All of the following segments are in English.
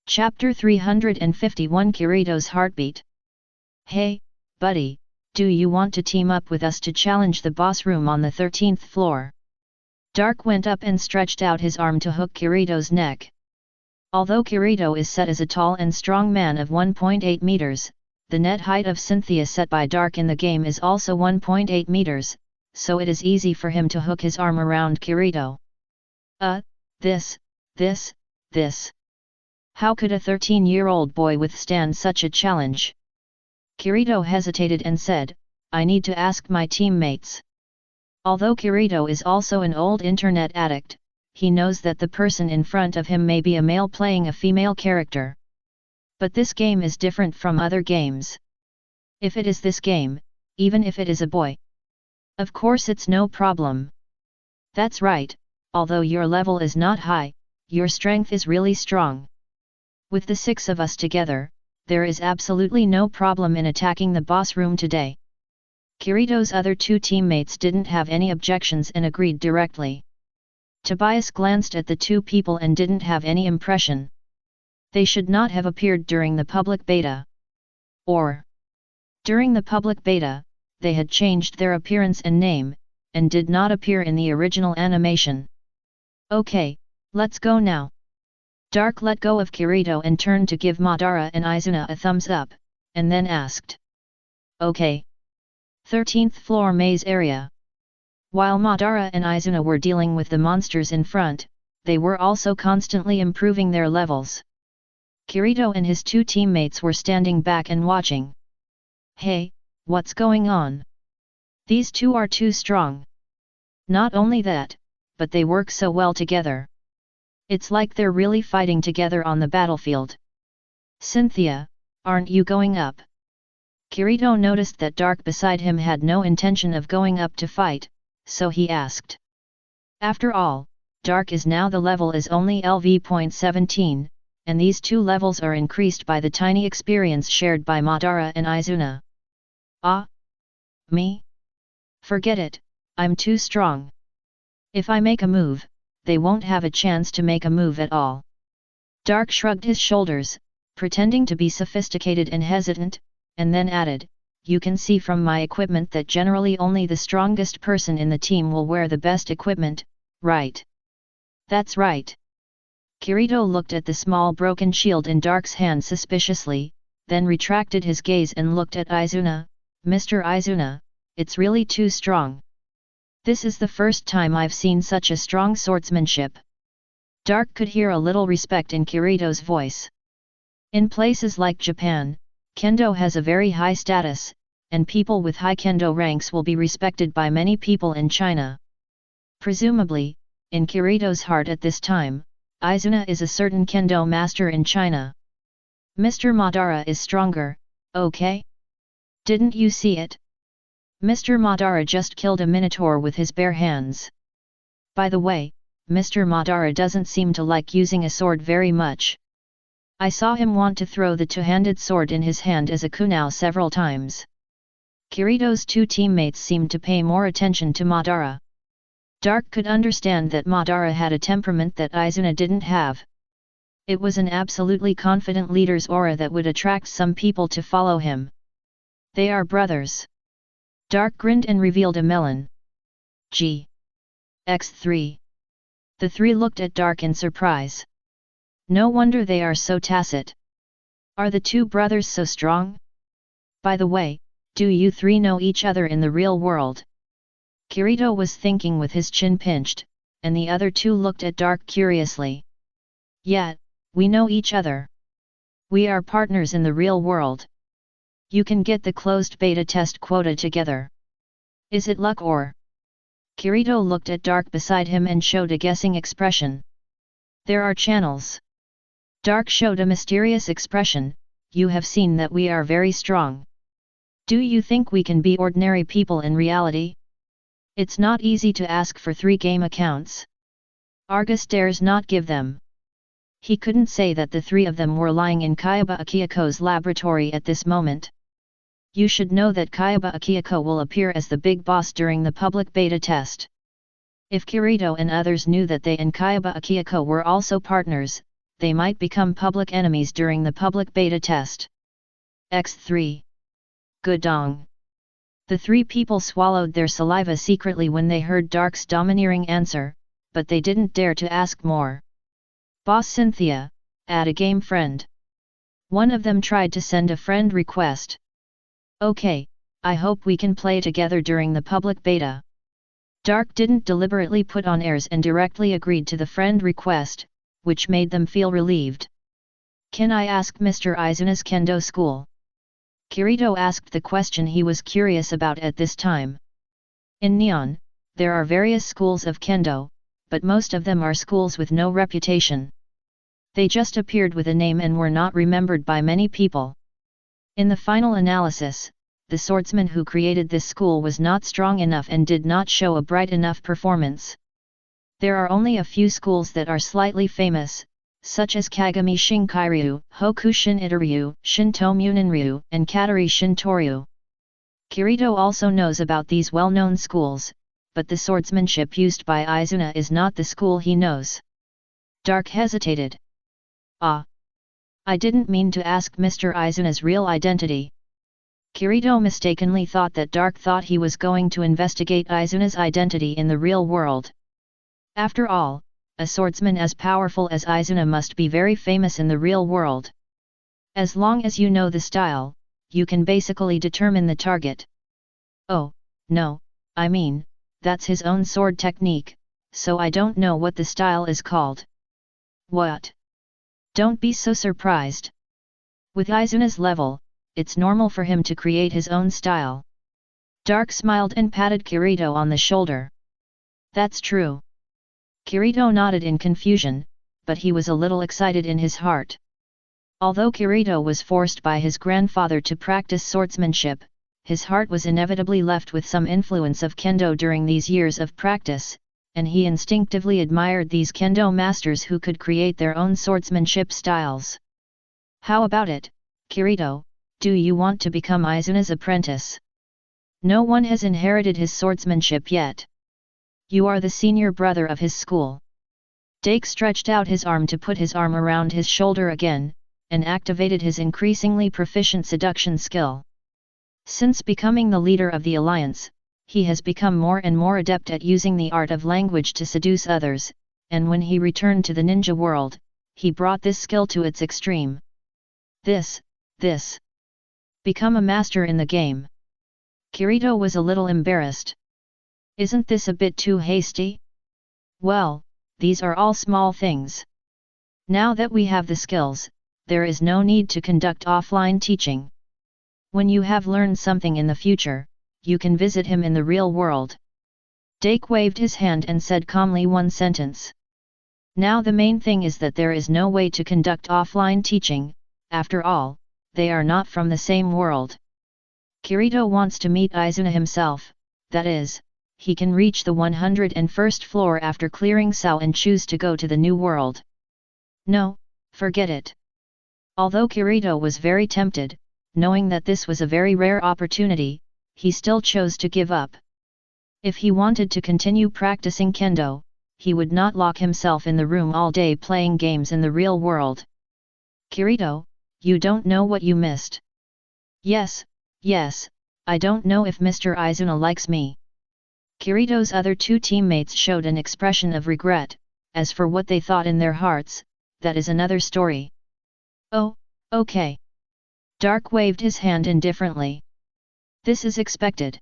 Chapter 351 Kirito's Heartbeat. Hey, buddy, do you want to team up with us to challenge the boss room on the 13th floor? Dark went up and stretched out his arm to hook Kirito's neck. Although Kirito is set as a tall and strong man of 1.8 meters, the net height of Cynthia set by Dark in the game is also 1.8 meters, so it is easy for him to hook his arm around Kirito. This. How could a 13-year-old boy withstand such a challenge? Kirito hesitated and said, I need to ask my teammates. Although Kirito is also an old internet addict, he knows that the person in front of him may be a male playing a female character. But this game is different from other games. If it is this game, even if it is a boy, of course it's no problem. That's right, although your level is not high, your strength is really strong. With the 6 of us together, there is absolutely no problem in attacking the boss room today. Kirito's other 2 teammates didn't have any objections and agreed directly. Tobias glanced at the 2 people and didn't have any impression. They should not have appeared during the public beta. Or, during the public beta, they had changed their appearance and name, and did not appear in the original animation. Okay, let's go now. Dark let go of Kirito and turned to give Madara and Izuna a thumbs up, and then asked. Okay. 13th floor maze area. While Madara and Izuna were dealing with the monsters in front, they were also constantly improving their levels. Kirito and his 2 teammates were standing back and watching. Hey, what's going on? These 2 are too strong. Not only that, but they work so well together. It's like they're really fighting together on the battlefield. Cynthia, aren't you going up? Kirito noticed that Dark beside him had no intention of going up to fight, so he asked. After all, Dark is now the level is only LV.17, and these 2 levels are increased by the tiny experience shared by Madara and Izuna. Ah? Me? Forget it, I'm too strong. If I make a move, they won't have a chance to make a move at all. Dark shrugged his shoulders, pretending to be sophisticated and hesitant, and then added, you can see from my equipment that generally only the strongest person in the team will wear the best equipment, right? That's right. Kirito looked at the small broken shield in Dark's hand suspiciously, then retracted his gaze and looked at Izuna. Mr. Izuna, it's really too strong. This is the first time I've seen such a strong swordsmanship. Dark could hear a little respect in Kirito's voice. In places like Japan, Kendo has a very high status, and people with high Kendo ranks will be respected by many people in China. Presumably, in Kirito's heart at this time, Izuna is a certain Kendo master in China. Mr. Madara is stronger, okay? Didn't you see it? Mr. Madara just killed a minotaur with his bare hands. By the way, Mr. Madara doesn't seem to like using a sword very much. I saw him want to throw the 2-handed sword in his hand as a kunai several times. Kirito's 2 teammates seemed to pay more attention to Madara. Dark could understand that Madara had a temperament that Izuna didn't have. It was an absolutely confident leader's aura that would attract some people to follow him. They are brothers. Dark grinned and revealed a melon. X3. The 3 looked at Dark in surprise. No wonder they are so tacit. Are the 2 brothers so strong? By the way, do you 3 know each other in the real world? Kirito was thinking with his chin pinched, and the other 2 looked at Dark curiously. Yeah, we know each other. We are partners in the real world. You can get the closed beta test quota together. Is it luck or? Kirito looked at Dark beside him and showed a guessing expression. There are channels. Dark showed a mysterious expression. You have seen that we are very strong. Do you think we can be ordinary people in reality? It's not easy to ask for 3 game accounts. Argus dares not give them. He couldn't say that the 3 of them were lying in Kayaba Akihako's laboratory at this moment. You should know that Kayaba Akihako will appear as the big boss during the public beta test. If Kirito and others knew that they and Kayaba Akihako were also partners, they might become public enemies during the public beta test. X3. Gudong. The three people swallowed their saliva secretly when they heard Dark's domineering answer, but they didn't dare to ask more. Boss Cynthia, add a game friend. One of them tried to send a friend request. Okay, I hope we can play together during the public beta. Dark didn't deliberately put on airs and directly agreed to the friend request, which made them feel relieved. Can I ask Mr. Izuna's kendo school? Kirito asked the question he was curious about at this time. In Neon, there are various schools of kendo, but most of them are schools with no reputation. They just appeared with a name and were not remembered by many people. In the final analysis, the swordsman who created this school was not strong enough and did not show a bright enough performance. There are only a few schools that are slightly famous, such as Kagami Shinkairyu, Hoku Shin Itaryu, Shinto Muninryu, and Katari Shintoryu. Kirito also knows about these well-known schools, but the swordsmanship used by Izuna is not the school he knows. Dark hesitated. I didn't mean to ask Mr. Izuna's real identity. Kirito mistakenly thought that Dark thought he was going to investigate Izuna's identity in the real world. After all, a swordsman as powerful as Izuna must be very famous in the real world. As long as you know the style, you can basically determine the target. Oh, no, I mean, that's his own sword technique, so I don't know what the style is called. What? Don't be so surprised. With Izuna's level, it's normal for him to create his own style. Dark smiled and patted Kirito on the shoulder. That's true. Kirito nodded in confusion, but he was a little excited in his heart. Although Kirito was forced by his grandfather to practice swordsmanship, his heart was inevitably left with some influence of kendo during these years of practice, and he instinctively admired these kendo masters who could create their own swordsmanship styles. How about it, Kirito, do you want to become Izuna's apprentice? No one has inherited his swordsmanship yet. You are the senior brother of his school. Dake stretched out his arm to put his arm around his shoulder again, and activated his increasingly proficient seduction skill. Since becoming the leader of the alliance, he has become more and more adept at using the art of language to seduce others, and when he returned to the ninja world, he brought this skill to its extreme. This. Become a master in the game. Kirito was a little embarrassed. Isn't this a bit too hasty? Well, these are all small things. Now that we have the skills, there is no need to conduct offline teaching. When you have learned something in the future, you can visit him in the real world. Dake waved his hand and said calmly one sentence. Now the main thing is that there is no way to conduct offline teaching, after all, they are not from the same world. Kirito wants to meet Izuna himself, that is, he can reach the 101st floor after clearing Sao and choose to go to the new world. No, forget it. Although Kirito was very tempted, knowing that this was a very rare opportunity, he still chose to give up. If he wanted to continue practicing kendo, he would not lock himself in the room all day playing games in the real world. Kirito, you don't know what you missed. Yes, I don't know if Mr. Izuna likes me. Kirito's other two teammates showed an expression of regret. As for what they thought in their hearts, that is another story. Oh, okay. Dark waved his hand indifferently. This is expected.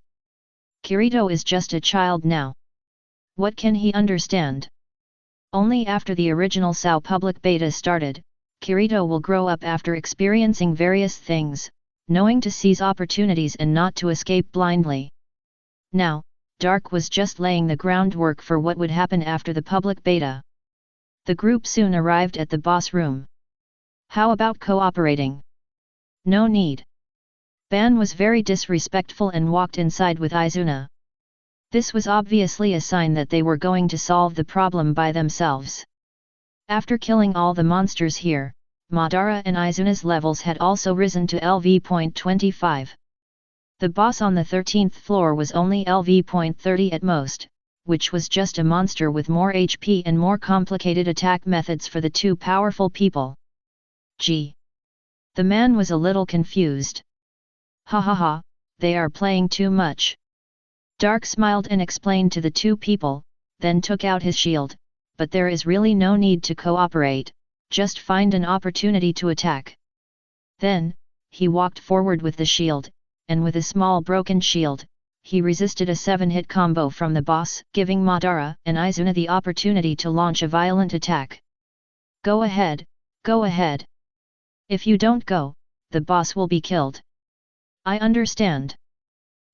Kirito is just a child now. What can he understand? Only after the original Sao public beta started, Kirito will grow up after experiencing various things, knowing to seize opportunities and not to escape blindly. Now, Dark was just laying the groundwork for what would happen after the public beta. The group soon arrived at the boss room. How about cooperating? No need. Ban was very disrespectful and walked inside with Izuna. This was obviously a sign that they were going to solve the problem by themselves. After killing all the monsters here, Madara and Izuna's levels had also risen to LV.25. The boss on the 13th floor was only LV.30 at most, which was just a monster with more HP and more complicated attack methods for the two powerful people. Gee! The man was a little confused. Ha ha ha, they are playing too much. Dark smiled and explained to the two people, then took out his shield, but there is really no need to cooperate, just find an opportunity to attack. Then, he walked forward with the shield, and with a small broken shield, he resisted a 7-hit combo from the boss, giving Madara and Izuna the opportunity to launch a violent attack. Go ahead, go ahead. If you don't go, the boss will be killed. I understand.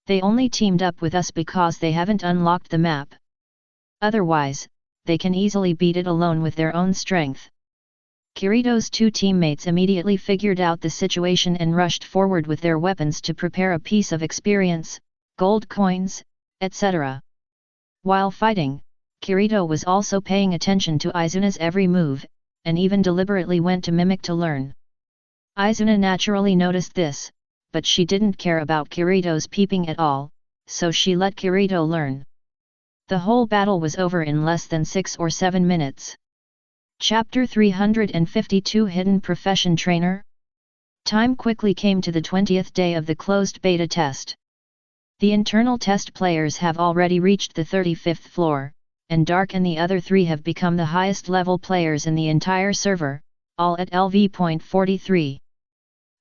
They only teamed up with us because they haven't unlocked the map. Otherwise, they can easily beat it alone with their own strength. Kirito's two teammates immediately figured out the situation and rushed forward with their weapons to prepare a piece of experience, gold coins, etc. While fighting, Kirito was also paying attention to Izuna's every move, and even deliberately went to mimic to learn. Izuna naturally noticed this, but she didn't care about Kirito's peeping at all, so she let Kirito learn. The whole battle was over in less than 6 or 7 minutes. Chapter 352 Hidden Profession Trainer. Time quickly came to the 20th day of the closed beta test. The internal test players have already reached the 35th floor, and Dark and the other 3 have become the highest level players in the entire server, all at LV.43.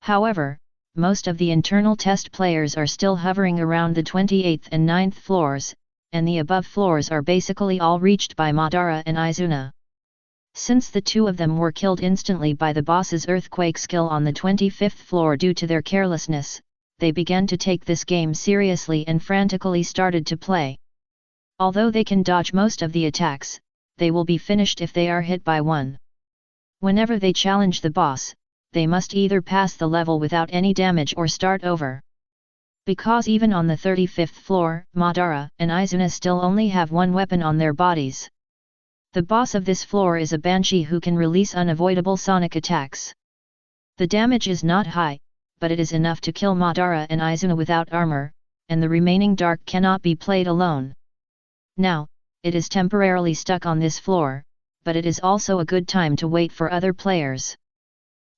However, most of the internal test players are still hovering around the 28th and 9th floors, and the above floors are basically all reached by Madara and Izuna. Since the two of them were killed instantly by the boss's earthquake skill on the 25th floor due to their carelessness, they began to take this game seriously and frantically started to play. Although they can dodge most of the attacks, they will be finished if they are hit by one. Whenever they challenge the boss, they must either pass the level without any damage or start over. Because even on the 35th floor, Madara and Izuna still only have one weapon on their bodies. The boss of this floor is a banshee who can release unavoidable sonic attacks. The damage is not high, but it is enough to kill Madara and Izuna without armor, and the remaining Dark cannot be played alone. Now, it is temporarily stuck on this floor, but it is also a good time to wait for other players.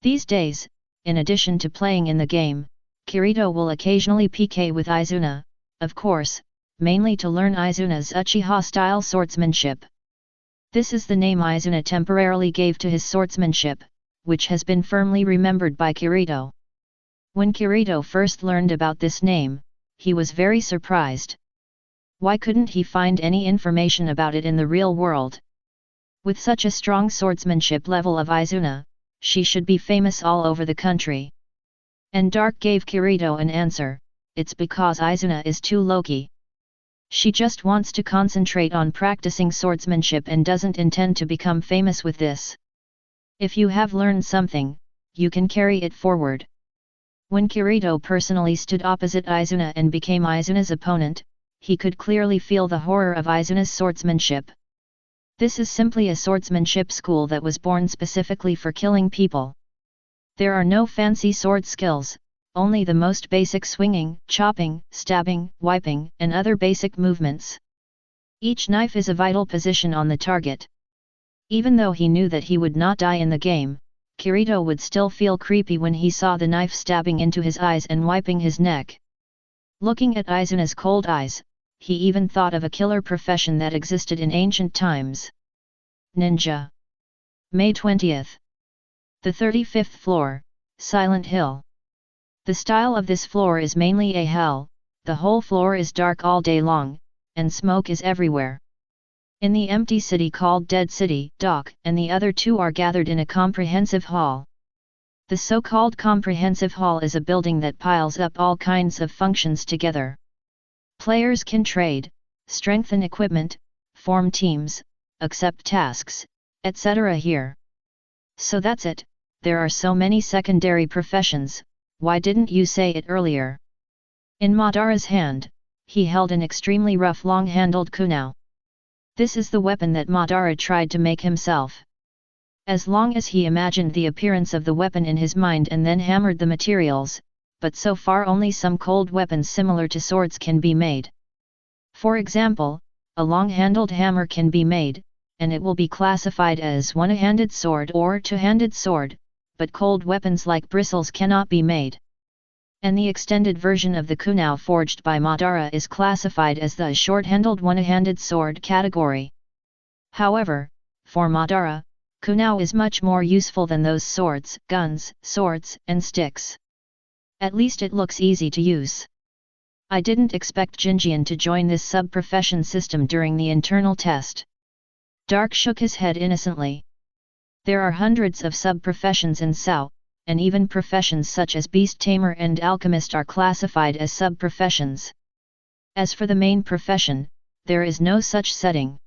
These days, in addition to playing in the game, Kirito will occasionally PK with Izuna, of course, mainly to learn Izuna's Uchiha-style swordsmanship. This is the name Izuna temporarily gave to his swordsmanship, which has been firmly remembered by Kirito. When Kirito first learned about this name, he was very surprised. Why couldn't he find any information about it in the real world? With such a strong swordsmanship level of Izuna, she should be famous all over the country. And Dark gave Kirito an answer, it's because Izuna is too low-key. She just wants to concentrate on practicing swordsmanship and doesn't intend to become famous with this. If you have learned something, you can carry it forward. When Kirito personally stood opposite Izuna and became Izuna's opponent, he could clearly feel the horror of Izuna's swordsmanship. This is simply a swordsmanship school that was born specifically for killing people. There are no fancy sword skills, only the most basic swinging, chopping, stabbing, wiping, and other basic movements. Each knife is a vital position on the target. Even though he knew that he would not die in the game, Kirito would still feel creepy when he saw the knife stabbing into his eyes and wiping his neck. Looking at Izuna's cold eyes, he even thought of a killer profession that existed in ancient times. Ninja. May 20th. The 35th floor, Silent Hill. The style of this floor is mainly a hell, the whole floor is dark all day long, and smoke is everywhere. In the empty city called Dead City, Doc and the other two are gathered in a comprehensive hall. The so-called comprehensive hall is a building that piles up all kinds of functions together. Players can trade, strengthen equipment, form teams, accept tasks, etc. here. So that's it, there are so many secondary professions. Why didn't you say it earlier? In Madara's hand, he held an extremely rough long-handled kunai. This is the weapon that Madara tried to make himself. As long as he imagined the appearance of the weapon in his mind and then hammered the materials, but so far only some cold weapons similar to swords can be made. For example, a long-handled hammer can be made, and it will be classified as one-handed sword or two-handed sword, but cold weapons like bristles cannot be made. And the extended version of the kunao forged by Madara is classified as the short-handled one-handed sword category. However, for Madara, kunao is much more useful than those swords, guns, swords, and sticks. At least it looks easy to use. I didn't expect Jinjian to join this sub-profession system during the internal test. Dark shook his head innocently. There are hundreds of sub-professions in SAO, and even professions such as beast tamer and alchemist are classified as sub-professions. As for the main profession, there is no such setting.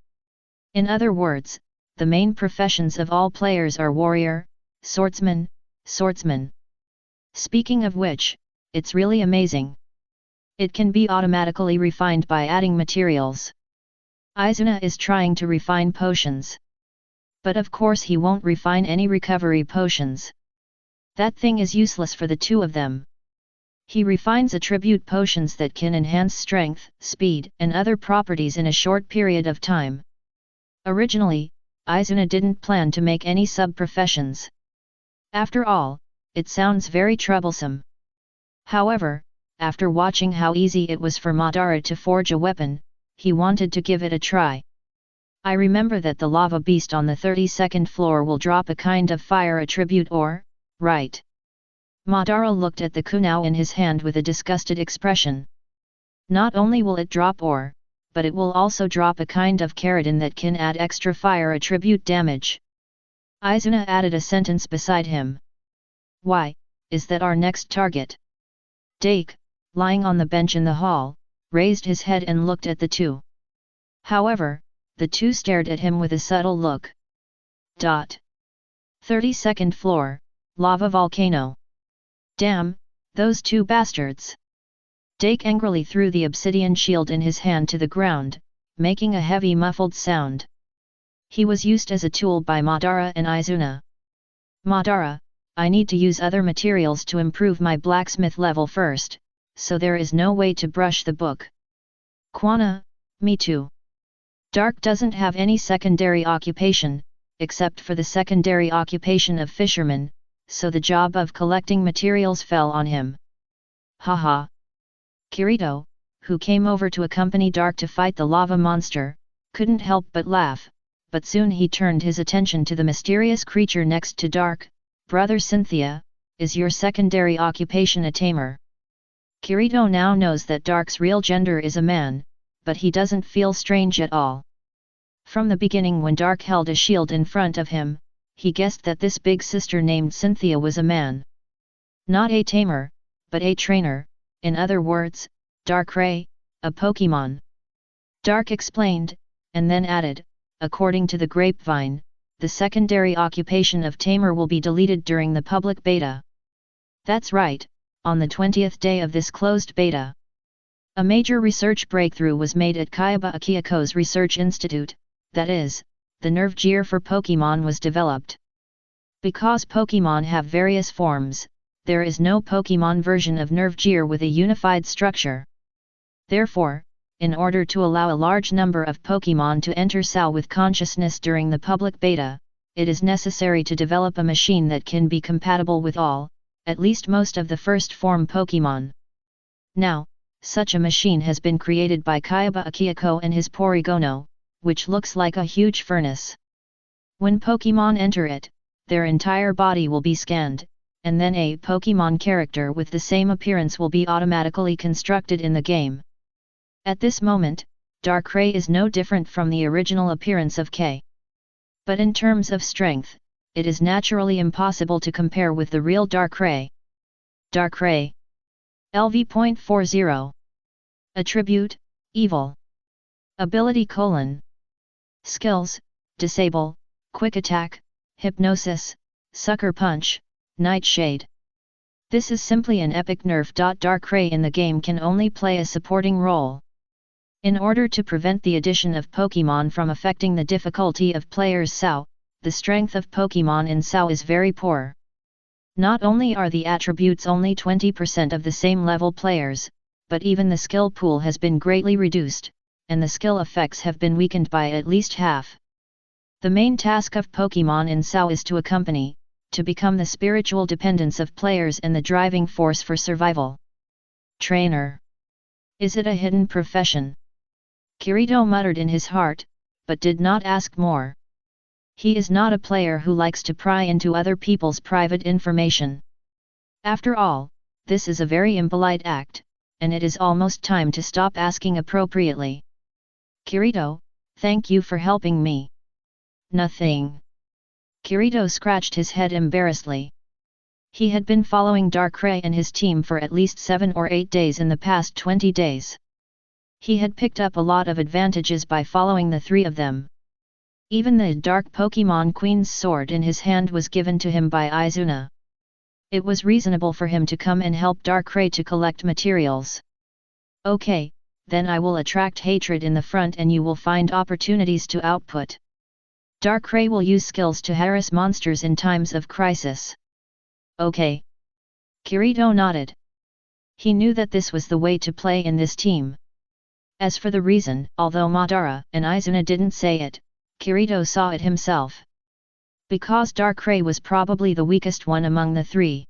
In other words, the main professions of all players are warrior, swordsman, swordsman. Speaking of which, it's really amazing. It can be automatically refined by adding materials. Izuna is trying to refine potions. But of course he won't refine any recovery potions. That thing is useless for the two of them. He refines attribute potions that can enhance strength, speed, and other properties in a short period of time. Originally, Izuna didn't plan to make any sub-professions. After all, it sounds very troublesome. However, after watching how easy it was for Madara to forge a weapon, he wanted to give it a try. I remember that the lava beast on the 32nd floor will drop a kind of fire attribute ore, right? Madara looked at the kunao in his hand with a disgusted expression. Not only will it drop ore, but it will also drop a kind of keratin that can add extra fire attribute damage. Izuna added a sentence beside him. Why, is that our next target? Dake, lying on the bench in the hall, raised his head and looked at the two. However, the two stared at him with a subtle look. 32nd floor, lava volcano. Damn, those two bastards! Dake angrily threw the obsidian shield in his hand to the ground, making a heavy muffled sound. He was used as a tool by Madara and Izuna. Madara, I need to use other materials to improve my blacksmith level first, so there is no way to brush the book. Kwana, me too. Dark doesn't have any secondary occupation, except for the secondary occupation of fisherman, so the job of collecting materials fell on him. Haha. Kirito, who came over to accompany Dark to fight the lava monster, couldn't help but laugh, but soon he turned his attention to the mysterious creature next to Dark. Brother Cynthia, is your secondary occupation a tamer? Kirito now knows that Dark's real gender is a man, but he doesn't feel strange at all. From the beginning when Dark held a shield in front of him, he guessed that this big sister named Cynthia was a man. Not a tamer, but a trainer, in other words, Darkrai, a Pokemon. Dark explained, and then added, according to the grapevine, the secondary occupation of tamer will be deleted during the public beta. That's right, on the 20th day of this closed beta. A major research breakthrough was made at Kayaba Akiako's Research Institute, that is, the nerve gear for Pokemon was developed. Because Pokemon have various forms, there is no Pokemon version of nerve gear with a unified structure. Therefore, in order to allow a large number of Pokemon to enter SAO with consciousness during the public beta, it is necessary to develop a machine that can be compatible with all, at least most of the first form Pokemon. Now, such a machine has been created by Kayaba Akiako and his Porygono, which looks like a huge furnace. When Pokemon enter it, their entire body will be scanned, and then a Pokemon character with the same appearance will be automatically constructed in the game. At this moment, Darkrai is no different from the original appearance of K. But in terms of strength, it is naturally impossible to compare with the real Darkrai. Darkrai. LV.40. Attribute, Evil. Ability: Skills, Disable, Quick Attack, Hypnosis, Sucker Punch, Nightshade. This is simply an epic nerf. Darkrai in the game can only play a supporting role. In order to prevent the addition of Pokemon from affecting the difficulty of players' SAO, the strength of Pokemon in SAO is very poor. Not only are the attributes only 20% of the same level players, but even the skill pool has been greatly reduced, and the skill effects have been weakened by at least half. The main task of Pokemon in SAO is to accompany, to become the spiritual dependence of players and the driving force for survival. Trainer. Is it a hidden profession? Kirito muttered in his heart, but did not ask more. He is not a player who likes to pry into other people's private information. After all, this is a very impolite act, and it is almost time to stop asking appropriately. Kirito, thank you for helping me. Nothing. Kirito scratched his head embarrassedly. He had been following Darkrai and his team for at least 7 or 8 days in the past 20 days. He had picked up a lot of advantages by following the three of them. Even the Dark Pokemon Queen's sword in his hand was given to him by Izuna. It was reasonable for him to come and help Darkrai to collect materials. Okay, then I will attract hatred in the front and you will find opportunities to output. Darkrai will use skills to harass monsters in times of crisis. Okay. Kirito nodded. He knew that this was the way to play in this team. As for the reason, although Madara and Izuna didn't say it, Kirito saw it himself. Because Darkrai was probably the weakest one among the three.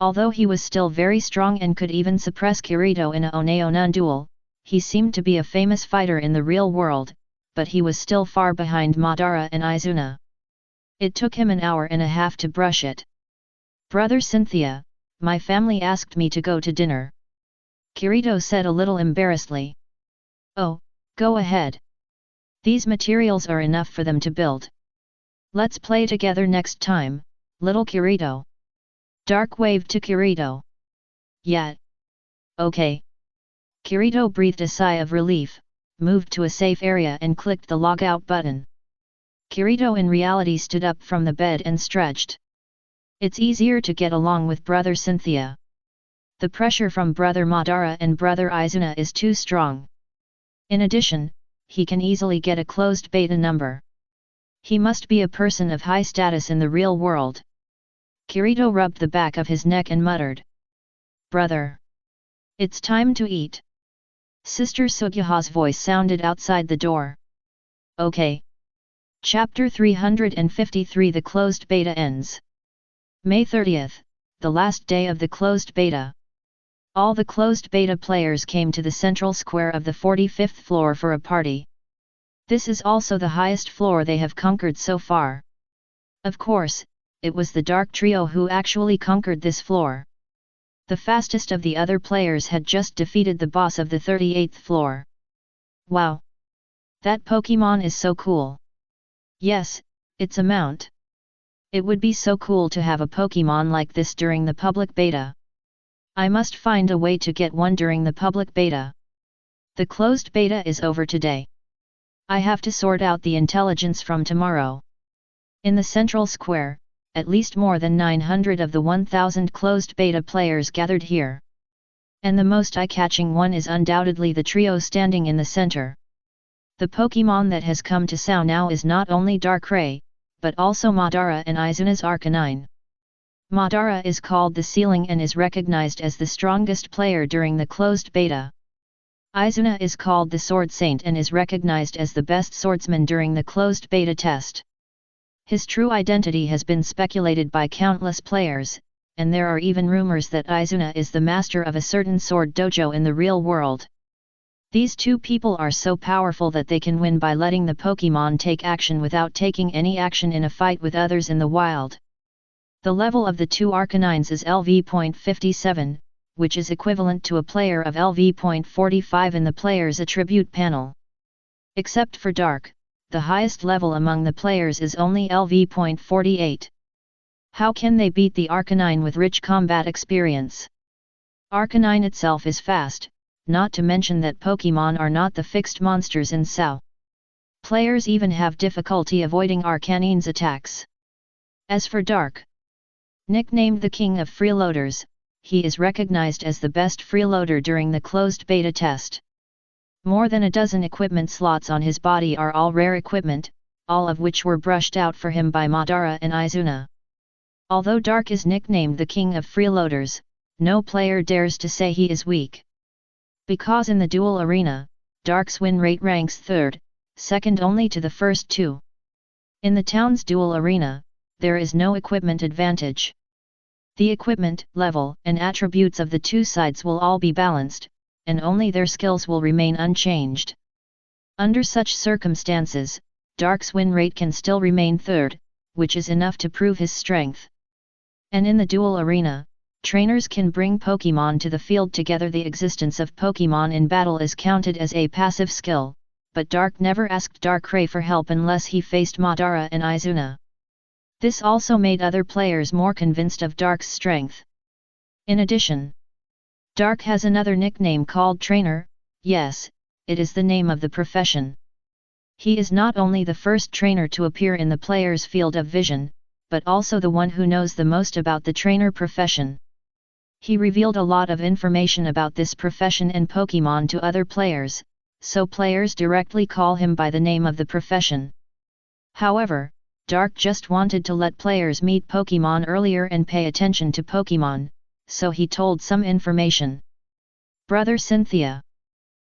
Although he was still very strong and could even suppress Kirito in a Oneonan duel, he seemed to be a famous fighter in the real world, but he was still far behind Madara and Izuna. It took him an hour and a half to brush it. Brother Cynthia, my family asked me to go to dinner. Kirito said a little embarrassedly. Oh, go ahead. These materials are enough for them to build. Let's play together next time, little Kirito. Dark waved to Kirito. Yeah. Okay. Kirito breathed a sigh of relief, moved to a safe area and clicked the logout button. Kirito in reality stood up from the bed and stretched. It's easier to get along with Brother Cynthia. The pressure from Brother Madara and Brother Izuna is too strong. In addition, he can easily get a closed beta number. He must be a person of high status in the real world. Kirito rubbed the back of his neck and muttered. Brother. It's time to eat. Sister Sugiha's voice sounded outside the door. Okay. Chapter 353 The Closed Beta ends. May 30th, the last day of the closed beta. All the closed beta players came to the central square of the 45th floor for a party. This is also the highest floor they have conquered so far. Of course, it was the Dark Trio who actually conquered this floor. The fastest of the other players had just defeated the boss of the 38th floor. Wow! That Pokemon is so cool. Yes, it's a mount. It would be so cool to have a Pokemon like this during the public beta. I must find a way to get one during the public beta. The closed beta is over today. I have to sort out the intelligence from tomorrow. In the central square, at least more than 900 of the 1000 closed beta players gathered here. And the most eye-catching one is undoubtedly the trio standing in the center. The Pokemon that has come to SAO now is not only Darkrai, but also Madara and Izuna's Arcanine. Madara is called the Ceiling and is recognized as the strongest player during the closed beta. Izuna is called the Sword Saint and is recognized as the best swordsman during the closed beta test. His true identity has been speculated by countless players, and there are even rumors that Izuna is the master of a certain sword dojo in the real world. These two people are so powerful that they can win by letting the Pokemon take action without taking any action in a fight with others in the wild. The level of the two Arcanines is LV.57, which is equivalent to a player of LV.45 in the player's attribute panel. Except for Dark, the highest level among the players is only LV.48. How can they beat the Arcanine with rich combat experience? Arcanine itself is fast, not to mention that Pokemon are not the fixed monsters in SAO. Players even have difficulty avoiding Arcanine's attacks. As for Dark, nicknamed the King of Freeloaders, he is recognized as the best freeloader during the closed beta test. More than a dozen equipment slots on his body are all rare equipment, all of which were brushed out for him by Madara and Izuna. Although Dark is nicknamed the King of Freeloaders, no player dares to say he is weak. Because in the duel arena, Dark's win rate ranks third, second only to the first two. In the town's duel arena, there is no equipment advantage. The equipment, level, and attributes of the two sides will all be balanced, and only their skills will remain unchanged. Under such circumstances, Dark's win rate can still remain third, which is enough to prove his strength. And in the duel arena, trainers can bring Pokémon to the field together. The existence of Pokémon in battle is counted as a passive skill, but Dark never asked Darkrai for help unless he faced Madara and Izuna. This also made other players more convinced of Dark's strength. In addition, Dark has another nickname called Trainer. Yes, it is the name of the profession. He is not only the first trainer to appear in the player's field of vision, but also the one who knows the most about the trainer profession. He revealed a lot of information about this profession and Pokémon to other players, so players directly call him by the name of the profession. However, Dark just wanted to let players meet Pokémon earlier and pay attention to Pokémon, so he told some information. Brother Cynthia.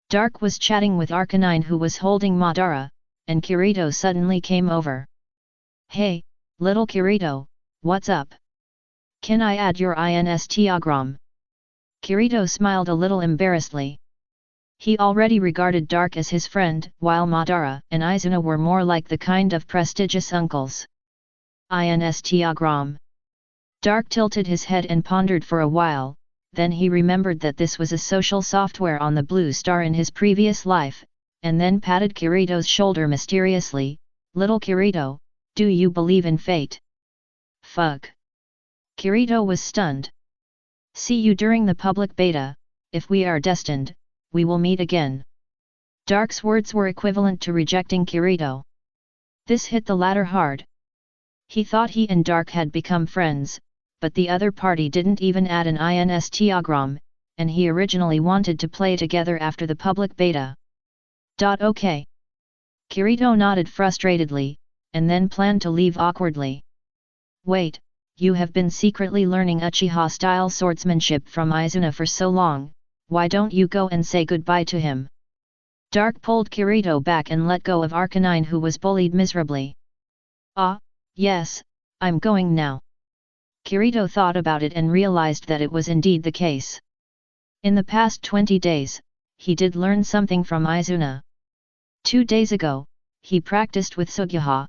Dark was chatting with Arcanine, who was holding Madara, and Kirito suddenly came over. "Hey, little Kirito, what's up? Can I add your Instagram?" Kirito smiled a little embarrassedly. He already regarded Dark as his friend, while Madara and Izuna were more like the kind of prestigious uncles. Instagram. Dark tilted his head and pondered for a while, then he remembered that this was a social software on the Blue Star in his previous life, and then patted Kirito's shoulder mysteriously. "Little Kirito, do you believe in fate?" "Fuck." Kirito was stunned. "See you during the public beta. If we are destined, we will meet again." Dark's words were equivalent to rejecting Kirito. This hit the latter hard. He thought he and Dark had become friends, but the other party didn't even add an Instagram, and he originally wanted to play together after the public beta. Okay. Kirito nodded frustratedly, and then planned to leave awkwardly. "Wait, you have been secretly learning Uchiha-style swordsmanship from Izuna for so long, why don't you go and say goodbye to him?" Dark pulled Kirito back and let go of Arcanine, who was bullied miserably. "Ah, yes, I'm going now." Kirito thought about it and realized that it was indeed the case. In the past 20 days, he did learn something from Izuna. 2 days ago, he practiced with Sugiha.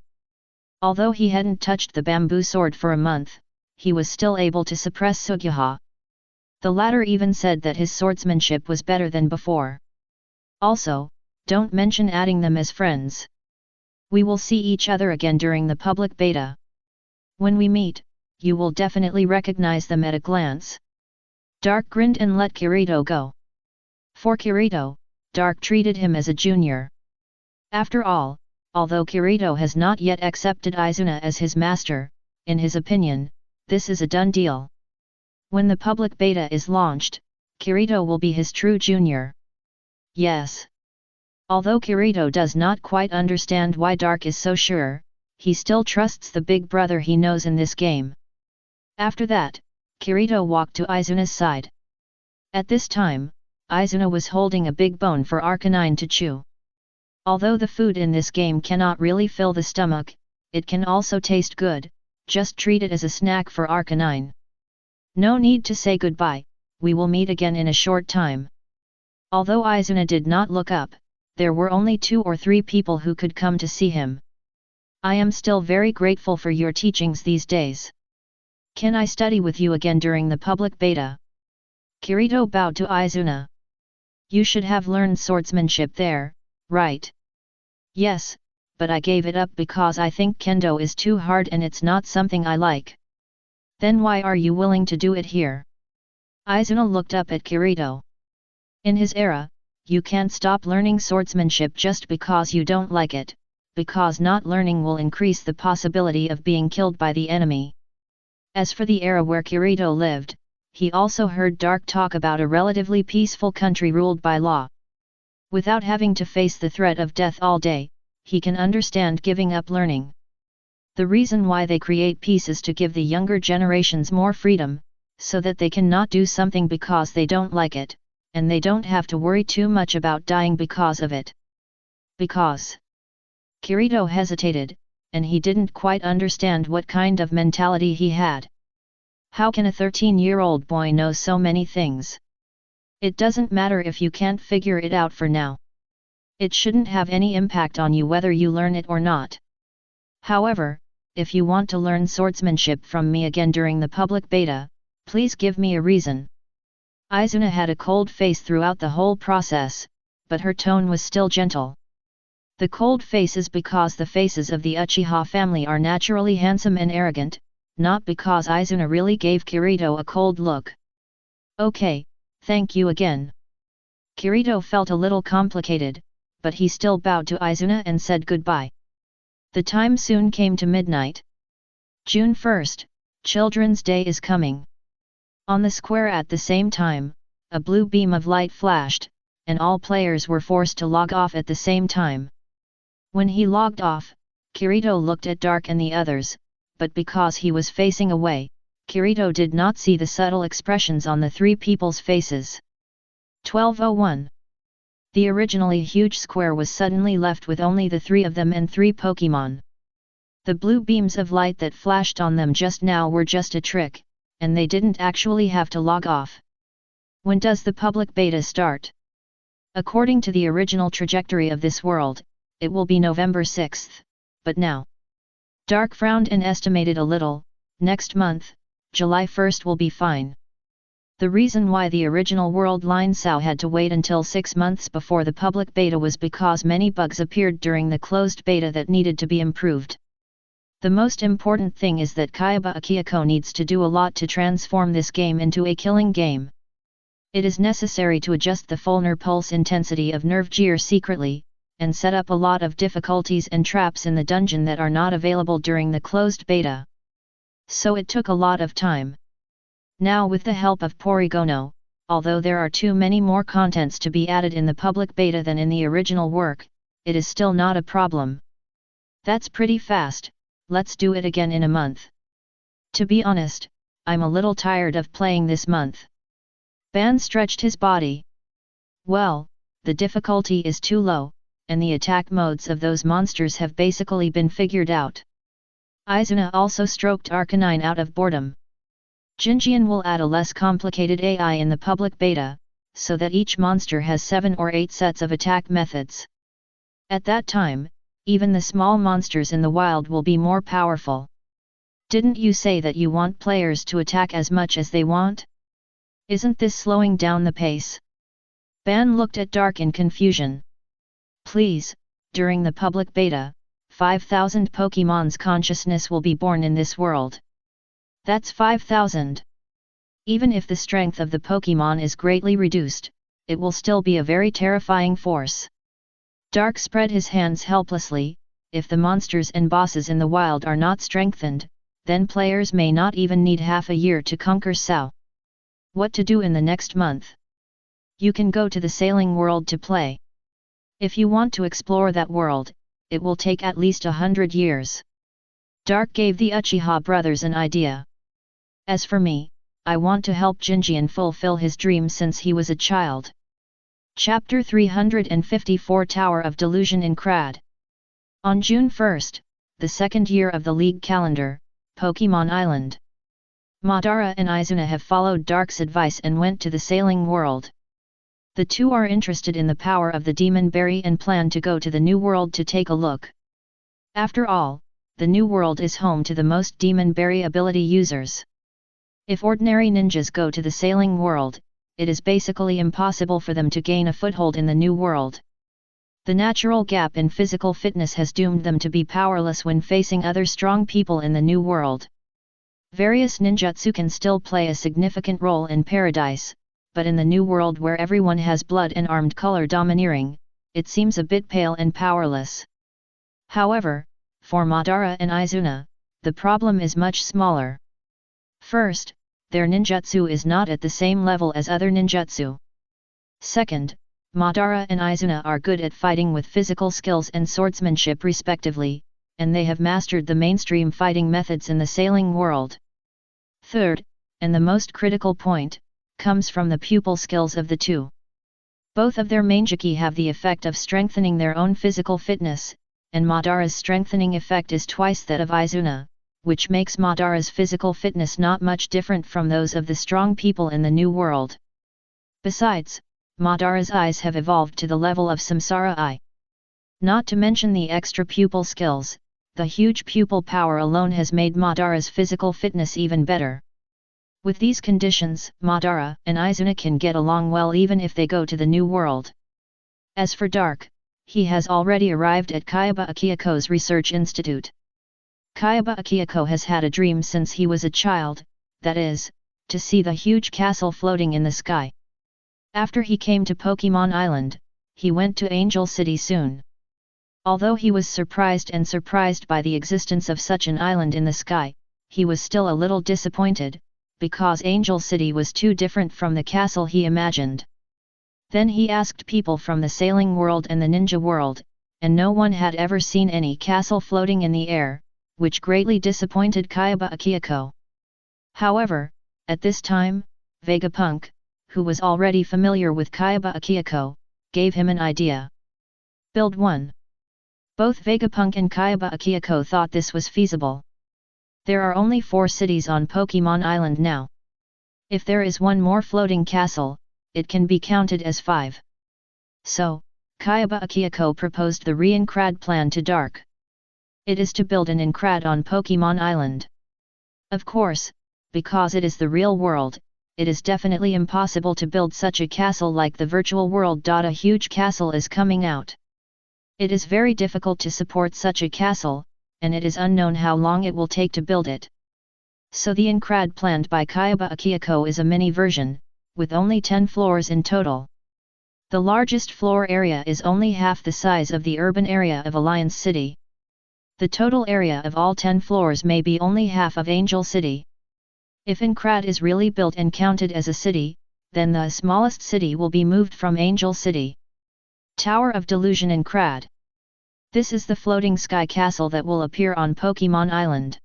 Although he hadn't touched the bamboo sword for a month, he was still able to suppress Sugiha. The latter even said that his swordsmanship was better than before. "Also, don't mention adding them as friends. We will see each other again during the public beta. When we meet, you will definitely recognize them at a glance." Dark grinned and let Kirito go. For Kirito, Dark treated him as a junior. After all, although Kirito has not yet accepted Izuna as his master, in his opinion, this is a done deal. When the public beta is launched, Kirito will be his true junior. Yes. Although Kirito does not quite understand why Dark is so sure, he still trusts the big brother he knows in this game. After that, Kirito walked to Izuna's side. At this time, Izuna was holding a big bone for Arcanine to chew. Although the food in this game cannot really fill the stomach, it can also taste good, just treat it as a snack for Arcanine. "No need to say goodbye, we will meet again in a short time." Although Izuna did not look up, there were only 2 or 3 people who could come to see him. "I am still very grateful for your teachings these days. Can I study with you again during the public beta?" Kirito bowed to Izuna. "You should have learned swordsmanship there, right?" "Yes, but I gave it up because I think kendo is too hard and it's not something I like." "Then why are you willing to do it here?" Izuna looked up at Kirito. In his era, you can't stop learning swordsmanship just because you don't like it, because not learning will increase the possibility of being killed by the enemy. As for the era where Kirito lived, he also heard Dark talk about a relatively peaceful country ruled by law. Without having to face the threat of death all day, he can understand giving up learning. The reason why they create peace is to give the younger generations more freedom, so that they can not do something because they don't like it, and they don't have to worry too much about dying because of it. Because Kirito hesitated, and he didn't quite understand what kind of mentality he had. How can a 13-year-old boy know so many things? It doesn't matter if you can't figure it out for now. It shouldn't have any impact on you whether you learn it or not. However, if you want to learn swordsmanship from me again during the public beta, please give me a reason. Izuna had a cold face throughout the whole process, but her tone was still gentle. The cold face is because the faces of the Uchiha family are naturally handsome and arrogant, not because Izuna really gave Kirito a cold look. Okay, thank you again. Kirito felt a little complicated, but he still bowed to Izuna and said goodbye. The time soon came to midnight. June 1st, Children's Day is coming. On the square at the same time, a blue beam of light flashed, and all players were forced to log off at the same time. When he logged off, Kirito looked at Dark and the others, but because he was facing away, Kirito did not see the subtle expressions on the three people's faces. 12:01. The originally huge square was suddenly left with only the three of them and 3 Pokémon. The blue beams of light that flashed on them just now were just a trick, and they didn't actually have to log off. When does the public beta start? According to the original trajectory of this world, it will be November 6th, but now. Dark frowned and estimated a little. Next month, July 1st will be fine. The reason why the original world Linsao had to wait until 6 months before the public beta was because many bugs appeared during the closed beta that needed to be improved. The most important thing is that Kaiba Akihiko needs to do a lot to transform this game into a killing game. It is necessary to adjust the full nerve pulse intensity of Nerve Gear secretly, and set up a lot of difficulties and traps in the dungeon that are not available during the closed beta. So it took a lot of time. Now with the help of Porygono, although there are too many more contents to be added in the public beta than in the original work, it is still not a problem. That's pretty fast, let's do it again in a month. To be honest, I'm a little tired of playing this month. Ban stretched his body. Well, the difficulty is too low, and the attack modes of those monsters have basically been figured out. Izuna also stroked Arcanine out of boredom. Jinjian will add a less complicated AI in the public beta, so that each monster has 7 or 8 sets of attack methods. At that time, even the small monsters in the wild will be more powerful. Didn't you say that you want players to attack as much as they want? Isn't this slowing down the pace? Ban looked at Dark in confusion. Please, during the public beta, 5,000 Pokémon's consciousness will be born in this world. That's 5,000. Even if the strength of the Pokémon is greatly reduced, it will still be a very terrifying force. Dark spread his hands helplessly. If the monsters and bosses in the wild are not strengthened, then players may not even need half a year to conquer Sao. What to do in the next month? You can go to the sailing world to play. If you want to explore that world, it will take at least 100 years. Dark gave the Uchiha brothers an idea. As for me, I want to help Jinjian fulfill his dream since he was a child. Chapter 354 Tower of Delusion in Krad. On June 1st, the second year of the League calendar, Pokemon Island. Madara and Izuna have followed Dark's advice and went to the sailing world. The two are interested in the power of the Demon Berry and plan to go to the New World to take a look. After all, the New World is home to the most Demon Berry ability users. If ordinary ninjas go to the sailing world, it is basically impossible for them to gain a foothold in the New World. The natural gap in physical fitness has doomed them to be powerless when facing other strong people in the New World. Various ninjutsu can still play a significant role in Paradise, but in the New World where everyone has blood and armed color domineering, it seems a bit pale and powerless. However, for Madara and Izuna, the problem is much smaller. First, their ninjutsu is not at the same level as other ninjutsu. Second, Madara and Izuna are good at fighting with physical skills and swordsmanship respectively, and they have mastered the mainstream fighting methods in the sailing world. Third, and the most critical point, comes from the pupil skills of the two. Both of their manjiki have the effect of strengthening their own physical fitness, and Madara's strengthening effect is twice that of Izuna, which makes Madara's physical fitness not much different from those of the strong people in the New World. Besides, Madara's eyes have evolved to the level of Samsara Eye. Not to mention the extra pupil skills, the huge pupil power alone has made Madara's physical fitness even better. With these conditions, Madara and Izuna can get along well even if they go to the New World. As for Dark, he has already arrived at Kayaba Akihiko's research institute. Kayaba Akihiko has had a dream since he was a child, that is, to see the huge castle floating in the sky. After he came to Pokemon Island, he went to Angel City soon. Although he was surprised by the existence of such an island in the sky, he was still a little disappointed, because Angel City was too different from the castle he imagined. Then he asked people from the sailing world and the ninja world, and no one had ever seen any castle floating in the air, which greatly disappointed Kayaba Akihiko. However, at this time, Vegapunk, who was already familiar with Kayaba Akihiko, gave him an idea. Build one. Both Vegapunk and Kayaba Akihiko thought this was feasible. There are only 4 cities on Pokemon Island now. If there is one more floating castle, it can be counted as 5. So, Kayaba Akihiko proposed the Reincrad plan to Dark. It is to build an Incrad on Pokemon Island. Of course, because it is the real world, it is definitely impossible to build such a castle like the virtual world. A huge castle is coming out. It is very difficult to support such a castle, and it is unknown how long it will take to build it. So the Incrad planned by Kayaba Akihiko is a mini version, with only 10 floors in total. The largest floor area is only half the size of the urban area of Alliance City. The total area of all 10 floors may be only half of Angel City. If Incrad is really built and counted as a city, then the smallest city will be moved from Angel City. Tower of Delusion Incrad. This is the floating sky castle that will appear on Pokemon Island.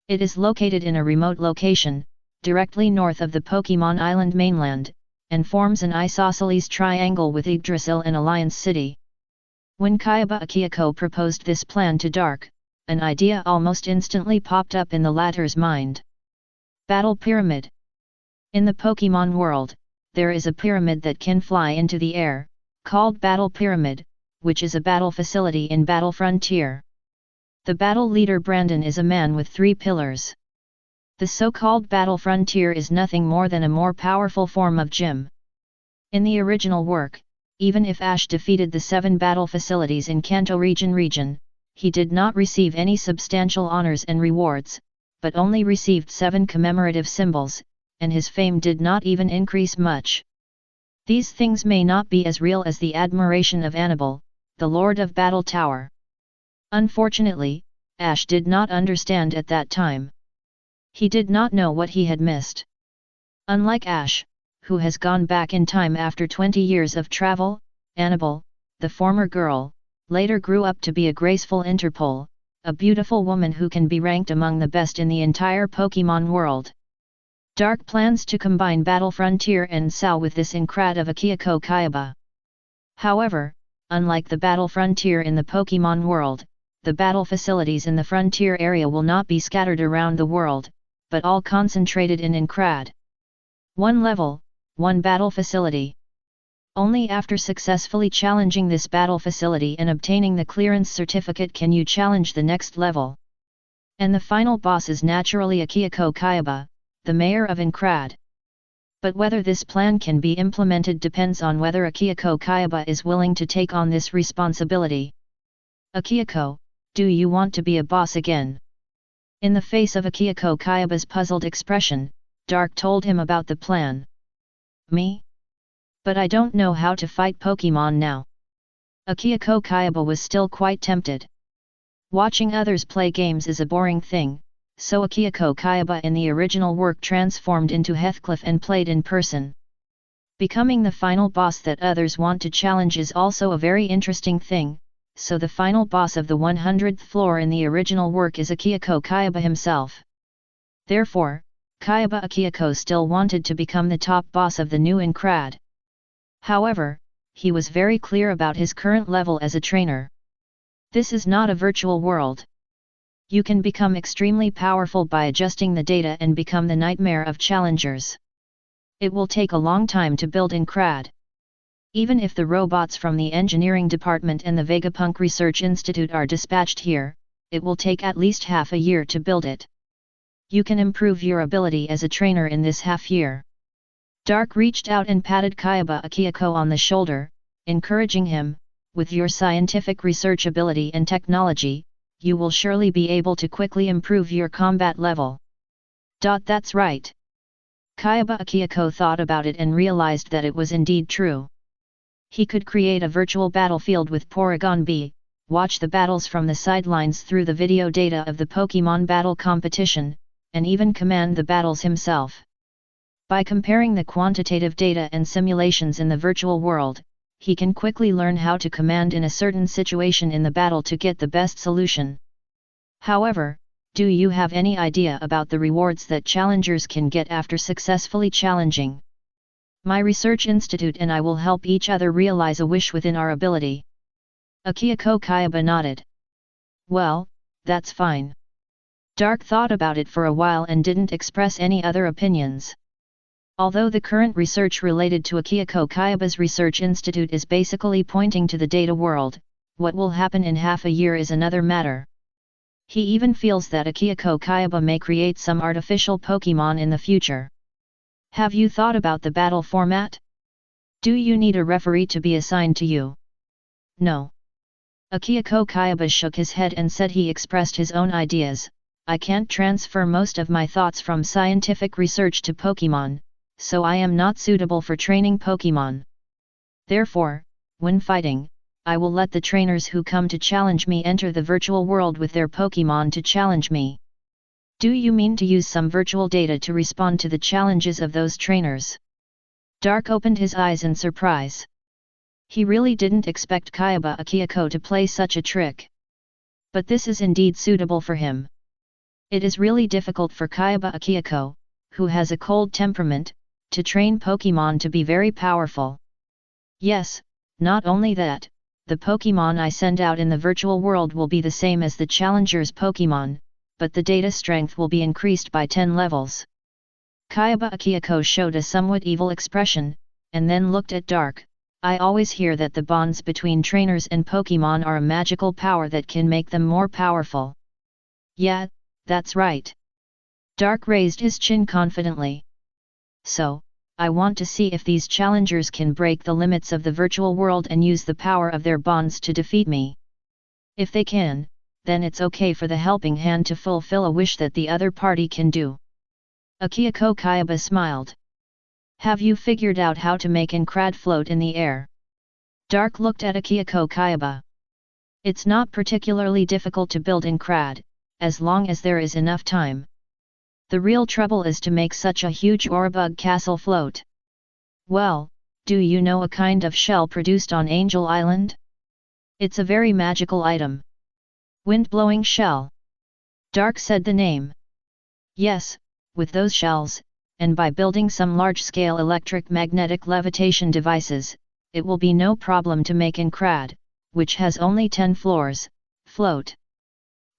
It is located in a remote location, directly north of the Pokemon Island mainland, and forms an isosceles triangle with Yggdrasil and Alliance City. When Kayaba Akihiko proposed this plan to Dark, an idea almost instantly popped up in the latter's mind. Battle Pyramid. In the Pokemon world, there is a pyramid that can fly into the air, called Battle Pyramid, which is a battle facility in Battle Frontier. The battle leader Brandon is a man with 3 pillars. The so-called Battle Frontier is nothing more than a more powerful form of gym. In the original work, even if Ash defeated the 7 battle facilities in Kanto region, he did not receive any substantial honors and rewards, but only received 7 commemorative symbols, and his fame did not even increase much. These things may not be as real as the admiration of Annabelle, the Lord of Battle Tower. Unfortunately, Ash did not understand at that time. He did not know what he had missed. Unlike Ash, who has gone back in time after 20 years of travel, Annabelle, the former girl, later grew up to be a graceful Interpol, a beautiful woman who can be ranked among the best in the entire Pokemon world. Dark plans to combine Battle Frontier and SAO with this Incrad of Akihiko Kayaba. However, unlike the Battle Frontier in the Pokemon world, the battle facilities in the Frontier area will not be scattered around the world, but all concentrated in Incrad. 1 level, 1 battle facility. Only after successfully challenging this battle facility and obtaining the clearance certificate can you challenge the next level. And the final boss is naturally Akihiko Kayaba, the mayor of Incrad. But whether this plan can be implemented depends on whether Akihiko Kayaba is willing to take on this responsibility. Akihiko, do you want to be a boss again? In the face of Akihiko Kayaba's puzzled expression, Dark told him about the plan. Me? But I don't know how to fight Pokemon now. Akihiko Kayaba was still quite tempted. Watching others play games is a boring thing, so Akihiko Kayaba in the original work transformed into Heathcliff and played in person. Becoming the final boss that others want to challenge is also a very interesting thing, so the final boss of the 100th floor in the original work is Akihiko Kayaba himself. Therefore, Kayaba Akihiko still wanted to become the top boss of the new Incrad. However, he was very clear about his current level as a trainer. This is not a virtual world. You can become extremely powerful by adjusting the data and become the nightmare of challengers. It will take a long time to build in CRAD. Even if the robots from the engineering department and the Vegapunk Research Institute are dispatched here, it will take at least half a year to build it. You can improve your ability as a trainer in this half year. Dark reached out and patted Kayaba Akihiko on the shoulder, encouraging him, with your scientific research ability and technology, you will surely be able to quickly improve your combat level. That's right. Kayaba Akihiko thought about it and realized that it was indeed true. He could create a virtual battlefield with Porygon B, watch the battles from the sidelines through the video data of the Pokémon battle competition, and even command the battles himself. By comparing the quantitative data and simulations in the virtual world, he can quickly learn how to command in a certain situation in the battle to get the best solution. However, do you have any idea about the rewards that challengers can get after successfully challenging? My research institute and I will help each other realize a wish within our ability. Akihiko Kayaba nodded. Well, that's fine. Dark thought about it for a while and didn't express any other opinions. Although the current research related to Akihiko Kayaba's research institute is basically pointing to the data world, what will happen in half a year is another matter. He even feels that Akihiko Kayaba may create some artificial Pokémon in the future. Have you thought about the battle format? Do you need a referee to be assigned to you? No. Akihiko Kayaba shook his head and said he expressed his own ideas. I can't transfer most of my thoughts from scientific research to Pokémon, so I am not suitable for training Pokémon. Therefore, when fighting, I will let the trainers who come to challenge me enter the virtual world with their Pokémon to challenge me. Do you mean to use some virtual data to respond to the challenges of those trainers? Dark opened his eyes in surprise. He really didn't expect Kayaba Akihiko to play such a trick. But this is indeed suitable for him. It is really difficult for Kayaba Akihiko, who has a cold temperament, to train Pokémon to be very powerful. Yes, not only that, the Pokémon I send out in the virtual world will be the same as the challenger's Pokémon, but the data strength will be increased by 10 levels. Kayaba Akihiko showed a somewhat evil expression, and then looked at Dark. I always hear that the bonds between trainers and Pokémon are a magical power that can make them more powerful. Yeah, that's right. Dark raised his chin confidently. So, I want to see if these challengers can break the limits of the virtual world and use the power of their bonds to defeat me. If they can, then it's okay for the helping hand to fulfill a wish that the other party can do. Akihiko Kayaba smiled. Have you figured out how to make Incrad float in the air? Dark looked at Akihiko Kayaba. It's not particularly difficult to build Incrad, as long as there is enough time. The real trouble is to make such a huge Orabug castle float. Well, do you know a kind of shell produced on Angel Island? It's a very magical item. Wind-blowing shell. Dark said the name. Yes, with those shells, and by building some large-scale electric-magnetic levitation devices, it will be no problem to make Incrad, which has only 10 floors, float.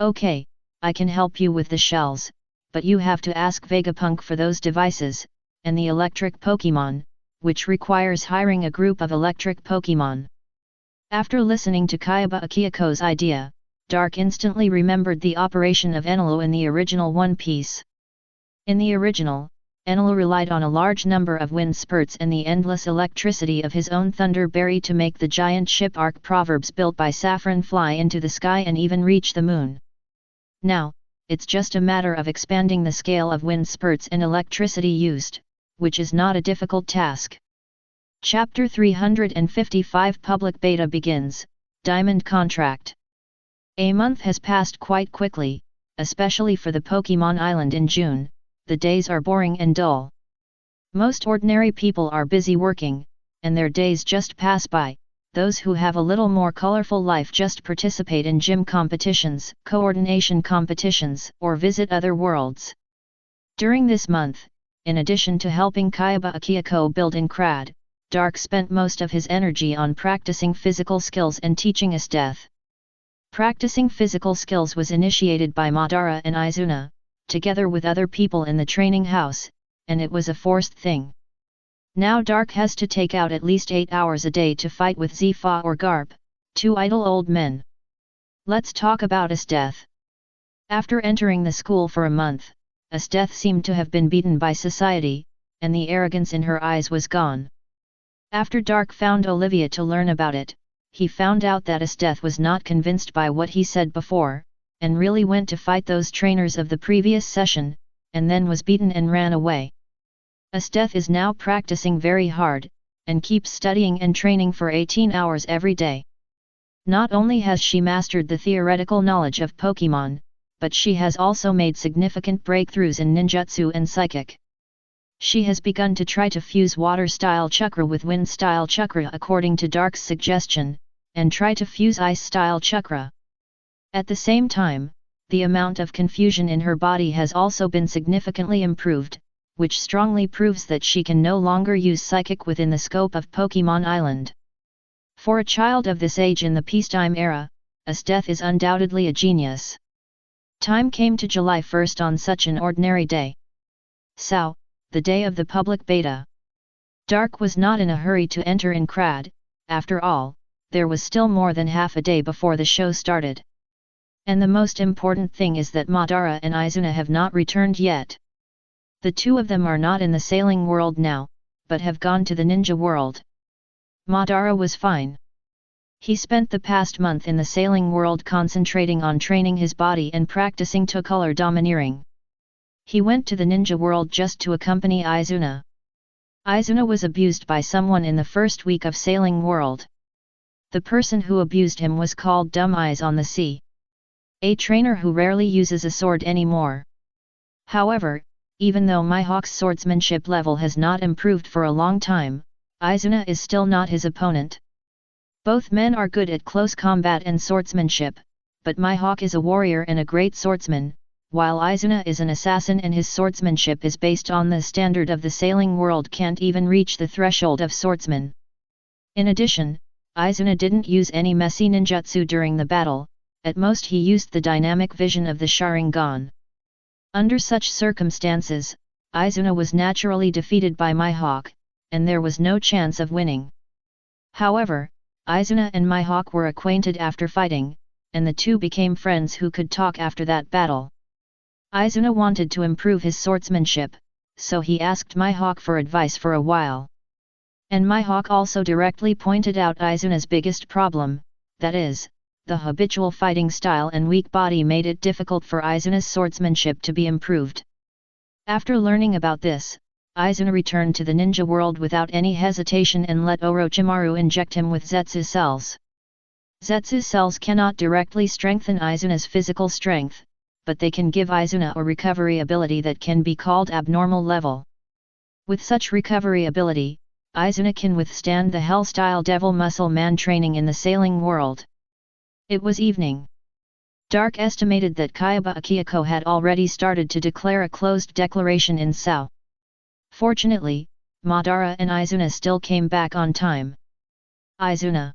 Okay, I can help you with the shells, but you have to ask Vegapunk for those devices, and the electric Pokémon, which requires hiring a group of electric Pokémon. After listening to Kayaba Akihiko's idea, Dark instantly remembered the operation of Enelu in the original One Piece. In the original, Enelu relied on a large number of wind spurts and the endless electricity of his own Thunder Berry to make the giant ship Arc Proverbs built by Saffron fly into the sky and even reach the moon. Now, it's just a matter of expanding the scale of wind spurts and electricity used, which is not a difficult task. Chapter 355 Public Beta begins, Diamond Contract. A month has passed quite quickly, especially for the Pokémon Island in June. The days are boring and dull. Most ordinary people are busy working, and their days just pass by. Those who have a little more colorful life just participate in gym competitions, coordination competitions, or visit other worlds. During this month, in addition to helping Kayaba Akihiko build Incrad, Dark spent most of his energy on practicing physical skills and teaching Esdeath. Practicing physical skills was initiated by Madara and Izuna, together with other people in the training house, and it was a forced thing. Now Dark has to take out at least 8 hours a day to fight with Zifa or Garp, 2 idle old men. Let's talk about Esdeath. After entering the school for a month, Esdeath seemed to have been beaten by society, and the arrogance in her eyes was gone. After Dark found Olivia to learn about it, he found out that Esdeath was not convinced by what he said before, and really went to fight those trainers of the previous session, and then was beaten and ran away. Esdeath is now practicing very hard, and keeps studying and training for 18 hours every day. Not only has she mastered the theoretical knowledge of Pokemon, but she has also made significant breakthroughs in ninjutsu and psychic. She has begun to try to fuse water-style chakra with wind-style chakra according to Dark's suggestion, and try to fuse ice-style chakra. At the same time, the amount of confusion in her body has also been significantly improved, which strongly proves that she can no longer use psychic within the scope of Pokemon Island. For a child of this age in the peacetime era, Esdeath is undoubtedly a genius. Time came to July 1st on such an ordinary day. So, the day of the public beta. Dark was not in a hurry to enter in Crad, after all, there was still more than half a day before the show started. And the most important thing is that Madara and Izuna have not returned yet. The two of them are not in the sailing world now, but have gone to the ninja world. Madara was fine. He spent the past month in the sailing world concentrating on training his body and practicing two-color domineering. He went to the ninja world just to accompany Izuna. Izuna was abused by someone in the first week of sailing world. The person who abused him was called Dumb Eyes on the Sea. A trainer who rarely uses a sword anymore. However, even though Mihawk's swordsmanship level has not improved for a long time, Izuna is still not his opponent. Both men are good at close combat and swordsmanship, but Mihawk is a warrior and a great swordsman, while Izuna is an assassin and his swordsmanship is based on the standard of the sailing world can't even reach the threshold of swordsman. In addition, Izuna didn't use any messy ninjutsu during the battle, at most he used the dynamic vision of the Sharingan. Under such circumstances, Izuna was naturally defeated by Mihawk, and there was no chance of winning. However, Izuna and Mihawk were acquainted after fighting, and the two became friends who could talk after that battle. Izuna wanted to improve his swordsmanship, so he asked Mihawk for advice for a while. And Mihawk also directly pointed out Izuna's biggest problem, that is, the habitual fighting style and weak body made it difficult for Izuna's swordsmanship to be improved. After learning about this, Izuna returned to the ninja world without any hesitation and let Orochimaru inject him with Zetsu cells. Zetsu cells cannot directly strengthen Izuna's physical strength, but they can give Izuna a recovery ability that can be called abnormal level. With such recovery ability, Izuna can withstand the Hell-style Devil Muscle Man training in the sailing world. It was evening. Dark estimated that Kayaba Akihiko had already started to declare a closed declaration in Sao. Fortunately, Madara and Izuna still came back on time. Izuna.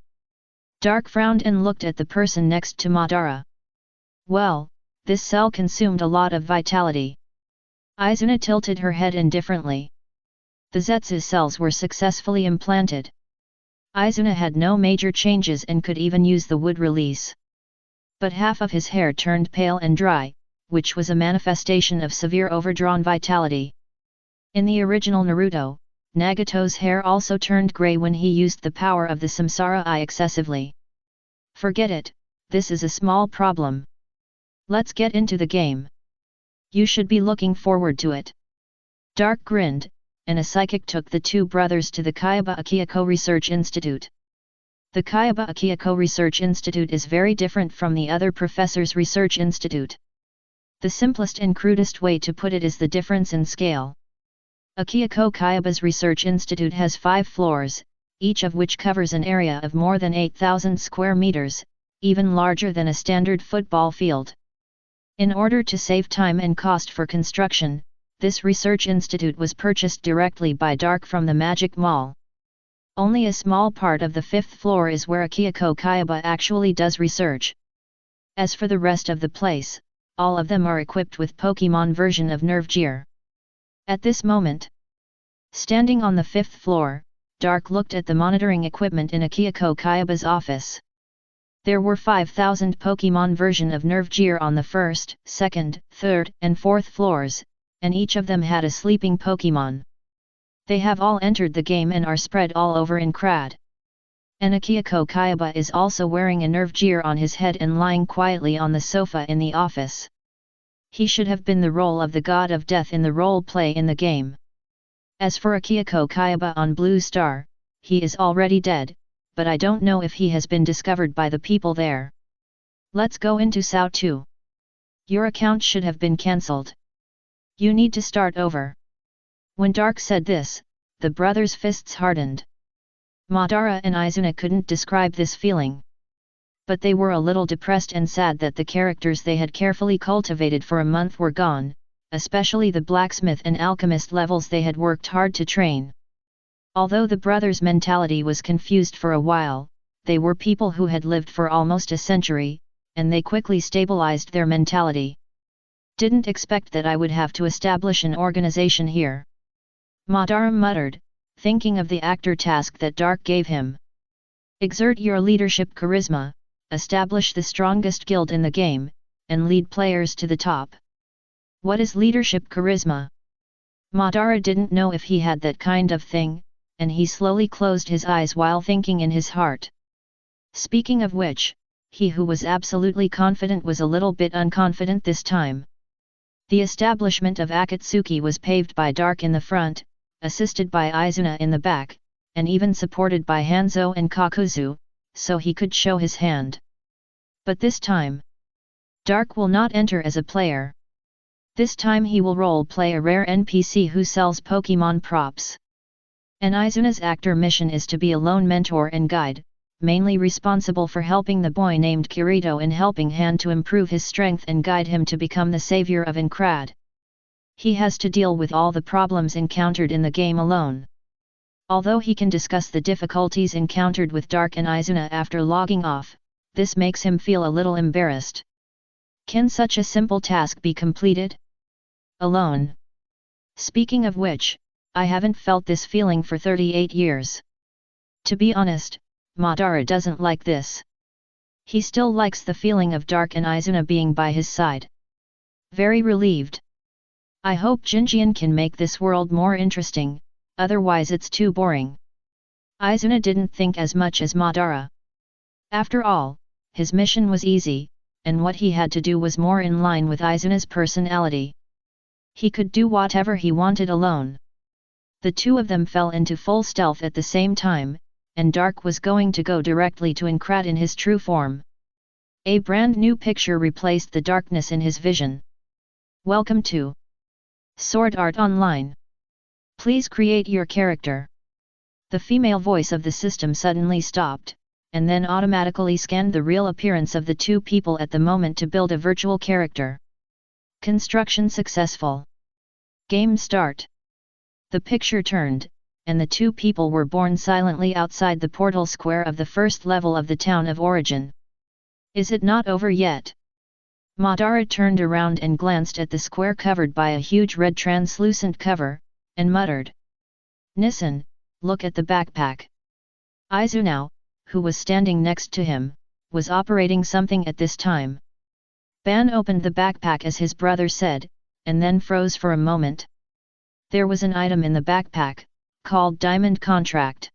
Dark frowned and looked at the person next to Madara. Well, this cell consumed a lot of vitality. Izuna tilted her head indifferently. The Zetsu cells were successfully implanted. Izuna had no major changes and could even use the wood release. But half of his hair turned pale and dry, which was a manifestation of severe overdrawn vitality. In the original Naruto, Nagato's hair also turned grey when he used the power of the Samsara Eye excessively. Forget it, this is a small problem. Let's get into the game. You should be looking forward to it. Dark grinned, and a psychic took the two brothers to the Kayaba Akihiko Research Institute. The Kayaba Akihiko Research Institute is very different from the other professors' research institute. The simplest and crudest way to put it is the difference in scale. Akihiko Kayaba's research institute has 5 floors, each of which covers an area of more than 8,000 square meters, even larger than a standard football field. In order to save time and cost for construction, this research institute was purchased directly by Dark from the Magic Mall. Only a small part of the 5th floor is where Akihiko Kayaba actually does research. As for the rest of the place, all of them are equipped with Pokemon version of Nerve Gear. At this moment, standing on the 5th floor, Dark looked at the monitoring equipment in Akihiko Kayaba's office. There were 5,000 Pokemon version of Nerve Gear on the 1st, 2nd, 3rd, and 4th floors, and each of them had a sleeping Pokemon. They have all entered the game and are spread all over in Crad. And Akihiko Kayaba is also wearing a Nerve Gear on his head and lying quietly on the sofa in the office. He should have been the role of the God of Death in the role play in the game. As for Akihiko Kayaba on Blue Star, he is already dead, but I don't know if he has been discovered by the people there. Let's go into SAO 2. Your account should have been cancelled. You need to start over. When Dark said this, the brothers' fists hardened. Madara and Izuna couldn't describe this feeling. But they were a little depressed and sad that the characters they had carefully cultivated for a month were gone, especially the blacksmith and alchemist levels they had worked hard to train. Although the brothers' mentality was confused for a while, they were people who had lived for almost a century, and they quickly stabilized their mentality. Didn't expect that I would have to establish an organization here. Madara muttered, thinking of the actor task that Dark gave him. Exert your leadership charisma, establish the strongest guild in the game, and lead players to the top. What is leadership charisma? Madara didn't know if he had that kind of thing, and he slowly closed his eyes while thinking in his heart. Speaking of which, he who was absolutely confident was a little bit unconfident this time. The establishment of Akatsuki was paved by Dark in the front, assisted by Izuna in the back, and even supported by Hanzo and Kakuzu, so he could show his hand. But this time, Dark will not enter as a player. This time he will role-play a rare NPC who sells Pokemon props. And Izuna's actor mission is to be a lone mentor and guide, mainly responsible for helping the boy named Kirito in Helping Hand to improve his strength and guide him to become the savior of Incrad. He has to deal with all the problems encountered in the game alone. Although he can discuss the difficulties encountered with Dark and Izuna after logging off, this makes him feel a little embarrassed. Can such a simple task be completed alone? Speaking of which, I haven't felt this feeling for 38 years. To be honest, Madara doesn't like this. He still likes the feeling of Dark and Izuna being by his side. Very relieved. I hope Jinjian can make this world more interesting, otherwise it's too boring. Izuna didn't think as much as Madara. After all, his mission was easy, and what he had to do was more in line with Izuna's personality. He could do whatever he wanted alone. The two of them fell into full stealth at the same time, and Dark was going to go directly to Incrad in his true form. A brand new picture replaced the darkness in his vision. Welcome to Sword Art Online. Please create your character. The female voice of the system suddenly stopped, and then automatically scanned the real appearance of the two people at the moment to build a virtual character. Construction successful. Game start. The picture turned, and the two people were born silently outside the portal square of the first level of the town of origin. Is it not over yet? Madara turned around and glanced at the square covered by a huge red translucent cover, and muttered. Nissan, look at the backpack. Izuna, who was standing next to him, was operating something at this time. Ban opened the backpack as his brother said, and then froze for a moment. There was an item in the backpack, called Diamond Contract.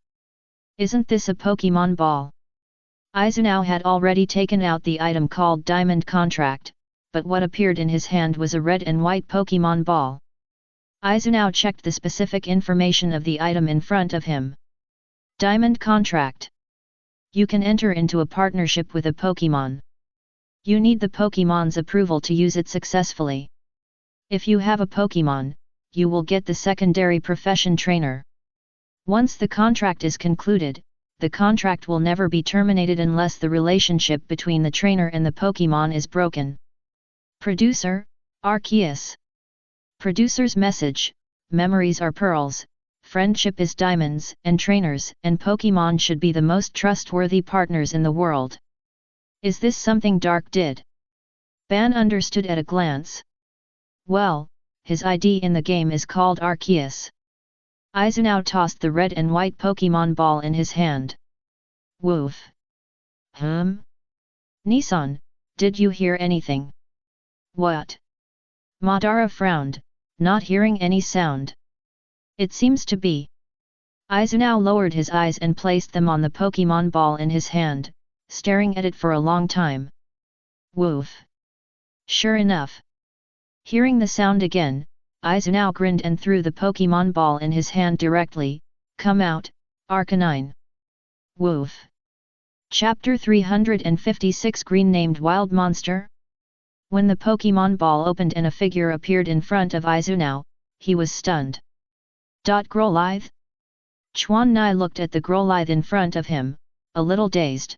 Isn't this a Pokemon ball? Izuna had already taken out the item called Diamond Contract, but what appeared in his hand was a red and white Pokemon ball. Izuna checked the specific information of the item in front of him. Diamond Contract. You can enter into a partnership with a Pokemon. You need the Pokemon's approval to use it successfully. If you have a Pokemon, you will get the secondary profession trainer. Once the contract is concluded, the contract will never be terminated unless the relationship between the trainer and the Pokemon is broken. Producer, Arceus. Producer's message, memories are pearls, friendship is diamonds, and trainers and Pokemon should be the most trustworthy partners in the world. Is this something Dark did? Ban understood at a glance. Well, his ID in the game is called Arceus. Izunao tossed the red and white Pokemon ball in his hand. Woof. Nissan, did you hear anything? What? Madara frowned, not hearing any sound. It seems to be. Izunao lowered his eyes and placed them on the Pokemon ball in his hand, staring at it for a long time. Woof. Sure enough. Hearing the sound again, Izunao grinned and threw the Pokemon ball in his hand directly. Come out, Arcanine. Woof. Chapter 356 Green named Wild Monster? When the Pokemon ball opened and a figure appeared in front of Izunao, he was stunned. Growlithe? Chuan Nai looked at the Growlithe in front of him, a little dazed.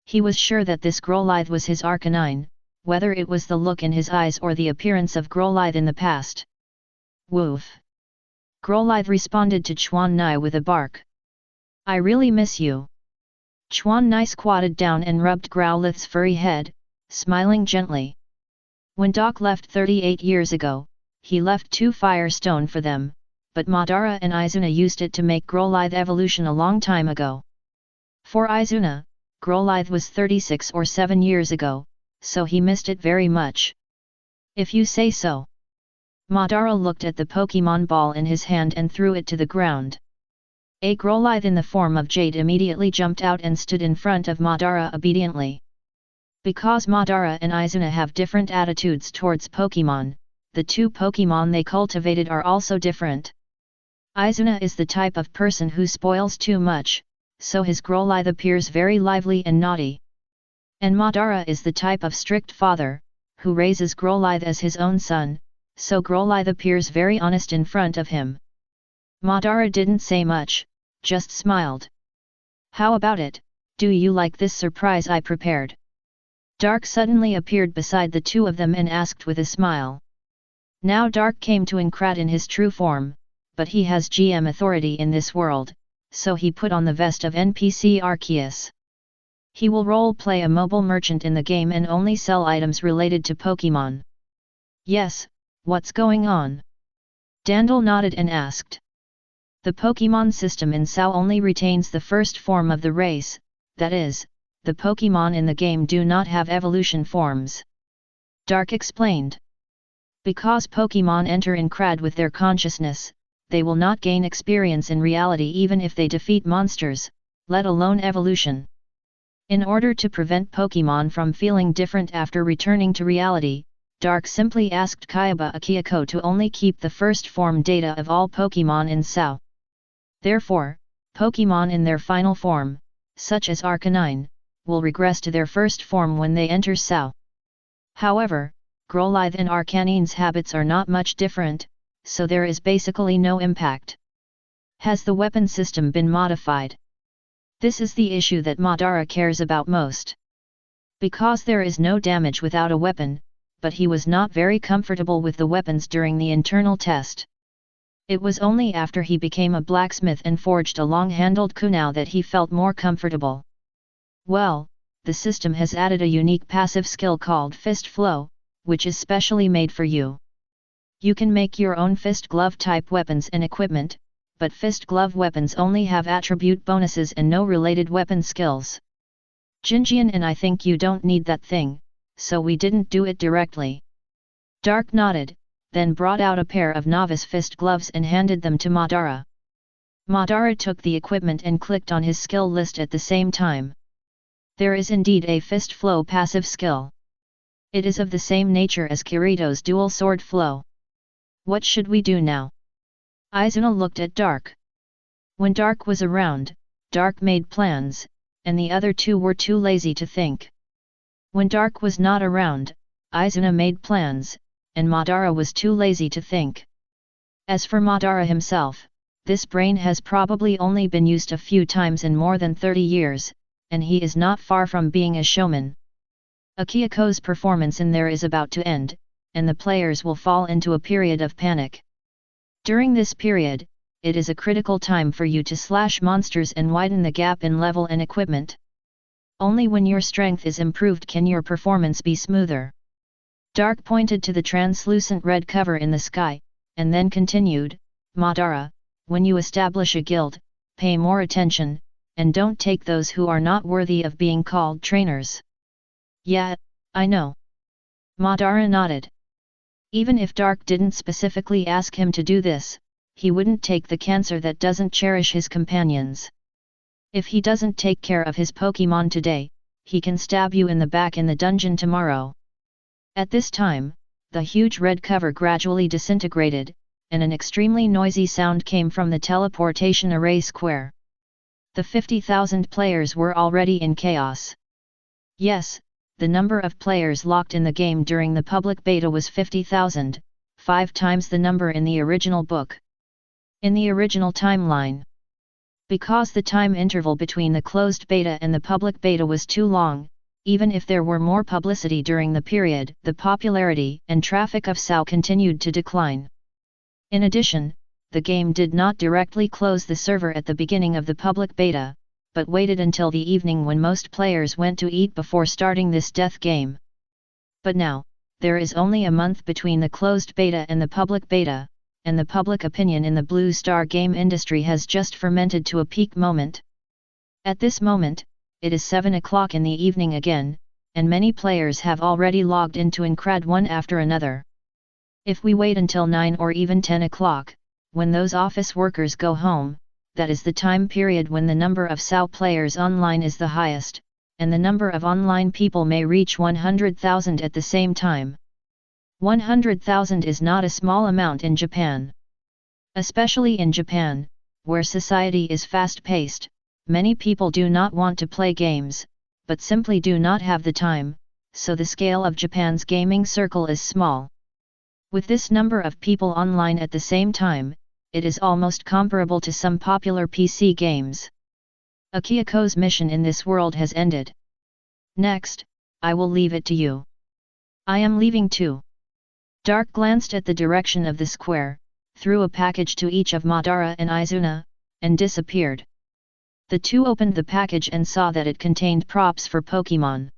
He was sure that this Growlithe was his Arcanine, whether it was the look in his eyes or the appearance of Growlithe in the past. Woof. Growlithe responded to Chuan Nai with a bark. I really miss you. Chuan Nai squatted down and rubbed Growlithe's furry head, smiling gently. When Doc left 38 years ago, he left 2 Firestone for them, but Madara and Izuna used it to make Growlithe evolution a long time ago. For Izuna, Growlithe was 36 or 7 years ago, so he missed it very much. If you say so. Madara looked at the Pokemon ball in his hand and threw it to the ground. A Growlithe in the form of Jade immediately jumped out and stood in front of Madara obediently. Because Madara and Izuna have different attitudes towards Pokemon, the 2 Pokemon they cultivated are also different. Izuna is the type of person who spoils too much, so his Growlithe appears very lively and naughty. And Madara is the type of strict father, who raises Growlithe as his own son, so Growlithe appears very honest in front of him. Madara didn't say much, just smiled. How about it, do you like this surprise I prepared? Dark suddenly appeared beside the 2 of them and asked with a smile. Now Dark came to Incrat in his true form, but he has GM authority in this world, so he put on the vest of NPC Arceus. He will role-play a mobile merchant in the game and only sell items related to Pokemon. Yes, what's going on? Dandel nodded and asked. The Pokemon system in SAO only retains the first form of the race, that is, the Pokemon in the game do not have evolution forms. Dark explained. Because Pokemon enter Incrat with their consciousness, they will not gain experience in reality even if they defeat monsters, let alone evolution. In order to prevent Pokemon from feeling different after returning to reality, Dark simply asked Kaiba Akihiko to only keep the first form data of all Pokemon in SAO. Therefore, Pokemon in their final form, such as Arcanine, will regress to their first form when they enter SAO. However, Growlithe and Arcanine's habits are not much different, so there is basically no impact. Has the weapon system been modified? This is the issue that Madara cares about most. Because there is no damage without a weapon, but he was not very comfortable with the weapons during the internal test. It was only after he became a blacksmith and forged a long-handled kunai that he felt more comfortable. Well, the system has added a unique passive skill called Fist Flow, which is specially made for you. You can make your own fist glove type weapons and equipment, but fist glove weapons only have attribute bonuses and no related weapon skills. Jinjian and I think you don't need that thing, so we didn't do it directly. Dark nodded, then brought out a pair of novice fist gloves and handed them to Madara. Madara took the equipment and clicked on his skill list at the same time. There is indeed a fist flow passive skill. It is of the same nature as Kirito's dual sword flow. What should we do now? Izuna looked at Dark. When Dark was around, Dark made plans, and the other 2 were too lazy to think. When Dark was not around, Izuna made plans, and Madara was too lazy to think. As for Madara himself, this brain has probably only been used a few times in more than 30 years, and he is not far from being a showman. Akihiko's performance in there is about to end, and the players will fall into a period of panic. During this period, it is a critical time for you to slash monsters and widen the gap in level and equipment. Only when your strength is improved can your performance be smoother. Dark pointed to the translucent red cover in the sky, and then continued, Madara, when you establish a guild, pay more attention, and don't take those who are not worthy of being called trainers. Yeah, I know. Madara nodded. Even if Dark didn't specifically ask him to do this, he wouldn't take the cancer that doesn't cherish his companions. If he doesn't take care of his Pokemon today, he can stab you in the back in the dungeon tomorrow. At this time, the huge red cover gradually disintegrated, and an extremely noisy sound came from the teleportation array square. The 50,000 players were already in chaos. Yes, the number of players locked in the game during the public beta was 50,000, 5 times the number in the original book. In the original timeline. Because the time interval between the closed beta and the public beta was too long, even if there were more publicity during the period, the popularity and traffic of SAO continued to decline. In addition, the game did not directly close the server at the beginning of the public beta, but waited until the evening when most players went to eat before starting this death game. But now, there is only a month between the closed beta and the public beta, and the public opinion in the Blue Star game industry has just fermented to a peak moment. At this moment, it is 7 o'clock in the evening again, and many players have already logged into Incrad one after another. If we wait until 9 or even 10 o'clock, when those office workers go home, that is the time period when the number of SAO players online is the highest, and the number of online people may reach 100,000 at the same time. 100,000 is not a small amount in Japan. Especially in Japan, where society is fast-paced, many people do not want to play games, but simply do not have the time, so the scale of Japan's gaming circle is small. With this number of people online at the same time, it is almost comparable to some popular PC games. Akihako's mission in this world has ended. Next, I will leave it to you. I am leaving too. Dark glanced at the direction of the square, threw a package to each of Madara and Izuna, and disappeared. The two opened the package and saw that it contained props for Pokemon.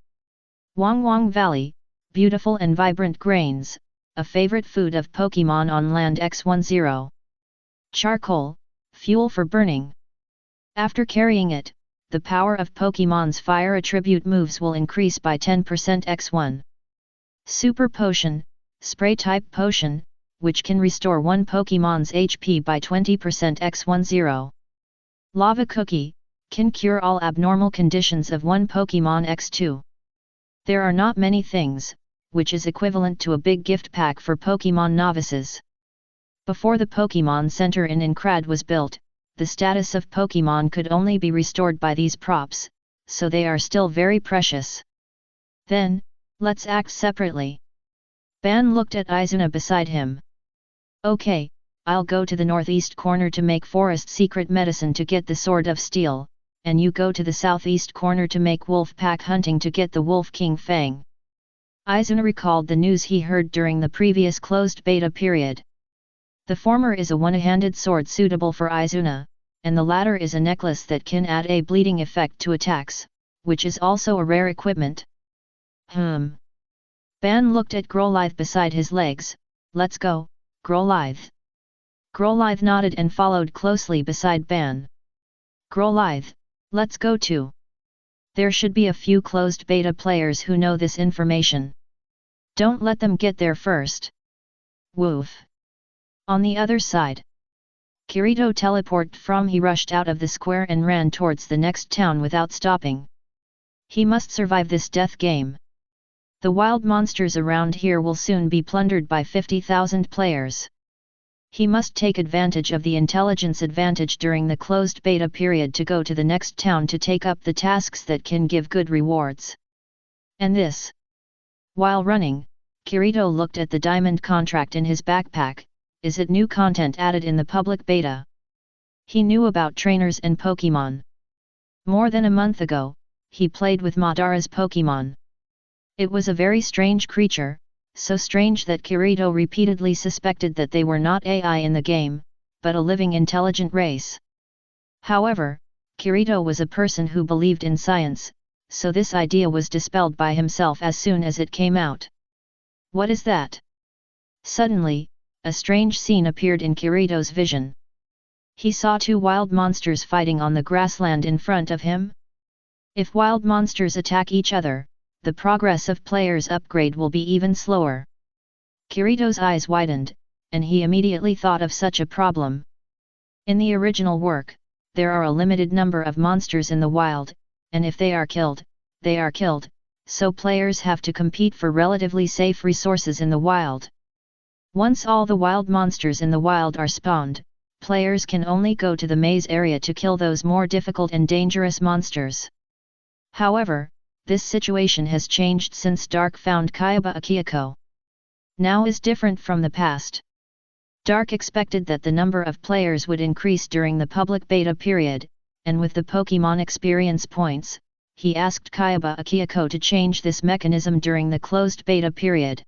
Wangwang Valley, beautiful and vibrant grains, a favorite food of Pokemon on Land X10. Charcoal, fuel for burning. After carrying it, the power of Pokemon's fire attribute moves will increase by 10% x1. Super Potion, spray-type potion, which can restore one Pokemon's HP by 20% x10. Lava Cookie, can cure all abnormal conditions of one Pokemon x2. There are not many things, which is equivalent to a big gift pack for Pokemon novices. Before the Pokemon Center in Incrad was built, the status of Pokemon could only be restored by these props, so they are still very precious. Then, let's act separately. Ban looked at Izuna beside him. Okay, I'll go to the northeast corner to make forest secret medicine to get the Sword of Steel, and you go to the southeast corner to make wolf pack hunting to get the Wolf King Fang. Izuna recalled the news he heard during the previous closed beta period. The former is a one-handed sword suitable for Izuna, and the latter is a necklace that can add a bleeding effect to attacks, which is also a rare equipment. Ban looked at Growlithe beside his legs. Let's go, Growlithe. Growlithe nodded and followed closely beside Ban. Growlithe, let's go too. There should be a few closed beta players who know this information. Don't let them get there first. Woof. On the other side. Kirito teleported from. He rushed out of the square and ran towards the next town without stopping. He must survive this death game. The wild monsters around here will soon be plundered by 50,000 players. He must take advantage of the intelligence advantage during the closed beta period to go to the next town to take up the tasks that can give good rewards. And this. While running, Kirito looked at the diamond contract in his backpack. Is it new content added in the public beta? He knew about trainers and Pokemon. More than a month ago, he played with Madara's Pokemon. It was a very strange creature, so strange that Kirito repeatedly suspected that they were not AI in the game, but a living intelligent race. However, Kirito was a person who believed in science, so this idea was dispelled by himself as soon as it came out. What is that? Suddenly, a strange scene appeared in Kirito's vision. He saw two wild monsters fighting on the grassland in front of him. If wild monsters attack each other, the progress of players' upgrade will be even slower. Kirito's eyes widened, and he immediately thought of such a problem. In the original work, there are a limited number of monsters in the wild, and if they are killed, so players have to compete for relatively safe resources in the wild. Once all the wild monsters in the wild are spawned, players can only go to the maze area to kill those more difficult and dangerous monsters. However, this situation has changed since Dark found Kayaba Akihiko. Now is different from the past. Dark expected that the number of players would increase during the public beta period, and with the Pokémon experience points, he asked Kayaba Akihiko to change this mechanism during the closed beta period.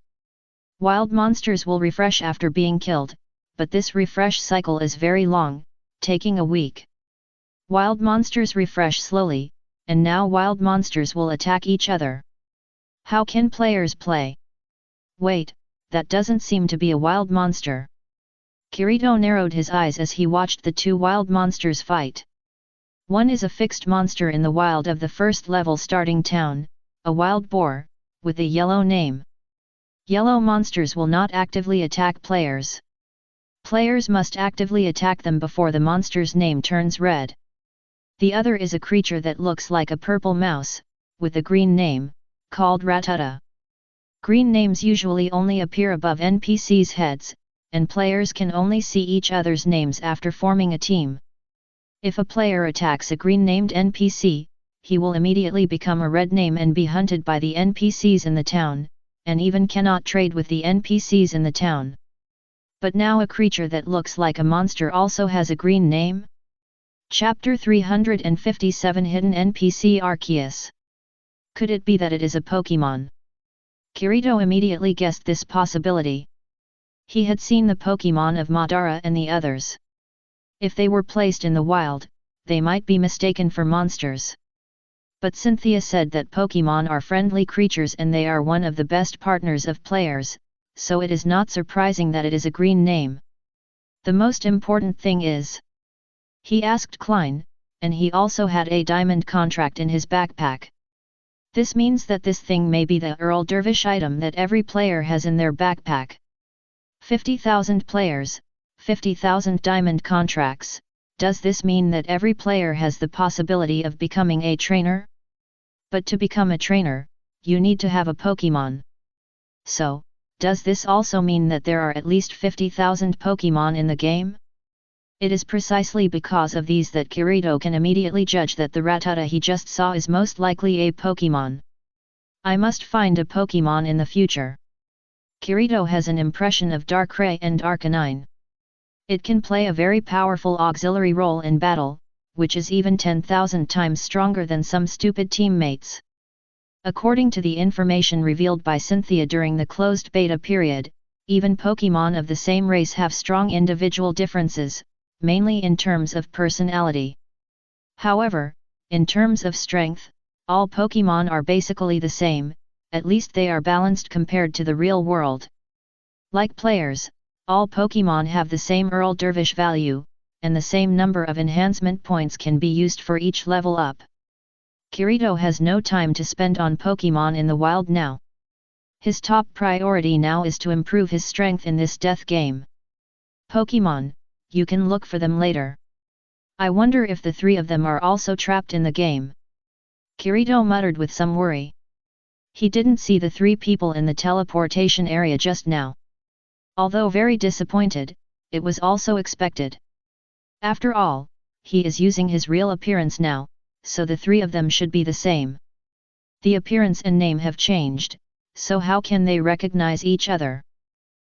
Wild monsters will refresh after being killed, but this refresh cycle is very long, taking a week. Wild monsters refresh slowly, and now wild monsters will attack each other. How can players play? Wait, that doesn't seem to be a wild monster. Kirito narrowed his eyes as he watched the two wild monsters fight. One is a fixed monster in the wild of the first level starting town, a wild boar, with a yellow name. Yellow monsters will not actively attack players. Players must actively attack them before the monster's name turns red. The other is a creature that looks like a purple mouse, with a green name, called Rattata. Green names usually only appear above NPCs' heads, and players can only see each other's names after forming a team. If a player attacks a green-named NPC, he will immediately become a red name and be hunted by the NPCs in the town, and even cannot trade with the NPCs in the town. But now a creature that looks like a monster also has a green name? Chapter 357 Hidden NPC Arceus. Could it be that it is a Pokémon? Kirito immediately guessed this possibility. He had seen the Pokémon of Madara and the others. If they were placed in the wild, they might be mistaken for monsters. But Cynthia said that Pokémon are friendly creatures and they are one of the best partners of players, so it is not surprising that it is a green name. The most important thing is... He asked Klein, and he also had a diamond contract in his backpack. This means that this thing may be the Earl Dervish item that every player has in their backpack. 50,000 players, 50,000 diamond contracts. Does this mean that every player has the possibility of becoming a trainer? But to become a trainer, you need to have a Pokémon. So, does this also mean that there are at least 50,000 Pokémon in the game? It is precisely because of these that Kirito can immediately judge that the Rattata he just saw is most likely a Pokémon. I must find a Pokémon in the future. Kirito has an impression of Darkrai and Arcanine. It can play a very powerful auxiliary role in battle, which is even 10,000 times stronger than some stupid teammates. According to the information revealed by Cynthia during the closed beta period, even Pokémon of the same race have strong individual differences, mainly in terms of personality. However, in terms of strength, all Pokémon are basically the same, at least they are balanced compared to the real world. Like players, all Pokémon have the same Earl Dervish value, and the same number of enhancement points can be used for each level up. Kirito has no time to spend on Pokémon in the wild now. His top priority now is to improve his strength in this death game. Pokémon, you can look for them later. I wonder if the three of them are also trapped in the game. Kirito muttered with some worry. He didn't see the three people in the teleportation area just now. Although very disappointed, it was also expected. After all, he is using his real appearance now, so the three of them should be the same. The appearance and name have changed, so how can they recognize each other?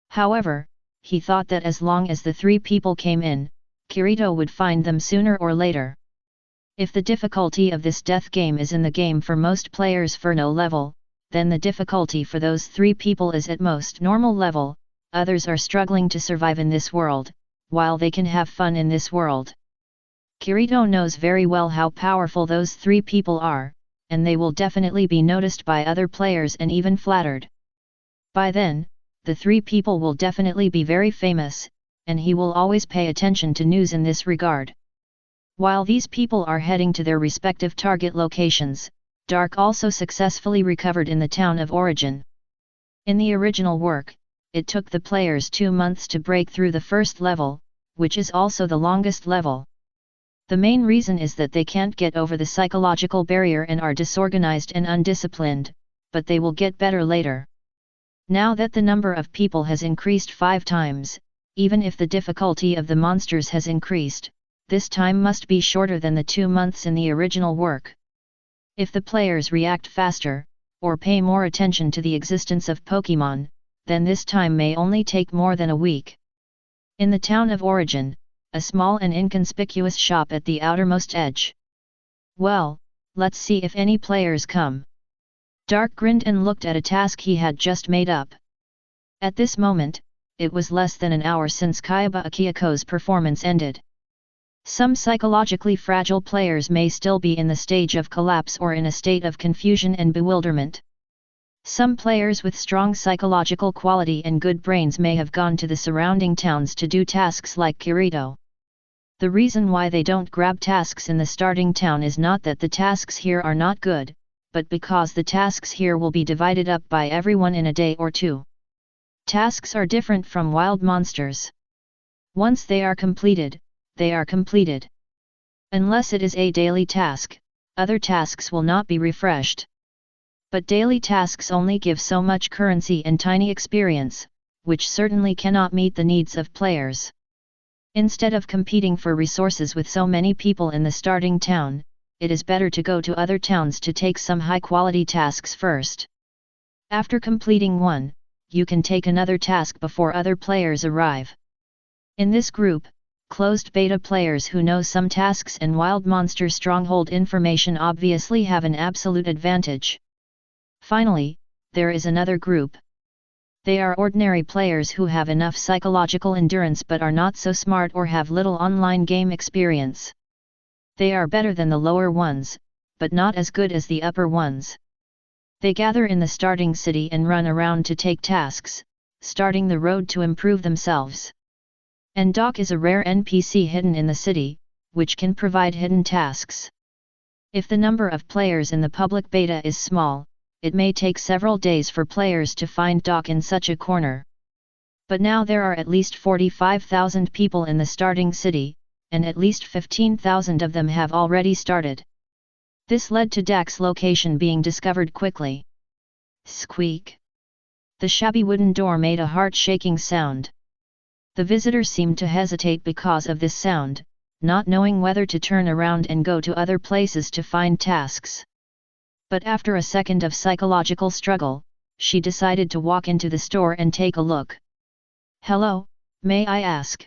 However, he thought that as long as the three people came in, Kirito would find them sooner or later. If the difficulty of this death game is in the game for most players for no level, then the difficulty for those three people is at most normal level. Others are struggling to survive in this world, while they can have fun in this world. Kirito knows very well how powerful those three people are, and they will definitely be noticed by other players and even flattered. By then, the three people will definitely be very famous, and he will always pay attention to news in this regard. While these people are heading to their respective target locations, Dark also successfully recovered in the town of origin. In the original work, it took the players 2 months to break through the first level, which is also the longest level. The main reason is that they can't get over the psychological barrier and are disorganized and undisciplined, but they will get better later. Now that the number of people has increased 5 times, even if the difficulty of the monsters has increased, this time must be shorter than the 2 months in the original work. If the players react faster, or pay more attention to the existence of Pokémon, then this time may only take more than a week. In the town of origin, a small and inconspicuous shop at the outermost edge. Well, let's see if any players come. Dark grinned and looked at a task he had just made up. At this moment, it was less than an hour since Kayaba Akiyako's performance ended. Some psychologically fragile players may still be in the stage of collapse or in a state of confusion and bewilderment. Some players with strong psychological quality and good brains may have gone to the surrounding towns to do tasks like Kirito. The reason why they don't grab tasks in the starting town is not that the tasks here are not good, but because the tasks here will be divided up by everyone in a day or two. Tasks are different from wild monsters. Once they are completed, they are completed. Unless it is a daily task, other tasks will not be refreshed. But daily tasks only give so much currency and tiny experience, which certainly cannot meet the needs of players. Instead of competing for resources with so many people in the starting town, it is better to go to other towns to take some high-quality tasks first. After completing one, you can take another task before other players arrive. In this group, closed beta players who know some tasks and wild monster stronghold information obviously have an absolute advantage. Finally, there is another group. They are ordinary players who have enough psychological endurance but are not so smart or have little online game experience. They are better than the lower ones, but not as good as the upper ones. They gather in the starting city and run around to take tasks, starting the road to improve themselves. And Doc is a rare NPC hidden in the city, which can provide hidden tasks. If the number of players in the public beta is small, it may take several days for players to find Doc in such a corner. But now there are at least 45,000 people in the starting city, and at least 15,000 of them have already started. This led to Doc's location being discovered quickly. Squeak! The shabby wooden door made a heart-shaking sound. The visitor seemed to hesitate because of this sound, not knowing whether to turn around and go to other places to find tasks. But after a second of psychological struggle, she decided to walk into the store and take a look. "Hello, may I ask?"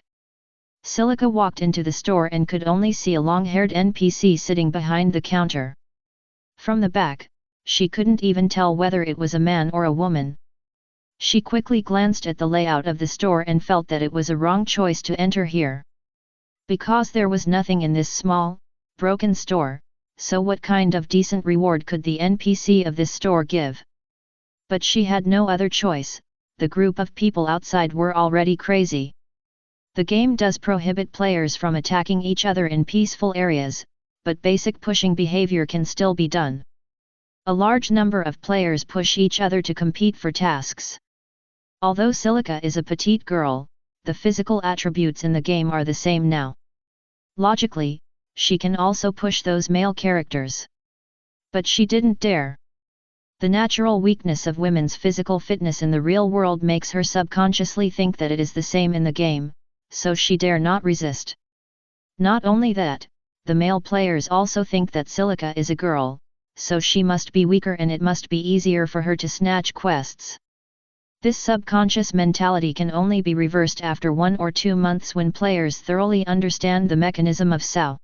Silica walked into the store and could only see a long-haired NPC sitting behind the counter. From the back, she couldn't even tell whether it was a man or a woman. She quickly glanced at the layout of the store and felt that it was a wrong choice to enter here. Because there was nothing in this small, broken store, so what kind of decent reward could the NPC of this store give? But she had no other choice, the group of people outside were already crazy. The game does prohibit players from attacking each other in peaceful areas, but basic pushing behavior can still be done. A large number of players push each other to compete for tasks. Although Silica is a petite girl, the physical attributes in the game are the same now. Logically, she can also push those male characters. But she didn't dare. The natural weakness of women's physical fitness in the real world makes her subconsciously think that it is the same in the game, so she dare not resist. Not only that, the male players also think that Silica is a girl, so she must be weaker and it must be easier for her to snatch quests. This subconscious mentality can only be reversed after 1 or 2 months when players thoroughly understand the mechanism of SAO.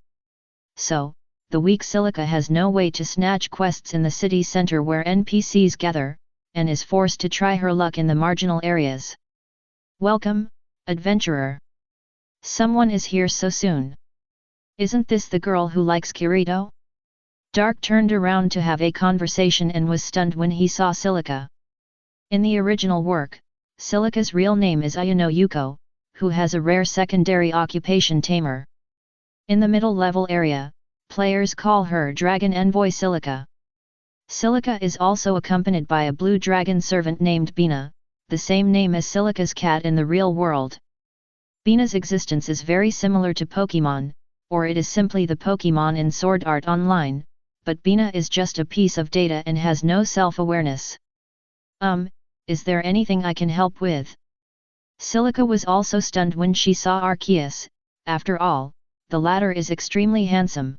So, the weak Silica has no way to snatch quests in the city center where NPCs gather, and is forced to try her luck in the marginal areas. "Welcome, adventurer." Someone is here so soon. Isn't this the girl who likes Kirito? Dark turned around to have a conversation and was stunned when he saw Silica. In the original work, Silica's real name is Ayano Yuko, who has a rare secondary occupation tamer. In the middle level area, players call her Dragon Envoy Silica. Silica is also accompanied by a blue dragon servant named Bina, the same name as Silica's cat in the real world. Bina's existence is very similar to Pokemon, or it is simply the Pokemon in Sword Art Online, but Bina is just a piece of data and has no self-awareness. Is there anything I can help with? Silica was also stunned when she saw Arceus. After all, the latter is extremely handsome.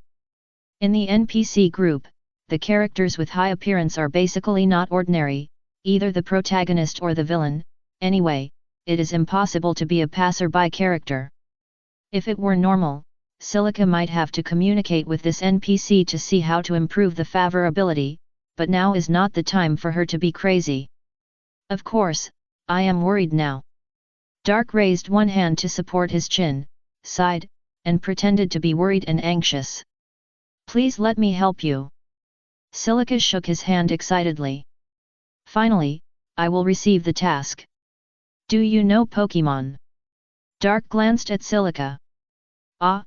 In the NPC group, the characters with high appearance are basically not ordinary, either the protagonist or the villain. Anyway, it is impossible to be a passerby character. If it were normal, Silica might have to communicate with this NPC to see how to improve the favorability, but now is not the time for her to be crazy. Of course, I am worried now. Dark raised one hand to support his chin, sighed, and pretended to be worried and anxious. Please let me help you. Silica shook his hand excitedly. Finally, I will receive the task. Do you know Pokemon? Dark glanced at Silica. Ah?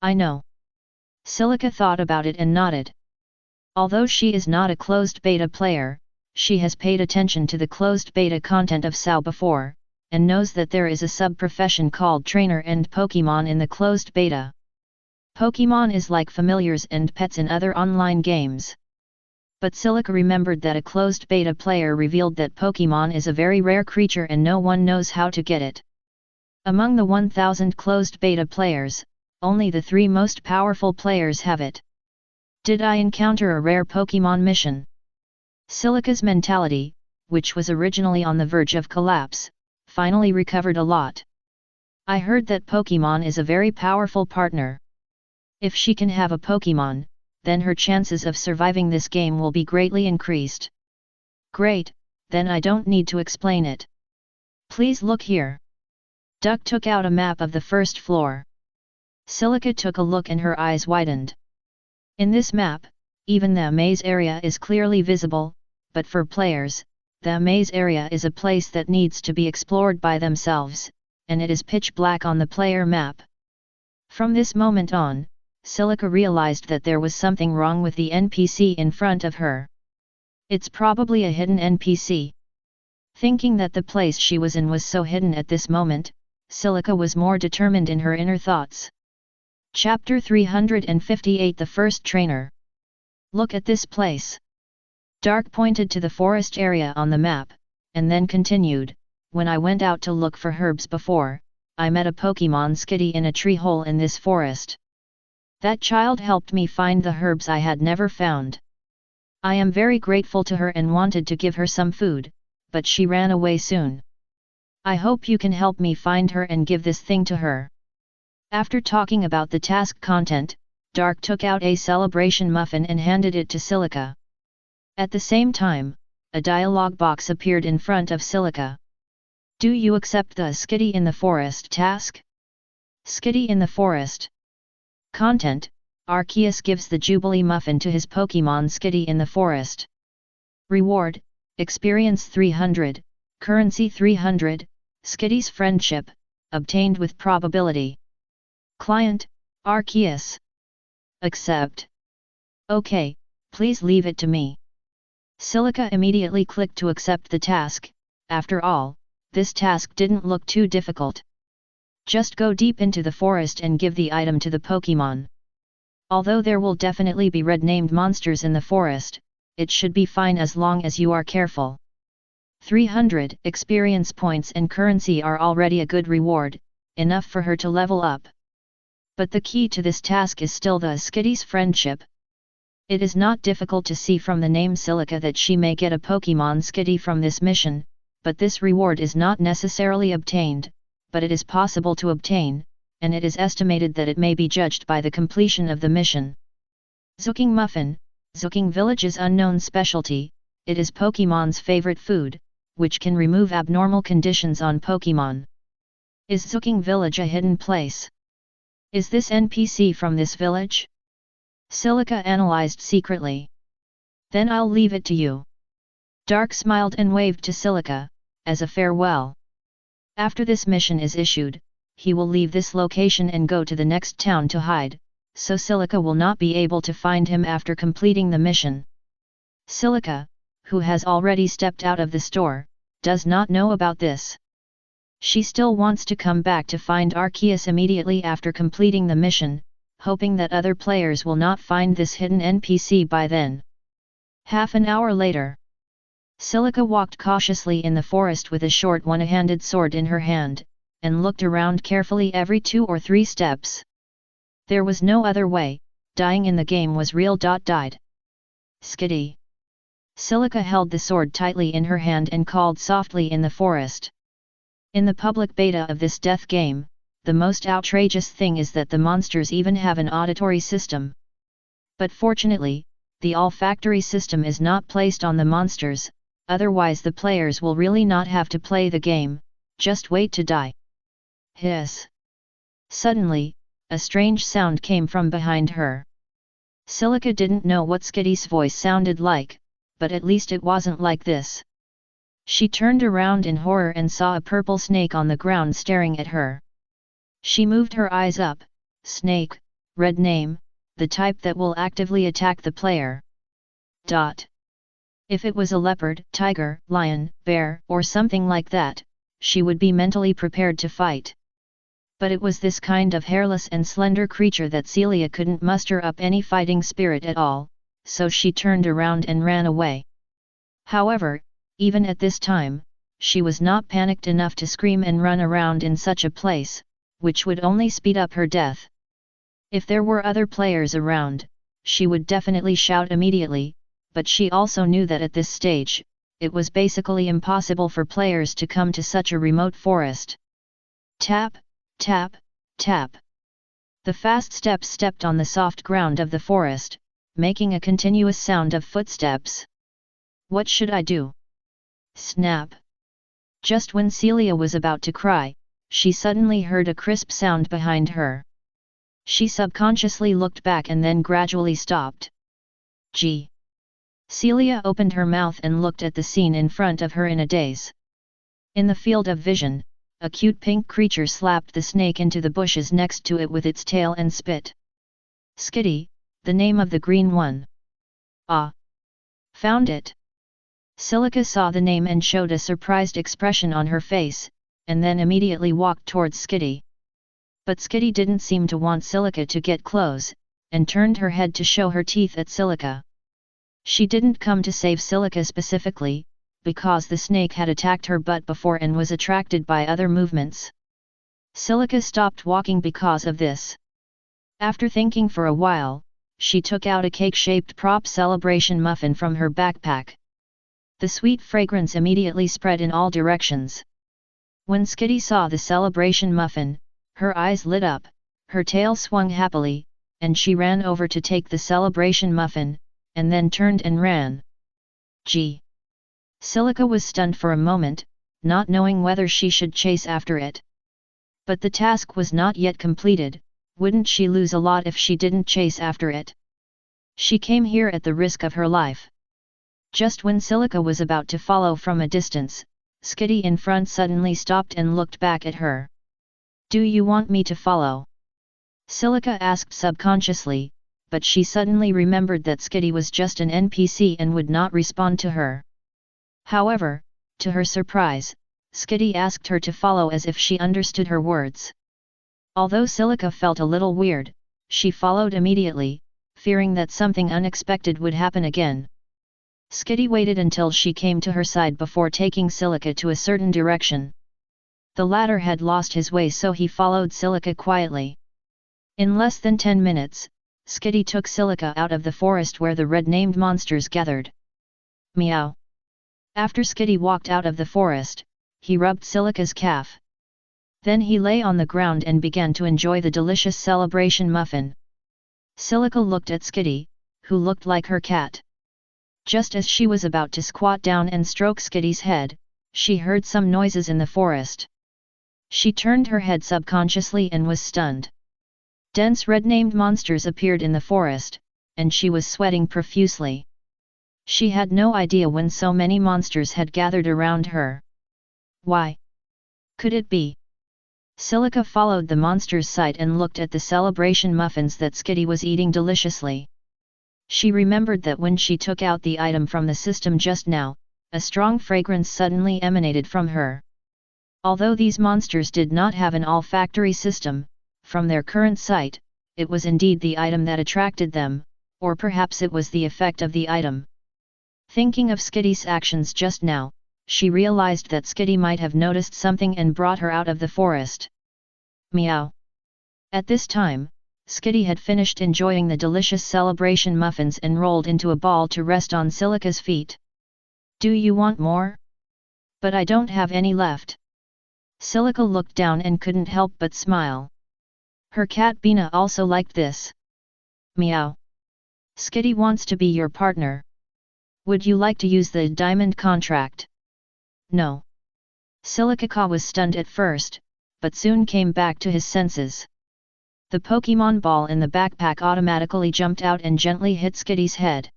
I know. Silica thought about it and nodded. Although she is not a closed beta player, she has paid attention to the closed beta content of SAO before, and knows that there is a sub-profession called trainer and Pokemon in the closed beta. Pokemon is like familiars and pets in other online games. But Silica remembered that a closed beta player revealed that Pokemon is a very rare creature and no one knows how to get it. Among the 1000 closed beta players, only the 3 most powerful players have it. Did I encounter a rare Pokemon mission? Silica's mentality, which was originally on the verge of collapse, finally recovered a lot. I heard that Pokemon is a very powerful partner. If she can have a Pokemon, then her chances of surviving this game will be greatly increased. Great, then I don't need to explain it. Please look here. Duck took out a map of the first floor. Silica took a look and her eyes widened. In this map, even the maze area is clearly visible, but for players, the maze area is a place that needs to be explored by themselves, and it is pitch black on the player map. From this moment on, Silica realized that there was something wrong with the NPC in front of her. It's probably a hidden NPC. Thinking that the place she was in was so hidden at this moment, Silica was more determined in her inner thoughts. Chapter 358 The First Trainer. Look at this place. Dark pointed to the forest area on the map, and then continued, when I went out to look for herbs before, I met a Pokemon Skitty in a tree hole in this forest. That child helped me find the herbs I had never found. I am very grateful to her and wanted to give her some food, but she ran away soon. I hope you can help me find her and give this thing to her. After talking about the task content, Dark took out a celebration muffin and handed it to Silica. At the same time, a dialogue box appeared in front of Silica. Do you accept the Skitty in the Forest task? Skitty in the Forest. Content: Arceus gives the Jubilee Muffin to his Pokemon Skitty in the Forest. Reward: Experience 300, Currency 300, Skitty's Friendship, obtained with probability. Client: Arceus. Accept. Okay, please leave it to me. Silica immediately clicked to accept the task. After all, this task didn't look too difficult. Just go deep into the forest and give the item to the Pokemon. Although there will definitely be red-named monsters in the forest, it should be fine as long as you are careful. 300 experience points and currency are already a good reward, enough for her to level up. But the key to this task is still the Skitty's Friendship. It is not difficult to see from the name Silica that she may get a Pokemon Skitty from this mission, but this reward is not necessarily obtained, but it is possible to obtain, and it is estimated that it may be judged by the completion of the mission. Zooking Muffin, Zooking Village's unknown specialty, it is Pokemon's favorite food, which can remove abnormal conditions on Pokemon. Is Zuking village a hidden place? Is this NPC from this village? Silica analyzed secretly. Then I'll leave it to you. Dark smiled and waved to Silica, as a farewell. After this mission is issued, he will leave this location and go to the next town to hide, so Silica will not be able to find him after completing the mission. Silica, who has already stepped out of the store, does not know about this. She still wants to come back to find Arceus immediately after completing the mission, hoping that other players will not find this hidden NPC by then. Half an hour later, Silica walked cautiously in the forest with a short one-handed sword in her hand, and looked around carefully every 2 or 3 steps. There was no other way, dying in the game was real. Died. Skitty. Silica held the sword tightly in her hand and called softly in the forest. In the public beta of this death game, the most outrageous thing is that the monsters even have an auditory system. But fortunately, the olfactory system is not placed on the monsters, otherwise the players will really not have to play the game, just wait to die. Hiss. Suddenly, a strange sound came from behind her. Silica didn't know what Skitty's voice sounded like, but at least it wasn't like this. She turned around in horror and saw a purple snake on the ground staring at her. She moved her eyes up. Snake, red name, the type that will actively attack the player. If it was a leopard, tiger, lion, bear, or something like that, she would be mentally prepared to fight. But it was this kind of hairless and slender creature that Celia couldn't muster up any fighting spirit at all, so she turned around and ran away. However, even at this time, she was not panicked enough to scream and run around in such a place, which would only speed up her death. If there were other players around, she would definitely shout immediately, but she also knew that at this stage, it was basically impossible for players to come to such a remote forest. Tap, tap, tap. The fast steps stepped on the soft ground of the forest, making a continuous sound of footsteps. What should I do? Snap. Just when Celia was about to cry, she suddenly heard a crisp sound behind her. She subconsciously looked back and then gradually stopped. Gee. Celia opened her mouth and looked at the scene in front of her in a daze. In the field of vision, a cute pink creature slapped the snake into the bushes next to it with its tail and spit. Skitty, the name of the green one. Ah! Found it! Silica saw the name and showed a surprised expression on her face, and then immediately walked towards Skitty. But Skitty didn't seem to want Silica to get close, and turned her head to show her teeth at Silica. She didn't come to save Silica specifically, because the snake had attacked her butt before and was attracted by other movements. Silica stopped walking because of this. After thinking for a while, she took out a cake-shaped prop celebration muffin from her backpack. The sweet fragrance immediately spread in all directions. When Skitty saw the celebration muffin, her eyes lit up, her tail swung happily, and she ran over to take the celebration muffin, and then turned and ran. Gee! Silica was stunned for a moment, not knowing whether she should chase after it. But the task was not yet completed, wouldn't she lose a lot if she didn't chase after it? She came here at the risk of her life. Just when Silica was about to follow from a distance, Skitty in front suddenly stopped and looked back at her. Do you want me to follow? Silica asked subconsciously, but she suddenly remembered that Skitty was just an NPC and would not respond to her. However, to her surprise, Skitty asked her to follow as if she understood her words. Although Silica felt a little weird, she followed immediately, fearing that something unexpected would happen again. Skitty waited until she came to her side before taking Silica to a certain direction. The latter had lost his way, so he followed Silica quietly. In less than 10 minutes, Skitty took Silica out of the forest where the red-named monsters gathered. Meow. After Skitty walked out of the forest, he rubbed Silica's calf. Then he lay on the ground and began to enjoy the delicious celebration muffin. Silica looked at Skitty, who looked like her cat. Just as she was about to squat down and stroke Skitty's head, she heard some noises in the forest. She turned her head subconsciously and was stunned. Dense red-named monsters appeared in the forest, and she was sweating profusely. She had no idea when so many monsters had gathered around her. Why could it be? Silica followed the monster's sight and looked at the celebration muffins that Skitty was eating deliciously. She remembered that when she took out the item from the system just now, a strong fragrance suddenly emanated from her. Although these monsters did not have an olfactory system, from their current sight, it was indeed the item that attracted them, or perhaps it was the effect of the item. Thinking of Skitty's actions just now, she realized that Skitty might have noticed something and brought her out of the forest. Meow. At this time, Skitty had finished enjoying the delicious celebration muffins and rolled into a ball to rest on Silica's feet. Do you want more? But I don't have any left. Silica looked down and couldn't help but smile. Her cat Bina also liked this. Meow. Skitty wants to be your partner. Would you like to use the diamond contract? No. Silica was stunned at first, but soon came back to his senses. The Pokemon ball in the backpack automatically jumped out and gently hit Skitty's head.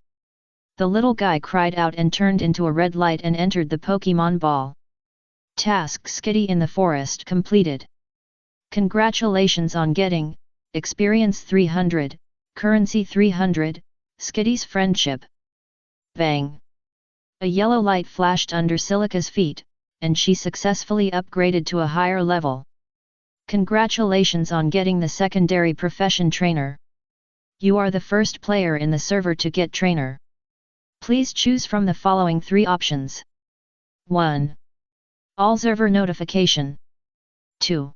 The little guy cried out and turned into a red light and entered the Pokemon ball. Task Skitty in the forest completed. Congratulations on getting experience 300, currency 300, Skitty's friendship. Bang! A yellow light flashed under Silica's feet, and she successfully upgraded to a higher level. Congratulations on getting the secondary profession trainer. You are the first player in the server to get trainer. Please choose from the following 3 options. 1. All server notification. 2.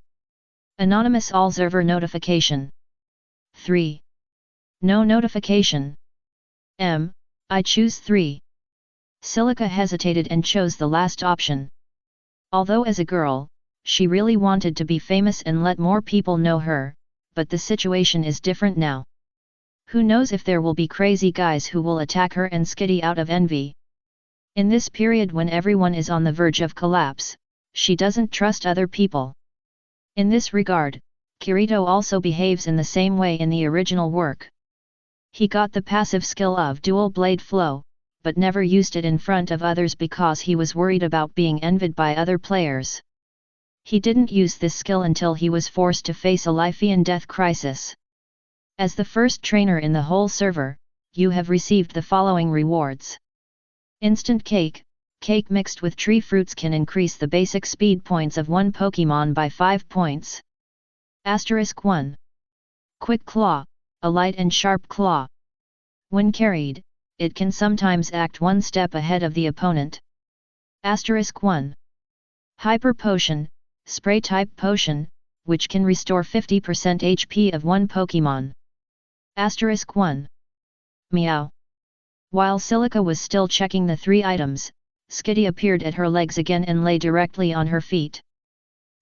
Anonymous all server notification. 3. No notification. I choose 3. Silica hesitated and chose the last option. Although as a girl, she really wanted to be famous and let more people know her, but the situation is different now. Who knows if there will be crazy guys who will attack her and Skitty out of envy. In this period when everyone is on the verge of collapse, she doesn't trust other people. In this regard, Kirito also behaves in the same way in the original work. He got the passive skill of dual blade flow, but never used it in front of others because he was worried about being envied by other players. He didn't use this skill until he was forced to face a life and death crisis. As the first trainer in the whole server, you have received the following rewards. Instant cake. Cake mixed with tree fruits can increase the basic speed points of one Pokemon by 5 points. Asterisk 1. Quick Claw, a light and sharp claw. When carried, it can sometimes act one step ahead of the opponent. Asterisk 1. Hyper Potion, spray type potion, which can restore 50% HP of one Pokemon. Asterisk 1. Meow. While Silica was still checking the 3 items, Skitty appeared at her legs again and lay directly on her feet.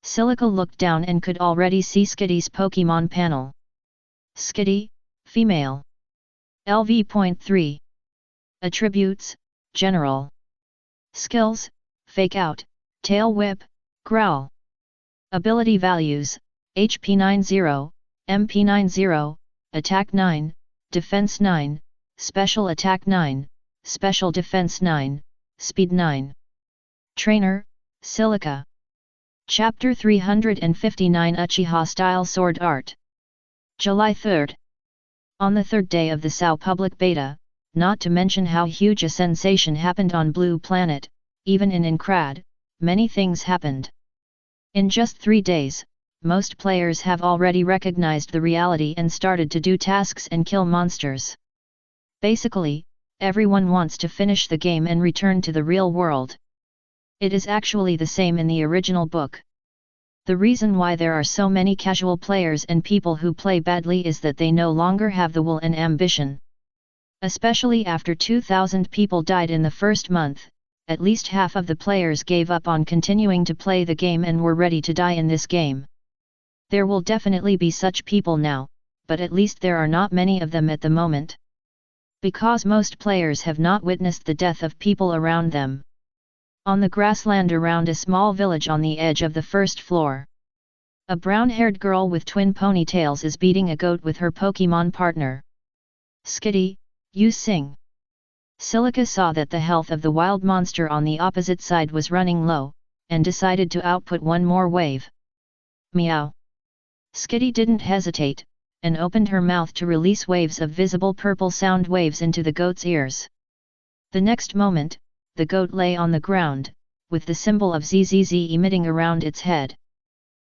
Silica looked down and could already see Skitty's Pokemon panel. Skitty, female. LV.3. Attributes, general. Skills, Fake Out, Tail Whip, Growl. Ability values, HP 90, MP 90, Attack 9, Defense 9, Special Attack 9, Special Defense 9, Speed 9. Trainer, Silica. Chapter 359 Uchiha Style Sword Art. July 3rd. On the 3rd day of the SAO public beta, not to mention how huge a sensation happened on Blue Planet, even in Incrad, many things happened. In just 3 days, most players have already recognized the reality and started to do tasks and kill monsters. Basically, everyone wants to finish the game and return to the real world. It is actually the same in the original book. The reason why there are so many casual players and people who play badly is that they no longer have the will and ambition. Especially after 2,000 people died in the first month, at least half of the players gave up on continuing to play the game and were ready to die in this game. There will definitely be such people now, but at least there are not many of them at the moment. Because most players have not witnessed the death of people around them. On the grassland around a small village on the edge of the first floor, A brown-haired girl with twin ponytails is beating a goat with her Pokemon partner. Skitty, you sing. Silica saw that the health of the wild monster on the opposite side was running low, and decided to output one more wave. Meow. Skitty didn't hesitate, and opened her mouth to release waves of visible purple sound waves into the goat's ears. The next moment, the goat lay on the ground, with the symbol of ZZZ emitting around its head.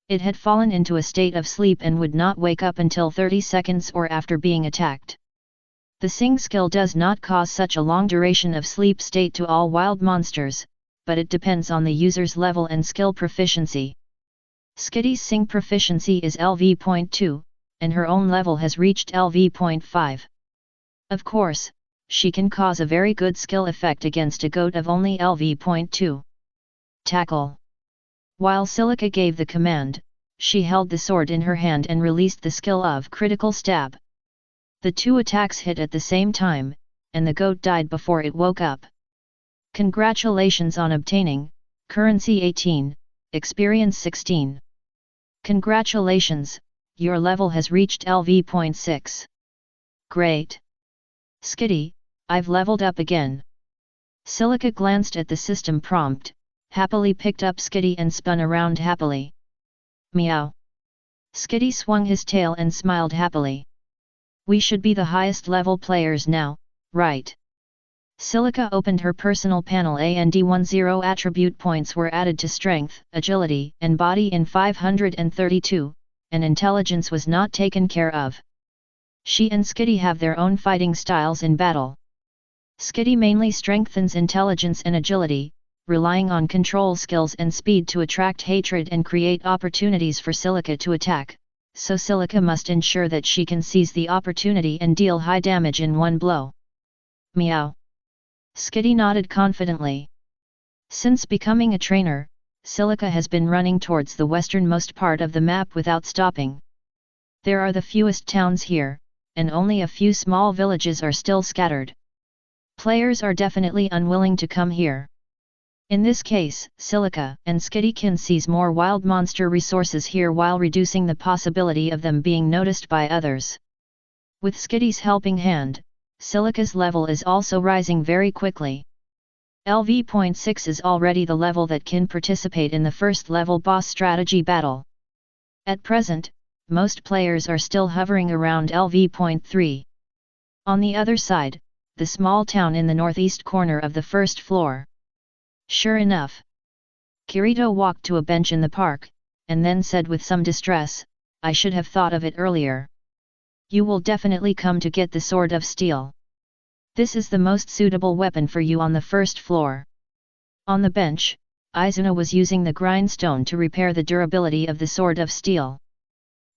It had fallen into a state of sleep and would not wake up until 30 seconds or after being attacked. The Sing skill does not cause such a long duration of sleep state to all wild monsters, but it depends on the user's level and skill proficiency. Skitty's Sing proficiency is LV.2, and her own level has reached LV.5. Of course, she can cause a very good skill effect against a goat of only LV.2. Tackle. While Silica gave the command, she held the sword in her hand and released the skill of critical stab. The two attacks hit at the same time, and the goat died before it woke up. Congratulations on obtaining currency 18, experience 16. Congratulations, your level has reached LV.6. Great. Skitty, I've leveled up again. Silica glanced at the system prompt, happily picked up Skitty and spun around happily. Meow. Skitty swung his tail and smiled happily. We should be the highest level players now, right? Silica opened her personal panel and 10 attribute points were added to strength, agility, and body in 532, and intelligence was not taken care of. She and Skitty have their own fighting styles in battle. Skitty mainly strengthens intelligence and agility, relying on control skills and speed to attract hatred and create opportunities for Silica to attack, so Silica must ensure that she can seize the opportunity and deal high damage in one blow. Meow. Skitty nodded confidently. Since becoming a trainer, Silica has been running towards the westernmost part of the map without stopping. There are the fewest towns here, and only a few small villages are still scattered. Players are definitely unwilling to come here. In this case, Silica and Skitty can seize more wild monster resources here while reducing the possibility of them being noticed by others. With Skitty's helping hand, Silica's level is also rising very quickly. LV.6 is already the level that can participate in the first level boss strategy battle. At present, most players are still hovering around LV.3. On the other side, the small town in the northeast corner of the first floor. Sure enough. Kirito walked to a bench in the park, and then said with some distress, I should have thought of it earlier. You will definitely come to get the Sword of Steel. This is the most suitable weapon for you on the first floor. On the bench, Izuna was using the grindstone to repair the durability of the Sword of Steel.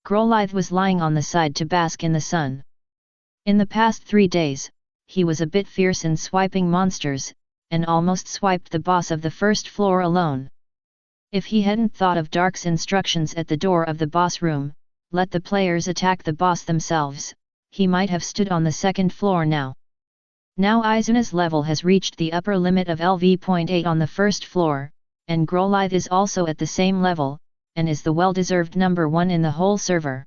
Growlithe was lying on the side to bask in the sun. In the past 3 days, he was a bit fierce in swiping monsters, and almost swiped the boss of the first floor alone. If he hadn't thought of Dark's instructions at the door of the boss room, let the players attack the boss themselves, he might have stood on the second floor now. Now Izuna's level has reached the upper limit of LV.8 on the first floor, and Growlithe is also at the same level, and is the well-deserved number 1 in the whole server.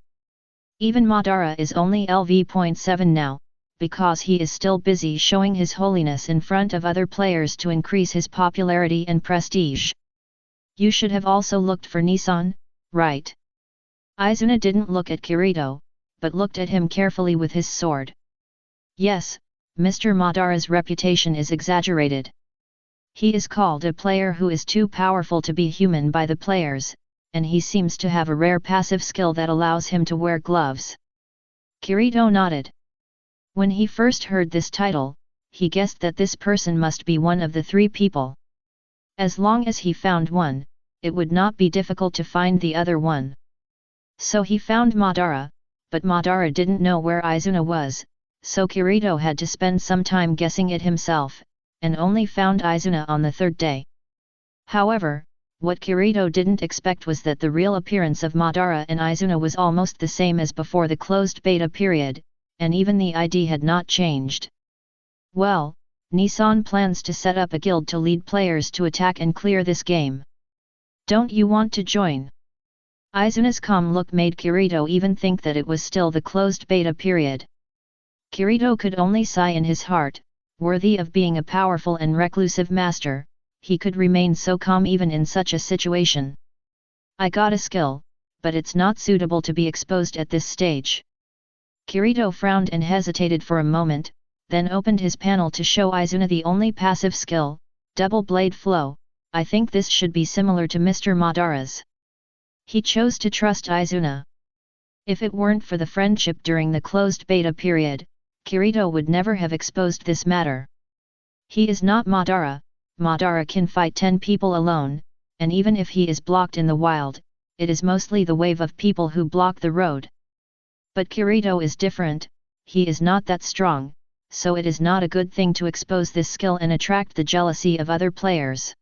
Even Madara is only LV.7 now, because he is still busy showing his holiness in front of other players to increase his popularity and prestige. You should have also looked for Nissan, right? Izuna didn't look at Kirito, but looked at him carefully with his sword. Yes, Mr. Madara's reputation is exaggerated. He is called a player who is too powerful to be human by the players, and he seems to have a rare passive skill that allows him to wear gloves. Kirito nodded. When he first heard this title, he guessed that this person must be one of the 3 people. As long as he found one, it would not be difficult to find the other one. So he found Madara, but Madara didn't know where Izuna was, so Kirito had to spend some time guessing it himself, and only found Izuna on the 3rd day. However, what Kirito didn't expect was that the real appearance of Madara and Izuna was almost the same as before the closed beta period, and even the ID had not changed. Well, Nissan plans to set up a guild to lead players to attack and clear this game. Don't you want to join? Izuna's calm look made Kirito even think that it was still the closed beta period. Kirito could only sigh in his heart, worthy of being a powerful and reclusive master, he could remain so calm even in such a situation. I got a skill, but it's not suitable to be exposed at this stage. Kirito frowned and hesitated for a moment, then opened his panel to show Izuna the only passive skill, Double Blade Flow. I think this should be similar to Mr. Madara's. He chose to trust Izuna. If it weren't for the friendship during the closed beta period, Kirito would never have exposed this matter. He is not Madara. Madara can fight 10 people alone, and even if he is blocked in the wild, it is mostly the wave of people who block the road. But Kirito is different, he is not that strong, so it is not a good thing to expose this skill and attract the jealousy of other players.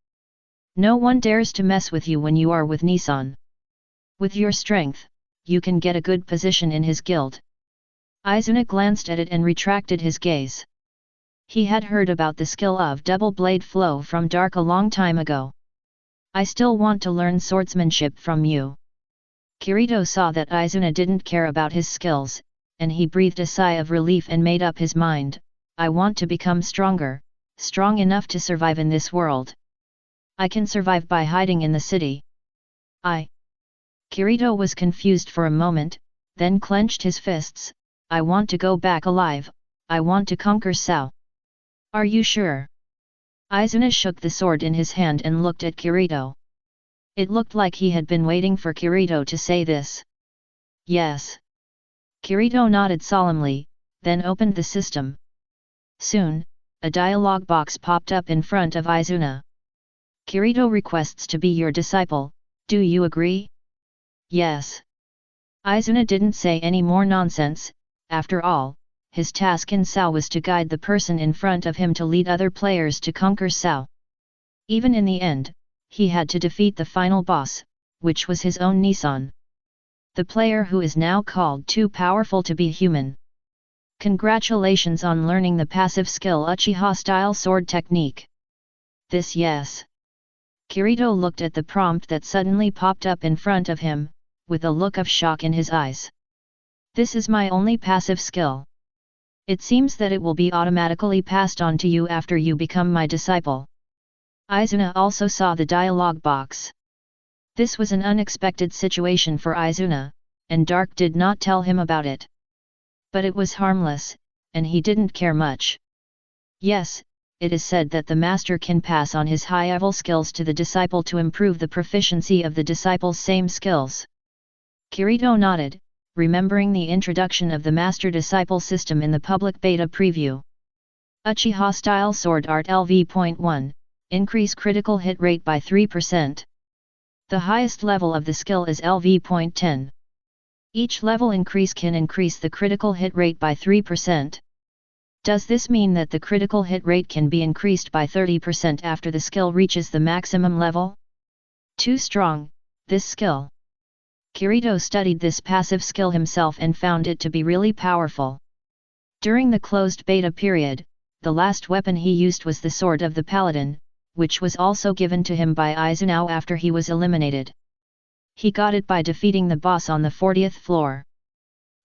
No one dares to mess with you when you are with Nissan. With your strength, you can get a good position in his guild. Izuna glanced at it and retracted his gaze. He had heard about the skill of Double Blade Flow from Dark a long time ago. I still want to learn swordsmanship from you. Kirito saw that Izuna didn't care about his skills, and he breathed a sigh of relief and made up his mind, I want to become stronger, strong enough to survive in this world. I can survive by hiding in the city. Kirito was confused for a moment, then clenched his fists, I want to go back alive, I want to conquer Sao. Are you sure? Izuna shook the sword in his hand and looked at Kirito. It looked like he had been waiting for Kirito to say this. Yes. Kirito nodded solemnly, then opened the system. Soon, a dialogue box popped up in front of Izuna. Kirito requests to be your disciple, do you agree? Yes. Izuna didn't say any more nonsense, after all, his task in Sao was to guide the person in front of him to lead other players to conquer Sao. Even in the end, he had to defeat the final boss, which was his own Nissan. The player who is now called too powerful to be human. Congratulations on learning the passive skill Uchiha style sword technique. This yes. Kirito looked at the prompt that suddenly popped up in front of him, with a look of shock in his eyes. This is my only passive skill. It seems that it will be automatically passed on to you after you become my disciple. Izuna also saw the dialogue box. This was an unexpected situation for Izuna, and Dark did not tell him about it. But it was harmless, and he didn't care much. Yes, it is said that the master can pass on his high-level skills to the disciple to improve the proficiency of the disciple's same skills. Kirito nodded, remembering the introduction of the master-disciple system in the public beta preview. Uchiha Style Sword Art LV.1, increase critical hit rate by 3%. The highest level of the skill is LV.10. Each level increase can increase the critical hit rate by 3%. Does this mean that the critical hit rate can be increased by 30% after the skill reaches the maximum level? Too strong, this skill. Kirito studied this passive skill himself and found it to be really powerful. During the closed beta period, the last weapon he used was the Sword of the Paladin, which was also given to him by Izuna after he was eliminated. He got it by defeating the boss on the 40th floor.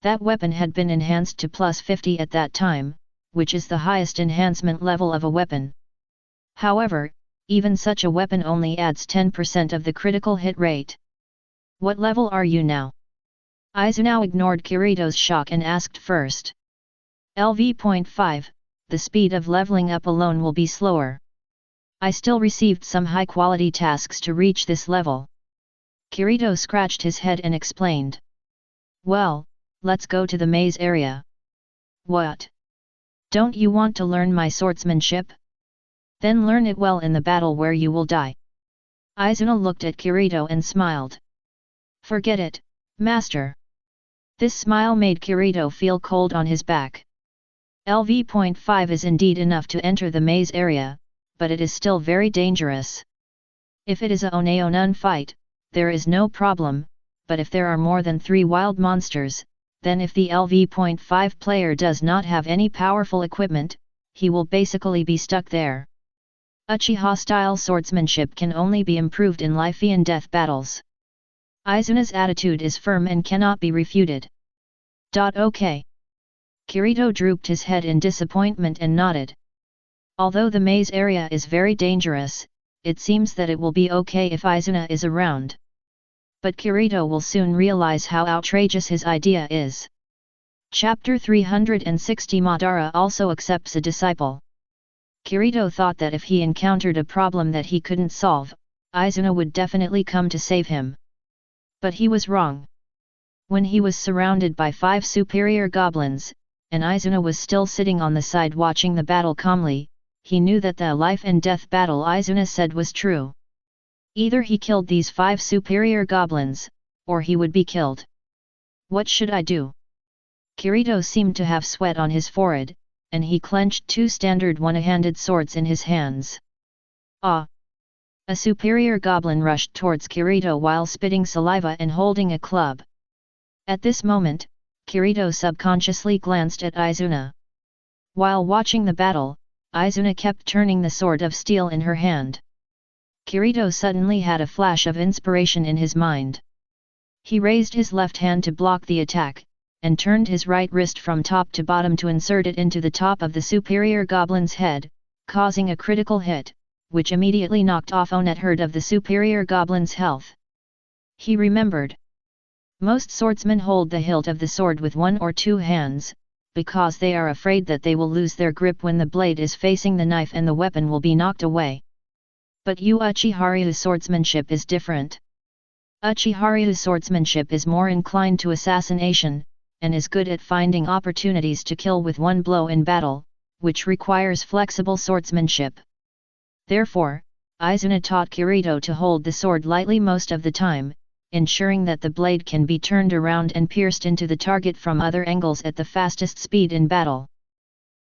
That weapon had been enhanced to plus 50 at that time, which is the highest enhancement level of a weapon. However, even such a weapon only adds 10% of the critical hit rate. What level are you now? Izuna ignored Kirito's shock and asked first. LV.5, the speed of leveling up alone will be slower. I still received some high-quality tasks to reach this level. Kirito scratched his head and explained. Well, let's go to the maze area. What? Don't you want to learn my swordsmanship? Then learn it well in the battle where you will die. Izuna looked at Kirito and smiled. Forget it, master. This smile made Kirito feel cold on his back. LV.5 is indeed enough to enter the maze area, but it is still very dangerous. If it is a Oneonon fight, there is no problem, but if there are more than 3 wild monsters, then if the LV.5 player does not have any powerful equipment, he will basically be stuck there. Uchiha-style swordsmanship can only be improved in life and death battles. Izuna's attitude is firm and cannot be refuted. Okay. Kirito drooped his head in disappointment and nodded. Although the maze area is very dangerous, it seems that it will be okay if Izuna is around. But Kirito will soon realize how outrageous his idea is. Chapter 360 Madara also accepts a disciple. Kirito thought that if he encountered a problem that he couldn't solve, Izuna would definitely come to save him. But he was wrong. When he was surrounded by 5 superior goblins, and Izuna was still sitting on the side watching the battle calmly, he knew that the life and death battle Izuna said was true. Either he killed these 5 superior goblins, or he would be killed. What should I do? Kirito seemed to have sweat on his forehead, and he clenched 2 standard one-handed swords in his hands. Ah! A superior goblin rushed towards Kirito while spitting saliva and holding a club. At this moment, Kirito subconsciously glanced at Izuna. While watching the battle, Izuna kept turning the sword of steel in her hand. Kirito suddenly had a flash of inspiration in his mind. He raised his left hand to block the attack, and turned his right wrist from top to bottom to insert it into the top of the superior goblin's head, causing a critical hit, which immediately knocked off a third of the superior goblin's health. He remembered. Most swordsmen hold the hilt of the sword with 1 or 2 hands, because they are afraid that they will lose their grip when the blade is facing the knife and the weapon will be knocked away. But Uchiharu's swordsmanship is different. Uchiharu's swordsmanship is more inclined to assassination, and is good at finding opportunities to kill with 1 blow in battle, which requires flexible swordsmanship. Therefore, Izuna taught Kirito to hold the sword lightly most of the time, ensuring that the blade can be turned around and pierced into the target from other angles at the fastest speed in battle.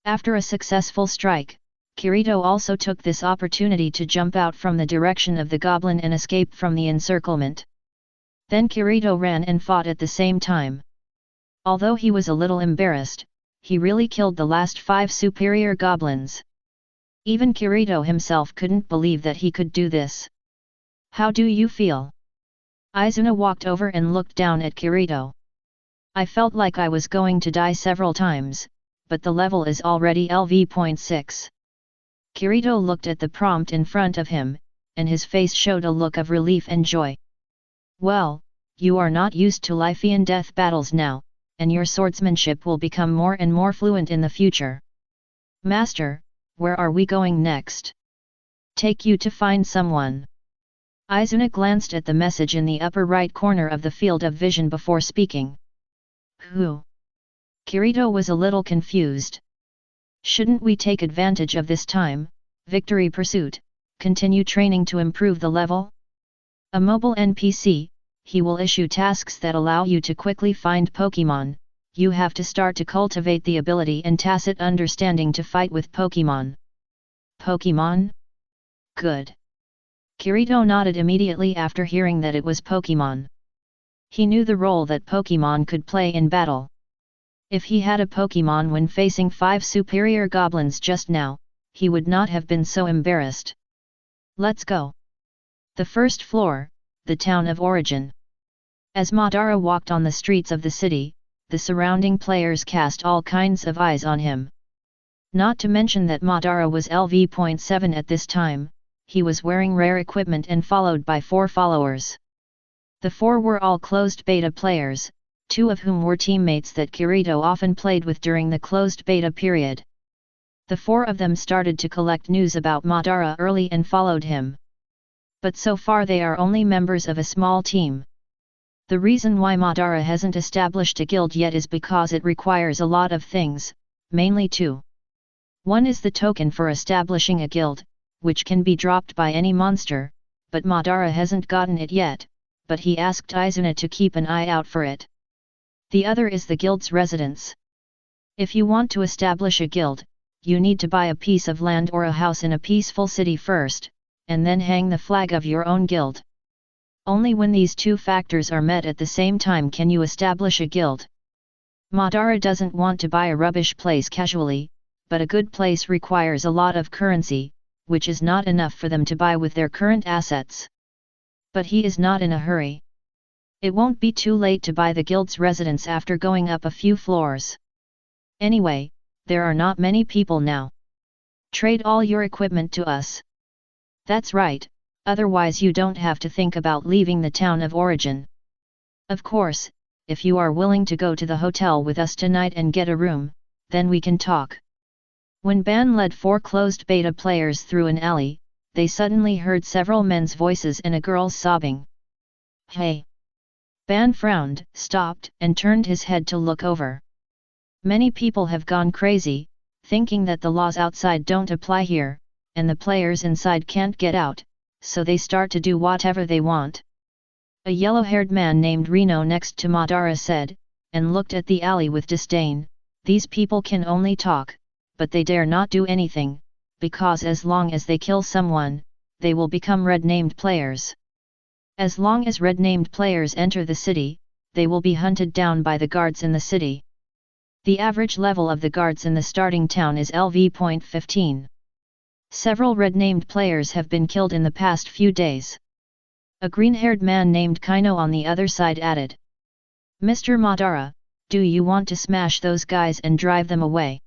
After a successful strike, Kirito also took this opportunity to jump out from the direction of the goblin and escape from the encirclement. Then Kirito ran and fought at the same time. Although he was a little embarrassed, he really killed the last 5 superior goblins. Even Kirito himself couldn't believe that he could do this. How do you feel? Izuna walked over and looked down at Kirito. I felt like I was going to die several times, but the level is already LV.6. Kirito looked at the prompt in front of him, and his face showed a look of relief and joy. Well, you are not used to life and death battles now, and your swordsmanship will become more and more fluent in the future. Master, where are we going next? Take you to find someone. Izuna glanced at the message in the upper right corner of the field of vision before speaking. Who? Kirito was a little confused. Shouldn't we take advantage of this time, victory pursuit, continue training to improve the level? A mobile NPC, he will issue tasks that allow you to quickly find Pokemon. You have to start to cultivate the ability and tacit understanding to fight with Pokemon. Pokemon? Good. Kirito nodded immediately after hearing that it was Pokemon. He knew the role that Pokemon could play in battle. If he had a Pokemon when facing 5 superior goblins just now, he would not have been so embarrassed. Let's go. The first floor, the town of origin. As Madara walked on the streets of the city, the surrounding players cast all kinds of eyes on him. Not to mention that Madara was LV.7 at this time, he was wearing rare equipment and followed by 4 followers. The 4 were all closed beta players, 2 of whom were teammates that Kirito often played with during the closed beta period. The 4 of them started to collect news about Madara early and followed him. But so far they are only members of a small team. The reason why Madara hasn't established a guild yet is because it requires a lot of things, mainly 2. One is the token for establishing a guild, which can be dropped by any monster, but Madara hasn't gotten it yet, but he asked Izuna to keep an eye out for it. The other is the guild's residence. If you want to establish a guild, you need to buy a piece of land or a house in a peaceful city first, and then hang the flag of your own guild. Only when these 2 factors are met at the same time can you establish a guild. Madara doesn't want to buy a rubbish place casually, but a good place requires a lot of currency, which is not enough for them to buy with their current assets. But he is not in a hurry. It won't be too late to buy the guild's residence after going up a few floors. Anyway, there are not many people now. Trade all your equipment to us. That's right, otherwise you don't have to think about leaving the town of origin. Of course, if you are willing to go to the hotel with us tonight and get a room, then we can talk. When Ban led 4 closed beta players through an alley, they suddenly heard several men's voices and a girl's sobbing. Hey! Ban frowned, stopped, and turned his head to look over. Many people have gone crazy, thinking that the laws outside don't apply here, and the players inside can't get out, so they start to do whatever they want. A yellow-haired man named Reno next to Madara said, and looked at the alley with disdain, these people can only talk, but they dare not do anything, because as long as they kill someone, they will become red-named players. As long as red-named players enter the city, they will be hunted down by the guards in the city. The average level of the guards in the starting town is LV.15. Several red-named players have been killed in the past few days. A green-haired man named Kaino on the other side added. Mr. Madara, do you want to smash those guys and drive them away?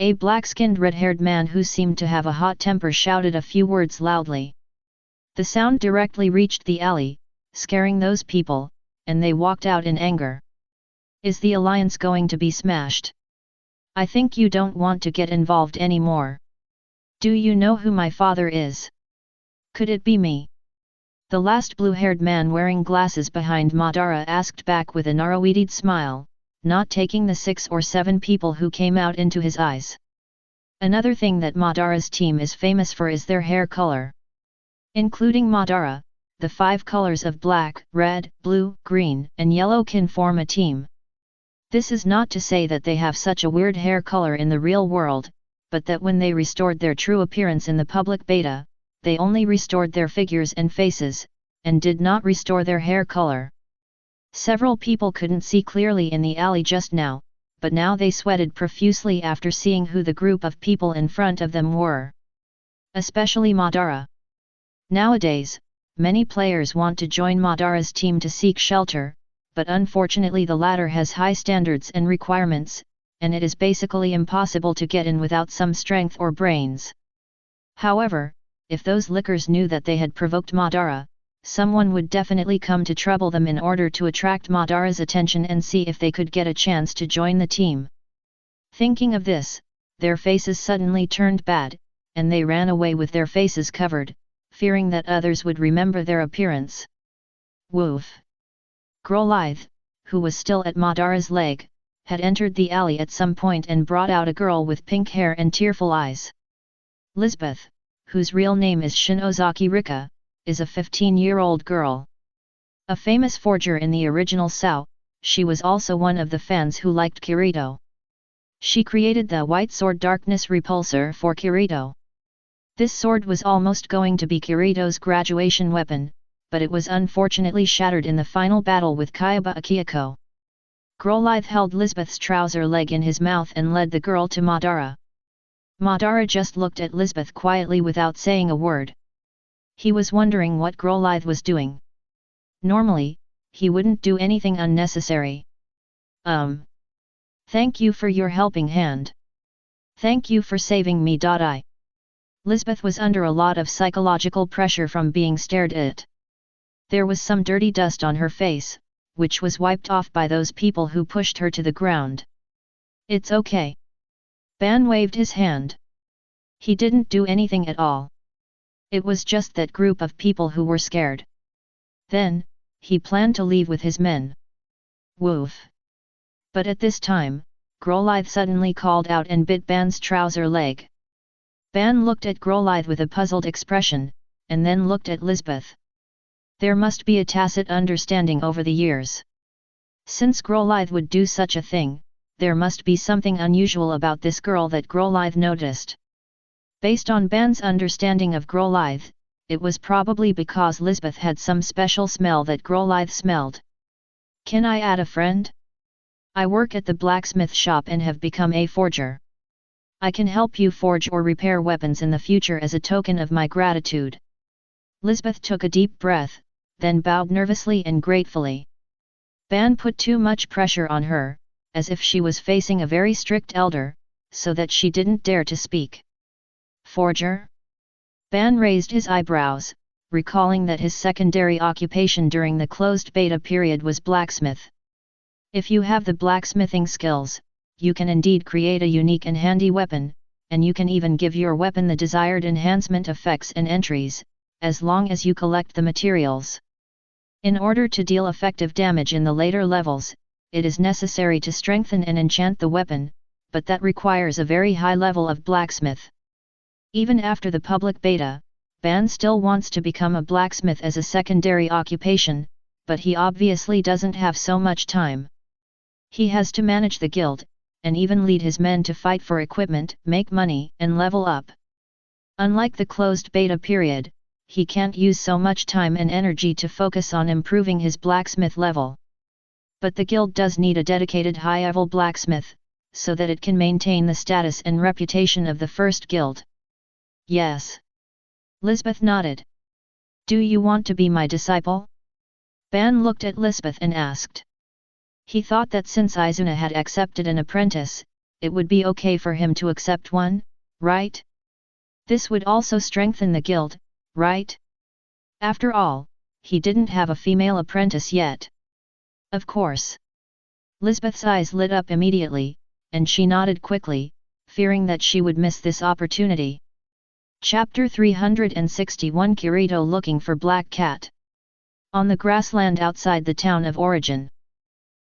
A black-skinned red-haired man who seemed to have a hot temper shouted a few words loudly. The sound directly reached the alley, scaring those people, and they walked out in anger. Is the alliance going to be smashed? I think you don't want to get involved anymore. Do you know who my father is? Could it be me? The last blue-haired man wearing glasses behind Madara asked back with a narrow-eyed smile, not taking the 6 or 7 people who came out into his eyes. Another thing that Madara's team is famous for is their hair color. Including Madara, the 5 colors of black, red, blue, green, and yellow can form a team. This is not to say that they have such a weird hair color in the real world, but that when they restored their true appearance in the public beta, they only restored their figures and faces, and did not restore their hair color. Several people couldn't see clearly in the alley just now, but now they sweated profusely after seeing who the group of people in front of them were. Especially Madara. Nowadays, many players want to join Madara's team to seek shelter, but unfortunately the latter has high standards and requirements, and it is basically impossible to get in without some strength or brains. However, if those lickers knew that they had provoked Madara, someone would definitely come to trouble them in order to attract Madara's attention and see if they could get a chance to join the team. Thinking of this, their faces suddenly turned bad, and they ran away with their faces covered, fearing that others would remember their appearance. Woof! Growlithe, who was still at Madara's leg, had entered the alley at some point and brought out a girl with pink hair and tearful eyes. Lisbeth, whose real name is Shinozaki Rika, is a 15-year-old girl. A famous forger in the original SAO, she was also one of the fans who liked Kirito. She created the White Sword Darkness Repulsor for Kirito. This sword was almost going to be Kirito's graduation weapon, but it was unfortunately shattered in the final battle with Kayaba Akihiko. Growlithe held Lisbeth's trouser leg in his mouth and led the girl to Madara. Madara just looked at Lisbeth quietly without saying a word. He was wondering what Growlithe was doing. Normally, he wouldn't do anything unnecessary. Thank you for your helping hand. Thank you for saving me. Lisbeth was under a lot of psychological pressure from being stared at. There was some dirty dust on her face, which was wiped off by those people who pushed her to the ground. It's okay. Ban waved his hand. He didn't do anything at all. It was just that group of people who were scared. Then, he planned to leave with his men. Woof! But at this time, Growlithe suddenly called out and bit Ban's trouser leg. Ban looked at Growlithe with a puzzled expression, and then looked at Lisbeth. There must be a tacit understanding over the years. Since Growlithe would do such a thing, there must be something unusual about this girl that Growlithe noticed. Based on Ban's understanding of Growlithe, it was probably because Lisbeth had some special smell that Growlithe smelled. Can I add a friend? I work at the blacksmith shop and have become a forger. I can help you forge or repair weapons in the future as a token of my gratitude. Lisbeth took a deep breath, then bowed nervously and gratefully. Ban put too much pressure on her, as if she was facing a very strict elder, so that she didn't dare to speak. Forger? Ban raised his eyebrows, recalling that his secondary occupation during the closed beta period was blacksmith. If you have the blacksmithing skills, you can indeed create a unique and handy weapon, and you can even give your weapon the desired enhancement effects and entries, as long as you collect the materials. In order to deal effective damage in the later levels, it is necessary to strengthen and enchant the weapon, but that requires a very high level of blacksmith. Even after the public beta, Ban still wants to become a blacksmith as a secondary occupation, but he obviously doesn't have so much time. He has to manage the guild, and even lead his men to fight for equipment, make money, and level up. Unlike the closed beta period, he can't use so much time and energy to focus on improving his blacksmith level. But the guild does need a dedicated high-level blacksmith, so that it can maintain the status and reputation of the first guild. Yes. Lisbeth nodded. Do you want to be my disciple? Ban looked at Lisbeth and asked. He thought that since Izuna had accepted an apprentice, it would be okay for him to accept one, right? This would also strengthen the guild, right? After all, he didn't have a female apprentice yet. Of course. Lisbeth's eyes lit up immediately, and she nodded quickly, fearing that she would miss this opportunity. Chapter 361 Kirito looking for Black Cat. On the grassland outside the town of origin,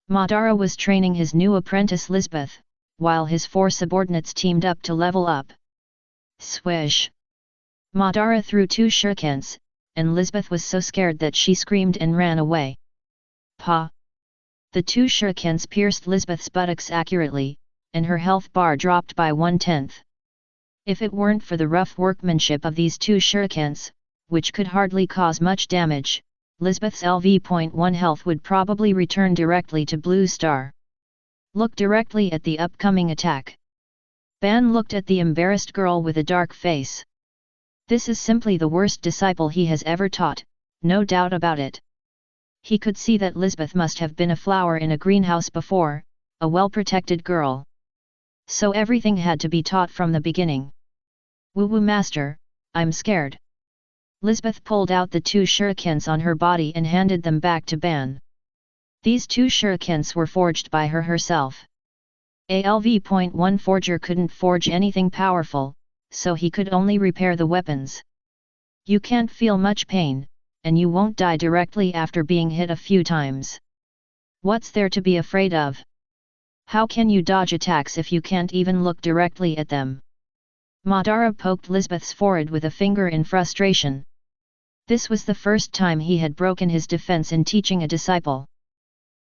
Madara was training his new apprentice Lisbeth, while his 4 subordinates teamed up to level up. Swish! Madara threw 2 shurikens, and Lisbeth was so scared that she screamed and ran away. Pa! The 2 shurikens pierced Lisbeth's buttocks accurately, and her health bar dropped by 1/10. If it weren't for the rough workmanship of these 2 shurikens, which could hardly cause much damage, Lisbeth's LV.1 health would probably return directly to Blue Star. Look directly at the upcoming attack. Ban looked at the embarrassed girl with a dark face. This is simply the worst disciple he has ever taught, no doubt about it. He could see that Lisbeth must have been a flower in a greenhouse before, a well-protected girl. So everything had to be taught from the beginning. Woo-woo master, I'm scared. Lisbeth pulled out the 2 shurikens on her body and handed them back to Ban. These 2 shurikens were forged by her herself. A LV.1 forger couldn't forge anything powerful, so he could only repair the weapons. You can't feel much pain, and you won't die directly after being hit a few times. What's there to be afraid of? How can you dodge attacks if you can't even look directly at them? Madara poked Lisbeth's forehead with a finger in frustration. This was the first time he had broken his defense in teaching a disciple.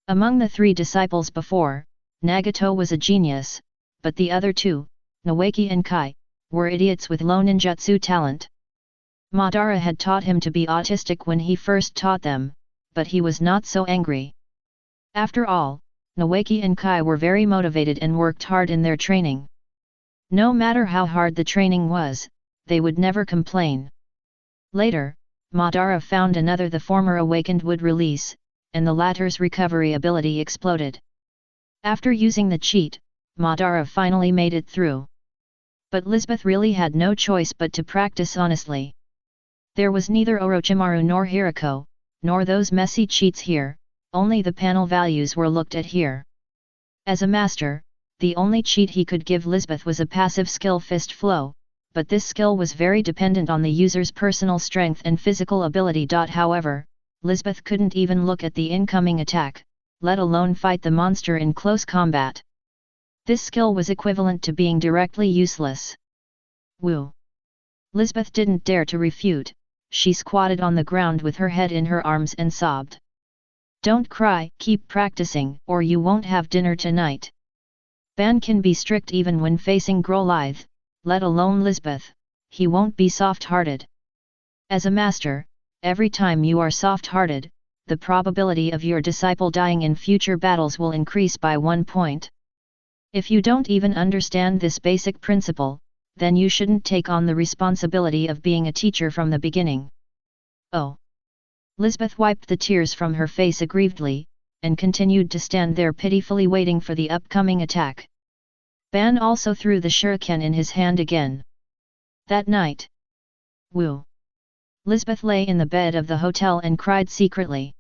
Among the 3 disciples before, Nagato was a genius, but the other 2, Nawaki and Kai, were idiots with low ninjutsu talent. Madara had taught him to be autistic when he first taught them, but he was not so angry. After all, Nawaki and Kai were very motivated and worked hard in their training. No matter how hard the training was, they would never complain. Later, Madara found another the former awakened would release, and the latter's recovery ability exploded. After using the cheat, Madara finally made it through. But Lisbeth really had no choice but to practice honestly. There was neither Orochimaru nor Hirako, nor those messy cheats here, only the panel values were looked at here. As a master, the only cheat he could give Lisbeth was a passive skill fist flow, but this skill was very dependent on the user's personal strength and physical ability. However, Lisbeth couldn't even look at the incoming attack, let alone fight the monster in close combat. This skill was equivalent to being directly useless. Woo! Lisbeth didn't dare to refute, she squatted on the ground with her head in her arms and sobbed. Don't cry, keep practicing, or you won't have dinner tonight. Ban can be strict even when facing Groliath, let alone Lisbeth, he won't be soft-hearted. As a master, every time you are soft-hearted, the probability of your disciple dying in future battles will increase by 1 point. If you don't even understand this basic principle, then you shouldn't take on the responsibility of being a teacher from the beginning. Oh! Lisbeth wiped the tears from her face aggrievedly, and continued to stand there pitifully waiting for the upcoming attack. Ban also threw the shuriken in his hand again. That night. Woo! Lisbeth lay in the bed of the hotel and cried secretly.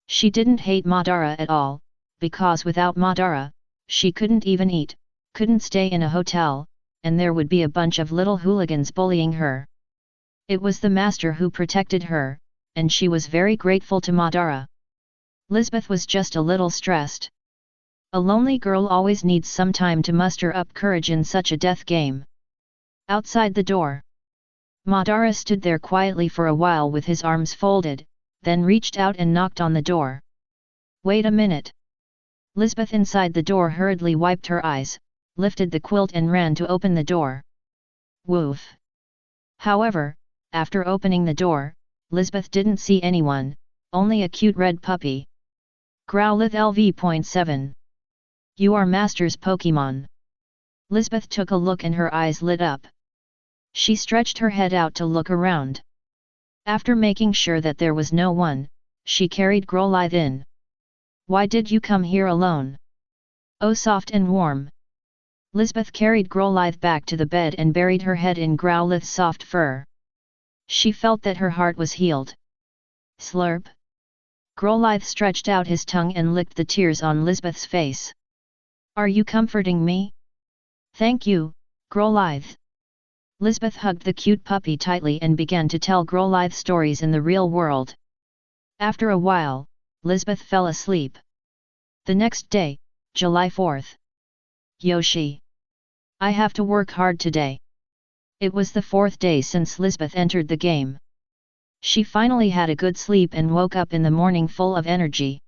She didn't hate Madara at all, because without Madara, she couldn't even eat, couldn't stay in a hotel, and there would be a bunch of little hooligans bullying her. It was the master who protected her, and she was very grateful to Madara. Lisbeth was just a little stressed. A lonely girl always needs some time to muster up courage in such a death game. Outside the door, Madara stood there quietly for a while with his arms folded, then reached out and knocked on the door. Wait a minute. Lisbeth inside the door hurriedly wiped her eyes, lifted the quilt and ran to open the door. Woof! However, after opening the door, Lisbeth didn't see anyone, only a cute red puppy. Growlithe LV.7. You are Master's Pokemon. Lisbeth took a look and her eyes lit up. She stretched her head out to look around. After making sure that there was no one, she carried Growlithe in. Why did you come here alone? Oh, soft and warm. Lisbeth carried Growlithe back to the bed and buried her head in Growlithe's soft fur. She felt that her heart was healed. Slurp. Growlithe stretched out his tongue and licked the tears on Lisbeth's face. Are you comforting me? Thank you, Growlithe. Lisbeth hugged the cute puppy tightly and began to tell Growlithe stories in the real world. After a while, Lisbeth fell asleep. The next day, July 4th. Yoshi. I have to work hard today. It was the 4th day since Lisbeth entered the game. She finally had a good sleep and woke up in the morning full of energy.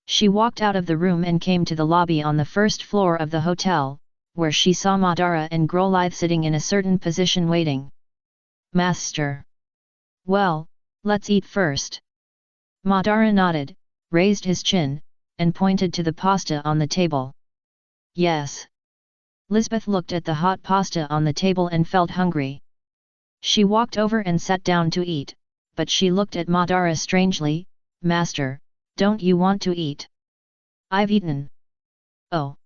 She walked out of the room and came to the lobby on the first floor of the hotel, where she saw Madara and Growlithe sitting in a certain position waiting. Master. Well, let's eat first. Madara nodded, raised his chin, and pointed to the pasta on the table. Yes. Lisbeth looked at the hot pasta on the table and felt hungry. She walked over and sat down to eat, but she looked at Madara strangely. Master, don't you want to eat? I've eaten. Oh.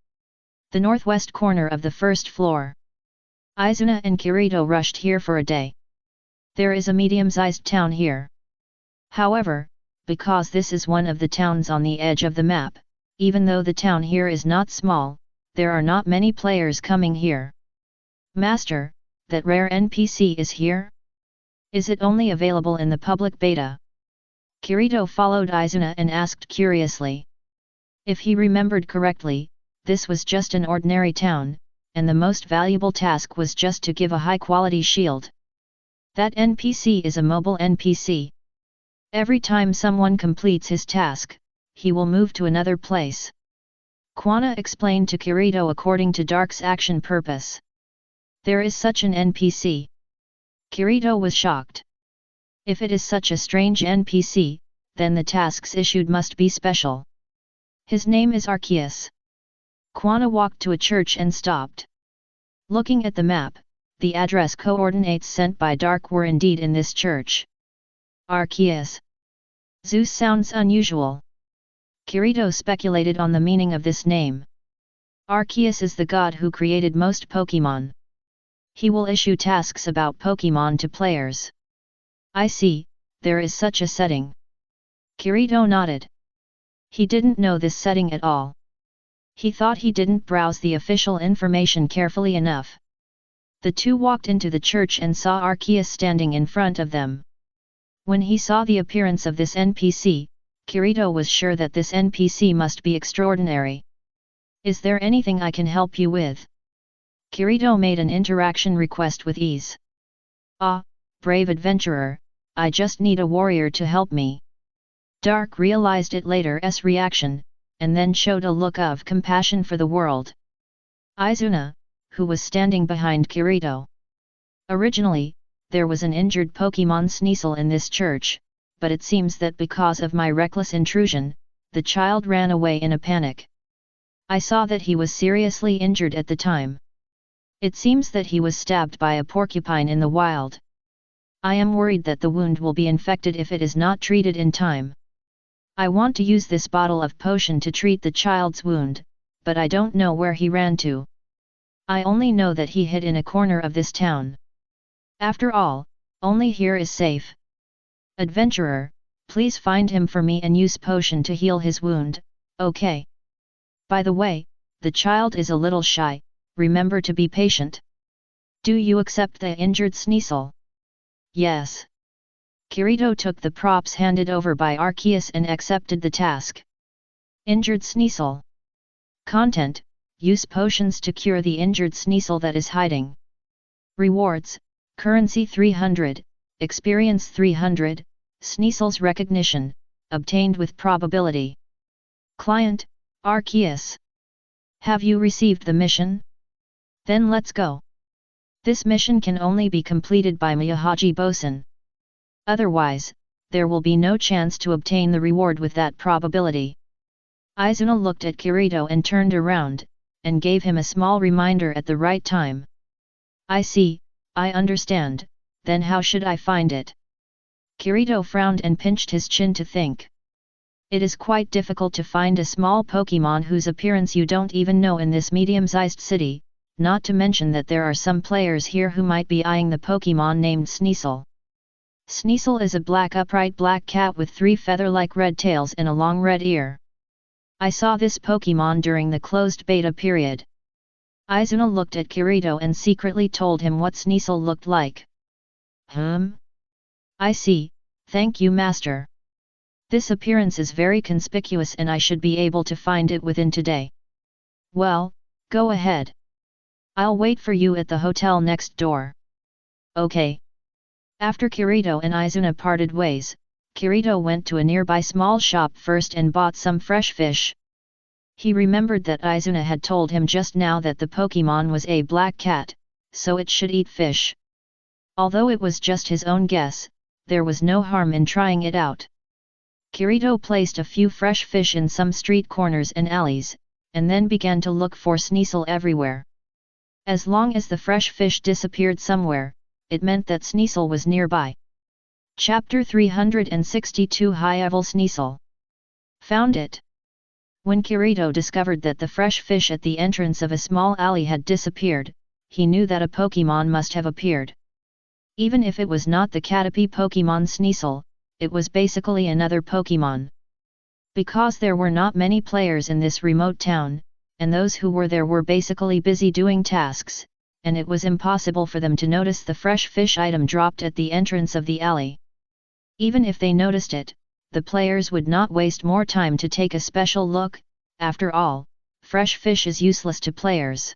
The northwest corner of the first floor. Izuna and Kirito rushed here for a day. There is a medium-sized town here. However, because this is one of the towns on the edge of the map, even though the town here is not small, there are not many players coming here. Master, that rare NPC is here? Is it only available in the public beta? Kirito followed Izuna and asked curiously. If he remembered correctly, this was just an ordinary town, and the most valuable task was just to give a high-quality shield. That NPC is a mobile NPC. Every time someone completes his task, he will move to another place. Quana explained to Kirito according to Dark's action purpose. There is such an NPC. Kirito was shocked. If it is such a strange NPC, then the tasks issued must be special. His name is Arceus. Quana walked to a church and stopped. Looking at the map, the address coordinates sent by Dark were indeed in this church. Arceus. Zeus sounds unusual. Kirito speculated on the meaning of this name. Arceus is the god who created most Pokemon. He will issue tasks about Pokemon to players. I see, there is such a setting. Kirito nodded. He didn't know this setting at all. He thought he didn't browse the official information carefully enough. The two walked into the church and saw Arceus standing in front of them. When he saw the appearance of this NPC, Kirito was sure that this NPC must be extraordinary. Is there anything I can help you with? Kirito made an interaction request with ease. Ah, brave adventurer, I just need a warrior to help me. Dark realized it later's reaction, and then showed a look of compassion for the world. Izuna, who was standing behind Kirito. Originally, there was an injured Pokemon Sneasel in this church, but it seems that because of my reckless intrusion, the child ran away in a panic. I saw that he was seriously injured at the time. It seems that he was stabbed by a porcupine in the wild. I am worried that the wound will be infected if it is not treated in time. I want to use this bottle of potion to treat the child's wound, but I don't know where he ran to. I only know that he hid in a corner of this town. After all, only here is safe. Adventurer, please find him for me and use potion to heal his wound, okay? By the way, the child is a little shy, remember to be patient. Do you accept the injured Sneasel? Yes. Kirito took the props handed over by Arceus and accepted the task. Injured Sneasel. Content: use potions to cure the injured Sneasel that is hiding. Rewards: currency 300, experience 300, Sneasel's recognition, obtained with probability. Client: Arceus. Have you received the mission? Then let's go. This mission can only be completed by Miyahaji Bosun. Otherwise, there will be no chance to obtain the reward with that probability. Izuna looked at Kirito and turned around, and gave him a small reminder at the right time. I see, I understand, then how should I find it? Kirito frowned and pinched his chin to think. It is quite difficult to find a small Pokémon whose appearance you don't even know in this medium-sized city, not to mention that there are some players here who might be eyeing the Pokémon named Sneasel. Sneasel is a black upright black cat with 3 feather-like red tails and a long red ear. I saw this Pokémon during the closed beta period. Izuna looked at Kirito and secretly told him what Sneasel looked like. I see, thank you master. This appearance is very conspicuous and I should be able to find it within today. Well, go ahead. I'll wait for you at the hotel next door. Okay. After Kirito and Izuna parted ways, Kirito went to a nearby small shop first and bought some fresh fish. He remembered that Izuna had told him just now that the Pokémon was a black cat, so it should eat fish. Although it was just his own guess, there was no harm in trying it out. Kirito placed a few fresh fish in some street corners and alleys, and then began to look for Sneasel everywhere. As long as the fresh fish disappeared somewhere, it meant that Sneasel was nearby. Chapter 362 High-Level Sneasel. Found it. When Kirito discovered that the fresh fish at the entrance of a small alley had disappeared, he knew that a Pokémon must have appeared. Even if it was not the Caterpie Pokémon Sneasel, it was basically another Pokémon. Because there were not many players in this remote town, and those who were there were basically busy doing tasks, and it was impossible for them to notice the fresh fish item dropped at the entrance of the alley. Even if they noticed it, the players would not waste more time to take a special look. After all, fresh fish is useless to players.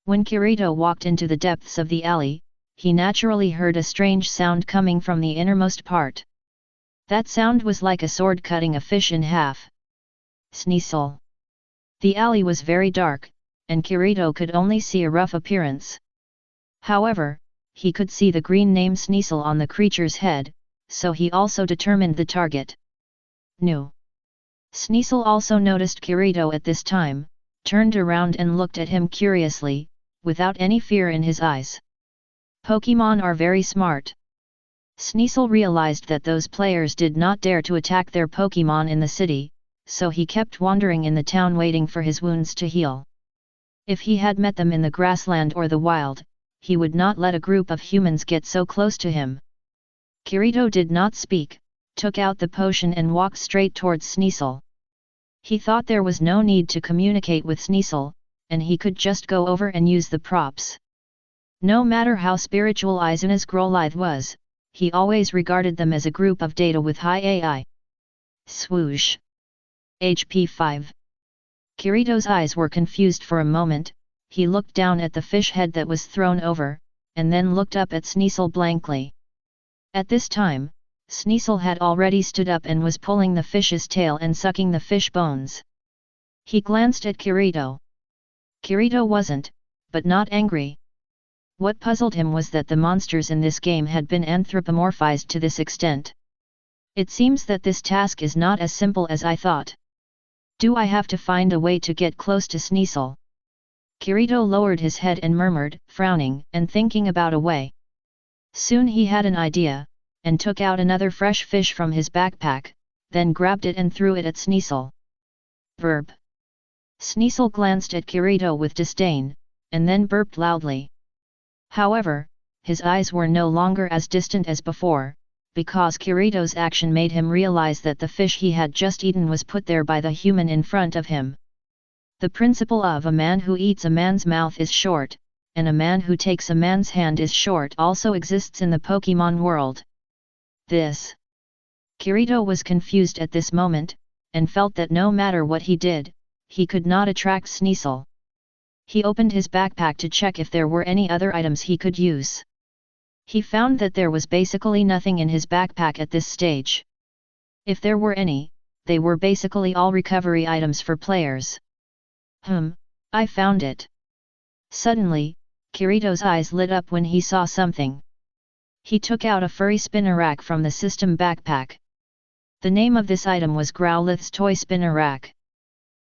When Kirito walked into the depths of the alley, he naturally heard a strange sound coming from the innermost part. That sound was like a sword cutting a fish in half. Sneasel. The alley was very dark, and Kirito could only see a rough appearance. However, he could see the green name Sneasel on the creature's head, so he also determined the target. No. Sneasel also noticed Kirito at this time, turned around and looked at him curiously, without any fear in his eyes. Pokémon are very smart. Sneasel realized that those players did not dare to attack their Pokémon in the city, so he kept wandering in the town waiting for his wounds to heal. If he had met them in the grassland or the wild, he would not let a group of humans get so close to him. Kirito did not speak, took out the potion and walked straight towards Sneasel. He thought there was no need to communicate with Sneasel, and he could just go over and use the props. No matter how spiritual Izuna's Growlithe was, he always regarded them as a group of data with high AI. Swoosh. HP 5. Kirito's eyes were confused for a moment. He looked down at the fish head that was thrown over, and then looked up at Sneasel blankly. At this time, Sneasel had already stood up and was pulling the fish's tail and sucking the fish bones. He glanced at Kirito. Kirito wasn't, but not angry. What puzzled him was that the monsters in this game had been anthropomorphized to this extent. It seems that this task is not as simple as I thought. Do I have to find a way to get close to Sneasel? Kirito lowered his head and murmured, frowning and thinking about a way. Soon he had an idea, and took out another fresh fish from his backpack, then grabbed it and threw it at Sneasel. Verb. Sneasel glanced at Kirito with disdain, and then burped loudly. However, his eyes were no longer as distant as before, because Kirito's action made him realize that the fish he had just eaten was put there by the human in front of him. The principle of a man who eats a man's mouth is short, and a man who takes a man's hand is short also exists in the Pokemon world. This. Kirito was confused at this moment, and felt that no matter what he did, he could not attract Sneasel. He opened his backpack to check if there were any other items he could use. He found that there was basically nothing in his backpack at this stage. If there were any, they were basically all recovery items for players. I found it. Suddenly, Kirito's eyes lit up when he saw something. He took out a furry spinner rack from the system backpack. The name of this item was Growlithe's Toy Spinner Rack.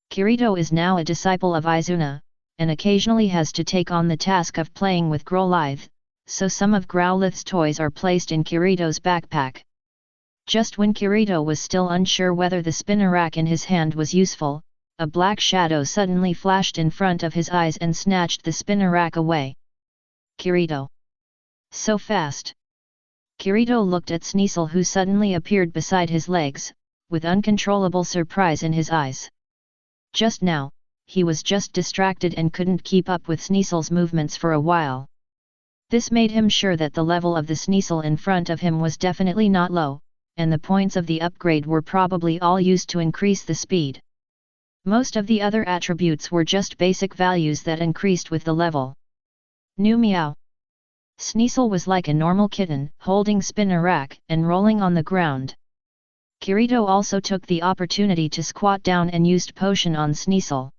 Kirito is now a disciple of Izuna, and occasionally has to take on the task of playing with Growlithe, so some of Growlithe's toys are placed in Kirito's backpack. Just when Kirito was still unsure whether the spinner rack in his hand was useful, a black shadow suddenly flashed in front of his eyes and snatched the spinner rack away. Kirito. So fast. Kirito looked at Sneasel, who suddenly appeared beside his legs, with uncontrollable surprise in his eyes. Just now, he was just distracted and couldn't keep up with Sneasel's movements for a while. This made him sure that the level of the Sneasel in front of him was definitely not low, and the points of the upgrade were probably all used to increase the speed. Most of the other attributes were just basic values that increased with the level. New meow. Sneasel was like a normal kitten, holding spinner rack and rolling on the ground. Kirito also took the opportunity to squat down and used potion on Sneasel.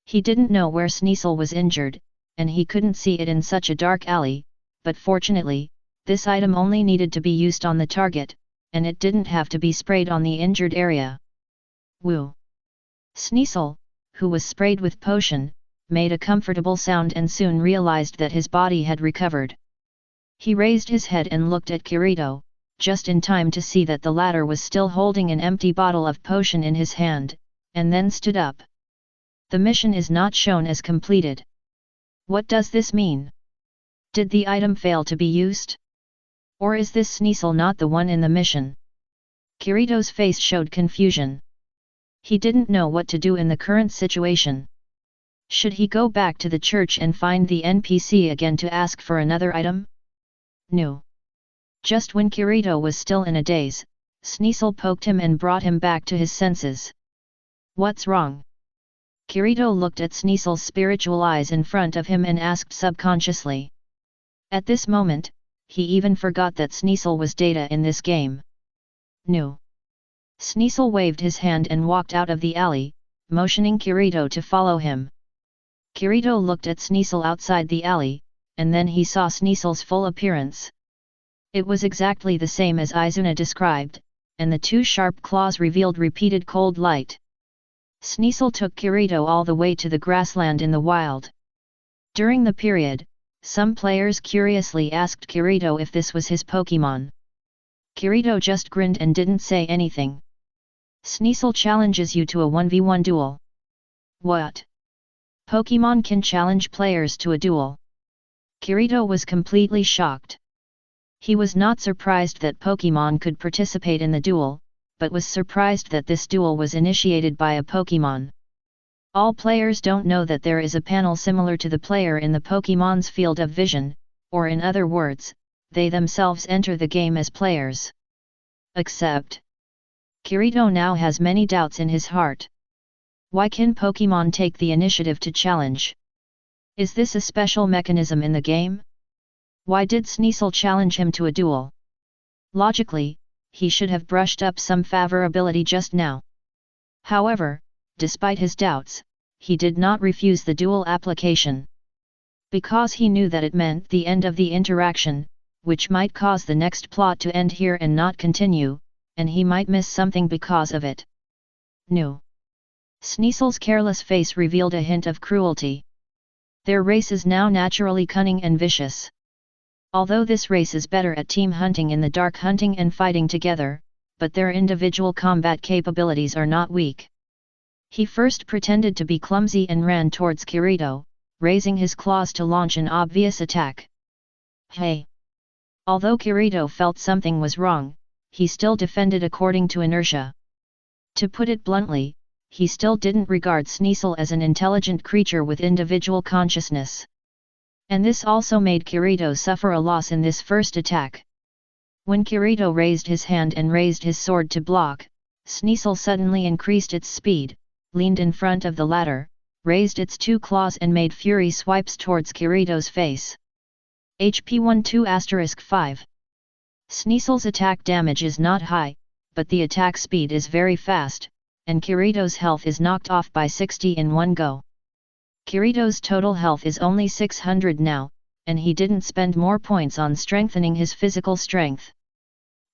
He didn't know where Sneasel was injured, and he couldn't see it in such a dark alley, but fortunately, this item only needed to be used on the target, and it didn't have to be sprayed on the injured area. Woo! Sneasel, who was sprayed with potion, made a comfortable sound and soon realized that his body had recovered. He raised his head and looked at Kirito, just in time to see that the latter was still holding an empty bottle of potion in his hand, and then stood up. The mission is not shown as completed. What does this mean? Did the item fail to be used? Or is this Sneasel not the one in the mission? Kirito's face showed confusion. He didn't know what to do in the current situation. Should he go back to the church and find the NPC again to ask for another item? No. Just when Kirito was still in a daze, Sneasel poked him and brought him back to his senses. What's wrong? Kirito looked at Sneasel's spiritual eyes in front of him and asked subconsciously. At this moment, he even forgot that Sneasel was data in this game. No. Sneasel waved his hand and walked out of the alley, motioning Kirito to follow him. Kirito looked at Sneasel outside the alley, and then he saw Sneasel's full appearance. It was exactly the same as Izuna described, and the two sharp claws revealed repeated cold light. Sneasel took Kirito all the way to the grassland in the wild. During the period, some players curiously asked Kirito if this was his Pokemon. Kirito just grinned and didn't say anything. Sneasel challenges you to a 1v1 duel. What? Pokemon can challenge players to a duel? Kirito was completely shocked. He was not surprised that Pokemon could participate in the duel, but was surprised that this duel was initiated by a Pokemon. All players don't know that there is a panel similar to the player in the Pokemon's field of vision, or in other words, they themselves enter the game as players. Except, Kirito now has many doubts in his heart. Why can Pokemon take the initiative to challenge? Is this a special mechanism in the game? Why did Sneasel challenge him to a duel? Logically, he should have brushed up some favorability just now. However, despite his doubts, he did not refuse the duel application. Because he knew that it meant the end of the interaction, which might cause the next plot to end here and not continue, and he might miss something because of it. No. Sneasel's careless face revealed a hint of cruelty. Their race is now naturally cunning and vicious. Although this race is better at team hunting in the dark, hunting and fighting together, but their individual combat capabilities are not weak. He first pretended to be clumsy and ran towards Kirito, raising his claws to launch an obvious attack. Hey! Although Kirito felt something was wrong, he still defended according to inertia. To put it bluntly, he still didn't regard Sneasel as an intelligent creature with individual consciousness. And this also made Kirito suffer a loss in this first attack. When Kirito raised his hand and raised his sword to block, Sneasel suddenly increased its speed, leaned in front of the latter, raised its two claws and made fury swipes towards Kirito's face. HP 12*5. Sneasel's attack damage is not high, but the attack speed is very fast, and Kirito's health is knocked off by 60 in one go. Kirito's total health is only 600 now, and he didn't spend more points on strengthening his physical strength.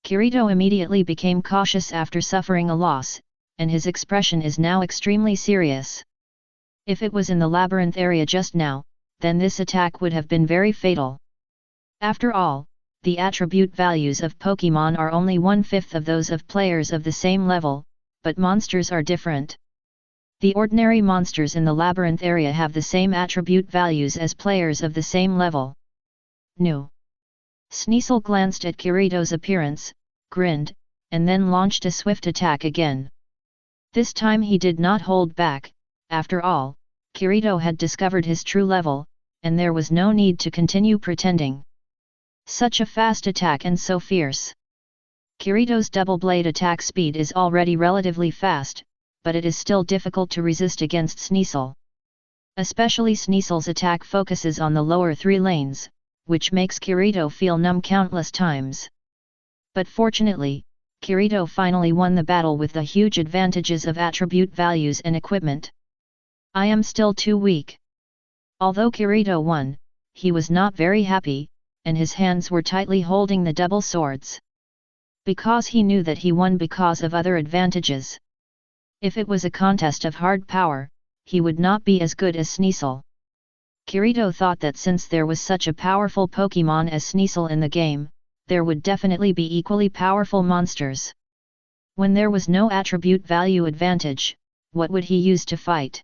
Kirito immediately became cautious after suffering a loss, and his expression is now extremely serious. If it was in the labyrinth area just now, then this attack would have been very fatal. After all, the attribute values of Pokémon are only 1/5 of those of players of the same level, but monsters are different. The ordinary monsters in the labyrinth area have the same attribute values as players of the same level. No. Sneasel glanced at Kirito's appearance, grinned, and then launched a swift attack again. This time he did not hold back. After all, Kirito had discovered his true level, and there was no need to continue pretending. Such a fast attack and so fierce. Kirito's double blade attack speed is already relatively fast, but it is still difficult to resist against Sneasel. Especially Sneasel's attack focuses on the lower 3 lanes, which makes Kirito feel numb countless times. But fortunately, Kirito finally won the battle with the huge advantages of attribute values and equipment. I am still too weak. Although Kirito won, he was not very happy, and his hands were tightly holding the double swords. Because he knew that he won because of other advantages. If it was a contest of hard power, he would not be as good as Sneasel. Kirito thought that since there was such a powerful Pokémon as Sneasel in the game, there would definitely be equally powerful monsters. When there was no attribute value advantage, what would he use to fight?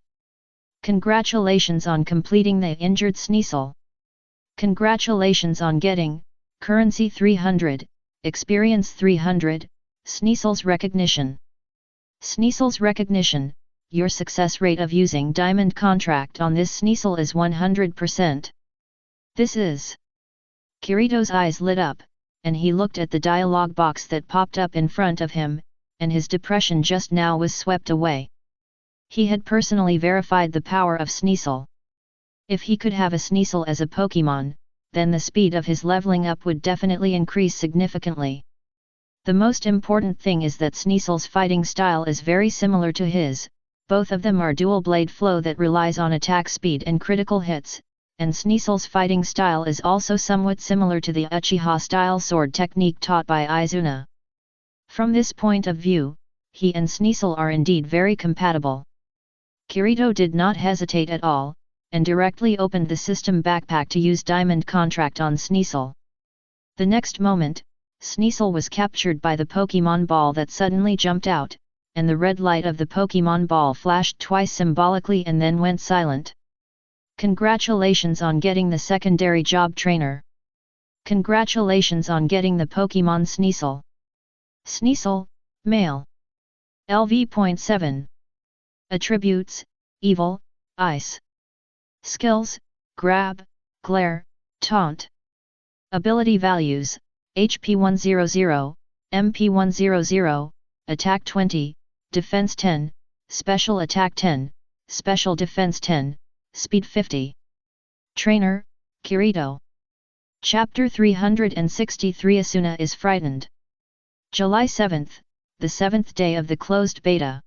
Congratulations on completing the injured Sneasel. Congratulations on getting currency 300, experience 300, Sneasel's recognition. Sneasel's recognition, your success rate of using diamond contract on this Sneasel is 100%. This is. Kirito's eyes lit up, and he looked at the dialogue box that popped up in front of him, and his depression just now was swept away. He had personally verified the power of Sneasel. If he could have a Sneasel as a Pokémon, then the speed of his leveling up would definitely increase significantly. The most important thing is that Sneasel's fighting style is very similar to his, both of them are dual blade flow that relies on attack speed and critical hits, and Sneasel's fighting style is also somewhat similar to the Uchiha style sword technique taught by Izuna. From this point of view, he and Sneasel are indeed very compatible. Kirito did not hesitate at all, and directly opened the system backpack to use diamond contract on Sneasel. The next moment, Sneasel was captured by the Pokémon ball that suddenly jumped out, and the red light of the Pokémon ball flashed twice symbolically and then went silent. Congratulations on getting the secondary job trainer. Congratulations on getting the Pokémon Sneasel. Sneasel, male. LV.7. Attributes, Evil, Ice. Skills, Grab, Glare, Taunt. Ability values, HP 100, MP 100, Attack 20, Defense 10, Special Attack 10, Special Defense 10, Speed 50. Trainer, Kirito. Chapter 363 Asuna is frightened. July 7th, the 7th day of the closed beta.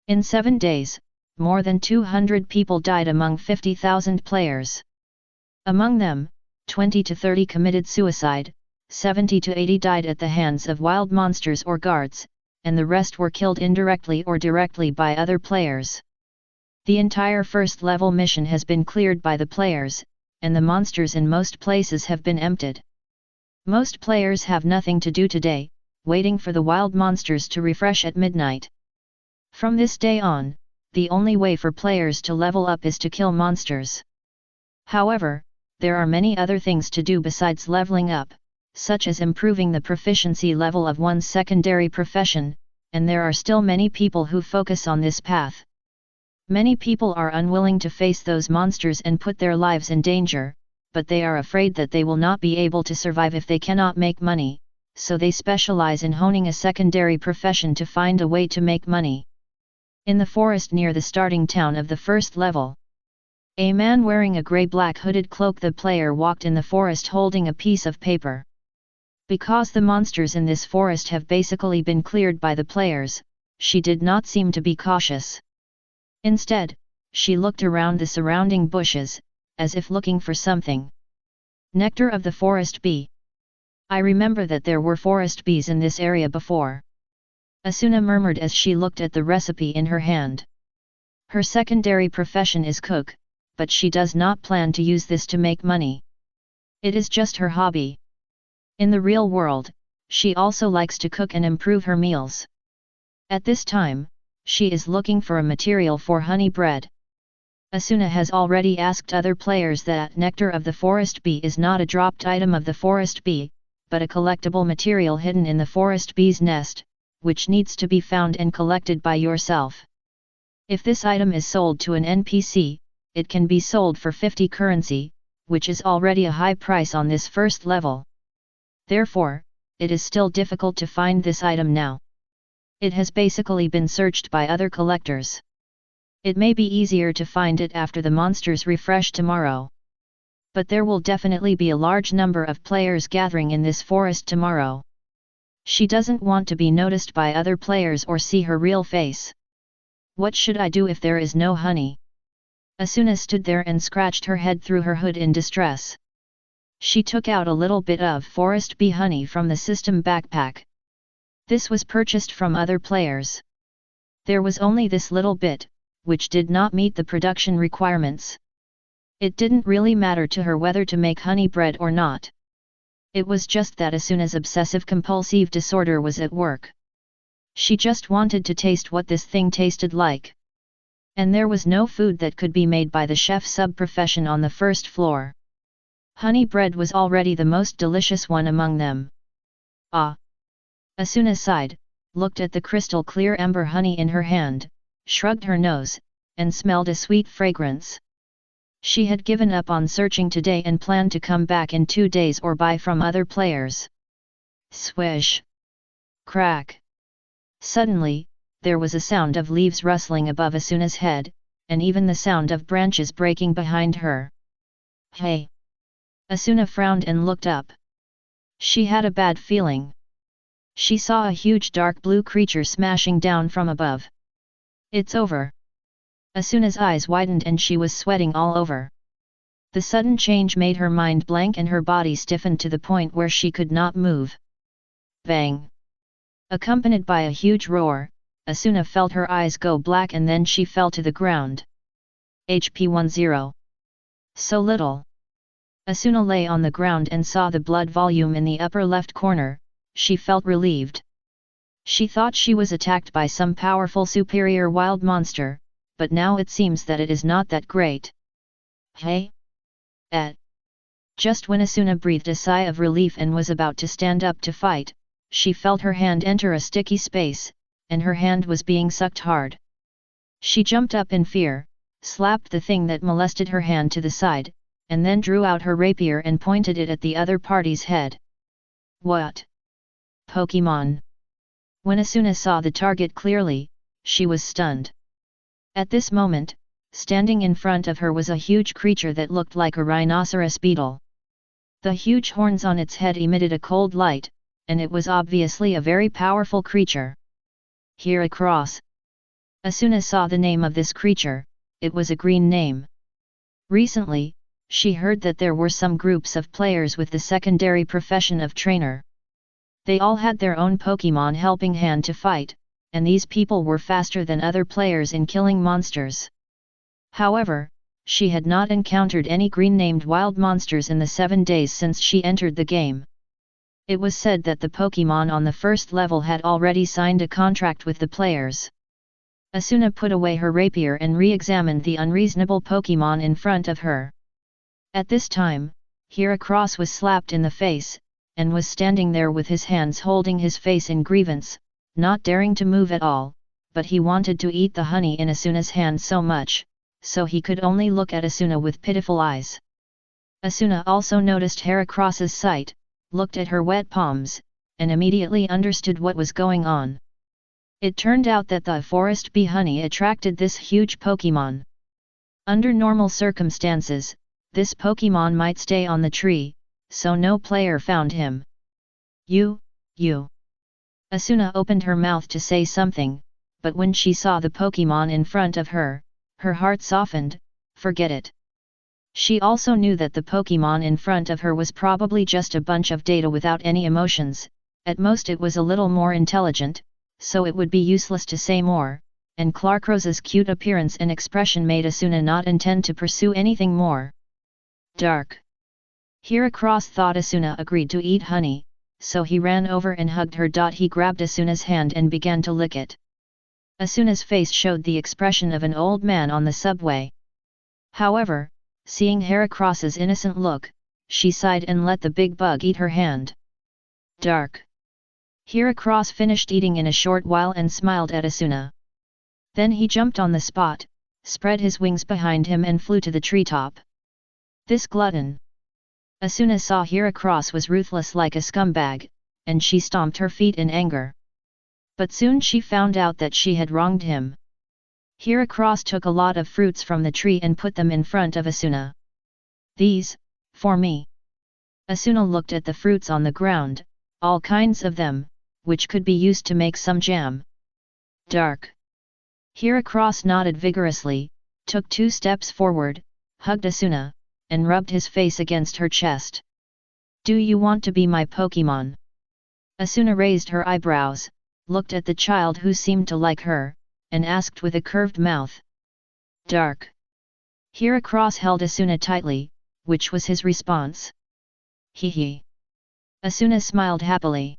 In 7 days, more than 200 people died among 50,000 players. Among them, 20 to 30 committed suicide, 70 to 80 died at the hands of wild monsters or guards, and the rest were killed indirectly or directly by other players. The entire first level mission has been cleared by the players, and the monsters in most places have been emptied. Most players have nothing to do today, waiting for the wild monsters to refresh at midnight. From this day on, the only way for players to level up is to kill monsters. However, there are many other things to do besides leveling up, such as improving the proficiency level of one's secondary profession, and there are still many people who focus on this path. Many people are unwilling to face those monsters and put their lives in danger, but they are afraid that they will not be able to survive if they cannot make money, so they specialize in honing a secondary profession to find a way to make money. In the forest near the starting town of the first level, a man wearing a grey-black hooded cloak. The player walked in the forest holding a piece of paper. Because the monsters in this forest have basically been cleared by the players, she did not seem to be cautious. Instead, she looked around the surrounding bushes, as if looking for something. Nectar of the forest bee. I remember that there were forest bees in this area before. Asuna murmured as she looked at the recipe in her hand. Her secondary profession is cook, but she does not plan to use this to make money. It is just her hobby. In the real world, she also likes to cook and improve her meals. At this time, she is looking for a material for honey bread. Asuna has already asked other players that nectar of the forest bee is not a dropped item of the forest bee, but a collectible material hidden in the forest bee's nest, which needs to be found and collected by yourself. If this item is sold to an NPC, it can be sold for 50 currency, which is already a high price on this first level. Therefore, it is still difficult to find this item now. It has basically been searched by other collectors. It may be easier to find it after the monsters refresh tomorrow. But there will definitely be a large number of players gathering in this forest tomorrow. She doesn't want to be noticed by other players or see her real face. What should I do if there is no honey? Asuna stood there and scratched her head through her hood in distress. She took out a little bit of forest bee honey from the system backpack. This was purchased from other players. There was only this little bit, which did not meet the production requirements. It didn't really matter to her whether to make honey bread or not. It was just that Asuna's obsessive-compulsive disorder was at work. She just wanted to taste what this thing tasted like. And there was no food that could be made by the chef sub-profession on the first floor. Honey bread was already the most delicious one among them. Ah! Asuna sighed, looked at the crystal-clear ember honey in her hand, shrugged her nose, and smelled a sweet fragrance. She had given up on searching today and planned to come back in 2 days or buy from other players. Swish! Crack! Suddenly, there was a sound of leaves rustling above Asuna's head, and even the sound of branches breaking behind her. Hey! Asuna frowned and looked up. She had a bad feeling. She saw a huge dark blue creature smashing down from above. It's over. Asuna's eyes widened and she was sweating all over. The sudden change made her mind blank and her body stiffened to the point where she could not move. Bang! Accompanied by a huge roar, Asuna felt her eyes go black and then she fell to the ground. HP 10. So little. Asuna lay on the ground and saw the blood volume in the upper left corner. She felt relieved. She thought she was attacked by some powerful superior wild monster, but now it seems that it is not that great. Hey? Just when Asuna breathed a sigh of relief and was about to stand up to fight, she felt her hand enter a sticky space, and her hand was being sucked hard. She jumped up in fear, slapped the thing that molested her hand to the side, and then drew out her rapier and pointed it at the other party's head. What? Pokemon! When Asuna saw the target clearly, she was stunned. At this moment, standing in front of her was a huge creature that looked like a rhinoceros beetle. The huge horns on its head emitted a cold light, and it was obviously a very powerful creature. Here across. Asuna saw the name of this creature. It was a green name. Recently, she heard that there were some groups of players with the secondary profession of trainer. They all had their own Pokemon helping hand to fight, and these people were faster than other players in killing monsters. However, she had not encountered any green-named wild monsters in the 7 days since she entered the game. It was said that the Pokémon on the first level had already signed a contract with the players. Asuna put away her rapier and re-examined the unreasonable Pokémon in front of her. At this time, Heracross was slapped in the face, and was standing there with his hands holding his face in grievance, not daring to move at all, but he wanted to eat the honey in Asuna's hand so much, so he could only look at Asuna with pitiful eyes. Asuna also noticed Heracross's sight, looked at her wet palms, and immediately understood what was going on. It turned out that the forest bee honey attracted this huge Pokémon. Under normal circumstances, this Pokémon might stay on the tree, so no player found him. You. Asuna opened her mouth to say something, but when she saw the Pokémon in front of her, her heart softened. Forget it. She also knew that the Pokémon in front of her was probably just a bunch of data without any emotions, at most it was a little more intelligent, so it would be useless to say more, and Clarkrose's cute appearance and expression made Asuna not intend to pursue anything more. Dark. Heracross thought Asuna agreed to eat honey, so he ran over and hugged her. He grabbed Asuna's hand and began to lick it. Asuna's face showed the expression of an old man on the subway. However, seeing Heracross's innocent look, she sighed and let the big bug eat her hand. Dark. Heracross finished eating in a short while and smiled at Asuna. Then he jumped on the spot, spread his wings behind him and flew to the treetop. This glutton. Asuna saw Heracross was ruthless like a scumbag, and she stomped her feet in anger. But soon she found out that she had wronged him. Heracross took a lot of fruits from the tree and put them in front of Asuna. These, for me. Asuna looked at the fruits on the ground, all kinds of them, which could be used to make some jam. Dark. Heracross nodded vigorously, took 2 steps forward, hugged Asuna, and rubbed his face against her chest. Do you want to be my Pokémon? Asuna raised her eyebrows, looked at the child who seemed to like her, and asked with a curved mouth. Dark. Heracross held Asuna tightly, which was his response. Hee. Asuna smiled happily.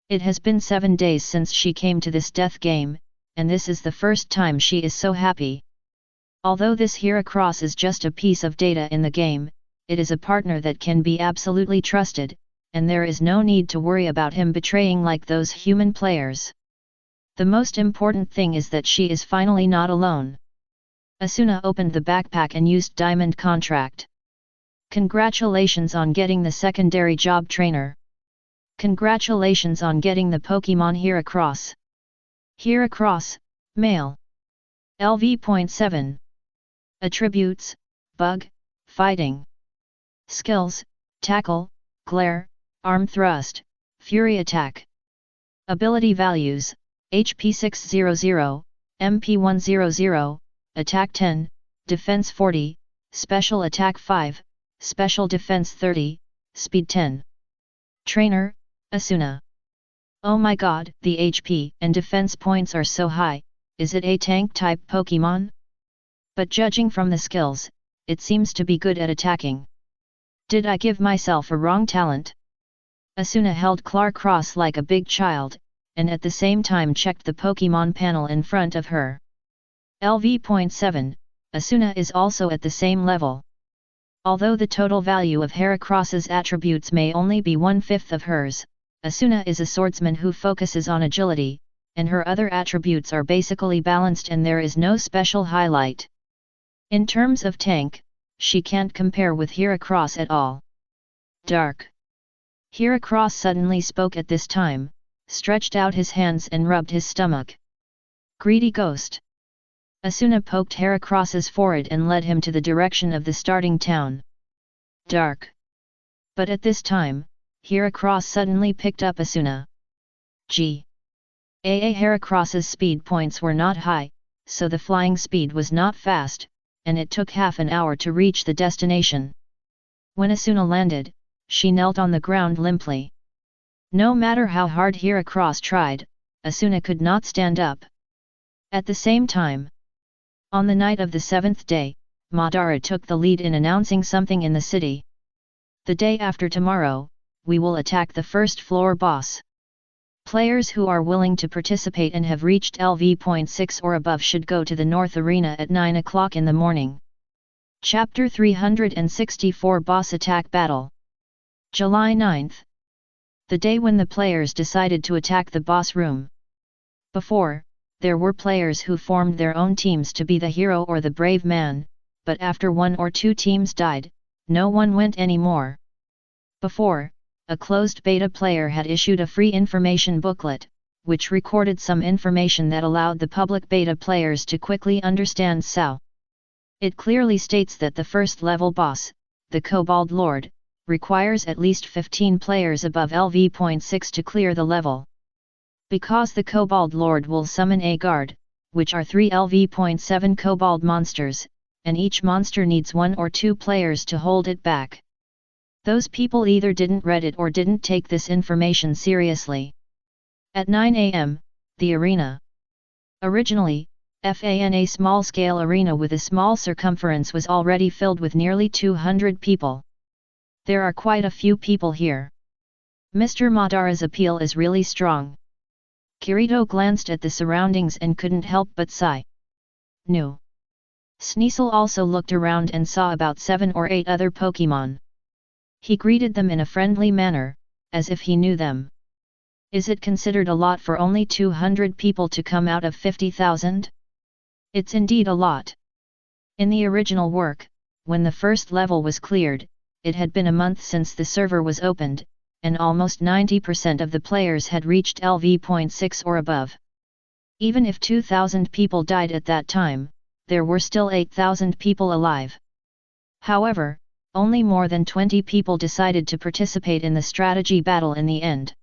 It has been 7 days since she came to this death game, and this is the first time she is so happy. Although this Heracross is just a piece of data in the game, it is a partner that can be absolutely trusted, and there is no need to worry about him betraying like those human players. The most important thing is that she is finally not alone. Asuna opened the backpack and used Diamond Contract. Congratulations on getting the secondary job trainer. Congratulations on getting the Pokémon Heracross. Heracross, male. LV.7. Attributes, Bug, Fighting. Skills, Tackle, Glare, Arm Thrust, Fury Attack. Ability values, HP 600, MP 100, Attack 10, Defense 40, Special Attack 5, Special Defense 30, Speed 10. Trainer, Asuna. Oh my god, the HP and defense points are so high. Is it a tank-type Pokémon? But judging from the skills, it seems to be good at attacking. Did I give myself a wrong talent? Asuna held Clarkross like a big child, and at the same time checked the Pokémon panel in front of her. LV.7, Asuna is also at the same level. Although the total value of Heracross's attributes may only be 1/5 of hers, Asuna is a swordsman who focuses on agility, and her other attributes are basically balanced and there is no special highlight. In terms of tank, she can't compare with Heracross at all. Dark. Heracross suddenly spoke at this time, stretched out his hands and rubbed his stomach. Greedy ghost. Asuna poked Heracross's forehead and led him to the direction of the starting town. Dark. But at this time, Heracross suddenly picked up Asuna. Heracross's speed points were not high, so the flying speed was not fast, and it took half an hour to reach the destination. When Asuna landed, she knelt on the ground limply. No matter how hard Heracross tried, Asuna could not stand up. At the same time, on the night of the 7th day, Madara took the lead in announcing something in the city. The day after tomorrow, we will attack the first floor boss. Players who are willing to participate and have reached LV.6 or above should go to the North Arena at 9 o'clock in the morning. Chapter 364 Boss Attack Battle. July 9th. The day when the players decided to attack the boss room. Before, there were players who formed their own teams to be the hero or the brave man, but after one or two teams died, no one went anymore. Before, a closed beta player had issued a free information booklet, which recorded some information that allowed the public beta players to quickly understand SAO. It clearly states that the first level boss, the Kobold Lord, requires at least 15 players above LV.6 to clear the level. Because the Kobold Lord will summon a guard, which are 3 LV.7 Kobold monsters, and each monster needs 1 or 2 players to hold it back. Those people either didn't read it or didn't take this information seriously. At 9 AM, the arena. Originally, a small-scale arena with a small circumference was already filled with nearly 200 people. There are quite a few people here. Mr. Madara's appeal is really strong. Kirito glanced at the surroundings and couldn't help but sigh. No. Sneasel also looked around and saw about 7 or 8 other Pokémon. He greeted them in a friendly manner, as if he knew them. Is it considered a lot for only 200 people to come out of 50,000? It's indeed a lot. In the original work, when the first level was cleared, it had been a month since the server was opened, and almost 90% of the players had reached LV.6 or above. Even if 2,000 people died at that time, there were still 8,000 people alive. However, only more than 20 people decided to participate in the strategy battle in the end.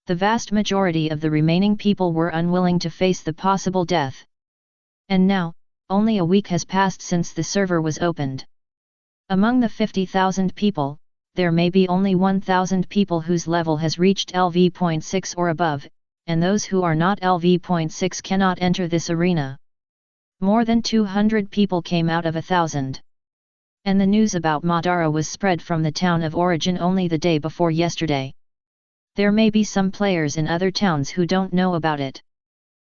The vast majority of the remaining people were unwilling to face the possible death. And now, only a week has passed since the server was opened. Among the 50,000 people, there may be only 1,000 people whose level has reached LV.6 or above, and those who are not LV.6 cannot enter this arena. More than 200 people came out of 1,000. And the news about Madara was spread from the town of origin only the day before yesterday. There may be some players in other towns who don't know about it.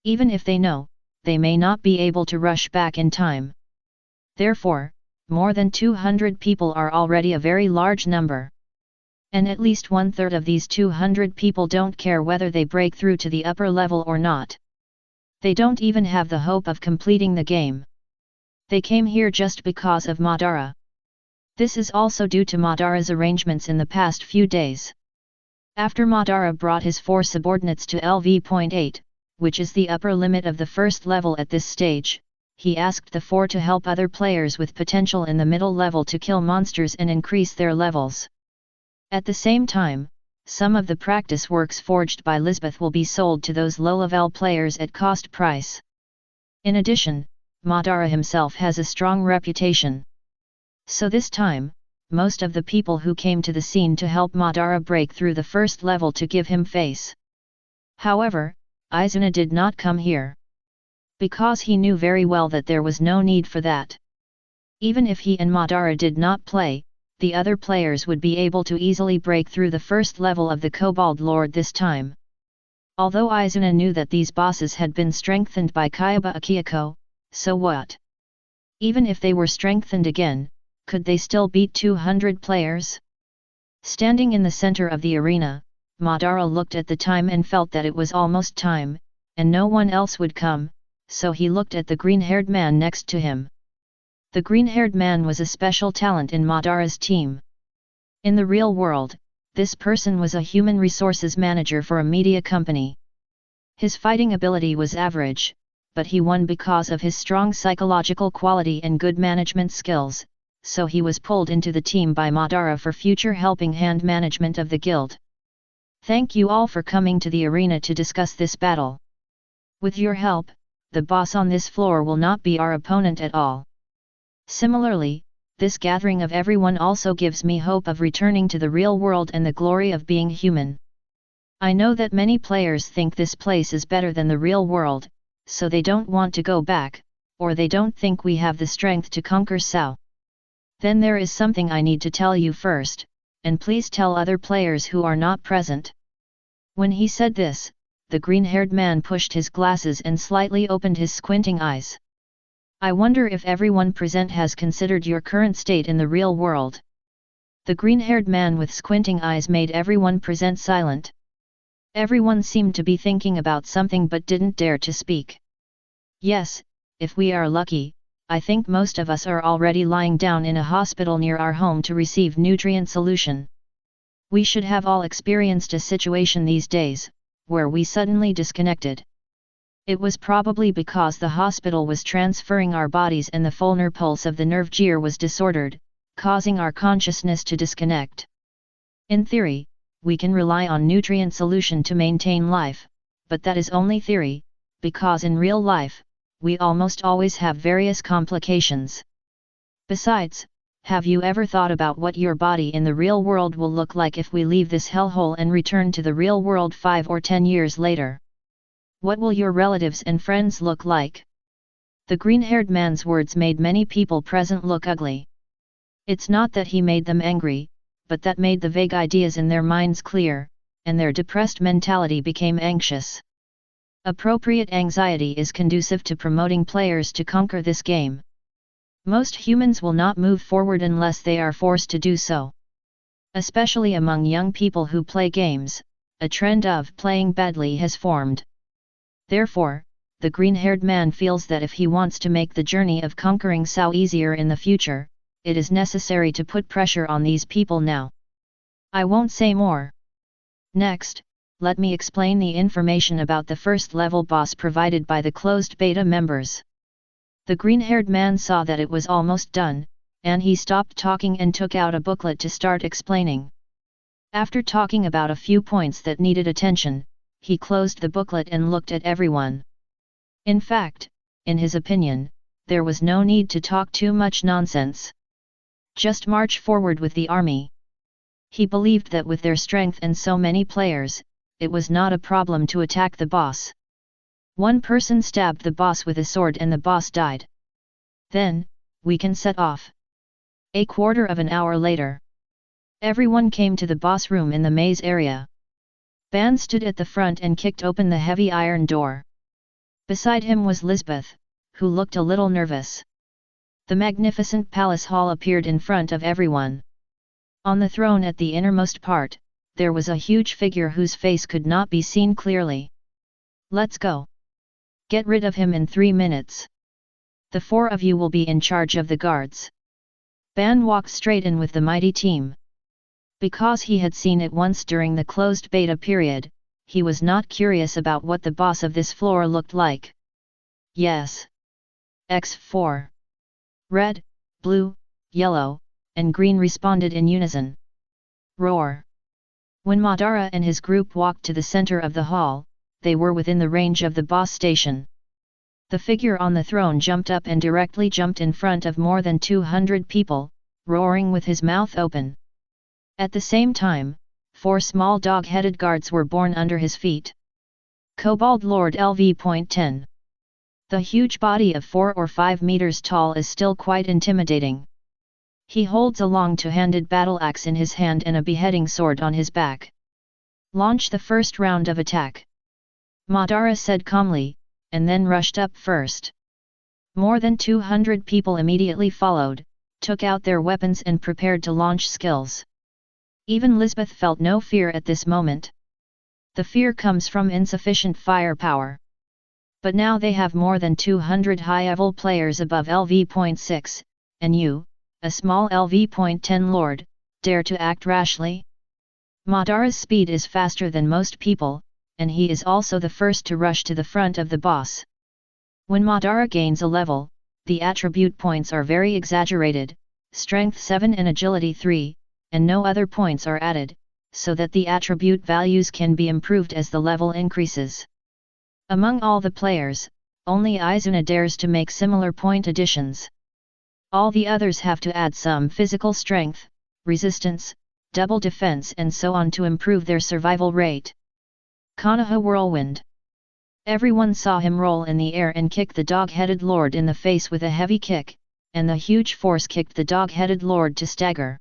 Even if they know, they may not be able to rush back in time. Therefore, more than 200 people are already a very large number. And at least 1/3 of these 200 people don't care whether they break through to the upper level or not. They don't even have the hope of completing the game. They came here just because of Madara. This is also due to Madara's arrangements in the past few days. After Madara brought his 4 subordinates to LV.8, which is the upper limit of the first level at this stage, he asked the 4 to help other players with potential in the middle level to kill monsters and increase their levels. At the same time, some of the practice works forged by Lisbeth will be sold to those low-level players at cost price. In addition, Madara himself has a strong reputation. So this time, most of the people who came to the scene to help Madara break through the first level to give him face. However, Izuna did not come here. Because he knew very well that there was no need for that. Even if he and Madara did not play, the other players would be able to easily break through the first level of the Kobold Lord this time. Although Izuna knew that these bosses had been strengthened by Kayaba Akihiko, so what? Even if they were strengthened again, could they still beat 200 players? Standing in the center of the arena, Madara looked at the time and felt that it was almost time, and no one else would come, so he looked at the green-haired man next to him. The green-haired man was a special talent in Madara's team. In the real world, this person was a human resources manager for a media company. His fighting ability was average, but he won because of his strong psychological quality and good management skills, so he was pulled into the team by Madara for future helping hand management of the guild. Thank you all for coming to the arena to discuss this battle. With your help, the boss on this floor will not be our opponent at all. Similarly, this gathering of everyone also gives me hope of returning to the real world and the glory of being human. I know that many players think this place is better than the real world, so they don't want to go back, or they don't think we have the strength to conquer SAO. Then there is something I need to tell you first, and please tell other players who are not present." When he said this, the green-haired man pushed his glasses and slightly opened his squinting eyes. "I wonder if everyone present has considered your current state in the real world." The green-haired man with squinting eyes made everyone present silent. Everyone seemed to be thinking about something but didn't dare to speak. "Yes, if we are lucky, I think most of us are already lying down in a hospital near our home to receive nutrient solution. We should have all experienced a situation these days, where we suddenly disconnected. It was probably because the hospital was transferring our bodies and the Fulner pulse of the nerve gear was disordered, causing our consciousness to disconnect. In theory, we can rely on nutrient solution to maintain life, but that is only theory, because in real life, we almost always have various complications. Besides, have you ever thought about what your body in the real world will look like if we leave this hellhole and return to the real world 5 or 10 years later? What will your relatives and friends look like?" The green-haired man's words made many people present look ugly. It's not that he made them angry, but that made the vague ideas in their minds clear, and their depressed mentality became anxious. Appropriate anxiety is conducive to promoting players to conquer this game. Most humans will not move forward unless they are forced to do so. Especially among young people who play games, a trend of playing badly has formed. Therefore, the green-haired man feels that if he wants to make the journey of conquering Sao easier in the future, it is necessary to put pressure on these people now. I won't say more. Next, let me explain the information about the first level boss provided by the closed beta members. The green-haired man saw that it was almost done, and he stopped talking and took out a booklet to start explaining. After talking about a few points that needed attention, he closed the booklet and looked at everyone. In fact, in his opinion, there was no need to talk too much nonsense. Just march forward with the army. He believed that with their strength and so many players, it was not a problem to attack the boss. One person stabbed the boss with a sword and the boss died. Then, we can set off. A quarter of an hour later, everyone came to the boss room in the maze area. Ban stood at the front and kicked open the heavy iron door. Beside him was Lisbeth, who looked a little nervous. The magnificent palace hall appeared in front of everyone. On the throne at the innermost part, there was a huge figure whose face could not be seen clearly. "Let's go. Get rid of him in 3 minutes. The 4 of you will be in charge of the guards." Ban walked straight in with the mighty team. Because he had seen it once during the closed beta period, he was not curious about what the boss of this floor looked like. "Yes. X4. Red, blue, yellow, and green responded in unison. Roar. When Madara and his group walked to the center of the hall, they were within the range of the boss station. The figure on the throne jumped up and directly jumped in front of more than 200 people, roaring with his mouth open. At the same time, 4 small dog-headed guards were born under his feet. Kobold Lord LV.10. The huge body of 4 or 5 meters tall is still quite intimidating. He holds a long two-handed battle axe in his hand and a beheading sword on his back. "Launch the first round of attack," Madara said calmly, and then rushed up first. More than 200 people immediately followed, took out their weapons and prepared to launch skills. Even Lisbeth felt no fear at this moment. The fear comes from insufficient firepower. But now they have more than 200 high-level players above LV.6, and you, a small LV.10 lord, dare to act rashly? Madara's speed is faster than most people, and he is also the first to rush to the front of the boss. When Madara gains a level, the attribute points are very exaggerated, strength 7 and agility 3, and no other points are added, so that the attribute values can be improved as the level increases. Among all the players, only Izuna dares to make similar point additions. All the others have to add some physical strength, resistance, double defense and so on to improve their survival rate. Konoha Whirlwind. Everyone saw him roll in the air and kick the dog-headed lord in the face with a heavy kick, and the huge force kicked the dog-headed lord to stagger.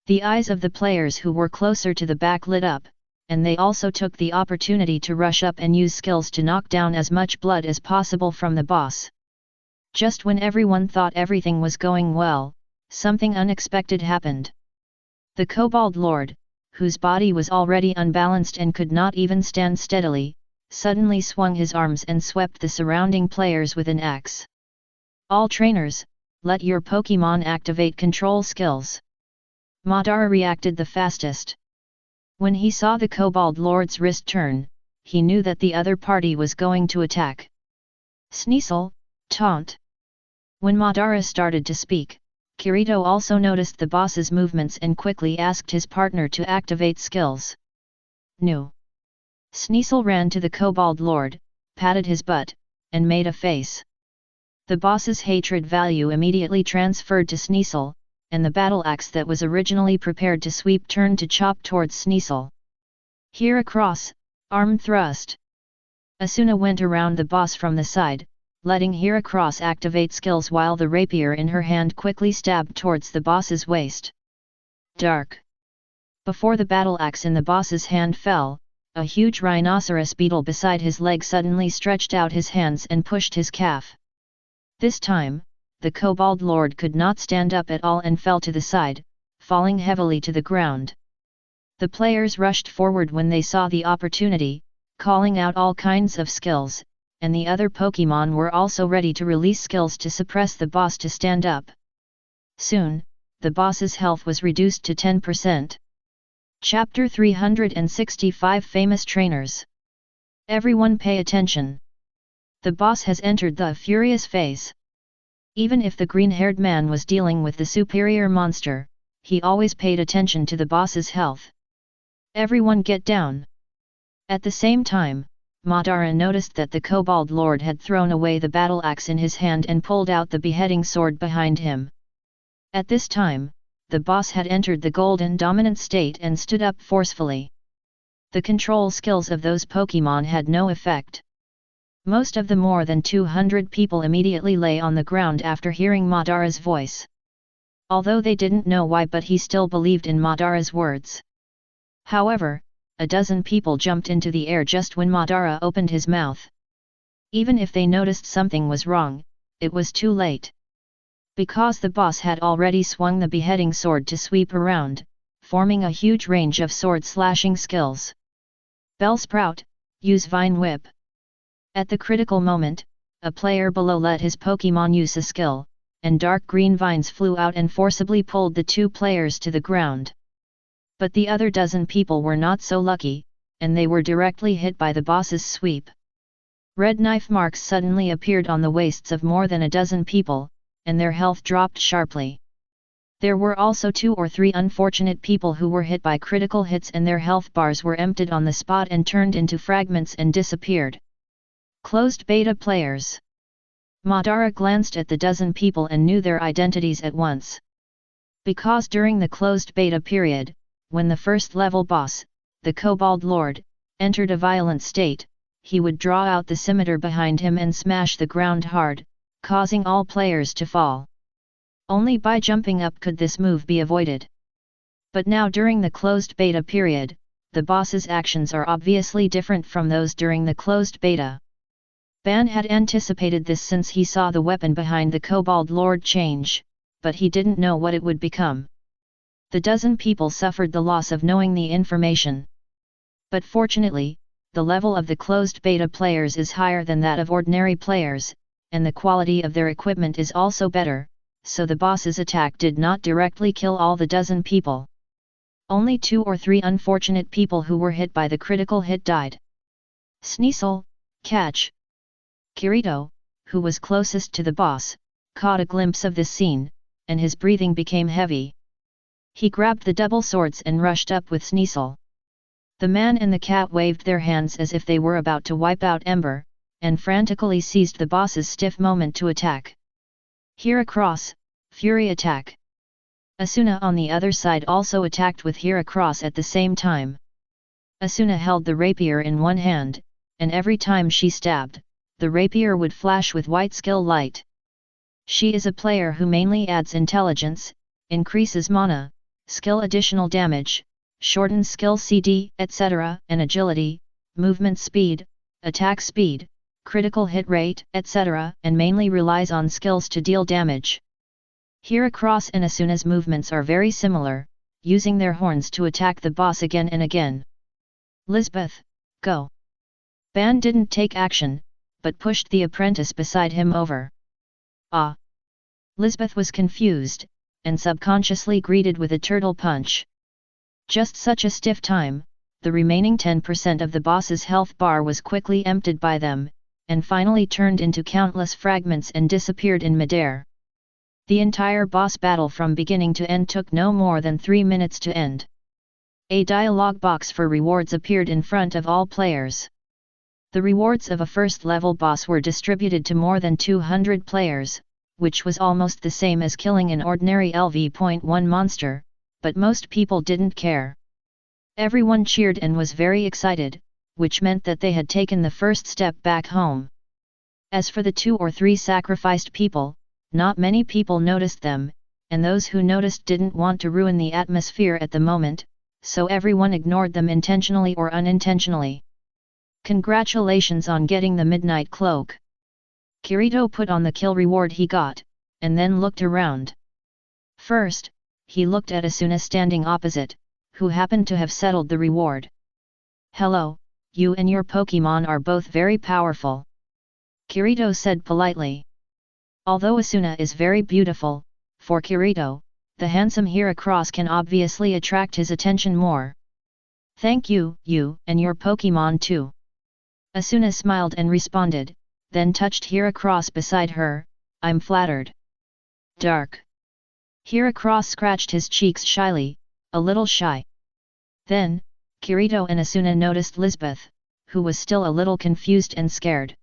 The eyes of the players who were closer to the back lit up, and they also took the opportunity to rush up and use skills to knock down as much blood as possible from the boss. Just when everyone thought everything was going well, something unexpected happened. The Kobold Lord, whose body was already unbalanced and could not even stand steadily, suddenly swung his arms and swept the surrounding players with an axe. All trainers, let your Pokémon activate control skills. Madara reacted the fastest. When he saw the Kobold Lord's wrist turn, he knew that the other party was going to attack. Sneasel, taunt. When Madara started to speak, Kirito also noticed the boss's movements and quickly asked his partner to activate skills. No. Sneasel ran to the Kobold Lord, patted his butt, and made a face. The boss's hatred value immediately transferred to Sneasel, and the battle axe that was originally prepared to sweep turned to chop towards Sneasel. Here across, arm thrust. Asuna went around the boss from the side, letting Heracross activate skills while the rapier in her hand quickly stabbed towards the boss's waist. Dark. Before the battle axe in the boss's hand fell, a huge rhinoceros beetle beside his leg suddenly stretched out his hands and pushed his calf. This time, the Kobold Lord could not stand up at all and fell to the side, falling heavily to the ground. The players rushed forward when they saw the opportunity, calling out all kinds of skills, and the other Pokémon were also ready to release skills to suppress the boss to stand up. Soon, the boss's health was reduced to 10%. Chapter 365 Famous Trainers. Everyone pay attention. The boss has entered the furious phase. Even if the green-haired man was dealing with the superior monster, he always paid attention to the boss's health. Everyone get down. At the same time, Madara noticed that the Kobold Lord had thrown away the battle axe in his hand and pulled out the beheading sword behind him. At this time, the boss had entered the golden dominant state and stood up forcefully. The control skills of those Pokémon had no effect. Most of the more than 200 people immediately lay on the ground after hearing Madara's voice. Although they didn't know why, but he still believed in Madara's words. However, a dozen people jumped into the air just when Madara opened his mouth. Even if they noticed something was wrong, it was too late. Because the boss had already swung the beheading sword to sweep around, forming a huge range of sword-slashing skills. Bellsprout, use Vine Whip. At the critical moment, a player below let his Pokémon use a skill, and dark green vines flew out and forcibly pulled the two players to the ground. But the other dozen people were not so lucky, and they were directly hit by the boss's sweep. Red knife marks suddenly appeared on the waists of more than a dozen people, and their health dropped sharply. There were also 2 or 3 unfortunate people who were hit by critical hits and their health bars were emptied on the spot and turned into fragments and disappeared. Closed beta players. Madara glanced at the dozen people and knew their identities at once. Because during the closed beta period, when the first level boss, the Kobold Lord, entered a violent state, he would draw out the scimitar behind him and smash the ground hard, causing all players to fall. Only by jumping up could this move be avoided. But now during the closed beta period, the boss's actions are obviously different from those during the closed beta. Ban had anticipated this since he saw the weapon behind the Kobold Lord change, but he didn't know what it would become. The dozen people suffered the loss of knowing the information. But fortunately, the level of the closed beta players is higher than that of ordinary players, and the quality of their equipment is also better, so the boss's attack did not directly kill all the dozen people. Only 2 or 3 unfortunate people who were hit by the critical hit died. Sneasel, catch! Kirito, who was closest to the boss, caught a glimpse of this scene, and his breathing became heavy. He grabbed the double swords and rushed up with Sneasel. The man and the cat waved their hands as if they were about to wipe out Ember, and frantically seized the boss's stiff moment to attack. Heracross, Fury Attack. Asuna on the other side also attacked with Heracross at the same time. Asuna held the rapier in one hand, and every time she stabbed, the rapier would flash with white skill light. She is a player who mainly adds intelligence, increases mana, skill additional damage, shorten skill CD, etc., and agility, movement speed, attack speed, critical hit rate, etc., and mainly relies on skills to deal damage. Heracross and Asuna's movements are very similar, using their horns to attack the boss again and again. Lisbeth, go! Ban didn't take action, but pushed the apprentice beside him over. Ah! Lisbeth was confused, and subconsciously greeted with a turtle punch. Just such a stiff time, the remaining 10% of the boss's health bar was quickly emptied by them, and finally turned into countless fragments and disappeared in midair. The entire boss battle from beginning to end took no more than 3 minutes to end. A dialogue box for rewards appeared in front of all players. The rewards of a first-level boss were distributed to more than 200 players, which was almost the same as killing an ordinary LV.1 monster, but most people didn't care. Everyone cheered and was very excited, which meant that they had taken the first step back home. As for the 2 or 3 sacrificed people, not many people noticed them, and those who noticed didn't want to ruin the atmosphere at the moment, so everyone ignored them intentionally or unintentionally. Congratulations on getting the Midnight Cloak. Kirito put on the kill reward he got, and then looked around. First, he looked at Asuna standing opposite, who happened to have settled the reward. Hello, you and your Pokemon are both very powerful. Kirito said politely. Although Asuna is very beautiful, for Kirito, the handsome Heracross can obviously attract his attention more. Thank you, you and your Pokemon too. Asuna smiled and responded, then touched Heracross beside her. I'm flattered. Dark. Heracross scratched his cheeks shyly, a little shy. Then, Kirito and Asuna noticed Lisbeth, who was still a little confused and scared.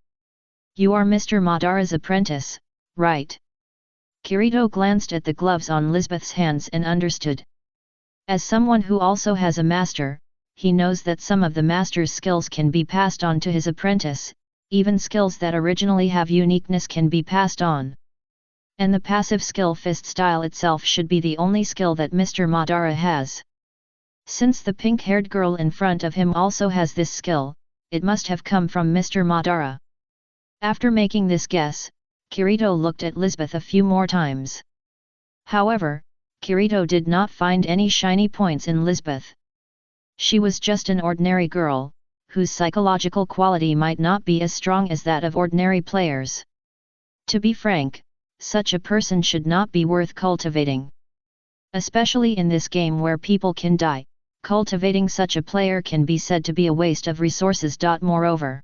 You are Mr. Madara's apprentice, right? Kirito glanced at the gloves on Lisbeth's hands and understood. As someone who also has a master, he knows that some of the master's skills can be passed on to his apprentice, even skills that originally have uniqueness can be passed on. And the passive skill fist style itself should be the only skill that Mr. Madara has. Since the pink-haired girl in front of him also has this skill, it must have come from Mr. Madara. After making this guess, Kirito looked at Lisbeth a few more times. However, Kirito did not find any shiny points in Lisbeth. She was just an ordinary girl, whose psychological quality might not be as strong as that of ordinary players. To be frank, such a person should not be worth cultivating. Especially in this game where people can die, cultivating such a player can be said to be a waste of resources. Moreover,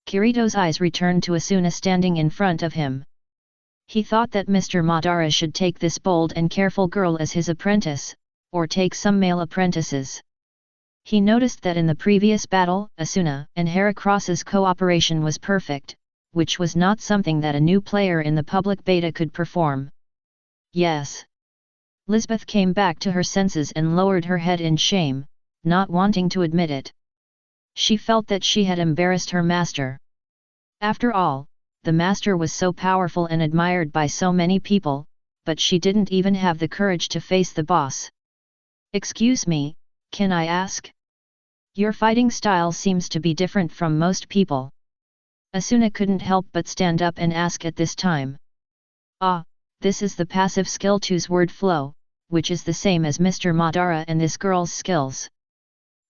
Kirito's eyes returned to Asuna standing in front of him. He thought that Mr. Madara should take this bold and careful girl as his apprentice, or take some male apprentices. He noticed that in the previous battle, Asuna and Heracross's cooperation was perfect, which was not something that a new player in the public beta could perform. Yes. Lisbeth came back to her senses and lowered her head in shame, not wanting to admit it. She felt that she had embarrassed her master. After all, the master was so powerful and admired by so many people, but she didn't even have the courage to face the boss. Excuse me, can I ask? Your fighting style seems to be different from most people. Asuna couldn't help but stand up and ask at this time. Ah, this is the passive skill 2's word flow, which is the same as Mr. Madara and this girl's skills.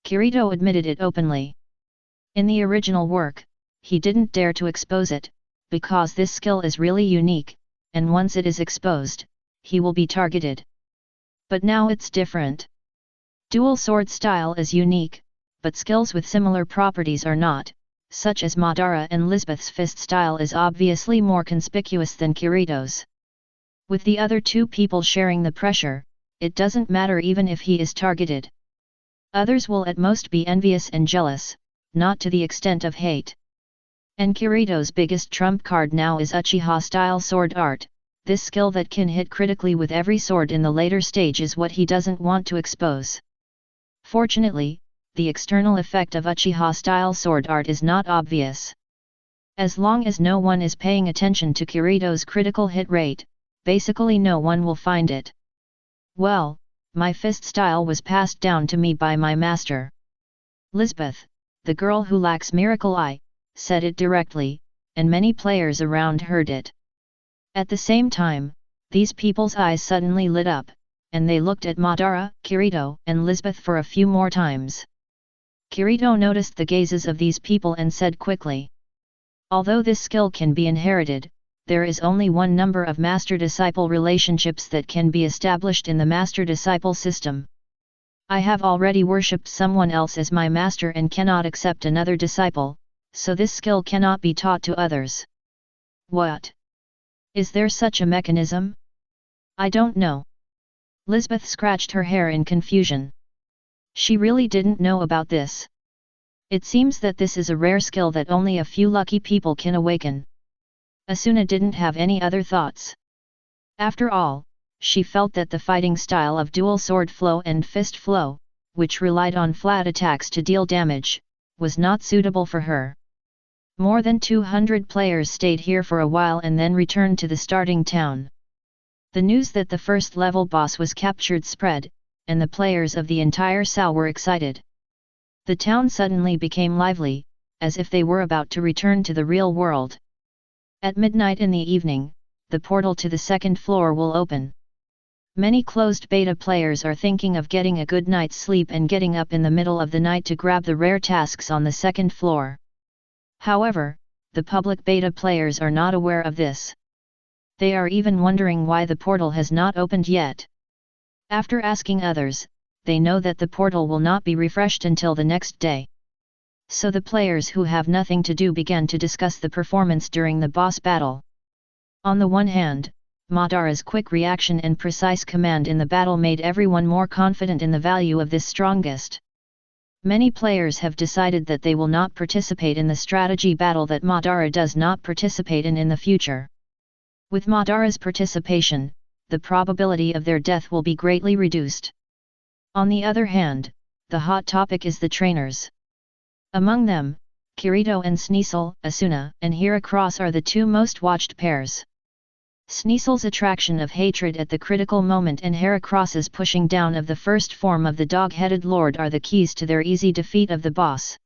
Kirito admitted it openly. In the original work, he didn't dare to expose it, because this skill is really unique, and once it is exposed, he will be targeted. But now it's different. Dual sword style is unique, but skills with similar properties are not, such as Madara and Lisbeth's fist style is obviously more conspicuous than Kirito's. With the other 2 people sharing the pressure, it doesn't matter even if he is targeted. Others will at most be envious and jealous, not to the extent of hate. And Kirito's biggest trump card now is Uchiha-style sword art. This skill that can hit critically with every sword in the later stage is what he doesn't want to expose. Fortunately, the external effect of Uchiha-style sword art is not obvious. As long as no one is paying attention to Kirito's critical hit rate, basically no one will find it. Well, my fist style was passed down to me by my master. Lisbeth, the girl who lacks miracle eye, said it directly, and many players around heard it. At the same time, these people's eyes suddenly lit up, and they looked at Madara, Kirito, and Lisbeth for a few more times. Kirito noticed the gazes of these people and said quickly, "Although this skill can be inherited, there is only one number of master-disciple relationships that can be established in the master-disciple system. I have already worshipped someone else as my master and cannot accept another disciple, so this skill cannot be taught to others." "What? Is there such a mechanism?" "I don't know." Lisbeth scratched her hair in confusion. She really didn't know about this. It seems that this is a rare skill that only a few lucky people can awaken. Asuna didn't have any other thoughts. After all, she felt that the fighting style of dual sword flow and fist flow, which relied on flat attacks to deal damage, was not suitable for her. More than 200 players stayed here for a while and then returned to the starting town. The news that the first level boss was captured spread, and the players of the entire SAO were excited. The town suddenly became lively, as if they were about to return to the real world. At midnight in the evening, the portal to the second floor will open. Many closed beta players are thinking of getting a good night's sleep and getting up in the middle of the night to grab the rare tasks on the second floor. However, the public beta players are not aware of this. They are even wondering why the portal has not opened yet. After asking others, they know that the portal will not be refreshed until the next day. So the players who have nothing to do began to discuss the performance during the boss battle. On the one hand, Madara's quick reaction and precise command in the battle made everyone more confident in the value of this strongest. Many players have decided that they will not participate in the strategy battle that Madara does not participate in the future. With Madara's participation, the probability of their death will be greatly reduced. On the other hand, the hot topic is the trainers. Among them, Kirito and Sneasel, Asuna, and Heracross are the two most watched pairs. Sneasel's attraction of hatred at the critical moment and Heracross's pushing down of the first form of the dog-headed lord are the keys to their easy defeat of the boss.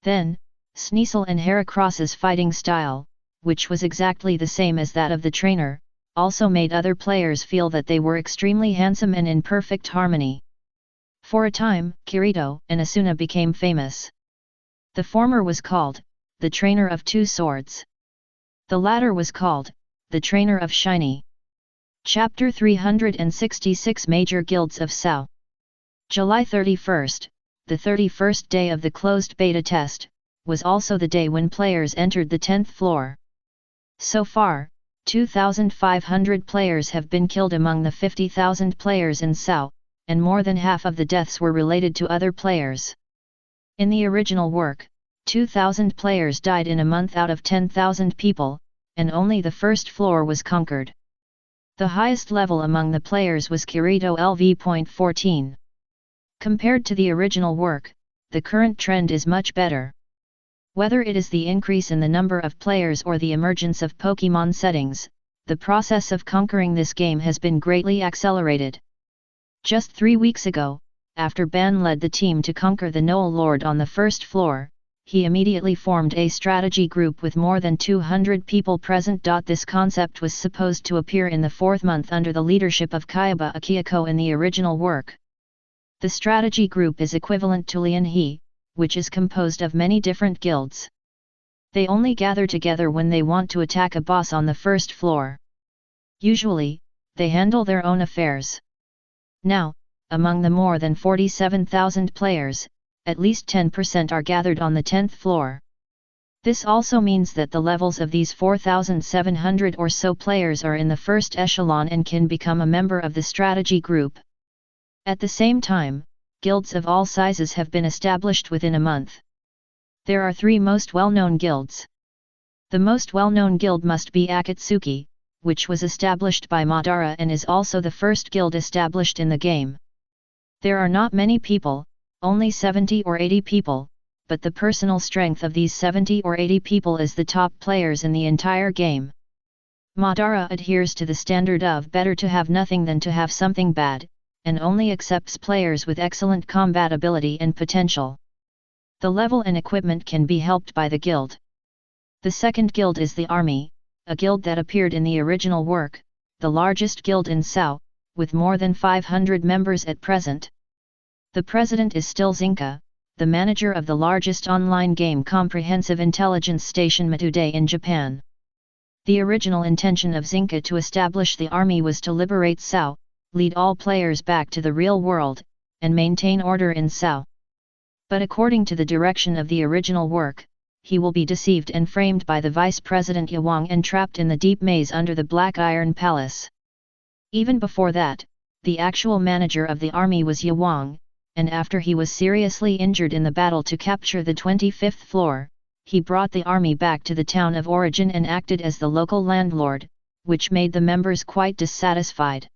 Then, Sneasel and Heracross's fighting style, which was exactly the same as that of the trainer, also made other players feel that they were extremely handsome and in perfect harmony. For a time, Kirito and Asuna became famous. The former was called, the Trainer of Two Swords. The latter was called, the Trainer of Shiny. Chapter 366 Major Guilds of SAO. July 31st, the 31st day of the closed beta test, was also the day when players entered the 10th floor. So far, 2,500 players have been killed among the 50,000 players in SAO, and more than half of the deaths were related to other players. In the original work, 2,000 players died in a month out of 10,000 people, and only the first floor was conquered. The highest level among the players was Kirito LV.14. Compared to the original work, the current trend is much better. Whether it is the increase in the number of players or the emergence of Pokémon settings, the process of conquering this game has been greatly accelerated. Just 3 weeks ago, after Ban led the team to conquer the Noel Lord on the first floor, he immediately formed a strategy group with more than 200 people present. This concept was supposed to appear in the 4th month under the leadership of Kayaba Akihiko in the original work. The strategy group is equivalent to Lianhe, which is composed of many different guilds. They only gather together when they want to attack a boss on the first floor. Usually, they handle their own affairs. Now, among the more than 47,000 players, at least 10% are gathered on the 10th floor. This also means that the levels of these 4,700 or so players are in the first echelon and can become a member of the strategy group. At the same time, guilds of all sizes have been established within a month. There are 3 most well-known guilds. The most well-known guild must be Akatsuki, which was established by Madara and is also the first guild established in the game. There are not many people, only 70 or 80 people, but the personal strength of these 70 or 80 people is the top players in the entire game. Madara adheres to the standard of better to have nothing than to have something bad, and only accepts players with excellent combat ability and potential. The level and equipment can be helped by the guild. The second guild is the Army, a guild that appeared in the original work, the largest guild in Sao, with more than 500 members at present. The president is still Zinka, the manager of the largest online game comprehensive intelligence station Matuday in Japan. The original intention of Zinka to establish the army was to liberate Sao, lead all players back to the real world, and maintain order in Sao. But according to the direction of the original work, he will be deceived and framed by the vice president Yawang and trapped in the deep maze under the Black Iron Palace. Even before that, the actual manager of the army was Yawang, and after he was seriously injured in the battle to capture the 25th floor, he brought the army back to the town of origin and acted as the local landlord, which made the members quite dissatisfied.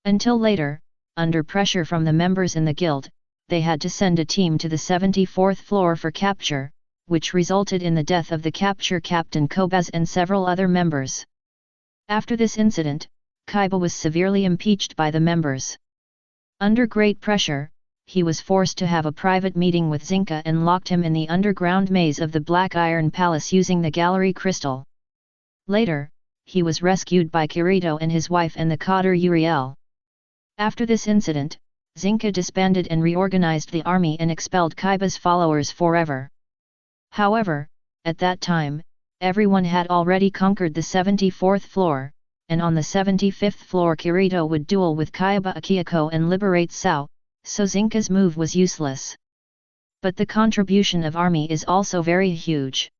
Until later, under pressure from the members in the guild, they had to send a team to the 74th floor for capture, which resulted in the death of the capture captain Kobaz and several other members. After this incident, Kaiba was severely impeached by the members. Under great pressure, he was forced to have a private meeting with Zinka and locked him in the underground maze of the Black Iron Palace using the gallery crystal. Later, he was rescued by Kirito and his wife and the Cotter Uriel. After this incident, Zinka disbanded and reorganized the army and expelled Kaiba's followers forever. However, at that time, everyone had already conquered the 74th floor, and on the 75th floor Kirito would duel with Kaiba Akihiko and liberate Sao, so Zinka's move was useless. But the contribution of army is also very huge.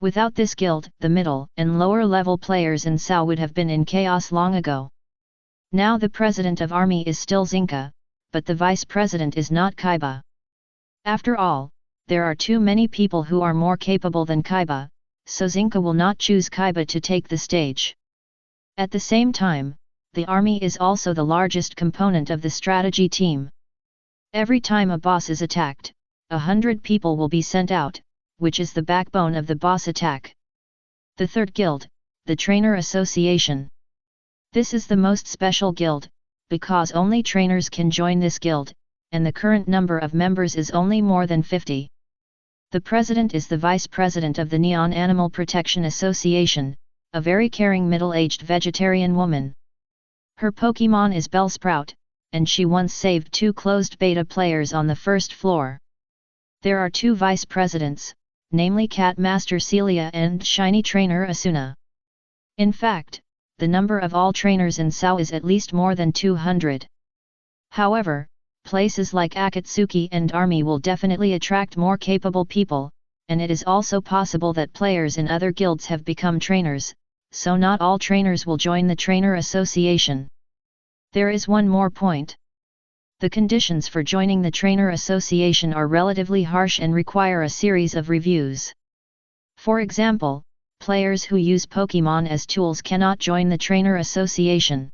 Without this guild, the middle and lower level players in Sao would have been in chaos long ago. Now the president of army is still Zinka, but the vice president is not Kaiba. After all, there are too many people who are more capable than Kaiba, so Zinka will not choose Kaiba to take the stage. At the same time, the army is also the largest component of the strategy team. Every time a boss is attacked, 100 people will be sent out, which is the backbone of the boss attack. The third guild, the Trainer Association. This is the most special guild, because only trainers can join this guild, and the current number of members is only more than 50. The president is the vice president of the Neon Animal Protection Association, a very caring middle-aged vegetarian woman. Her Pokemon is Bellsprout, and she once saved 2 closed beta players on the first floor. There are 2 vice presidents, namely Cat Master Celia and Shiny Trainer Asuna. In fact, the number of all trainers in Sao is at least more than 200. However, places like Akatsuki and Army will definitely attract more capable people, and it is also possible that players in other guilds have become trainers, so not all trainers will join the Trainer Association. There is one more point. The conditions for joining the Trainer Association are relatively harsh and require a series of reviews. For example, players who use Pokemon as tools cannot join the Trainer Association.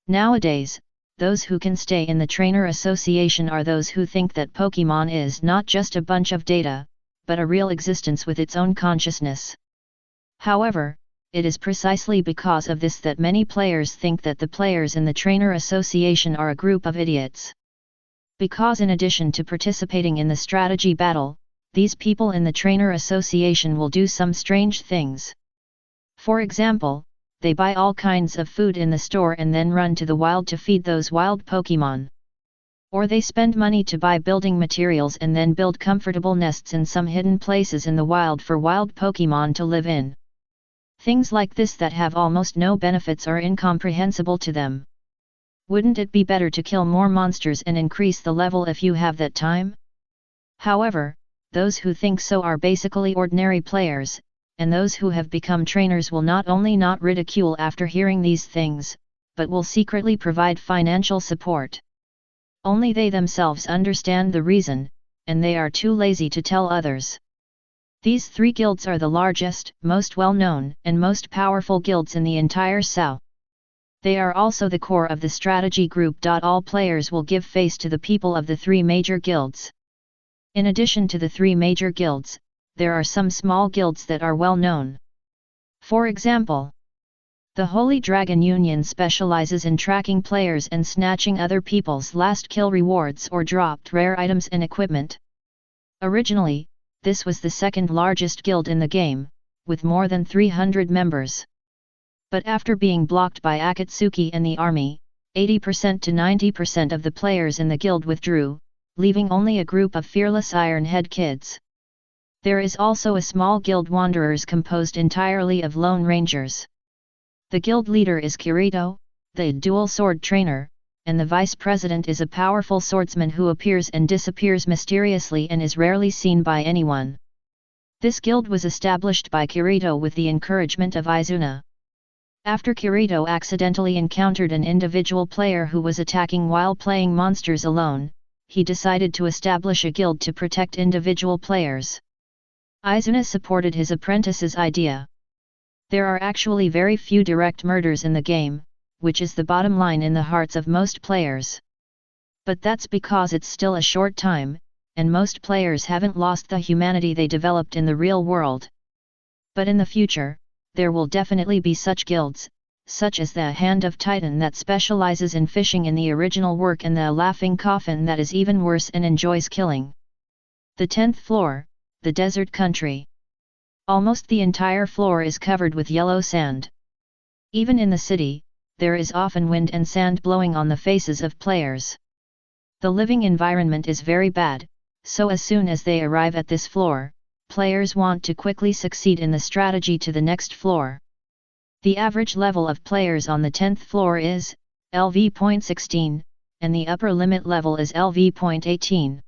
Nowadays, those who can stay in the Trainer Association are those who think that Pokemon is not just a bunch of data, but a real existence with its own consciousness. However, it is precisely because of this that many players think that the players in the Trainer Association are a group of idiots. Because in addition to participating in the strategy battle, these people in the Trainer Association will do some strange things. For example, they buy all kinds of food in the store and then run to the wild to feed those wild Pokemon. Or they spend money to buy building materials and then build comfortable nests in some hidden places in the wild for wild Pokemon to live in. Things like this that have almost no benefits are incomprehensible to them. Wouldn't it be better to kill more monsters and increase the level if you have that time? However, those who think so are basically ordinary players, and those who have become trainers will not only not ridicule after hearing these things, but will secretly provide financial support. Only they themselves understand the reason, and they are too lazy to tell others. These 3 guilds are the largest, most well-known, and most powerful guilds in the entire Sao. They are also the core of the strategy group. All players will give face to the people of the 3 major guilds. In addition to the 3 major guilds, there are some small guilds that are well known. For example, The Holy Dragon Union specializes in tracking players and snatching other people's last kill rewards or dropped rare items and equipment. Originally, this was the second largest guild in the game, with more than 300 members. But after being blocked by Akatsuki and the army, 80% to 90% of the players in the guild withdrew, leaving only a group of fearless Ironhead kids. There is also a small guild wanderers composed entirely of lone rangers. The guild leader is Kirito, the dual sword trainer, and the vice president is a powerful swordsman who appears and disappears mysteriously and is rarely seen by anyone. This guild was established by Kirito with the encouragement of Izuna. After Kirito accidentally encountered an individual player who was attacking while playing monsters alone, he decided to establish a guild to protect individual players. Izuna supported his apprentice's idea. There are actually very few direct murders in the game, which is the bottom line in the hearts of most players. But that's because it's still a short time, and most players haven't lost the humanity they developed in the real world. But in the future, there will definitely be such guilds, such as the Hand of Titan that specializes in fishing in the original work and the Laughing Coffin that is even worse and enjoys killing. The 10th floor, the desert country. Almost the entire floor is covered with yellow sand. Even in the city, there is often wind and sand blowing on the faces of players. The living environment is very bad, so as soon as they arrive at this floor, players want to quickly succeed in the strategy to the next floor. The average level of players on the 10th floor is LV.16, and the upper limit level is LV.18.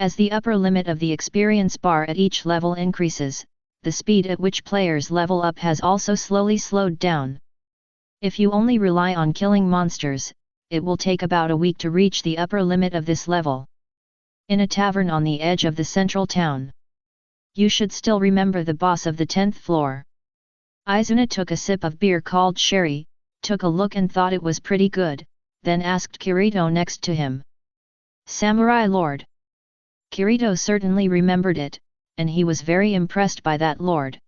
As the upper limit of the experience bar at each level increases, the speed at which players level up has also slowly slowed down. If you only rely on killing monsters, it will take about a week to reach the upper limit of this level. In a tavern on the edge of the central town. You should still remember the boss of the 10th floor. Izuna took a sip of beer called sherry, took a look and thought it was pretty good, then asked Kirito next to him. Samurai Lord. Kirito certainly remembered it, and he was very impressed by that lord.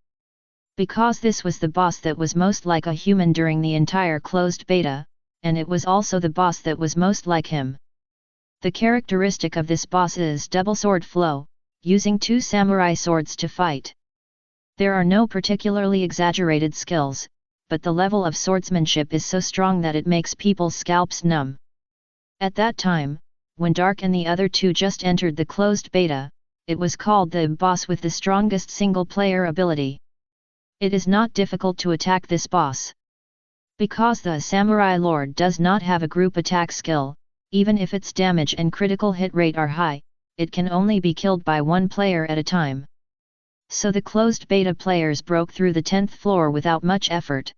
Because this was the boss that was most like a human during the entire closed beta, and it was also the boss that was most like him. The characteristic of this boss is double sword flow, using two samurai swords to fight. There are no particularly exaggerated skills, but the level of swordsmanship is so strong that it makes people's scalps numb. At that time, when Dark and the other two just entered the closed beta, it was called the boss with the strongest single-player ability. It is not difficult to attack this boss. Because the Samurai Lord does not have a group attack skill, even if its damage and critical hit rate are high, it can only be killed by one player at a time. So the closed beta players broke through the 10th floor without much effort.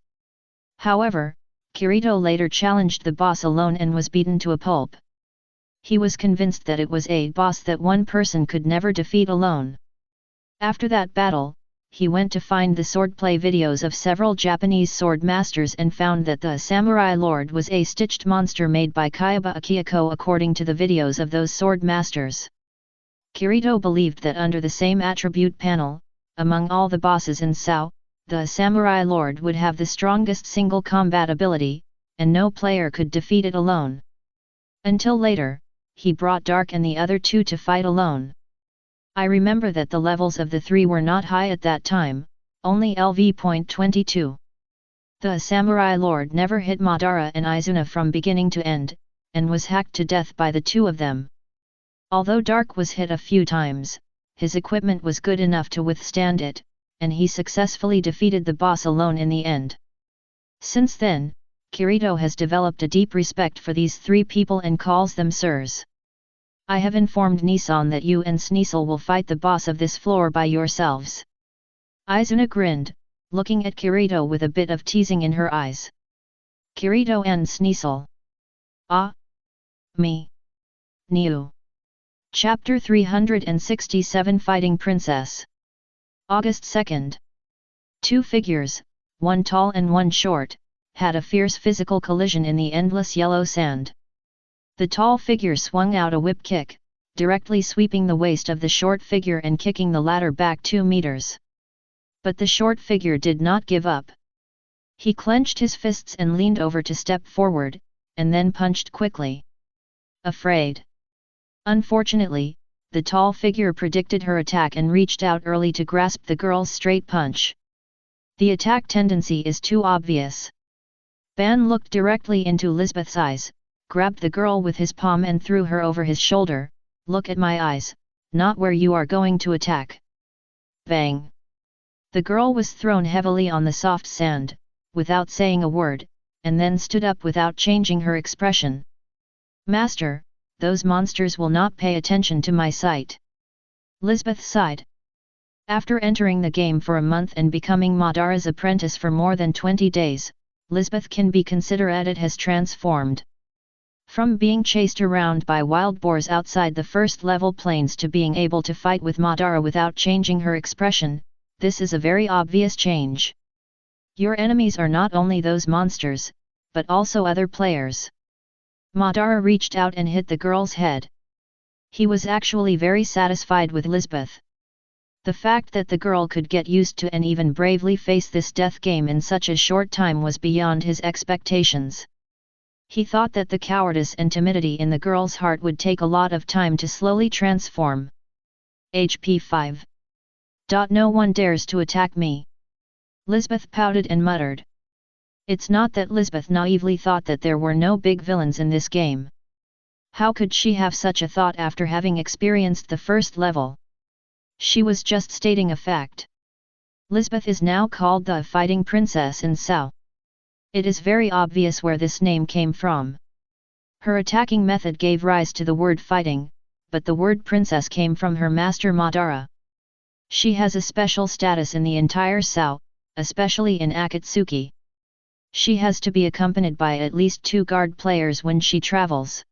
However, Kirito later challenged the boss alone and was beaten to a pulp. He was convinced that it was a boss that one person could never defeat alone. After that battle, he went to find the swordplay videos of several Japanese sword masters and found that the Samurai Lord was a stitched monster made by Kayaba Akiyako according to the videos of those sword masters. Kirito believed that under the same attribute panel, among all the bosses in SAO, the Samurai Lord would have the strongest single combat ability, and no player could defeat it alone. Until later, he brought Dark and the other two to fight alone. I remember that the levels of the three were not high at that time, only LV.22. The Samurai Lord never hit Madara and Izuna from beginning to end, and was hacked to death by the two of them. Although Dark was hit a few times, his equipment was good enough to withstand it, and he successfully defeated the boss alone in the end. Since then, Kirito has developed a deep respect for these three people and calls them sirs. I have informed Nissan that you and Sneasel will fight the boss of this floor by yourselves. Izuna grinned, looking at Kirito with a bit of teasing in her eyes. Kirito and Sneasel. Ah! Me. New. Chapter 367 Fighting Princess. August 2nd. Two figures, one tall and one short, had a fierce physical collision in the endless yellow sand. The tall figure swung out a whip kick, directly sweeping the waist of the short figure and kicking the latter back 2 meters. But the short figure did not give up. He clenched his fists and leaned over to step forward, and then punched quickly. Afraid. Unfortunately, the tall figure predicted her attack and reached out early to grasp the girl's straight punch. The attack tendency is too obvious. Ban looked directly into Lisbeth's eyes, grabbed the girl with his palm and threw her over his shoulder. Look at my eyes, not where you are going to attack. Bang! The girl was thrown heavily on the soft sand, without saying a word, and then stood up without changing her expression. Master, those monsters will not pay attention to my sight. Lisbeth sighed. After entering the game for a month and becoming Madara's apprentice for more than 20 days, Lisbeth can be considered it has transformed. From being chased around by wild boars outside the first level plains to being able to fight with Madara without changing her expression, this is a very obvious change. Your enemies are not only those monsters, but also other players. Madara reached out and hit the girl's head. He was actually very satisfied with Lisbeth. The fact that the girl could get used to and even bravely face this death game in such a short time was beyond his expectations. He thought that the cowardice and timidity in the girl's heart would take a lot of time to slowly transform. HP 5. No one dares to attack me. Lisbeth pouted and muttered. It's not that Lisbeth naively thought that there were no big villains in this game. How could she have such a thought after having experienced the first level? She was just stating a fact. Lisbeth is now called the Fighting Princess in Sao. It is very obvious where this name came from. Her attacking method gave rise to the word fighting, but the word princess came from her master Madara. She has a special status in the entire Sao, especially in Akatsuki. She has to be accompanied by at least 2 guard players when she travels.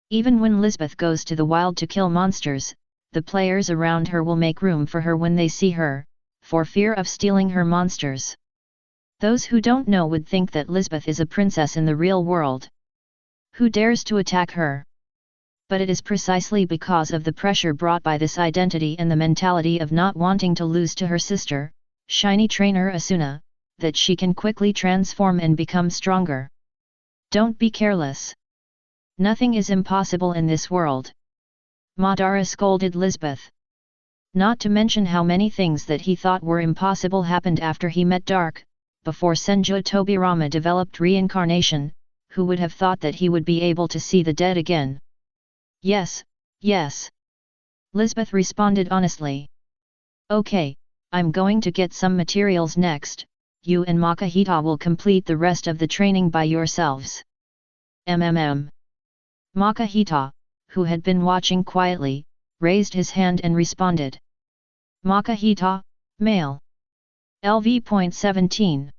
Even when Lisbeth goes to the wild to kill monsters, the players around her will make room for her when they see her, for fear of stealing her monsters. Those who don't know would think that Lisbeth is a princess in the real world. Who dares to attack her? But it is precisely because of the pressure brought by this identity and the mentality of not wanting to lose to her sister, shiny trainer Asuna, that she can quickly transform and become stronger. Don't be careless. Nothing is impossible in this world. Madara scolded Lisbeth. Not to mention how many things that he thought were impossible happened after he met Dark, before Senju Tobirama developed reincarnation. Who would have thought that he would be able to see the dead again? Yes, yes. Lisbeth responded honestly. Okay, I'm going to get some materials next. You and Makahita will complete the rest of the training by yourselves. Makahita, who had been watching quietly, raised his hand and responded. Makahita, male. LV.17.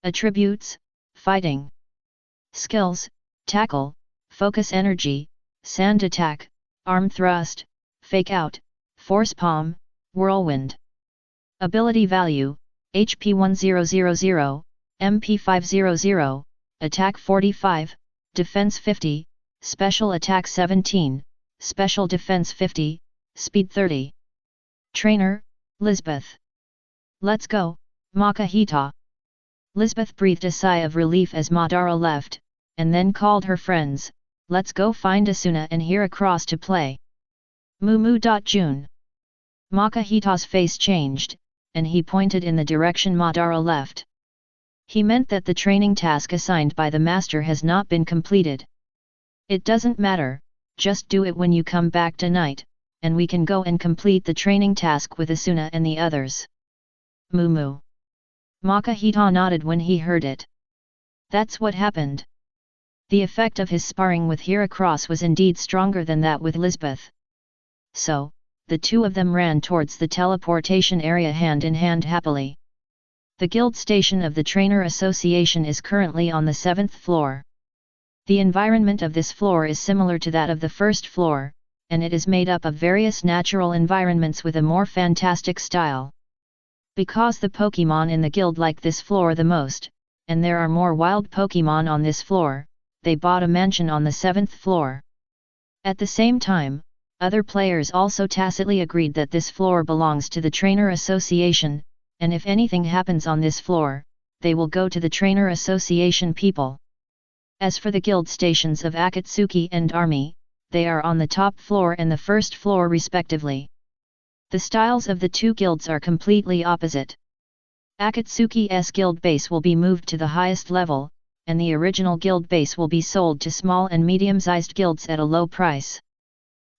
Attributes, fighting. Skills, tackle, focus energy, sand attack, arm thrust, fake out, force palm, whirlwind. Ability value, HP 1000, MP 500, attack 45, defense 50, special attack 17, special defense 50, speed 30. Trainer, Lisbeth. Let's go, Makahita. Lisbeth breathed a sigh of relief as Madara left, and then called her friends. Let's go find Asuna and Hira Cross to play. June. Makahita's face changed, and he pointed in the direction Madara left. He meant that the training task assigned by the master has not been completed. It doesn't matter, just do it when you come back tonight, and we can go and complete the training task with Asuna and the others. Makahita nodded when he heard it. That's what happened. The effect of his sparring with Hira Cross was indeed stronger than that with Lisbeth. So, the two of them ran towards the teleportation area hand in hand happily. The guild station of the Trainer Association is currently on the 7th floor. The environment of this floor is similar to that of the first floor, and it is made up of various natural environments with a more fantastic style. Because the Pokémon in the guild like this floor the most, and there are more wild Pokémon on this floor, they bought a mansion on the 7th floor. At the same time, other players also tacitly agreed that this floor belongs to the Trainer Association, and if anything happens on this floor, they will go to the Trainer Association people. As for the guild stations of Akatsuki and Army, they are on the top floor and the first floor respectively. The styles of the two guilds are completely opposite. Akatsuki's guild base will be moved to the highest level, and the original guild base will be sold to small and medium-sized guilds at a low price.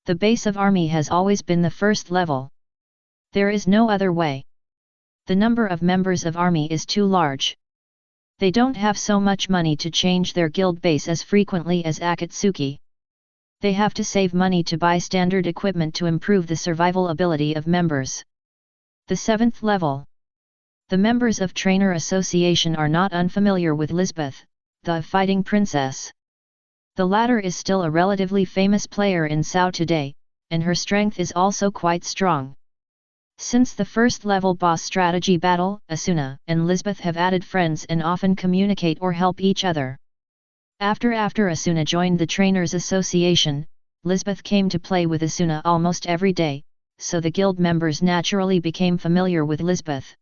The base of Army has always been the first level. There is no other way. The number of members of Army is too large. They don't have so much money to change their guild base as frequently as Akatsuki. They have to save money to buy standard equipment to improve the survival ability of members. The 7th level. The members of Trainer Association are not unfamiliar with Lisbeth, the fighting princess. The latter is still a relatively famous player in SAO today, and her strength is also quite strong. Since the first level boss strategy battle, Asuna and Lisbeth have added friends and often communicate or help each other. After Asuna joined the Trainers Association, Lisbeth came to play with Asuna almost every day, so the guild members naturally became familiar with Lisbeth.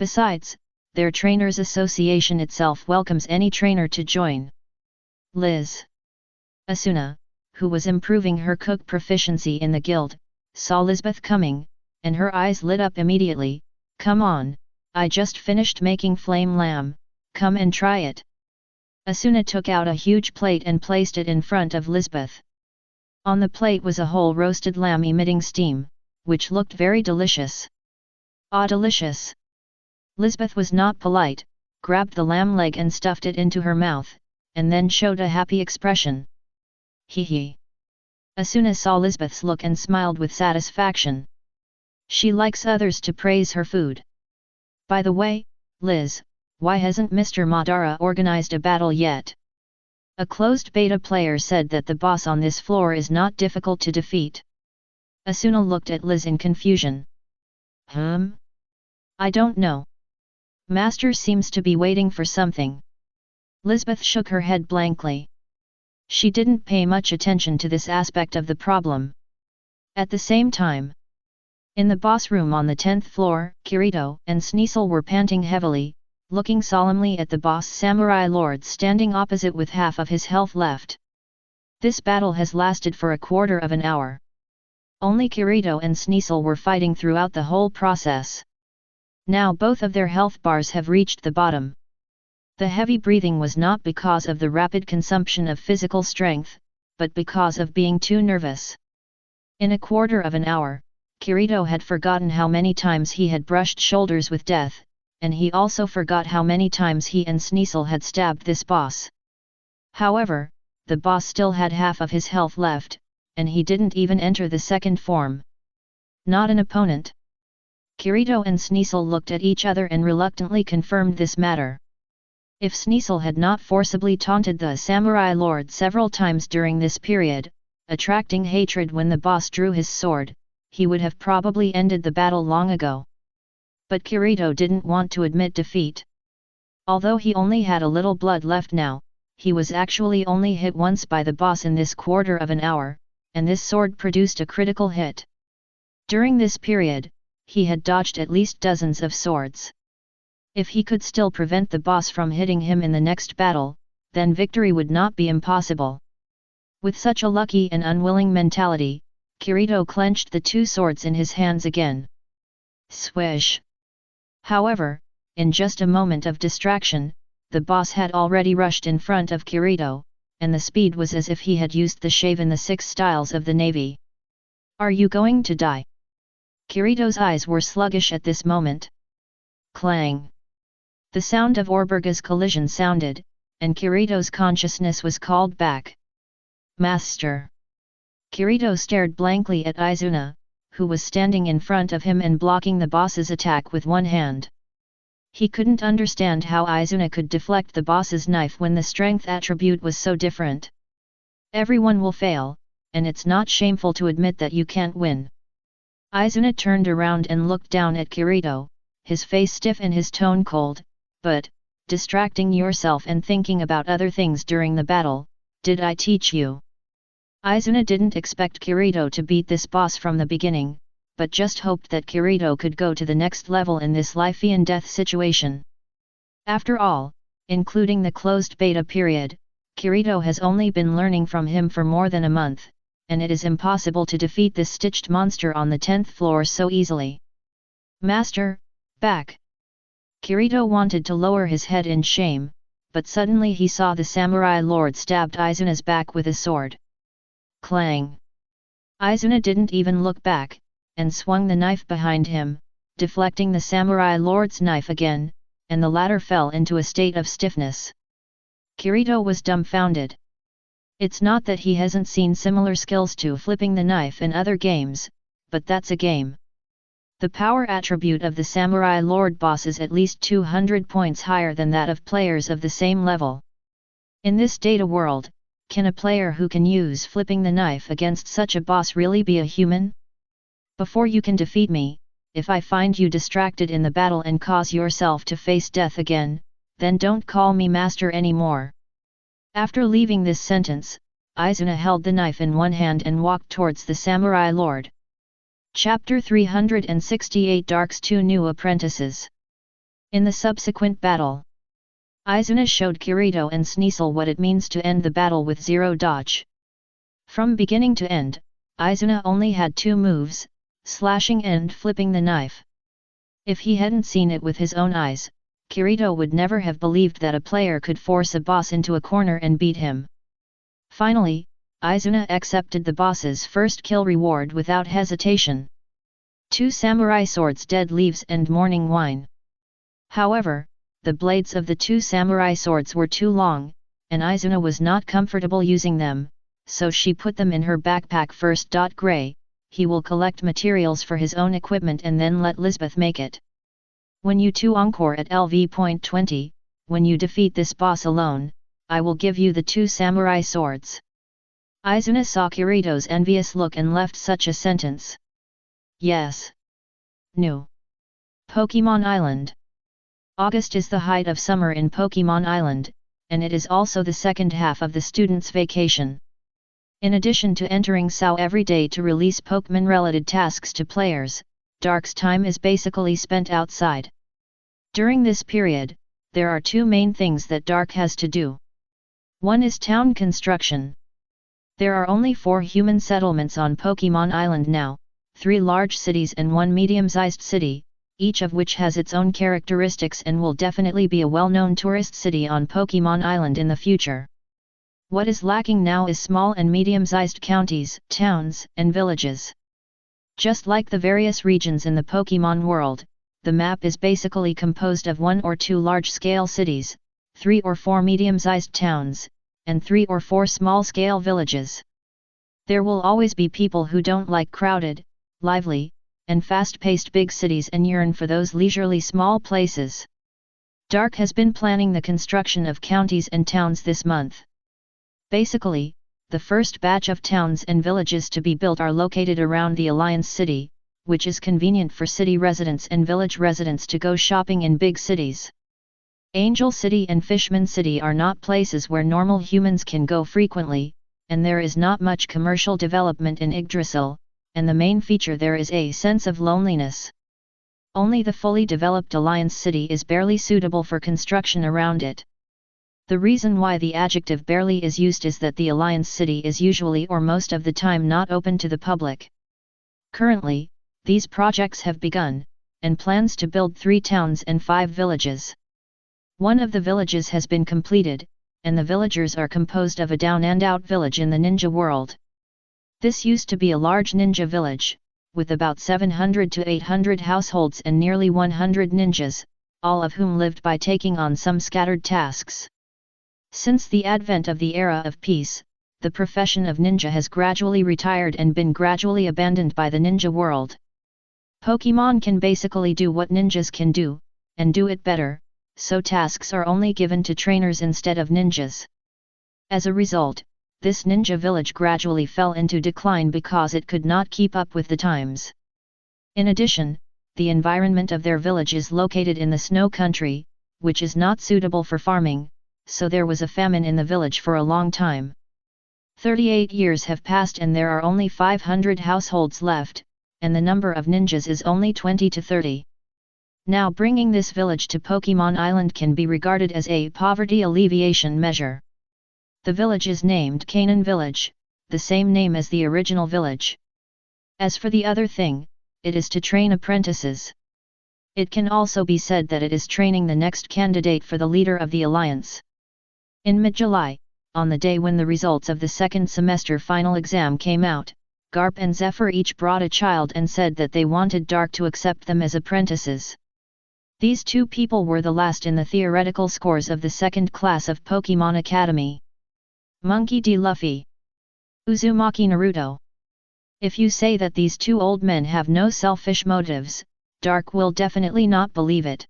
Besides, their Trainers Association itself welcomes any trainer to join. Asuna, who was improving her cook proficiency in the guild, saw Lisbeth coming, and her eyes lit up immediately. "Come on, I just finished making flame lamb, come and try it." Asuna took out a huge plate and placed it in front of Lisbeth. On the plate was a whole roasted lamb emitting steam, which looked very delicious. "Ah, delicious!" Lisbeth was not polite, grabbed the lamb leg and stuffed it into her mouth, and then showed a happy expression. "Hee hee." Asuna saw Lisbeth's look and smiled with satisfaction. She likes others to praise her food. "By the way, Liz, why hasn't Mr. Madara organized a battle yet?" A closed beta player said that the boss on this floor is not difficult to defeat. Asuna looked at Liz in confusion. I don't know. Master seems to be waiting for something." Lisbeth shook her head blankly. She didn't pay much attention to this aspect of the problem. At the same time, in the boss room on the 10th floor, Kirito and Sneasel were panting heavily, looking solemnly at the boss samurai lord standing opposite with half of his health left. This battle has lasted for a quarter of an hour. Only Kirito and Sneasel were fighting throughout the whole process. Now both of their health bars have reached the bottom. The heavy breathing was not because of the rapid consumption of physical strength, but because of being too nervous. In a quarter of an hour, Kirito had forgotten how many times he had brushed shoulders with death, and he also forgot how many times he and Sneasel had stabbed this boss. However, the boss still had half of his health left, and he didn't even enter the second form. Not an opponent. Kirito and Sneasel looked at each other and reluctantly confirmed this matter. If Sneasel had not forcibly taunted the samurai lord several times during this period, attracting hatred when the boss drew his sword, he would have probably ended the battle long ago. But Kirito didn't want to admit defeat. Although he only had a little blood left now, he was actually only hit once by the boss in this quarter of an hour, and this sword produced a critical hit. During this period, he had dodged at least dozens of swords. If he could still prevent the boss from hitting him in the next battle, then victory would not be impossible. With such a lucky and unwilling mentality, Kirito clenched the two swords in his hands again. Swish! However, in just a moment of distraction, the boss had already rushed in front of Kirito, and the speed was as if he had used the shave in the 6 styles of the navy. "Are you going to die?" Kirito's eyes were sluggish at this moment. Clang! The sound of Orberga's collision sounded, and Kirito's consciousness was called back. "Master!" Kirito stared blankly at Izuna, who was standing in front of him and blocking the boss's attack with one hand. He couldn't understand how Izuna could deflect the boss's knife when the strength attribute was so different. Everyone will fail, and it's not shameful to admit that you can't win. Izuna turned around and looked down at Kirito, his face stiff and his tone cold. "But, distracting yourself and thinking about other things during the battle, did I teach you?" Izuna didn't expect Kirito to beat this boss from the beginning, but just hoped that Kirito could go to the next level in this life and death situation. After all, including the closed beta period, Kirito has only been learning from him for more than a month, and it is impossible to defeat this stitched monster on the 10th floor so easily. Master, back! Kirito wanted to lower his head in shame, but suddenly he saw the samurai lord stabbed Izuna's back with a sword. Clang! Izuna didn't even look back, and swung the knife behind him, deflecting the samurai lord's knife again, and the latter fell into a state of stiffness. Kirito was dumbfounded. It's not that he hasn't seen similar skills to flipping the knife in other games, but that's a game. The power attribute of the samurai lord boss is at least 200 points higher than that of players of the same level. In this data world, can a player who can use flipping the knife against such a boss really be a human? Before you can defeat me, if I find you distracted in the battle and cause yourself to face death again, then don't call me master anymore. After leaving this sentence, Izuna held the knife in one hand and walked towards the samurai lord. Chapter 368 Dark's Two New Apprentices. In the subsequent battle, Izuna showed Kirito and Sneasel what it means to end the battle with zero dodge. From beginning to end, Izuna only had two moves, slashing and flipping the knife. If he hadn't seen it with his own eyes, Kirito would never have believed that a player could force a boss into a corner and beat him. Finally, Izuna accepted the boss's first kill reward without hesitation. 2 samurai swords, dead leaves and morning wine. However, the blades of the 2 samurai swords were too long, and Izuna was not comfortable using them, so she put them in her backpack first. Gray, he will collect materials for his own equipment and then let Lisbeth make it. When you 2 encore at LV.20, when you defeat this boss alone, I will give you the 2 samurai swords. Izuna saw Kirito's envious look and left such a sentence. Yes. New. Pokemon Island. August is the height of summer in Pokemon Island, and it is also the second half of the students' vacation. In addition to entering SAO every day to release Pokemon-related tasks to players, Dark's time is basically spent outside. During this period, there are 2 main things that Dark has to do. One is town construction. There are only 4 human settlements on Pokemon Island now, 3 large cities and 1 medium-sized city, each of which has its own characteristics and will definitely be a well-known tourist city on Pokemon Island in the future. What is lacking now is small and medium-sized counties, towns, and villages. Just like the various regions in the Pokemon world, the map is basically composed of 1 or 2 large-scale cities, 3 or 4 medium-sized towns, and 3 or 4 small-scale villages. There will always be people who don't like crowded, lively, and fast-paced big cities and yearn for those leisurely small places. Dark has been planning the construction of counties and towns this month. Basically, the first batch of towns and villages to be built are located around the Alliance City, which is convenient for city residents and village residents to go shopping in big cities. Angel City and Fishman City are not places where normal humans can go frequently, and there is not much commercial development in Yggdrasil, and the main feature there is a sense of loneliness. Only the fully developed Alliance City is barely suitable for construction around it. The reason why the adjective barely is used is that the Alliance City is usually or most of the time not open to the public. Currently, these projects have begun, and plans to build 3 towns and 5 villages. One of the villages has been completed, and the villagers are composed of a down-and-out village in the ninja world. This used to be a large ninja village, with about 700 to 800 households and nearly 100 ninjas, all of whom lived by taking on some scattered tasks. Since the advent of the era of peace, the profession of ninja has gradually retired and been gradually abandoned by the ninja world. Pokemon can basically do what ninjas can do, and do it better, so tasks are only given to trainers instead of ninjas. As a result, this ninja village gradually fell into decline because it could not keep up with the times. In addition, the environment of their village is located in the snow country, which is not suitable for farming, so there was a famine in the village for a long time. 38 years have passed and there are only 500 households left, and the number of ninjas is only 20 to 30. Now bringing this village to Pokemon Island can be regarded as a poverty alleviation measure. The village is named Canaan Village, the same name as the original village. As for the other thing, it is to train apprentices. It can also be said that it is training the next candidate for the leader of the alliance. In mid-July, on the day when the results of the second semester final exam came out, Garp and Zephyr each brought a child and said that they wanted Dark to accept them as apprentices. These two people were the last in the theoretical scores of the second class of Pokemon Academy. Monkey D. Luffy. Uzumaki Naruto. If you say that these two old men have no selfish motives, Dark will definitely not believe it.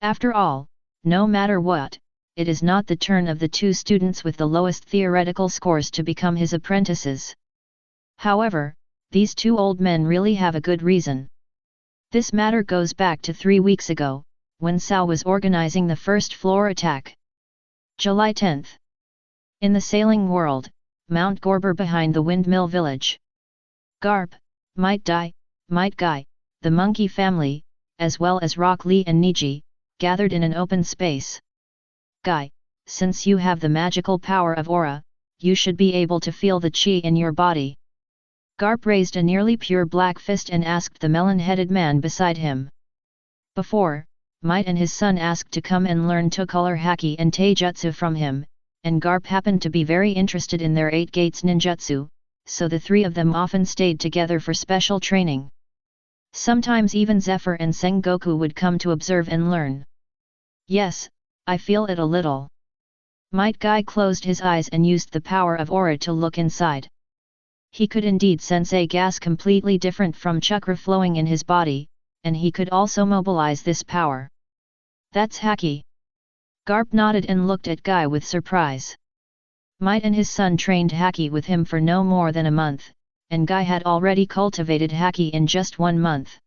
After all, no matter what, it is not the turn of the two students with the lowest theoretical scores to become his apprentices. However, these two old men really have a good reason. This matter goes back to 3 weeks ago, when Sao was organizing the first floor attack. July 10th. In the sailing world, Mount Gorber behind the windmill village. Garp, Might Guy, the monkey family, as well as Rock Lee and Niji, gathered in an open space. Guy, since you have the magical power of aura, you should be able to feel the chi in your body. Garp raised a nearly pure black fist and asked the melon-headed man beside him. Before, Might and his son asked to come and learn two-color haki and taijutsu from him, and Garp happened to be very interested in their 8 gates ninjutsu, so the three of them often stayed together for special training. Sometimes even Zephyr and Sengoku would come to observe and learn. Yes, I feel it a little. Might Guy closed his eyes and used the power of aura to look inside. He could indeed sense a gas completely different from chakra flowing in his body, and he could also mobilize this power. That's haki. Garp nodded and looked at Guy with surprise. Might and his son trained haki with him for no more than a month, and Guy had already cultivated haki in just 1 month.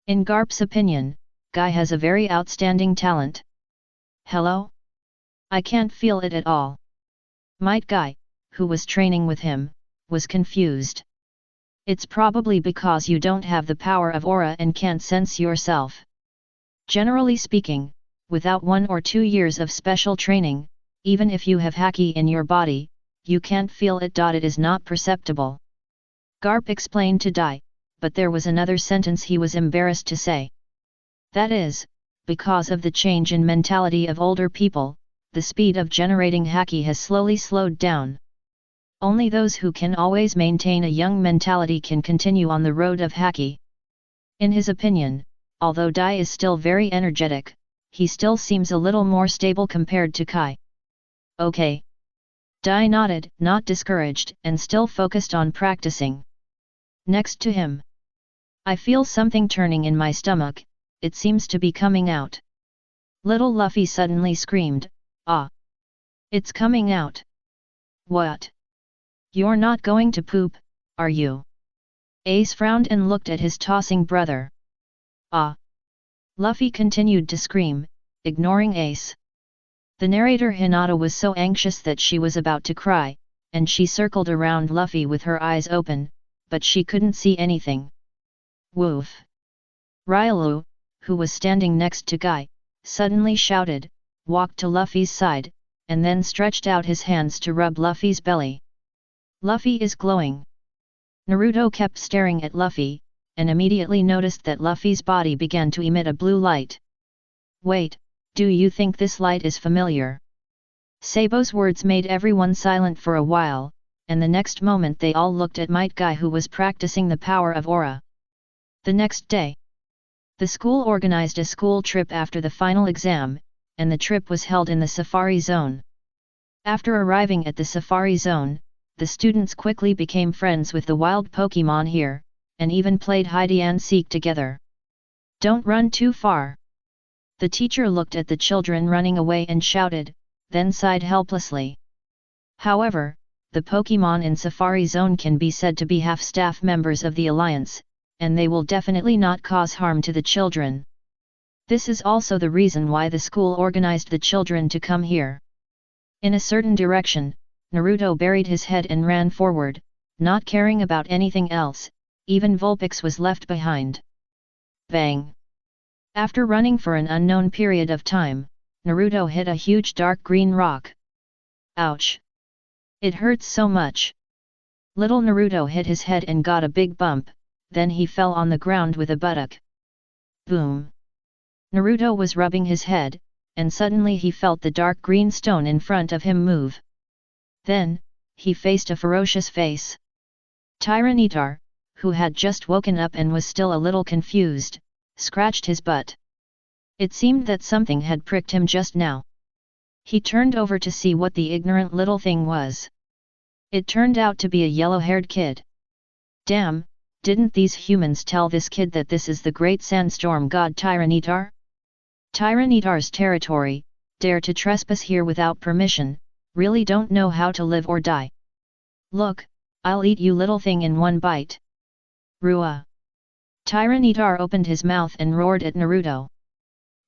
In Garp's opinion, Guy has a very outstanding talent. Hello? I can't feel it at all. Might Guy, who was training with him, was confused. It's probably because you don't have the power of aura and can't sense yourself. Generally speaking, without 1 or 2 years of special training, even if you have haki in your body, you can't feel it. It is not perceptible. Garp explained to Dai, but there was another sentence he was embarrassed to say. That is, because of the change in mentality of older people, the speed of generating haki has slowly slowed down. Only those who can always maintain a young mentality can continue on the road of haki. In his opinion, although Dai is still very energetic, he still seems a little more stable compared to Kai. Okay. Dai nodded, not discouraged, and still focused on practicing. Next to him. I feel something turning in my stomach, it seems to be coming out. Little Luffy suddenly screamed, ah! It's coming out. What? You're not going to poop, are you? Ace frowned and looked at his tossing brother. Ah! Luffy continued to scream, ignoring Ace. The narrator Hinata was so anxious that she was about to cry, and she circled around Luffy with her eyes open, but she couldn't see anything. Woof! Ryalu, who was standing next to Guy, suddenly shouted, walked to Luffy's side, and then stretched out his hands to rub Luffy's belly. Luffy is glowing. Naruto kept staring at Luffy, and immediately noticed that Luffy's body began to emit a blue light. Wait, do you think this light is familiar? Sabo's words made everyone silent for a while, and the next moment they all looked at Might Guy, who was practicing the power of aura. The next day, the school organized a school trip after the final exam, and the trip was held in the Safari Zone. After arriving at the Safari Zone, the students quickly became friends with the wild Pokemon here, and even played hide-and-seek together. Don't run too far. The teacher looked at the children running away and shouted, then sighed helplessly. However, the Pokemon in Safari Zone can be said to be half staff members of the Alliance, and they will definitely not cause harm to the children. This is also the reason why the school organized the children to come here. In a certain direction, Naruto buried his head and ran forward, not caring about anything else, even Vulpix was left behind. Bang! After running for an unknown period of time, Naruto hit a huge dark green rock. Ouch! It hurts so much. Little Naruto hit his head and got a big bump, then he fell on the ground with a buttock. Boom! Naruto was rubbing his head, and suddenly he felt the dark green stone in front of him move. Then, he faced a ferocious face. Tyranitar, who had just woken up and was still a little confused, scratched his butt. It seemed that something had pricked him just now. He turned over to see what the ignorant little thing was. It turned out to be a yellow-haired kid. Damn, didn't these humans tell this kid that this is the great sandstorm god Tyranitar? Tyranitar's territory, dare to trespass here without permission, really don't know how to live or die. Look, I'll eat you little thing in one bite. Rua! Tyranitar opened his mouth and roared at Naruto.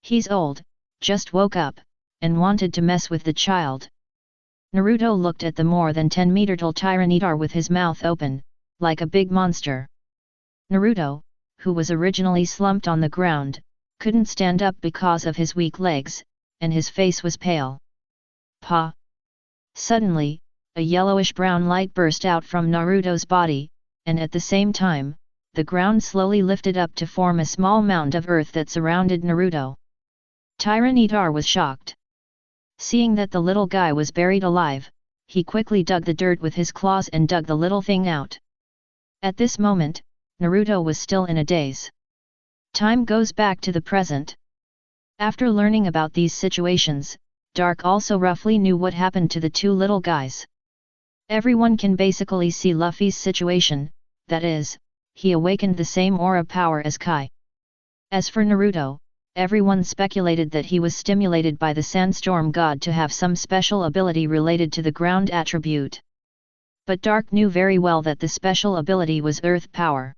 He's old, just woke up, and wanted to mess with the child. Naruto looked at the more than 10-meter tall Tyranitar with his mouth open, like a big monster. Naruto, who was originally slumped on the ground, couldn't stand up because of his weak legs, and his face was pale. Pa! Suddenly, a yellowish-brown light burst out from Naruto's body, and at the same time, the ground slowly lifted up to form a small mound of earth that surrounded Naruto. Tyranitar was shocked. Seeing that the little guy was buried alive, he quickly dug the dirt with his claws and dug the little thing out. At this moment, Naruto was still in a daze. Time goes back to the present. After learning about these situations, Dark also roughly knew what happened to the two little guys. Everyone can basically see Luffy's situation, that is, he awakened the same aura power as Kai. As for Naruto, everyone speculated that he was stimulated by the sandstorm god to have some special ability related to the ground attribute. But Dark knew very well that the special ability was earth power.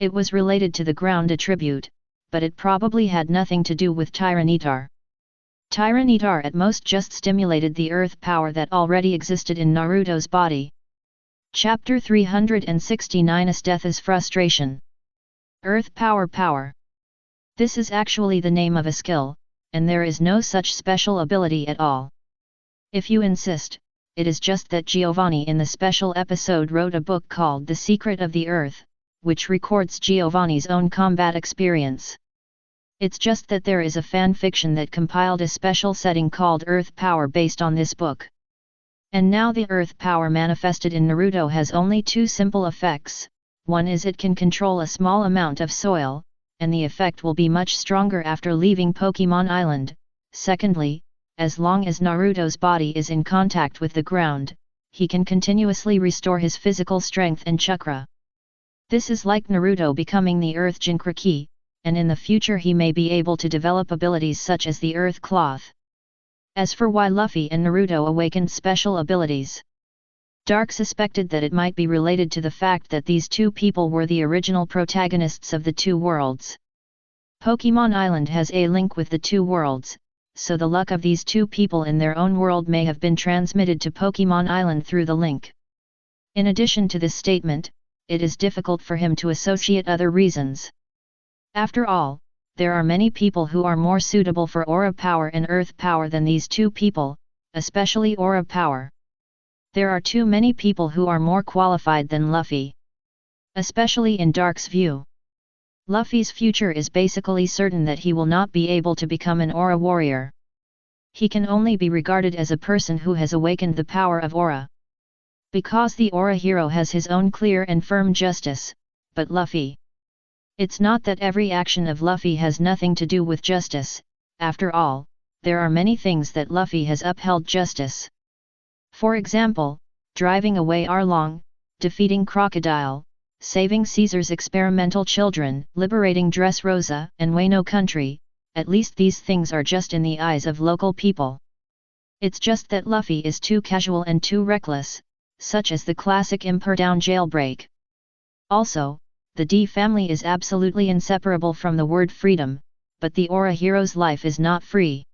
It was related to the ground attribute, but it probably had nothing to do with Tyranitar. Tyranitar at most just stimulated the earth power that already existed in Naruto's body. Chapter 369 As Death is Frustration. Earth Power. This is actually the name of a skill, and there is no such special ability at all. If you insist, it is just that Giovanni in the special episode wrote a book called The Secret of the Earth, which records Giovanni's own combat experience. It's just that there is a fan fiction that compiled a special setting called Earth Power based on this book. And now the Earth Power manifested in Naruto has only two simple effects. One is it can control a small amount of soil, and the effect will be much stronger after leaving Pokemon Island. Secondly, as long as Naruto's body is in contact with the ground, he can continuously restore his physical strength and chakra. This is like Naruto becoming the Earth Jinchuriki, and in the future he may be able to develop abilities such as the Earth Cloth. As for why Luffy and Naruto awakened special abilities, Dark suspected that it might be related to the fact that these two people were the original protagonists of the two worlds. Pokemon Island has a link with the two worlds, so the luck of these two people in their own world may have been transmitted to Pokemon Island through the link. In addition to this statement, it is difficult for him to associate other reasons. After all, there are many people who are more suitable for aura power and earth power than these two people, especially aura power. There are too many people who are more qualified than Luffy. Especially in Dark's view. Luffy's future is basically certain that he will not be able to become an aura warrior. He can only be regarded as a person who has awakened the power of aura. Because the aura hero has his own clear and firm justice, but Luffy. It's not that every action of Luffy has nothing to do with justice. After all, there are many things that Luffy has upheld justice. For example, driving away Arlong, defeating Crocodile, saving Caesar's experimental children, liberating Dressrosa and Wano country. At least these things are just in the eyes of local people. It's just that Luffy is too casual and too reckless, such as the classic Impor Down jailbreak. Also, the D family is absolutely inseparable from the word freedom, but the aura hero's life is not free.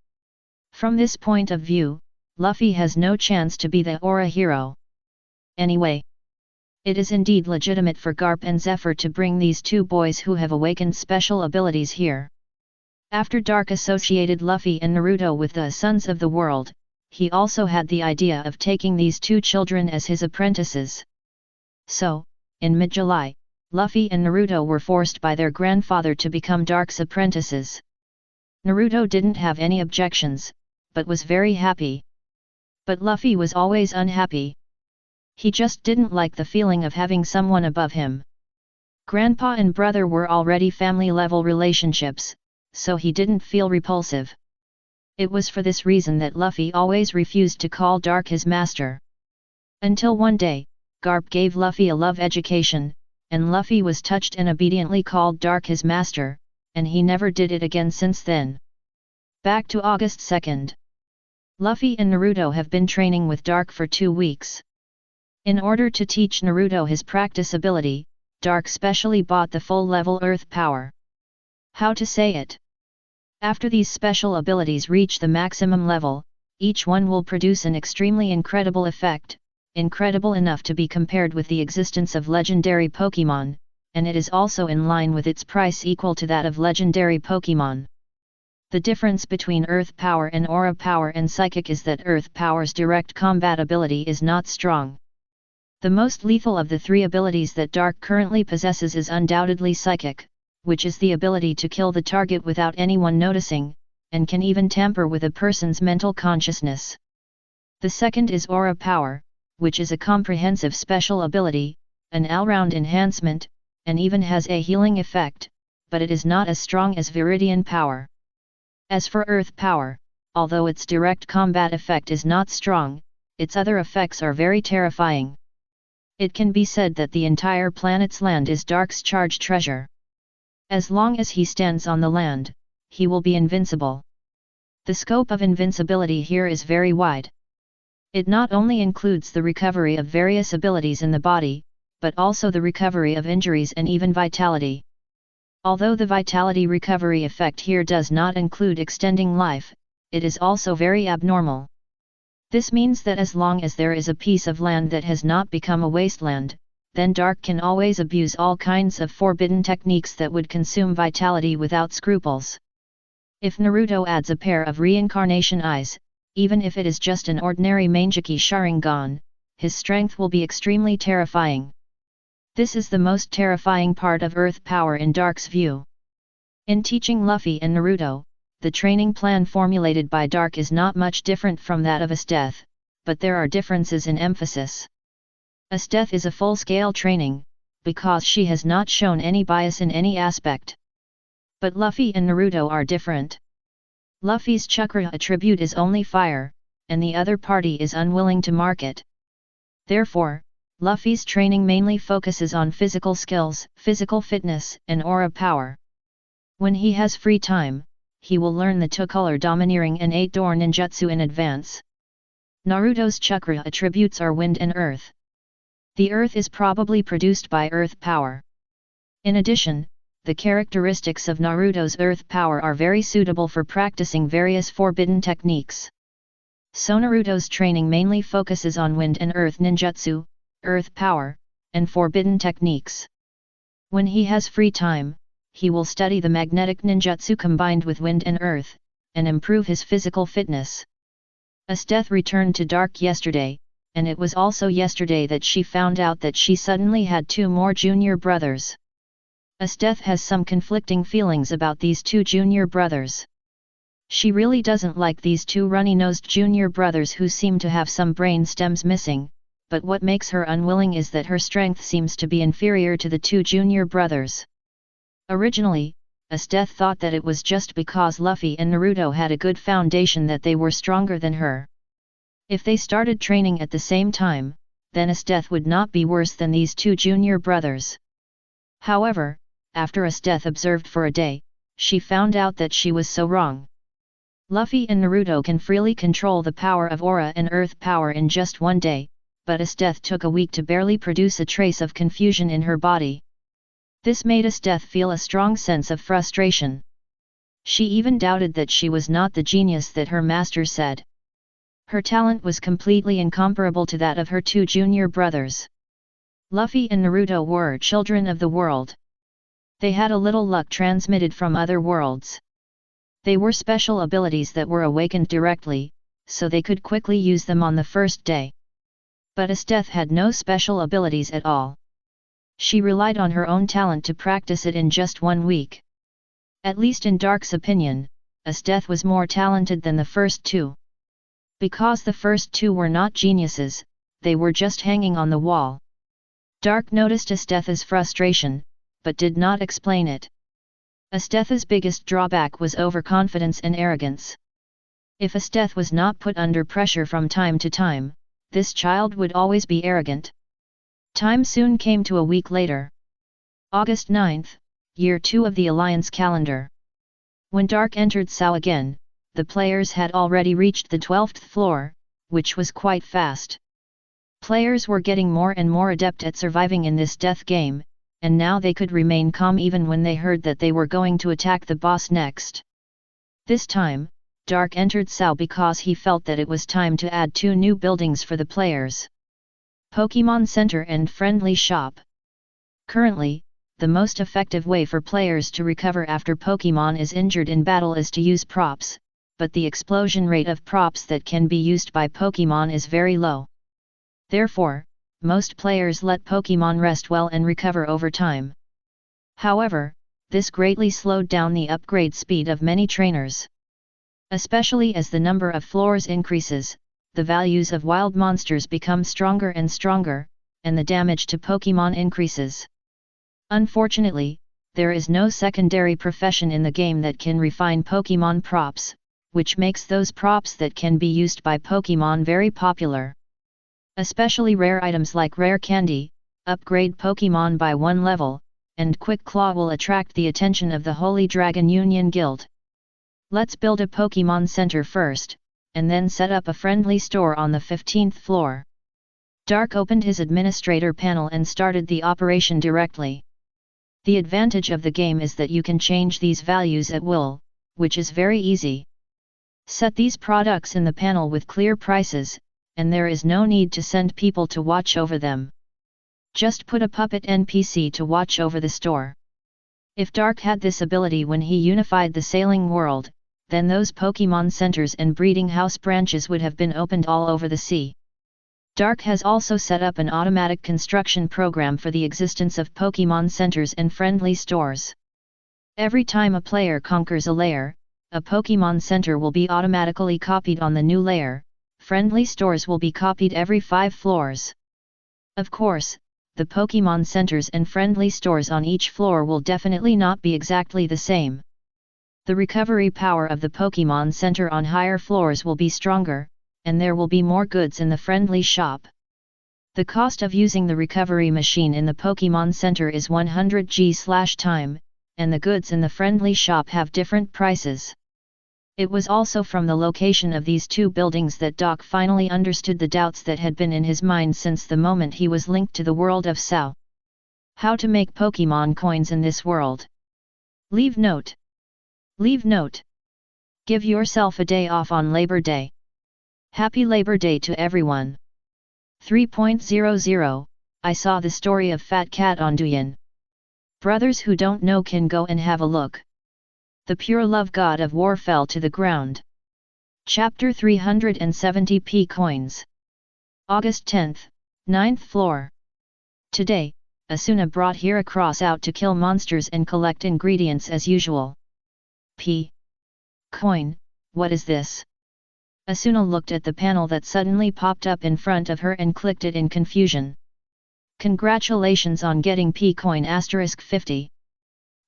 From this point of view, Luffy has no chance to be the aura hero. Anyway, it is indeed legitimate for Garp and Zephyr to bring these two boys who have awakened special abilities here. After Dark associated Luffy and Naruto with the sons of the world, he also had the idea of taking these two children as his apprentices. So, in mid-July, Luffy and Naruto were forced by their grandfather to become Dark's apprentices. Naruto didn't have any objections, but was very happy. But Luffy was always unhappy. He just didn't like the feeling of having someone above him. Grandpa and brother were already family-level relationships, so he didn't feel repulsive. It was for this reason that Luffy always refused to call Dark his master. Until one day, Garp gave Luffy a love education, and Luffy was touched and obediently called Dark his master, and he never did it again since then. Back to August 2nd. Luffy and Naruto have been training with Dark for 2 weeks. In order to teach Naruto his practice ability, Dark specially bought the full-level Earth Power. How to say it? After these special abilities reach the maximum level, each one will produce an extremely incredible effect, incredible enough to be compared with the existence of legendary Pokémon, and it is also in line with its price equal to that of legendary Pokémon. The difference between Earth Power and Aura Power and Psychic is that Earth Power's direct combat ability is not strong. The most lethal of the 3 abilities that Dark currently possesses is undoubtedly Psychic, which is the ability to kill the target without anyone noticing, and can even tamper with a person's mental consciousness. The second is Aura Power, which is a comprehensive special ability, an all-round enhancement, and even has a healing effect, but it is not as strong as Viridian Power. As for Earth Power, although its direct combat effect is not strong, its other effects are very terrifying. It can be said that the entire planet's land is Dark's charge treasure. As long as he stands on the land, he will be invincible. The scope of invincibility here is very wide. It not only includes the recovery of various abilities in the body, but also the recovery of injuries and even vitality. Although the vitality recovery effect here does not include extending life, it is also very abnormal. This means that as long as there is a piece of land that has not become a wasteland, then Dark can always abuse all kinds of forbidden techniques that would consume vitality without scruples. If Naruto adds a pair of reincarnation eyes, even if it is just an ordinary Mangekyo Sharingan, his strength will be extremely terrifying. This is the most terrifying part of Earth Power in Dark's view. In teaching Luffy and Naruto, the training plan formulated by Dark is not much different from that of Esdeath, but there are differences in emphasis. Esdeath is a full-scale training, because she has not shown any bias in any aspect. But Luffy and Naruto are different. Luffy's chakra attribute is only fire, and the other party is unwilling to mark it. Therefore, Luffy's training mainly focuses on physical skills, physical fitness, and aura power. When he has free time, he will learn the two-color domineering and 8-door ninjutsu in advance. Naruto's chakra attributes are wind and earth. The earth is probably produced by earth power. In addition, the characteristics of Naruto's earth power are very suitable for practicing various forbidden techniques. So Naruto's training mainly focuses on wind and earth ninjutsu, earth power, and forbidden techniques. When he has free time, he will study the magnetic ninjutsu combined with wind and earth, and improve his physical fitness. Esdeath returned to Dark yesterday, and it was also yesterday that she found out that she suddenly had 2 more junior brothers. Esdeath has some conflicting feelings about these 2 junior brothers. She really doesn't like these 2 runny-nosed junior brothers who seem to have some brain stems missing, but what makes her unwilling is that her strength seems to be inferior to the 2 junior brothers. Originally, Esdeath thought that it was just because Luffy and Naruto had a good foundation that they were stronger than her. If they started training at the same time, then Esdeath would not be worse than these 2 junior brothers. However, after Esdeath observed for a day, she found out that she was so wrong. Luffy and Naruto can freely control the power of aura and earth power in just one day, but Esdeath took a week to barely produce a trace of confusion in her body. This made Esdeath feel a strong sense of frustration. She even doubted that she was not the genius that her master said. Her talent was completely incomparable to that of her 2 junior brothers. Luffy and Naruto were children of the world. They had a little luck transmitted from other worlds. They were special abilities that were awakened directly, so they could quickly use them on the first day. But Esteth had no special abilities at all. She relied on her own talent to practice it in just 1 week. At least in Dark's opinion, Esteth was more talented than the first two. Because the first two were not geniuses, they were just hanging on the wall. Dark noticed Esteth's frustration, but did not explain it. Esteth's biggest drawback was overconfidence and arrogance. If Esteth was not put under pressure from time to time, this child would always be arrogant. Time soon came to a week later. August 9th, year 2 of the Alliance calendar. When Dark entered Sao again, the players had already reached the 12th floor, which was quite fast. Players were getting more and more adept at surviving in this death game, and now they could remain calm even when they heard that they were going to attack the boss next. This time, Dark entered Sao because he felt that it was time to add 2 new buildings for the players: Pokémon Center and Friendly Shop. Currently, the most effective way for players to recover after Pokémon is injured in battle is to use props, but the explosion rate of props that can be used by Pokémon is very low. Therefore, most players let Pokémon rest well and recover over time. However, this greatly slowed down the upgrade speed of many trainers. Especially as the number of floors increases, the values of wild monsters become stronger and stronger, and the damage to Pokémon increases. Unfortunately, there is no secondary profession in the game that can refine Pokémon props, which makes those props that can be used by Pokémon very popular. Especially rare items like Rare Candy, upgrade Pokémon by 1 level, and Quick Claw will attract the attention of the Holy Dragon Union Guild. Let's build a Pokémon Center first, and then set up a friendly store on the 15th floor. Dark opened his administrator panel and started the operation directly. The advantage of the game is that you can change these values at will, which is very easy. Set these products in the panel with clear prices, and there is no need to send people to watch over them. Just put a puppet NPC to watch over the store. If Dark had this ability when he unified the sailing world, then those Pokémon centers and breeding house branches would have been opened all over the sea. Dark has also set up an automatic construction program for the existence of Pokémon centers and friendly stores. Every time a player conquers a layer, a Pokémon center will be automatically copied on the new layer. Friendly stores will be copied every 5 floors. Of course, the Pokémon centers and friendly stores on each floor will definitely not be exactly the same. The recovery power of the Pokémon center on higher floors will be stronger, and there will be more goods in the friendly shop. The cost of using the recovery machine in the Pokémon center is 100 G/time, and the goods in the friendly shop have different prices. It was also from the location of these 2 buildings that Doc finally understood the doubts that had been in his mind since the moment he was linked to the world of Sao. How to make Pokémon coins in this world. Leave note. Leave note. Give yourself a day off on Labor Day. Happy Labor Day to everyone. 3.00 I saw the story of Fat Cat on Douyin. Brothers who don't know can go and have a look. The pure love god of war fell to the ground. Chapter 370 P coins. August 10th, 9th floor. Today, Asuna brought Heracross out to kill monsters and collect ingredients as usual. P coin, what is this? Asuna looked at the panel that suddenly popped up in front of her and clicked it in confusion. Congratulations on getting P coin *50.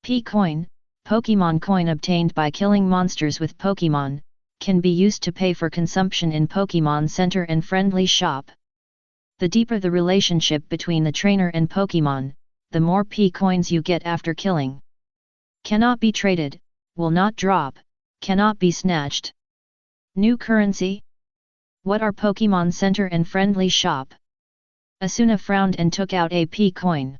P coin, Pokémon coin obtained by killing monsters with Pokémon, can be used to pay for consumption in Pokémon Center and Friendly Shop. The deeper the relationship between the trainer and Pokémon, the more P coins you get after killing. Cannot be traded, will not drop, cannot be snatched. New currency? What are Pokémon Center and Friendly Shop? Asuna frowned and took out a P coin.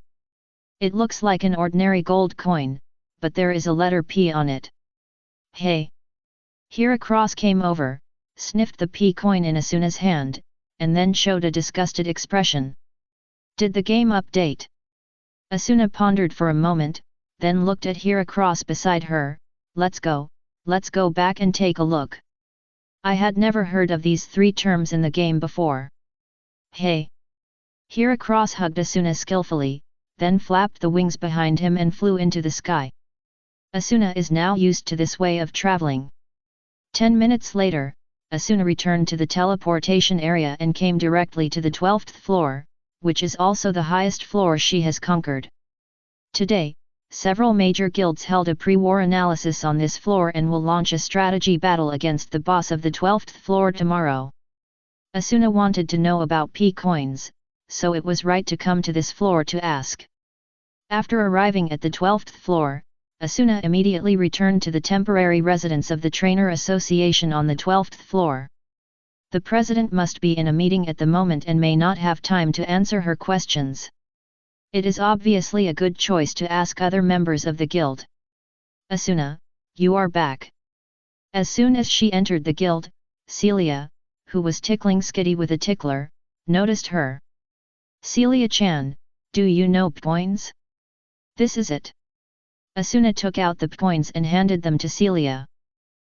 It looks like an ordinary gold coin, but there is a letter P on it. Hey! Heracross came over, sniffed the P coin in Asuna's hand, and then showed a disgusted expression. Did the game update? Asuna pondered for a moment, then looked at Heracross beside her. Let's go, Let's go back and take a look. I had never heard of these 3 terms in the game before. Hey! Hira cross-hugged Asuna skillfully, then flapped the wings behind him and flew into the sky. Asuna is now used to this way of traveling. 10 minutes later, Asuna returned to the teleportation area and came directly to the 12th floor, which is also the highest floor she has conquered. Today, several major guilds held a pre-war analysis on this floor and will launch a strategy battle against the boss of the 12th floor tomorrow. Asuna wanted to know about P-coins, so it was right to come to this floor to ask. After arriving at the 12th floor, Asuna immediately returned to the temporary residence of the Trainer Association on the 12th floor. The president must be in a meeting at the moment and may not have time to answer her questions. It is obviously a good choice to ask other members of the guild. Asuna, you are back. As soon as she entered the guild, Celia, who was tickling Skitty with a tickler, noticed her. Celia-chan, do you know coins? This is it. Asuna took out the coins and handed them to Celia.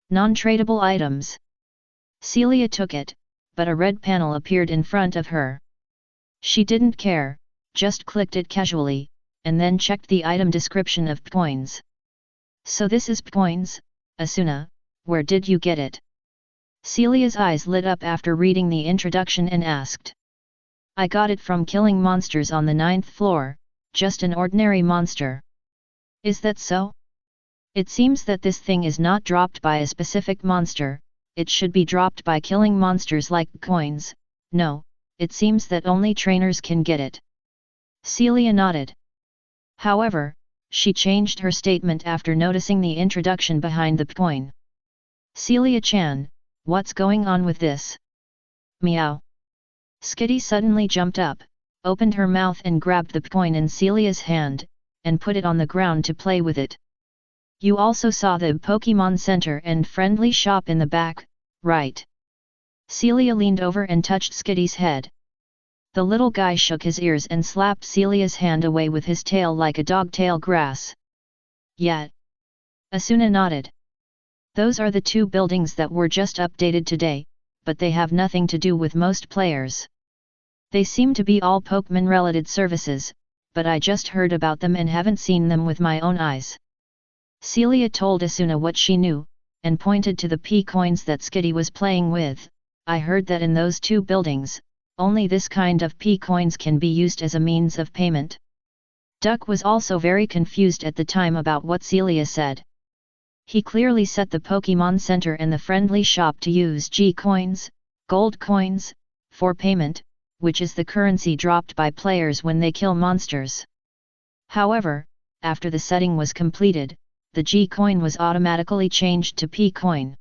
Non-tradable items. Celia took it, but a red panel appeared in front of her. She didn't care, just clicked it casually, and then checked the item description of coins. So this is coins, Asuna, where did you get it? Celia's eyes lit up after reading the introduction and asked. I got it from killing monsters on the 9th floor, just an ordinary monster. Is that so? It seems that this thing is not dropped by a specific monster, it should be dropped by killing monsters like coins. No, it seems that only trainers can get it. Celia nodded. However, she changed her statement after noticing the introduction behind the coin. Celia-chan, what's going on with this? Meow. Skitty suddenly jumped up, opened her mouth and grabbed the coin in Celia's hand, and put it on the ground to play with it. You also saw the Pokemon Center and friendly shop in the back, right? Celia leaned over and touched Skitty's head. The little guy shook his ears and slapped Celia's hand away with his tail like a dog tail grass. Yeah. Asuna nodded. Those are the 2 buildings that were just updated today, but they have nothing to do with most players. They seem to be all Pokemon-related services, but I just heard about them and haven't seen them with my own eyes. Celia told Asuna what she knew, and pointed to the P-coins that Skitty was playing with. I heard that in those 2 buildings, only this kind of P-coins can be used as a means of payment. Duck was also very confused at the time about what Celia said. He clearly set the Pokemon Center and the friendly shop to use G-coins, gold coins, for payment, which is the currency dropped by players when they kill monsters. However, after the setting was completed, the G-coin was automatically changed to P-coin.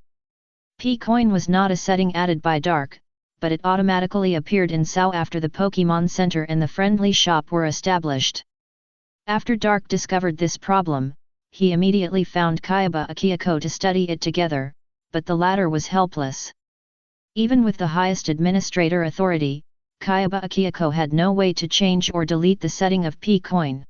P-coin was not a setting added by Dark, but it automatically appeared in SAO after the Pokemon Center and the friendly shop were established. After Dark discovered this problem, he immediately found Kayaba Akihiko to study it together, but the latter was helpless. Even with the highest administrator authority, Kayaba Akihiko had no way to change or delete the setting of P-coin.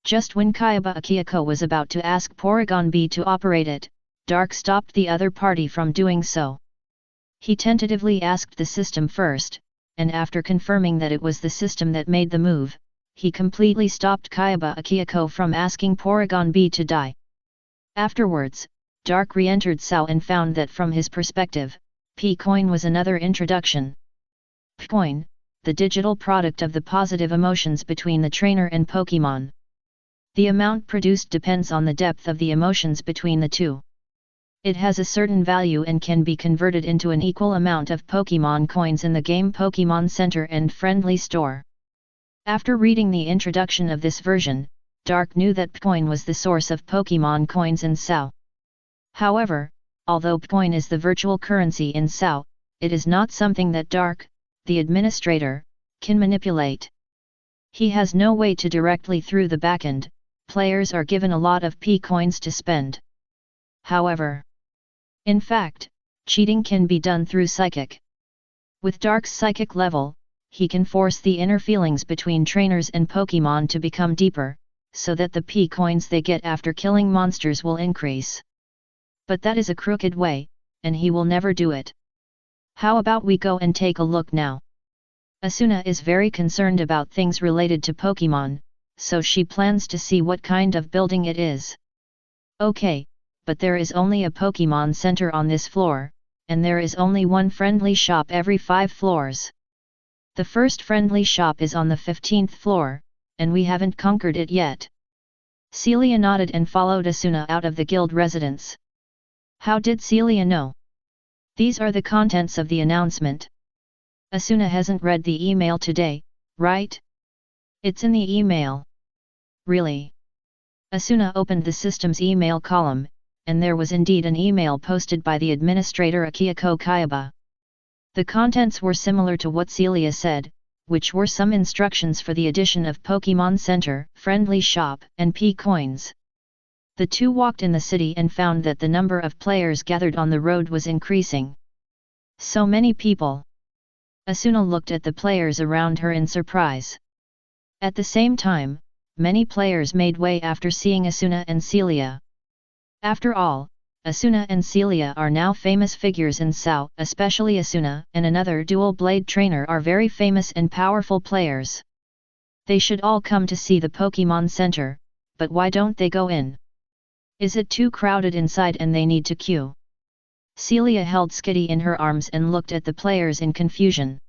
Just when Kayaba Akihiko was about to ask Porygon B to operate it, Dark stopped the other party from doing so. He tentatively asked the system first, and after confirming that it was the system that made the move, he completely stopped Kayaba Akihiko from asking Porygon B to die. Afterwards, Dark re-entered SAO and found that from his perspective, P-coin was another introduction. P-coin, the digital product of the positive emotions between the trainer and Pokemon. The amount produced depends on the depth of the emotions between the two. It has a certain value and can be converted into an equal amount of Pokemon coins in the game Pokemon Center and Friendly Store. After reading the introduction of this version, Dark knew that P-coin was the source of Pokemon coins in SAO. However, although P-coin is the virtual currency in SAO, it is not something that Dark, the administrator, can manipulate. He has no way to directly through the backend. Players are given a lot of P-coins to spend. However, in fact, cheating can be done through Psychic. With Dark's Psychic level, he can force the inner feelings between trainers and Pokemon to become deeper, so that the P-coins they get after killing monsters will increase. But that is a crooked way, and he will never do it. How about we go and take a look now? Asuna is very concerned about things related to Pokemon, so she plans to see what kind of building it is. Okay, but there is only a Pokemon Center on this floor, and there is only one friendly shop every 5 floors. The first friendly shop is on the 15th floor, and we haven't conquered it yet. Celia nodded and followed Asuna out of the guild residence. How did Celia know? These are the contents of the announcement. Asuna hasn't read the email today, right? It's in the email. Really? Asuna opened the system's email column, and there was indeed an email posted by the administrator Akihiko Kayaba. The contents were similar to what Celia said, which were some instructions for the addition of Pokemon Center, Friendly Shop, and P-Coins. The two walked in the city and found that the number of players gathered on the road was increasing. So many people. Asuna looked at the players around her in surprise. At the same time, many players made way after seeing Asuna and Celia. After all, Asuna and Celia are now famous figures in SAO, especially Asuna and another dual blade trainer are very famous and powerful players. They should all come to see the Pokemon Center, but why don't they go in? Is it too crowded inside and they need to queue? Celia held Skitty in her arms and looked at the players in confusion.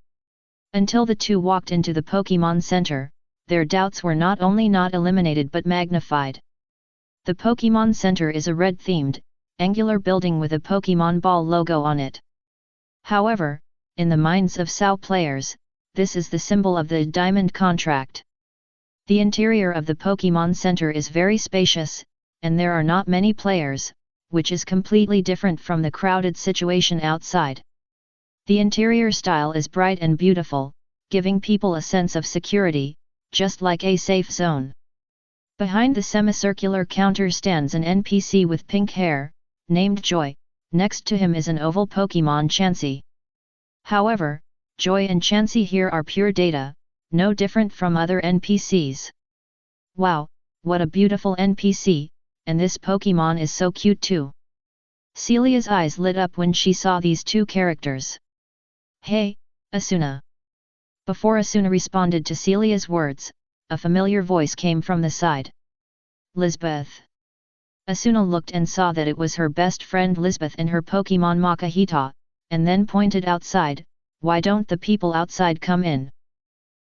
Until the two walked into the Pokemon Center, their doubts were not only not eliminated but magnified. The Pokemon Center is a red-themed, angular building with a Pokemon ball logo on it. However, in the minds of SAO players, this is the symbol of the Diamond Contract. The interior of the Pokemon Center is very spacious, and there are not many players, which is completely different from the crowded situation outside. The interior style is bright and beautiful, giving people a sense of security, just like a safe zone. Behind the semicircular counter stands an NPC with pink hair, named Joy. Next to him is an oval Pokemon Chansey. However, Joy and Chansey here are pure data, no different from other NPCs. Wow, what a beautiful NPC, and this Pokemon is so cute too. Celia's eyes lit up when she saw these two characters. Hey, Asuna. Before Asuna responded to Celia's words, a familiar voice came from the side. Lisbeth. Asuna looked and saw that it was her best friend Lisbeth and her Pokemon Makahita, and then pointed outside, why don't the people outside come in?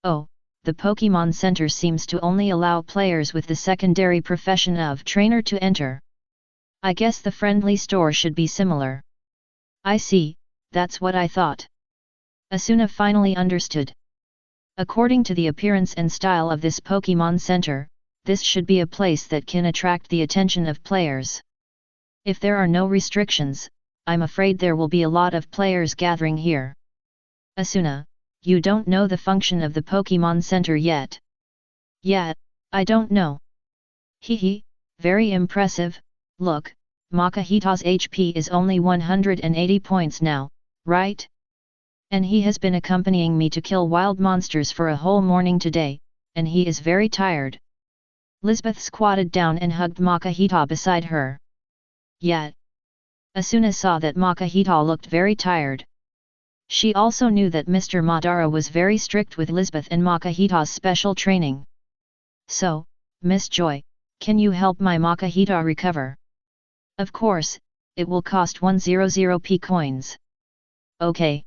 Oh, the Pokemon Center seems to only allow players with the secondary profession of trainer to enter. I guess the friendly store should be similar. I see, that's what I thought. Asuna finally understood. According to the appearance and style of this Pokemon Center, this should be a place that can attract the attention of players. If there are no restrictions, I'm afraid there will be a lot of players gathering here. Asuna, you don't know the function of the Pokemon Center yet. Yeah, I don't know. Hehe, very impressive. Look, Makahita's HP is only 180 points now, right? And he has been accompanying me to kill wild monsters for a whole morning today, and he is very tired. Lisbeth squatted down and hugged Makahita beside her. Yet, Asuna saw that Makahita looked very tired. She also knew that Mr. Madara was very strict with Lisbeth and Makahita's special training. So, Miss Joy, can you help my Makahita recover? Of course, it will cost 100 P-coins. Okay.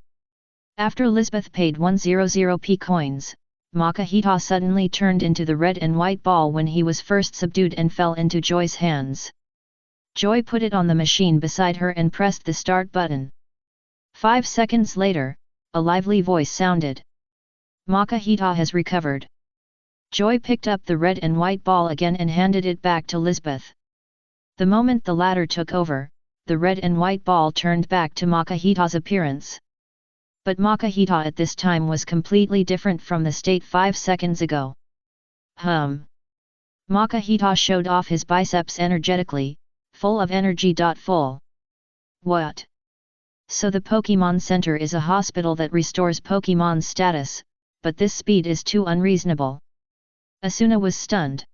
After Lisbeth paid 100 P-coins, Makahita suddenly turned into the red and white ball when he was first subdued and fell into Joy's hands. Joy put it on the machine beside her and pressed the start button. 5 seconds later, a lively voice sounded. Makahita has recovered. Joy picked up the red and white ball again and handed it back to Lisbeth. The moment the latter took over, the red and white ball turned back to Makahita's appearance. But Makahita at this time was completely different from the state 5 seconds ago. Makahita showed off his biceps energetically, full of energy. Full. What? So the Pokemon Center is a hospital that restores Pokemon's status, but this speed is too unreasonable. Asuna was stunned.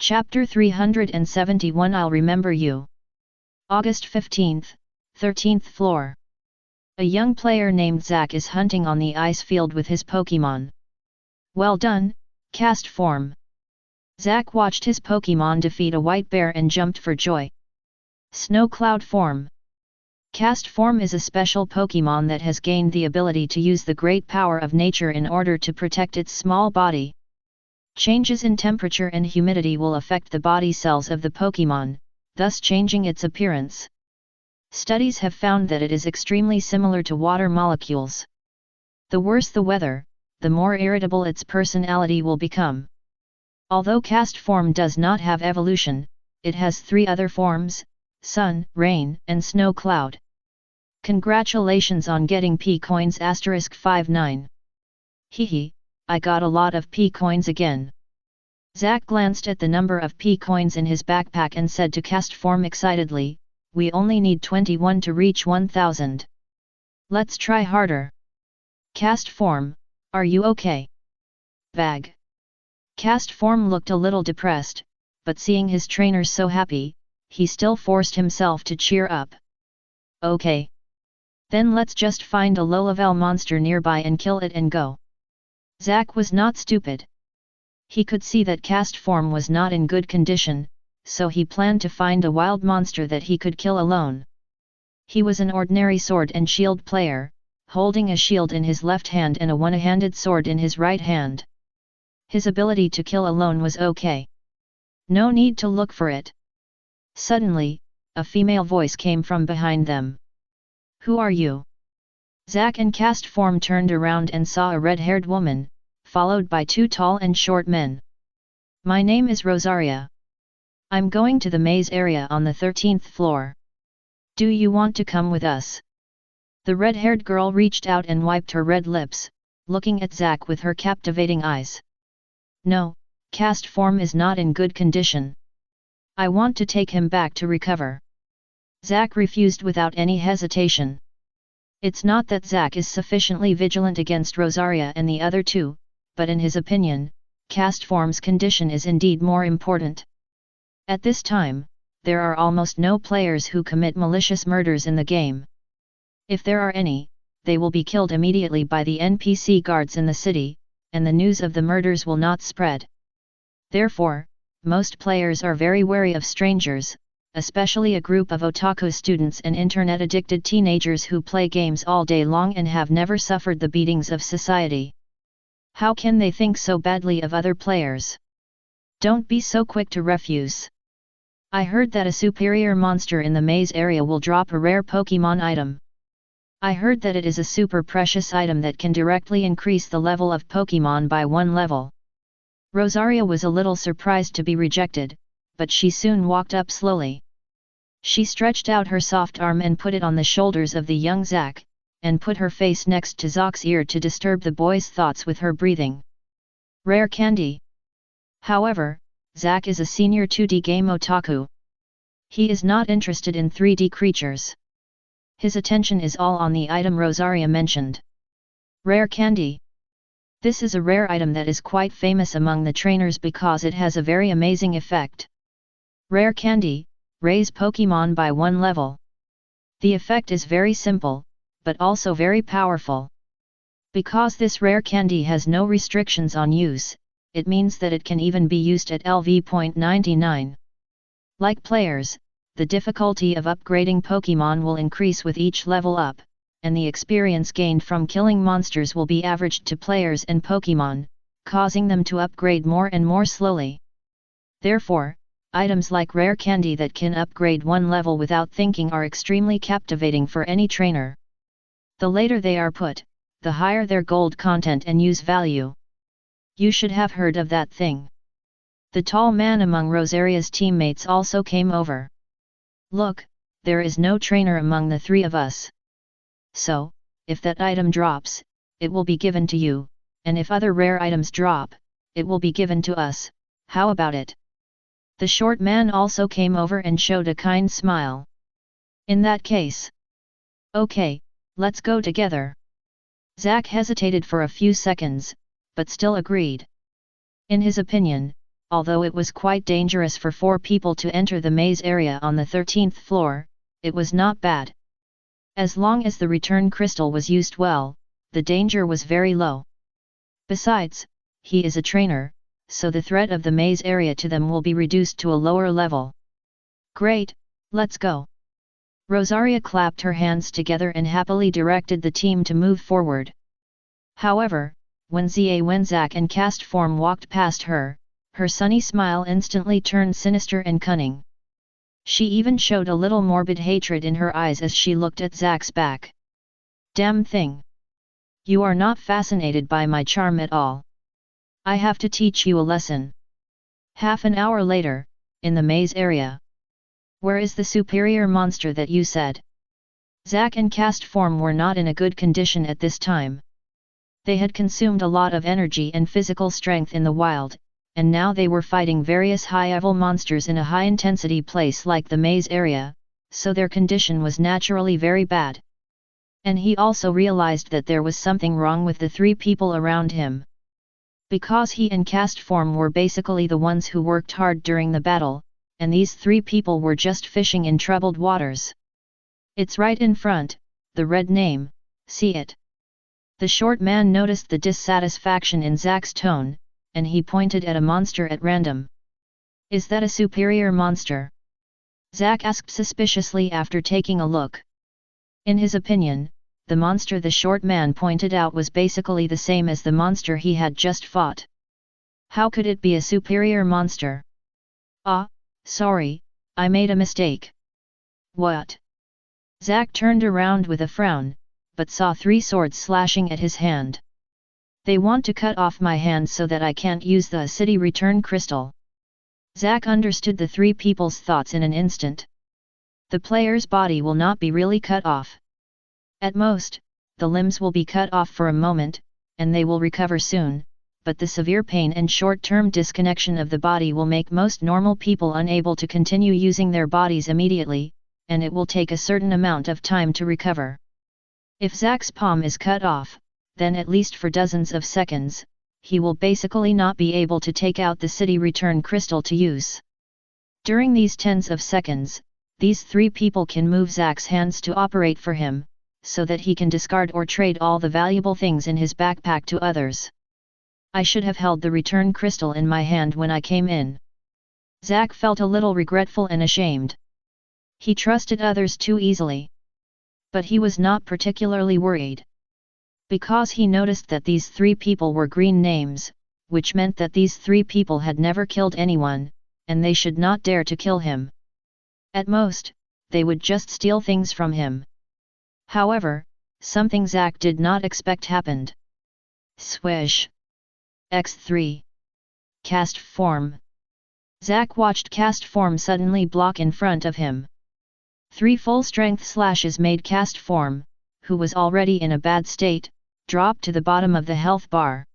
Chapter 371 I'll remember you. August 15th, 13th floor. A young player named Zack is hunting on the ice field with his Pokémon. Well done, cast form. Zack watched his Pokémon defeat a white bear and jumped for joy. Snow Cloud form. Cast form is a special Pokémon that has gained the ability to use the great power of nature in order to protect its small body. Changes in temperature and humidity will affect the body cells of the Pokémon, thus changing its appearance. Studies have found that it is extremely similar to water molecules. The worse the weather, the more irritable its personality will become. Although cast form does not have evolution, it has 3 other forms: sun, rain, and snow cloud. Congratulations on getting P-coins *59. Hehe, I got a lot of P-coins again. Zack glanced at the number of P-coins in his backpack and said to cast form excitedly, we only need 21 to reach 1000. Let's try harder. Cast form, are you okay? Bag. Cast form looked a little depressed, but seeing his trainers so happy, he still forced himself to cheer up. Okay. Then let's just find a low-level monster nearby and kill it and go. Zack was not stupid. He could see that cast form was not in good condition, so he planned to find a wild monster that he could kill alone. He was an ordinary sword and shield player, holding a shield in his left hand and a one-handed sword in his right hand. His ability to kill alone was okay. No need to look for it. Suddenly, a female voice came from behind them. Who are you? Zack and cast form turned around and saw a red-haired woman, followed by 2 tall and short men. My name is Rosaria. I'm going to the maze area on the 13th floor. Do you want to come with us? The red-haired girl reached out and wiped her red lips, looking at Zack with her captivating eyes. No, cast form is not in good condition. I want to take him back to recover. Zack refused without any hesitation. It's not that Zack is sufficiently vigilant against Rosaria and the other 2, but in his opinion, cast form's condition is indeed more important. At this time, there are almost no players who commit malicious murders in the game. If there are any, they will be killed immediately by the NPC guards in the city, and the news of the murders will not spread. Therefore, most players are very wary of strangers, especially a group of otaku students and internet-addicted teenagers who play games all day long and have never suffered the beatings of society. How can they think so badly of other players? Don't be so quick to refuse. I heard that a superior monster in the maze area will drop a rare Pokémon item. I heard that it is a super precious item that can directly increase the level of Pokémon by 1 level. Rosaria was a little surprised to be rejected, but she soon walked up slowly. She stretched out her soft arm and put it on the shoulders of the young Zack, and put her face next to Zack's ear to disturb the boy's thoughts with her breathing. Rare candy. However, Zack is a senior 2D game otaku. He is not interested in 3D creatures. His attention is all on the item Rosaria mentioned. Rare candy. This is a rare item that is quite famous among the trainers because it has a very amazing effect. Rare candy, raise Pokémon by 1 level. The effect is very simple, but also very powerful. Because this rare candy has no restrictions on use, it means that it can even be used at LV.99. Like players, the difficulty of upgrading Pokémon will increase with each level up, and the experience gained from killing monsters will be averaged to players and Pokémon, causing them to upgrade more and more slowly. Therefore, items like rare candy that can upgrade 1 level without thinking are extremely captivating for any trainer. The later they are put, the higher their gold content and use value. You should have heard of that thing. The tall man among Rosaria's teammates also came over. Look, there is no trainer among the 3 of us. So, if that item drops, it will be given to you, and if other rare items drop, it will be given to us. How about it? The short man also came over and showed a kind smile. In that case. Okay, let's go together. Zack hesitated for a few seconds, but still agreed. In his opinion, although it was quite dangerous for 4 people to enter the maze area on the 13th floor, it was not bad. As long as the return crystal was used well, the danger was very low. Besides, he is a trainer, so the threat of the maze area to them will be reduced to a lower level. Great, let's go. Rosaria clapped her hands together and happily directed the team to move forward. However, when Zack and Cast Form walked past her, her sunny smile instantly turned sinister and cunning. She even showed a little morbid hatred in her eyes as she looked at Zack's back. Damn thing! You are not fascinated by my charm at all. I have to teach you a lesson. Half an hour later, in the maze area. Where is the superior monster that you said? Zack and Cast Form were not in a good condition at this time. They had consumed a lot of energy and physical strength in the wild, and now they were fighting various high-level monsters in a high-intensity place like the maze area, so their condition was naturally very bad. And he also realized that there was something wrong with the three people around him. Because he and Cast Form were basically the ones who worked hard during the battle, and these three people were just fishing in troubled waters. It's right in front, the red name, see it? The short man noticed the dissatisfaction in Zack's tone, and he pointed at a monster at random. Is that a superior monster? Zack asked suspiciously after taking a look. In his opinion, the monster the short man pointed out was basically the same as the monster he had just fought. How could it be a superior monster? Ah, sorry, I made a mistake. What? Zack turned around with a frown, but saw three swords slashing at his hand. They want to cut off my hand so that I can't use the city return crystal. Zack understood the three people's thoughts in an instant. The player's body will not be really cut off. At most, the limbs will be cut off for a moment, and they will recover soon, but the severe pain and short-term disconnection of the body will make most normal people unable to continue using their bodies immediately, and it will take a certain amount of time to recover. If Zack's palm is cut off, then at least for dozens of seconds, he will basically not be able to take out the city return crystal to use. During these tens of seconds, these three people can move Zack's hands to operate for him, so that he can discard or trade all the valuable things in his backpack to others. I should have held the return crystal in my hand when I came in. Zack felt a little regretful and ashamed. He trusted others too easily. But he was not particularly worried. Because he noticed that these three people were green names, which meant that these three people had never killed anyone, and they should not dare to kill him. At most, they would just steal things from him. However, something Zack did not expect happened. Swish! X3. Cast Form. Zack watched Cast Form suddenly block in front of him. 3 full-strength slashes made Cast Form, who was already in a bad state, drop to the bottom of the health bar.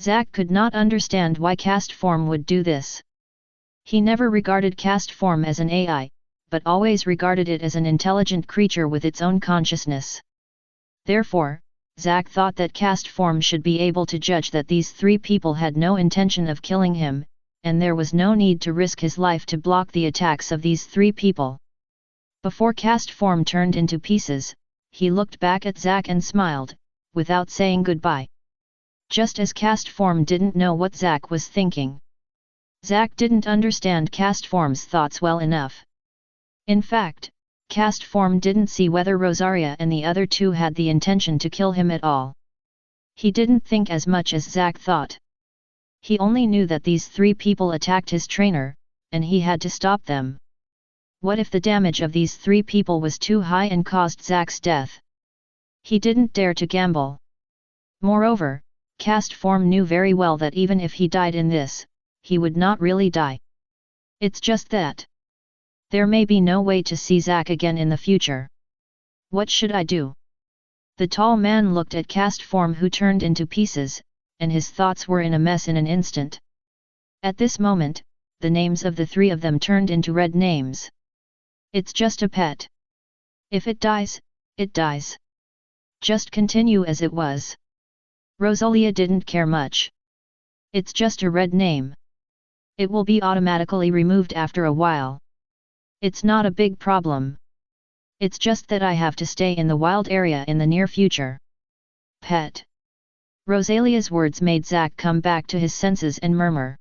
Zack could not understand why Cast Form would do this. He never regarded Cast Form as an AI, but always regarded it as an intelligent creature with its own consciousness. Therefore, Zack thought that Cast Form should be able to judge that these three people had no intention of killing him, and there was no need to risk his life to block the attacks of these three people. Before Cast Form turned into pieces, he looked back at Zack and smiled, without saying goodbye. Just as Cast Form didn't know what Zack was thinking. Zack didn't understand Cast Form's thoughts well enough. In fact, Cast Form didn't see whether Rosaria and the other two had the intention to kill him at all. He didn't think as much as Zack thought. He only knew that these three people attacked his trainer, and he had to stop them. What if the damage of these three people was too high and caused Zack's death? He didn't dare to gamble. Moreover, Cast Form knew very well that even if he died in this, he would not really die. It's just that there may be no way to see Zack again in the future. What should I do? The tall man looked at Cast Form, who turned into pieces, and his thoughts were in a mess in an instant. At this moment, the names of the three of them turned into red names. It's just a pet. If it dies, it dies. Just continue as it was. Rosalia didn't care much. It's just a red name. It will be automatically removed after a while. It's not a big problem. It's just that I have to stay in the wild area in the near future. Pet. Rosalia's words made Zack come back to his senses and murmur.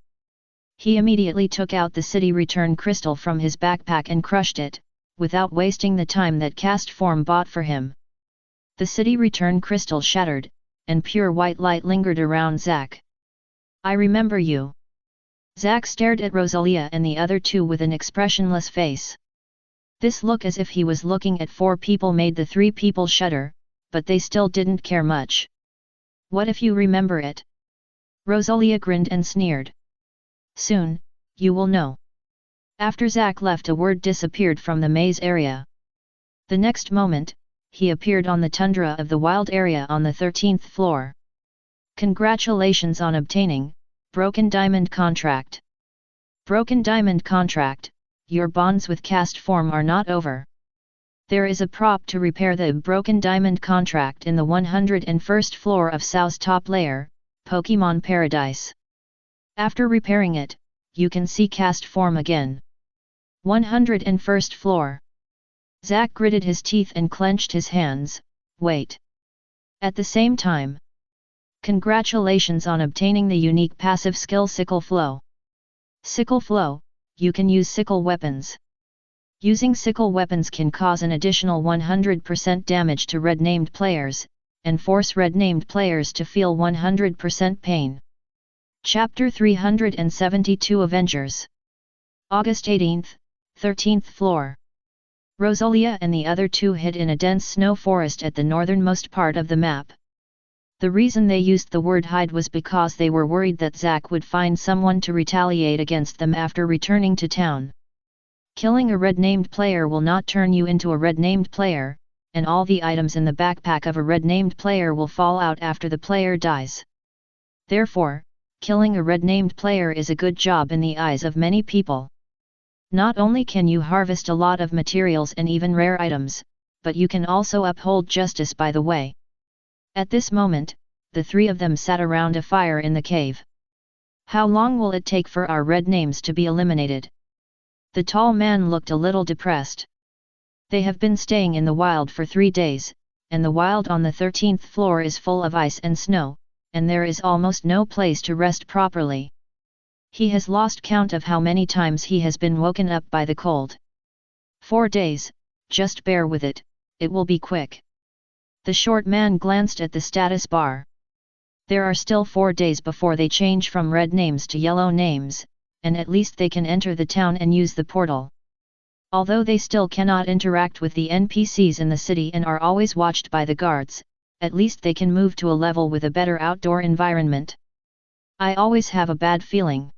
He immediately took out the city return crystal from his backpack and crushed it, without wasting the time that cast form bought for him. The city return crystal shattered, and pure white light lingered around Zack. I remember you. Zack stared at Rosalia and the other two with an expressionless face. This look as if he was looking at four people made the three people shudder, but they still didn't care much. What if you remember it? Rosalia grinned and sneered. Soon, you will know. After Zack left, a word disappeared from the maze area. The next moment, he appeared on the tundra of the wild area on the 13th floor. Congratulations on obtaining Broken Diamond Contract. Broken Diamond Contract, your bonds with cast form are not over. There is a prop to repair the Broken Diamond Contract in the 101st floor of South's top layer, Pokemon Paradise. After repairing it, you can see cast form again. 101st floor. Zack gritted his teeth and clenched his hands. Wait. At the same time. Congratulations on obtaining the unique passive skill Sickle Flow. Sickle Flow, you can use sickle weapons. Using sickle weapons can cause an additional 100% damage to red-named players, and force red-named players to feel 100% pain. Chapter 372 Avengers. August 18th, 13th floor. Rosalia and the other two hid in a dense snow forest at the northernmost part of the map. The reason they used the word hide was because they were worried that Zack would find someone to retaliate against them after returning to town. Killing a red-named player will not turn you into a red-named player, and all the items in the backpack of a red-named player will fall out after the player dies. Therefore, killing a red-named player is a good job in the eyes of many people. Not only can you harvest a lot of materials and even rare items, but you can also uphold justice by the way. At this moment, the three of them sat around a fire in the cave. How long will it take for our red names to be eliminated? The tall man looked a little depressed. They have been staying in the wild for 3 days, and the wild on the 13th floor is full of ice and snow, and there is almost no place to rest properly. He has lost count of how many times he has been woken up by the cold. 4 days, just bear with it, it will be quick. The short man glanced at the status bar. There are still 4 days before they change from red names to yellow names, and at least they can enter the town and use the portal. Although they still cannot interact with the NPCs in the city and are always watched by the guards, at least they can move to a level with a better outdoor environment. I always have a bad feeling.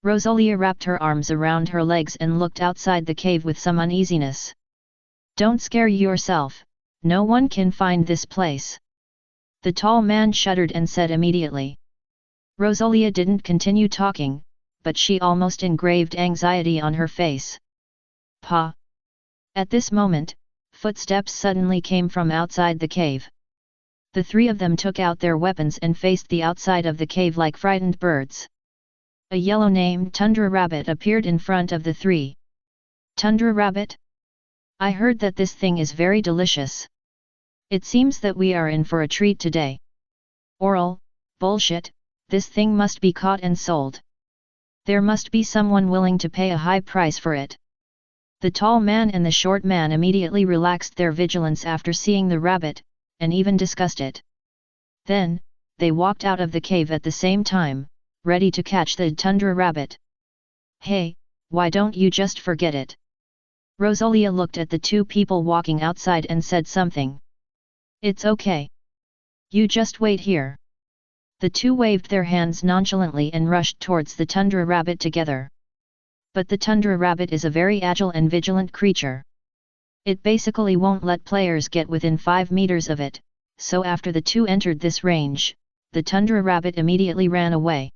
Rosalia wrapped her arms around her legs and looked outside the cave with some uneasiness. Don't scare yourself, no one can find this place. The tall man shuddered and said immediately. Rosalia didn't continue talking, but she almost engraved anxiety on her face. Pa! At this moment, footsteps suddenly came from outside the cave. The three of them took out their weapons and faced the outside of the cave like frightened birds. A yellow-named Tundra Rabbit appeared in front of the three. Tundra Rabbit? I heard that this thing is very delicious. It seems that we are in for a treat today. Oral, bullshit, this thing must be caught and sold. There must be someone willing to pay a high price for it. The tall man and the short man immediately relaxed their vigilance after seeing the rabbit, and even discussed it. Then, they walked out of the cave at the same time, ready to catch the Tundra Rabbit. Hey, why don't you just forget it? Rosalia looked at the two people walking outside and said something. It's okay. You just wait here. The two waved their hands nonchalantly and rushed towards the Tundra Rabbit together. But the Tundra Rabbit is a very agile and vigilant creature. It basically won't let players get within 5 meters of it, so after the two entered this range, the Tundra Rabbit immediately ran away.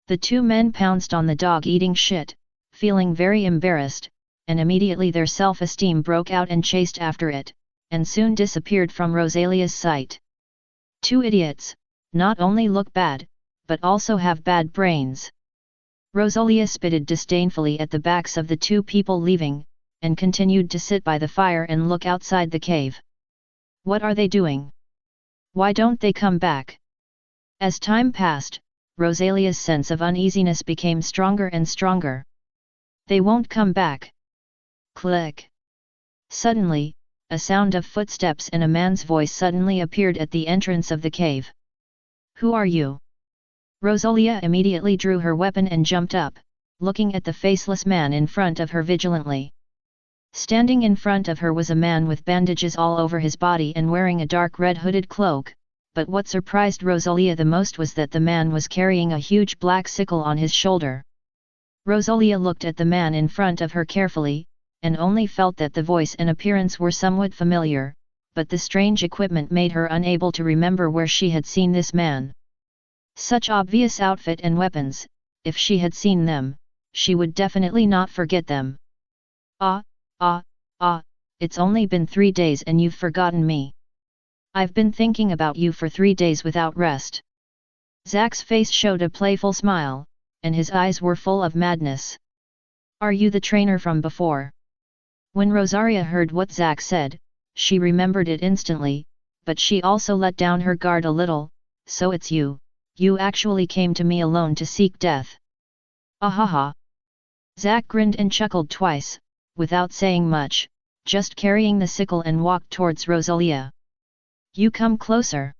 The two men pounced on the dog eating shit, feeling very embarrassed, and immediately their self-esteem broke out and chased after it, and soon disappeared from Rosalia's sight. Two idiots, not only look bad, but also have bad brains. Rosalia spitted disdainfully at the backs of the two people leaving, and continued to sit by the fire and look outside the cave. What are they doing? Why don't they come back? As time passed, Rosalia's sense of uneasiness became stronger and stronger. They won't come back. Click. Suddenly, a sound of footsteps and a man's voice suddenly appeared at the entrance of the cave. Who are you? Rosalia immediately drew her weapon and jumped up, looking at the faceless man in front of her vigilantly. Standing in front of her was a man with bandages all over his body and wearing a dark red hooded cloak, but what surprised Rosalia the most was that the man was carrying a huge black sickle on his shoulder. Rosalia looked at the man in front of her carefully, and only felt that the voice and appearance were somewhat familiar, but the strange equipment made her unable to remember where she had seen this man. Such obvious outfit and weapons, if she had seen them, she would definitely not forget them. It's only been 3 days and you've forgotten me. I've been thinking about you for 3 days without rest. Zach's face showed a playful smile, and his eyes were full of madness. Are you the trainer from before? When Rosalia heard what Zach said, she remembered it instantly, but she also let down her guard a little. So it's you actually came to me alone to seek death. Ahaha. Zach grinned and chuckled twice, without saying much, just carrying the sickle and walked towards Rosalia. You come closer.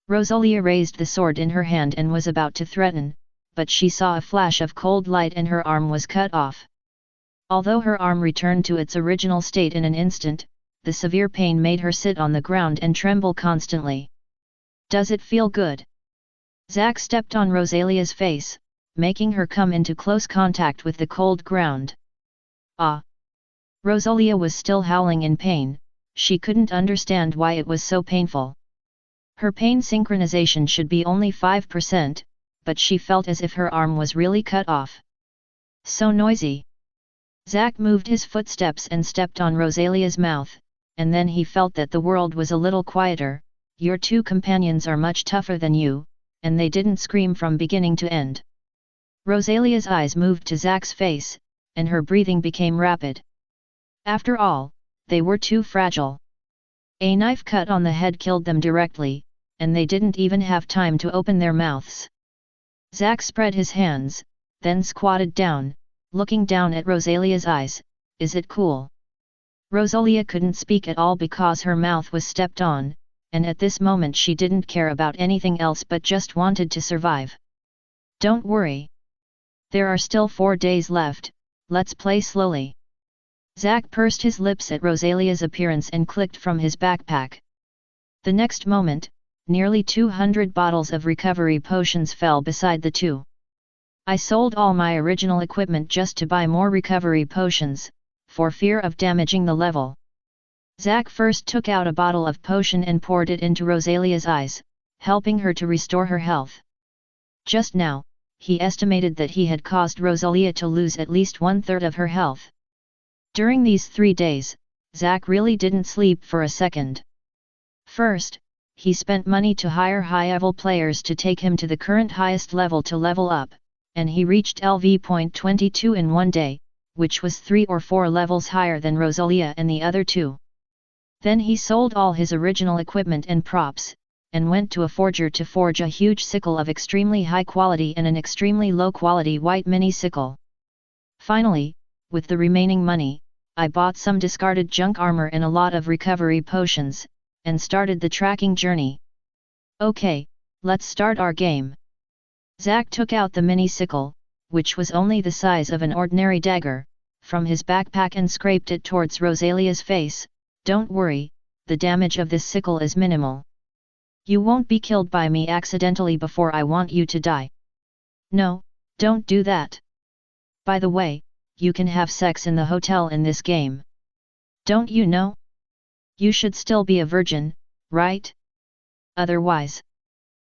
Rosalia raised the sword in her hand and was about to threaten, but she saw a flash of cold light and her arm was cut off. Although her arm returned to its original state in an instant, the severe pain made her sit on the ground and tremble constantly. Does it feel good? Zach stepped on Rosalia's face, making her come into close contact with the cold ground. Rosalia was still howling in pain. She couldn't understand why it was so painful. Her pain synchronization should be only 5%, but she felt as if her arm was really cut off. So noisy. Zach moved his footsteps and stepped on Rosalia's mouth, and then he felt that the world was a little quieter. Your 2 companions are much tougher than you, and they didn't scream from beginning to end. Rosalia's eyes moved to Zach's face, and her breathing became rapid. After all, they were too fragile. A knife cut on the head killed them directly, and they didn't even have time to open their mouths. Zach spread his hands, then squatted down, looking down at Rosalia's eyes. Is it cool? Rosalia couldn't speak at all because her mouth was stepped on, and at this moment she didn't care about anything else but just wanted to survive. Don't worry. There are still 4 days left, let's play slowly. Zach pursed his lips at Rosalia's appearance and clicked from his backpack. The next moment, nearly 200 bottles of recovery potions fell beside the two. I sold all my original equipment just to buy more recovery potions, for fear of damaging the level. Zach first took out a bottle of potion and poured it into Rosalia's eyes, helping her to restore her health. Just now, he estimated that he had caused Rosalia to lose at least 1/3 of her health. During these 3 days, Zach really didn't sleep for a second. First, he spent money to hire high-level players to take him to the current highest level to level up, and he reached LV.22 in 1 day, which was 3 or 4 levels higher than Rosalia and the other 2. Then he sold all his original equipment and props, and went to a forger to forge a huge sickle of extremely high quality and an extremely low quality white mini sickle. Finally, with the remaining money, I bought some discarded junk armor and a lot of recovery potions, and started the tracking journey. Okay, let's start our game. Zach took out the mini sickle, which was only the size of an ordinary dagger, from his backpack and scraped it towards Rosalia's face. Don't worry, the damage of this sickle is minimal. You won't be killed by me accidentally before I want you to die. No, don't do that. By the way, you can have sex in the hotel in this game. Don't you know? You should still be a virgin, right? Otherwise,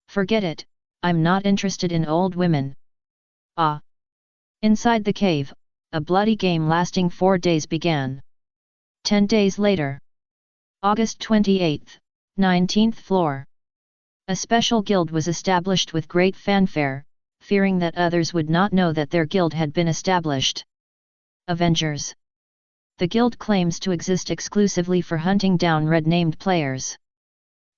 forget it, I'm not interested in old women. Inside the cave, a bloody game lasting 4 days began. 10 days later. August 28th, 19th floor. A special guild was established with great fanfare, fearing that others would not know that their guild had been established. Avengers. The guild claims to exist exclusively for hunting down red-named players.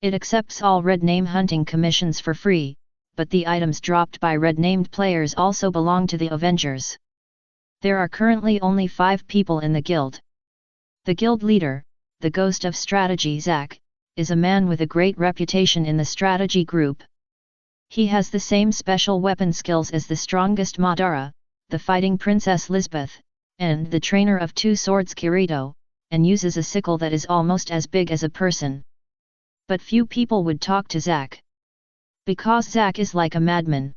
It accepts all red name hunting commissions for free, but the items dropped by red-named players also belong to the Avengers. There are currently only 5 people in the guild. The guild leader, the ghost of strategy Zack, is a man with a great reputation in the strategy group. He has the same special weapon skills as the strongest Madara, the fighting princess Lisbeth, and the trainer of 2 swords Kirito, and uses a sickle that is almost as big as a person. But few people would talk to Zack. Because Zack is like a madman.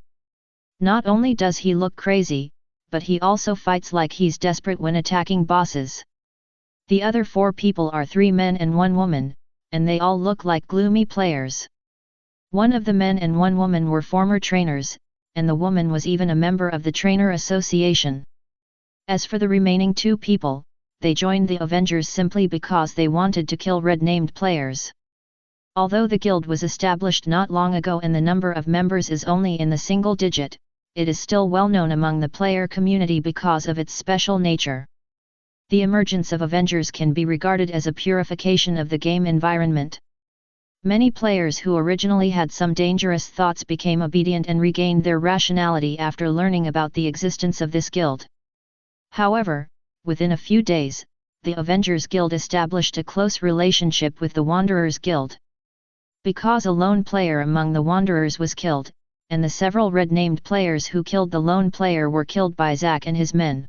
Not only does he look crazy, but he also fights like he's desperate when attacking bosses. The other 4 people are 3 men and 1 woman, and they all look like gloomy players. One of the men and 1 woman were former trainers, and the woman was even a member of the Trainer Association. As for the remaining 2 people, they joined the Avengers simply because they wanted to kill red-named players. Although the guild was established not long ago and the number of members is only in the single digit, it is still well known among the player community because of its special nature. The emergence of Avengers can be regarded as a purification of the game environment. Many players who originally had some dangerous thoughts became obedient and regained their rationality after learning about the existence of this guild. However, within a few days, the Avengers Guild established a close relationship with the Wanderers Guild. Because a lone player among the Wanderers was killed, and the several red-named players who killed the lone player were killed by Zack and his men.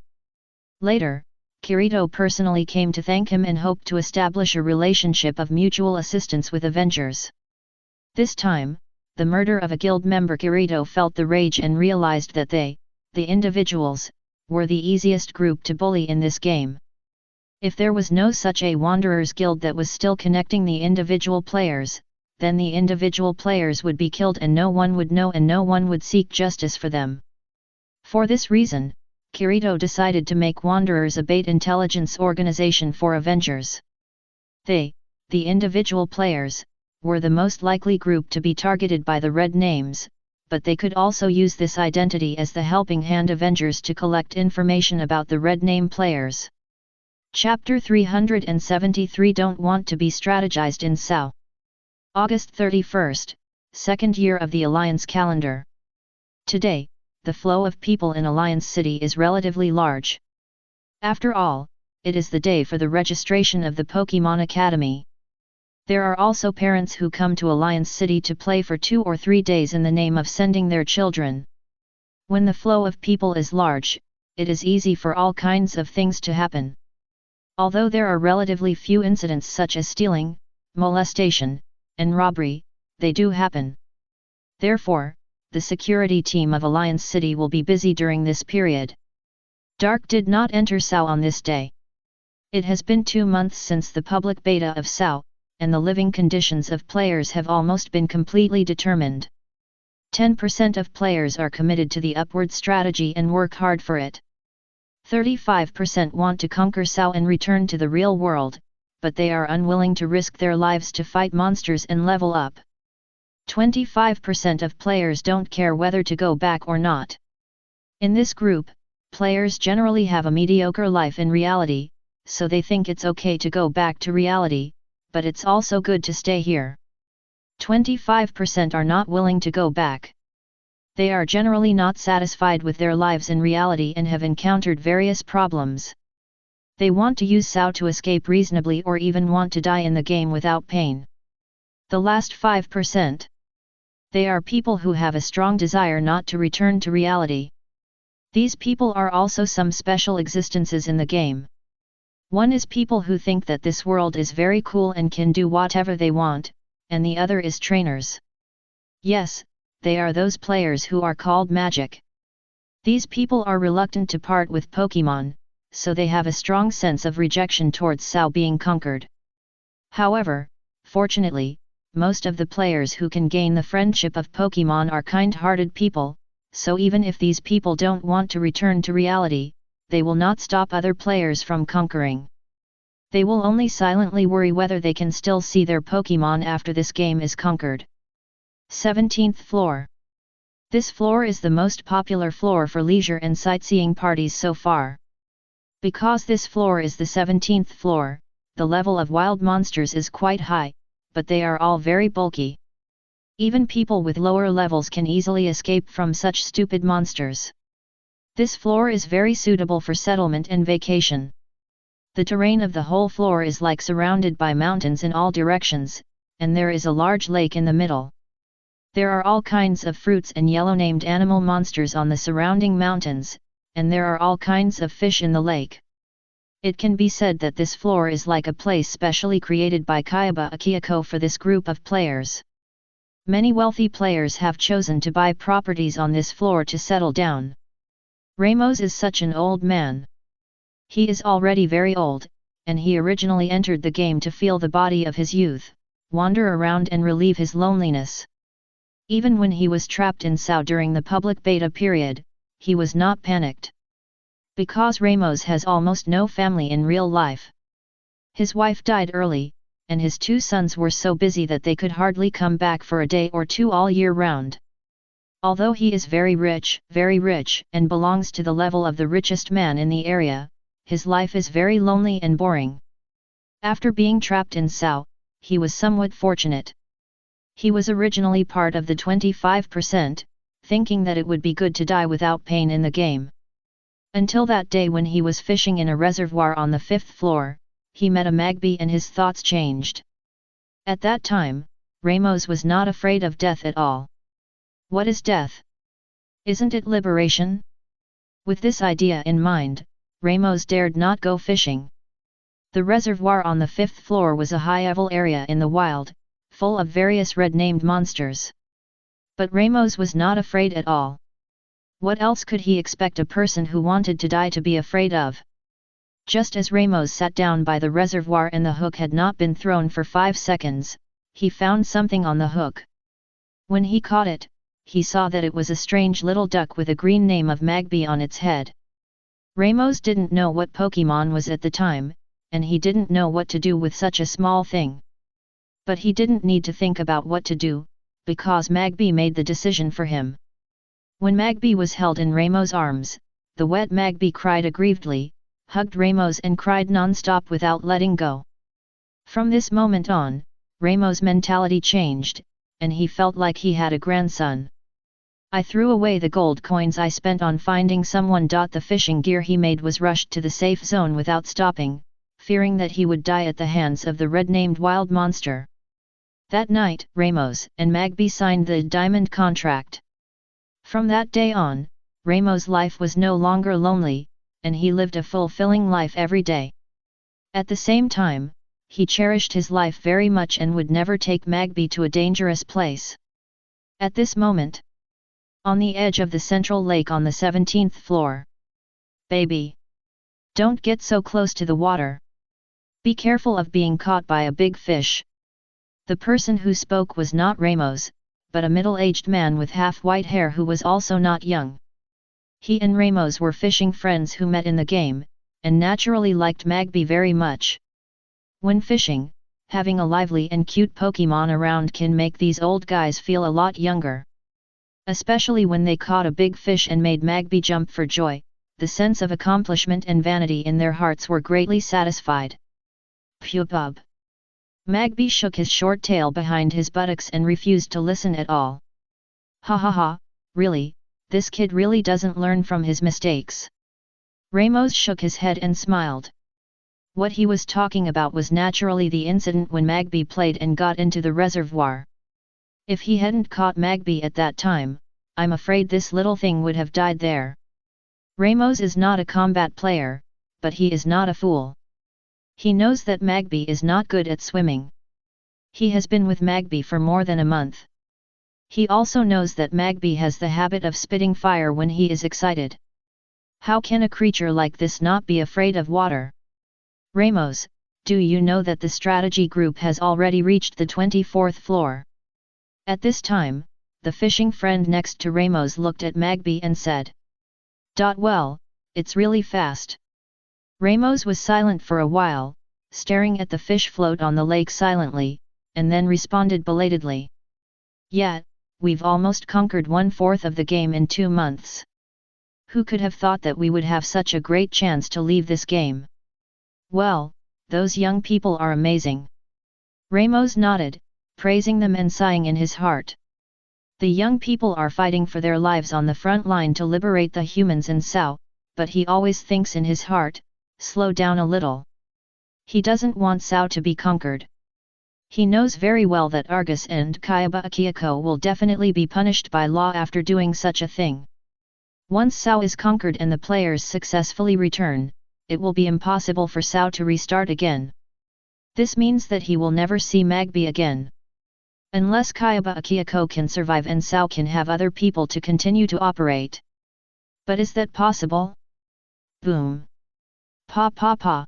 Later, Kirito personally came to thank him and hoped to establish a relationship of mutual assistance with Avengers. This time, the murder of a guild member Kirito felt the rage and realized that they, the individuals, were the easiest group to bully in this game. If there was no such a Wanderers Guild that was still connecting the individual players, then the individual players would be killed and no one would know and no one would seek justice for them. For this reason, Kirito decided to make Wanderers a bait intelligence organization for Avengers. They, the individual players, were the most likely group to be targeted by the red names, but they could also use this identity as the helping hand Avengers to collect information about the red name players. Chapter 373 Don't Want to be Strategized in SAO. August 31st, second year of the Alliance calendar. Today, the flow of people in Alliance City is relatively large. After all, it is the day for the registration of the Pokémon Academy. There are also parents who come to Alliance City to play for 2 or 3 days in the name of sending their children. When the flow of people is large, it is easy for all kinds of things to happen. Although there are relatively few incidents such as stealing, molestation, and robbery, they do happen. Therefore, the security team of Alliance City will be busy during this period. Dark did not enter SAO on this day. It has been 2 months since the public beta of SAO, and the living conditions of players have almost been completely determined. 10% of players are committed to the upward strategy and work hard for it. 35% want to conquer SAO and return to the real world, but they are unwilling to risk their lives to fight monsters and level up. 25% of players don't care whether to go back or not. In this group, players generally have a mediocre life in reality, so they think it's okay to go back to reality, but it's also good to stay here. 25% are not willing to go back. They are generally not satisfied with their lives in reality and have encountered various problems. They want to use SAO to escape reasonably or even want to die in the game without pain. The last 5%. They are people who have a strong desire not to return to reality. These people are also some special existences in the game. One is people who think that this world is very cool and can do whatever they want, and the other is trainers. Yes, they are those players who are called magic. These people are reluctant to part with Pokémon, so they have a strong sense of rejection towards SAO being conquered. However, fortunately, most of the players who can gain the friendship of Pokémon are kind-hearted people, so even if these people don't want to return to reality, they will not stop other players from conquering. They will only silently worry whether they can still see their Pokémon after this game is conquered. 17th floor. This floor is the most popular floor for leisure and sightseeing parties so far. Because this floor is the 17th floor, the level of wild monsters is quite high, but they are all very bulky. Even people with lower levels can easily escape from such stupid monsters. This floor is very suitable for settlement and vacation. The terrain of the whole floor is like surrounded by mountains in all directions, and there is a large lake in the middle. There are all kinds of fruits and yellow-named animal monsters on the surrounding mountains, and there are all kinds of fish in the lake. It can be said that this floor is like a place specially created by Kayaba Akiyako for this group of players. Many wealthy players have chosen to buy properties on this floor to settle down. Ramos is such an old man. He is already very old, and he originally entered the game to feel the body of his youth, wander around and relieve his loneliness. Even when he was trapped in Sao during the public beta period, he was not panicked. Because Ramos has almost no family in real life. His wife died early, and his 2 sons were so busy that they could hardly come back for a day or 2 all year round. Although he is very rich, and belongs to the level of the richest man in the area, his life is very lonely and boring. After being trapped in Sao, he was somewhat fortunate. He was originally part of the 25%, thinking that it would be good to die without pain in the game. Until that day when he was fishing in a reservoir on the 5th floor, he met a magpie and his thoughts changed. At that time, Ramos was not afraid of death at all. What is death? Isn't it liberation? With this idea in mind, Ramos dared not go fishing. The reservoir on the 5th floor was a high-level area in the wild, full of various red-named monsters. But Ramos was not afraid at all. What else could he expect a person who wanted to die to be afraid of? Just as Ramos sat down by the reservoir and the hook had not been thrown for 5 seconds, he found something on the hook. When he caught it, he saw that it was a strange little duck with a green name of Magpie on its head. Ramos didn't know what Pokemon was at the time, and he didn't know what to do with such a small thing. But he didn't need to think about what to do, because Magpie made the decision for him. When Magpie was held in Ramos' arms, the wet Magpie cried aggrievedly, hugged Ramos and cried non-stop without letting go. From this moment on, Ramos' mentality changed, and he felt like he had a grandson. I threw away the gold coins I spent on finding someone. The fishing gear he made was rushed to the safe zone without stopping, fearing that he would die at the hands of the red-named wild monster. That night, Ramos and Magpie signed the diamond contract. From that day on, Ramos' life was no longer lonely, and he lived a fulfilling life every day. At the same time, he cherished his life very much and would never take Magpie to a dangerous place. At this moment, on the edge of the central lake on the 17th floor. Baby! Don't get so close to the water. Be careful of being caught by a big fish. The person who spoke was not Ramos, but a middle-aged man with half-white hair who was also not young. He and Ramos were fishing friends who met in the game, and naturally liked Magpie very much. When fishing, having a lively and cute Pokemon around can make these old guys feel a lot younger. Especially when they caught a big fish and made Magpie jump for joy, the sense of accomplishment and vanity in their hearts were greatly satisfied. Pubub! Magpie shook his short tail behind his buttocks and refused to listen at all. Ha ha ha, really, this kid really doesn't learn from his mistakes. Ramos shook his head and smiled. What he was talking about was naturally the incident when Magpie played and got into the reservoir. If he hadn't caught Magpie at that time, I'm afraid this little thing would have died there. Ramos is not a combat player, but he is not a fool. He knows that Magpie is not good at swimming. He has been with Magpie for more than a month. He also knows that Magpie has the habit of spitting fire when he is excited. How can a creature like this not be afraid of water? Ramos, do you know that the strategy group has already reached the 24th floor? At this time, the fishing friend next to Ramos looked at Magpie and said, Well, it's really fast. Ramos was silent for a while, staring at the fish float on the lake silently, and then responded belatedly. Yeah, we've almost conquered 1/4 of the game in 2 months. Who could have thought that we would have such a great chance to leave this game? Well, those young people are amazing. Ramos nodded, praising them and sighing in his heart. The young people are fighting for their lives on the front line to liberate the humans in Sao, but he always thinks in his heart, slow down a little. He doesn't want Sao to be conquered. He knows very well that Argus and Kayaba Akihiko will definitely be punished by law after doing such a thing. Once Sao is conquered and the players successfully return, it will be impossible for Sao to restart again. This means that he will never see Magby again. Unless Kayaba Akihiko can survive and Sao can have other people to continue to operate. But is that possible? Boom. Pa pa pa.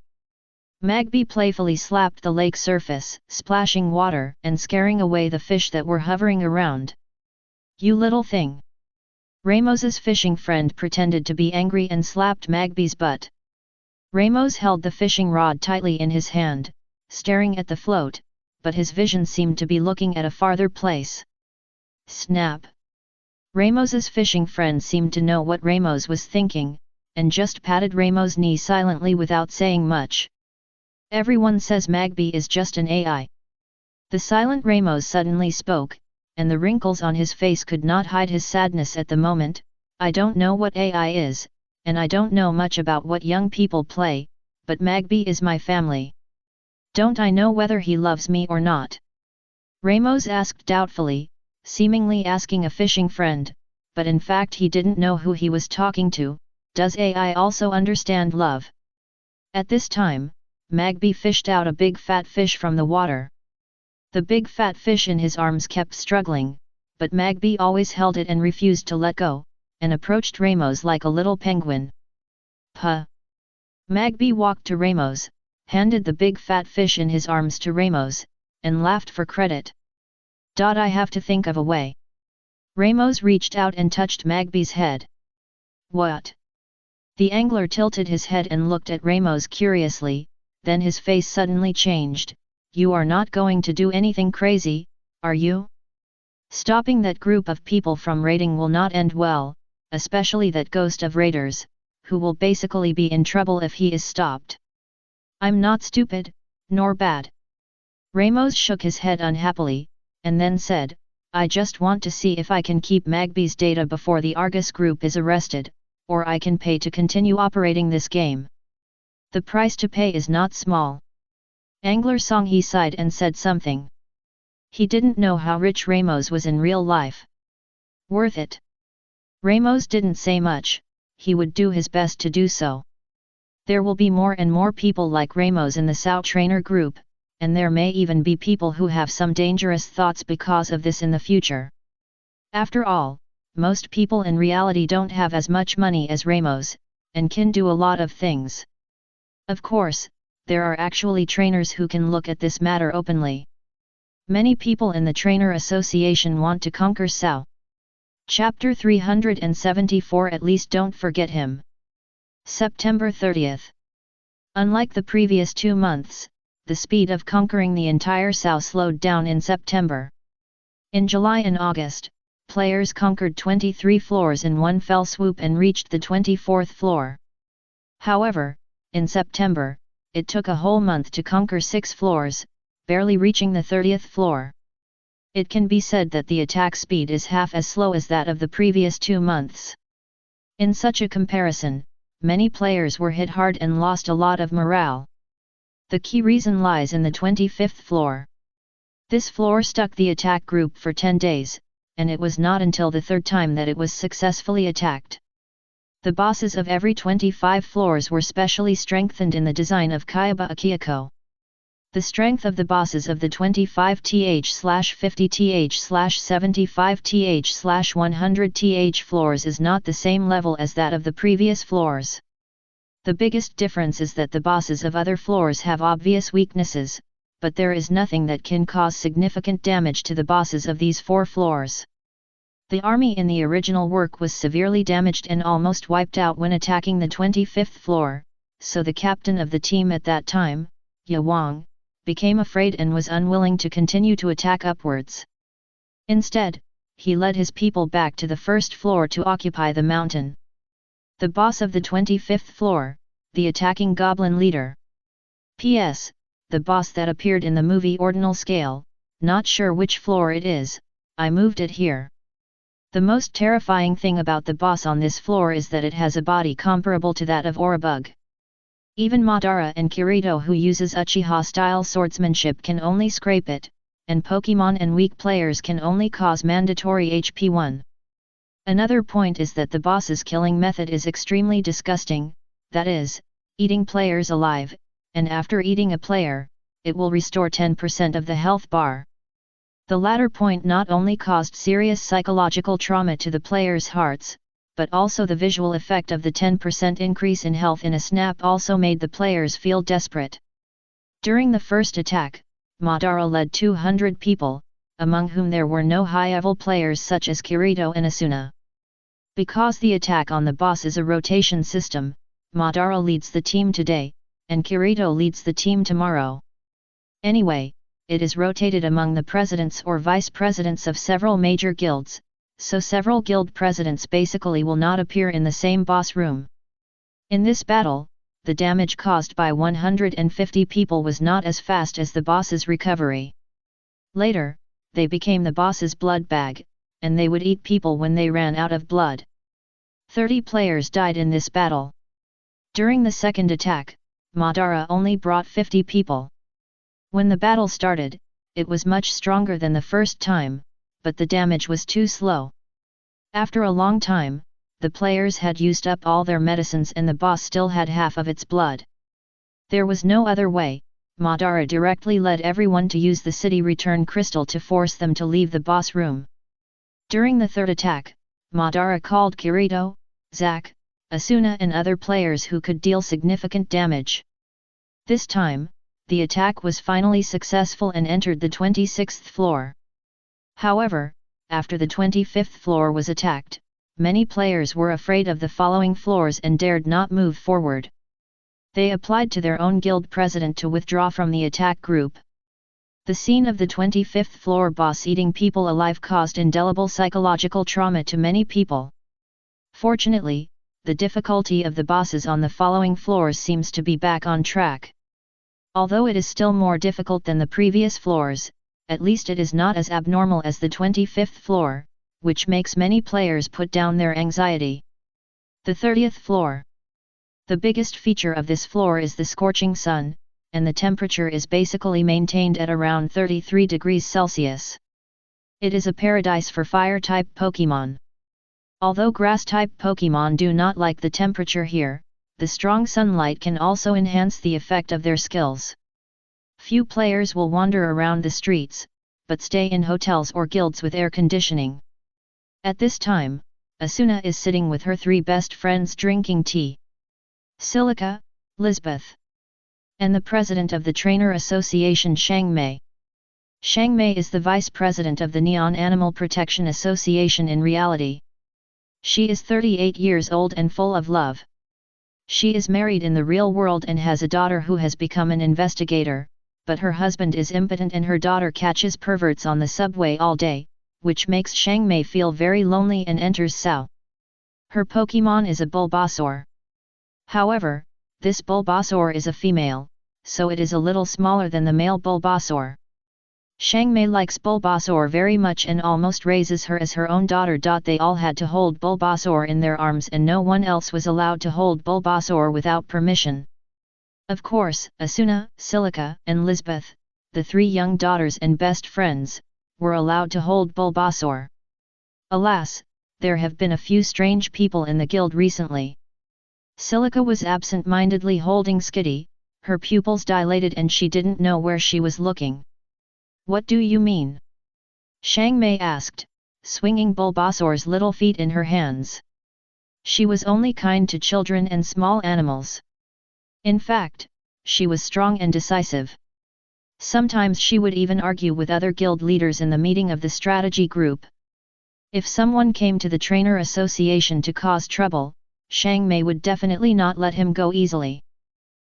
Magby playfully slapped the lake surface, splashing water and scaring away the fish that were hovering around. You little thing. Ramos's fishing friend pretended to be angry and slapped Magby's butt. Ramos held the fishing rod tightly in his hand, staring at the float, but his vision seemed to be looking at a farther place. Snap! Ramos's fishing friend seemed to know what Ramos was thinking, and just patted Ramos' knee silently without saying much. Everyone says Magby is just an AI. The silent Ramos suddenly spoke, and the wrinkles on his face could not hide his sadness at the moment. I don't know what AI is, and I don't know much about what young people play, but Magby is my family. Don't I know whether he loves me or not? Ramos asked doubtfully, seemingly asking a fishing friend, but in fact he didn't know who he was talking to. Does AI also understand love? At this time, Magby fished out a big fat fish from the water. The big fat fish in his arms kept struggling, but Magby always held it and refused to let go, and approached Ramos like a little penguin. Puh! Magby walked to Ramos, handed the big fat fish in his arms to Ramos, and laughed for credit. I have to think of a way. Ramos reached out and touched Magby's head. What? The angler tilted his head and looked at Ramos curiously, then his face suddenly changed. You are not going to do anything crazy, are you? Stopping that group of people from raiding will not end well, especially that ghost of raiders, who will basically be in trouble if he is stopped. I'm not stupid, nor bad. Ramos shook his head unhappily, and then said, I just want to see if I can keep Magby's data before the Argus group is arrested, or I can pay to continue operating this game. The price to pay is not small. Angler Songhe sighed and said something. He didn't know how rich Ramos was in real life. Worth it. Ramos didn't say much, he would do his best to do so. There will be more and more people like Ramos in the Sao trainer group, and there may even be people who have some dangerous thoughts because of this in the future. After all, most people in reality don't have as much money as Ramos, and can do a lot of things. Of course, there are actually trainers who can look at this matter openly. Many people in the Trainer Association want to conquer Sao. Chapter 374. At least don't forget him. September 30th. Unlike the previous 2 months, the speed of conquering the entire Sao slowed down in September. In July and August, players conquered 23 floors in one fell swoop and reached the 24th floor. However, in September, it took a whole month to conquer 6 floors, barely reaching the 30th floor. It can be said that the attack speed is half as slow as that of the previous 2 months. In such a comparison, many players were hit hard and lost a lot of morale. The key reason lies in the 25th floor. This floor stuck the attack group for 10 days, and it was not until the 3rd time that it was successfully attacked. The bosses of every 25 floors were specially strengthened in the design of Kayaba Akihiko. The strength of the bosses of the 25th/50th/75th/100th floors is not the same level as that of the previous floors. The biggest difference is that the bosses of other floors have obvious weaknesses, but there is nothing that can cause significant damage to the bosses of these 4 floors. The army in the original work was severely damaged and almost wiped out when attacking the 25th floor, so the captain of the team at that time, Ye Wang, became afraid and was unwilling to continue to attack upwards. Instead, he led his people back to the 1st floor to occupy the mountain. The boss of the 25th floor, the attacking goblin leader. P.S. The boss that appeared in the movie Ordinal Scale, not sure which floor it is, I moved it here. The most terrifying thing about the boss on this floor is that it has a body comparable to that of Audiobook. Even Madara and Kirito, who uses Uchiha-style swordsmanship, can only scrape it, and Pokemon and weak players can only cause mandatory HP 1. Another point is that the boss's killing method is extremely disgusting, that is, eating players alive, and after eating a player, it will restore 10% of the health bar. The latter point not only caused serious psychological trauma to the players' hearts, but also the visual effect of the 10% increase in health in a snap also made the players feel desperate. During the first attack, Madara led 200 people, among whom there were no high-level players such as Kirito and Asuna. Because the attack on the boss is a rotation system, Madara leads the team today, and Kirito leads the team tomorrow. Anyway, it is rotated among the presidents or vice presidents of several major guilds, so several guild presidents basically will not appear in the same boss room. In this battle, the damage caused by 150 people was not as fast as the boss's recovery. Later, they became the boss's blood bag, and they would eat people when they ran out of blood. 30 players died in this battle. During the second attack, Madara only brought 50 people. When the battle started, it was much stronger than the first time, but the damage was too slow. After a long time, the players had used up all their medicines and the boss still had half of its blood. There was no other way. Madara directly led everyone to use the city return crystal to force them to leave the boss room. During the third attack, Madara called Kirito, Zack, Asuna and other players who could deal significant damage. This time, the attack was finally successful and entered the 26th floor. However, after the 25th floor was attacked, many players were afraid of the following floors and dared not move forward. They applied to their own guild president to withdraw from the attack group. The scene of the 25th floor boss eating people alive caused indelible psychological trauma to many people. Fortunately, the difficulty of the bosses on the following floors seems to be back on track. Although it is still more difficult than the previous floors, at least it is not as abnormal as the 25th floor, which makes many players put down their anxiety. The 30th floor. The biggest feature of this floor is the scorching sun, and the temperature is basically maintained at around 33 degrees Celsius. It is a paradise for fire-type Pokemon. Although grass-type Pokemon do not like the temperature here, the strong sunlight can also enhance the effect of their skills. Few players will wander around the streets, but stay in hotels or guilds with air conditioning. At this time, Asuna is sitting with her 3 best friends drinking tea. Silica, Lisbeth, and the president of the Trainer Association Shangmei. Shangmei is the vice president of the Neon Animal Protection Association in reality. She is 38 years old and full of love. She is married in the real world and has a daughter who has become an investigator, but her husband is impotent and her daughter catches perverts on the subway all day, which makes Shangmei feel very lonely and enters Sao. Her Pokemon is a Bulbasaur. However, this Bulbasaur is a female, so it is a little smaller than the male Bulbasaur. Shangmei likes Bulbasaur very much and almost raises her as her own daughter. They all had to hold Bulbasaur in their arms and no one else was allowed to hold Bulbasaur without permission. Of course, Asuna, Silica, and Lisbeth, the 3 young daughters and best friends, were allowed to hold Bulbasaur. Alas, there have been a few strange people in the guild recently. Silica was absent-mindedly holding Skitty, her pupils dilated and she didn't know where she was looking. What do you mean? Shangmei asked, swinging Bulbasaur's little feet in her hands. She was only kind to children and small animals. In fact, she was strong and decisive. Sometimes she would even argue with other guild leaders in the meeting of the strategy group. If someone came to the Trainer Association to cause trouble, Shangmei would definitely not let him go easily.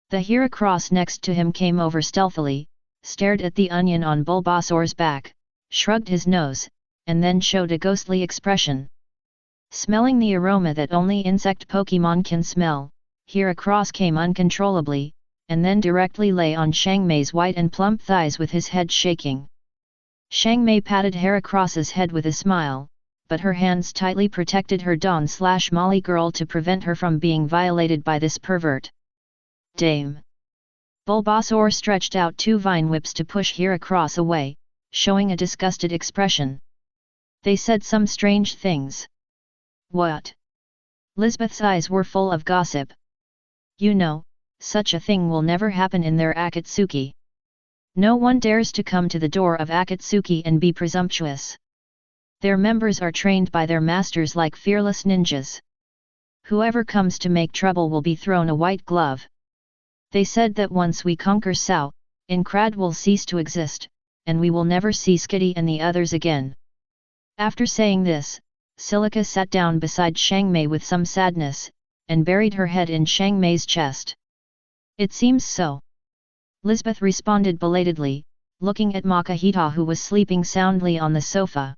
The Heracross next to him came over stealthily, stared at the onion on Bulbasaur's back, shrugged his nose, and then showed a ghostly expression. Smelling the aroma that only insect Pokemon can smell, Heracross came uncontrollably, and then directly lay on Xiangmei's white and plump thighs with his head shaking. Xiangmei patted Heracross's head with a smile, but her hands tightly protected her Dawn/Molly girl to prevent her from being violated by this pervert. Dame! Bulbasaur stretched out 2 vine whips to push Heracross away, showing a disgusted expression. They said some strange things. What? Lisbeth's eyes were full of gossip. You know, such a thing will never happen in their Akatsuki. No one dares to come to the door of Akatsuki and be presumptuous. Their members are trained by their masters like fearless ninjas. Whoever comes to make trouble will be thrown a white glove. They said that once we conquer Sao, Incrad will cease to exist, and we will never see Skitty and the others again. After saying this, Silica sat down beside Xiangmei with some sadness, and buried her head in Xiangmei's chest. It seems so. Lisbeth responded belatedly, looking at Makahita who was sleeping soundly on the sofa.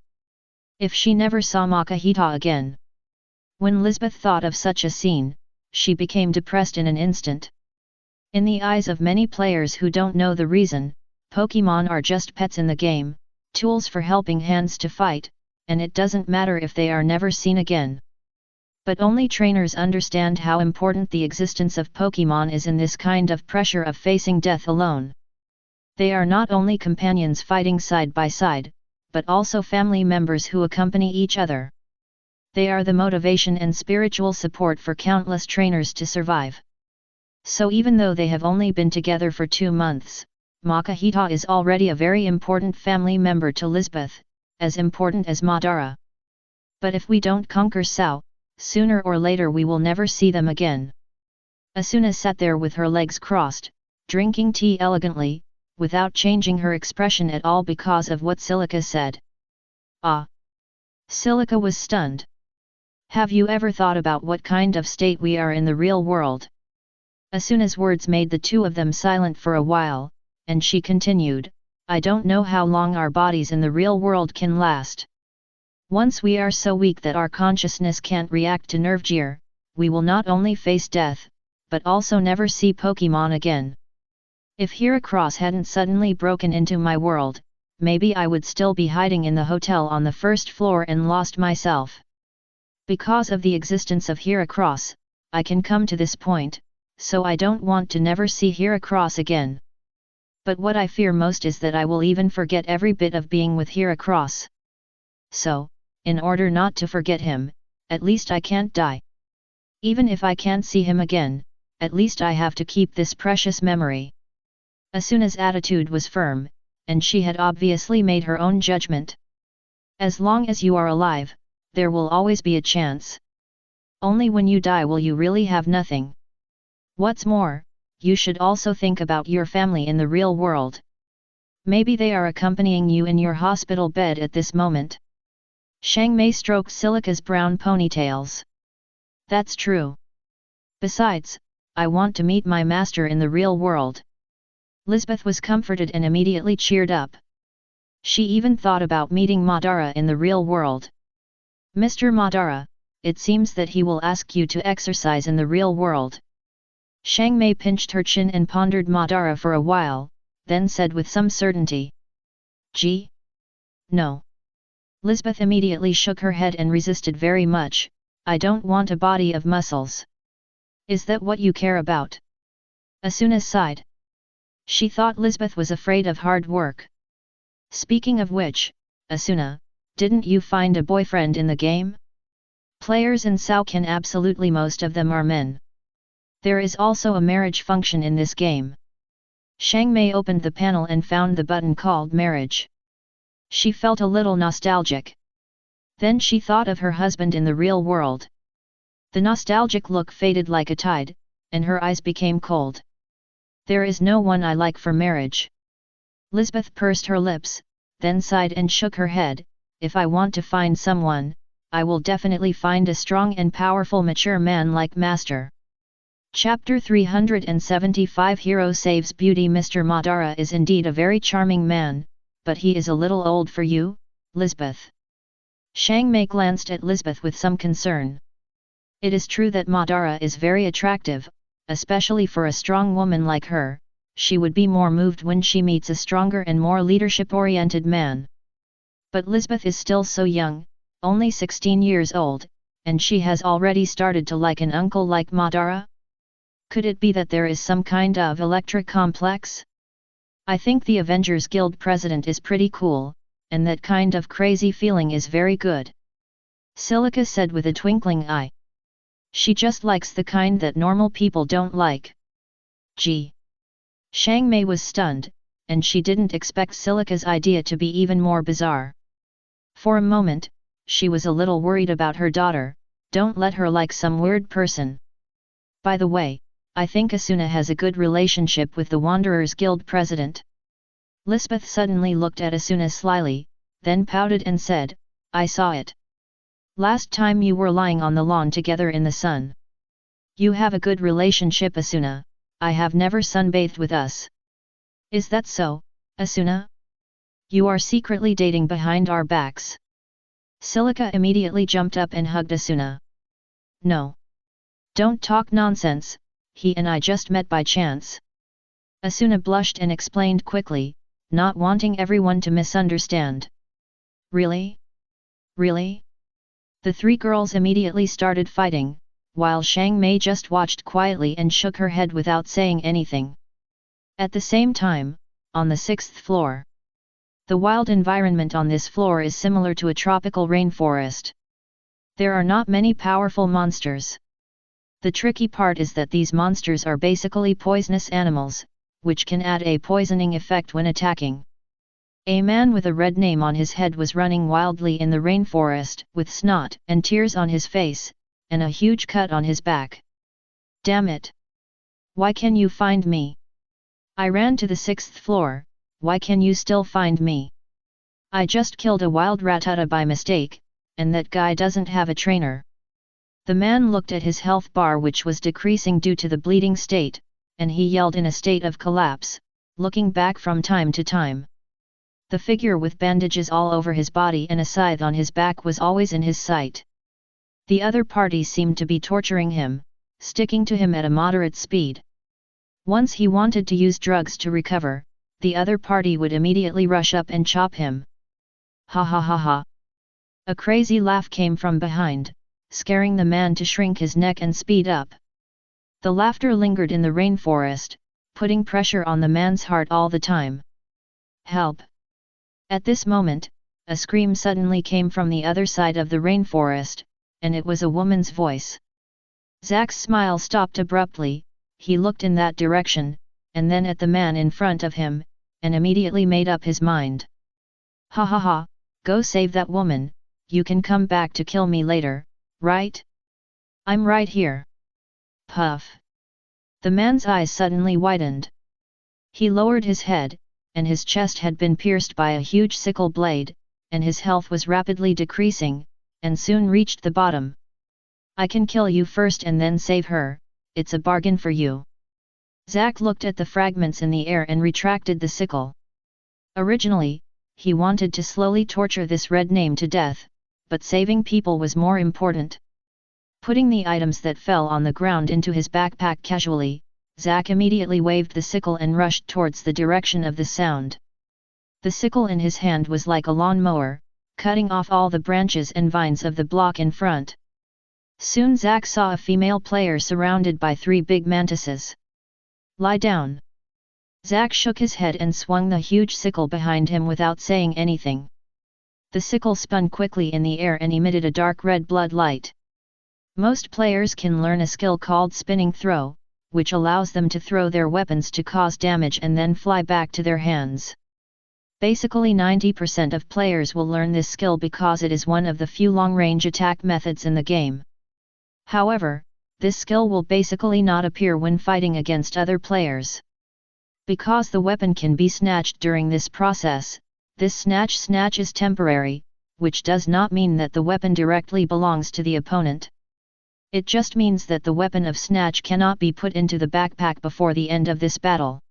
If she never saw Makahita again. When Lisbeth thought of such a scene, she became depressed in an instant. In the eyes of many players who don't know the reason, Pokemon are just pets in the game, tools for helping hands to fight, and it doesn't matter if they are never seen again. But only trainers understand how important the existence of Pokemon is in this kind of pressure of facing death alone. They are not only companions fighting side by side, but also family members who accompany each other. They are the motivation and spiritual support for countless trainers to survive. So even though they have only been together for 2 months, Makahita is already a very important family member to Lisbeth, as important as Madara. But if we don't conquer Sao, sooner or later we will never see them again. Asuna sat there with her legs crossed, drinking tea elegantly, without changing her expression at all because of what Silica said. Ah! Silica was stunned. Have you ever thought about what kind of state we are in the real world? Asuna's words made the two of them silent for a while, and she continued, I don't know how long our bodies in the real world can last. Once we are so weak that our consciousness can't react to nerve gear, we will not only face death, but also never see Pokemon again. If Heracross hadn't suddenly broken into my world, maybe I would still be hiding in the hotel on the 1st floor and lost myself. Because of the existence of Heracross, I can come to this point, so I don't want to never see Heracross again. But what I fear most is that I will even forget every bit of being with Heracross. So, in order not to forget him, at least I can't die. Even if I can't see him again, at least I have to keep this precious memory. Asuna's attitude was firm, and she had obviously made her own judgment. As long as you are alive, there will always be a chance. Only when you die will you really have nothing. What's more, you should also think about your family in the real world. Maybe they are accompanying you in your hospital bed at this moment. Xiangmei stroked Silica's brown ponytails. That's true. Besides, I want to meet my master in the real world. Lisbeth was comforted and immediately cheered up. She even thought about meeting Madara in the real world. Mr. Madara, it seems that he will ask you to exercise in the real world. Xiangmei pinched her chin and pondered Madara for a while, then said with some certainty. Gee? No. Lisbeth immediately shook her head and resisted very much. I don't want a body of muscles. Is that what you care about? Asuna sighed. She thought Lisbeth was afraid of hard work. Speaking of which, Asuna, didn't you find a boyfriend in the game? Players in Sao can absolutely most of them are men. There is also a marriage function in this game. Xiangmei opened the panel and found the button called marriage. She felt a little nostalgic. Then she thought of her husband in the real world. The nostalgic look faded like a tide, and her eyes became cold. There is no one I like for marriage. Lisbeth pursed her lips, then sighed and shook her head. If I want to find someone, I will definitely find a strong and powerful mature man like Master. Chapter 375 Hero Saves Beauty. Mr. Madara is indeed a very charming man, but he is a little old for you, Lisbeth. Shang Mei glanced at Lisbeth with some concern. It is true that Madara is very attractive, especially for a strong woman like her. She would be more moved when she meets a stronger and more leadership-oriented man. But Lisbeth is still so young, only 16 years old, and she has already started to like an uncle like Madara? Could it be that there is some kind of electric complex? I think the Avengers Guild president is pretty cool, and that kind of crazy feeling is very good. Silica said with a twinkling eye. She just likes the kind that normal people don't like. Gee. Shang Mei was stunned, and she didn't expect Silica's idea to be even more bizarre. For a moment, she was a little worried about her daughter. Don't let her like some weird person. By the way, I think Asuna has a good relationship with the Wanderers Guild president. Lisbeth suddenly looked at Asuna slyly, then pouted and said, I saw it. Last time you were lying on the lawn together in the sun. You have a good relationship, Asuna. I have never sunbathed with us. Is that so, Asuna? You are secretly dating behind our backs. Silica immediately jumped up and hugged Asuna. No. Don't talk nonsense, he and I just met by chance. Asuna blushed and explained quickly, not wanting everyone to misunderstand. Really? Really? The three girls immediately started fighting, while Shang Mei just watched quietly and shook her head without saying anything. At the same time, on the 6th floor. The wild environment on this floor is similar to a tropical rainforest. There are not many powerful monsters. The tricky part is that these monsters are basically poisonous animals, which can add a poisoning effect when attacking. A man with a red name on his head was running wildly in the rainforest, with snot and tears on his face, and a huge cut on his back. Damn it! Why can you find me? I ran to the 6th floor, why can you still find me? I just killed a wild ratata by mistake, and that guy doesn't have a trainer. The man looked at his health bar, which was decreasing due to the bleeding state, and he yelled in a state of collapse, looking back from time to time. The figure with bandages all over his body and a scythe on his back was always in his sight. The other party seemed to be torturing him, sticking to him at a moderate speed. Once he wanted to use drugs to recover, the other party would immediately rush up and chop him. Ha ha ha ha. A crazy laugh came from behind, scaring the man to shrink his neck and speed up. The laughter lingered in the rainforest, putting pressure on the man's heart all the time. Help! At this moment, a scream suddenly came from the other side of the rainforest, and it was a woman's voice. Zack's smile stopped abruptly. He looked in that direction, and then at the man in front of him, and immediately made up his mind. Ha ha ha, go save that woman, you can come back to kill me later, right? I'm right here. Puff. The man's eyes suddenly widened. He lowered his head, and his chest had been pierced by a huge sickle blade, and his health was rapidly decreasing, and soon reached the bottom. I can kill you first and then save her, it's a bargain for you. Zack looked at the fragments in the air and retracted the sickle. Originally, he wanted to slowly torture this red name to death, but saving people was more important. Putting the items that fell on the ground into his backpack casually, Zack immediately waved the sickle and rushed towards the direction of the sound. The sickle in his hand was like a lawn-mower, cutting off all the branches and vines of the block in front. Soon Zack saw a female player surrounded by 3 big mantises. Lie down. Zack shook his head and swung the huge sickle behind him without saying anything. The sickle spun quickly in the air and emitted a dark red blood light. Most players can learn a skill called spinning throw, which allows them to throw their weapons to cause damage and then fly back to their hands. Basically 90% of players will learn this skill because it is one of the few long-range attack methods in the game. However, this skill will basically not appear when fighting against other players. Because the weapon can be snatched during this process, this snatch is temporary, which does not mean that the weapon directly belongs to the opponent. It just means that the weapon of snatch cannot be put into the backpack before the end of this battle.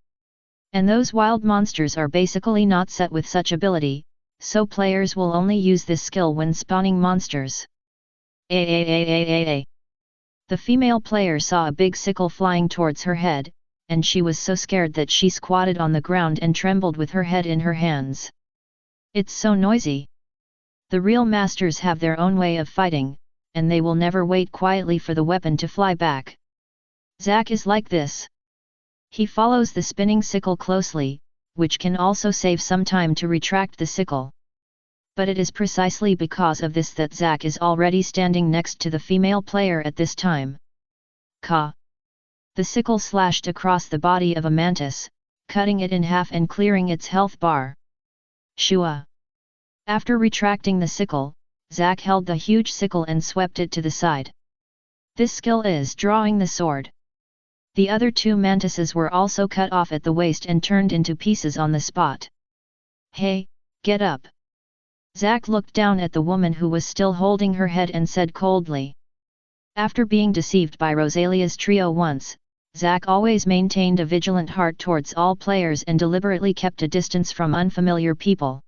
And those wild monsters are basically not set with such ability, so players will only use this skill when spawning monsters. The female player saw a big sickle flying towards her head, and she was so scared that she squatted on the ground and trembled with her head in her hands. It's so noisy. The real masters have their own way of fighting, and they will never wait quietly for the weapon to fly back. Zack is like this. He follows the spinning sickle closely, which can also save some time to retract the sickle. But it is precisely because of this that Zack is already standing next to the female player at this time. Ka! The sickle slashed across the body of a mantis, cutting it in half and clearing its health bar. Shua! After retracting the sickle, Zack held the huge sickle and swept it to the side. This skill is drawing the sword. The other two mantises were also cut off at the waist and turned into pieces on the spot. Hey, get up! Zack looked down at the woman who was still holding her head and said coldly. After being deceived by Rosalia's trio once, Zack always maintained a vigilant heart towards all players and deliberately kept a distance from unfamiliar people.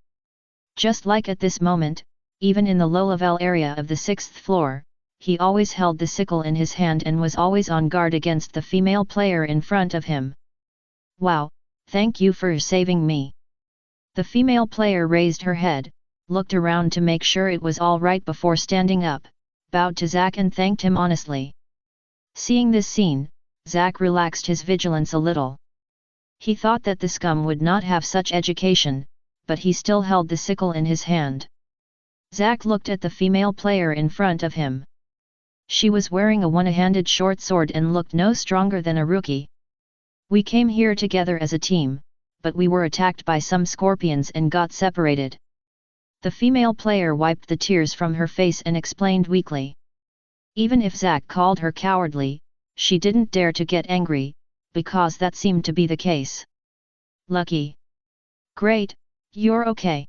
Just like at this moment, even in the low-level area of the 6th floor, he always held the sickle in his hand and was always on guard against the female player in front of him. Wow, thank you for saving me. The female player raised her head, looked around to make sure it was all right before standing up, bowed to Zack and thanked him honestly. Seeing this scene, Zack relaxed his vigilance a little. He thought that the scum would not have such education, but he still held the sickle in his hand. Zack looked at the female player in front of him. She was wearing a one-handed short sword and looked no stronger than a rookie. We came here together as a team, but we were attacked by some scorpions and got separated. The female player wiped the tears from her face and explained weakly. Even if Zack called her cowardly, she didn't dare to get angry, because that seemed to be the case. Lucky. Great, you're okay.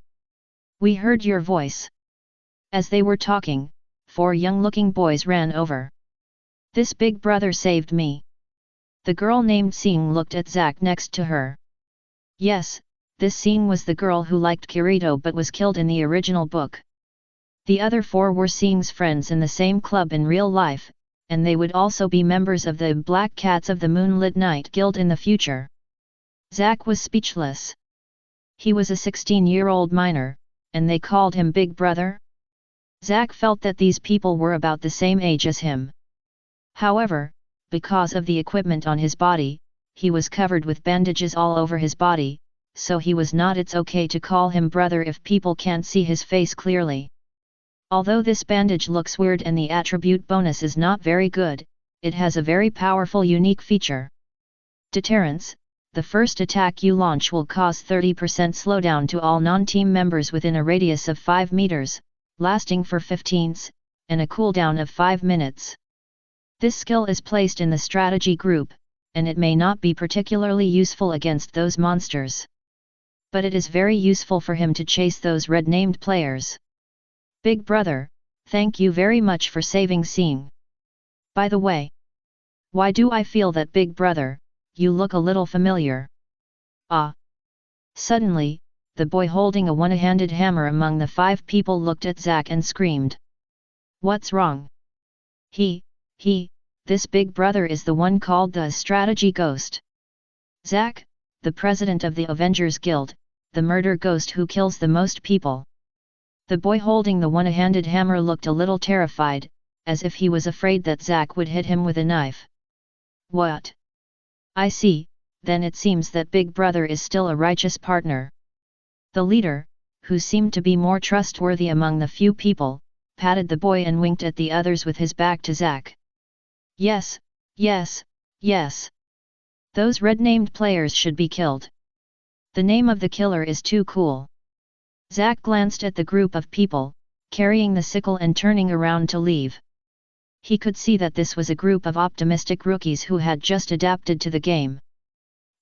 We heard your voice. As they were talking, 4 young-looking boys ran over. This big brother saved me. The girl named Sing looked at Zack next to her. Yes, this Sing was the girl who liked Kirito but was killed in the original book. The other 4 were Sing's friends in the same club in real life, and they would also be members of the Black Cats of the Moonlit Night Guild in the future. Zack was speechless. He was a 16-year-old minor, and they called him Big Brother? Zack felt that these people were about the same age as him. However, because of the equipment on his body, he was covered with bandages all over his body, so he was not. It's okay to call him brother if people can't see his face clearly. Although this bandage looks weird and the attribute bonus is not very good, it has a very powerful unique feature. Deterrence. The first attack you launch will cause 30% slowdown to all non-team members within a radius of 5 meters, lasting for 15s, and a cooldown of 5 minutes. This skill is placed in the strategy group, and it may not be particularly useful against those monsters. But it is very useful for him to chase those red-named players. Big Brother, thank you very much for saving Sing. By the way, why do I feel that Big Brother, you look a little familiar? Ah! Suddenly, the boy holding a one-handed hammer among the 5 people looked at Zack and screamed. What's wrong? This Big Brother is the one called the Strategy Ghost. Zack, the president of the Avengers Guild, the murder ghost who kills the most people. The boy holding the one-handed hammer looked a little terrified, as if he was afraid that Zack would hit him with a knife. What? I see, then it seems that Big Brother is still a righteous partner. The leader, who seemed to be more trustworthy among the few people, patted the boy and winked at the others with his back to Zack. Yes, yes, yes. Those red-named players should be killed. The name of the killer is too cool. Zack glanced at the group of people, carrying the sickle and turning around to leave. He could see that this was a group of optimistic rookies who had just adapted to the game.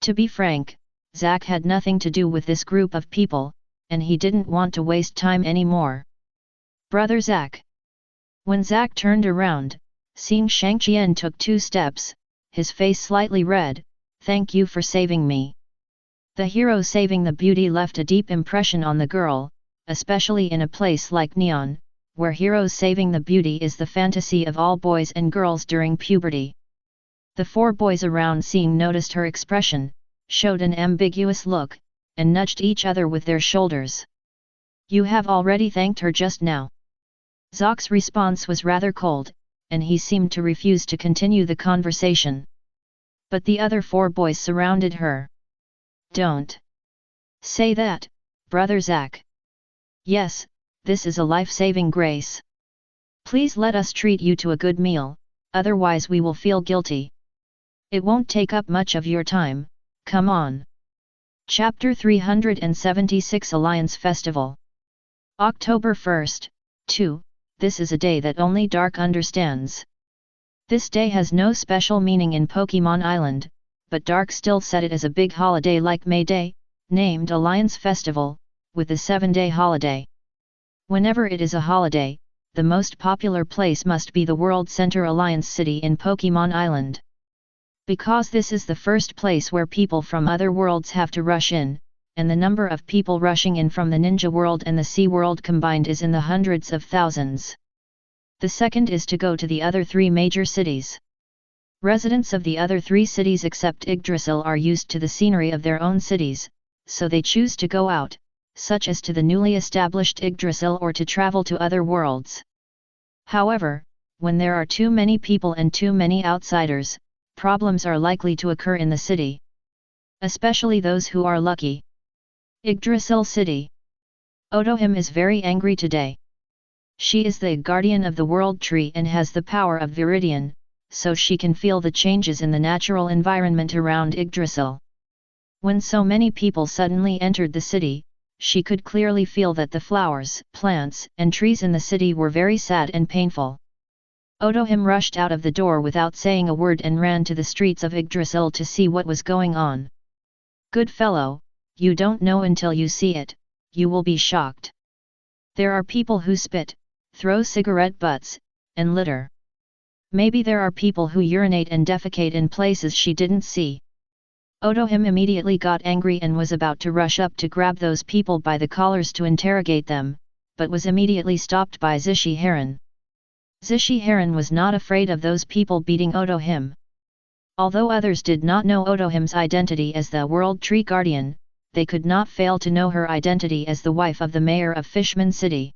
To be frank, Zack had nothing to do with this group of people, and he didn't want to waste time anymore. Brother Zack. When Zack turned around, seeing Shang-Qian took 2 steps, his face slightly red. Thank you for saving me. The hero saving the beauty left a deep impression on the girl, especially in a place like Neon, where heroes saving the beauty is the fantasy of all boys and girls during puberty. The 4 boys around seeing noticed her expression, showed an ambiguous look, and nudged each other with their shoulders. "You have already thanked her just now." Zock's response was rather cold, and he seemed to refuse to continue the conversation. But the other 4 boys surrounded her. "Don't say that, Brother Zack. Yes, this is a life-saving grace. Please let us treat you to a good meal, otherwise we will feel guilty. It won't take up much of your time, come on." Chapter 376 Alliance Festival. October 1st, 2. This is a day that only Dark understands. This day has no special meaning in Pokemon Island, but Dark still set it as a big holiday like May Day, named Alliance Festival, with a 7-day holiday. Whenever it is a holiday, the most popular place must be the World Center Alliance City in Pokemon Island. Because this is the first place where people from other worlds have to rush in, and the number of people rushing in from the Ninja World and the Sea World combined is in the hundreds of thousands. The second is to go to the other 3 major cities. Residents of the other 3 cities except Yggdrasil are used to the scenery of their own cities, so they choose to go out, such as to the newly established Yggdrasil or to travel to other worlds. However, when there are too many people and too many outsiders, problems are likely to occur in the city. Especially those who are lucky. Yggdrasil City. Otohime is very angry today. She is the guardian of the world tree and has the power of Viridian, so she can feel the changes in the natural environment around Yggdrasil. When so many people suddenly entered the city, she could clearly feel that the flowers, plants, and trees in the city were very sad and painful. Otohime rushed out of the door without saying a word and ran to the streets of Yggdrasil to see what was going on. "Good fellow, you don't know until you see it, you will be shocked. There are people who spit, throw cigarette butts, and litter. Maybe there are people who urinate and defecate in places she didn't see." Otohime immediately got angry and was about to rush up to grab those people by the collars to interrogate them, but was immediately stopped by Zishi Heron. Zishi Heron was not afraid of those people beating Otohime. Although others did not know Otohime's identity as the World Tree Guardian, they could not fail to know her identity as the wife of the mayor of Fishman City.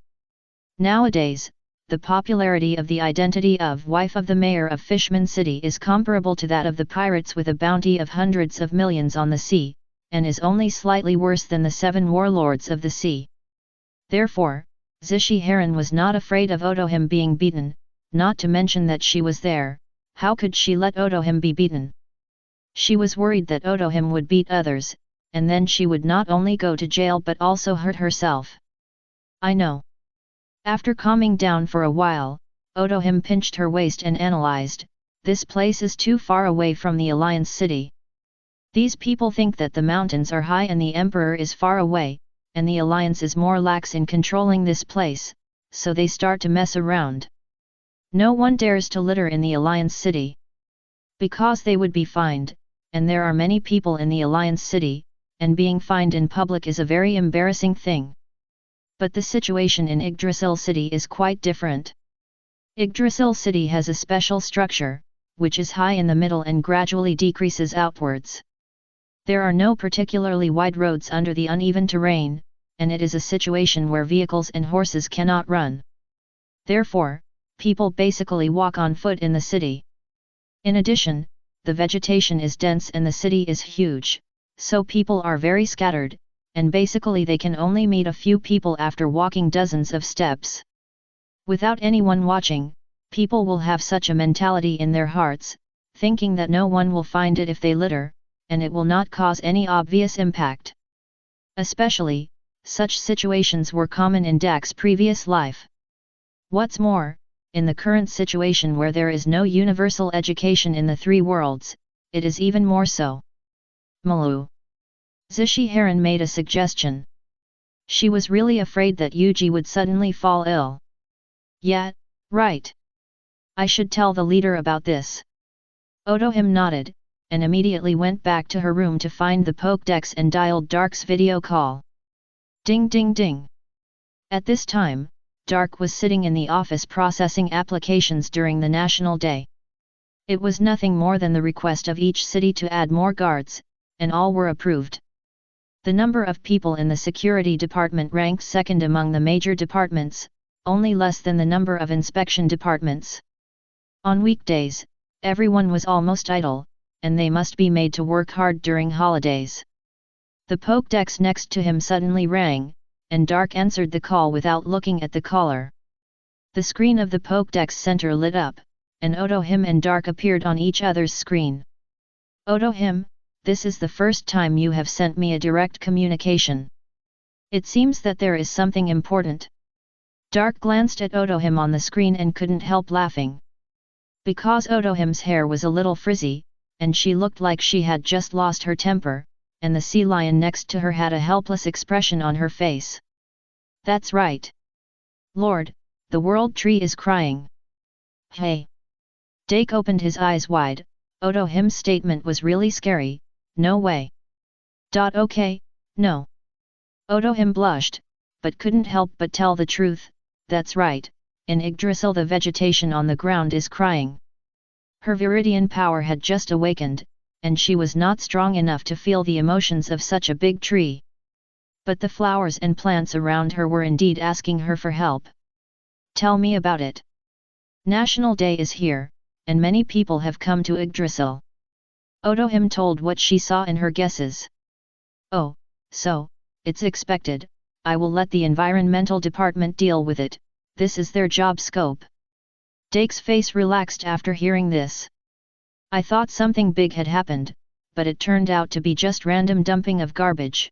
Nowadays, the popularity of the identity of wife of the mayor of Fishman City is comparable to that of the pirates with a bounty of hundreds of millions on the sea, and is only slightly worse than the 7 warlords of the sea. Therefore, Zishi Heron was not afraid of Otohime being beaten, not to mention that she was there. How could she let Otohime be beaten? She was worried that Otohime would beat others, and then she would not only go to jail but also hurt herself. "I know." After calming down for a while, Otohime pinched her waist and analyzed, "This place is too far away from the Alliance City. These people think that the mountains are high and the Emperor is far away, and the Alliance is more lax in controlling this place, so they start to mess around. No one dares to litter in the Alliance City. Because they would be fined, and there are many people in the Alliance City, and being fined in public is a very embarrassing thing. But the situation in Yggdrasil City is quite different. Yggdrasil City has a special structure, which is high in the middle and gradually decreases outwards. There are no particularly wide roads under the uneven terrain, and it is a situation where vehicles and horses cannot run. Therefore, people basically walk on foot in the city. In addition, the vegetation is dense and the city is huge, so people are very scattered, and basically they can only meet a few people after walking dozens of steps. Without anyone watching, people will have such a mentality in their hearts, thinking that no one will find it if they litter, and it will not cause any obvious impact. Especially, such situations were common in Dak's previous life. What's more, in the current situation where there is no universal education in the 3 worlds, it is even more so. Malu. Zishi Heron made a suggestion. She was really afraid that Yuji would suddenly fall ill. Yeah, right. I should tell the leader about this. Otohime nodded, and immediately went back to her room to find the Pokédex and dialed Dark's video call. Ding ding ding. At this time, Dark was sitting in the office processing applications during the National Day. It was nothing more than the request of each city to add more guards, and all were approved. The number of people in the security department ranked second among the major departments, only less than the number of inspection departments. On weekdays, everyone was almost idle, and they must be made to work hard during holidays. The Pokédex next to him suddenly rang, and Dark answered the call without looking at the caller. The screen of the Pokédex center lit up, and Otohim and Dark appeared on each other's screen. Otohim, this is the first time you have sent me a direct communication. It seems that there is something important. Dark glanced at Otohim on the screen and couldn't help laughing. Because Otohim's hair was a little frizzy, and she looked like she had just lost her temper, and the sea lion next to her had a helpless expression on her face. That's right. Lord, the world tree is crying. Hey! Dake opened his eyes wide. Otohim's statement was really scary. No way. Okay, no. Otohim blushed, but couldn't help but tell the truth. That's right, in Yggdrasil the vegetation on the ground is crying. Her viridian power had just awakened, and she was not strong enough to feel the emotions of such a big tree. But the flowers and plants around her were indeed asking her for help. Tell me about it. National Day is here, and many people have come to Yggdrasil. Otohim told what she saw in her guesses. Oh, so, it's expected. I will let the environmental department deal with it, this is their job scope. Dake's face relaxed after hearing this. I thought something big had happened, but it turned out to be just random dumping of garbage.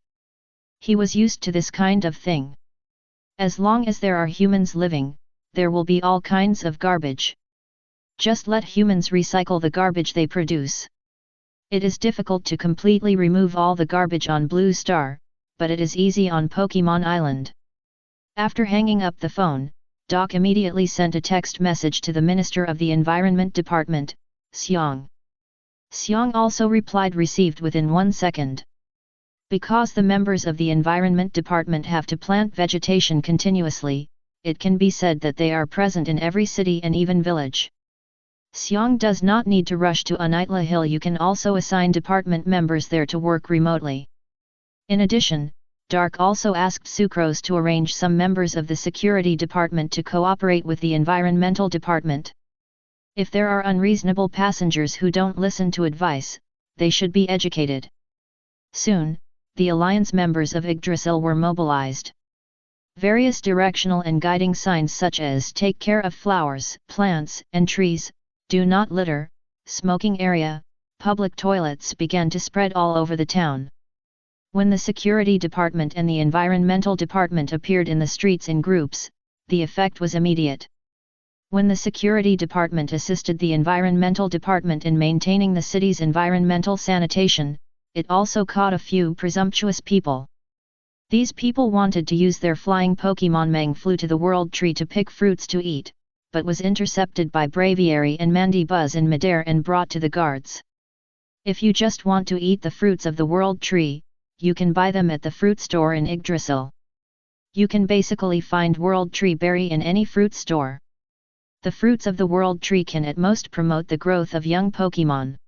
He was used to this kind of thing. As long as there are humans living, there will be all kinds of garbage. Just let humans recycle the garbage they produce. It is difficult to completely remove all the garbage on Blue Star, but it is easy on Pokemon Island. After hanging up the phone, Doc immediately sent a text message to the Minister of the Environment Department, Xiong. Xiong also replied received within 1 second. Because the members of the Environment Department have to plant vegetation continuously, it can be said that they are present in every city and even village. Xiong does not need to rush to Unitla Hill. You can also assign department members there to work remotely. In addition, Dark also asked Sucrose to arrange some members of the security department to cooperate with the environmental department. If there are unreasonable passengers who don't listen to advice, they should be educated. Soon, the Alliance members of Yggdrasil were mobilized. Various directional and guiding signs such as take care of flowers, plants, and trees, do not litter, smoking area, public toilets began to spread all over the town. When the security department and the environmental department appeared in the streets in groups, the effect was immediate. When the security department assisted the environmental department in maintaining the city's environmental sanitation, it also caught a few presumptuous people. These people wanted to use their flying Pokemon. Mang flew to the World Tree to pick fruits to eat, but was intercepted by Braviary and Mandibuzz in midair and brought to the guards. If you just want to eat the fruits of the World Tree, you can buy them at the fruit store in Yggdrasil. You can basically find World Tree berry in any fruit store. The fruits of the World Tree can at most promote the growth of young Pokemon.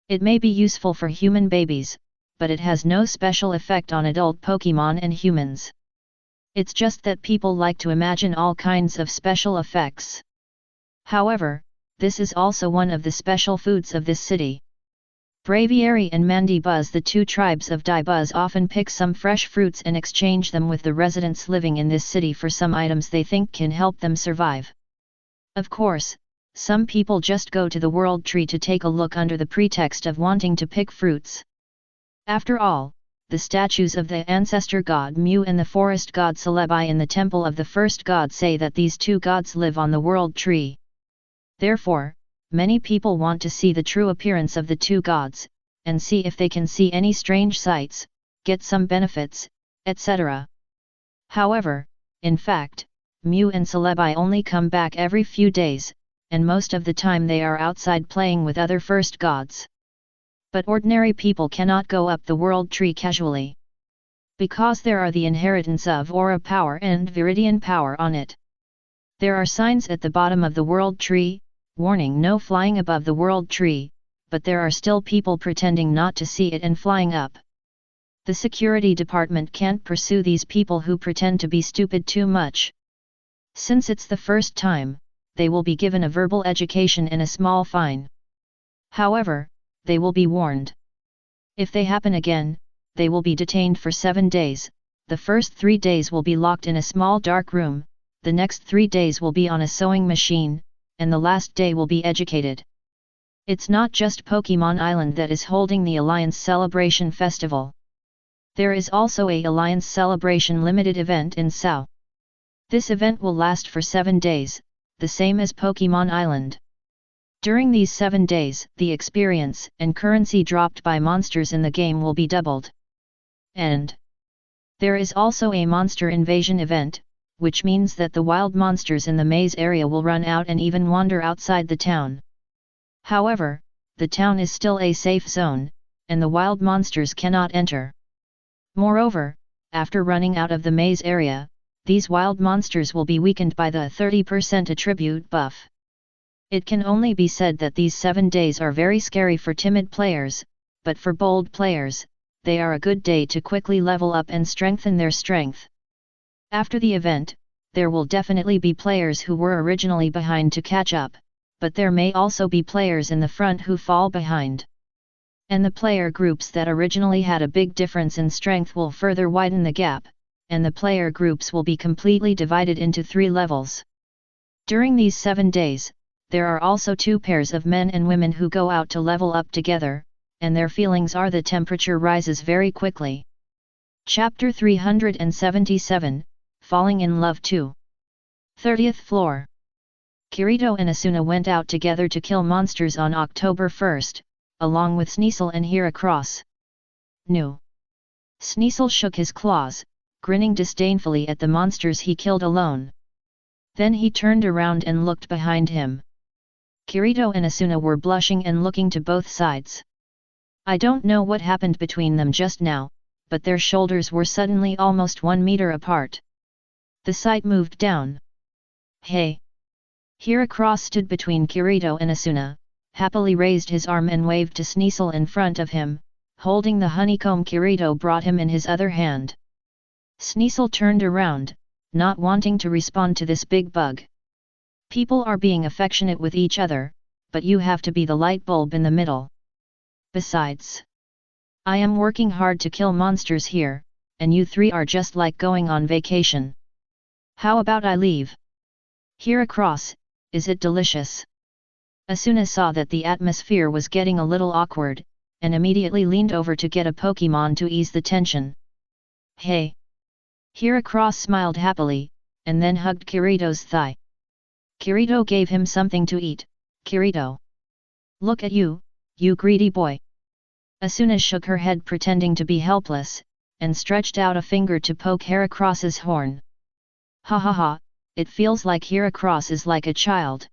It may be useful for human babies, but it has no special effect on adult Pokemon and humans. It's just that people like to imagine all kinds of special effects. However, this is also one of the special foods of this city. Braviary and Mandibuzz, the two tribes of Dibuzz, often pick some fresh fruits and exchange them with the residents living in this city for some items they think can help them survive. Of course, some people just go to the World Tree to take a look under the pretext of wanting to pick fruits. After all, the statues of the ancestor god Mu and the forest god Celebi in the temple of the first god say that these two gods live on the World Tree. Therefore, many people want to see the true appearance of the two gods, and see if they can see any strange sights, get some benefits, etc. However, in fact, Mu and Celebi only come back every few days, and most of the time they are outside playing with other first gods. But ordinary people cannot go up the World Tree casually. Because there are the inheritance of aura power and viridian power on it. There are signs at the bottom of the world tree, warning no flying above the world tree, but there are still people pretending not to see it and flying up. The security department can't pursue these people who pretend to be stupid too much. Since it's the first time, they will be given a verbal education and a small fine. However, they will be warned. If they happen again, they will be detained for 7 days. The first 3 days will be locked in a small dark room, the next 3 days will be on a sewing machine, and the last day will be educated. It's not just Pokemon Island that is holding the Alliance Celebration Festival. There is also a Alliance Celebration Limited event in Sao. This event will last for 7 days, the same as Pokemon Island. During these 7 days, the experience and currency dropped by monsters in the game will be doubled. And there is also a monster invasion event, which means that the wild monsters in the maze area will run out and even wander outside the town. However, the town is still a safe zone, and the wild monsters cannot enter. Moreover, after running out of the maze area, these wild monsters will be weakened by the 30% attribute buff. It can only be said that these 7 days are very scary for timid players, but for bold players, they are a good day to quickly level up and strengthen their strength. After the event, there will definitely be players who were originally behind to catch up, but there may also be players in the front who fall behind. And the player groups that originally had a big difference in strength will further widen the gap, and the player groups will be completely divided into 3 levels. During these 7 days, there are also 2 pairs of men and women who go out to level up together, and their feelings are the temperature rises very quickly. Chapter 377, Falling in Love 2. 30th floor. Kirito and Asuna went out together to kill monsters on October 1st, along with Sneasel and Heracross. No. Sneasel shook his claws, grinning disdainfully at the monsters he killed alone. Then he turned around and looked behind him. Kirito and Asuna were blushing and looking to both sides. I don't know what happened between them just now, but their shoulders were suddenly almost 1 meter apart. The sight moved down. Hey! Heracross stood between Kirito and Asuna, happily raised his arm and waved to Sneasel in front of him, holding the honeycomb Kirito brought him in his other hand. Sneasel turned around, not wanting to respond to this big bug. People are being affectionate with each other, but you have to be the light bulb in the middle. Besides, I am working hard to kill monsters here, and you 3 are just like going on vacation. How about I leave? Heracross, is it delicious? Asuna saw that the atmosphere was getting a little awkward, and immediately leaned over to get a Pokemon to ease the tension. Hey! Heracross smiled happily, and then hugged Kirito's thigh. Kirito gave him something to eat. Kirito! Look at you, you greedy boy! Asuna shook her head pretending to be helpless, and stretched out a finger to poke Heracross's horn. Ha ha ha, it feels like Heracross is like a child.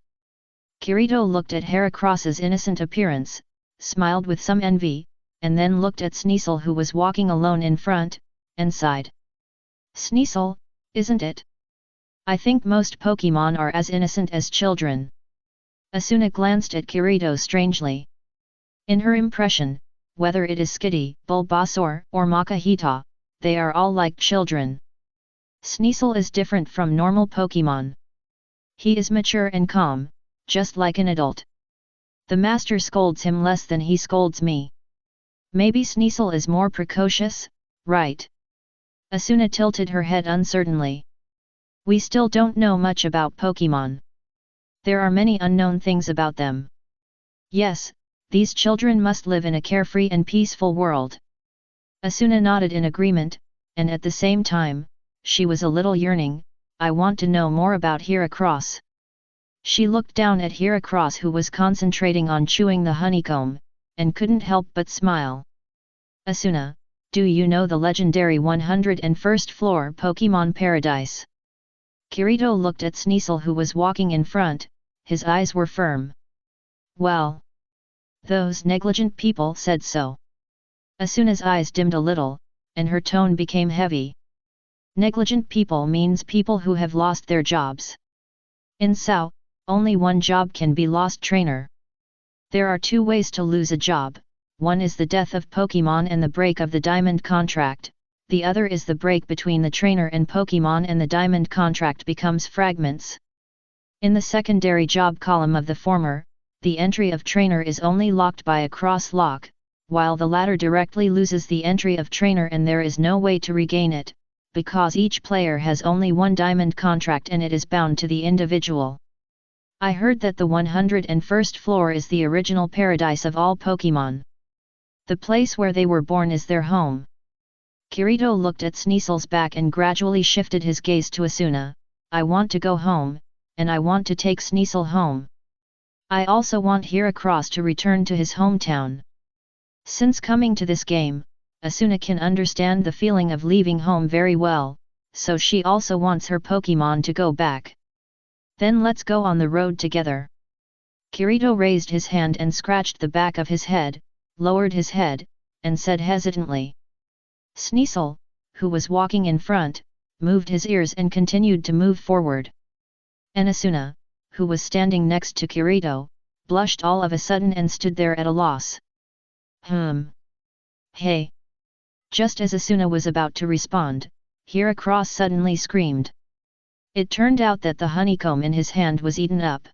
Kirito looked at Heracross's innocent appearance, smiled with some envy, and then looked at Sneasel who was walking alone in front, and sighed. Sneasel, isn't it? I think most Pokemon are as innocent as children. Asuna glanced at Kirito strangely. In her impression, whether it is Skitty, Bulbasaur, or Makahita, they are all like children. Sneasel is different from normal Pokemon. He is mature and calm, just like an adult. The master scolds him less than he scolds me. Maybe Sneasel is more precocious, right? Asuna tilted her head uncertainly. We still don't know much about Pokemon. There are many unknown things about them. Yes, these children must live in a carefree and peaceful world. Asuna nodded in agreement, and at the same time, she was a little yearning. I want to know more about Heracross. She looked down at Heracross who was concentrating on chewing the honeycomb, and couldn't help but smile. Asuna, do you know the legendary 101st floor Pokemon Paradise? Kirito looked at Sneasel who was walking in front, his eyes were firm. Well, those negligent people said so. Asuna's eyes dimmed a little, and her tone became heavy. Negligent people means people who have lost their jobs. In SAO, only one job can be lost, trainer. There are two ways to lose a job, one is the death of Pokemon and the break of the diamond contract, the other is the break between the trainer and Pokemon and the diamond contract becomes fragments. In the secondary job column of the former, the entry of trainer is only locked by a cross lock, while the latter directly loses the entry of trainer and there is no way to regain it, because each player has only one diamond contract and it is bound to the individual. I heard that the 101st floor is the original paradise of all Pokemon. The place where they were born is their home. Kirito looked at Sneasel's back and gradually shifted his gaze to Asuna. I want to go home, and I want to take Sneasel home. I also want Heracross to return to his hometown. Since coming to this game, Asuna can understand the feeling of leaving home very well, so she also wants her Pokemon to go back. Then let's go on the road together. Kirito raised his hand and scratched the back of his head, lowered his head, and said hesitantly. Sneasel, who was walking in front, moved his ears and continued to move forward. And Asuna, who was standing next to Kirito, blushed all of a sudden and stood there at a loss. Hey! Just as Asuna was about to respond, Heracross suddenly screamed. It turned out that the honeycomb in his hand was eaten up.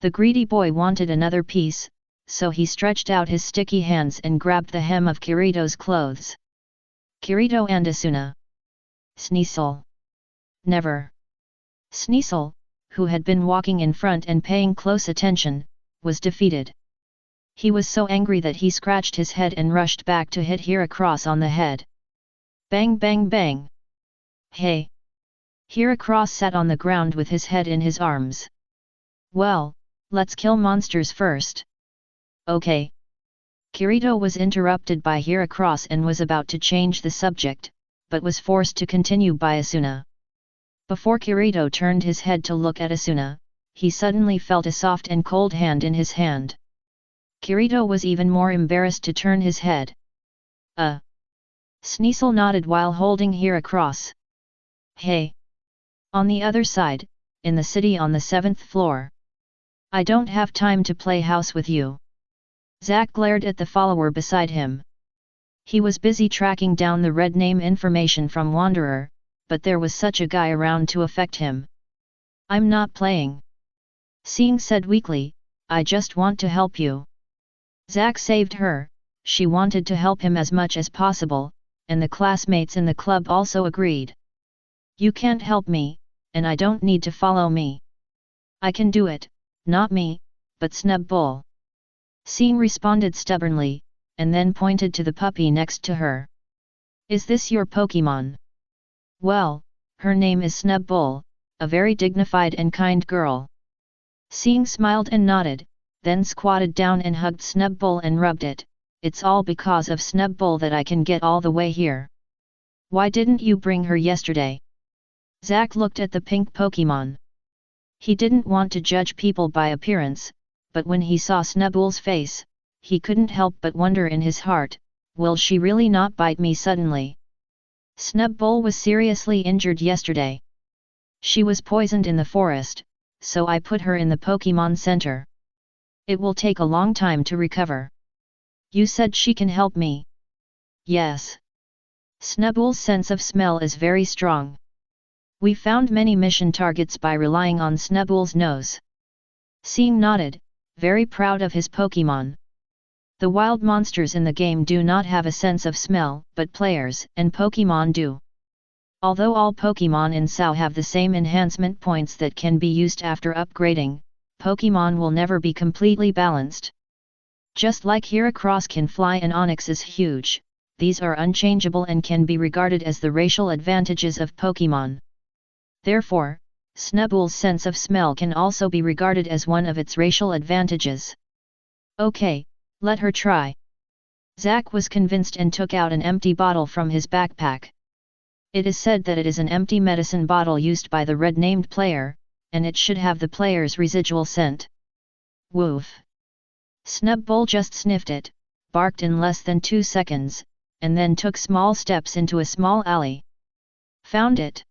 The greedy boy wanted another piece, so he stretched out his sticky hands and grabbed the hem of Kirito's clothes. Kirito and Asuna. Sneasel. Never. Sneasel, who had been walking in front and paying close attention, was defeated. He was so angry that he scratched his head and rushed back to hit Heracross on the head. Bang bang bang! Hey! Heracross sat on the ground with his head in his arms. Well, let's kill monsters first. Okay. Kirito was interrupted by Heracross and was about to change the subject, but was forced to continue by Asuna. Before Kirito turned his head to look at Asuna, he suddenly felt a soft and cold hand in his hand. Kirito was even more embarrassed to turn his head. Sneasel nodded while holding Heracross. Hey! On the other side, in the city on the 7th floor. I don't have time to play house with you. Zack glared at the follower beside him. He was busy tracking down the red name information from Wanderer, but there was such a guy around to affect him. I'm not playing. Seeing said weakly, I just want to help you. Zack saved her, she wanted to help him as much as possible, and the classmates in the club also agreed. You can't help me, and I don't need to follow me. I can do it, not me, but Snubbull. Seeing responded stubbornly, and then pointed to the puppy next to her. Is this your Pokemon? Well, her name is Snubbull, a very dignified and kind girl. Seeing smiled and nodded, then squatted down and hugged Snubbull and rubbed it. It's all because of Snubbull that I can get all the way here. Why didn't you bring her yesterday? Zack looked at the pink Pokemon. He didn't want to judge people by appearance, but when he saw Snubbull's face, he couldn't help but wonder in his heart, will she really not bite me suddenly? Snubbull was seriously injured yesterday. She was poisoned in the forest, so I put her in the Pokemon Center. It will take a long time to recover. You said she can help me. Yes. Snubbull's sense of smell is very strong. We found many mission targets by relying on Snubbull's nose. Seeing nodded, very proud of his Pokemon. The wild monsters in the game do not have a sense of smell, but players and Pokemon do. Although all Pokemon in SAO have the same enhancement points that can be used after upgrading, Pokemon will never be completely balanced. Just like Heracross can fly and Onix is huge, these are unchangeable and can be regarded as the racial advantages of Pokemon. Therefore, Snubbull's sense of smell can also be regarded as one of its racial advantages. Okay, let her try. Zack was convinced and took out an empty bottle from his backpack. It is said that it is an empty medicine bottle used by the red-named player, and it should have the player's residual scent. Woof! Snubbull just sniffed it, barked in less than 2 seconds, and then took small steps into a small alley. Found it.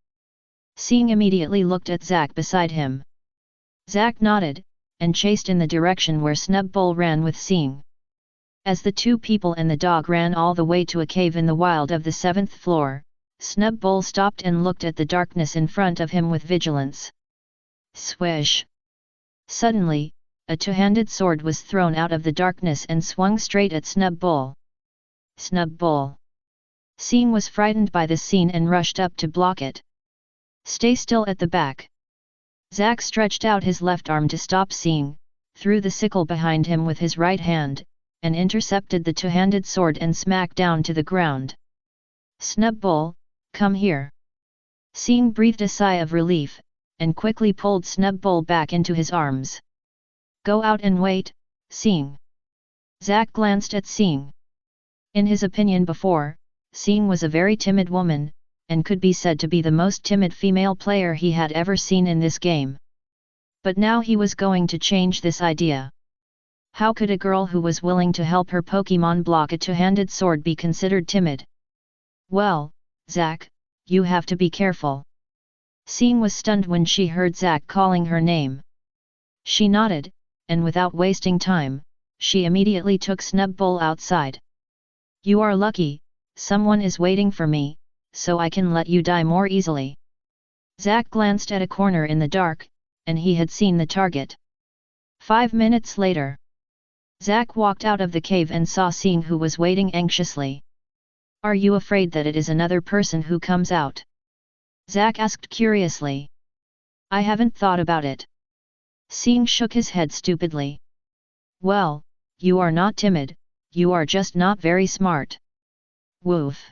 Seeing immediately looked at Zack beside him. Zack nodded, and chased in the direction where Snubbull ran with Seeing. As the two people and the dog ran all the way to a cave in the wild of the 7th floor, Snubbull stopped and looked at the darkness in front of him with vigilance. Swish! Suddenly, a two-handed sword was thrown out of the darkness and swung straight at Snubbull. Snubbull! Seeing was frightened by this scene and rushed up to block it. Stay still at the back. Zack stretched out his left arm to stop Seeing, threw the sickle behind him with his right hand, and intercepted the two-handed sword and smacked down to the ground. Snubbull, come here. Seeing breathed a sigh of relief, and quickly pulled Snubbull back into his arms. Go out and wait, Seeing. Zack glanced at Seeing. In his opinion before, Seeing was a very timid woman, and could be said to be the most timid female player he had ever seen in this game. But now he was going to change this idea. How could a girl who was willing to help her Pokémon block a two-handed sword be considered timid? Well, Zack, you have to be careful. Seeing was stunned when she heard Zack calling her name. She nodded, and without wasting time, she immediately took Snubbull outside. You are lucky, someone is waiting for me, so I can let you die more easily. Zack glanced at a corner in the dark, and he had seen the target. 5 minutes later, Zack walked out of the cave and saw Seeing, who was waiting anxiously. Are you afraid that it is another person who comes out? Zack asked curiously. I haven't thought about it. Seeing shook his head stupidly. Well, you are not timid, you are just not very smart. Woof.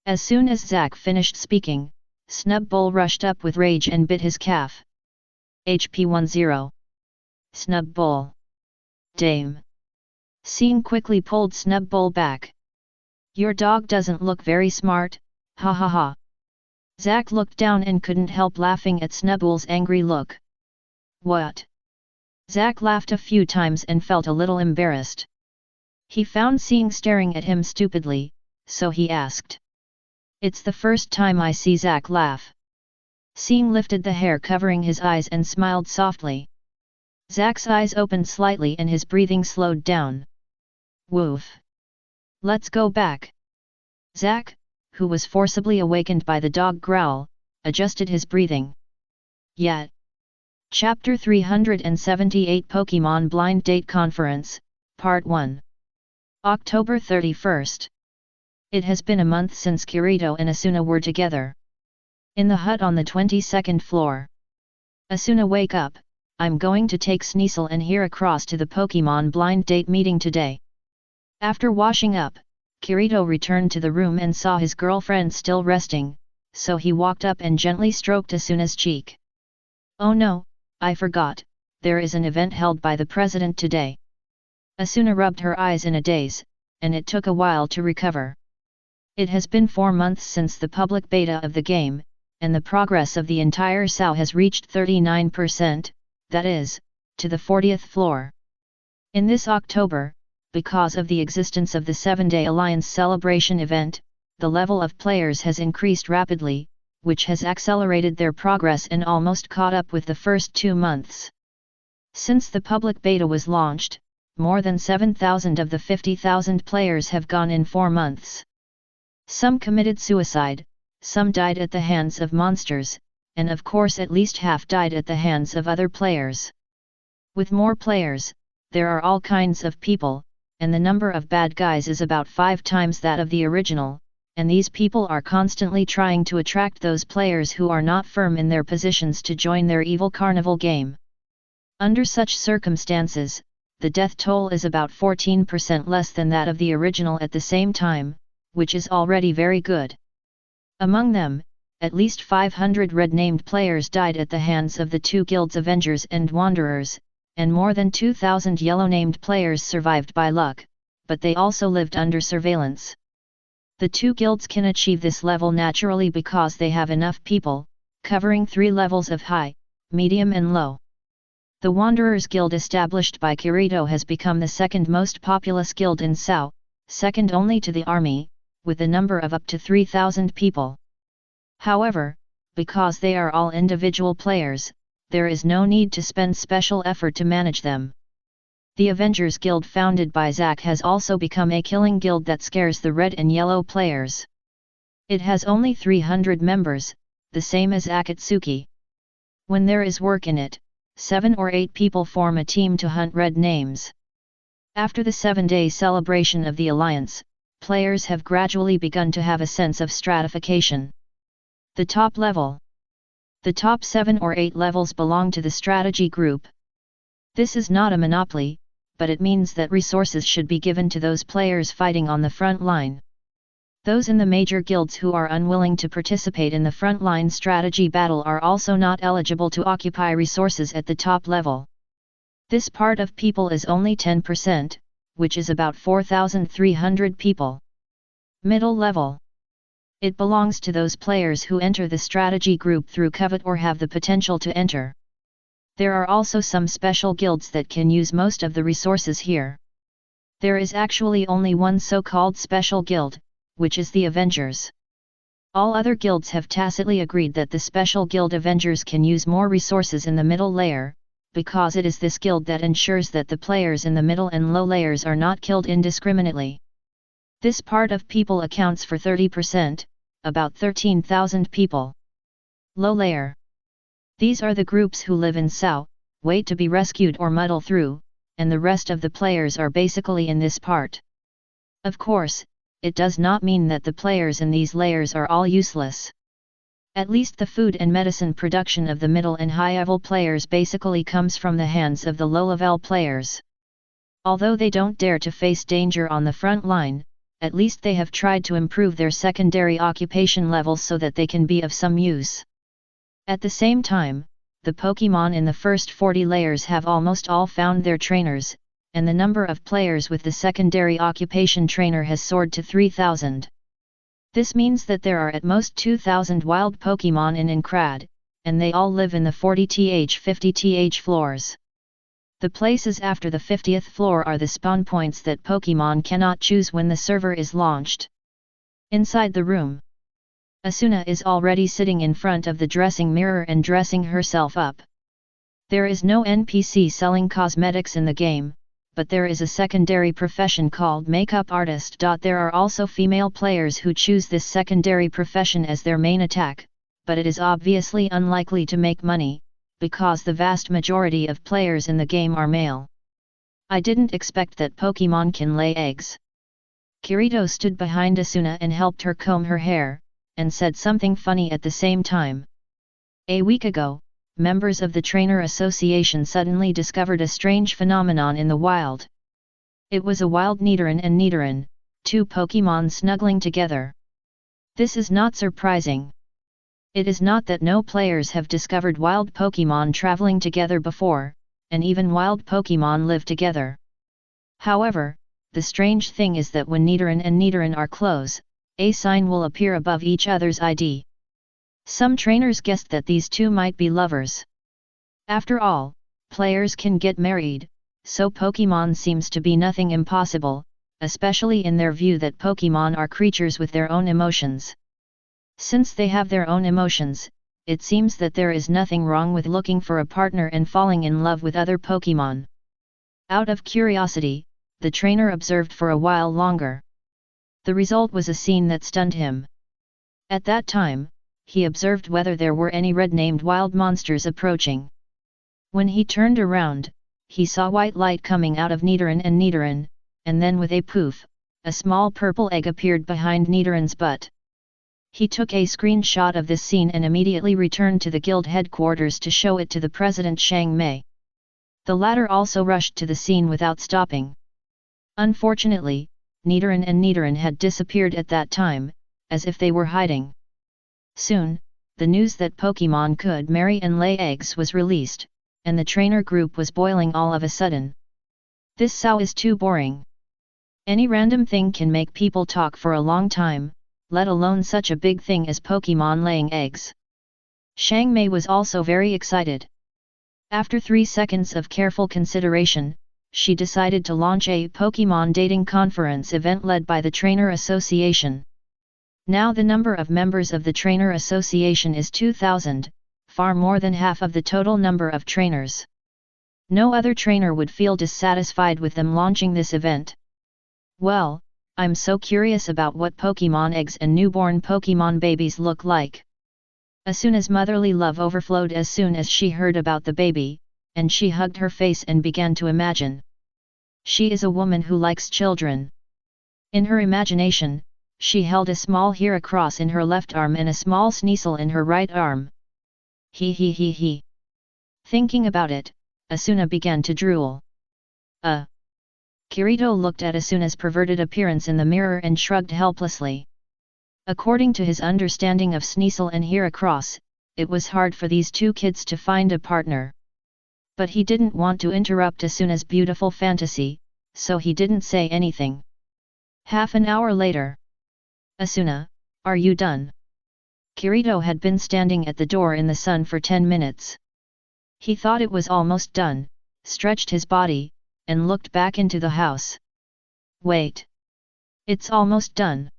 As soon as Zack finished speaking, Snubbull rushed up with rage and bit his calf. HP 10. Snubbull. Dame. Seeing quickly pulled Snubbull back. Your dog doesn't look very smart, ha ha ha. Zack looked down and couldn't help laughing at Snubbull's angry look. What? Zack laughed a few times and felt a little embarrassed. He found Seeing staring at him stupidly, so he asked. It's the first time I see Zack laugh. Seeing lifted the hair covering his eyes and smiled softly. Zack's eyes opened slightly and his breathing slowed down. Woof. Let's go back. Zack, who was forcibly awakened by the dog growl, adjusted his breathing. Yet. Chapter 378 Pokémon Blind Date Conference, Part 1. October 31st. It has been a month since Kirito and Asuna were together. In the hut on the 22nd floor. Asuna, wake up, I'm going to take Sneasel and here across to the Pokémon Blind Date meeting today. After washing up, Kirito returned to the room and saw his girlfriend still resting, so he walked up and gently stroked Asuna's cheek. Oh no, I forgot, there is an event held by the president today. Asuna rubbed her eyes in a daze, and it took a while to recover. It has been 4 months since the public beta of the game, and the progress of the entire SAO has reached 39%, that is, to the 40th floor. In this October, because of the existence of the 7-Day Alliance celebration event, the level of players has increased rapidly, which has accelerated their progress and almost caught up with the first 2 months. Since the public beta was launched, more than 7,000 of the 50,000 players have gone in 4 months. Some committed suicide, some died at the hands of monsters, and of course at least half died at the hands of other players. With more players, there are all kinds of people, and the number of bad guys is about 5 times that of the original, and these people are constantly trying to attract those players who are not firm in their positions to join their evil carnival game. Under such circumstances, the death toll is about 14% less than that of the original at the same time, which is already very good. Among them, at least 500 red-named players died at the hands of the 2 guilds Avengers and Wanderers, and more than 2,000 yellow-named players survived by luck, but they also lived under surveillance. The 2 guilds can achieve this level naturally because they have enough people, covering 3 levels of high, medium and low. The Wanderers Guild established by Kirito has become the second most populous guild in SAO, second only to the army, with a number of up to 3,000 people. However, because they are all individual players, there is no need to spend special effort to manage them. The Avengers Guild founded by Zack has also become a killing guild that scares the red and yellow players. It has only 300 members, the same as Akatsuki. When there is work in it, 7 or 8 people form a team to hunt red names. After the 7-day celebration of the Alliance, players have gradually begun to have a sense of stratification. The top level. The top 7 or 8 levels belong to the strategy group. This is not a monopoly, but it means that resources should be given to those players fighting on the front line. Those in the major guilds who are unwilling to participate in the front-line strategy battle are also not eligible to occupy resources at the top level. This part of people is only 10%, which is about 4,300 people. Middle level. It belongs to those players who enter the strategy group through covet or have the potential to enter. There are also some special guilds that can use most of the resources here. There is actually only one so-called special guild, which is the Avengers. All other guilds have tacitly agreed that the special guild Avengers can use more resources in the middle layer, because it is this guild that ensures that the players in the middle and low layers are not killed indiscriminately. This part of people accounts for 30%, about 13,000 people. Low layer. These are the groups who live in Sao, wait to be rescued or muddle through, and the rest of the players are basically in this part. Of course, it does not mean that the players in these layers are all useless. At least the food and medicine production of the middle and high-level players basically comes from the hands of the low-level players. Although they don't dare to face danger on the front line, at least they have tried to improve their secondary occupation levels so that they can be of some use. At the same time, the Pokémon in the first 40 layers have almost all found their trainers, and the number of players with the secondary occupation trainer has soared to 3,000. This means that there are at most 2,000 wild Pokémon in Incrad, and they all live in the 40th-50th floors. The places after the 50th floor are the spawn points that Pokémon cannot choose when the server is launched. Inside the room, Asuna is already sitting in front of the dressing mirror and dressing herself up. There is no NPC selling cosmetics in the game, but there is a secondary profession called makeup artist. There are also female players who choose this secondary profession as their main attack, but it is obviously unlikely to make money, because the vast majority of players in the game are male. I didn't expect that Pokémon can lay eggs. Kirito stood behind Asuna and helped her comb her hair, and said something funny at the same time. A week ago, members of the Trainer Association suddenly discovered a strange phenomenon in the wild. It was a wild Nidoran and Nidoran, 2 Pokémon snuggling together. This is not surprising. It is not that no players have discovered wild Pokémon traveling together before, and even wild Pokémon live together. However, the strange thing is that when Nidoran and Nidoran are close, a sign will appear above each other's ID. Some trainers guessed that these two might be lovers. After all, players can get married, so Pokémon seems to be nothing impossible, especially in their view that Pokémon are creatures with their own emotions. Since they have their own emotions, it seems that there is nothing wrong with looking for a partner and falling in love with other Pokémon. Out of curiosity, the trainer observed for a while longer. The result was a scene that stunned him. At that time, he observed whether there were any red-named wild monsters approaching. When he turned around, he saw white light coming out of Nidoran and Nidoran, and then with a poof, a small purple egg appeared behind Nidoran's butt. He took a screenshot of this scene and immediately returned to the guild headquarters to show it to the president Shang Mei. The latter also rushed to the scene without stopping. Unfortunately, Nidoran and Nidoran had disappeared at that time, as if they were hiding. Soon, the news that Pokémon could marry and lay eggs was released, and the trainer group was boiling all of a sudden. This Sao is too boring. Any random thing can make people talk for a long time, let alone such a big thing as Pokémon laying eggs. Shang Mei was also very excited. After 3 seconds of careful consideration, she decided to launch a Pokémon dating conference event led by the Trainer Association. Now the number of members of the Trainer Association is 2,000, far more than half of the total number of trainers. No other trainer would feel dissatisfied with them launching this event. Well, I'm so curious about what Pokemon eggs and newborn Pokemon babies look like. Asuna's motherly love overflowed as soon as she heard about the baby, and she hugged her face and began to imagine. She is a woman who likes children. In her imagination, she held a small Heracross in her left arm and a small Sneasel in her right arm. He. Thinking about it, Asuna began to drool. Kirito looked at Asuna's perverted appearance in the mirror and shrugged helplessly. According to his understanding of Sneasel and Heracross, it was hard for these two kids to find a partner. But he didn't want to interrupt Asuna's beautiful fantasy, so he didn't say anything. Half an hour later. Asuna, are you done? Kirito had been standing at the door in the sun for 10 minutes. He thought it was almost done, stretched his body, and looked back into the house. Wait. It's almost done.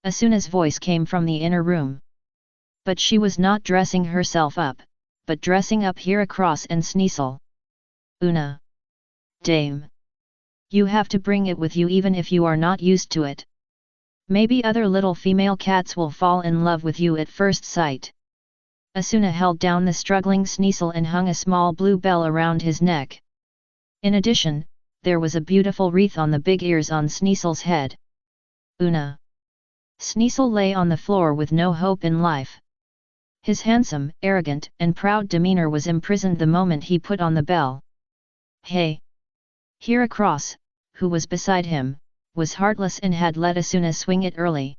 Asuna's voice came from the inner room. But she was not dressing herself up, but dressing up Heracross and Sneasel. Una. Dame. You have to bring it with you even if you are not used to it. Maybe other little female cats will fall in love with you at first sight. Asuna held down the struggling Sneasel and hung a small blue bell around his neck. In addition, there was a beautiful wreath on the big ears on Sneasel's head. Una. Sneasel lay on the floor with no hope in life. His handsome, arrogant, and proud demeanor was imprisoned the moment he put on the bell. Hey! Heracross, who was beside him, was heartless and had let Asuna swing it early.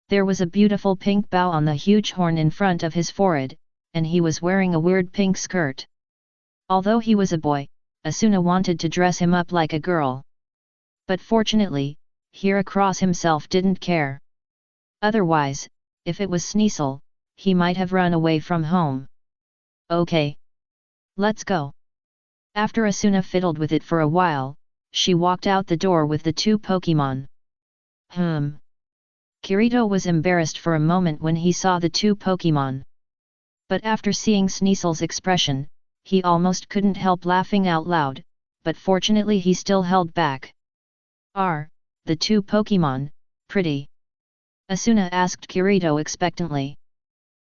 There was a beautiful pink bow on the huge horn in front of his forehead, and he was wearing a weird pink skirt. Although he was a boy, Asuna wanted to dress him up like a girl. But fortunately, Heracross himself didn't care. Otherwise, if it was Sneasel, he might have run away from home. Okay. Let's go. After Asuna fiddled with it for a while, she walked out the door with the two Pokemon. Kirito was embarrassed for a moment when he saw the two Pokemon. But after seeing Sneasel's expression, he almost couldn't help laughing out loud, but fortunately he still held back. Are the two Pokemon pretty? Asuna asked Kirito expectantly.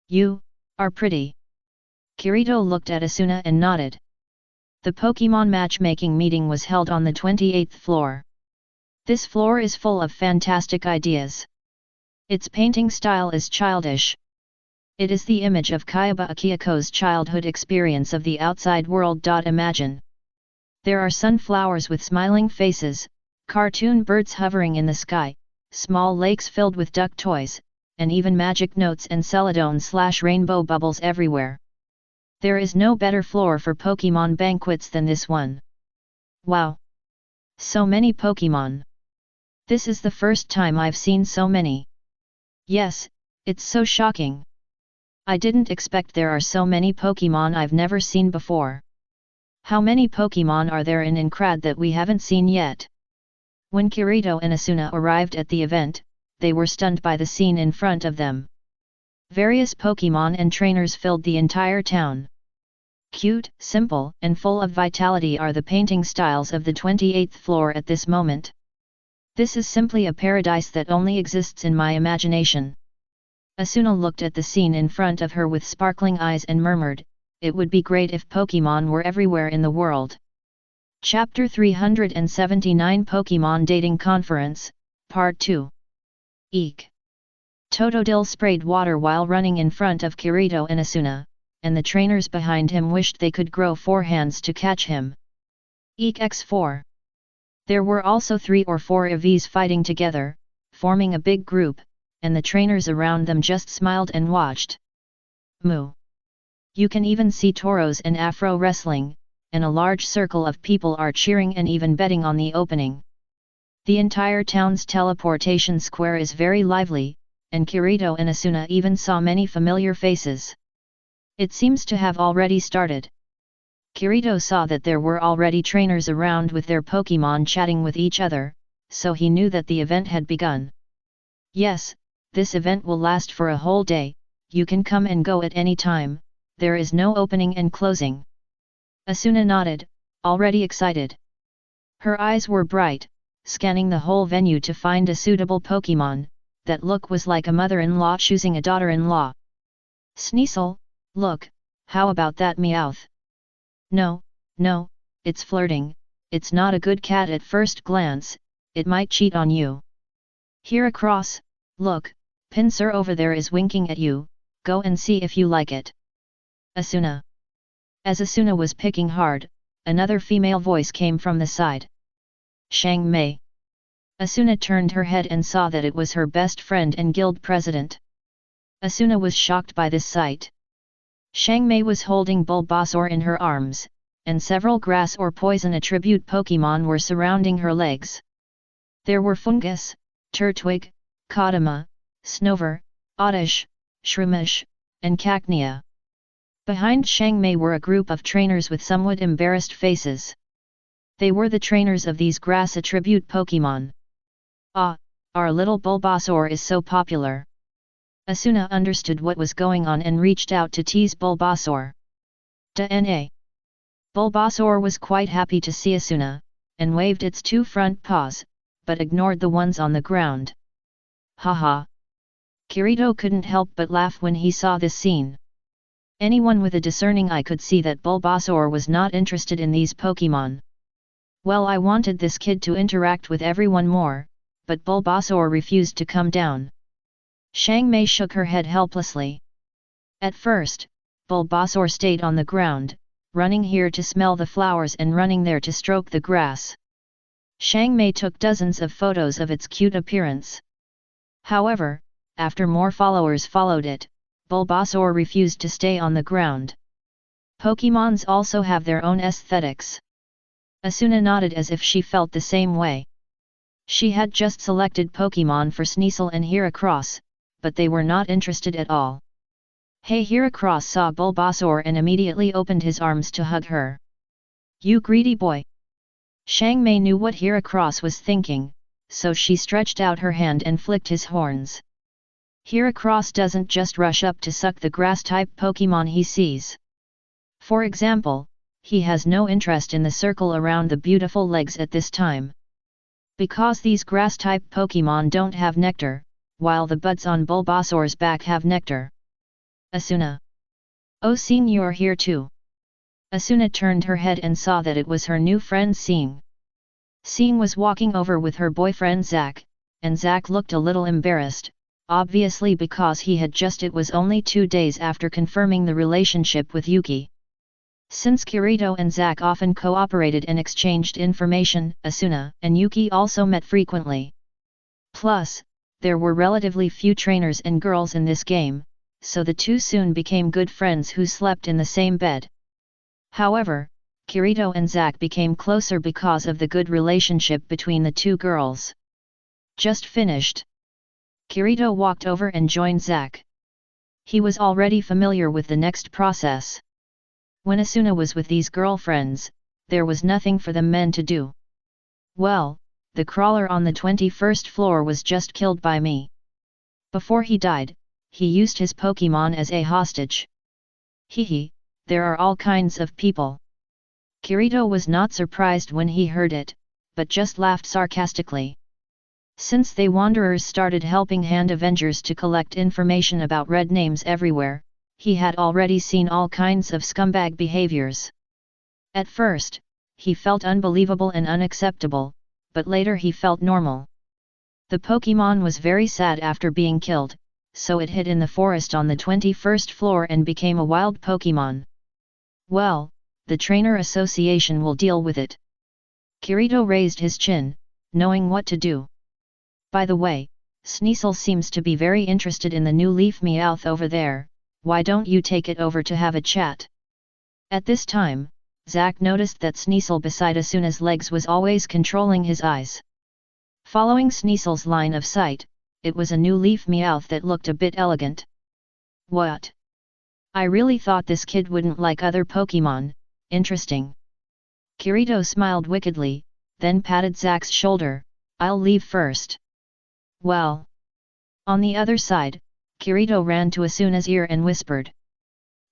You are pretty. Kirito looked at Asuna and nodded. The Pokemon matchmaking meeting was held on the 28th floor. This floor is full of fantastic ideas. Its painting style is childish. It is the image of Kayaba Akiyako's childhood experience of the outside world. Imagine. There are sunflowers with smiling faces, cartoon birds hovering in the sky, small lakes filled with duck toys, and even magic notes and celadon/rainbow bubbles everywhere. There is no better floor for Pokemon banquets than this one. Wow! So many Pokemon! This is the first time I've seen so many. Yes, it's so shocking. I didn't expect there are so many Pokemon I've never seen before. How many Pokemon are there in Incrad that we haven't seen yet? When Kirito and Asuna arrived at the event, they were stunned by the scene in front of them. Various Pokemon and trainers filled the entire town. Cute, simple, and full of vitality are the painting styles of the 28th floor at this moment. This is simply a paradise that only exists in my imagination. Asuna looked at the scene in front of her with sparkling eyes and murmured, "It would be great if Pokemon were everywhere in the world." Chapter 379 Pokemon Dating Conference, Part 2. Eek! Totodile sprayed water while running in front of Kirito and Asuna, and the trainers behind him wished they could grow four hands to catch him. Eek x4. There were also 3 or 4 Eevees fighting together, forming a big group, and the trainers around them just smiled and watched. Moo! You can even see toros and afro wrestling, and a large circle of people are cheering and even betting on the opening. The entire town's teleportation square is very lively, and Kirito and Asuna even saw many familiar faces. It seems to have already started. Kirito saw that there were already trainers around with their Pokemon chatting with each other, so he knew that the event had begun. Yes, this event will last for a whole day, you can come and go at any time, there is no opening and closing. Asuna nodded, already excited. Her eyes were bright, scanning the whole venue to find a suitable Pokemon. That look was like a mother-in-law choosing a daughter-in-law. Sneasel, look, how about that Meowth? No, it's flirting, it's not a good cat at first glance, it might cheat on you. Heracross, look, Pinsir over there is winking at you, go and see if you like it. Asuna. As Asuna was picking hard, another female voice came from the side. Shang Mei. Asuna turned her head and saw that it was her best friend and guild president. Asuna was shocked by this sight. Shang Mei was holding Bulbasaur in her arms, and several grass or poison attribute Pokemon were surrounding her legs. There were Fungus, Turtwig, Kodama, Snover, Oddish, Shroomish, and Cacnea. Behind Shang Mei were a group of trainers with somewhat embarrassed faces. They were the trainers of these grass attribute Pokemon. Ah, our little Bulbasaur is so popular. Asuna understood what was going on and reached out to tease Bulbasaur. DNA. Bulbasaur was quite happy to see Asuna, and waved its two front paws, but ignored the ones on the ground. Haha. Kirito couldn't help but laugh when he saw this scene. Anyone with a discerning eye could see that Bulbasaur was not interested in these Pokemon. Well, I wanted this kid to interact with everyone more, but Bulbasaur refused to come down. Shang Mei shook her head helplessly. At first, Bulbasaur stayed on the ground, running here to smell the flowers and running there to stroke the grass. Shang Mei took dozens of photos of its cute appearance. However, after more followers followed it, Bulbasaur refused to stay on the ground. Pokemons also have their own aesthetics. Asuna nodded as if she felt the same way. She had just selected Pokemon for Sneasel and Heracross, but they were not interested at all. Hey, Heracross saw Bulbasaur and immediately opened his arms to hug her. You greedy boy! Shang Mei knew what Heracross was thinking, so she stretched out her hand and flicked his horns. Heracross doesn't just rush up to suck the grass-type Pokemon he sees. For example, he has no interest in the circle around the beautiful legs at this time. Because these grass-type Pokemon don't have nectar, while the buds on Bulbasaur's back have nectar. Asuna. Oh, Seen, you're here too. Asuna turned her head and saw that it was her new friend Seen. Seen was walking over with her boyfriend Zack, and Zack looked a little embarrassed, obviously because it was only 2 days after confirming the relationship with Yuki. Since Kirito and Zack often cooperated and exchanged information, Asuna and Yuki also met frequently. Plus, there were relatively few trainers and girls in this game, so the two soon became good friends who slept in the same bed. However, Kirito and Zack became closer because of the good relationship between the two girls. Just finished. Kirito walked over and joined Zack. He was already familiar with the next process. When Asuna was with these girlfriends, there was nothing for the men to do. Well, the crawler on the 21st floor was just killed by me. Before he died, he used his Pokemon as a hostage. Hehe, there are all kinds of people. Kirito was not surprised when he heard it, but just laughed sarcastically. Since they Wanderers started helping Hand Avengers to collect information about red names everywhere, he had already seen all kinds of scumbag behaviors. At first, he felt unbelievable and unacceptable, but later he felt normal. The Pokemon was very sad after being killed, so it hid in the forest on the 21st floor and became a wild Pokemon. Well, the Trainer Association will deal with it. Kirito raised his chin, knowing what to do. By the way, Sneasel seems to be very interested in the new leaf Meowth over there, why don't you take it over to have a chat? At this time, Zack noticed that Sneasel beside Asuna's legs was always controlling his eyes. Following Sneasel's line of sight, it was a new leaf Meowth that looked a bit elegant. What? I really thought this kid wouldn't like other Pokemon, interesting. Kirito smiled wickedly, then patted Zack's shoulder, I'll leave first. Well. On the other side, Kirito ran to Asuna's ear and whispered.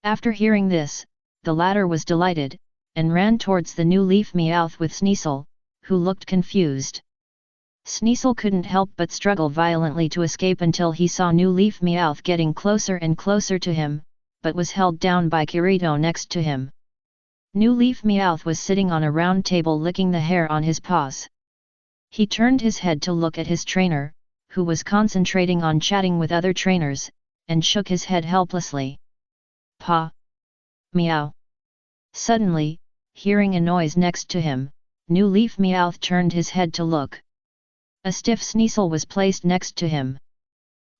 After hearing this, the latter was delighted, and ran towards the new leaf Meowth with Sneasel, who looked confused. Sneasel couldn't help but struggle violently to escape until he saw new leaf Meowth getting closer and closer to him, but was held down by Kirito next to him. New leaf Meowth was sitting on a round table licking the hair on his paws. He turned his head to look at his trainer, who was concentrating on chatting with other trainers, and shook his head helplessly. Pa! Meow! Suddenly, hearing a noise next to him, new leaf Meowth turned his head to look. A stiff Sneasel was placed next to him.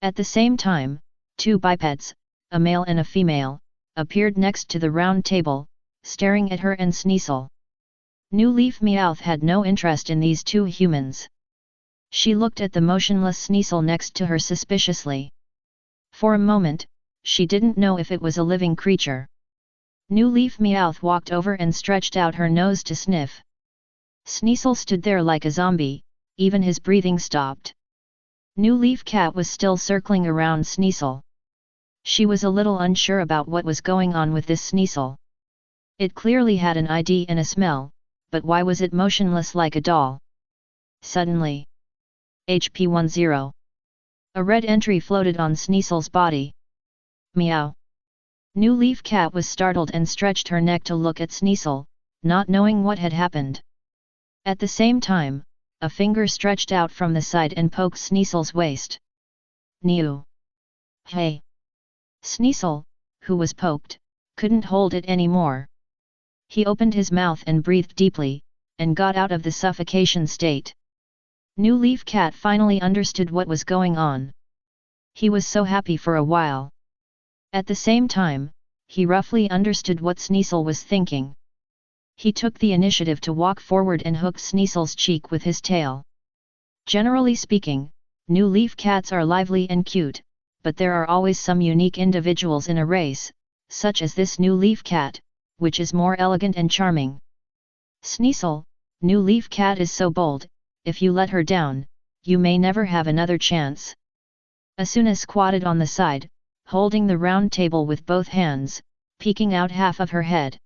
At the same time, two bipeds, a male and a female, appeared next to the round table, staring at her and Sneasel. New leaf Meowth had no interest in these two humans. She looked at the motionless Sneasel next to her suspiciously. For a moment, she didn't know if it was a living creature. New leaf Meowth walked over and stretched out her nose to sniff. Sneasel stood there like a zombie, even his breathing stopped. New leaf cat was still circling around Sneasel. She was a little unsure about what was going on with this Sneasel. It clearly had an ID and a smell, but why was it motionless like a doll? Suddenly, HP 10. A red entry floated on Sneasel's body. Meow. New leaf cat was startled and stretched her neck to look at Sneasel, not knowing what had happened. At the same time, a finger stretched out from the side and poked Sneasel's waist. New. Hey! Sneasel, who was poked, couldn't hold it anymore. He opened his mouth and breathed deeply, and got out of the suffocation state. New leaf cat finally understood what was going on. He was so happy for a while. At the same time, he roughly understood what Sneasel was thinking. He took the initiative to walk forward and hooked Sneasel's cheek with his tail. Generally speaking, new leaf cats are lively and cute, but there are always some unique individuals in a race, such as this new leaf cat, which is more elegant and charming. Sneasel, new leaf cat is so bold, if you let her down, you may never have another chance. Asuna squatted on the side, holding the round table with both hands, peeking out half of her head.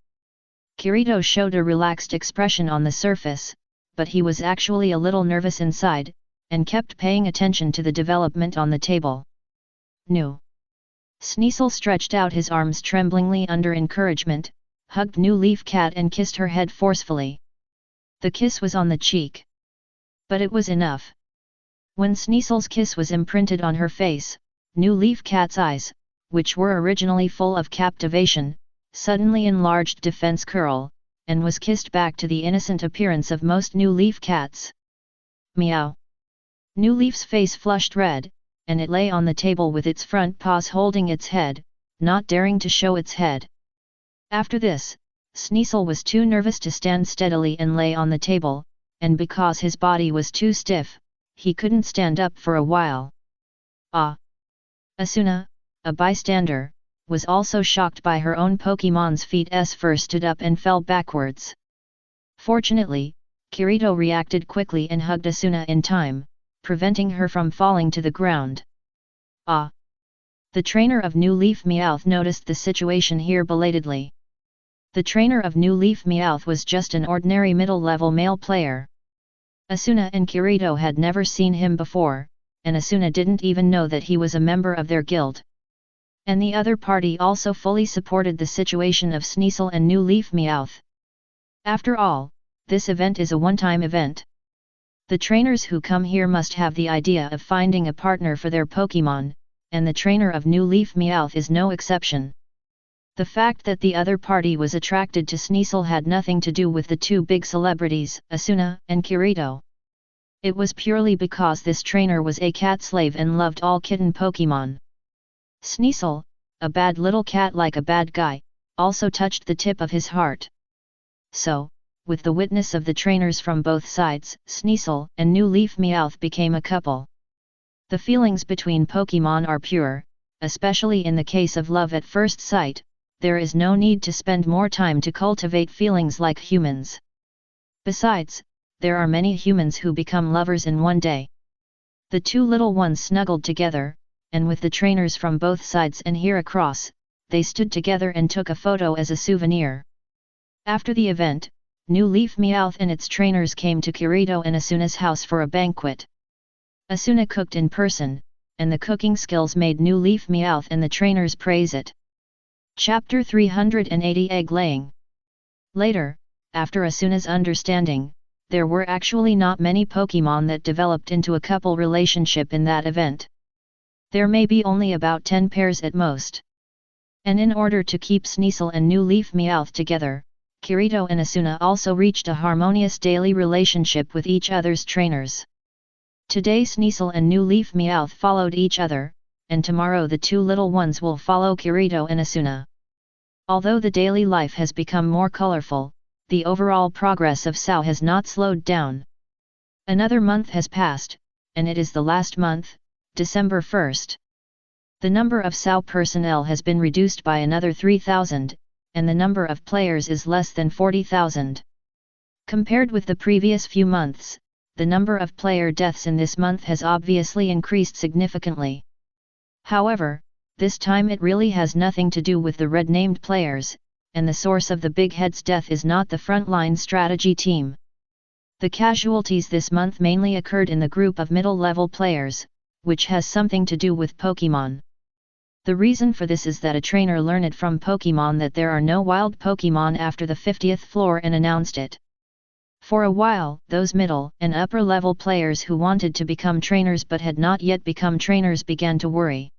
Kirito showed a relaxed expression on the surface, but he was actually a little nervous inside, and kept paying attention to the development on the table. New. Sneasel stretched out his arms tremblingly under encouragement, hugged new leaf cat and kissed her head forcefully. The kiss was on the cheek. But it was enough. When Sneasel's kiss was imprinted on her face, new leaf cat's eyes, which were originally full of captivation, suddenly enlarged defense curl, and was kissed back to the innocent appearance of most new leaf cats. Meow. New leaf's face flushed red, and it lay on the table with its front paws holding its head, not daring to show its head. After this, Sneasel was too nervous to stand steadily and lay on the table, and because his body was too stiff, he couldn't stand up for a while. Ah! Asuna, a bystander, was also shocked by her own Pokémon's feet first stood up and fell backwards. Fortunately, Kirito reacted quickly and hugged Asuna in time, preventing her from falling to the ground. Ah! The trainer of New Leaf Meowth noticed the situation here belatedly. The trainer of New Leaf Meowth was just an ordinary middle-level male player. Asuna and Kirito had never seen him before, and Asuna didn't even know that he was a member of their guild. And the other party also fully supported the situation of Sneasel and New Leaf Meowth. After all, this event is a one-time event. The trainers who come here must have the idea of finding a partner for their Pokémon, and the trainer of New Leaf Meowth is no exception. The fact that the other party was attracted to Sneasel had nothing to do with the two big celebrities, Asuna and Kirito. It was purely because this trainer was a cat slave and loved all kitten Pokémon. Sneasel, a bad little cat like a bad guy, also touched the tip of his heart. So, with the witness of the trainers from both sides, Sneasel and New Leaf Meowth became a couple. The feelings between Pokémon are pure, especially in the case of love at first sight. There is no need to spend more time to cultivate feelings like humans. Besides, there are many humans who become lovers in one day. The two little ones snuggled together, and with the trainers from both sides and here across, they stood together and took a photo as a souvenir. After the event, New Leaf Meowth and its trainers came to Kirito and Asuna's house for a banquet. Asuna cooked in person, and the cooking skills made New Leaf Meowth and the trainers praise it. Chapter 380 Egg Laying. Later, after Asuna's understanding, there were actually not many Pokemon that developed into a couple relationship in that event. There may be only about 10 pairs at most. And in order to keep Sneasel and New Leaf Meowth together, Kirito and Asuna also reached a harmonious daily relationship with each other's trainers. Today Sneasel and New Leaf Meowth followed each other, and tomorrow the two little ones will follow Kirito and Asuna. Although the daily life has become more colorful, the overall progress of SAO has not slowed down. Another month has passed, and it is the last month, December 1st. The number of SAO personnel has been reduced by another 3,000, and the number of players is less than 40,000. Compared with the previous few months, the number of player deaths in this month has obviously increased significantly. However, this time it really has nothing to do with the red-named players, and the source of the Big Head's death is not the frontline strategy team. The casualties this month mainly occurred in the group of middle-level players, which has something to do with Pokemon. The reason for this is that a trainer learned from Pokemon that there are no wild Pokemon after the 50th floor and announced it. For a while, those middle and upper level players who wanted to become trainers but had not yet become trainers began to worry.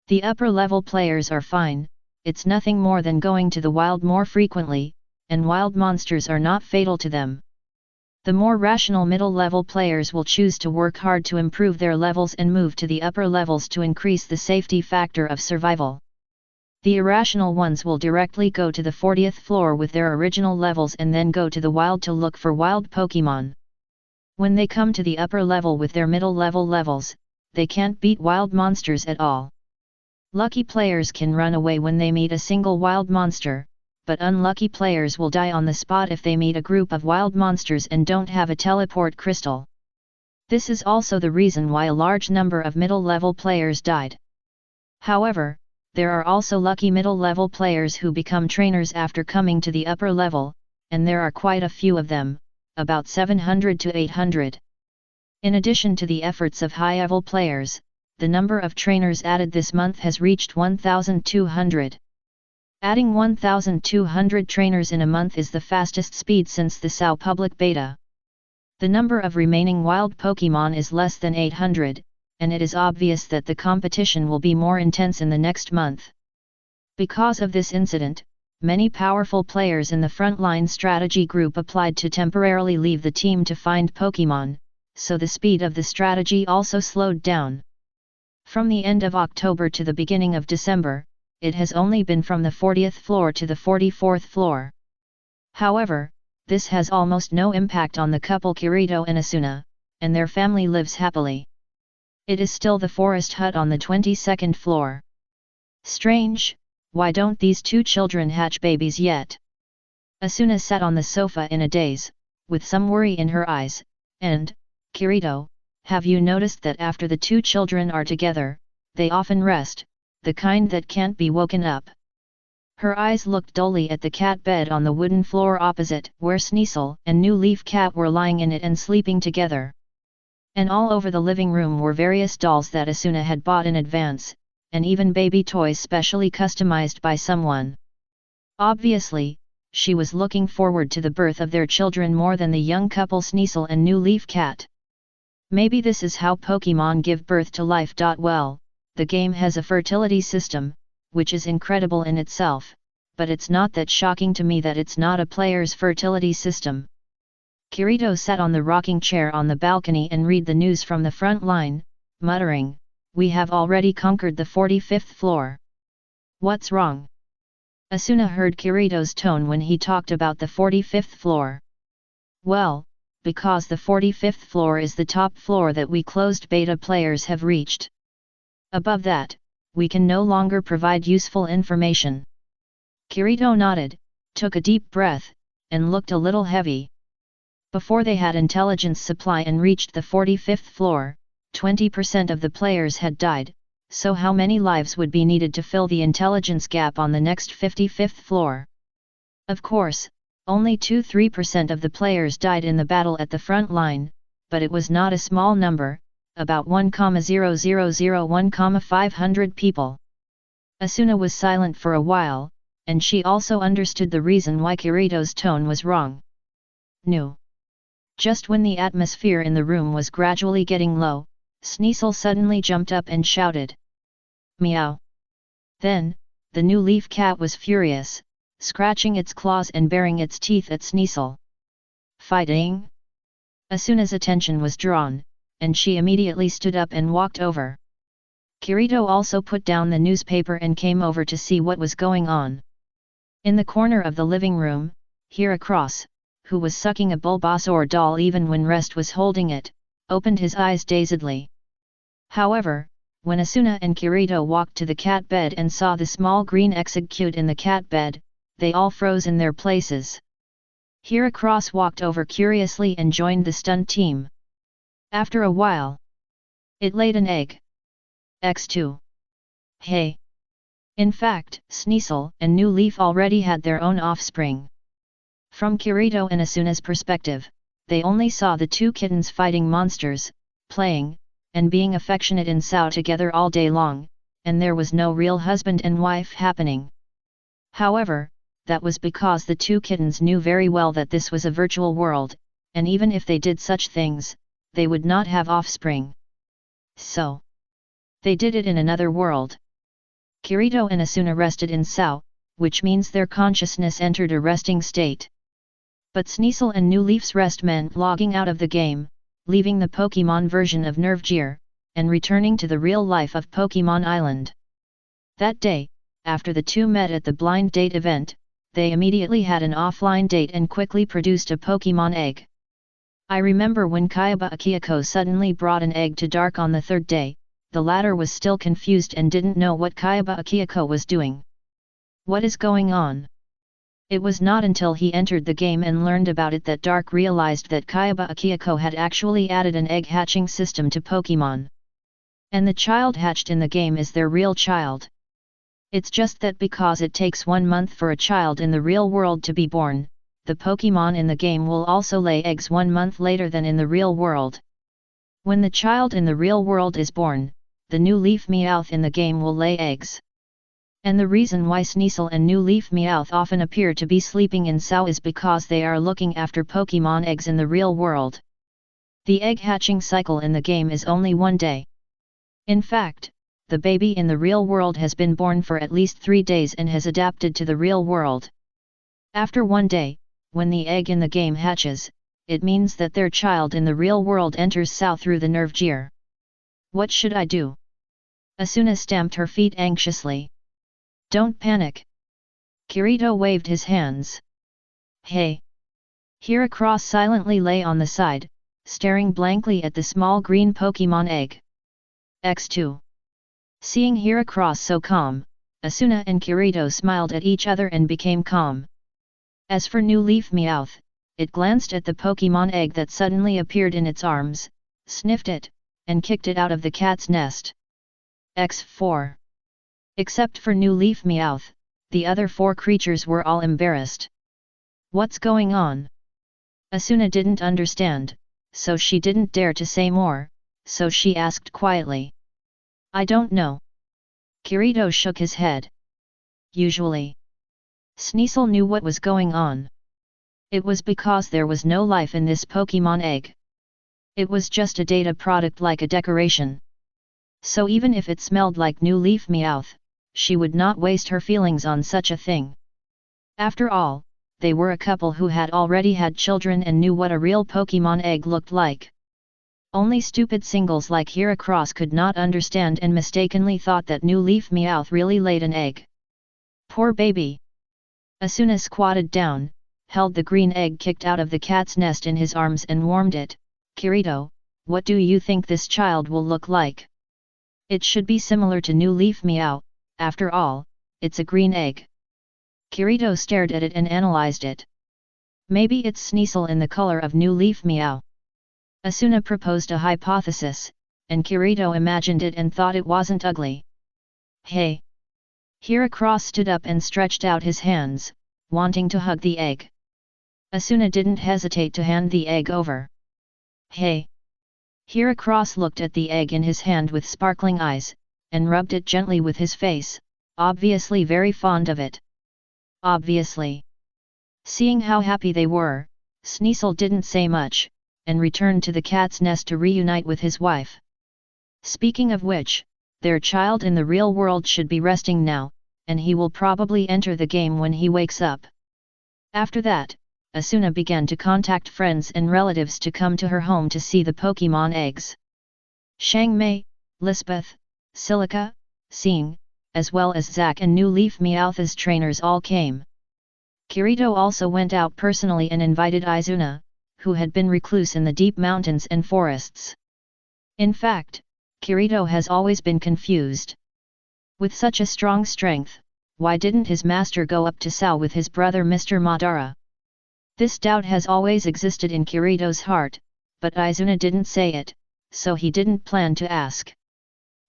The upper level players are fine, it's nothing more than going to the wild more frequently, and wild monsters are not fatal to them. The more rational middle-level players will choose to work hard to improve their levels and move to the upper levels to increase the safety factor of survival. The irrational ones will directly go to the 40th floor with their original levels and then go to the wild to look for wild Pokemon. When they come to the upper level with their middle-level levels, they can't beat wild monsters at all. Lucky players can run away when they meet a single wild monster, but unlucky players will die on the spot if they meet a group of wild monsters and don't have a teleport crystal. This is also the reason why a large number of middle-level players died. However, there are also lucky middle-level players who become trainers after coming to the upper level, and there are quite a few of them, about 700 to 800. In addition to the efforts of high-level players, the number of trainers added this month has reached 1,200. Adding 1,200 trainers in a month is the fastest speed since the SAO public beta. The number of remaining wild Pokemon is less than 800, and it is obvious that the competition will be more intense in the next month. Because of this incident, many powerful players in the frontline strategy group applied to temporarily leave the team to find Pokemon, so the speed of the strategy also slowed down. From the end of October to the beginning of December, it has only been from the 40th floor to the 44th floor. However, this has almost no impact on the couple Kirito and Asuna, and their family lives happily. It is still the forest hut on the 22nd floor. Strange, why don't these two children hatch babies yet? Asuna sat on the sofa in a daze, with some worry in her eyes, and, Kirito, have you noticed that after the two children are together, they often rest, the kind that can't be woken up? Her eyes looked dully at the cat bed on the wooden floor opposite, where Sneasel and New Leaf Cat were lying in it and sleeping together. And all over the living room were various dolls that Asuna had bought in advance, and even baby toys specially customized by someone. Obviously, she was looking forward to the birth of their children more than the young couple Sneasel and New Leaf Cat. Maybe this is how Pokemon give birth to life. Well, the game has a fertility system, which is incredible in itself, but it's not that shocking to me that it's not a player's fertility system. Kirito sat on the rocking chair on the balcony and read the news from the front line, muttering, "We have already conquered the 45th floor. What's wrong?" Asuna heard Kirito's tone when he talked about the 45th floor. "Well, because the 45th floor is the top floor that we closed beta players have reached. Above that, we can no longer provide useful information." Kirito nodded, took a deep breath, and looked a little heavy. Before they had intelligence supply and reached the 45th floor, 20% of the players had died, so how many lives would be needed to fill the intelligence gap on the next 55th floor? Of course, only 2–3% of the players died in the battle at the front line, but it was not a small number, about 1,0001,500 people. Asuna was silent for a while, and she also understood the reason why Kirito's tone was wrong. No. Just when the atmosphere in the room was gradually getting low, Sneasel suddenly jumped up and shouted, "Meow!" Then, the new leaf cat was furious, scratching its claws and baring its teeth at Sneasel. Fighting? Asuna's attention was drawn, and she immediately stood up and walked over. Kirito also put down the newspaper and came over to see what was going on. In the corner of the living room, Hiracross, who was sucking a Bulbasaur doll even when Rest was holding it, opened his eyes dazedly. However, when Asuna and Kirito walked to the cat bed and saw the small green execute in the cat bed, they all froze in their places. Hiracross walked over curiously and joined the stunned team. After a while, it laid an egg. X2. Hey! In fact, Sneasel and New Leaf already had their own offspring. From Kirito and Asuna's perspective, they only saw the two kittens fighting monsters, playing, and being affectionate in Sao together all day long, and there was no real husband and wife happening. However, that was because the two kittens knew very well that this was a virtual world, and even if they did such things, they would not have offspring. So, they did it in another world. Kirito and Asuna rested in Sao, which means their consciousness entered a resting state. But Sneasel and New Leaf's rest meant logging out of the game, leaving the Pokémon version of Nervegear, and returning to the real life of Pokémon Island. That day, after the two met at the blind date event, they immediately had an offline date and quickly produced a Pokémon egg. I remember when Kayaba Akihiko suddenly brought an egg to Dark on the third day, the latter was still confused and didn't know what Kayaba Akihiko was doing. What is going on? It was not until he entered the game and learned about it that Dark realized that Kayaba Akihiko had actually added an egg hatching system to Pokémon. And the child hatched in the game is their real child. It's just that because it takes 1 month for a child in the real world to be born, the Pokémon in the game will also lay eggs 1 month later than in the real world. When the child in the real world is born, the new Leaf Meowth in the game will lay eggs. And the reason why Sneasel and New Leaf Meowth often appear to be sleeping in Sao is because they are looking after Pokémon eggs in the real world. The egg hatching cycle in the game is only 1 day. In fact, the baby in the real world has been born for at least 3 days and has adapted to the real world. After 1 day, when the egg in the game hatches, it means that their child in the real world enters Sao through the Nervegear. What should I do? Asuna stamped her feet anxiously. Don't panic. Kirito waved his hands. Hey! Hiracross silently lay on the side, staring blankly at the small green Pokémon egg. X2. Seeing Hiracross so calm, Asuna and Kirito smiled at each other and became calm. As for New Leaf Meowth, it glanced at the Pokémon egg that suddenly appeared in its arms, sniffed it, and kicked it out of the cat's nest. X4. Except for New Leaf Meowth, the other 4 creatures were all embarrassed. What's going on? Asuna didn't understand, so she didn't dare to say more, so she asked quietly. I don't know. Kirito shook his head. Usually. Sneasel knew what was going on. It was because there was no life in this Pokémon egg. It was just a data product like a decoration. So even if it smelled like New Leaf Meowth, she would not waste her feelings on such a thing. After all, they were a couple who had already had children and knew what a real Pokémon egg looked like. Only stupid singles like Hiracross could not understand and mistakenly thought that New Leaf Meowth really laid an egg. Poor baby! Asuna squatted down, held the green egg kicked out of the cat's nest in his arms and warmed it. Kirito, what do you think this child will look like? It should be similar to New Leaf Meow, after all, it's a green egg. Kirito stared at it and analyzed it. Maybe it's Sneasel in the color of New Leaf Meow. Asuna proposed a hypothesis, and Kirito imagined it and thought it wasn't ugly. Hey! Hiracross stood up and stretched out his hands, wanting to hug the egg. Asuna didn't hesitate to hand the egg over. Hey! Hiracross looked at the egg in his hand with sparkling eyes, and rubbed it gently with his face, obviously very fond of it. Obviously. Seeing how happy they were, Sneasel didn't say much, and returned to the cat's nest to reunite with his wife. Speaking of which, their child in the real world should be resting now, and he will probably enter the game when he wakes up. After that, Asuna began to contact friends and relatives to come to her home to see the Pokemon eggs. Shangmei, Lisbeth, Silica, Sing, as well as Zack and New Leaf Meowth's trainers all came. Kirito also went out personally and invited Izuna, who had been recluse in the deep mountains and forests. In fact, Kirito has always been confused. With such a strong strength, why didn't his master go up to Sao with his brother Mr. Madara? This doubt has always existed in Kirito's heart, but Izuna didn't say it, so he didn't plan to ask.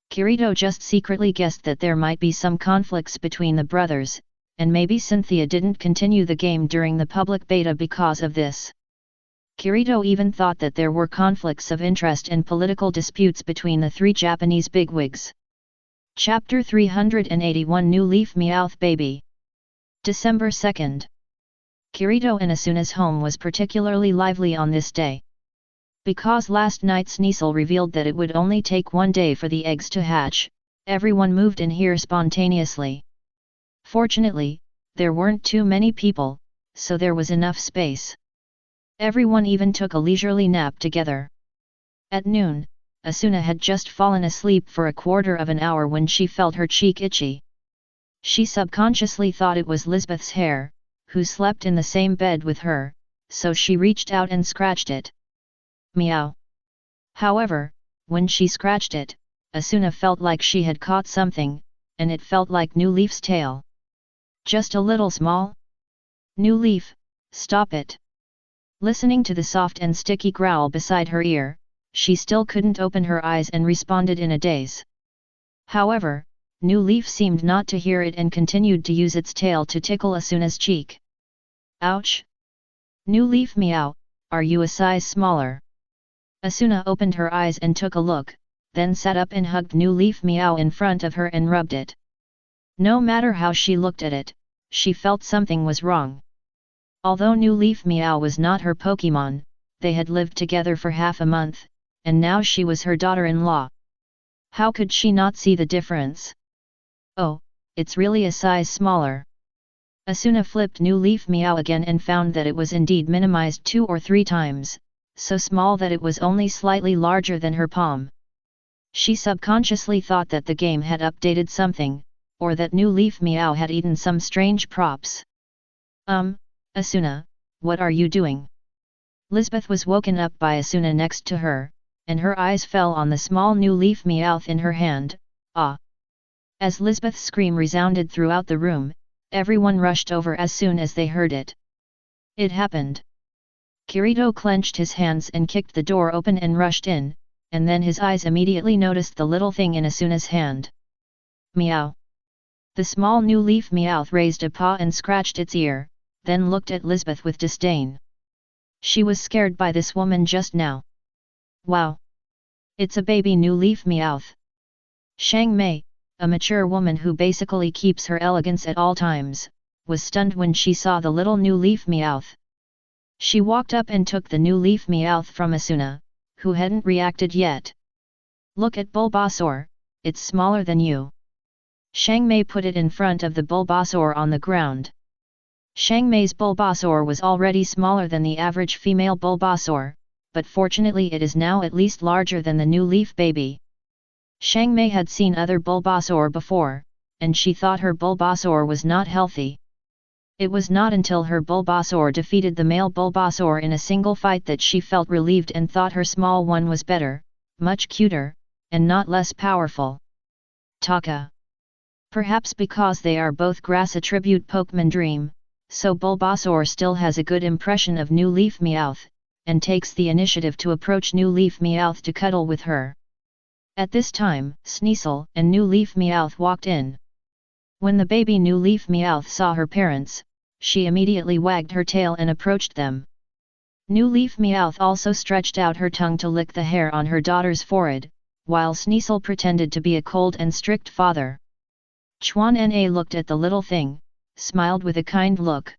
Kirito just secretly guessed that there might be some conflicts between the brothers, and maybe Cynthia didn't continue the game during the public beta because of this. Kirito even thought that there were conflicts of interest and political disputes between the three Japanese bigwigs. Chapter 381 New Leaf Meowth Baby. December 2nd. Kirito and Asuna's home was particularly lively on this day. Because last night Sneasel revealed that it would only take 1 day for the eggs to hatch, everyone moved in here spontaneously. Fortunately, there weren't too many people, so there was enough space. Everyone even took a leisurely nap together. At noon, Asuna had just fallen asleep for a quarter of an hour when she felt her cheek itchy. She subconsciously thought it was Lisbeth's hair, who slept in the same bed with her, so she reached out and scratched it. Meow. However, when she scratched it, Asuna felt like she had caught something, and it felt like New Leaf's tail. Just a little small? New Leaf, stop it. Listening to the soft and sticky growl beside her ear, she still couldn't open her eyes and responded in a daze. However, New Leaf seemed not to hear it and continued to use its tail to tickle Asuna's cheek. Ouch! New Leaf meow, are you a size smaller? Asuna opened her eyes and took a look, then sat up and hugged New Leaf meow in front of her and rubbed it. No matter how she looked at it, she felt something was wrong. Although New Leaf Meow was not her Pokemon, they had lived together for half a month, and now she was her daughter-in-law. How could she not see the difference? Oh, it's really a size smaller. Asuna flipped New Leaf Meow again and found that it was indeed minimized 2 or 3 times, so small that it was only slightly larger than her palm. She subconsciously thought that the game had updated something, or that New Leaf Meow had eaten some strange props. Asuna, what are you doing? Lisbeth was woken up by Asuna next to her, and her eyes fell on the small New Leaf Meowth in her hand. Ah! As Lisbeth's scream resounded throughout the room, everyone rushed over as soon as they heard it. It happened. Kirito clenched his hands and kicked the door open and rushed in, and then his eyes immediately noticed the little thing in Asuna's hand. Meow! The small New Leaf Meowth raised a paw and scratched its ear, then looked at Lisbeth with disdain. She was scared by this woman just now. Wow! It's a baby New Leaf Meowth. Shang Mei, a mature woman who basically keeps her elegance at all times, was stunned when she saw the little New Leaf Meowth. She walked up and took the New Leaf Meowth from Asuna, who hadn't reacted yet. Look at Bulbasaur, it's smaller than you. Shang Mei put it in front of the Bulbasaur on the ground. Shang Mei's Bulbasaur was already smaller than the average female Bulbasaur, but fortunately it is now at least larger than the New Leaf baby. Shang Mei had seen other Bulbasaur before, and she thought her Bulbasaur was not healthy. It was not until her Bulbasaur defeated the male Bulbasaur in a single fight that she felt relieved and thought her small one was better, much cuter, and not less powerful. Taka. Perhaps because they are both grass attribute Pokemon Dream, so Bulbasaur still has a good impression of New Leaf Meowth, and takes the initiative to approach New Leaf Meowth to cuddle with her. At this time, Sneasel and New Leaf Meowth walked in. When the baby New Leaf Meowth saw her parents, she immediately wagged her tail and approached them. New Leaf Meowth also stretched out her tongue to lick the hair on her daughter's forehead, while Sneasel pretended to be a cold and strict father. Chuan Na looked at the little thing, smiled with a kind look.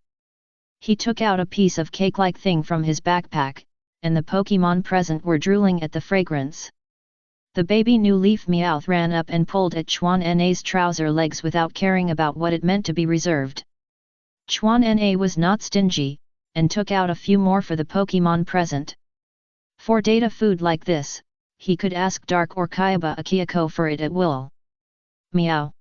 He took out a piece of cake-like thing from his backpack, and the Pokémon present were drooling at the fragrance. The baby New Leaf Meowth ran up and pulled at Chuan Na's trouser legs without caring about what it meant to be reserved. Chuan Na was not stingy, and took out a few more for the Pokémon present. For data food like this, he could ask Dark or Kaiba Akihiko for it at will. Meow.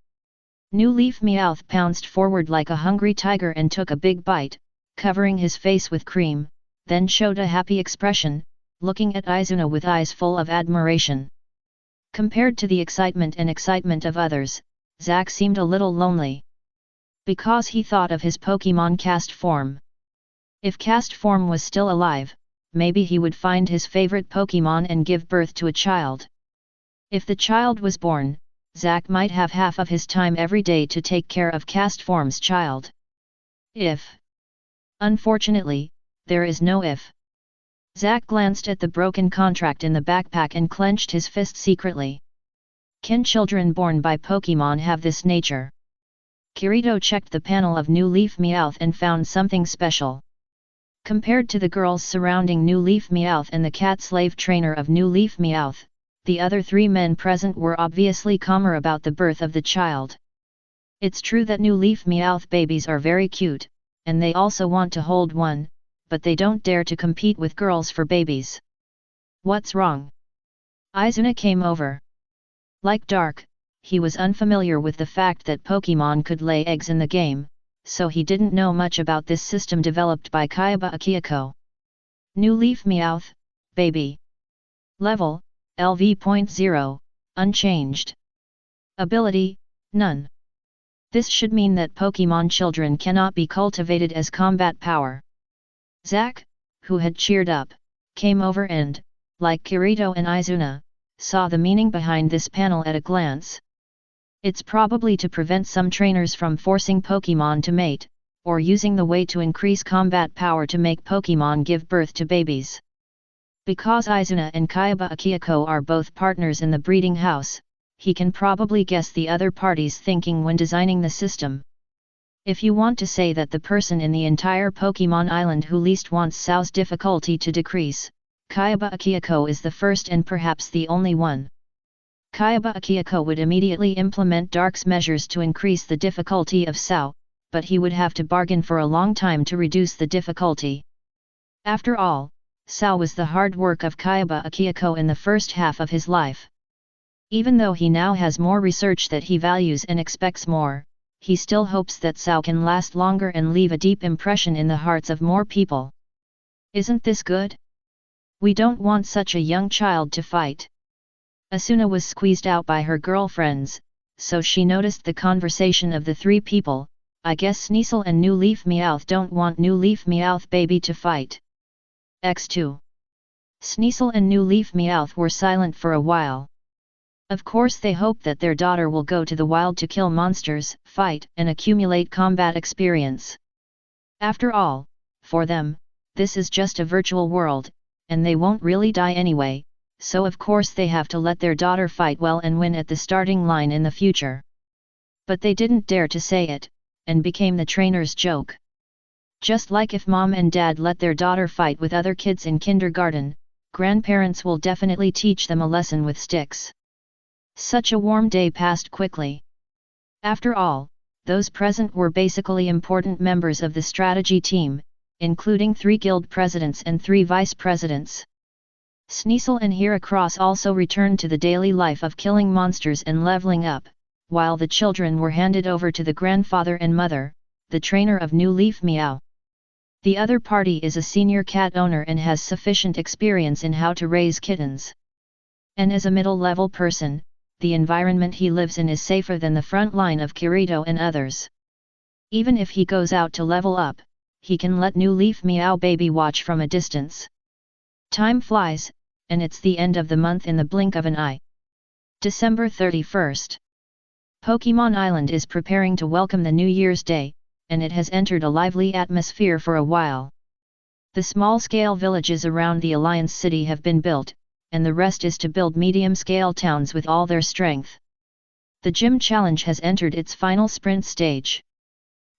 New Leaf Meowth pounced forward like a hungry tiger and took a big bite, covering his face with cream, then showed a happy expression, looking at Izuna with eyes full of admiration. Compared to the excitement of others, Zack seemed a little lonely. Because he thought of his Pokémon cast form. If cast form was still alive, maybe he would find his favorite Pokémon and give birth to a child. If the child was born, Zack might have half of his time every day to take care of cast form's child. If. Unfortunately, there is no if. Zack glanced at the broken contract in the backpack and clenched his fist secretly. Can children born by Pokémon have this nature? Kirito checked the panel of New Leaf Meowth and found something special. Compared to the girls surrounding New Leaf Meowth and the cat slave trainer of New Leaf Meowth, the other three men present were obviously calmer about the birth of the child. It's true that New Leaf Meowth babies are very cute, and they also want to hold one, but they don't dare to compete with girls for babies. What's wrong? Izuna came over. Like Dark, he was unfamiliar with the fact that Pokémon could lay eggs in the game, so he didn't know much about this system developed by Kaiba Akihiko. New Leaf Meowth, baby. Level, LV.0, unchanged. Ability, none. This should mean that Pokémon children cannot be cultivated as combat power. Zack, who had cheered up, came over and, like Kirito and Izuna, saw the meaning behind this panel at a glance. It's probably to prevent some trainers from forcing Pokémon to mate, or using the way to increase combat power to make Pokémon give birth to babies. Because Izuna and Kaiba Akihiko are both partners in the breeding house, he can probably guess the other party's thinking when designing the system. If you want to say that the person in the entire Pokémon Island who least wants Sao's difficulty to decrease, Kaiba Akihiko is the first and perhaps the only one. Kaiba Akihiko would immediately implement Dark's measures to increase the difficulty of Sao, but he would have to bargain for a long time to reduce the difficulty. After all, Sao was the hard work of Kaiba Akihiko in the first half of his life. Even though he now has more research that he values and expects more, he still hopes that Sao can last longer and leave a deep impression in the hearts of more people. Isn't this good? We don't want such a young child to fight. Asuna was squeezed out by her girlfriends, so she noticed the conversation of the three people. I guess Sneasel and New Leaf Meowth don't want New Leaf Meowth baby to fight. X2. Sneasel and New Leaf Meowth were silent for a while. Of course they hope that their daughter will go to the wild to kill monsters, fight, and accumulate combat experience. After all, for them, this is just a virtual world, and they won't really die anyway, so of course they have to let their daughter fight well and win at the starting line in the future. But they didn't dare to say it, and became the trainer's joke. Just like if mom and dad let their daughter fight with other kids in kindergarten, grandparents will definitely teach them a lesson with sticks. Such a warm day passed quickly. After all, those present were basically important members of the strategy team, including 3 guild presidents and 3 vice presidents. Sneasel and Heracross also returned to the daily life of killing monsters and leveling up, while the children were handed over to the grandfather and mother, the trainer of New Leaf Meow. The other party is a senior cat owner and has sufficient experience in how to raise kittens. And as a middle-level person, the environment he lives in is safer than the front line of Kirito and others. Even if he goes out to level up, he can let New Leaf Meow baby watch from a distance. Time flies, and it's the end of the month in the blink of an eye. December 31st. Pokemon Island is preparing to welcome the New Year's Day, and it has entered a lively atmosphere for a while. The small-scale villages around the Alliance City have been built, and the rest is to build medium-scale towns with all their strength. The Gym Challenge has entered its final sprint stage.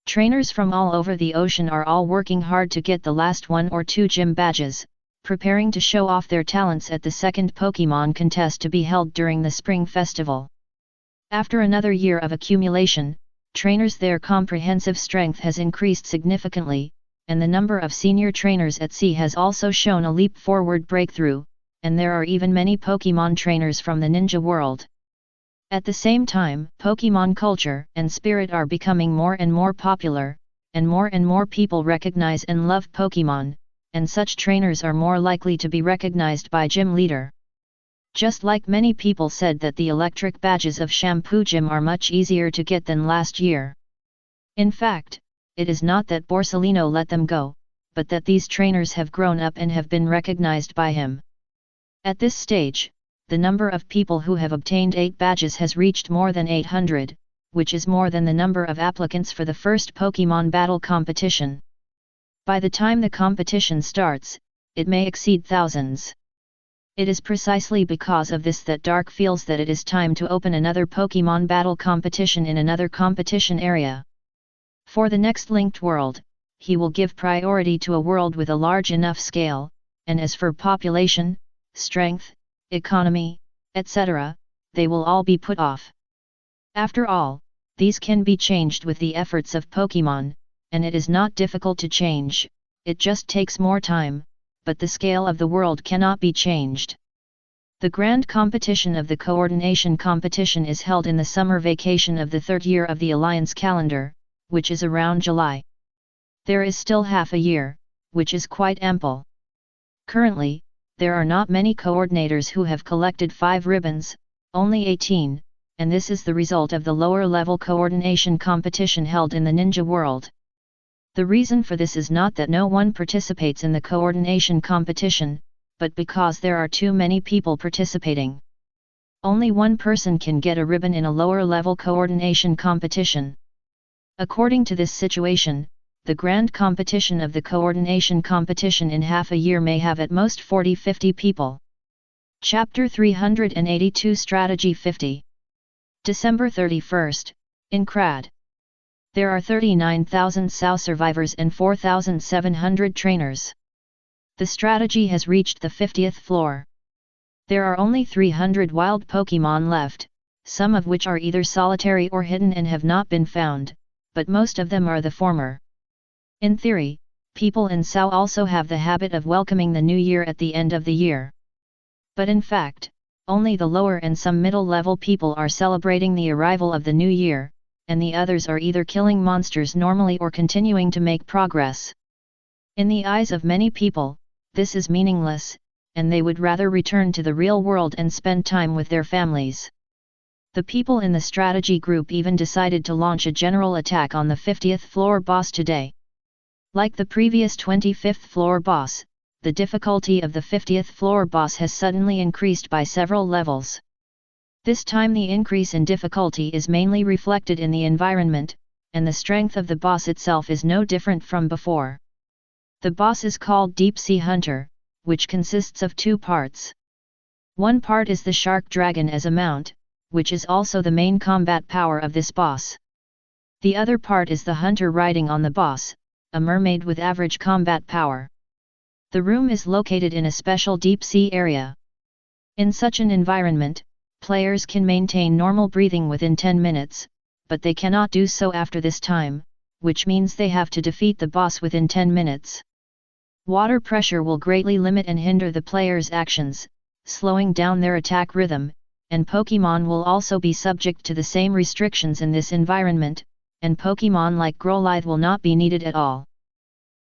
Trainers from all over the ocean are all working hard to get the last 1 or 2 gym badges, preparing to show off their talents at the second Pokemon contest to be held during the Spring Festival. After another year of accumulation, their comprehensive strength has increased significantly, and the number of senior trainers at sea has also shown a leap-forward breakthrough, and there are even many Pokemon trainers from the ninja world. At the same time, Pokemon culture and spirit are becoming more and more popular, and more people recognize and love Pokemon, and such trainers are more likely to be recognized by gym leader. Just like many people said that the electric badges of Shampoo Gym are much easier to get than last year. In fact, it is not that Borsellino let them go, but that these trainers have grown up and have been recognized by him. At this stage, the number of people who have obtained 8 badges has reached more than 800, which is more than the number of applicants for the first Pokemon battle competition. By the time the competition starts, it may exceed thousands. It is precisely because of this that Dark feels that it is time to open another Pokemon battle competition in another competition area. For the next linked world, he will give priority to a world with a large enough scale, and as for population, strength, economy, etc., they will all be put off. After all, these can be changed with the efforts of Pokemon, and it is not difficult to change, it just takes more time, but the scale of the world cannot be changed. The grand competition of the coordination competition is held in the summer vacation of the 3rd year of the Alliance calendar, which is around July. There is still half a year, which is quite ample. Currently, there are not many coordinators who have collected 5 ribbons, only 18, and this is the result of the lower-level coordination competition held in the ninja world. The reason for this is not that no one participates in the coordination competition, but because there are too many people participating. Only one person can get a ribbon in a lower-level coordination competition. According to this situation, the grand competition of the coordination competition in half a year may have at most 40-50 people. Chapter 382 Strategy 50. December 31st, in Crad. There are 39,000 SAO survivors and 4,700 trainers. The strategy has reached the 50th floor. There are only 300 wild Pokemon left, some of which are either solitary or hidden and have not been found, but most of them are the former. In theory, people in SAO also have the habit of welcoming the new year at the end of the year. But in fact, only the lower and some middle-level people are celebrating the arrival of the new year, and the others are either killing monsters normally or continuing to make progress. In the eyes of many people, this is meaningless, and they would rather return to the real world and spend time with their families. The people in the strategy group even decided to launch a general attack on the 50th floor boss today. Like the previous 25th floor boss, the difficulty of the 50th floor boss has suddenly increased by several levels. This time the increase in difficulty is mainly reflected in the environment, and the strength of the boss itself is no different from before. The boss is called Deep Sea Hunter, which consists of 2 parts. One part is the Shark Dragon as a mount, which is also the main combat power of this boss. The other part is the hunter riding on the boss, a mermaid with average combat power. The room is located in a special deep sea area. In such an environment, players can maintain normal breathing within 10 minutes, but they cannot do so after this time, which means they have to defeat the boss within 10 minutes. Water pressure will greatly limit and hinder the players' actions, slowing down their attack rhythm, and Pokemon will also be subject to the same restrictions in this environment, and Pokemon like Growlithe will not be needed at all.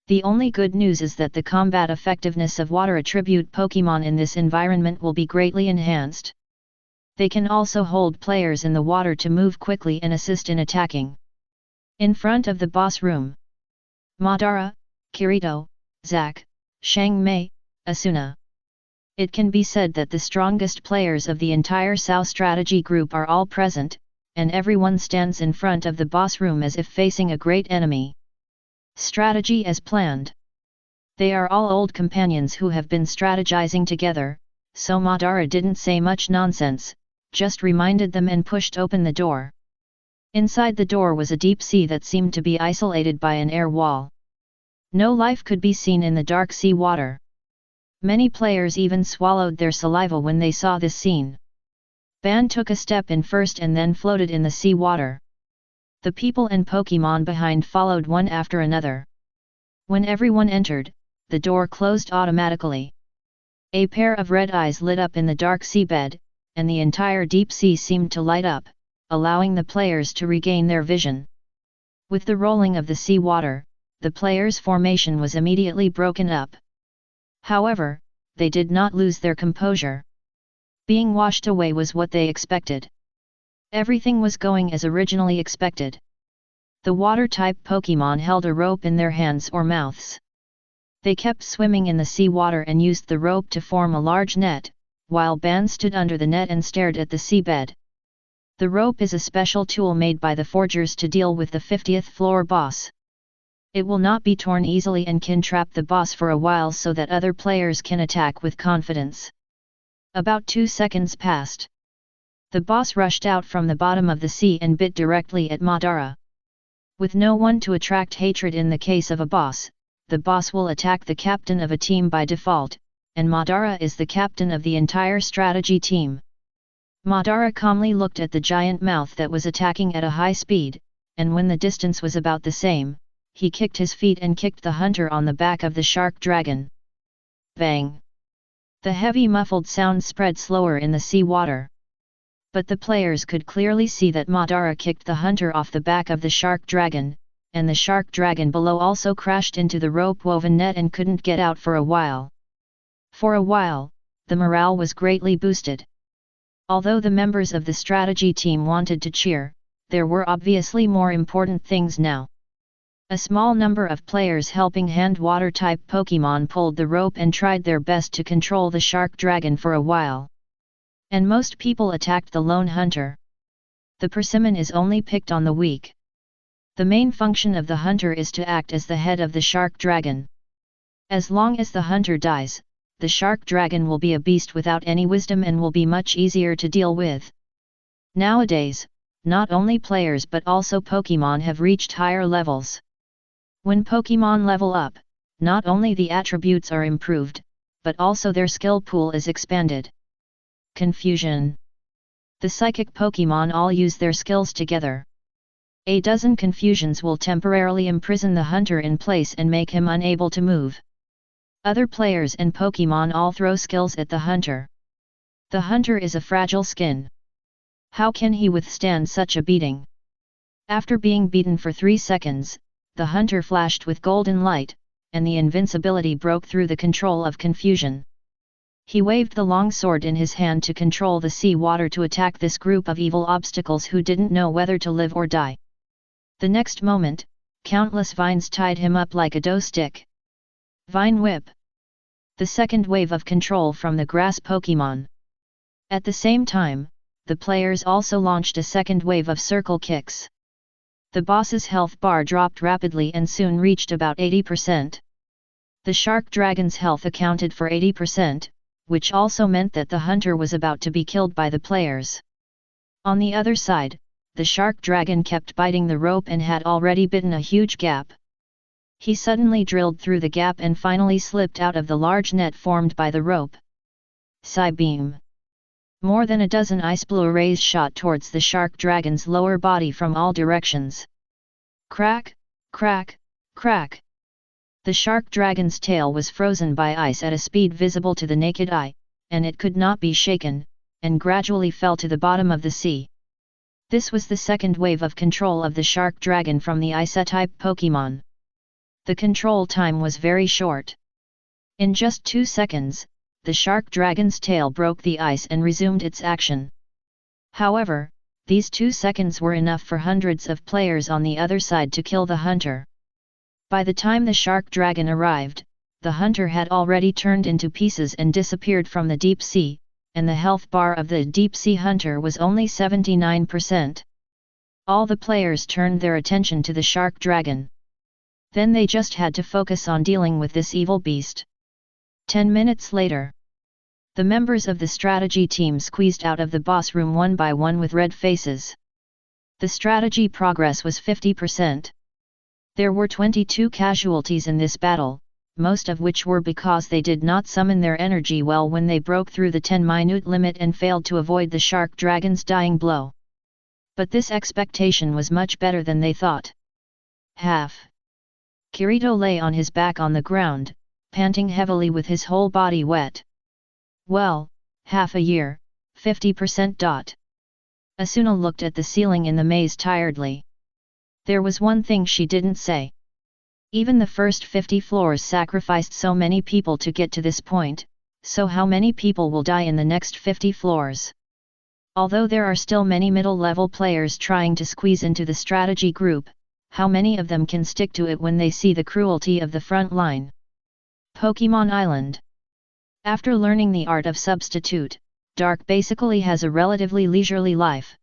The only good news is that the combat effectiveness of water attribute Pokemon in this environment will be greatly enhanced. They can also hold players in the water to move quickly and assist in attacking. In front of the boss room, Madara, Kirito, Zack, Shang Mei, Asuna. It can be said that the strongest players of the entire SAO strategy group are all present, and everyone stands in front of the boss room as if facing a great enemy. Strategy as planned. They are all old companions who have been strategizing together, so Madara didn't say much nonsense, just reminded them and pushed open the door. Inside the door was a deep sea that seemed to be isolated by an air wall. No life could be seen in the dark sea water. Many players even swallowed their saliva when they saw this scene. Ban took a step in first and then floated in the sea water. The people and Pokémon behind followed one after another. When everyone entered, the door closed automatically. A pair of red eyes lit up in the dark seabed, and the entire deep sea seemed to light up, allowing the players to regain their vision. With the rolling of the sea water, the players' formation was immediately broken up. However, they did not lose their composure. Being washed away was what they expected. Everything was going as originally expected. The water-type Pokémon held a rope in their hands or mouths. They kept swimming in the sea water and used the rope to form a large net, while Ban stood under the net and stared at the seabed. The rope is a special tool made by the forgers to deal with the 50th floor boss. It will not be torn easily and can trap the boss for a while so that other players can attack with confidence. About 2 seconds passed. The boss rushed out from the bottom of the sea and bit directly at Madara. With no one to attract hatred in the case of a boss, the boss will attack the captain of a team by default, and Madara is the captain of the entire strategy team. Madara calmly looked at the giant mouth that was attacking at a high speed, and when the distance was about the same, he kicked his feet and kicked the hunter on the back of the shark dragon. Bang! The heavy muffled sound spread slower in the sea water. But the players could clearly see that Madara kicked the hunter off the back of the shark dragon, and the shark dragon below also crashed into the rope-woven net and couldn't get out for a while. For a while, the morale was greatly boosted. Although the members of the strategy team wanted to cheer, there were obviously more important things now. A small number of players helping hand water-type Pokémon pulled the rope and tried their best to control the shark dragon for a while. And most people attacked the lone hunter. The persimmon is only picked on the weak. The main function of the hunter is to act as the head of the shark dragon. As long as the hunter dies, the shark dragon will be a beast without any wisdom and will be much easier to deal with. Nowadays, not only players but also Pokémon have reached higher levels. When Pokémon level up, not only the attributes are improved, but also their skill pool is expanded. Confusion. The psychic Pokémon all use their skills together. A dozen confusions will temporarily imprison the hunter in place and make him unable to move. Other players and Pokémon all throw skills at the hunter. The hunter is a fragile skin. How can he withstand such a beating? After being beaten for 3 seconds, the hunter flashed with golden light, and the invincibility broke through the control of confusion. He waved the long sword in his hand to control the sea water to attack this group of evil obstacles who didn't know whether to live or die. The next moment, countless vines tied him up like a dough stick. Vine Whip. The second wave of control from the grass Pokémon. At the same time, the players also launched a second wave of circle kicks. The boss's health bar dropped rapidly and soon reached about 80%. The shark dragon's health accounted for 80%, which also meant that the hunter was about to be killed by the players. On the other side, the shark dragon kept biting the rope and had already bitten a huge gap. He suddenly drilled through the gap and finally slipped out of the large net formed by the rope. Psy Beam. More than a dozen ice blue rays shot towards the shark dragon's lower body from all directions. Crack, crack, crack. The shark dragon's tail was frozen by ice at a speed visible to the naked eye, and it could not be shaken, and gradually fell to the bottom of the sea. This was the second wave of control of the shark dragon from the Ice-type Pokémon. The control time was very short. In just 2 seconds, the shark dragon's tail broke the ice and resumed its action. However, these 2 seconds were enough for hundreds of players on the other side to kill the hunter. By the time the shark dragon arrived, the hunter had already turned into pieces and disappeared from the deep sea, and the health bar of the deep sea hunter was only 79%. All the players turned their attention to the shark dragon. Then they just had to focus on dealing with this evil beast. 10 minutes later, the members of the strategy team squeezed out of the boss room one by one with red faces. The strategy progress was 50%. There were 22 casualties in this battle, most of which were because they did not summon their energy well when they broke through the 10-minute limit and failed to avoid the shark dragon's dying blow. But this expectation was much better than they thought. Kirito lay on his back on the ground, panting heavily with his whole body wet. Well, half a year, 50%. Asuna looked at the ceiling in the maze tiredly. There was one thing she didn't say. Even the first 50 floors sacrificed so many people to get to this point, so how many people will die in the next 50 floors? Although there are still many middle-level players trying to squeeze into the strategy group, how many of them can stick to it when they see the cruelty of the front line? Pokemon Island. After learning the art of substitute, Dark basically has a relatively leisurely life.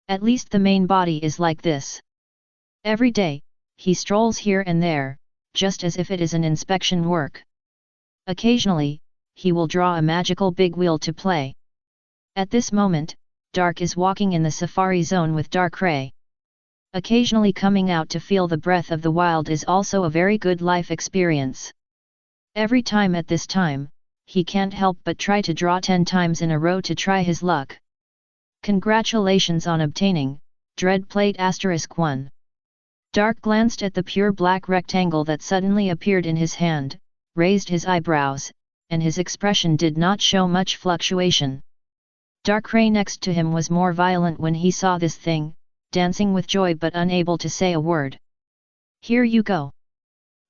At least the main body is like this. Every day, he strolls here and there, just as if it is an inspection work. Occasionally, he will draw a magical big wheel to play. At this moment, Dark is walking in the safari zone with Darkrai. Occasionally coming out to feel the breath of the wild is also a very good life experience. Every time at this time, he can't help but try to draw 10 times in a row to try his luck. Congratulations on obtaining Dread Plate *1. Dark glanced at the pure black rectangle that suddenly appeared in his hand, raised his eyebrows, and his expression did not show much fluctuation. Darkrai next to him was more violent when he saw this thing, dancing with joy but unable to say a word. Here you go.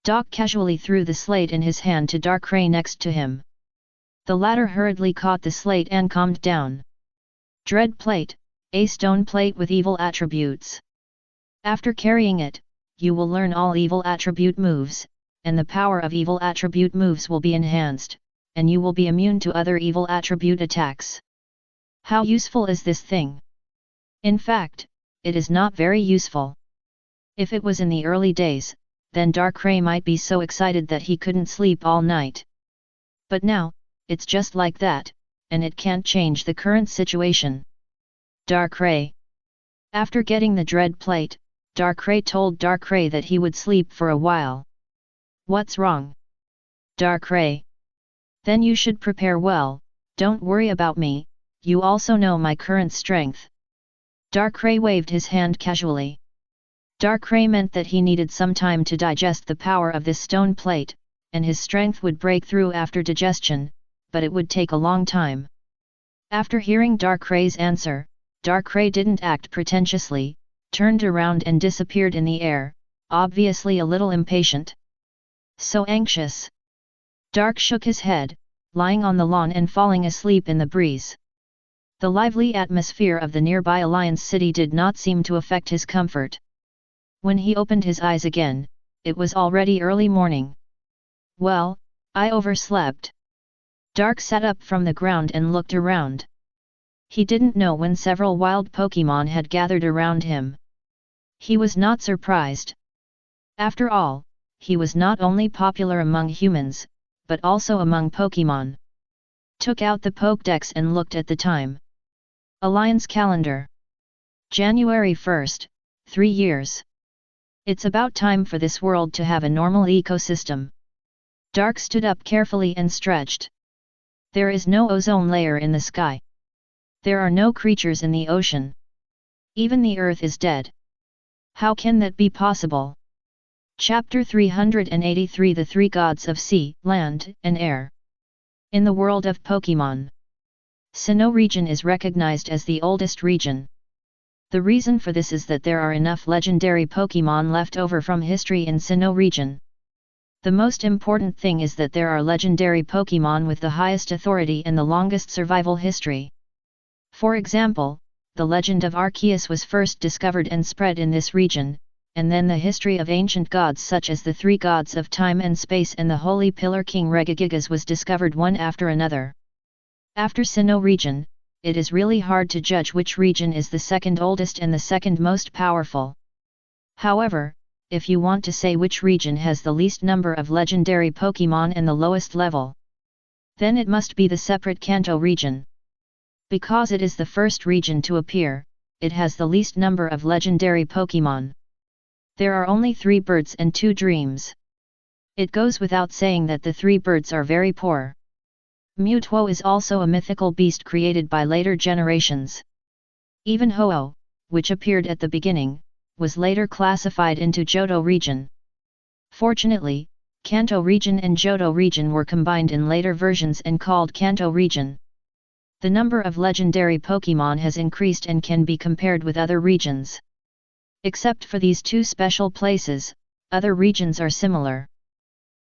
Doc casually threw the slate in his hand to Darkrai next to him. The latter hurriedly caught the slate and calmed down. Dread Plate, a stone plate with evil attributes. After carrying it, you will learn all evil attribute moves, and the power of evil attribute moves will be enhanced, and you will be immune to other evil attribute attacks. How useful is this thing? In fact, it is not very useful. If it was in the early days, then Darkrai might be so excited that he couldn't sleep all night. But now, it's just like that, and it can't change the current situation. Darkrai. After getting the Dread Plate, Darkrai told Darkrai that he would sleep for a while. What's wrong? Darkrai. Then you should prepare well, don't worry about me, you also know my current strength. Darkrai waved his hand casually. Darkrai meant that he needed some time to digest the power of this stone plate, and his strength would break through after digestion, but it would take a long time. After hearing Darkrai's answer, Darkrai didn't act pretentiously, turned around and disappeared in the air, obviously a little impatient. So anxious. Dark shook his head, lying on the lawn and falling asleep in the breeze. The lively atmosphere of the nearby Alliance City did not seem to affect his comfort. When he opened his eyes again, it was already early morning. Well, I overslept. Dark sat up from the ground and looked around. He didn't know when several wild Pokémon had gathered around him. He was not surprised. After all, he was not only popular among humans, but also among Pokémon. Took out the Pokédex and looked at the time. Alliance calendar. January 1st, 3 years. It's about time for this world to have a normal ecosystem. Dark stood up carefully and stretched. There is no ozone layer in the sky. There are no creatures in the ocean. Even the earth is dead. How can that be possible? Chapter 383 The Three Gods of Sea, Land, and Air. In the world of Pokémon, Sinnoh region is recognized as the oldest region. The reason for this is that there are enough legendary Pokémon left over from history in Sinnoh region. The most important thing is that there are legendary Pokémon with the highest authority and the longest survival history. For example, the legend of Arceus was first discovered and spread in this region, and then the history of ancient gods such as the three gods of time and space and the holy pillar king Regigigas was discovered one after another. After Sinnoh region, it is really hard to judge which region is the second oldest and the second most powerful. However, if you want to say which region has the least number of legendary Pokémon and the lowest level, then it must be the separate Kanto region. Because it is the first region to appear, it has the least number of legendary Pokémon. There are only 3 birds and 2 dreams. It goes without saying that the 3 birds are very poor. Mewtwo is also a mythical beast created by later generations. Even Ho-Oh, which appeared at the beginning, was later classified into Johto region. Fortunately, Kanto region and Johto region were combined in later versions and called Kanto region. The number of legendary Pokémon has increased and can be compared with other regions. Except for these 2 special places, other regions are similar.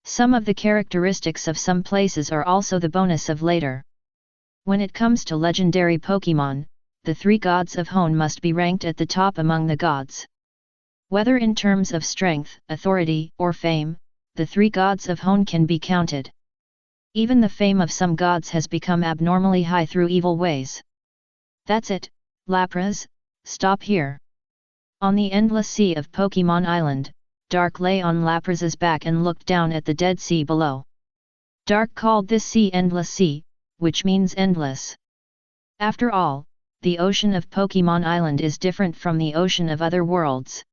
Some of the characteristics of some places are also the bonus of later. When it comes to legendary Pokémon, the 3 gods of Hone must be ranked at the top among the gods. Whether in terms of strength, authority, or fame, the 3 gods of Hone can be counted. Even the fame of some gods has become abnormally high through evil ways. That's it, Lapras, stop here. On the endless sea of Pokémon Island, Dark lay on Lapras's back and looked down at the dead sea below. Dark called this sea Endless Sea, which means endless. After all, the ocean of Pokémon Island is different from the ocean of other worlds.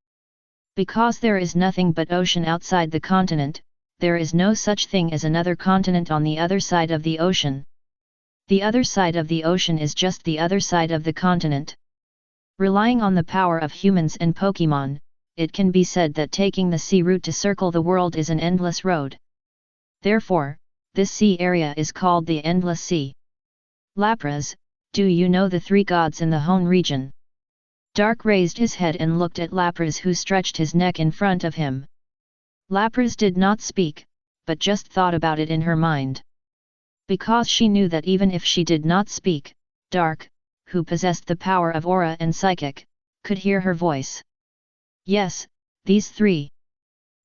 Because there is nothing but ocean outside the continent, there is no such thing as another continent on the other side of the ocean. The other side of the ocean is just the other side of the continent. Relying on the power of humans and Pokémon, it can be said that taking the sea route to circle the world is an endless road. Therefore, this sea area is called the Endless Sea. Lapras, do you know the 3 gods in the Hone region? Dark raised his head and looked at Lapras, who stretched his neck in front of him. Lapras did not speak, but just thought about it in her mind. Because she knew that even if she did not speak, Dark, who possessed the power of aura and psychic, could hear her voice. Yes, these 3.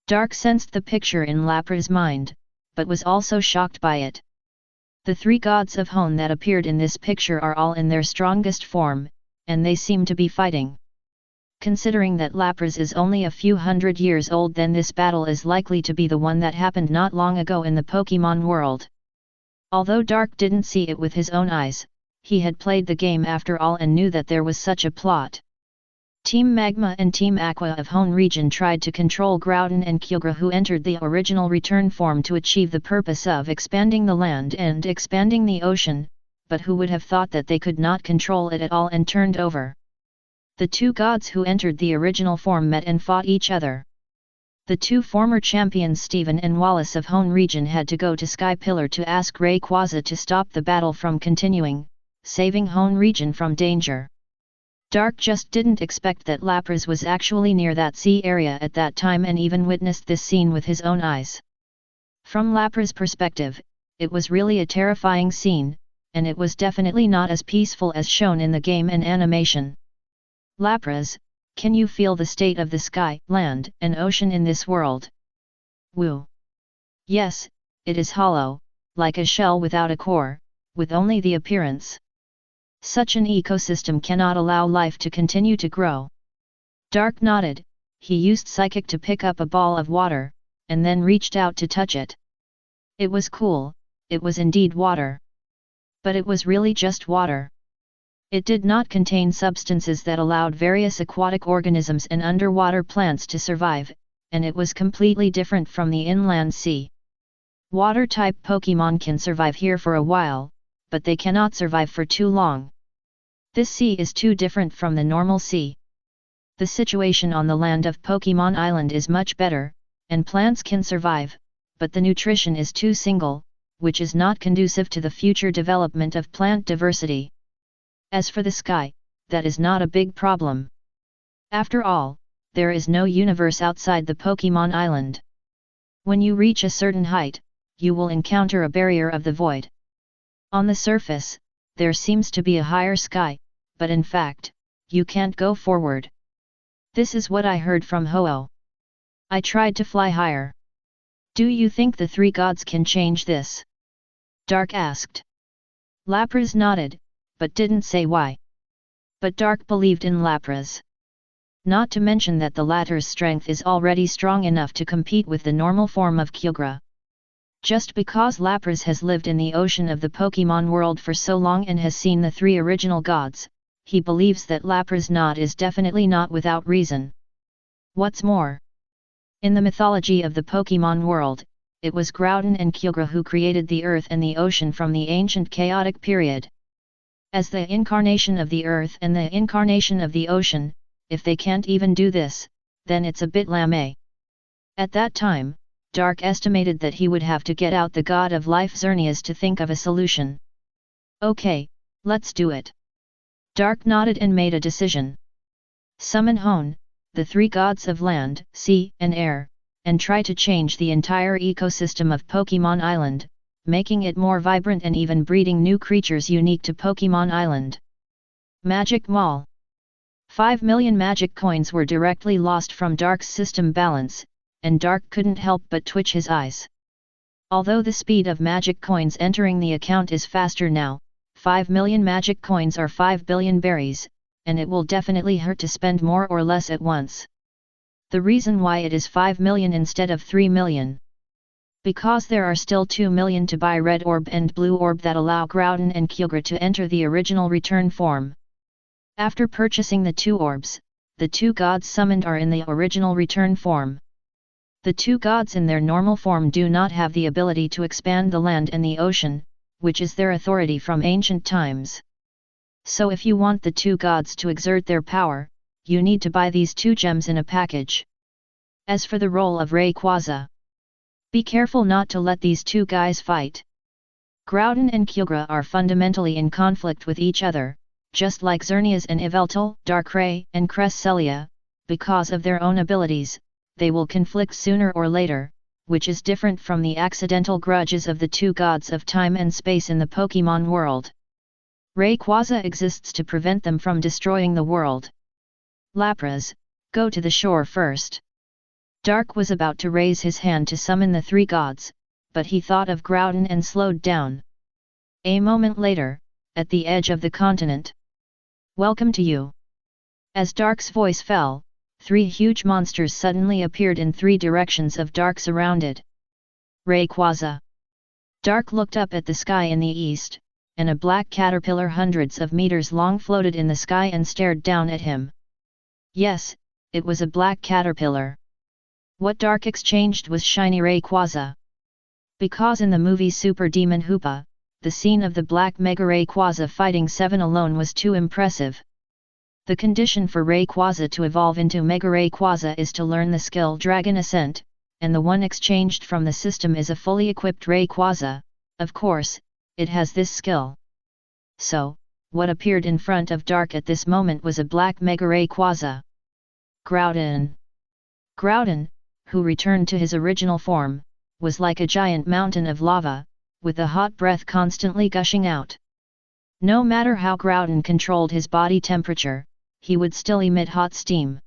Dark sensed the picture in Lapras's mind, but was also shocked by it. The 3 gods of Hone that appeared in this picture are all in their strongest form, and they seem to be fighting. Considering that Lapras is only a few hundred years old, then this battle is likely to be the one that happened not long ago in the Pokémon world. Although Dark didn't see it with his own eyes, he had played the game after all and knew that there was such a plot. Team Magma and Team Aqua of Hone region tried to control Groudon and Kyogre, who entered the original return form to achieve the purpose of expanding the land and expanding the ocean, but who would have thought that they could not control it at all and turned over. The 2 gods who entered the original form met and fought each other. The 2 former champions Steven and Wallace of Hone region had to go to Sky Pillar to ask Rayquaza to stop the battle from continuing, saving Hone region from danger. Dark just didn't expect that Lapras was actually near that sea area at that time and even witnessed this scene with his own eyes. From Lapras's perspective, it was really a terrifying scene, and it was definitely not as peaceful as shown in the game and animation. Lapras, can you feel the state of the sky, land, and ocean in this world? Woo! Yes, it is hollow, like a shell without a core, with only the appearance. Such an ecosystem cannot allow life to continue to grow. Dark nodded. He used Psychic to pick up a ball of water, and then reached out to touch it. It was cool, it was indeed water. But it was really just water. It did not contain substances that allowed various aquatic organisms and underwater plants to survive, and it was completely different from the inland sea. Water-type Pokémon can survive here for a while, but they cannot survive for too long. This sea is too different from the normal sea. The situation on the land of Pokémon Island is much better, and plants can survive, but the nutrition is too single, which is not conducive to the future development of plant diversity. As for the sky, that is not a big problem. After all, there is no universe outside the Pokémon Island. When you reach a certain height, you will encounter a barrier of the void. On the surface, there seems to be a higher sky, but in fact, you can't go forward. This is what I heard from Ho-Oh. I tried to fly higher. Do you think the three gods can change this? Dark asked. Lapras nodded, but didn't say why. But Dark believed in Lapras. Not to mention that the latter's strength is already strong enough to compete with the normal form of Kyogre. Just because Lapras has lived in the ocean of the Pokemon world for so long and has seen the three original gods, he believes that Lapras' nod is definitely not without reason. What's more, in the mythology of the Pokemon world, it was Groudon and Kyogre who created the earth and the ocean from the ancient chaotic period. As the incarnation of the earth and the incarnation of the ocean, if they can't even do this, then it's a bit lame. At that time, Dark estimated that he would have to get out the god of life Xerneas to think of a solution. Okay, let's do it. Dark nodded and made a decision. Summon Hone, the three gods of land, sea, and air, and try to change the entire ecosystem of Pokemon Island, making it more vibrant and even breeding new creatures unique to Pokemon Island. Magic Mall. 5 million magic coins were directly lost from Dark's system balance, and Dark couldn't help but twitch his eyes. Although the speed of magic coins entering the account is faster now, 5 million magic coins are 5 billion berries, and it will definitely hurt to spend more or less at once. The reason why it is 5 million instead of 3 million. Because there are still 2 million to buy Red Orb and Blue Orb that allow Groudon and Kyogre to enter the original return form. After purchasing the 2 orbs, the 2 gods summoned are in the original return form. The 2 gods in their normal form do not have the ability to expand the land and the ocean, which is their authority from ancient times. So if you want the 2 gods to exert their power, you need to buy these 2 gems in a package. As for the role of Rayquaza, be careful not to let these 2 guys fight. Groudon and Kyogre are fundamentally in conflict with each other, just like Xerneas and Yveltal, Darkrai, and Cresselia. Because of their own abilities, they will conflict sooner or later, which is different from the accidental grudges of the 2 gods of time and space in the Pokemon world. Rayquaza exists to prevent them from destroying the world. Lapras, go to the shore first. Dark was about to raise his hand to summon the 3 gods, but he thought of Groudon and slowed down. A moment later, at the edge of the continent. Welcome to you. As Dark's voice fell, 3 huge monsters suddenly appeared in 3 directions of Dark surrounded. Rayquaza. Dark looked up at the sky in the east, and a black caterpillar hundreds of meters long floated in the sky and stared down at him. Yes, it was a black caterpillar. What Dark exchanged was shiny Rayquaza. Because in the movie Super Demon Hoopa, the scene of the black Mega Rayquaza fighting 7 alone was too impressive. The condition for Rayquaza to evolve into Mega Rayquaza is to learn the skill Dragon Ascent, and the one exchanged from the system is a fully equipped Rayquaza. Of course, it has this skill. So, what appeared in front of Dark at this moment was a black Mega Rayquaza. Groudon. Groudon, who returned to his original form, was like a giant mountain of lava, with the hot breath constantly gushing out. No matter how Groudon controlled his body temperature, he would still emit hot steam.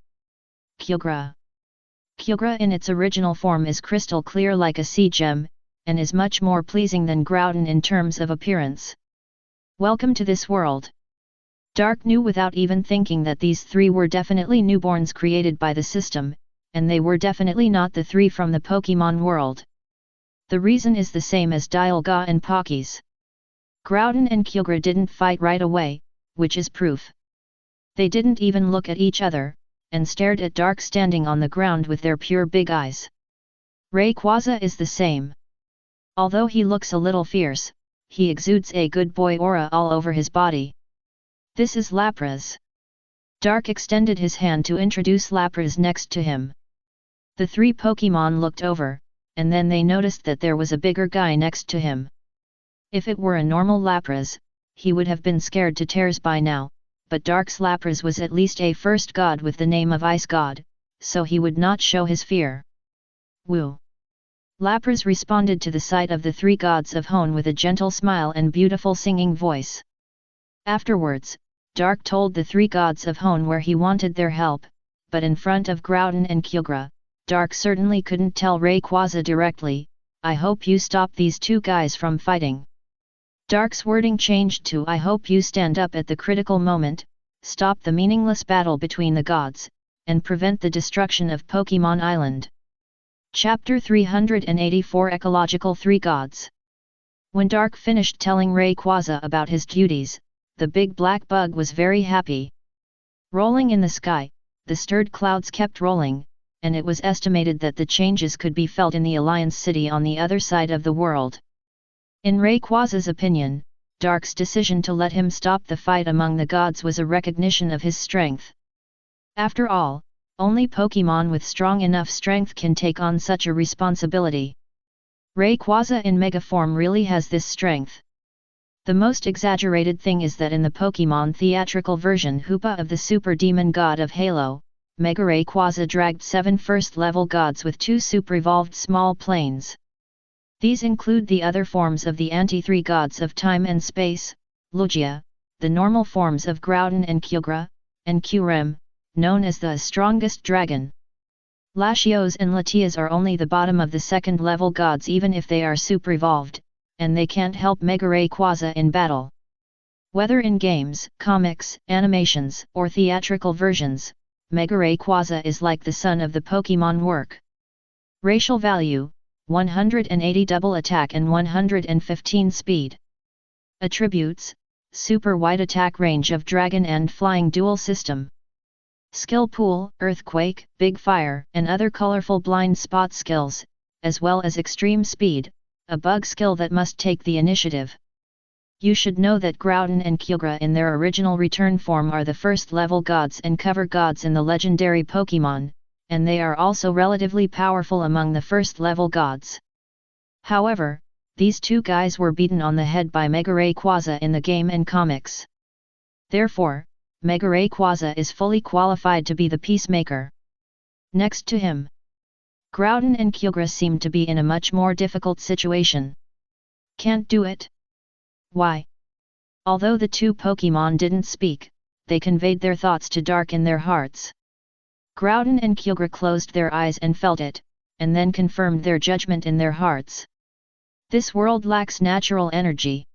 Kyogre. Kyogre in its original form is crystal clear like a sea gem, and is much more pleasing than Groudon in terms of appearance. Welcome to this world. Dark knew without even thinking that these 3 were definitely newborns created by the system, and they were definitely not the 3 from the Pokemon world. The reason is the same as Dialga and Pockeys. Groudon and Kyogre didn't fight right away, which is proof. They didn't even look at each other, and stared at Dark standing on the ground with their pure big eyes. Rayquaza is the same. Although he looks a little fierce, he exudes a good boy aura all over his body. This is Lapras. Dark extended his hand to introduce Lapras next to him. The 3 Pokemon looked over, and then they noticed that there was a bigger guy next to him. If it were a normal Lapras, he would have been scared to tears by now, but Dark's Lapras was at least a first god with the name of Ice God, so he would not show his fear. Woo! Lapras responded to the sight of the 3 gods of Hone with a gentle smile and beautiful singing voice. Afterwards, Dark told the 3 gods of Hone where he wanted their help, but in front of Groudon and Kyogre, Dark certainly couldn't tell Rayquaza directly, "I hope you stop these two guys from fighting." Dark's wording changed to "I hope you stand up at the critical moment, stop the meaningless battle between the gods, and prevent the destruction of Pokemon Island." Chapter 384 Ecological Three Gods. When Dark finished telling Rayquaza about his duties, the big black bug was very happy. Rolling in the sky, the stirred clouds kept rolling, and it was estimated that the changes could be felt in the Alliance City on the other side of the world. In Rayquaza's opinion, Dark's decision to let him stop the fight among the gods was a recognition of his strength. After all, only Pokemon with strong enough strength can take on such a responsibility. Rayquaza in Mega form really has this strength. The most exaggerated thing is that in the Pokemon theatrical version Hoopa of the Super Demon God of Halo, Mega Rayquaza dragged 7 first-level gods with 2 super-evolved small planes. These include the other forms of the anti-3 gods of time and space, Logia, the normal forms of Groudon and Kyogre, and Kyurem, known as the strongest dragon. Latios and Latias are only the bottom of the second-level gods even if they are super-evolved, and they can't help Mega Rayquaza in battle. Whether in games, comics, animations, or theatrical versions, Mega Rayquaza is like the son of the Pokemon work. Racial value: 180 double attack and 115 speed. Attributes: super wide attack range of dragon and flying dual system. Skill pool: earthquake, big fire, and other colorful blind spot skills, as well as extreme speed, a bug skill that must take the initiative. You should know that Groudon and Kyogre in their original return form are the first-level gods and cover gods in the legendary Pokemon, and they are also relatively powerful among the first-level gods. However, these two guys were beaten on the head by Mega Rayquaza in the game and comics. Therefore, Mega Rayquaza is fully qualified to be the peacemaker. Next to him, Groudon and Kyogre seem to be in a much more difficult situation. Can't do it? Why? Although the two Pokemon didn't speak, they conveyed their thoughts to Dark in their hearts. Groudon and Kyogre closed their eyes and felt it, and then confirmed their judgment in their hearts. This world lacks natural energy.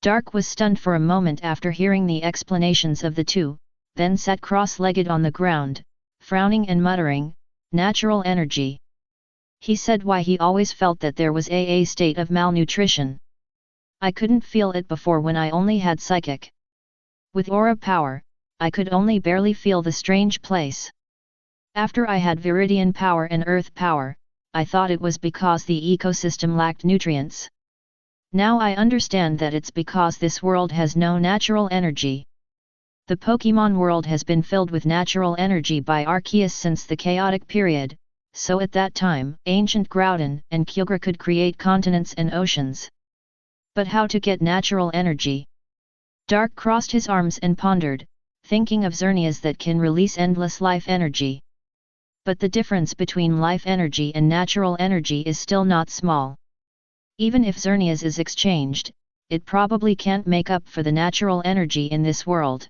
Dark was stunned for a moment after hearing the explanations of the two, then sat cross-legged on the ground, frowning and muttering, "Natural energy." He said why he always felt that there was a state of malnutrition. "I couldn't feel it before when I only had psychic. With aura power, I could only barely feel the strange place. After I had Viridian power and earth power, I thought it was because the ecosystem lacked nutrients. Now I understand that it's because this world has no natural energy. The Pokemon world has been filled with natural energy by Arceus since the chaotic period, so at that time, ancient Groudon and Kyogre could create continents and oceans. But how to get natural energy?" Dark crossed his arms and pondered, thinking of Xerneas that can release endless life energy. But the difference between life energy and natural energy is still not small. Even if Xerneas is exchanged, it probably can't make up for the natural energy in this world.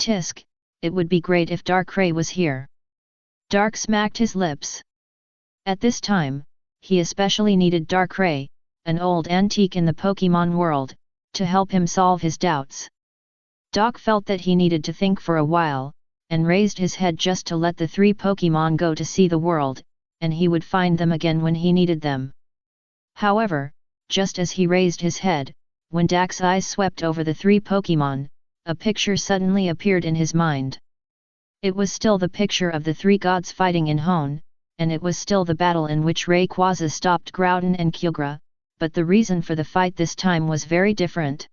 Tisk, it would be great if Darkrai was here. Dark smacked his lips. At this time, he especially needed Darkrai, an old antique in the Pokemon world, to help him solve his doubts. Doc felt that he needed to think for a while, and raised his head just to let the 3 Pokemon go to see the world, and he would find them again when he needed them. However, just as he raised his head, when Doc's eyes swept over the 3 Pokemon, a picture suddenly appeared in his mind. It was still the picture of the 3 gods fighting in Hoenn, and it was still the battle in which Rayquaza stopped Groudon and Kyogre, but the reason for the fight this time was very different.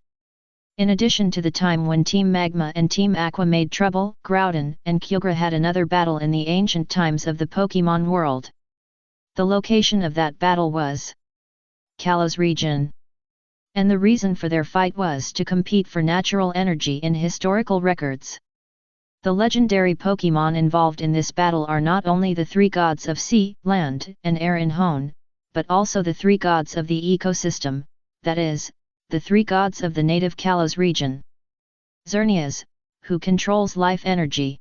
In addition to the time when Team Magma and Team Aqua made trouble, Groudon and Kyogre had another battle in the ancient times of the Pokemon world. The location of that battle was Kalos region. And the reason for their fight was to compete for natural energy in historical records. The legendary Pokemon involved in this battle are not only the 3 gods of sea, land, and air in Hoenn, but also the 3 gods of the ecosystem, that is, the 3 gods of the native Kalos region. Xerneas, who controls life energy.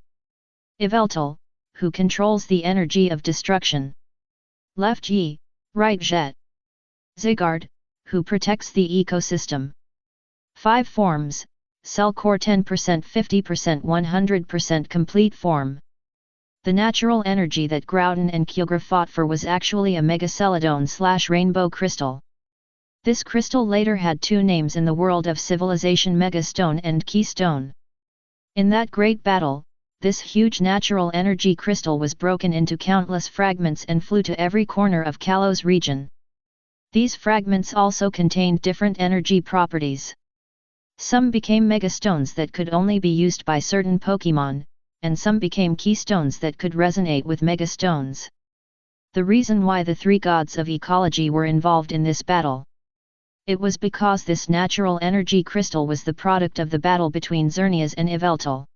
Yveltal, who controls the energy of destruction. Left Yi, right Jet. Zygarde, who protects the ecosystem. 5 forms, Cell Core 10%, 50%, 100% complete form. The natural energy that Groudon and Kyogre fought for was actually a Megaceladon/Rainbow Crystal. This crystal later had 2 names in the world of civilization: Megastone and Keystone. In that great battle, this huge natural energy crystal was broken into countless fragments and flew to every corner of Kalos region. These fragments also contained different energy properties. Some became Megastones that could only be used by certain Pokémon, and some became Keystones that could resonate with Megastones. The reason why the 3 gods of ecology were involved in this battle. It was because this natural energy crystal was the product of the battle between Xerneas and Yveltal.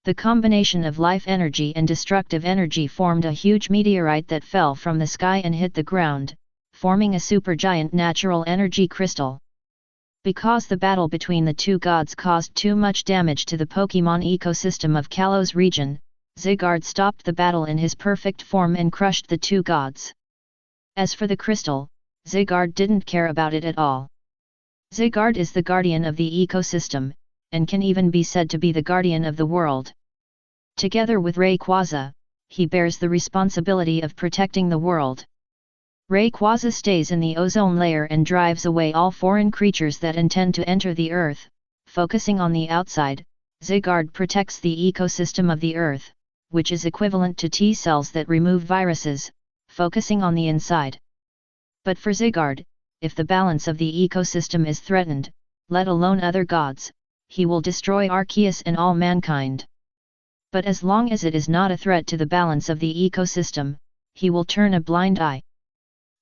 The combination of life energy and destructive energy formed a huge meteorite that fell from the sky and hit the ground, forming a supergiant natural energy crystal. Because the battle between the 2 gods caused too much damage to the Pokémon ecosystem of Kalos region, Zygarde stopped the battle in his perfect form and crushed the 2 gods. As for the crystal, Zygarde didn't care about it at all. Zygarde is the guardian of the ecosystem, and can even be said to be the guardian of the world. Together with Rayquaza, he bears the responsibility of protecting the world. Rayquaza stays in the ozone layer and drives away all foreign creatures that intend to enter the Earth. Focusing on the outside, Zygarde protects the ecosystem of the Earth, which is equivalent to T cells that remove viruses, focusing on the inside. But for Zygarde, if the balance of the ecosystem is threatened, let alone other gods, he will destroy Arceus and all mankind. But as long as it is not a threat to the balance of the ecosystem, he will turn a blind eye.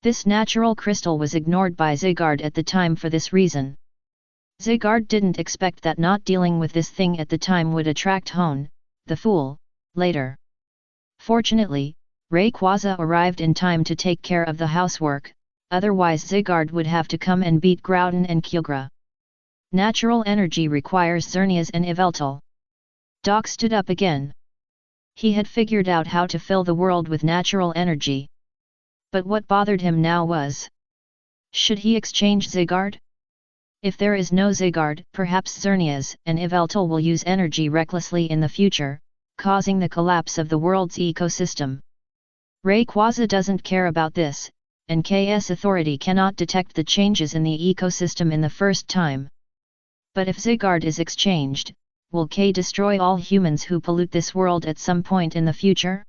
This natural crystal was ignored by Zygarde at the time for this reason. Zygarde didn't expect that not dealing with this thing at the time would attract Hone, the fool, later. Fortunately, Rayquaza arrived in time to take care of the housework, otherwise Zygarde would have to come and beat Groudon and Kyogre. Natural energy requires Xerneas and Yveltal. Doc stood up again. He had figured out how to fill the world with natural energy. But what bothered him now was, should he exchange Zygarde? If there is no Zygarde, perhaps Xerneas and Yveltal will use energy recklessly in the future, causing the collapse of the world's ecosystem. Rayquaza doesn't care about this, and KS authority cannot detect the changes in the ecosystem in the first time. But if Zygarde is exchanged, will K destroy all humans who pollute this world at some point in the future?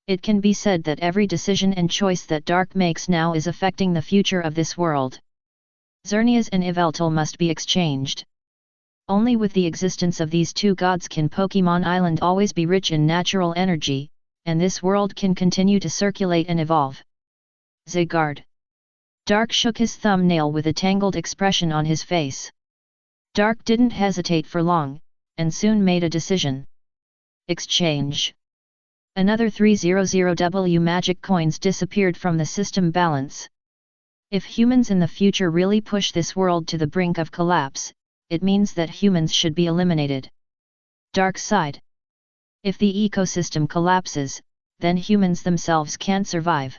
It can be said that every decision and choice that Dark makes now is affecting the future of this world. Xerneas and Yveltal must be exchanged. Only with the existence of these 2 gods can Pokémon Island always be rich in natural energy, and this world can continue to circulate and evolve. Zygarde. Dark shook his thumbnail with a tangled expression on his face. Dark didn't hesitate for long, and soon made a decision. Exchange. Another 300W magic coins disappeared from the system balance. If humans in the future really push this world to the brink of collapse, it means that humans should be eliminated. Dark sighed. If the ecosystem collapses, then humans themselves can't survive.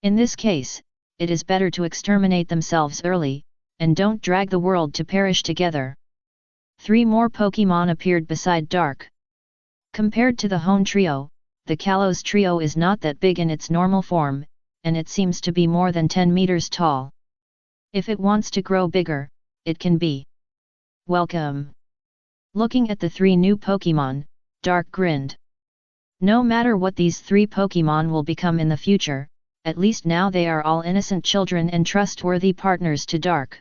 In this case, it is better to exterminate themselves early, and don't drag the world to perish together. 3 more Pokémon appeared beside Dark. Compared to the Hone trio, the Kalos trio is not that big in its normal form, and it seems to be more than 10 meters tall. If it wants to grow bigger, it can be. Welcome. Looking at the 3 new Pokémon, Dark grinned. No matter what these 3 Pokémon will become in the future, at least now they are all innocent children and trustworthy partners to Dark.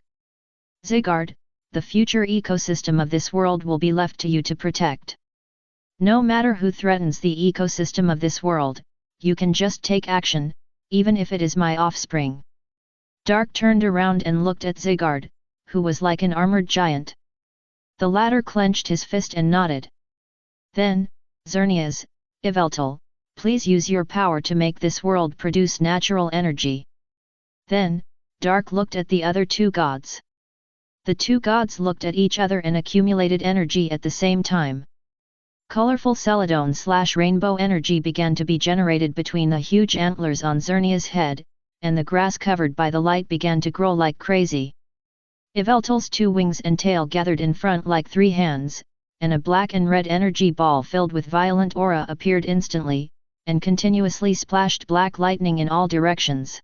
Zygarde, the future ecosystem of this world will be left to you to protect. No matter who threatens the ecosystem of this world, you can just take action, even if it is my offspring. Dark turned around and looked at Zygarde, who was like an armored giant. The latter clenched his fist and nodded. Then, Xerneas, Yveltal, please use your power to make this world produce natural energy. Then, Dark looked at the other 2 gods. The 2 gods looked at each other and accumulated energy at the same time. Colorful celadone/rainbow energy began to be generated between the huge antlers on Xernea's head, and the grass covered by the light began to grow like crazy. Yveltal's 2 wings and tail gathered in front like 3 hands, and a black and red energy ball filled with violent aura appeared instantly, and continuously splashed black lightning in all directions.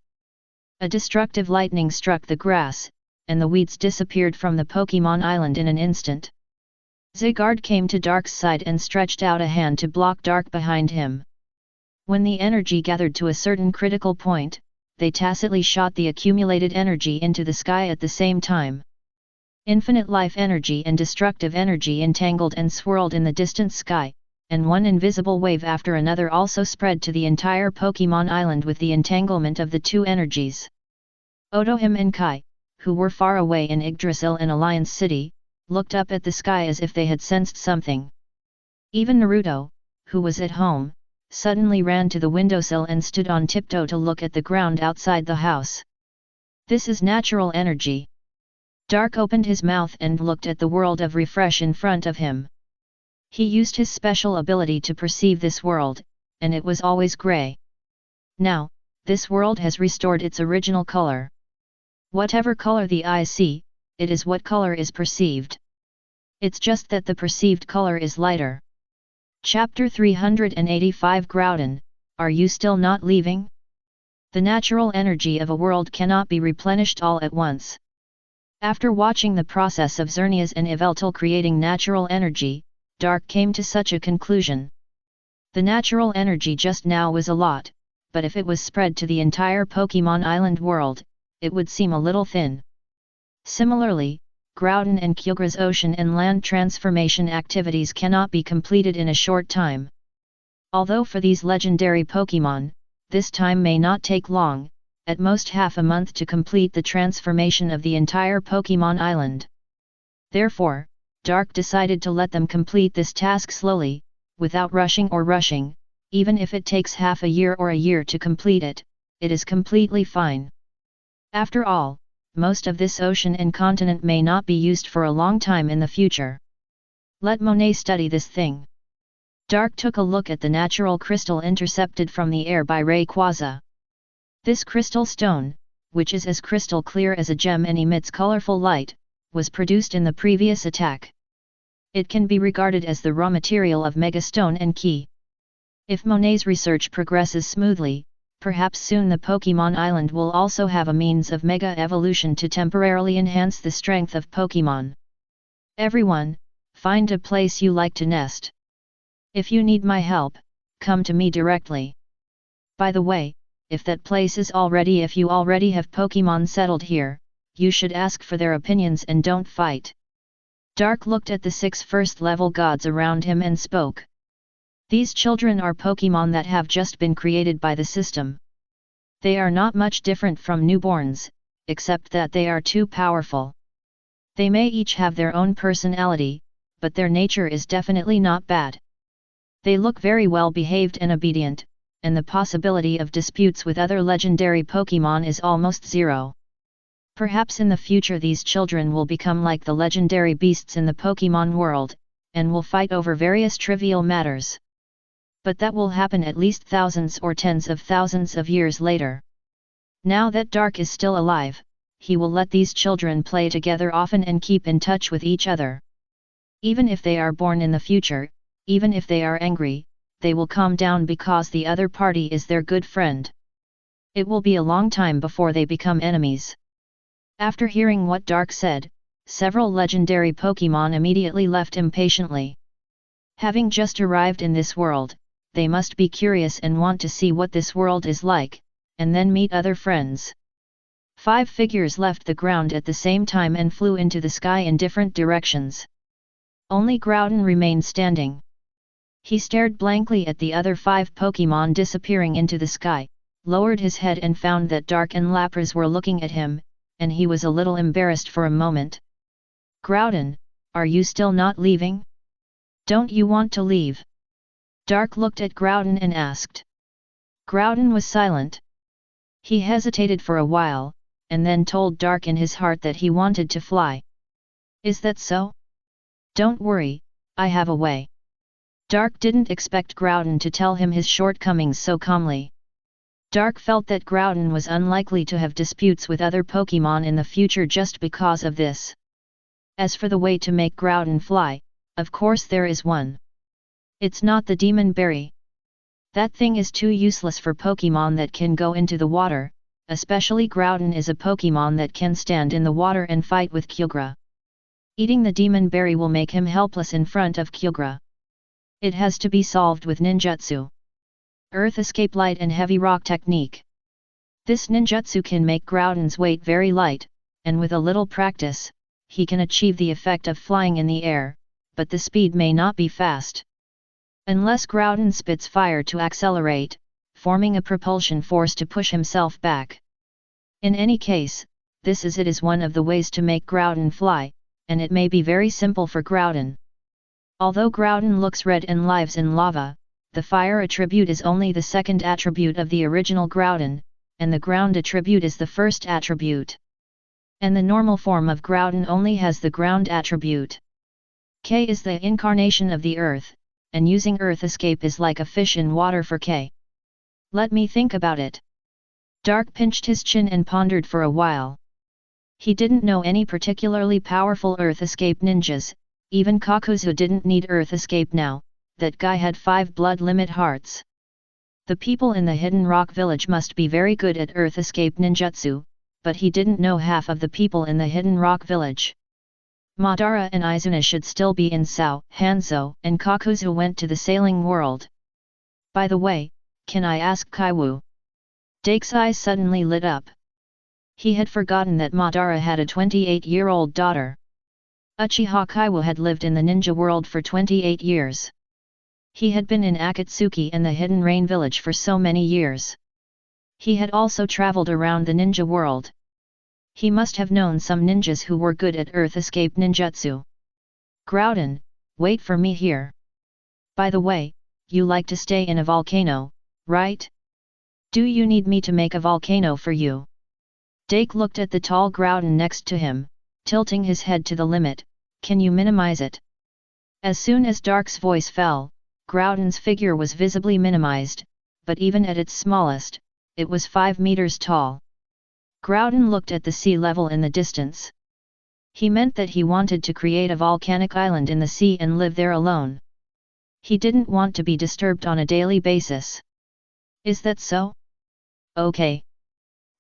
A destructive lightning struck the grass, and the weeds disappeared from the Pokemon Island in an instant. Zygarde came to Dark's side and stretched out a hand to block Dark behind him. When the energy gathered to a certain critical point, they tacitly shot the accumulated energy into the sky at the same time. Infinite life energy and destructive energy entangled and swirled in the distant sky, and one invisible wave after another also spread to the entire Pokemon Island with the entanglement of the 2 energies. Otohim and Kai, who were far away in Yggdrasil and Alliance City, looked up at the sky as if they had sensed something. Even Naruto, who was at home, suddenly ran to the windowsill and stood on tiptoe to look at the ground outside the house. This is natural energy. Dark opened his mouth and looked at the world of refresh in front of him. He used his special ability to perceive this world, and it was always grey. Now, this world has restored its original color. Whatever color the eyes see, it is what color is perceived. It's just that the perceived color is lighter. Chapter 385 Groudon, are you still not leaving? The natural energy of a world cannot be replenished all at once. After watching the process of Xerneas and Yveltal creating natural energy, Dark came to such a conclusion. The natural energy just now was a lot, but if it was spread to the entire Pokemon Island world, it would seem a little thin. Similarly, Groudon and Kyugra's ocean and land transformation activities cannot be completed in a short time. Although for these legendary Pokemon, this time may not take long, at most half a month to complete the transformation of the entire Pokemon Island. Therefore, Dark decided to let them complete this task slowly, without rushing, even if it takes half a year or a year to complete it, it is completely fine. After all, most of this ocean and continent may not be used for a long time in the future. Let Monet study this thing. Dark took a look at the natural crystal intercepted from the air by Rayquaza. This crystal stone, which is as crystal clear as a gem and emits colorful light, was produced in the previous attack. It can be regarded as the raw material of Megastone and Ki. If Monet's research progresses smoothly, perhaps soon the Pokemon Island will also have a means of Mega Evolution to temporarily enhance the strength of Pokemon. Everyone, find a place you like to nest. If you need my help, come to me directly. By the way, if that place is if you already have Pokemon settled here, you should ask for their opinions and don't fight. Dark looked at the 6 first-level gods around him and spoke. These children are Pokemon that have just been created by the system. They are not much different from newborns, except that they are too powerful. They may each have their own personality, but their nature is definitely not bad. They look very well behaved and obedient, and the possibility of disputes with other legendary Pokemon is almost zero. Perhaps in the future these children will become like the legendary beasts in the Pokemon world, and will fight over various trivial matters. But that will happen at least thousands or tens of thousands of years later. Now that Dark is still alive, he will let these children play together often and keep in touch with each other. Even if they are born in the future, even if they are angry, they will calm down because the other party is their good friend. It will be a long time before they become enemies. After hearing what Dark said, several legendary Pokemon immediately left impatiently. Having just arrived in this world, they must be curious and want to see what this world is like, and then meet other friends. 5 figures left the ground at the same time and flew into the sky in different directions. Only Groudon remained standing. He stared blankly at the other 5 Pokemon disappearing into the sky, lowered his head and found that Dark and Lapras were looking at him, and he was a little embarrassed for a moment. Groudon, are you still not leaving? Don't you want to leave? Dark looked at Groudon and asked. Groudon was silent. He hesitated for a while, and then told Dark in his heart that he wanted to fly. Is that so? Don't worry, I have a way. Dark didn't expect Groudon to tell him his shortcomings so calmly. Dark felt that Groudon was unlikely to have disputes with other Pokémon in the future just because of this. As for the way to make Groudon fly, of course there is one. It's not the Demon Berry. That thing is too useless for Pokémon that can go into the water, especially Groudon is a Pokémon that can stand in the water and fight with Kyogre. Eating the Demon Berry will make him helpless in front of Kyogre. It has to be solved with ninjutsu. Earth Escape Light and Heavy Rock Technique. This ninjutsu can make Groudon's weight very light, and with a little practice, he can achieve the effect of flying in the air, but the speed may not be fast. Unless Groudon spits fire to accelerate, forming a propulsion force to push himself back. In any case, this is one of the ways to make Groudon fly, and it may be very simple for Groudon. Although Groudon looks red and lives in lava, the fire attribute is only the second attribute of the original Groudon, and the ground attribute is the first attribute. And the normal form of Groudon only has the ground attribute. K is the incarnation of the earth, and using Earth Escape is like a fish in water for K. Let me think about it. Dark pinched his chin and pondered for a while. He didn't know any particularly powerful Earth Escape ninjas, even Kakuzu didn't need Earth Escape now. That guy had 5 blood limit hearts. The people in the Hidden Rock Village must be very good at Earth Escape ninjutsu, but he didn't know half of the people in the Hidden Rock Village. Madara and Izuna should still be in Sao, Hanzo, and Kakuzu went to the sailing world. By the way, can I ask Kaiwu? Dake's eyes suddenly lit up. He had forgotten that Madara had a 28-year-old daughter. Uchiha Kaiwu had lived in the ninja world for 28 years. He had been in Akatsuki and the Hidden Rain Village for so many years. He had also traveled around the ninja world. He must have known some ninjas who were good at Earth Escape ninjutsu. Groudon, wait for me here. By the way, you like to stay in a volcano, right? Do you need me to make a volcano for you? Dake looked at the tall Groudon next to him, tilting his head to the limit. Can you minimize it? As soon as Dark's voice fell, Groudon's figure was visibly minimized, but even at its smallest, it was 5 meters tall. Groudon looked at the sea level in the distance. He meant that he wanted to create a volcanic island in the sea and live there alone. He didn't want to be disturbed on a daily basis. Is that so? Okay.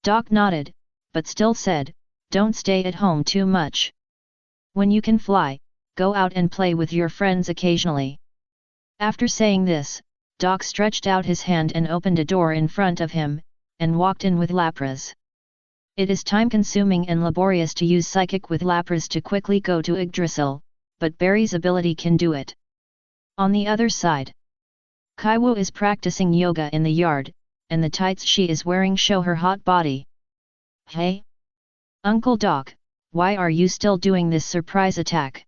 Doc nodded, but still said, don't stay at home too much. When you can fly, go out and play with your friends occasionally. After saying this, Doc stretched out his hand and opened a door in front of him, and walked in with Lapras. It is time-consuming and laborious to use Psychic with Lapras to quickly go to Yggdrasil, but Barry's ability can do it. On the other side, Kaiwu is practicing yoga in the yard, and the tights she is wearing show her hot body. Hey? Uncle Doc, why are you still doing this surprise attack?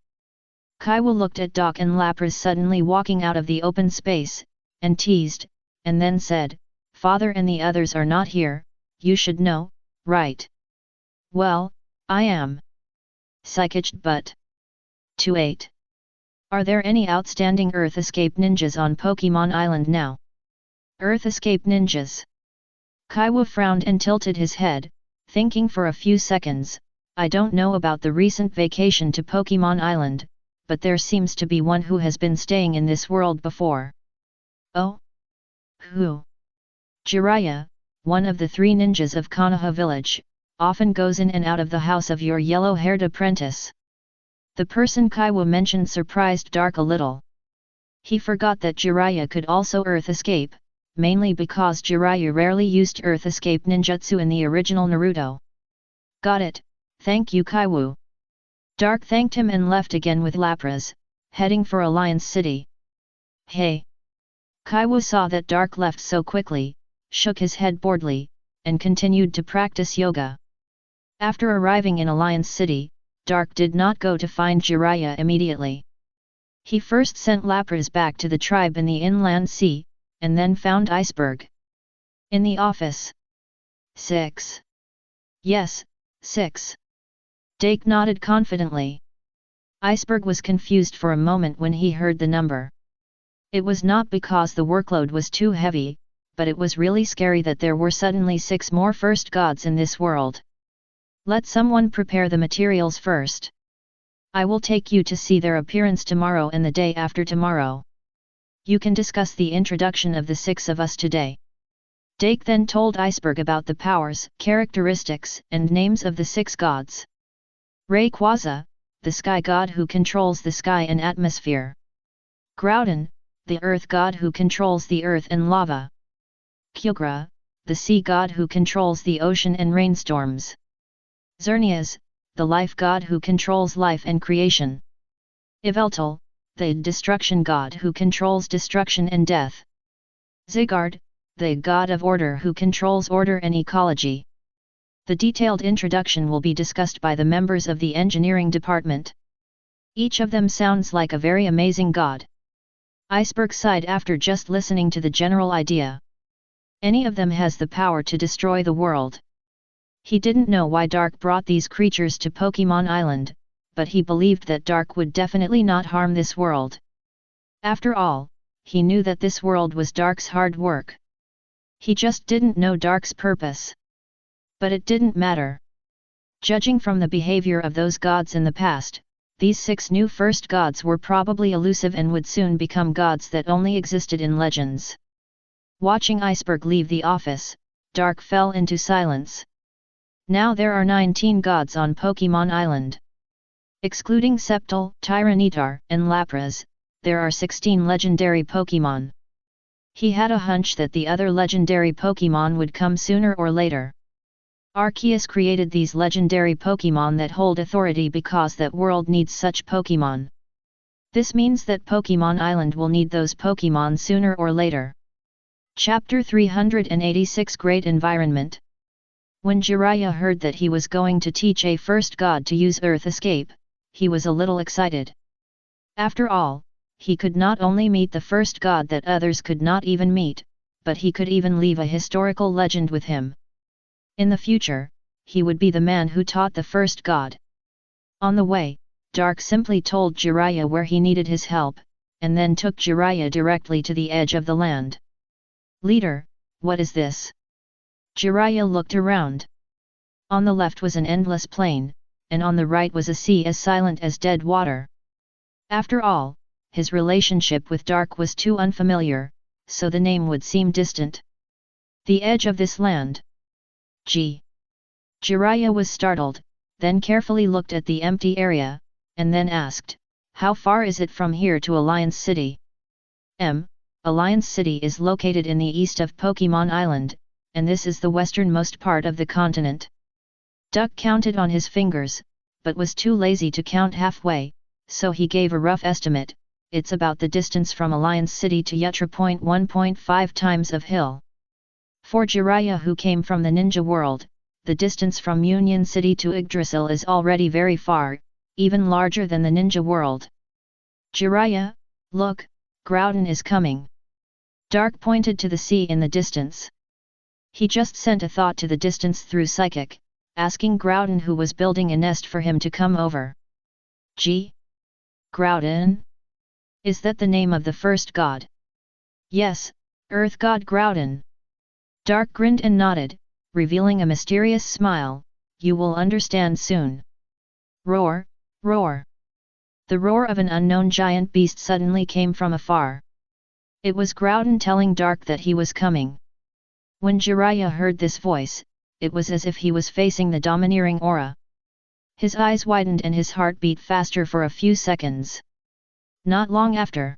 Kaiwu looked at Doc and Lapras suddenly walking out of the open space, and teased, and then said, Father and the others are not here, you should know, right? Well, I am. Psychiched but. 2-8. Are there any outstanding Earth Escape ninjas on Pokemon Island now? Earth Escape ninjas. Kaiwu frowned and tilted his head, thinking for a few seconds. I don't know about the recent vacation to Pokemon Island, but there seems to be one who has been staying in this world before. Oh? Who? Jiraiya, one of the 3 ninjas of Konoha village, often goes in and out of the house of your yellow-haired apprentice. The person Kaiwu mentioned surprised Dark a little. He forgot that Jiraiya could also Earth Escape, mainly because Jiraiya rarely used Earth Escape ninjutsu in the original Naruto. Got it, thank you Kaiwu. Dark thanked him and left again with Lapras, heading for Alliance City. Hey! Kaiwu saw that Dark left so quickly, shook his head boredly, and continued to practice yoga. After arriving in Alliance City, Dark did not go to find Jiraiya immediately. He first sent Lapras back to the tribe in the Inland Sea, and then found Iceberg. In the office. 6. Yes, 6. Dake nodded confidently. Iceberg was confused for a moment when he heard the number. It was not because the workload was too heavy, but it was really scary that there were suddenly 6 more first gods in this world. Let someone prepare the materials first. I will take you to see their appearance tomorrow and the day after tomorrow. You can discuss the introduction of the 6 of us today. Dake then told Iceberg about the powers, characteristics, and names of the 6 gods. Rayquaza, the sky god who controls the sky and atmosphere. Groudon, the earth god who controls the earth and lava. Kyogre, the sea god who controls the ocean and rainstorms. Xerneas, the life god who controls life and creation. Yveltal, the destruction god who controls destruction and death. Zygarde, the god of order who controls order and ecology. The detailed introduction will be discussed by the members of the engineering department. Each of them sounds like a very amazing god. Iceberg sighed after just listening to the general idea. Any of them has the power to destroy the world. He didn't know why Dark brought these creatures to Pokemon Island, but he believed that Dark would definitely not harm this world. After all, he knew that this world was Dark's hard work. He just didn't know Dark's purpose. But it didn't matter. Judging from the behavior of those gods in the past, these 6 new first gods were probably elusive and would soon become gods that only existed in legends. Watching Iceberg leave the office, Dark fell into silence. Now there are 19 gods on Pokemon Island. Excluding Sceptile, Tyranitar, and Lapras, there are 16 legendary Pokemon. He had a hunch that the other legendary Pokemon would come sooner or later. Arceus created these legendary Pokemon that hold authority because that world needs such Pokemon. This means that Pokemon Island will need those Pokemon sooner or later. Chapter 386 Great Environment. When Jiraiya heard that he was going to teach a first god to use Earth Escape, he was a little excited. After all, he could not only meet the first god that others could not even meet, but he could even leave a historical legend with him. In the future, he would be the man who taught the first god. On the way, Dark simply told Jiraiya where he needed his help, and then took Jiraiya directly to the edge of the land. "Leader, what is this?" Jiraiya looked around. On the left was an endless plain, and on the right was a sea as silent as dead water. After all, his relationship with Dark was too unfamiliar, so the name would seem distant. The edge of this land. Gee! Jiraiya was startled, then carefully looked at the empty area, and then asked, "How far is it from here to Alliance City?" Alliance City is located in the east of Pokemon Island, and this is the westernmost part of the continent. Duck counted on his fingers, but was too lazy to count halfway, so he gave a rough estimate. It's about the distance from Alliance City to Yutra Point 1.5 times of hill. For Jiraiya, who came from the ninja world, the distance from Union City to Yggdrasil is already very far, even larger than the ninja world. "Jiraiya, look, Groudon is coming." Dark pointed to the sea in the distance. He just sent a thought to the distance through Psychic, asking Groudon, who was building a nest, for him to come over. "Gee! Groudon? Is that the name of the first god?" "Yes, Earth God Groudon." Dark grinned and nodded, revealing a mysterious smile. "You will understand soon." Roar, roar. The roar of an unknown giant beast suddenly came from afar. It was Groudon telling Dark that he was coming. When Jiraiya heard this voice, it was as if he was facing the domineering aura. His eyes widened and his heart beat faster for a few seconds. Not long after,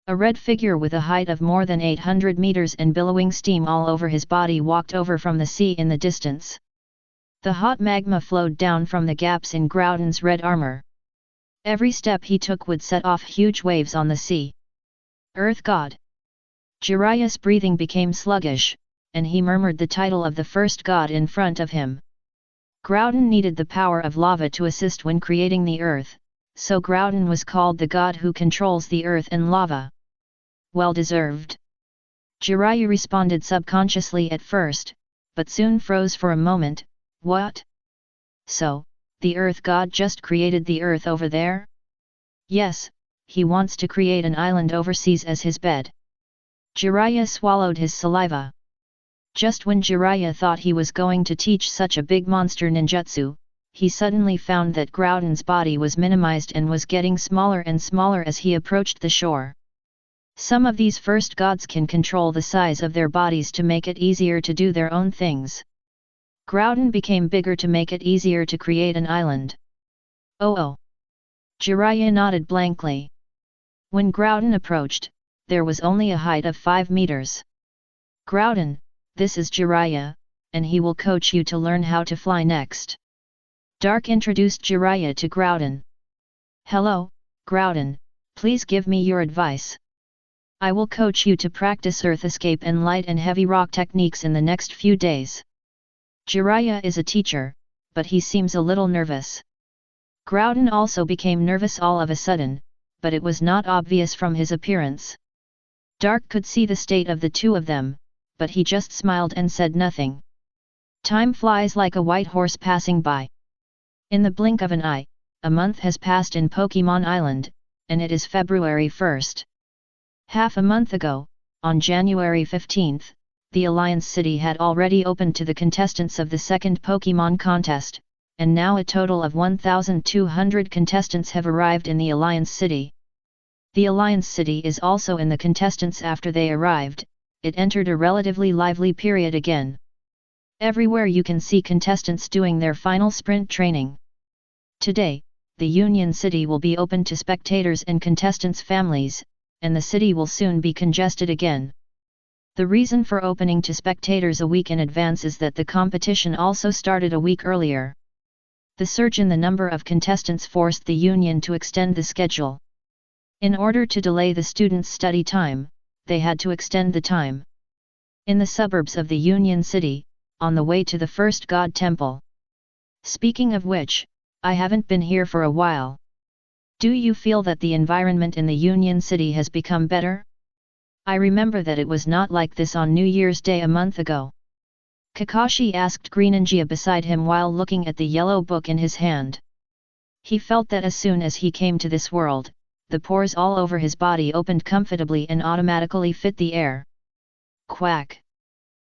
a red figure with a height of more than 800 meters and billowing steam all over his body walked over from the sea in the distance. The hot magma flowed down from the gaps in Groudon's red armor. Every step he took would set off huge waves on the sea. "Earth God." Jiraiya's breathing became sluggish, and he murmured the title of the first god in front of him. Groudon needed the power of lava to assist when creating the earth, so Groudon was called the god who controls the earth and lava. Well deserved. Jiraiya responded subconsciously at first, but soon froze for a moment. "What? So, the earth god just created the earth over there?" "Yes," he wants to create an island overseas as his bed. Jiraiya swallowed his saliva. Just when Jiraiya thought he was going to teach such a big monster ninjutsu, he suddenly found that Groudon's body was minimized and was getting smaller and smaller as he approached the shore. Some of these first gods can control the size of their bodies to make it easier to do their own things. Groudon became bigger to make it easier to create an island. Oh! Jiraiya nodded blankly. When Groudon approached, there was only a height of 5 meters. Groudon, this is Jiraiya, and he will coach you to learn how to fly next. Dark introduced Jiraiya to Groudon. Hello, Groudon, please give me your advice. I will coach you to practice earth escape and light and heavy rock techniques in the next few days. Jiraiya is a teacher, but he seems a little nervous. Groudon also became nervous all of a sudden, but it was not obvious from his appearance. Dark could see the state of the two of them, but he just smiled and said nothing. Time flies like a white horse passing by. In the blink of an eye, a month has passed in Pokemon Island, and it is February 1st. Half a month ago, on January 15th, the Alliance City had already opened to the contestants of the second Pokemon contest, and now a total of 1,200 contestants have arrived in the Alliance City. The Alliance City is also in the contestants after they arrived. It entered a relatively lively period again. Everywhere you can see contestants doing their final sprint training. Today, the Union City will be open to spectators and contestants' families, and the city will soon be congested again. The reason for opening to spectators a week in advance is that the competition also started a week earlier. The surge in the number of contestants forced the Union to extend the schedule. In order to delay the students' study time, they had to extend the time. In the suburbs of the Union City, on the way to the first God Temple. Speaking of which, I haven't been here for a while. Do you feel that the environment in the Union City has become better? I remember that it was not like this on New Year's Day a month ago. Kakashi asked Greninja beside him while looking at the yellow book in his hand. He felt that as soon as he came to this world, the pores all over his body opened comfortably and automatically fit the air. Quack!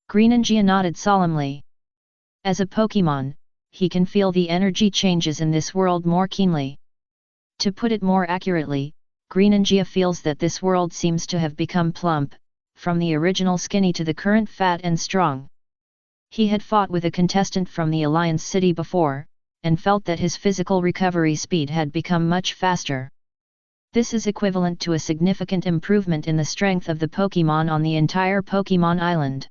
Greninja nodded solemnly. As a Pokemon, he can feel the energy changes in this world more keenly. To put it more accurately, Greninja feels that this world seems to have become plump, from the original skinny to the current fat and strong. He had fought with a contestant from the Alliance City before, and felt that his physical recovery speed had become much faster. This is equivalent to a significant improvement in the strength of the Pokemon on the entire Pokemon Island.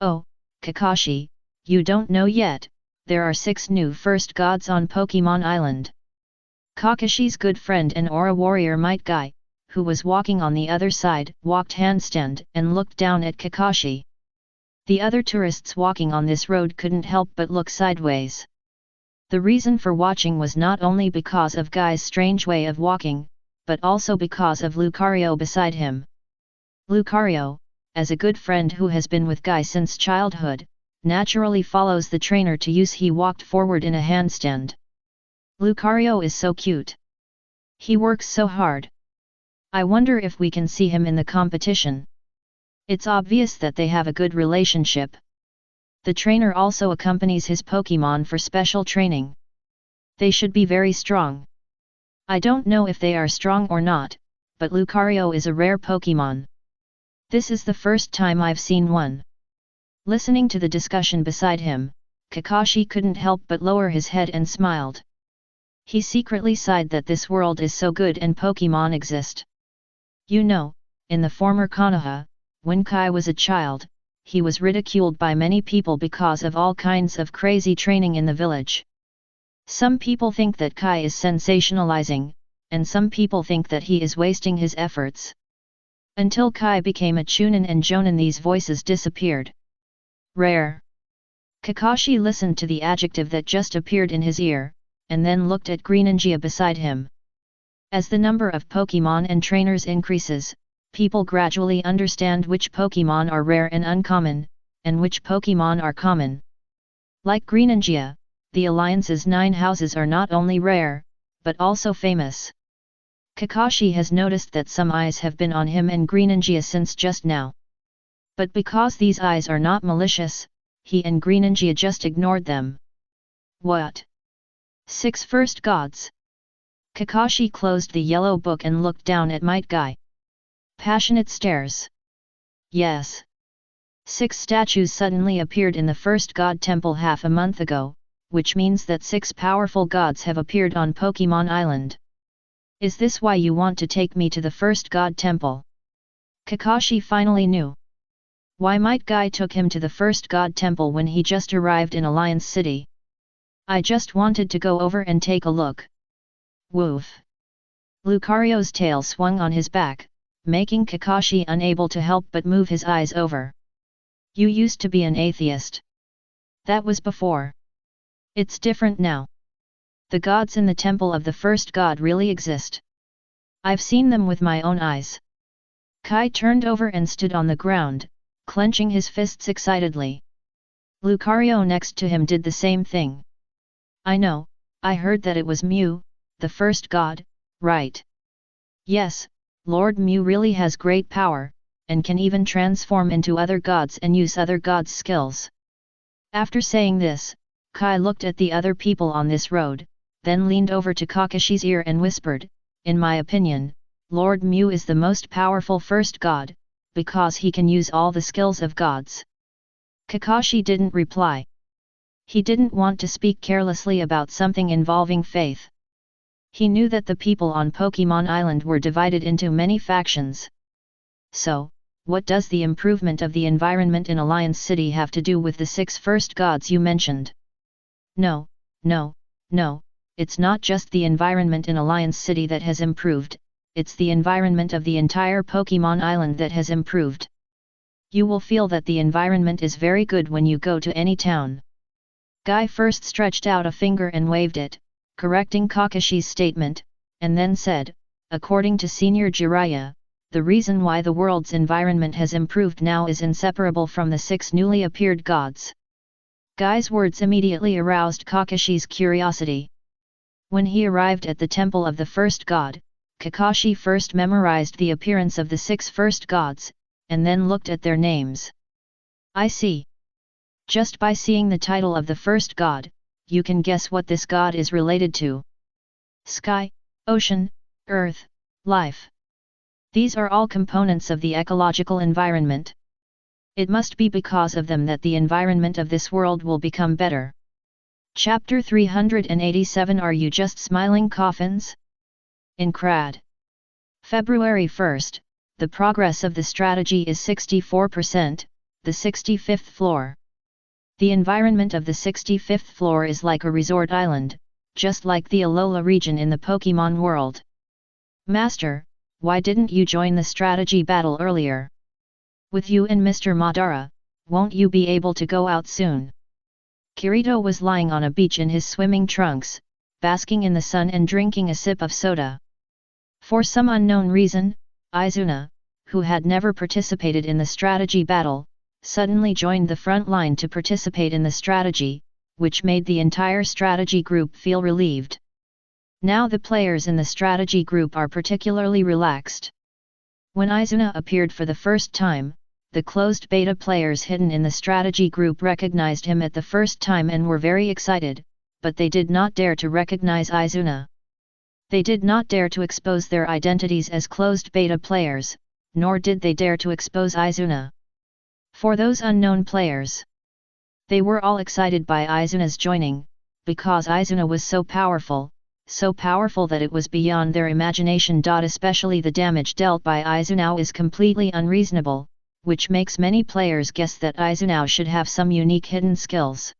Oh, Kakashi, you don't know yet, there are 6 new first gods on Pokemon Island. Kakashi's good friend and Aura warrior Might Guy, who was walking on the other side, walked handstand and looked down at Kakashi. The other tourists walking on this road couldn't help but look sideways. The reason for watching was not only because of Guy's strange way of walking, but also because of Lucario beside him. Lucario, as a good friend who has been with Guy since childhood, naturally follows the trainer to use. He walked forward in a handstand. Lucario is so cute. He works so hard. I wonder if we can see him in the competition. It's obvious that they have a good relationship. The trainer also accompanies his Pokemon for special training. They should be very strong. I don't know if they are strong or not, but Lucario is a rare Pokemon. This is the first time I've seen one. Listening to the discussion beside him, Kakashi couldn't help but lower his head and smiled. He secretly sighed that this world is so good and Pokemon exist. You know, in the former Konoha, when Kai was a child, he was ridiculed by many people because of all kinds of crazy training in the village. Some people think that Kai is sensationalizing, and some people think that he is wasting his efforts. Until Kai became a Chunin and Jonin, these voices disappeared. Rare. Kakashi listened to the adjective that just appeared in his ear, and then looked at Greninja beside him. As the number of Pokemon and trainers increases, people gradually understand which Pokemon are rare and uncommon, and which Pokemon are common. Like Greninja, the Alliance's 9 houses are not only rare, but also famous. Kakashi has noticed that some eyes have been on him and Greninja since just now. But because these eyes are not malicious, he and Greninja just ignored them. What? 6 first gods? Kakashi closed the yellow book and looked down at Might Guy. Passionate stares. Yes. 6 statues suddenly appeared in the first god temple half a month ago, which means that 6 powerful gods have appeared on Pokemon Island. Is this why you want to take me to the first god temple? Kakashi finally knew why Might Guy took him to the first god temple when he just arrived in Alliance City. I just wanted to go over and take a look. Woof. Lucario's tail swung on his back, making Kakashi unable to help but move his eyes over. You used to be an atheist. That was before. It's different now. The gods in the temple of the first god really exist. I've seen them with my own eyes. Kai turned over and stood on the ground, clenching his fists excitedly. Lucario next to him did the same thing. I know, I heard that it was Mew, the first god, right? Yes, Lord Mew really has great power, and can even transform into other gods and use other gods' skills. After saying this, Kai looked at the other people on this road, then leaned over to Kakashi's ear and whispered, in my opinion, Lord Mew is the most powerful first god, because he can use all the skills of gods. Kakashi didn't reply. He didn't want to speak carelessly about something involving faith. He knew that the people on Pokemon Island were divided into many factions. So, what does the improvement of the environment in Alliance City have to do with the 6 first gods you mentioned? No, it's not just the environment in Alliance City that has improved, it's the environment of the entire Pokemon Island that has improved. You will feel that the environment is very good when you go to any town. Guy first stretched out a finger and waved it, correcting Kakashi's statement, and then said, according to Senior Jiraiya, the reason why the world's environment has improved now is inseparable from the 6 newly appeared gods. Guy's words immediately aroused Kakashi's curiosity. When he arrived at the temple of the first god, Kakashi first memorized the appearance of the 6 first gods, and then looked at their names. I see. Just by seeing the title of the first god, you can guess what this god is related to. Sky, ocean, earth, life. These are all components of the ecological environment. It must be because of them that the environment of this world will become better. Chapter 387 Are You Just Smiling Coffins? In Crad. February 1st, the progress of the strategy is 64%, the 65th floor. The environment of the 65th floor is like a resort island, just like the Alola region in the Pokemon world. Master, why didn't you join the strategy battle earlier? With you and Mr. Madara, won't you be able to go out soon? Kirito was lying on a beach in his swimming trunks, basking in the sun and drinking a sip of soda. For some unknown reason, Izuna, who had never participated in the strategy battle, suddenly joined the front line to participate in the strategy, which made the entire strategy group feel relieved. Now the players in the strategy group are particularly relaxed. When Izuna appeared for the first time, the closed beta players hidden in the strategy group recognized him at the first time and were very excited, but they did not dare to recognize Izuna. They did not dare to expose their identities as closed beta players, nor did they dare to expose Izuna. For those unknown players, they were all excited by Izuna's joining, because Izuna was so powerful that it was beyond their imagination. Especially the damage dealt by Izuna is completely unreasonable, which makes many players guess that Izuna should have some unique hidden skills.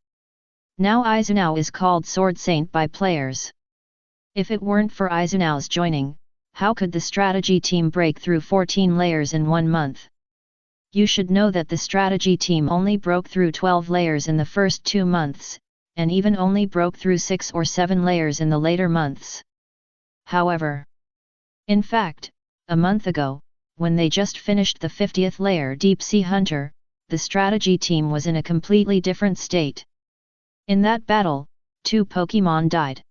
Now Izuna is called Sword Saint by players. If it weren't for Izuna's joining, how could the strategy team break through 14 layers in 1 month? You should know that the strategy team only broke through 12 layers in the first 2 months, and even only broke through 6 or 7 layers in the later months. However, in fact, a month ago, when they just finished the 50th layer Deep Sea Hunter, the strategy team was in a completely different state. In that battle, 2 Pokemon died.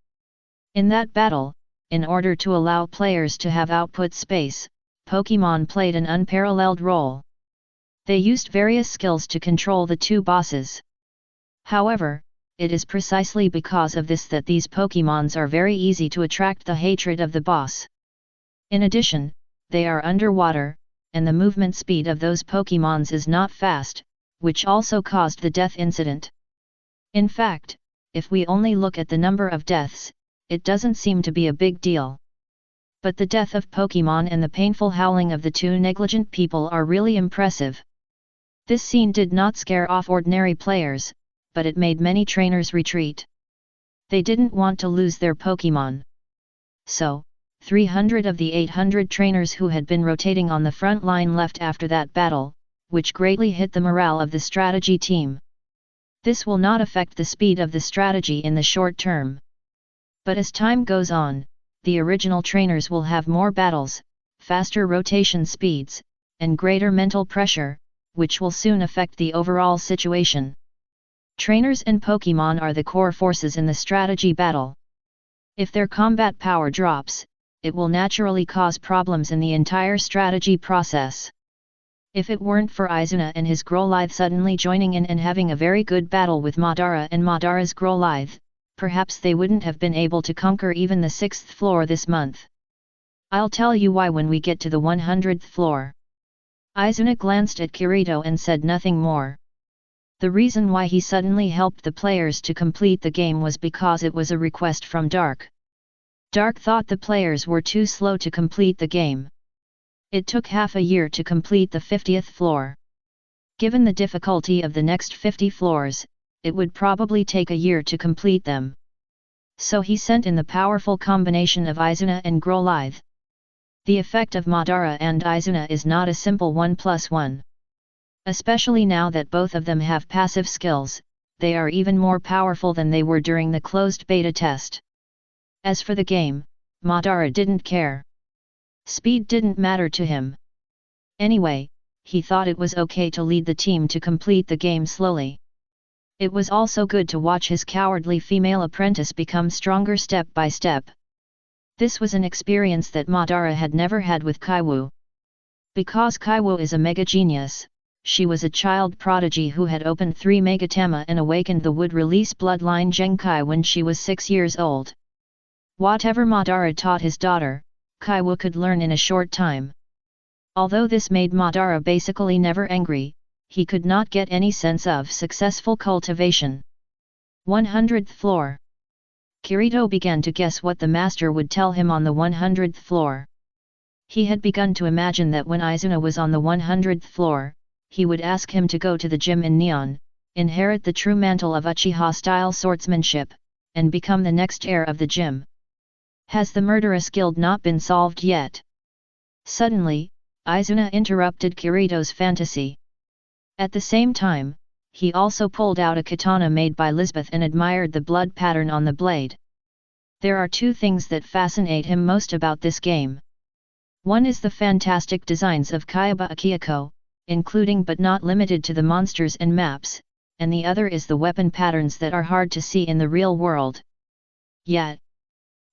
In that battle, in order to allow players to have output space, Pokémon played an unparalleled role. They used various skills to control the two bosses. However, it is precisely because of this that these Pokémons are very easy to attract the hatred of the boss. In addition, they are underwater, and the movement speed of those Pokémons is not fast, which also caused the death incident. In fact, if we only look at the number of deaths, it doesn't seem to be a big deal. But the death of Pokémon and the painful howling of the two negligent people are really impressive. This scene did not scare off ordinary players, but it made many trainers retreat. They didn't want to lose their Pokémon. So, 300 of the 800 trainers who had been rotating on the front line left after that battle, which greatly hit the morale of the strategy team. This will not affect the speed of the strategy in the short term. But as time goes on, the original trainers will have more battles, faster rotation speeds, and greater mental pressure, which will soon affect the overall situation. Trainers and Pokémon are the core forces in the strategy battle. If their combat power drops, it will naturally cause problems in the entire strategy process. If it weren't for Izuna and his Growlithe suddenly joining in and having a very good battle with Madara and Madara's Growlithe, perhaps they wouldn't have been able to conquer even the 6th floor this month. I'll tell you why when we get to the 100th floor. Izuna glanced at Kirito and said nothing more. The reason why he suddenly helped the players to complete the game was because it was a request from Dark. Dark thought the players were too slow to complete the game. It took half a year to complete the 50th floor. Given the difficulty of the next 50 floors, it would probably take a year to complete them. So he sent in the powerful combination of Izuna and Growlithe. The effect of Madara and Izuna is not a simple 1+1. Especially now that both of them have passive skills, they are even more powerful than they were during the closed beta test. As for the game, Madara didn't care. Speed didn't matter to him. Anyway, he thought it was okay to lead the team to complete the game slowly. It was also good to watch his cowardly female apprentice become stronger step by step. This was an experience that Madara had never had with Kaiwu. Because Kaiwu is a mega genius, she was a child prodigy who had opened 3 Megatama and awakened the wood-release bloodline Genkai when she was 6 years old. Whatever Madara taught his daughter, Kaiwu could learn in a short time. Although this made Madara basically never angry, he could not get any sense of successful cultivation. 100th floor. Kirito began to guess what the master would tell him on the 100th floor. He had begun to imagine that when Izuna was on the 100th floor, he would ask him to go to the gym in Neon, inherit the true mantle of Uchiha-style swordsmanship, and become the next heir of the gym. Has the murderous guild not been solved yet? Suddenly, Izuna interrupted Kirito's fantasy. At the same time, he also pulled out a katana made by Lisbeth and admired the blood pattern on the blade. There are 2 things that fascinate him most about this game. One is the fantastic designs of Kayaba Akihiko, including but not limited to the monsters and maps, and the other is the weapon patterns that are hard to see in the real world. Yet,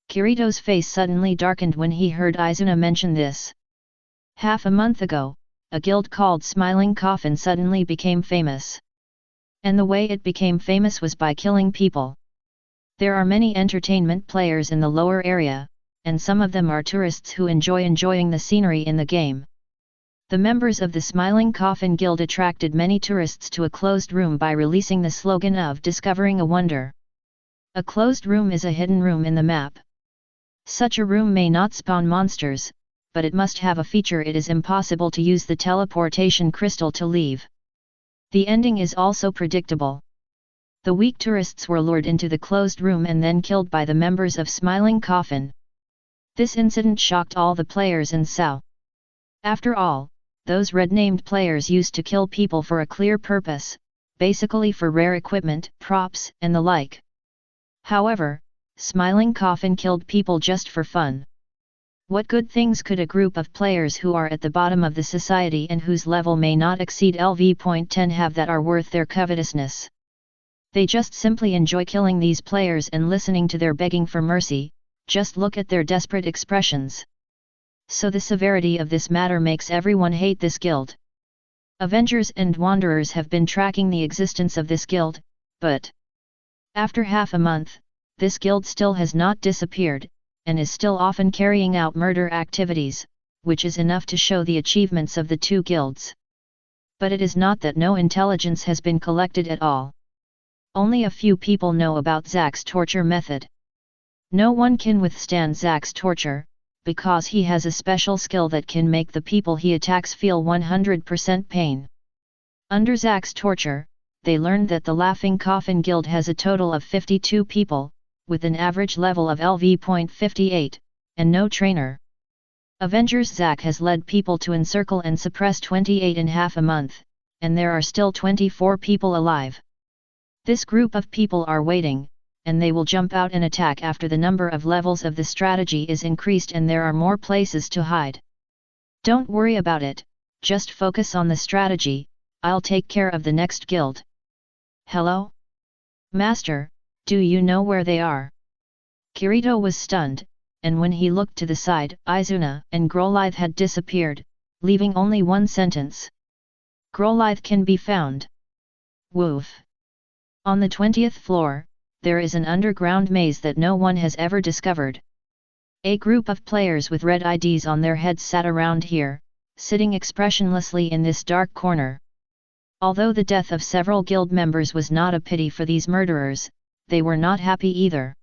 Kirito's face suddenly darkened when he heard Izuna mention this. Half a month ago, a guild called Smiling Coffin suddenly became famous. And the way it became famous was by killing people. There are many entertainment players in the lower area, and some of them are tourists who enjoying the scenery in the game. The members of the Smiling Coffin Guild attracted many tourists to a closed room by releasing the slogan of Discovering a Wonder. A closed room is a hidden room in the map. Such a room may not spawn monsters, but it must have a feature: it is impossible to use the teleportation crystal to leave. The ending is also predictable. The weak tourists were lured into the closed room and then killed by the members of Smiling Coffin. This incident shocked all the players in Sao. After all, those red-named players used to kill people for a clear purpose, basically for rare equipment, props, and the like. However, Smiling Coffin killed people just for fun. What good things could a group of players who are at the bottom of the society and whose level may not exceed LV.10 have that are worth their covetousness? They just simply enjoy killing these players and listening to their begging for mercy, Just look at their desperate expressions. So the severity of this matter makes everyone hate this guild. Avengers and Wanderers have been tracking the existence of this guild, but after half a month, this guild still has not disappeared, and is still often carrying out murder activities, which is enough to show the achievements of the two guilds. But it is not that no intelligence has been collected at all. Only a few people know about Zack's torture method. No one can withstand Zack's torture, because he has a special skill that can make the people he attacks feel 100% pain. Under Zack's torture, they learned that the Laughing Coffin Guild has a total of 52 people, with an average level of LV.58, and no trainer. Avengers Zack has led people to encircle and suppress 28 in half a month, and there are still 24 people alive. This group of people are waiting, and they will jump out and attack after the number of levels of the strategy is increased and there are more places to hide. Don't worry about it, just focus on the strategy, I'll take care of the next guild. Hello? Master, do you know where they are? Kirito was stunned, and when he looked to the side, Izuna and Growlithe had disappeared, leaving only one sentence. Growlithe can be found. Woof. On the 20th floor, there is an underground maze that no one has ever discovered. A group of players with red IDs on their heads sat around here, sitting expressionlessly in this dark corner. Although the death of several guild members was not a pity for these murderers, they were not happy either.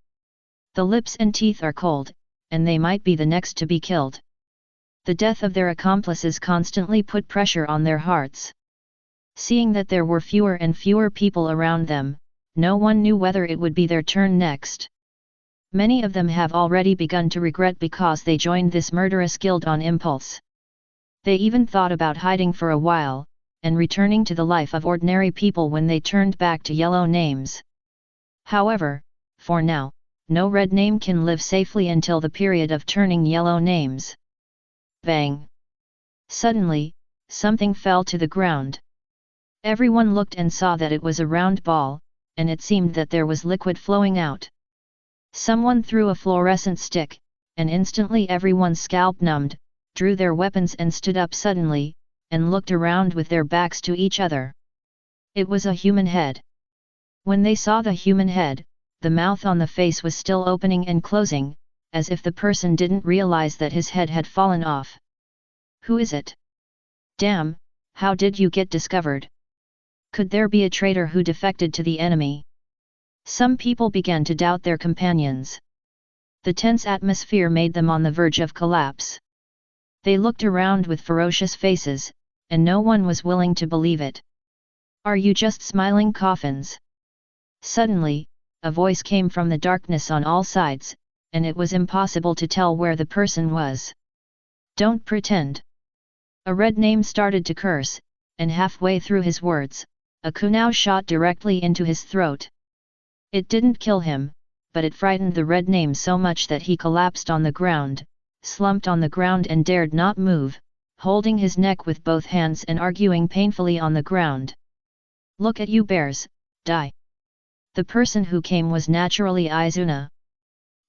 The lips and teeth are cold, and they might be the next to be killed. The death of their accomplices constantly put pressure on their hearts. Seeing that there were fewer and fewer people around them, no one knew whether it would be their turn next. Many of them have already begun to regret because they joined this murderous guild on impulse. They even thought about hiding for a while, and returning to the life of ordinary people when they turned back to yellow names. However, for now, no red name can live safely until the period of turning yellow names. Bang! Suddenly, something fell to the ground. Everyone looked and saw that it was a round ball, and it seemed that there was liquid flowing out. Someone threw a fluorescent stick, and instantly everyone's scalp numbed, drew their weapons and stood up suddenly, and looked around with their backs to each other. It was a human head. When they saw the human head, the mouth on the face was still opening and closing, as if the person didn't realize that his head had fallen off. Who is it? Damn, how did you get discovered? Could there be a traitor who defected to the enemy? Some people began to doubt their companions. The tense atmosphere made them on the verge of collapse. They looked around with ferocious faces, and no one was willing to believe it. Are you just smiling coffins? Suddenly, a voice came from the darkness on all sides, and it was impossible to tell where the person was. Don't pretend. A red name started to curse, and halfway through his words, a kunai shot directly into his throat. It didn't kill him, but it frightened the red name so much that he collapsed on the ground, slumped on the ground and dared not move, holding his neck with both hands and arguing painfully on the ground. Look at you bears, die. The person who came was naturally Izuna.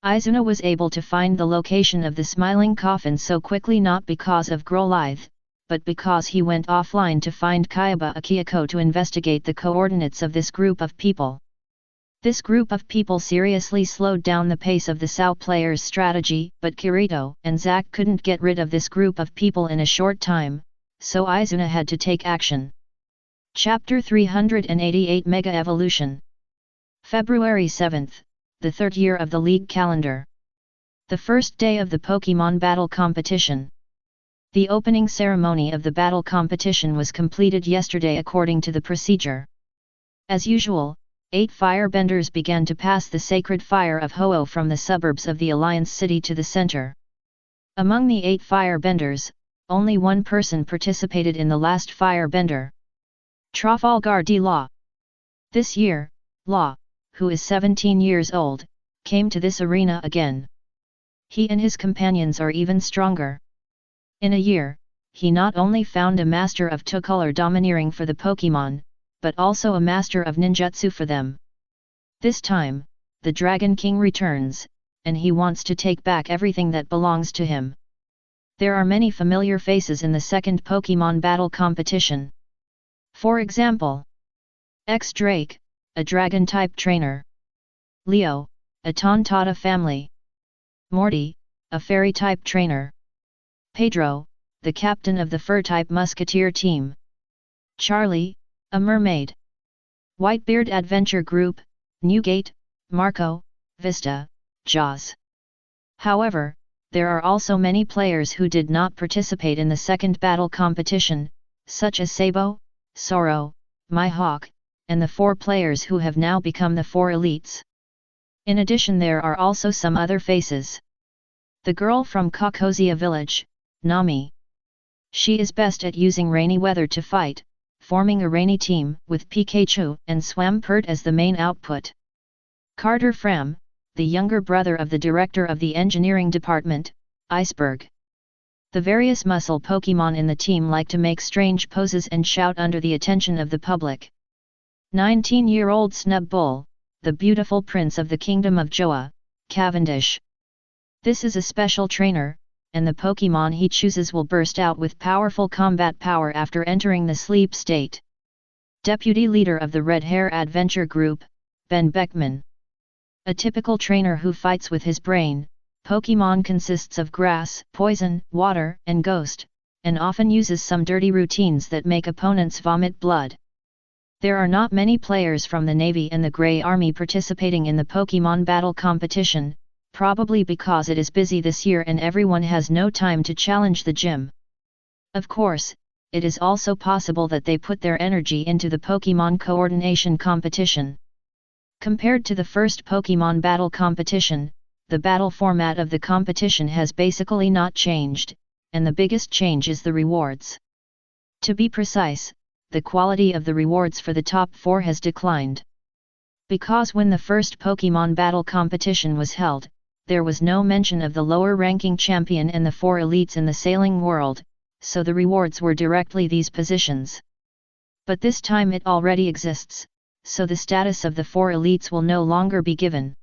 Izuna was able to find the location of the smiling coffin so quickly not because of Growlithe, but because he went offline to find Kaiba Akiyako to investigate the coordinates of this group of people. This group of people seriously slowed down the pace of the SAO players' strategy, but Kirito and Zack couldn't get rid of this group of people in a short time, so Izuna had to take action. Chapter 388 Mega Evolution. February 7th, the third year of the League calendar. The first day of the Pokémon Battle Competition. The opening ceremony of the battle competition was completed yesterday according to the procedure. As usual, 8 firebenders began to pass the sacred fire of Ho-Oh from the suburbs of the Alliance City to the center. Among the 8 firebenders, only one person participated in the last firebender. Trafalgar D. Law. This year, Law, who is 17 years old, came to this arena again. He and his companions are even stronger. In a year, he not only found a master of two-color domineering for the Pokémon, but also a master of ninjutsu for them. This time, the Dragon King returns, and he wants to take back everything that belongs to him. There are many familiar faces in the second Pokemon battle competition. For example, X-Drake, a Dragon-type trainer. Leo, a Tontata family. Morty, a Fairy-type trainer. Pedro, the captain of the Fur-type musketeer team. Charlie, a mermaid. Whitebeard Adventure Group, Newgate, Marco, Vista, Jaws. However, there are also many players who did not participate in the second battle competition, such as Sabo, Soro, Mihawk, and the 4 players who have now become the 4 elites. In addition, there are also some other faces. The girl from Kakosia village, Nami. She is best at using rainy weather to fight, forming a rainy team with Pikachu and Swampert as the main output. Carter Fram, the younger brother of the director of the engineering department, Iceberg. The various muscle Pokemon in the team like to make strange poses and shout under the attention of the public. 19-year-old Snub Bull, the beautiful prince of the kingdom of Joa, Cavendish. This is a special trainer, and the Pokemon he chooses will burst out with powerful combat power after entering the sleep state. Deputy leader of the Red Hair Adventure Group, Ben Beckman. A typical trainer who fights with his brain. Pokemon consists of grass, poison, water, and ghost, and often uses some dirty routines that make opponents vomit blood. There are not many players from the Navy and the Grey Army participating in the Pokemon battle competition, probably because it is busy this year and everyone has no time to challenge the gym. Of course, it is also possible that they put their energy into the Pokemon coordination competition. Compared to the first Pokemon battle competition, the battle format of the competition has basically not changed, and the biggest change is the rewards. To be precise, the quality of the rewards for the top 4 has declined. Because when the first Pokemon battle competition was held, there was no mention of the lower-ranking champion and the 4 elites in the sailing world, so the rewards were directly these positions. But this time it already exists, so the status of the 4 elites will no longer be given.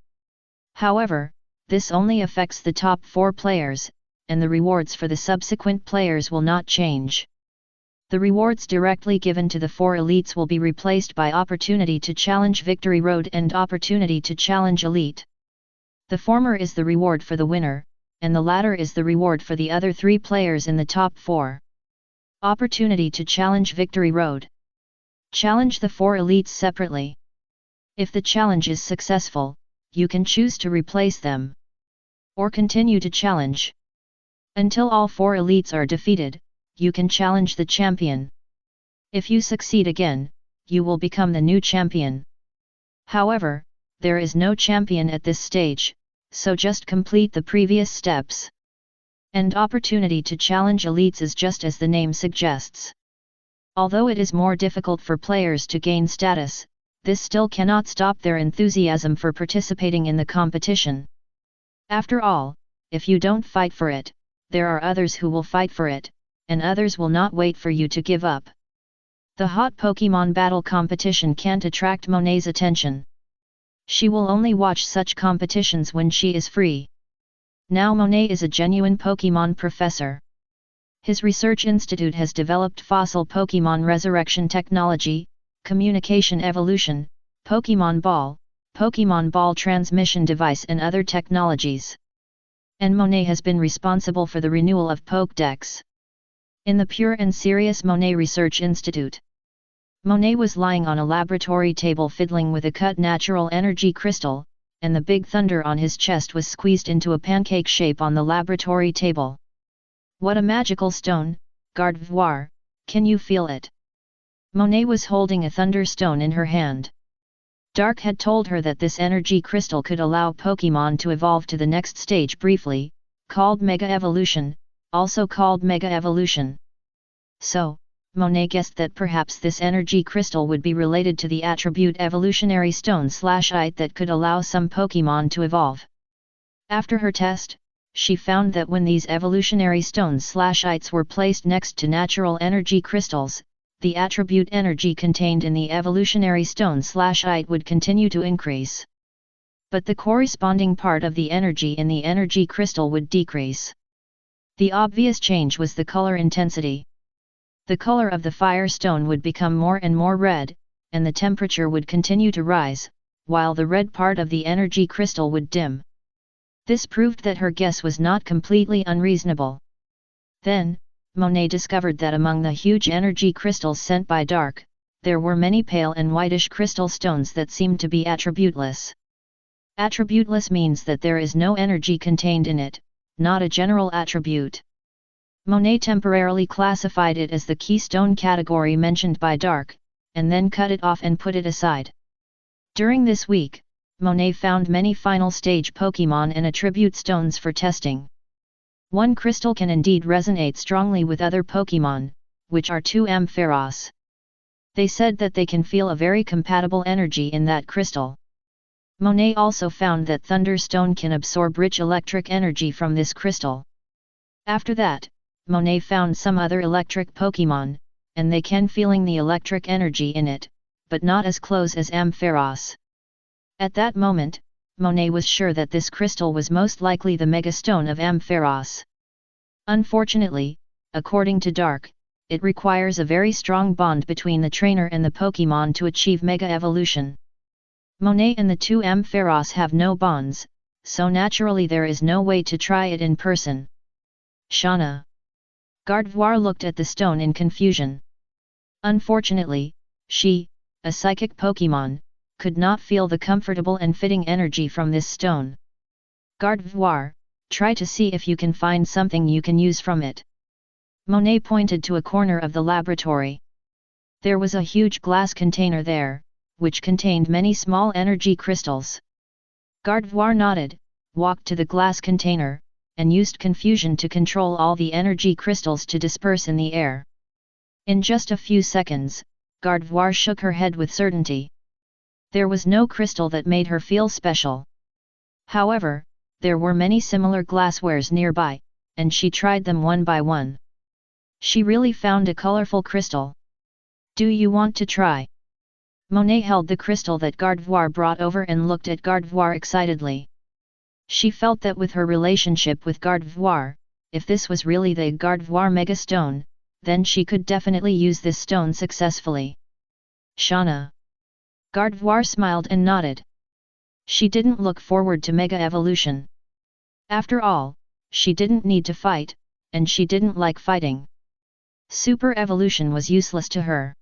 However, this only affects the top 4 players, and the rewards for the subsequent players will not change. The rewards directly given to the 4 elites will be replaced by Opportunity to Challenge Victory Road and Opportunity to Challenge Elite. The former is the reward for the winner, and the latter is the reward for the other 3 players in the top 4. Opportunity to Challenge Victory Road. Challenge the 4 elites separately. If the challenge is successful, you can choose to replace them, or continue to challenge. Until all 4 elites are defeated, you can challenge the champion. If you succeed again, you will become the new champion. However, there is no champion at this stage, so just complete the previous steps. And Opportunity to Challenge Elites is just as the name suggests. Although it is more difficult for players to gain status, this still cannot stop their enthusiasm for participating in the competition. After all, if you don't fight for it, there are others who will fight for it, and others will not wait for you to give up. The hot Pokemon battle competition can't attract Monet's attention. She will only watch such competitions when she is free. Now Monet is a genuine Pokemon professor. His research institute has developed fossil Pokemon resurrection technology, communication evolution, Pokemon Ball transmission device and other technologies. And Monet has been responsible for the renewal of Pokédex. In the Pure and Serious Monet Research Institute, Monet was lying on a laboratory table fiddling with a cut natural energy crystal, and the big thunder on his chest was squeezed into a pancake shape on the laboratory table. What a magical stone, Gardevoir, can you feel it? Monet was holding a thunderstone in her hand. Dark had told her that this energy crystal could allow Pokemon to evolve to the next stage briefly, called Mega Evolution, also called Mega Evolution. So, Monet guessed that perhaps this energy crystal would be related to the attribute Evolutionary Stone/Ite that could allow some Pokemon to evolve. After her test, she found that when these evolutionary stones/ites were placed next to natural energy crystals, the attribute energy contained in the evolutionary stone/ite would continue to increase. but the corresponding part of the energy in the energy crystal would decrease. The obvious change was the color intensity. The color of the fire stone would become more and more red, and the temperature would continue to rise, while the red part of the energy crystal would dim. This proved that her guess was not completely unreasonable. Then, Monet discovered that among the huge energy crystals sent by Dark, there were many pale and whitish crystal stones that seemed to be attributeless. Attributeless means that there is no energy contained in it, not a general attribute. Monet temporarily classified it as the keystone category mentioned by Dark, and then cut it off and put it aside. During this week, Monet found many final stage Pokémon and attribute stones for testing. One crystal can indeed resonate strongly with other Pokémon, which are two Ampharos. They said that they can feel a very compatible energy in that crystal. Monet also found that Thunderstone can absorb rich electric energy from this crystal. After that, Monet found some other electric Pokémon, and they can feeling the electric energy in it, but not as close as Ampharos. At that moment, Monet was sure that this crystal was most likely the Megastone of Ampharos. Unfortunately, according to Dark, it requires a very strong bond between the trainer and the Pokémon to achieve Mega Evolution. Monet and the two Ampharos have no bonds, so naturally there is no way to try it in person. Shauna. Gardevoir looked at the stone in confusion. Unfortunately, she, a psychic Pokémon, could not feel the comfortable and fitting energy from this stone. Gardevoir, try to see if you can find something you can use from it. Monet pointed to a corner of the laboratory. There was a huge glass container there, which contained many small energy crystals. Gardevoir nodded, walked to the glass container, and used confusion to control all the energy crystals to disperse in the air. In just a few seconds, Gardevoir shook her head with certainty. There was no crystal that made her feel special. However, there were many similar glasswares nearby, and she tried them one by one. She really found a colorful crystal. Do you want to try? Monet held the crystal that Gardevoir brought over and looked at Gardevoir excitedly. She felt that with her relationship with Gardevoir, if this was really the Gardevoir Megastone, then she could definitely use this stone successfully. Shauna. Gardevoir smiled and nodded. She didn't look forward to Mega Evolution. After all, she didn't need to fight, and she didn't like fighting. Super Evolution was useless to her.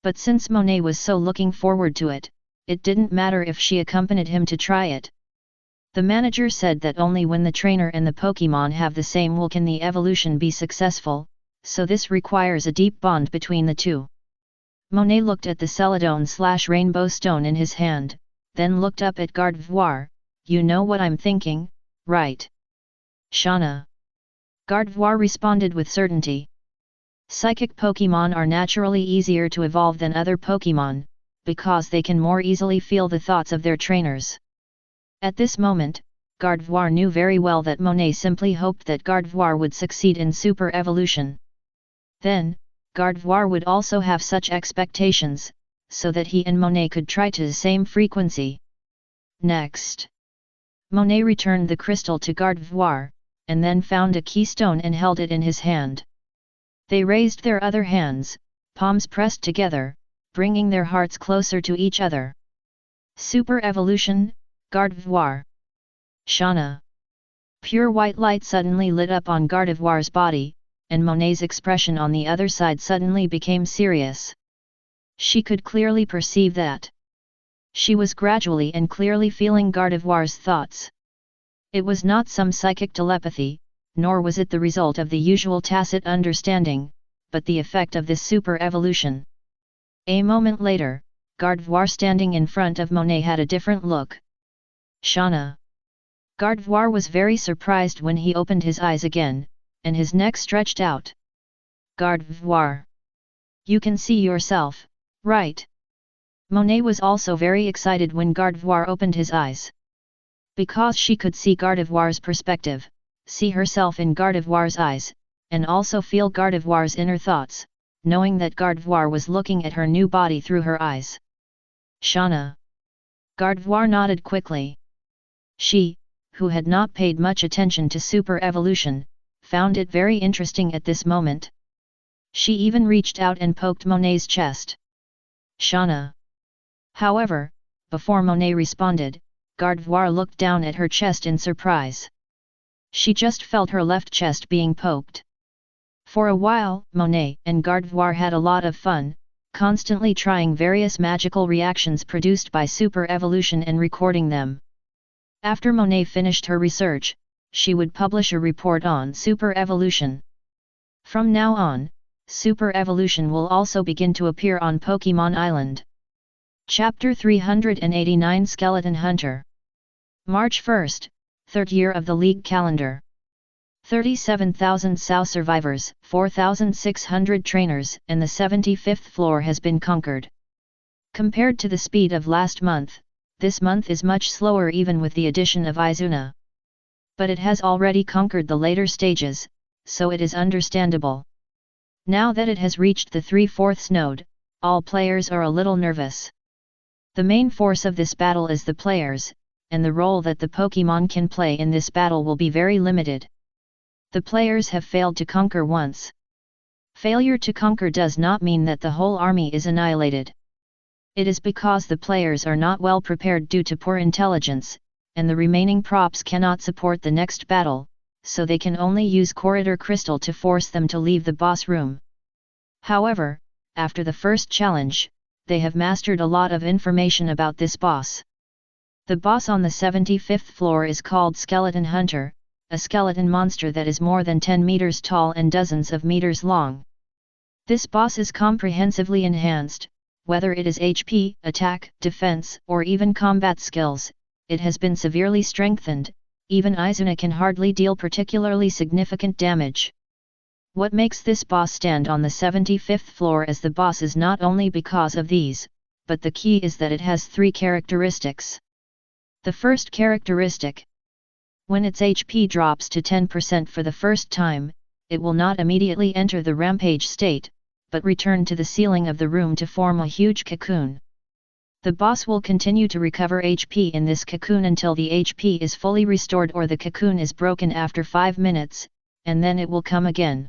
But since Monet was so looking forward to it, it didn't matter if she accompanied him to try it. The manager said that only when the trainer and the Pokémon have the same will can the evolution be successful, so this requires a deep bond between the two. Monet looked at the Celadon/Rainbow Stone in his hand, then looked up at Gardevoir. You know what I'm thinking, right? Shauna. Gardevoir responded with certainty. Psychic Pokémon are naturally easier to evolve than other Pokémon, because they can more easily feel the thoughts of their trainers. At this moment, Gardevoir knew very well that Monet simply hoped that Gardevoir would succeed in super evolution. Then, Gardevoir would also have such expectations, so that he and Monet could try to the same frequency. Next, Monet returned the crystal to Gardevoir, and then found a keystone and held it in his hand. They raised their other hands, palms pressed together, bringing their hearts closer to each other. Super evolution, Gardevoir. Shauna. Pure white light suddenly lit up on Gardevoir's body, and Monet's expression on the other side suddenly became serious. She could clearly perceive that. She was gradually and clearly feeling Gardevoir's thoughts. It was not some psychic telepathy, nor was it the result of the usual tacit understanding, but the effect of this super evolution. A moment later, Gardevoir standing in front of Monet had a different look. Shauna. Gardevoir was very surprised when he opened his eyes again, and his neck stretched out. Gardevoir. You can see yourself, right? Monet was also very excited when Gardevoir opened his eyes. Because she could see Gardevoir's perspective, see herself in Gardevoir's eyes, and also feel Gardevoir's inner thoughts, knowing that Gardevoir was looking at her new body through her eyes. Shauna. Gardevoir nodded quickly. She, who had not paid much attention to super evolution, found it very interesting at this moment. She even reached out and poked Monet's chest. Shauna. However, before Monet responded, Gardevoir looked down at her chest in surprise. She just felt her left chest being poked. For a while, Monet and Gardevoir had a lot of fun, constantly trying various magical reactions produced by super evolution and recording them. After Monet finished her research, she would publish a report on super evolution. From now on, super evolution will also begin to appear on Pokemon Island. Chapter 389 Skeleton Hunter. March 1st, 3rd year of the League calendar. 37,000 SAO survivors, 4,600 trainers, and the 75th floor has been conquered. Compared to the speed of last month, this month is much slower even with the addition of Izuna. But it has already conquered the later stages, so it is understandable. Now that it has reached the 3/4 node, all players are a little nervous. The main force of this battle is the players, and the role that the Pokemon can play in this battle will be very limited. The players have failed to conquer once. Failure to conquer does not mean that the whole army is annihilated. It is because the players are not well prepared due to poor intelligence, and the remaining props cannot support the next battle, so they can only use Corridor Crystal to force them to leave the boss room. However, after the first challenge, they have mastered a lot of information about this boss. The boss on the 75th floor is called Skeleton Hunter, a skeleton monster that is more than 10 meters tall and dozens of meters long. This boss is comprehensively enhanced, whether it is HP, attack, defense, or even combat skills, it has been severely strengthened. Even Izuna can hardly deal particularly significant damage. What makes this boss stand on the 75th floor as the boss is not only because of these, but the key is that it has 3 characteristics. The first characteristic: when its HP drops to 10% for the first time, it will not immediately enter the rampage state, but return to the ceiling of the room to form a huge cocoon. The boss will continue to recover HP in this cocoon until the HP is fully restored or the cocoon is broken after 5 minutes, and then it will come again.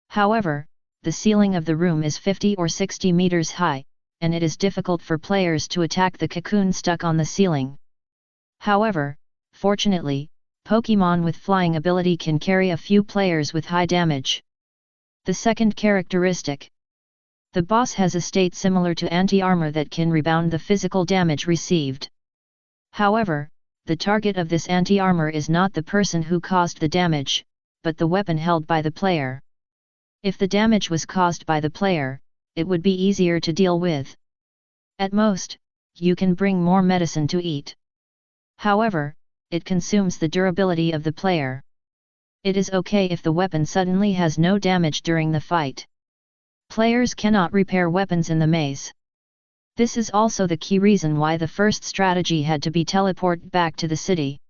However, the ceiling of the room is 50 or 60 meters high, and it is difficult for players to attack the cocoon stuck on the ceiling. However, fortunately, Pokemon with flying ability can carry a few players with high damage. The second characteristic: the boss has a state similar to anti-armor that can rebound the physical damage received. However, the target of this anti-armor is not the person who caused the damage, but the weapon held by the player. If the damage was caused by the player, it would be easier to deal with. At most, you can bring more medicine to eat. However, it consumes the durability of the player. It is okay if the weapon suddenly has no damage during the fight. Players cannot repair weapons in the maze. This is also the key reason why the first strategy had to be teleported back to the city.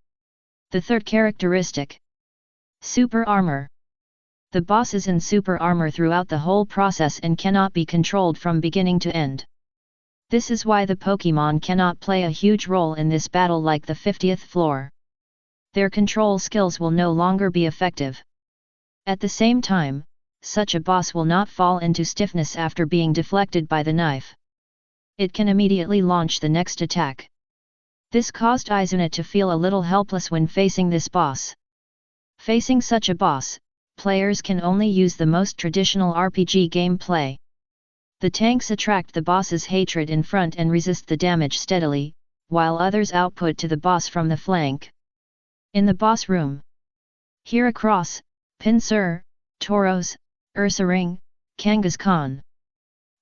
The third characteristic: super armor. The boss is in super armor throughout the whole process and cannot be controlled from beginning to end. This is why the Pokemon cannot play a huge role in this battle like the 50th floor. Their control skills will no longer be effective. At the same time, such a boss will not fall into stiffness after being deflected by the knife. It can immediately launch the next attack. This caused Izuna to feel a little helpless when facing this boss. Facing such a boss, players can only use the most traditional RPG gameplay. The tanks attract the boss's hatred in front and resist the damage steadily, while others output to the boss from the flank. In the boss room, Heracross, Pinsir, Tauros, Ursaring, Kangaskhan.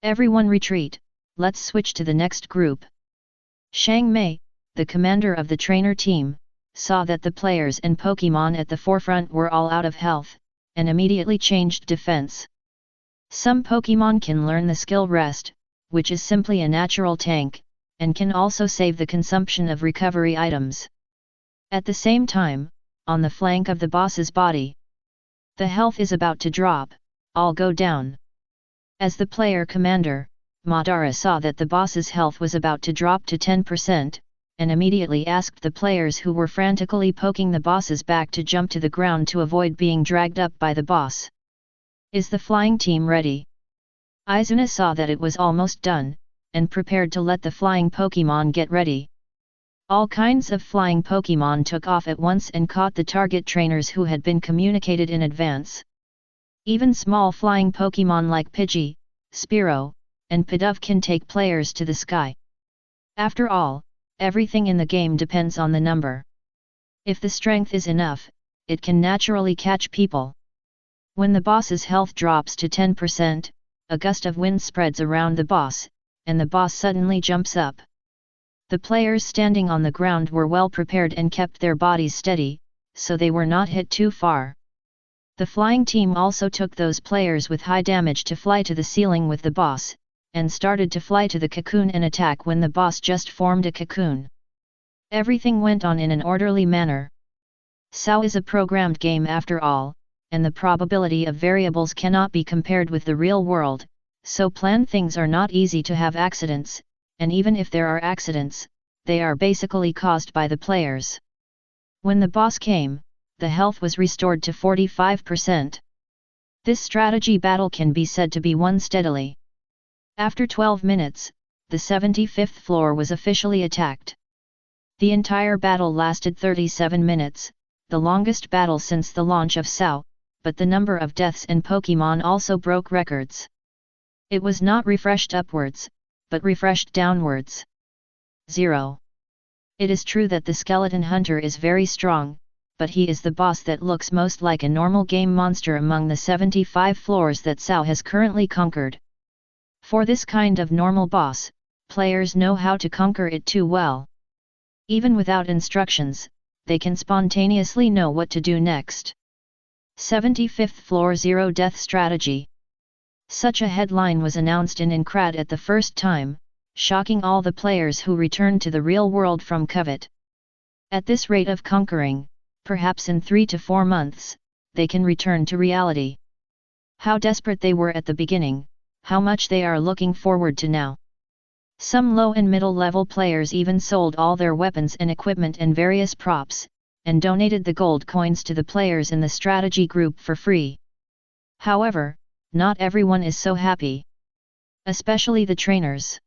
Everyone retreat, let's switch to the next group. Shang Mei, the commander of the trainer team, saw that the players and Pokemon at the forefront were all out of health, and immediately changed defense. Some Pokemon can learn the skill Rest, which is simply a natural tank, and can also save the consumption of recovery items. At the same time, on the flank of the boss's body, the health is about to drop, all go down. As the player commander, Madara saw that the boss's health was about to drop to 10%, and immediately asked the players who were frantically poking the boss's back to jump to the ground to avoid being dragged up by the boss. "Is the flying team ready?" Izuna saw that it was almost done, and prepared to let the flying Pokémon get ready. All kinds of flying Pokémon took off at once and caught the target trainers who had been communicated in advance. Even small flying Pokémon like Pidgey, Spearow, and Pidove can take players to the sky. After all, everything in the game depends on the number. If the strength is enough, it can naturally catch people. When the boss's health drops to 10%, a gust of wind spreads around the boss, and the boss suddenly jumps up. The players standing on the ground were well prepared and kept their bodies steady, so they were not hit too far. The flying team also took those players with high damage to fly to the ceiling with the boss, and started to fly to the cocoon and attack when the boss just formed a cocoon. Everything went on in an orderly manner. SAO is a programmed game after all, and the probability of variables cannot be compared with the real world, so planned things are not easy to have accidents, and even if there are accidents, they are basically caused by the players. When the boss came, the health was restored to 45%. This strategy battle can be said to be won steadily. After 12 minutes, the 75th floor was officially attacked. The entire battle lasted 37 minutes, the longest battle since the launch of SAO, but the number of deaths and Pokémon also broke records. It was not refreshed upwards, but refreshed downwards. 0. It is true that the skeleton hunter is very strong, but he is the boss that looks most like a normal game monster among the 75 floors that SAO has currently conquered. For this kind of normal boss, players know how to conquer it too well. Even without instructions, they can spontaneously know what to do next. 75th floor Zero Death Strategy. Such a headline was announced in Incrad at the first time, shocking all the players who returned to the real world from Covet. At this rate of conquering, perhaps in 3 to 4 months, they can return to reality. How desperate they were at the beginning, how much they are looking forward to now. Some low and middle level players even sold all their weapons and equipment and various props, and donated the gold coins to the players in the strategy group for free. However, not everyone is so happy. Especially the trainers.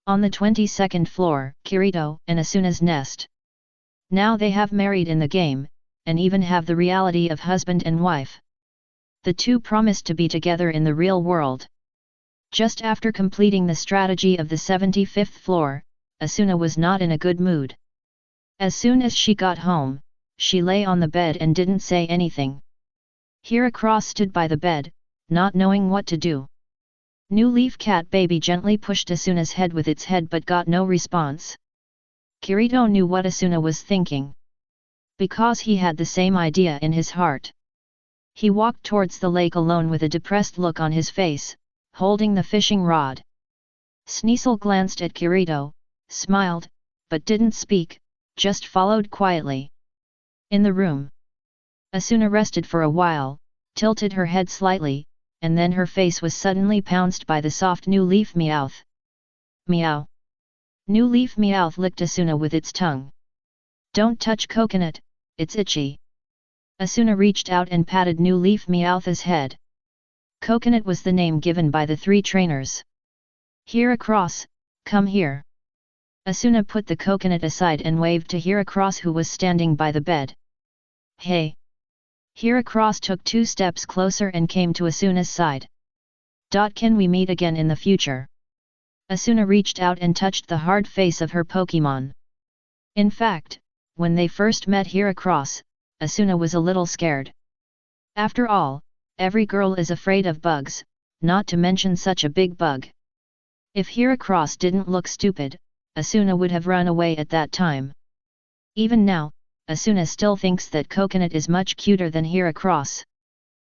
On the 22nd floor, Kirito and Asuna's nest. Now they have married in the game, and even have the reality of husband and wife. The two promised to be together in the real world. Just after completing the strategy of the 75th floor, Asuna was not in a good mood. As soon as she got home, she lay on the bed and didn't say anything. Heracross stood by the bed, not knowing what to do. New Leaf Cat Baby gently pushed Asuna's head with its head but got no response. Kirito knew what Asuna was thinking. Because he had the same idea in his heart. He walked towards the lake alone with a depressed look on his face, holding the fishing rod. Sneasel glanced at Kirito, smiled, but didn't speak, just followed quietly. In the room, Asuna rested for a while, tilted her head slightly, and then her face was suddenly pounced by the soft New Leaf Meowth. Meow. New Leaf Meowth licked Asuna with its tongue. Don't touch Coconut, it's itchy. Asuna reached out and patted New Leaf Meowth's head. Coconut was the name given by the 3 trainers. Heracross, come here. Asuna put the coconut aside and waved to Heracross who was standing by the bed. Hey! Heracross took 2 steps closer and came to Asuna's side. Can we meet again in the future? Asuna reached out and touched the hard face of her Pokémon. In fact, when they first met Heracross, Asuna was a little scared. After all, every girl is afraid of bugs, not to mention such a big bug. If Heracross didn't look stupid, Asuna would have run away at that time. Even now, Asuna still thinks that Coconut is much cuter than Heracross.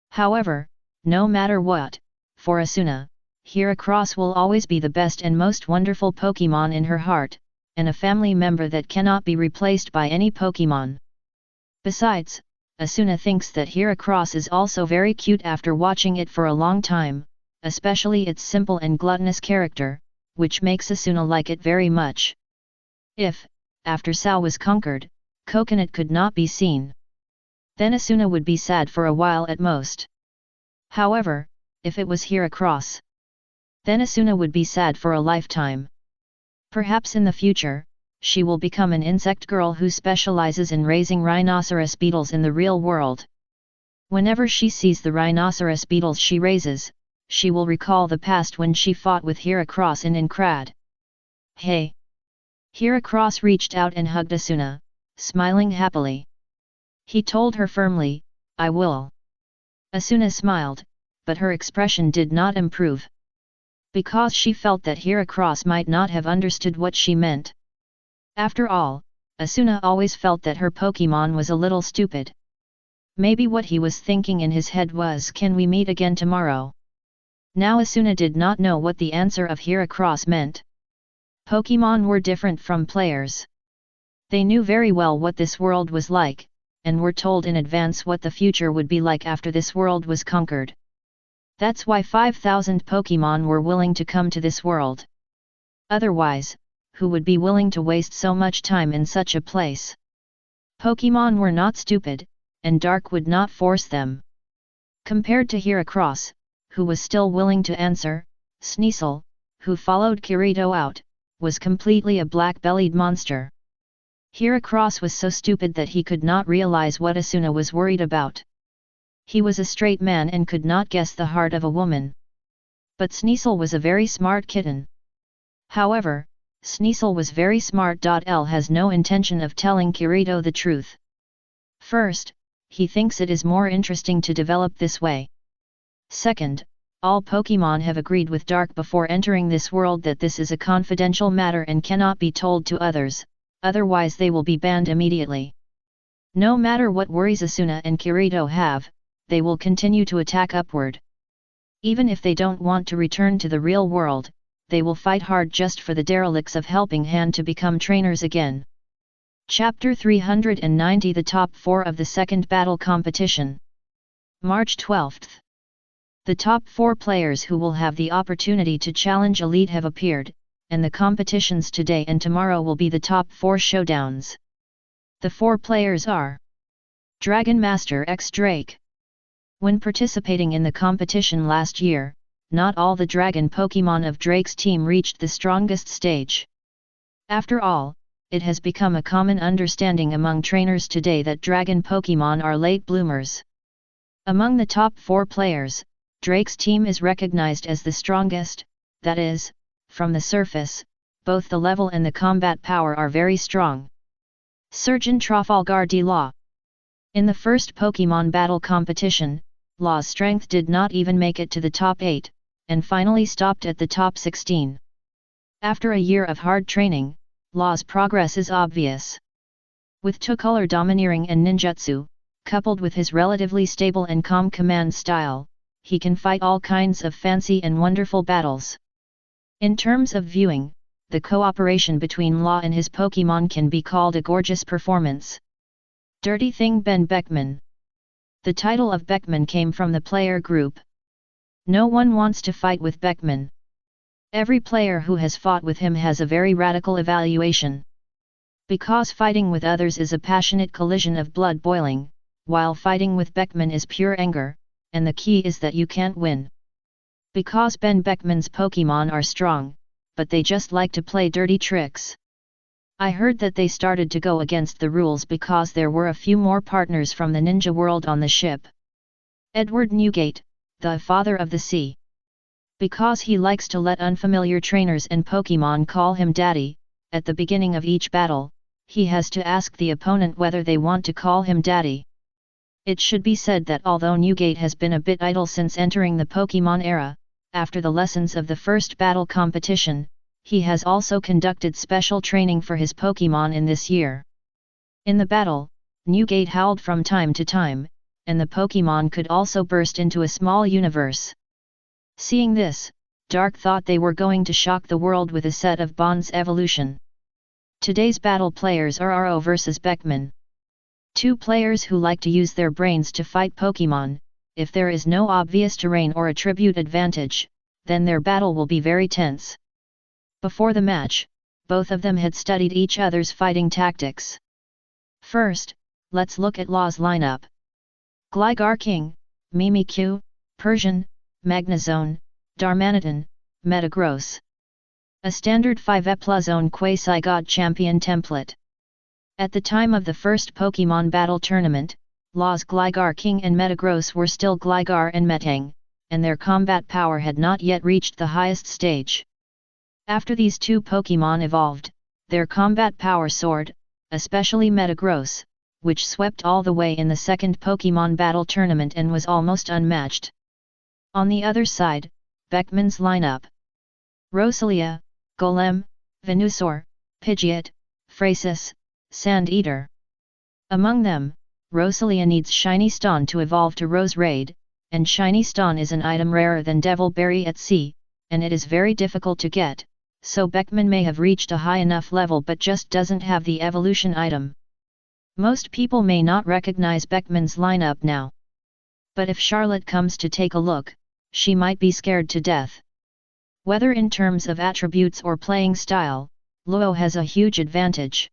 However, no matter what, for Asuna, Heracross will always be the best and most wonderful Pokémon in her heart, and a family member that cannot be replaced by any Pokémon. Besides, Asuna thinks that Heracross is also very cute after watching it for a long time, especially its simple and gluttonous character, which makes Asuna like it very much. If, after Sao was conquered, Coconut could not be seen. Then Asuna would be sad for a while at most. However, if it was here across, then Asuna would be sad for a lifetime. Perhaps in the future, she will become an insect girl who specializes in raising rhinoceros beetles in the real world. Whenever she sees the rhinoceros beetles she raises, she will recall the past when she fought with Heracross in Incrad. Hey! Heracross reached out and hugged Asuna, smiling happily. He told her firmly, "I will." Asuna smiled, but her expression did not improve. Because she felt that Heracross might not have understood what she meant. After all, Asuna always felt that her Pokémon was a little stupid. Maybe what he was thinking in his head was, "Can we meet again tomorrow?" Now Asuna did not know what the answer of Heracross meant. Pokémon were different from players. They knew very well what this world was like, and were told in advance what the future would be like after this world was conquered. That's why 5,000 Pokémon were willing to come to this world. Otherwise, who would be willing to waste so much time in such a place? Pokémon were not stupid, and Dark would not force them. Compared to Heracross, who was still willing to answer, Sneasel, who followed Kirito out, was completely a black-bellied monster. Heracross was so stupid that he could not realize what Asuna was worried about. He was a straight man and could not guess the heart of a woman. But Sneasel was a very smart kitten. However, Sneasel was very smart. L has no intention of telling Kirito the truth. First, he thinks it is more interesting to develop this way. Second, all Pokémon have agreed with Dark before entering this world that this is a confidential matter and cannot be told to others, otherwise they will be banned immediately. No matter what worries Asuna and Kirito have, they will continue to attack upward. Even if they don't want to return to the real world, they will fight hard just for the derelicts of Helping Hand to become trainers again. Chapter 390 The Top 4 of the Second Battle Competition. March 12. The top 4 players who will have the opportunity to challenge Elite have appeared, and the competitions today and tomorrow will be the top 4 showdowns. The 4 players are Dragon Master X Drake. When participating in the competition last year, not all the Dragon Pokémon of Drake's team reached the strongest stage. After all, it has become a common understanding among trainers today that Dragon Pokémon are late bloomers. Among the top 4 players, Drake's team is recognized as the strongest, that is, from the surface, both the level and the combat power are very strong. Surgeon Trafalgar D. Law. In the first Pokémon battle competition, Law's strength did not even make it to the top 8, and finally stopped at the top 16. After a year of hard training, Law's progress is obvious. With two-color domineering and ninjutsu, coupled with his relatively stable and calm command style, he can fight all kinds of fancy and wonderful battles. In terms of viewing, the cooperation between Law and his Pokémon can be called a gorgeous performance. Dirty Thing Ben Beckman. The title of Beckman came from the player group. No one wants to fight with Beckman. Every player who has fought with him has a very radical evaluation. Because fighting with others is a passionate collision of blood boiling, while fighting with Beckman is pure anger, and the key is that you can't win. Because Ben Beckman's Pokémon are strong, but they just like to play dirty tricks. I heard that they started to go against the rules because there were a few more partners from the ninja world on the ship. Edward Newgate, the Father of the Sea. Because he likes to let unfamiliar trainers and Pokémon call him Daddy, at the beginning of each battle, he has to ask the opponent whether they want to call him Daddy. It should be said that although Newgate has been a bit idle since entering the Pokémon era, after the lessons of the first battle competition, he has also conducted special training for his Pokémon in this year. In the battle, Newgate howled from time to time, and the Pokémon could also burst into a small universe. Seeing this, Dark thought they were going to shock the world with a set of Bond's evolution. Today's battle players are RO vs Beckman. 2 players who like to use their brains to fight Pokémon. If there is no obvious terrain or attribute advantage, then their battle will be very tense. Before the match, both of them had studied each other's fighting tactics. First, let's look at Law's lineup. Gligar King, Mimikyu, Persian, Magnezone, Darmanitan, Metagross. A standard 5E Zone Quasi-God Champion template. At the time of the first Pokémon Battle Tournament, Law's Gligar King and Metagross were still Gligar and Metang, and their combat power had not yet reached the highest stage. After these two Pokémon evolved, their combat power soared, especially Metagross, which swept all the way in the second Pokémon Battle Tournament and was almost unmatched. On the other side, Beckman's lineup. Rosalia, Golem, Venusaur, Pidgeot, Phrases, Sand-Eater. Among them, Rosalia needs Shiny Stone to evolve to Roserade, and Shiny Stone is an item rarer than Devil Berry at sea, and it is very difficult to get, so Beckman may have reached a high enough level but just doesn't have the evolution item. Most people may not recognize Beckman's lineup now. But if Charlotte comes to take a look, she might be scared to death. Whether in terms of attributes or playing style, Luo has a huge advantage.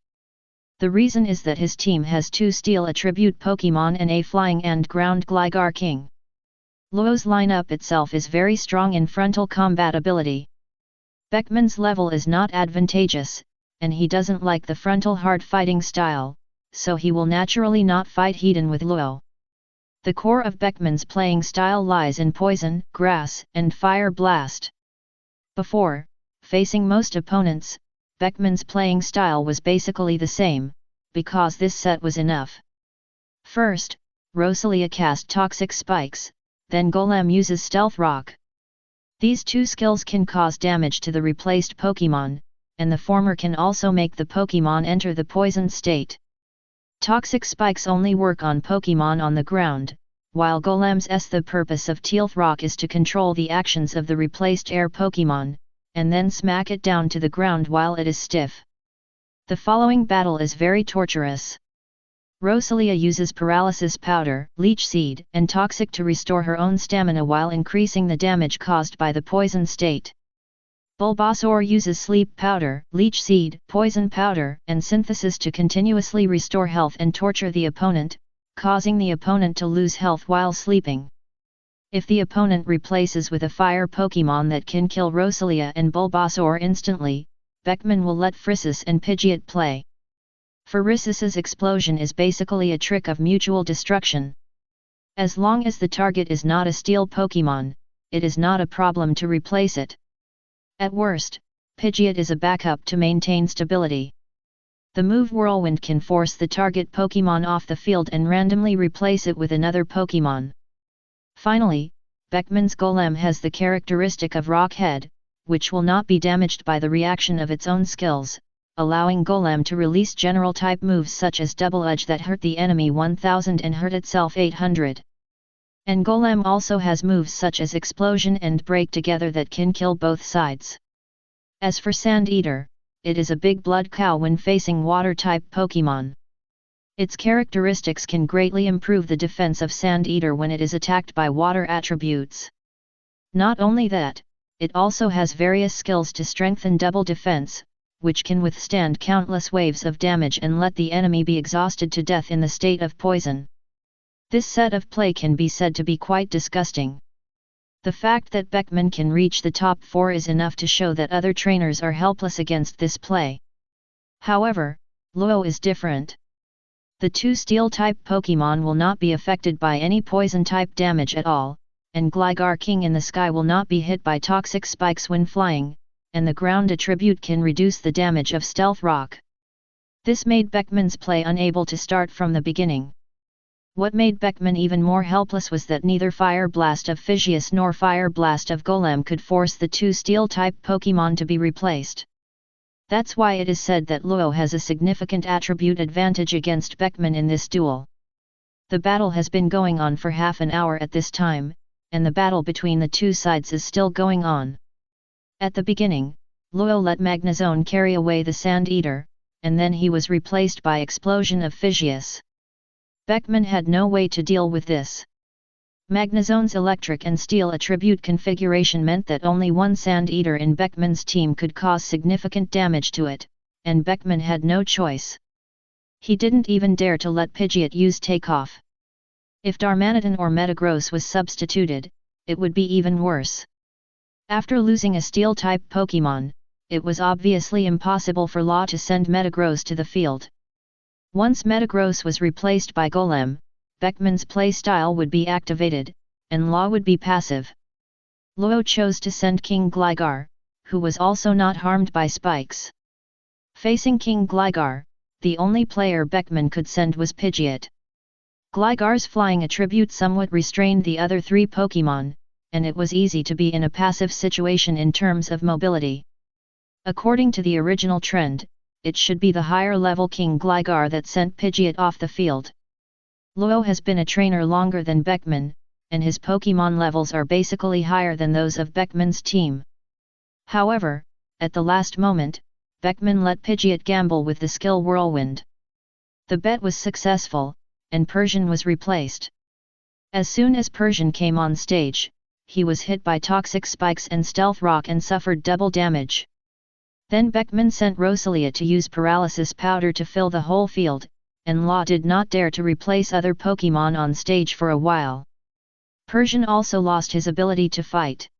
The reason is that his team has 2 Steel attribute Pokémon and a Flying and Ground Gligar King. Luo's lineup itself is very strong in frontal combat ability. Beckman's level is not advantageous, and he doesn't like the frontal hard fighting style, so he will naturally not fight head-on with Luo. The core of Beckman's playing style lies in Poison, Grass, and Fire Blast. Before, facing most opponents, Beckman's playing style was basically the same, because this set was enough. First, Rosalia cast Toxic Spikes, then Golem uses Stealth Rock. These two skills can cause damage to the replaced Pokémon, and the former can also make the Pokémon enter the poisoned state. Toxic Spikes only work on Pokémon on the ground, while Golem's the purpose of Stealth Rock is to control the actions of the replaced air Pokémon, and then smack it down to the ground while it is stiff. The following battle is very torturous. Rosalia uses Paralysis Powder, Leech Seed, and Toxic to restore her own stamina while increasing the damage caused by the poison state. Bulbasaur uses Sleep Powder, Leech Seed, Poison Powder, and Synthesis to continuously restore health and torture the opponent, causing the opponent to lose health while sleeping. If the opponent replaces with a fire Pokémon that can kill Rosalia and Bulbasaur instantly, Beckman will let Phrases and Pidgeot play. Phrases' explosion is basically a trick of mutual destruction. As long as the target is not a steel Pokémon, it is not a problem to replace it. At worst, Pidgeot is a backup to maintain stability. The move Whirlwind can force the target Pokémon off the field and randomly replace it with another Pokémon. Finally, Beckman's Golem has the characteristic of Rock Head, which will not be damaged by the reaction of its own skills, allowing Golem to release general-type moves such as Double Edge that hurt the enemy 1000 and hurt itself 800. And Golem also has moves such as Explosion and Break Together that can kill both sides. As for Sand-Eater, it is a big blood cow when facing water-type Pokémon. Its characteristics can greatly improve the defense of Sand-Eater when it is attacked by water attributes. Not only that, it also has various skills to strengthen double defense, which can withstand countless waves of damage and let the enemy be exhausted to death in the state of poison. This set of play can be said to be quite disgusting. The fact that Beckman can reach the top 4 is enough to show that other trainers are helpless against this play. However, Luo is different. The 2 Steel-type Pokémon will not be affected by any Poison-type damage at all, and Gligar King in the sky will not be hit by Toxic Spikes when flying, and the ground attribute can reduce the damage of Stealth Rock. This made Beckman's play unable to start from the beginning. What made Beckman even more helpless was that neither Fire Blast of Physius nor Fire Blast of Golem could force the 2 Steel-type Pokémon to be replaced. That's why it is said that Luo has a significant attribute advantage against Beckman in this duel. The battle has been going on for half an hour at this time, and the battle between the two sides is still going on. At the beginning, Luo let Magnezone carry away the Sand-Eater, and then he was replaced by Explosion of Physius. Beckman had no way to deal with this. Magnazone's electric and steel attribute configuration meant that only one Sand Eater in Beckman's team could cause significant damage to it, and Beckman had no choice. He didn't even dare to let Pidgeot use Takeoff. If Darmanitan or Metagross was substituted, it would be even worse. After losing a Steel-type Pokémon, it was obviously impossible for Law to send Metagross to the field. Once Metagross was replaced by Golem, Beckman's playstyle would be activated, and Law would be passive. Luo chose to send King Gligar, who was also not harmed by spikes. Facing King Gligar, the only player Beckman could send was Pidgeot. Gligar's flying attribute somewhat restrained the other three Pokémon, and it was easy to be in a passive situation in terms of mobility. According to the original trend, it should be the higher-level King Gligar that sent Pidgeot off the field. Luo has been a trainer longer than Beckman, and his Pokémon levels are basically higher than those of Beckman's team. However, at the last moment, Beckman let Pidgeot gamble with the skill Whirlwind. The bet was successful, and Persian was replaced. As soon as Persian came on stage, he was hit by Toxic Spikes and Stealth Rock and suffered double damage. Then Beckman sent Rosalia to use Paralysis Powder to fill the whole field, and Law did not dare to replace other Pokémon on stage for a while. Persian also lost his ability to fight.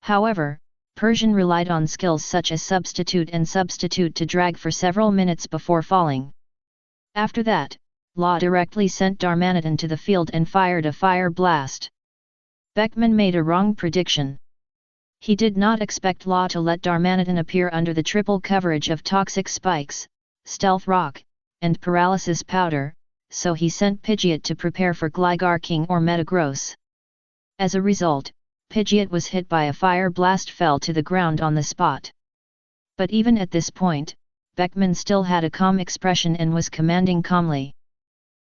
However, Persian relied on skills such as Substitute and Substitute to drag for several minutes before falling. After that, Law directly sent Darmanitan to the field and fired a Fire Blast. Beckman made a wrong prediction. He did not expect Law to let Darmanitan appear under the triple coverage of Toxic Spikes, Stealth Rock, and Paralysis Powder, so he sent Pidgeot to prepare for Gligar King or Metagross. As a result, Pidgeot was hit by a Fire Blast, fell to the ground on the spot. But even at this point, Beckman still had a calm expression and was commanding calmly.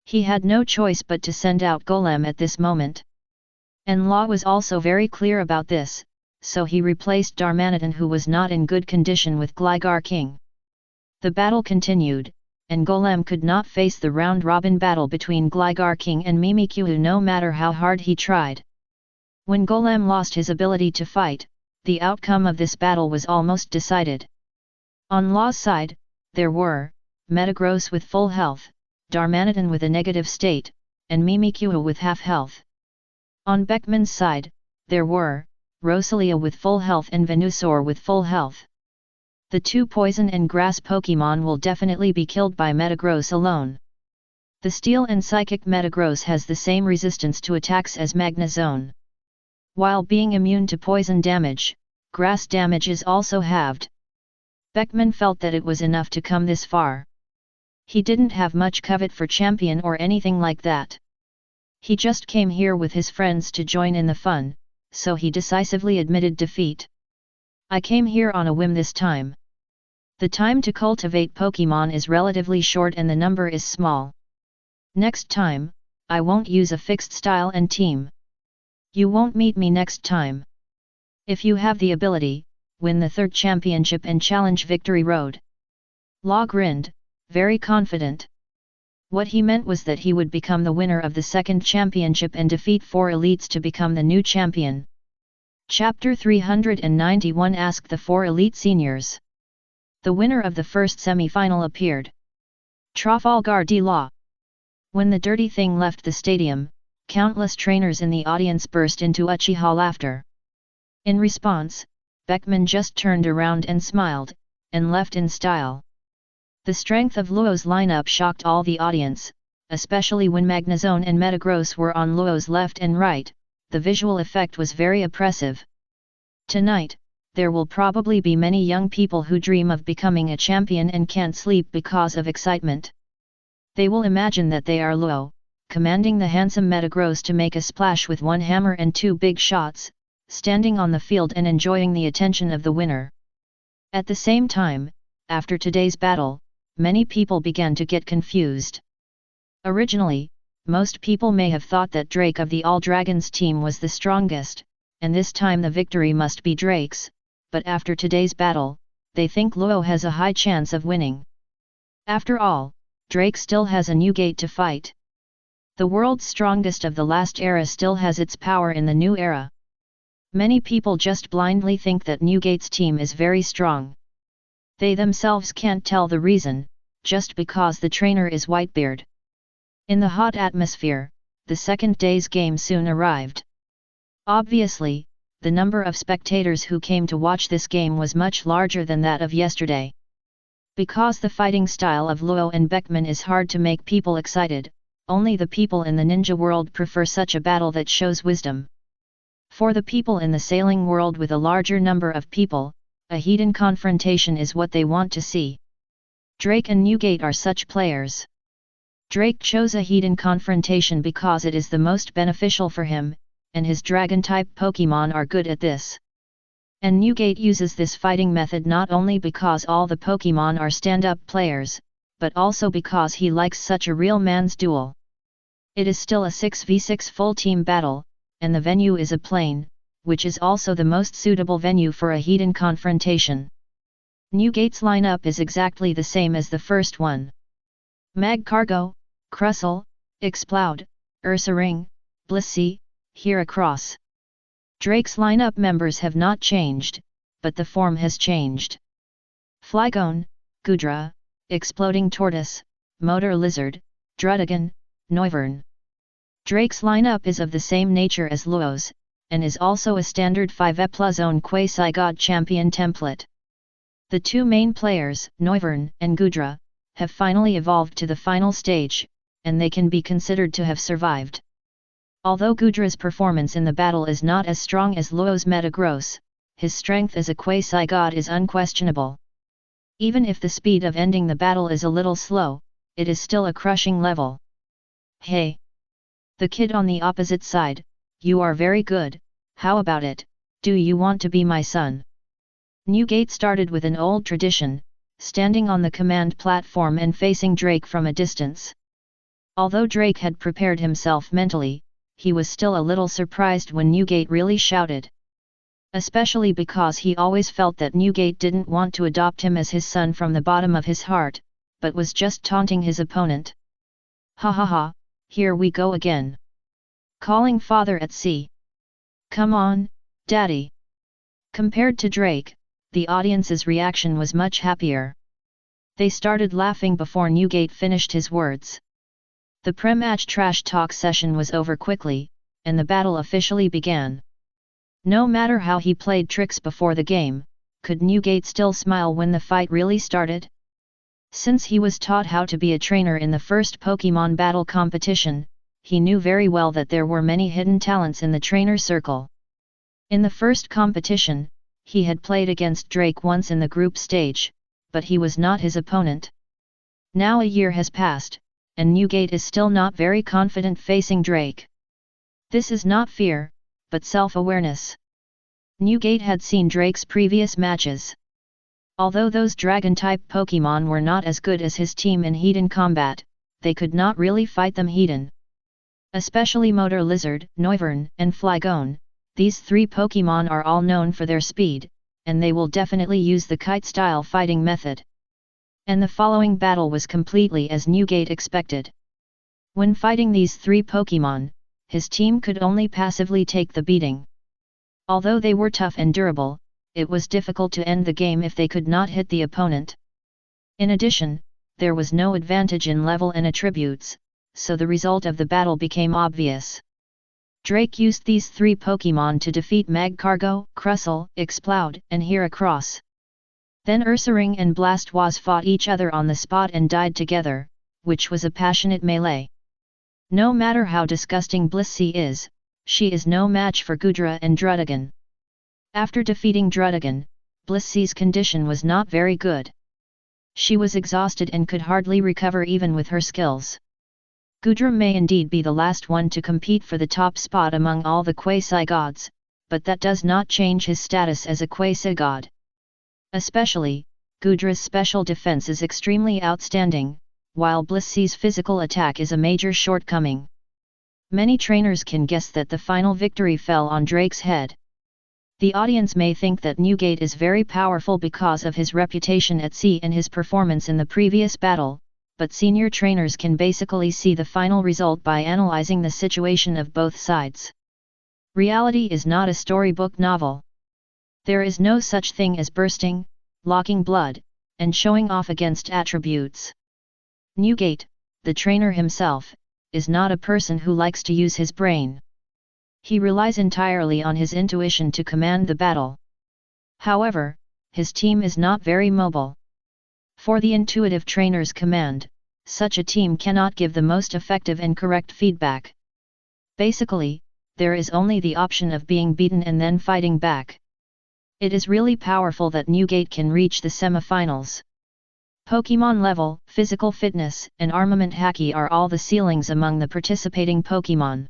He had no choice but to send out Golem at this moment. And Law was also very clear about this, so he replaced Darmanitan, who was not in good condition, with Gligar King. The battle continued, and Golem could not face the round-robin battle between Gligar King and Mimikyu no matter how hard he tried. When Golem lost his ability to fight, the outcome of this battle was almost decided. On Law's side, there were Metagross with full health, Darmanitan with a negative state, and Mimikyu with half health. On Beckman's side, there were Rosalia with full health and Venusaur with full health. The two poison and grass Pokémon will definitely be killed by Metagross alone. The Steel and Psychic Metagross has the same resistance to attacks as Magnezone. While being immune to poison damage, grass damage is also halved. Beckman felt that it was enough to come this far. He didn't have much covet for champion or anything like that. He just came here with his friends to join in the fun, so he decisively admitted defeat. I came here on a whim this time. The time to cultivate Pokémon is relatively short and the number is small. Next time, I won't use a fixed style and team. You won't meet me next time. If you have the ability, win the third championship and challenge Victory Road. Law grinned, very confident. What he meant was that he would become the winner of the second championship and defeat 4 elites to become the new champion. Chapter 391 Ask the 4 Elite Seniors. The winner of the first semi-final appeared. Trafalgar de Law. When the dirty thing left the stadium, countless trainers in the audience burst into Uchiha laughter. In response, Beckman just turned around and smiled, and left in style. The strength of Luo's lineup shocked all the audience, especially when Magnezone and Metagross were on Luo's left and right. The visual effect was very oppressive. Tonight, there will probably be many young people who dream of becoming a champion and can't sleep because of excitement. They will imagine that they are Luo, commanding the handsome Metagross to make a splash with 1 hammer and 2 big shots, standing on the field and enjoying the attention of the winner. At the same time, after today's battle, many people began to get confused. Originally, most people may have thought that Drake of the All Dragons team was the strongest, and this time the victory must be Drake's, but after today's battle, they think Luo has a high chance of winning. After all, Drake still has a new gate to fight. The world's strongest of the last era still has its power in the new era. Many people just blindly think that Newgate's team is very strong. They themselves can't tell the reason, just because the trainer is Whitebeard. In the hot atmosphere, the second day's game soon arrived. Obviously, the number of spectators who came to watch this game was much larger than that of yesterday. Because the fighting style of Luo and Beckman is hard to make people excited, only the people in the ninja world prefer such a battle that shows wisdom. For the people in the sailing world with a larger number of people, a heated confrontation is what they want to see. Drake and Newgate are such players. Drake chose a heated confrontation because it is the most beneficial for him, and his dragon-type Pokémon are good at this. And Newgate uses this fighting method not only because all the Pokémon are stand-up players, but also because he likes such a real man's duel. It is still a 6v6 full team battle, and the venue is a plain, which is also the most suitable venue for a heated confrontation. Newgate's lineup is exactly the same as the first one. Magcargo, Crustle, Exploud, Ursaring, Blissey, Heracross. Drake's lineup members have not changed, but the form has changed. Flygon, Gudra, Exploding Tortoise, Motor Lizard, Druddigon, Noivern. Drake's lineup is of the same nature as Luo's, and is also a standard 5E+Zone Quasi-God champion template. The two main players, Noivern and Gudra, have finally evolved to the final stage, and they can be considered to have survived. Although Gudra's performance in the battle is not as strong as Luo's Metagross, his strength as a Quasi-God is unquestionable. Even if the speed of ending the battle is a little slow, it is still a crushing level. Hey! The kid on the opposite side, you are very good, how about it, do you want to be my son? Newgate started with an old tradition, standing on the command platform and facing Drake from a distance. Although Drake had prepared himself mentally, he was still a little surprised when Newgate really shouted. Especially because he always felt that Newgate didn't want to adopt him as his son from the bottom of his heart, but was just taunting his opponent. Ha ha ha, here we go again. Calling father at sea. Come on, daddy. Compared to Drake, the audience's reaction was much happier. They started laughing before Newgate finished his words. The pre-match trash talk session was over quickly, and the battle officially began. No matter how he played tricks before the game, could Newgate still smile when the fight really started? Since he was taught how to be a trainer in the first Pokémon battle competition, he knew very well that there were many hidden talents in the trainer circle. In the first competition, he had played against Drake once in the group stage, but he was not his opponent. Now a year has passed, and Newgate is still not very confident facing Drake. This is not fear, but self-awareness. Newgate had seen Drake's previous matches. Although those dragon-type Pokémon were not as good as his team in heated combat, they could not really fight them heated. Especially Motor Lizard, Noivern, and Flygon, these three Pokémon are all known for their speed, and they will definitely use the kite-style fighting method. And the following battle was completely as Newgate expected. When fighting these three Pokémon, his team could only passively take the beating. Although they were tough and durable, it was difficult to end the game if they could not hit the opponent. In addition, there was no advantage in level and attributes, so the result of the battle became obvious. Drake used these three Pokémon to defeat Magcargo, Crustle, Exploud, and Heracross. Then Ursaring and Blastoise fought each other on the spot and died together, which was a passionate melee. No matter how disgusting Blissey is, she is no match for Gudra and Druddigon. After defeating Druddigon, Blissey's condition was not very good. She was exhausted and could hardly recover even with her skills. Gudra may indeed be the last one to compete for the top spot among all the Quasi-Gods, but that does not change his status as a Quasi-God. Especially, Gudra's special defense is extremely outstanding, while Blissey's physical attack is a major shortcoming. Many trainers can guess that the final victory fell on Drake's head. The audience may think that Newgate is very powerful because of his reputation at sea and his performance in the previous battle, but senior trainers can basically see the final result by analyzing the situation of both sides. Reality is not a storybook novel. There is no such thing as bursting, locking blood, and showing off against attributes. Newgate, the trainer himself, is not a person who likes to use his brain. He relies entirely on his intuition to command the battle. However, his team is not very mobile. For the intuitive trainer's command, such a team cannot give the most effective and correct feedback. Basically, there is only the option of being beaten and then fighting back. It is really powerful that Newgate can reach the semifinals. Pokémon level, physical fitness, and armament haki are all the ceilings among the participating Pokémon.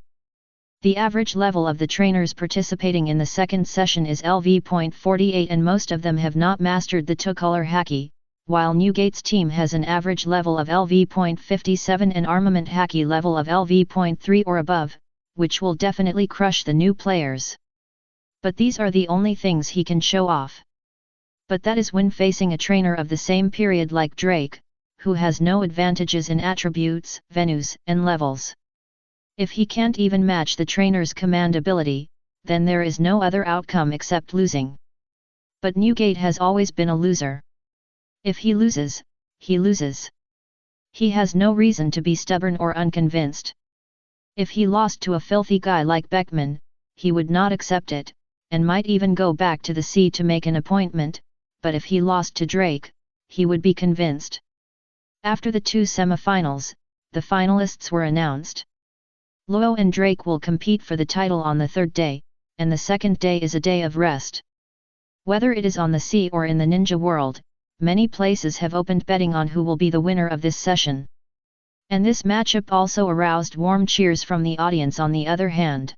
The average level of the trainers participating in the second session is LV.48 and most of them have not mastered the two-color haki, while Newgate's team has an average level of LV.57 and armament haki level of LV.3 or above, which will definitely crush the new players. But these are the only things he can show off. But that is when facing a trainer of the same period like Drake, who has no advantages in attributes, venues, and levels. If he can't even match the trainer's command ability, then there is no other outcome except losing. But Newgate has always been a loser. If he loses, he loses. He has no reason to be stubborn or unconvinced. If he lost to a filthy guy like Beckman, he would not accept it, and might even go back to the sea to make an appointment, but if he lost to Drake, he would be convinced. After the two semifinals, the finalists were announced. Luo and Drake will compete for the title on the third day, and the second day is a day of rest. Whether it is on the sea or in the ninja world, many places have opened betting on who will be the winner of this session. And this matchup also aroused warm cheers from the audience on the other hand.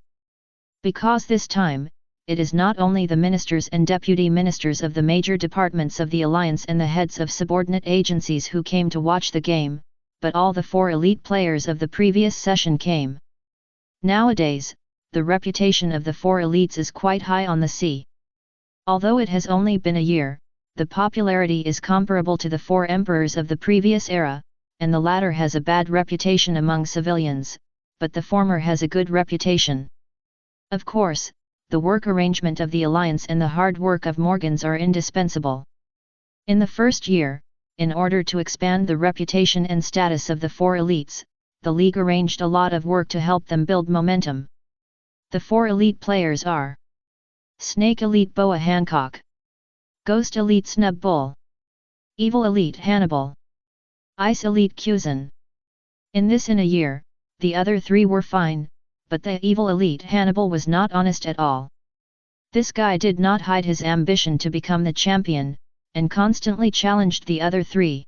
Because this time, it is not only the ministers and deputy ministers of the major departments of the Alliance and the heads of subordinate agencies who came to watch the game, but all the 4 elite players of the previous session came. Nowadays, the reputation of the 4 elites is quite high on the sea. Although it has only been a year, the popularity is comparable to the 4 emperors of the previous era, and the latter has a bad reputation among civilians, but the former has a good reputation. Of course, the work arrangement of the Alliance and the hard work of Morgans are indispensable. In the first year, in order to expand the reputation and status of the 4 elites, the League arranged a lot of work to help them build momentum. The 4 elite players are Snake Elite Boa Hancock, Ghost Elite Snub Bull, Evil Elite Hannibal, Ice Elite Kuzan. In a year, the other 3 were fine, but the Evil Elite Hannibal was not honest at all. This guy did not hide his ambition to become the champion, and constantly challenged the other 3.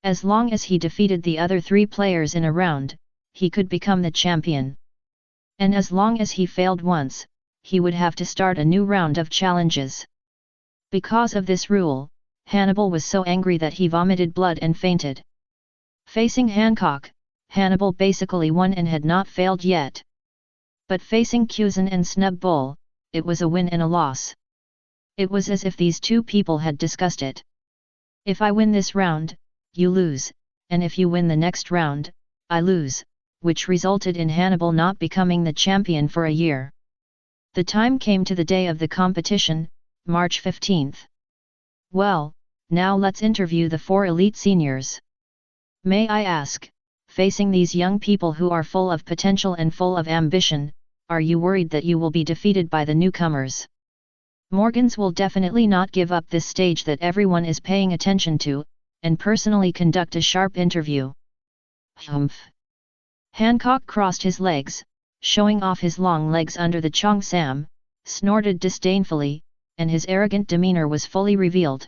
As long as he defeated the other 3 players in a round, he could become the champion. And as long as he failed once, he would have to start a new round of challenges. Because of this rule, Hannibal was so angry that he vomited blood and fainted. Facing Hancock, Hannibal basically won and had not failed yet. But facing Kuzan and Snub Bull, it was a win and a loss. It was as if these 2 people had discussed it. If I win this round, you lose, and if you win the next round, I lose, which resulted in Hannibal not becoming the champion for a year. The time came to the day of the competition, March 15th. Well, now let's interview the 4 elite seniors. May I ask, facing these young people who are full of potential and full of ambition, are you worried that you will be defeated by the newcomers? Morgans will definitely not give up this stage that everyone is paying attention to, and personally conduct a sharp interview. Humph. Hancock crossed his legs, showing off his long legs under the cheongsam, snorted disdainfully, and his arrogant demeanor was fully revealed.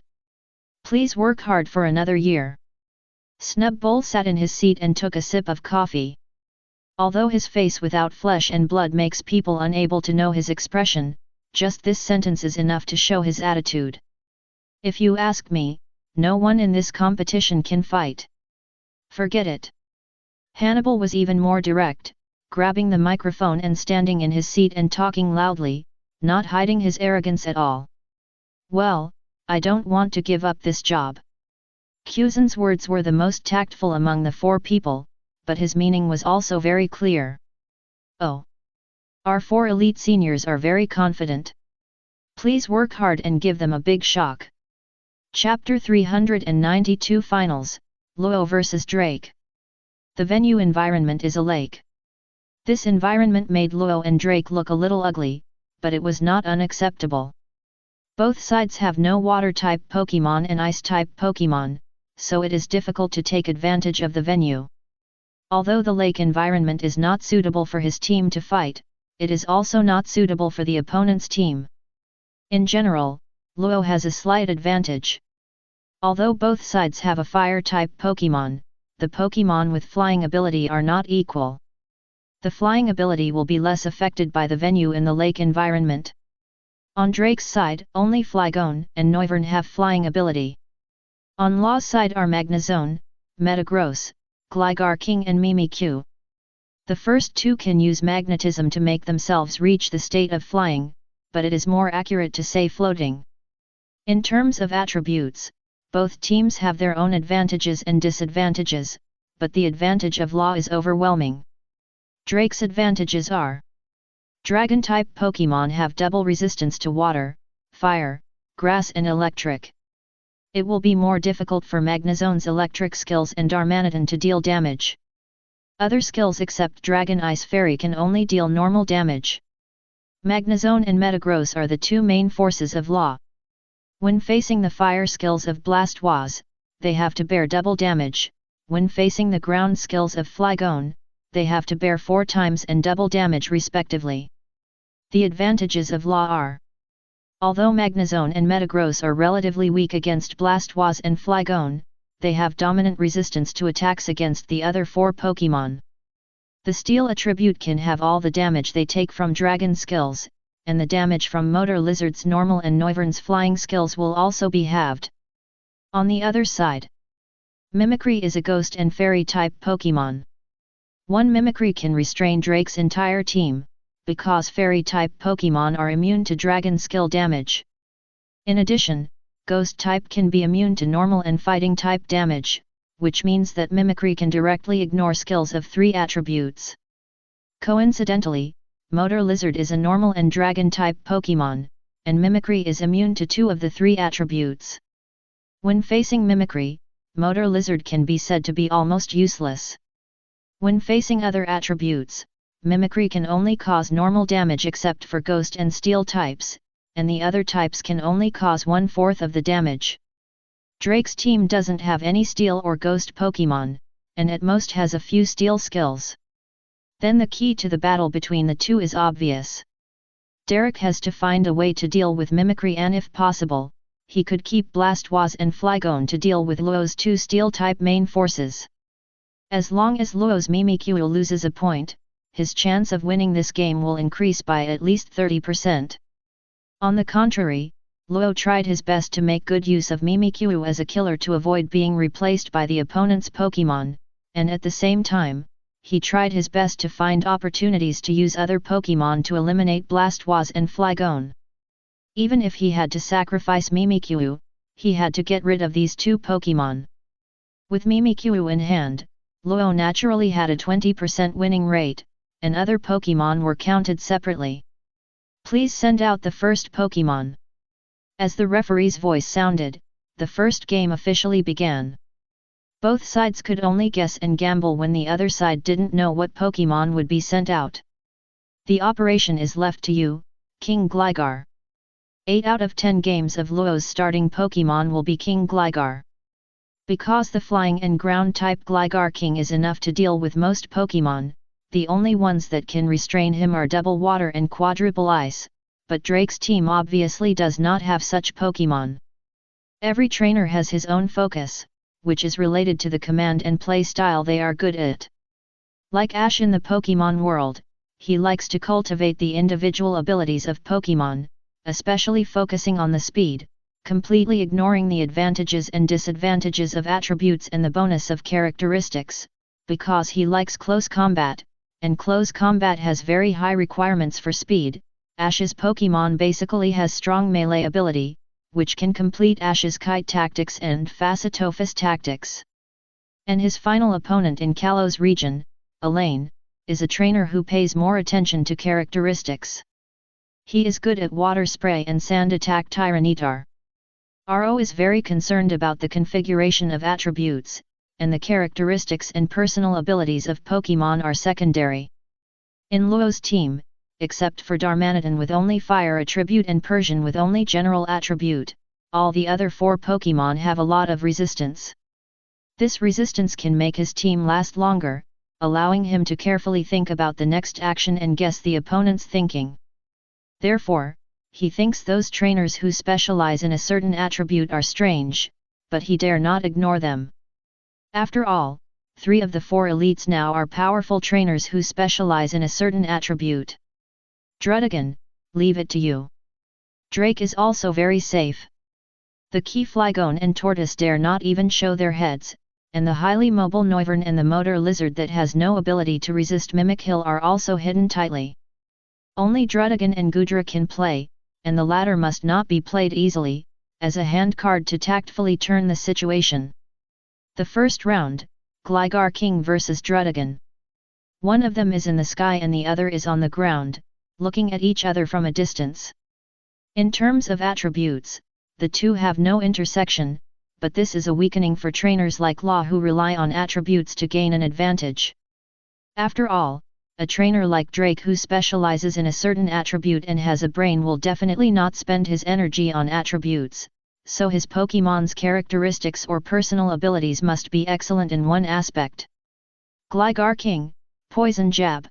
Please work hard for another year. Snub Bull sat in his seat and took a sip of coffee. Although his face without flesh and blood makes people unable to know his expression, just this sentence is enough to show his attitude. If you ask me, no one in this competition can fight. Forget it. Hannibal was even more direct, grabbing the microphone and standing in his seat and talking loudly, not hiding his arrogance at all. Well, I don't want to give up this job. Kuzan's words were the most tactful among the four people, but his meaning was also very clear. Oh! Our four elite seniors are very confident. Please work hard and give them a big shock. Chapter 392 Finals, Luo vs Drake. The venue environment is a lake. This environment made Luo and Drake look a little ugly, but it was not unacceptable. Both sides have no water-type Pokemon and ice-type Pokemon, so it is difficult to take advantage of the venue. Although the lake environment is not suitable for his team to fight, it is also not suitable for the opponent's team. In general, Luo has a slight advantage. Although both sides have a fire-type Pokemon, the Pokemon with flying ability are not equal. The flying ability will be less affected by the venue in the lake environment. On Drake's side, only Flygon and Noivern have flying ability. On Law's side are Magnezone, Metagross, Gligar King and Mimikyu. The first two can use magnetism to make themselves reach the state of flying, but it is more accurate to say floating. In terms of attributes, both teams have their own advantages and disadvantages, but the advantage of Law is overwhelming. Drake's advantages are: Dragon-type Pokemon have double resistance to water, fire, grass and electric. It will be more difficult for Magnezone's electric skills and Darmanitan to deal damage. Other skills except Dragon Ice Fairy can only deal normal damage. Magnezone and Metagross are the two main forces of Law. When facing the fire skills of Blastoise, they have to bear double damage. When facing the ground skills of Flygon, they have to bear 4 times and double damage respectively. The advantages of Law are: although Magnezone and Metagross are relatively weak against Blastoise and Flygon, they have dominant resistance to attacks against the other 4 Pokemon. The Steel attribute can have all the damage they take from Dragon skills, and the damage from Motor Lizard's normal and Noivern's flying skills will also be halved. On the other side, Mimicry is a Ghost and Fairy type Pokemon. One Mimicry can restrain Drake's entire team, because Fairy-type Pokemon are immune to Dragon skill damage. In addition, Ghost-type can be immune to normal and Fighting-type damage, which means that Mimicry can directly ignore skills of 3 attributes. Coincidentally, Motor Lizard is a normal and Dragon-type Pokemon, and Mimicry is immune to 2 of the 3 attributes. When facing Mimicry, Motor Lizard can be said to be almost useless. When facing other attributes, Mimicry can only cause normal damage except for Ghost and Steel types, and the other types can only cause 1/4 of the damage. Drake's team doesn't have any Steel or Ghost Pokemon, and at most has a few Steel skills. Then the key to the battle between the two is obvious. Derek has to find a way to deal with Mimicry, and if possible, he could keep Blastoise and Flygon to deal with Luo's 2 Steel-type main forces. As long as Luo's Mimikyu loses a point, his chance of winning this game will increase by at least 30%. On the contrary, Luo tried his best to make good use of Mimikyu as a killer to avoid being replaced by the opponent's Pokemon, and at the same time, he tried his best to find opportunities to use other Pokemon to eliminate Blastoise and Flygon. Even if he had to sacrifice Mimikyu, he had to get rid of these 2 Pokemon. With Mimikyu in hand, Luo naturally had a 20% winning rate, and other Pokemon were counted separately. Please send out the first Pokemon. As the referee's voice sounded, the first game officially began. Both sides could only guess and gamble when the other side didn't know what Pokemon would be sent out. The operation is left to you, King Gligar. 8 out of 10 games of Luo's starting Pokemon will be King Gligar. Because the flying and ground-type Gligar King is enough to deal with most Pokemon, the only ones that can restrain him are Double Water and Quadruple Ice, but Drake's team obviously does not have such Pokemon. Every trainer has his own focus, which is related to the command and play style they are good at. Like Ash in the Pokemon world, he likes to cultivate the individual abilities of Pokemon, especially focusing on the speed, completely ignoring the advantages and disadvantages of attributes and the bonus of characteristics, because he likes close combat, and close combat has very high requirements for speed. Ash's Pokemon basically has strong melee ability, which can complete Ash's kite tactics and Facetofus tactics. And his final opponent in Kalos region, Elaine, is a trainer who pays more attention to characteristics. He is good at water spray and sand attack Tyranitar. RO is very concerned about the configuration of attributes, and the characteristics and personal abilities of Pokemon are secondary. In Luo's team, except for Darmanitan with only fire attribute and Persian with only general attribute, all the other 4 Pokemon have a lot of resistance. This resistance can make his team last longer, allowing him to carefully think about the next action and guess the opponent's thinking. Therefore, he thinks those trainers who specialize in a certain attribute are strange, but he dare not ignore them. After all, 3 of the 4 elites now are powerful trainers who specialize in a certain attribute. Druddigon, leave it to you. Drake is also very safe. The Key Flygon and Tortoise dare not even show their heads, and the highly mobile Noivern and the Motor Lizard that has no ability to resist Mimic Hill are also hidden tightly. Only Druddigon and Gudra can play, and the latter must not be played easily, as a hand card to tactfully turn the situation. The first round, Gligar King vs Druddigon. One of them is in the sky and the other is on the ground, looking at each other from a distance. In terms of attributes, the two have no intersection, but this is a weakening for trainers like Law who rely on attributes to gain an advantage. After all, a trainer like Drake who specializes in a certain attribute and has a brain will definitely not spend his energy on attributes, so his Pokemon's characteristics or personal abilities must be excellent in one aspect. Gligar King, Poison Jab.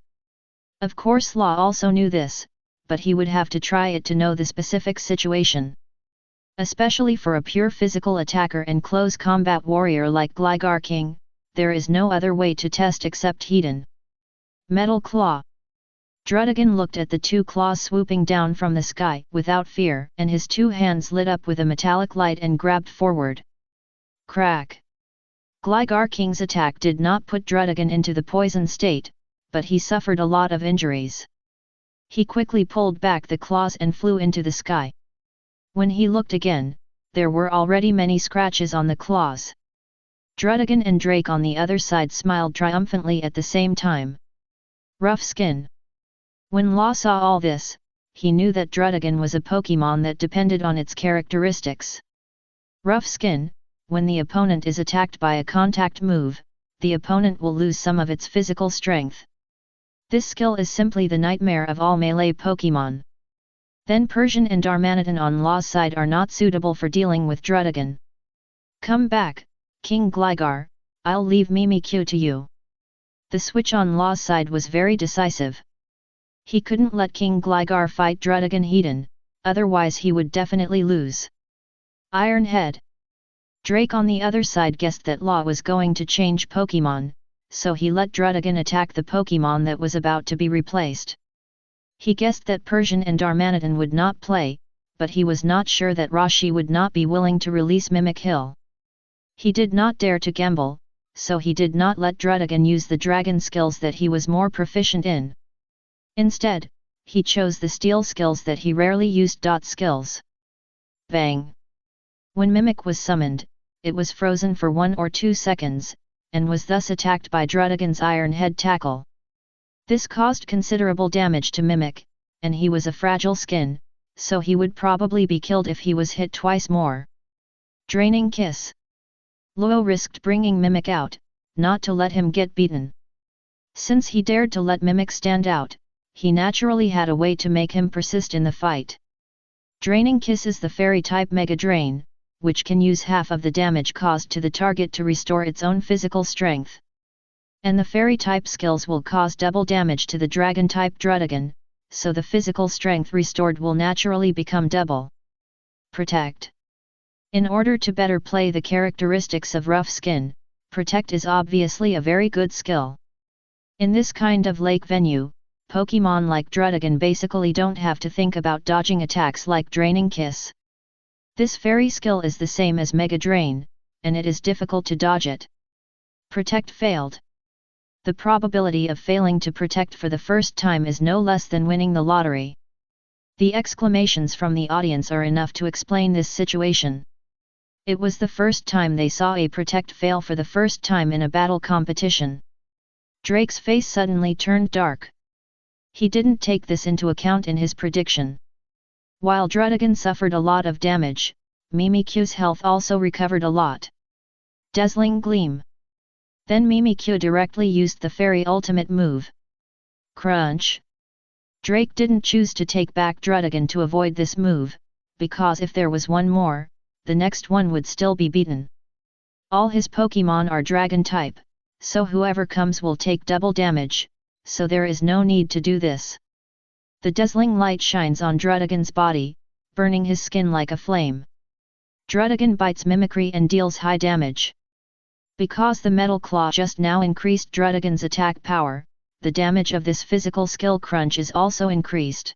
Of course Law also knew this, but he would have to try it to know the specific situation. Especially for a pure physical attacker and close combat warrior like Gligar King, there is no other way to test except Hedon. Metal Claw. Druddigon looked at the 2 claws swooping down from the sky without fear, and his 2 hands lit up with a metallic light and grabbed forward. Crack! Gligar King's attack did not put Druddigon into the poison state, but he suffered a lot of injuries. He quickly pulled back the claws and flew into the sky. When he looked again, there were already many scratches on the claws. Druddigon and Drake on the other side smiled triumphantly at the same time. Rough Skin. When Law saw all this, he knew that Druddigon was a Pokemon that depended on its characteristics. Rough Skin, when the opponent is attacked by a contact move, the opponent will lose some of its physical strength. This skill is simply the nightmare of all melee Pokemon. Then Persian and Darmanitan on Law's side are not suitable for dealing with Druddigon. Come back, King Gligar, I'll leave Mimikyu to you. The switch on Law's side was very decisive. He couldn't let King Gligar fight Druddigon Hedon, otherwise he would definitely lose. Iron Head. Drake on the other side guessed that Law was going to change Pokemon, so he let Druddigon attack the Pokemon that was about to be replaced. He guessed that Persian and Darmanitan would not play, but he was not sure that Rashi would not be willing to release Mimic Hill. He did not dare to gamble, so he did not let Druddigon use the dragon skills that he was more proficient in. Instead, he chose the steel skills that he rarely used. Skills. Bang! When Mimic was summoned, it was frozen for 1 or 2 seconds, and was thus attacked by Druddigon's Iron Head tackle. This caused considerable damage to Mimic, and he was a fragile skin, so he would probably be killed if he was hit twice more. Draining Kiss. Luo risked bringing Mimic out, not to let him get beaten. Since he dared to let Mimic stand out, he naturally had a way to make him persist in the fight. Draining Kiss is the Fairy-type Mega Drain, which can use half of the damage caused to the target to restore its own physical strength. And the Fairy-type skills will cause double damage to the Dragon-type Druddigon, so the physical strength restored will naturally become double. Protect. In order to better play the characteristics of Rough Skin, Protect is obviously a very good skill. In this kind of lake venue, Pokemon like Druddigon basically don't have to think about dodging attacks like Draining Kiss. This fairy skill is the same as Mega Drain, and it is difficult to dodge it. Protect failed. The probability of failing to protect for the first time is no less than winning the lottery. The exclamations from the audience are enough to explain this situation. It was the first time they saw a protect fail for the first time in a battle competition. Drake's face suddenly turned dark. He didn't take this into account in his prediction. While Drudigan suffered a lot of damage, Mimikyu's health also recovered a lot. Dazzling Gleam. Then Mimikyu directly used the fairy ultimate move. Crunch. Drake didn't choose to take back Drudigan to avoid this move, because if there was one more, the next one would still be beaten. All his Pokémon are dragon type, so whoever comes will take double damage, so there is no need to do this. The dazzling light shines on Drudigan's body, burning his skin like a flame. Drudigan bites Mimicry and deals high damage. Because the Metal Claw just now increased Drudigan's attack power, the damage of this physical skill crunch is also increased.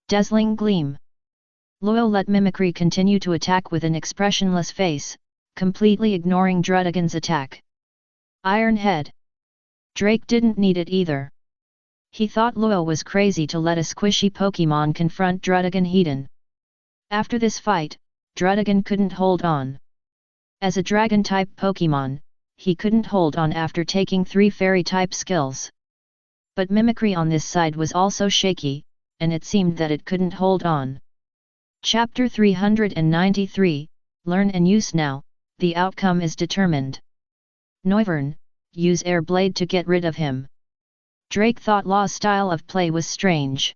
Dazzling Gleam. Luo let Mimicry continue to attack with an expressionless face, completely ignoring Drudigan's attack. Iron Head. Drake didn't need it either. He thought Luo was crazy to let a squishy Pokémon confront Drudigan Hedon. After this fight, Drudigan couldn't hold on. As a Dragon-type Pokémon, he couldn't hold on after taking 3 Fairy-type skills. But Mimicry on this side was also shaky, and it seemed that it couldn't hold on. Chapter 393, Learn and Use Now, the outcome is determined. Noivern, use Air Blade to get rid of him. Drake thought Law's style of play was strange.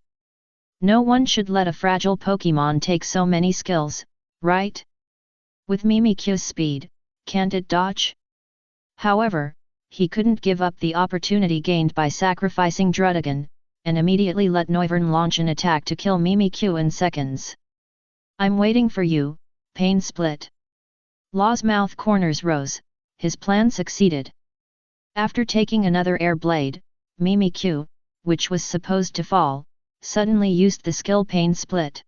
No one should let a fragile Pokémon take so many skills, right? With Mimikyu's speed, can't it dodge? However, he couldn't give up the opportunity gained by sacrificing Drudigan, and immediately let Noivern launch an attack to kill Mimikyu in seconds. I'm waiting for you, Pain Split. Law's mouth corners rose, his plan succeeded. After taking another air blade, Mimikyu, which was supposed to fall, suddenly used the skill Pain Split.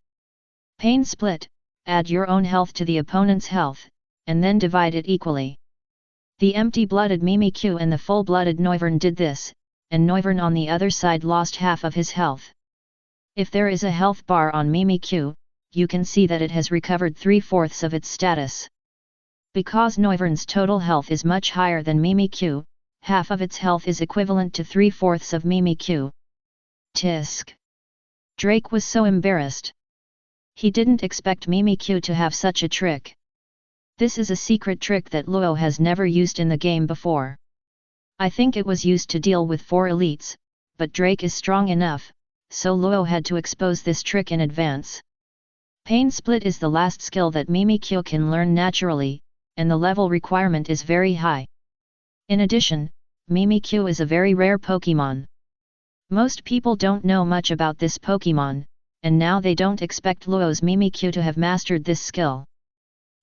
Pain Split, add your own health to the opponent's health, and then divide it equally. The empty-blooded Mimikyu and the full-blooded Noivern did this, and Noivern on the other side lost half of his health. If there is a health bar on Mimikyu, you can see that it has recovered 3/4 of its status. Because Noivern's total health is much higher than Mimikyu, half of its health is equivalent to 3/4 of Mimikyu. Tisk! Drake was so embarrassed. He didn't expect Mimikyu to have such a trick. This is a secret trick that Luo has never used in the game before. I think it was used to deal with 4 elites, but Drake is strong enough, so Luo had to expose this trick in advance. Pain Split is the last skill that Mimikyu can learn naturally, and the level requirement is very high. In addition, Mimikyu is a very rare Pokémon. Most people don't know much about this Pokémon, and now they don't expect Luo's Mimikyu to have mastered this skill.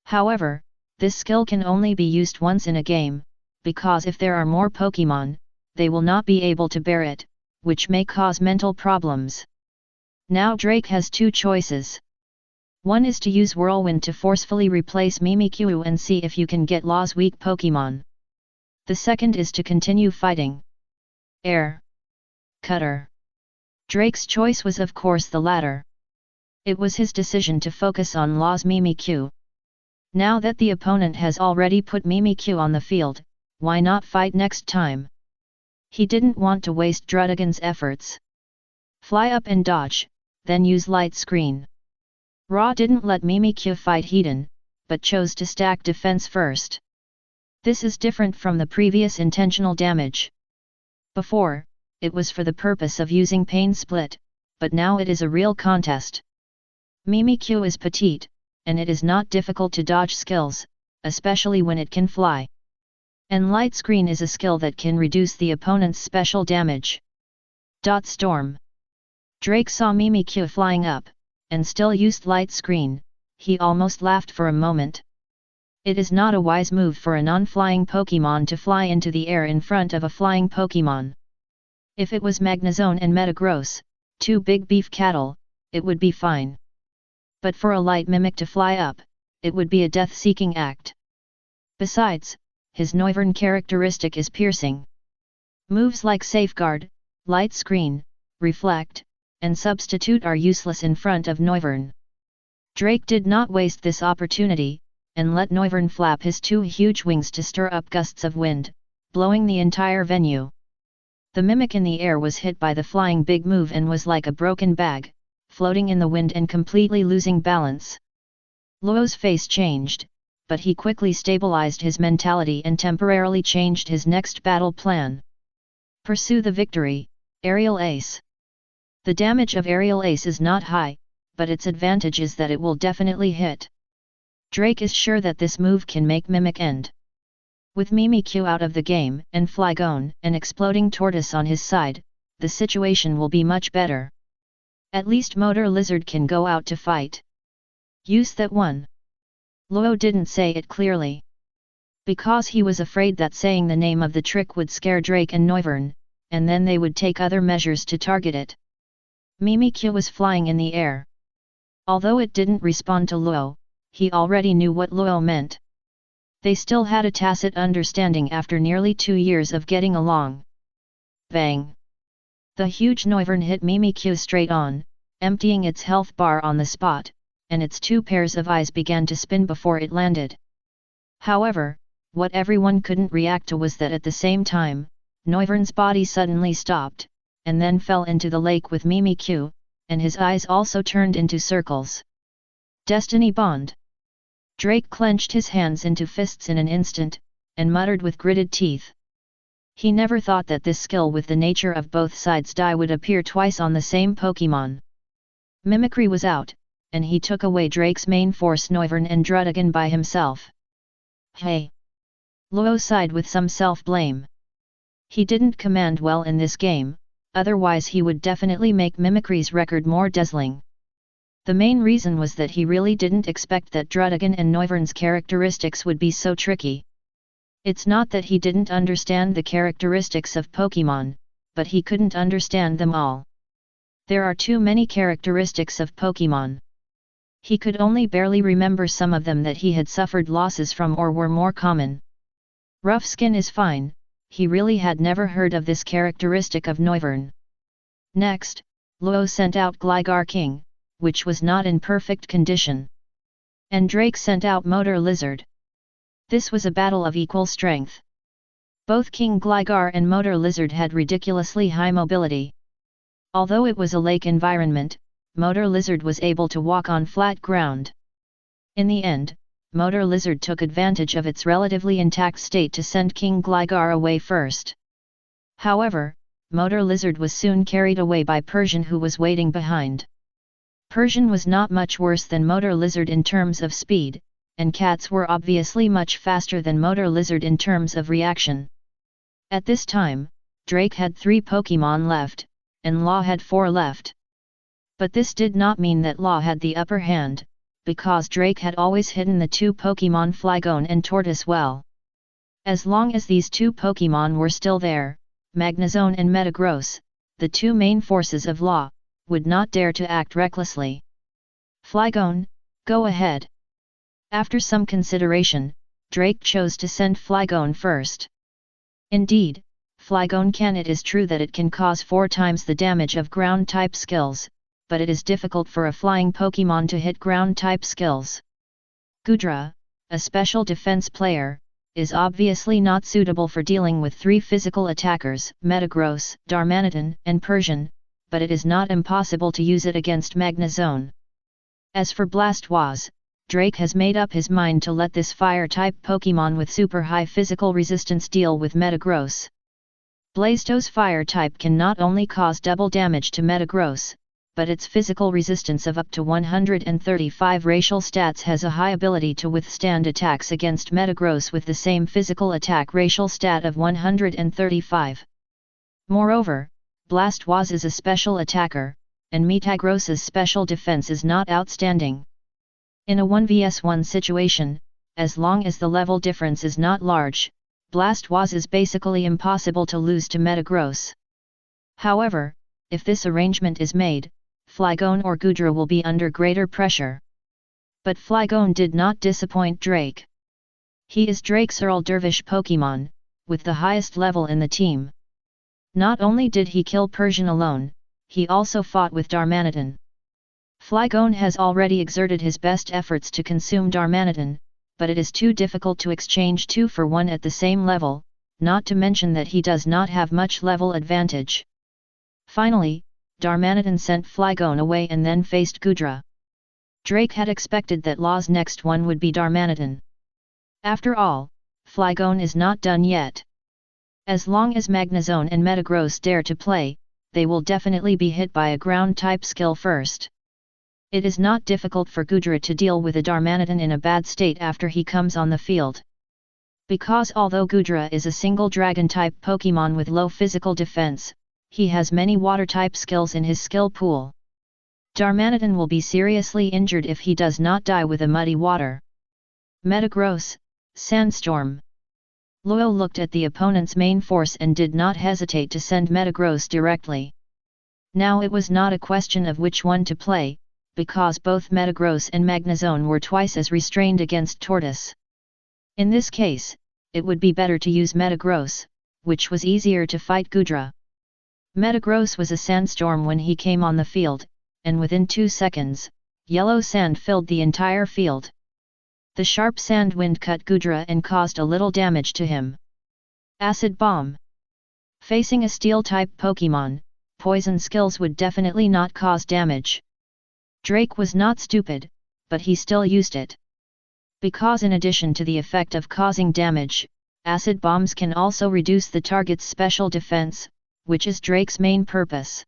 However, this skill can only be used once in a game, because if there are more Pokémon, they will not be able to bear it, which may cause mental problems. Now Drake has 2 choices. One is to use Whirlwind to forcefully replace Mimikyu and see if you can get Law's weak Pokémon. The second is to continue fighting. Air Cutter. Drake's choice was of course the latter. It was his decision to focus on Law's Mimikyu. Now that the opponent has already put Mimikyu on the field, why not fight next time? He didn't want to waste Drudigan's efforts. Fly up and dodge, then use Light Screen. Ra didn't let Mimikyu fight Hedon, but chose to stack defense first. This is different from the previous intentional damage. Before, it was for the purpose of using Pain Split, but now it is a real contest. Mimikyu is petite, and it is not difficult to dodge skills, especially when it can fly. And Light Screen is a skill that can reduce the opponent's special damage. Storm. Drake saw Mimikyu flying up, and still used Light Screen. He almost laughed for a moment. It is not a wise move for a non-flying Pokémon to fly into the air in front of a flying Pokémon. If it was Magnezone and Metagross, 2 big beef cattle, it would be fine. But for a light mimic to fly up, it would be a death-seeking act. Besides, his Noivern characteristic is piercing. Moves like Safeguard, Light Screen, Reflect, and substitute are useless in front of Noivern. Drake did not waste this opportunity, and let Noivern flap his two huge wings to stir up gusts of wind, blowing the entire venue. The mimic in the air was hit by the flying big move and was like a broken bag, floating in the wind and completely losing balance. Luo's face changed, but he quickly stabilized his mentality and temporarily changed his next battle plan. Pursue the victory, Aerial Ace. The damage of Aerial Ace is not high, but its advantage is that it will definitely hit. Drake is sure that this move can make Mimic end. With Mimikyu out of the game and Flygon, an exploding tortoise on his side, the situation will be much better. At least Motor Lizard can go out to fight. Use that one. Luo didn't say it clearly. Because he was afraid that saying the name of the trick would scare Drake and Noivern, and then they would take other measures to target it. Mimikyu was flying in the air. Although it didn't respond to Luo, he already knew what Luo meant. They still had a tacit understanding after nearly 2 years of getting along. Bang! The huge Noivern hit Mimikyu straight on, emptying its health bar on the spot, and its 2 pairs of eyes began to spin before it landed. However, what everyone couldn't react to was that at the same time, Noivern's body suddenly stopped, and then fell into the lake with Mimikyu, and his eyes also turned into circles. Destiny Bond! Drake clenched his hands into fists in an instant, and muttered with gritted teeth. He never thought that this skill with the nature of both sides die would appear twice on the same Pokémon. Mimicry was out, and he took away Drake's main force Noivern and Druddigon by himself. Hey! Luo sighed with some self-blame. He didn't command well in this game, otherwise he would definitely make Mimicry's record more dazzling. The main reason was that he really didn't expect that Druddigon and Noivern's characteristics would be so tricky. It's not that he didn't understand the characteristics of Pokémon, but he couldn't understand them all. There are too many characteristics of Pokémon. He could only barely remember some of them that he had suffered losses from or were more common. Rough skin is fine, he really had never heard of this characteristic of Noivern. Next, Luo sent out Gligar King, which was not in perfect condition. And Drake sent out Motor Lizard. This was a battle of equal strength. Both King Gligar and Motor Lizard had ridiculously high mobility. Although it was a lake environment, Motor Lizard was able to walk on flat ground. In the end, Motor Lizard took advantage of its relatively intact state to send King Gligar away first. However, Motor Lizard was soon carried away by Persian, who was waiting behind. Persian was not much worse than Motor Lizard in terms of speed, and cats were obviously much faster than Motor Lizard in terms of reaction. At this time, Drake had 3 Pokémon left, and Law had 4 left. But this did not mean that Law had the upper hand, because Drake had always hidden the 2 Pokémon Flygon and Tortoise well. As long as these 2 Pokémon were still there, Magnezone and Metagross, the 2 main forces of Law, would not dare to act recklessly. Flygon, go ahead. After some consideration, Drake chose to send Flygon first. Indeed, Flygon can. It is true that it can cause 4 times the damage of ground-type skills, but it is difficult for a flying Pokémon to hit ground-type skills. Goodra, a special defense player, is obviously not suitable for dealing with 3 physical attackers, Metagross, Darmanitan, and Persian, but it is not impossible to use it against Magnezone. As for Blastoise, Drake has made up his mind to let this fire-type Pokémon with super high physical resistance deal with Metagross. Blastoise fire-type can not only cause double damage to Metagross, but its physical resistance of up to 135 racial stats has a high ability to withstand attacks against Metagross with the same physical attack racial stat of 135. Moreover, Blastoise is a special attacker, and Metagross's special defense is not outstanding. In a 1vs1 situation, as long as the level difference is not large, Blastoise is basically impossible to lose to Metagross. However, if this arrangement is made, Flygon or Goodra will be under greater pressure. But Flygon did not disappoint Drake. He is Drake's Earl Dervish Pokémon, with the highest level in the team. Not only did he kill Persian alone, he also fought with Darmanitan. Flygon has already exerted his best efforts to consume Darmanitan, but it is too difficult to exchange 2 for 1 at the same level, not to mention that he does not have much level advantage. Finally, Darmanitan sent Flygon away and then faced Gudra. Drake had expected that Law's next one would be Darmanitan. After all, Flygon is not done yet. As long as Magnezone and Metagross dare to play, they will definitely be hit by a ground-type skill first. It is not difficult for Gudra to deal with a Darmanitan in a bad state after he comes on the field. Because although Gudra is a single Dragon-type Pokémon with low physical defense, he has many Water-type skills in his skill pool. Darmanitan will be seriously injured if he does not die with a muddy water. Metagross, Sandstorm. Loyo looked at the opponent's main force and did not hesitate to send Metagross directly. Now it was not a question of which one to play, because both Metagross and Magnezone were twice as restrained against Tortoise. In this case, it would be better to use Metagross, which was easier to fight Gudra. Metagross was a sandstorm when he came on the field, and within 2 seconds, yellow sand filled the entire field. The sharp sand wind cut Gudra and caused a little damage to him. Acid Bomb. Facing a steel-type Pokémon, poison skills would definitely not cause damage. Drake was not stupid, but he still used it. Because in addition to the effect of causing damage, acid bombs can also reduce the target's special defense, which is Drake's main purpose.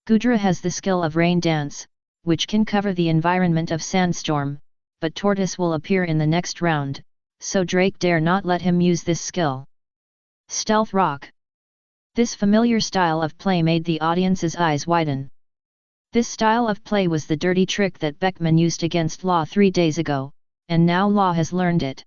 Gudra has the skill of Rain Dance, which can cover the environment of Sandstorm, but Tortoise will appear in the next round, so Drake dare not let him use this skill. Stealth Rock. This familiar style of play made the audience's eyes widen. This style of play was the dirty trick that Beckman used against Law 3 days ago, and now Law has learned it.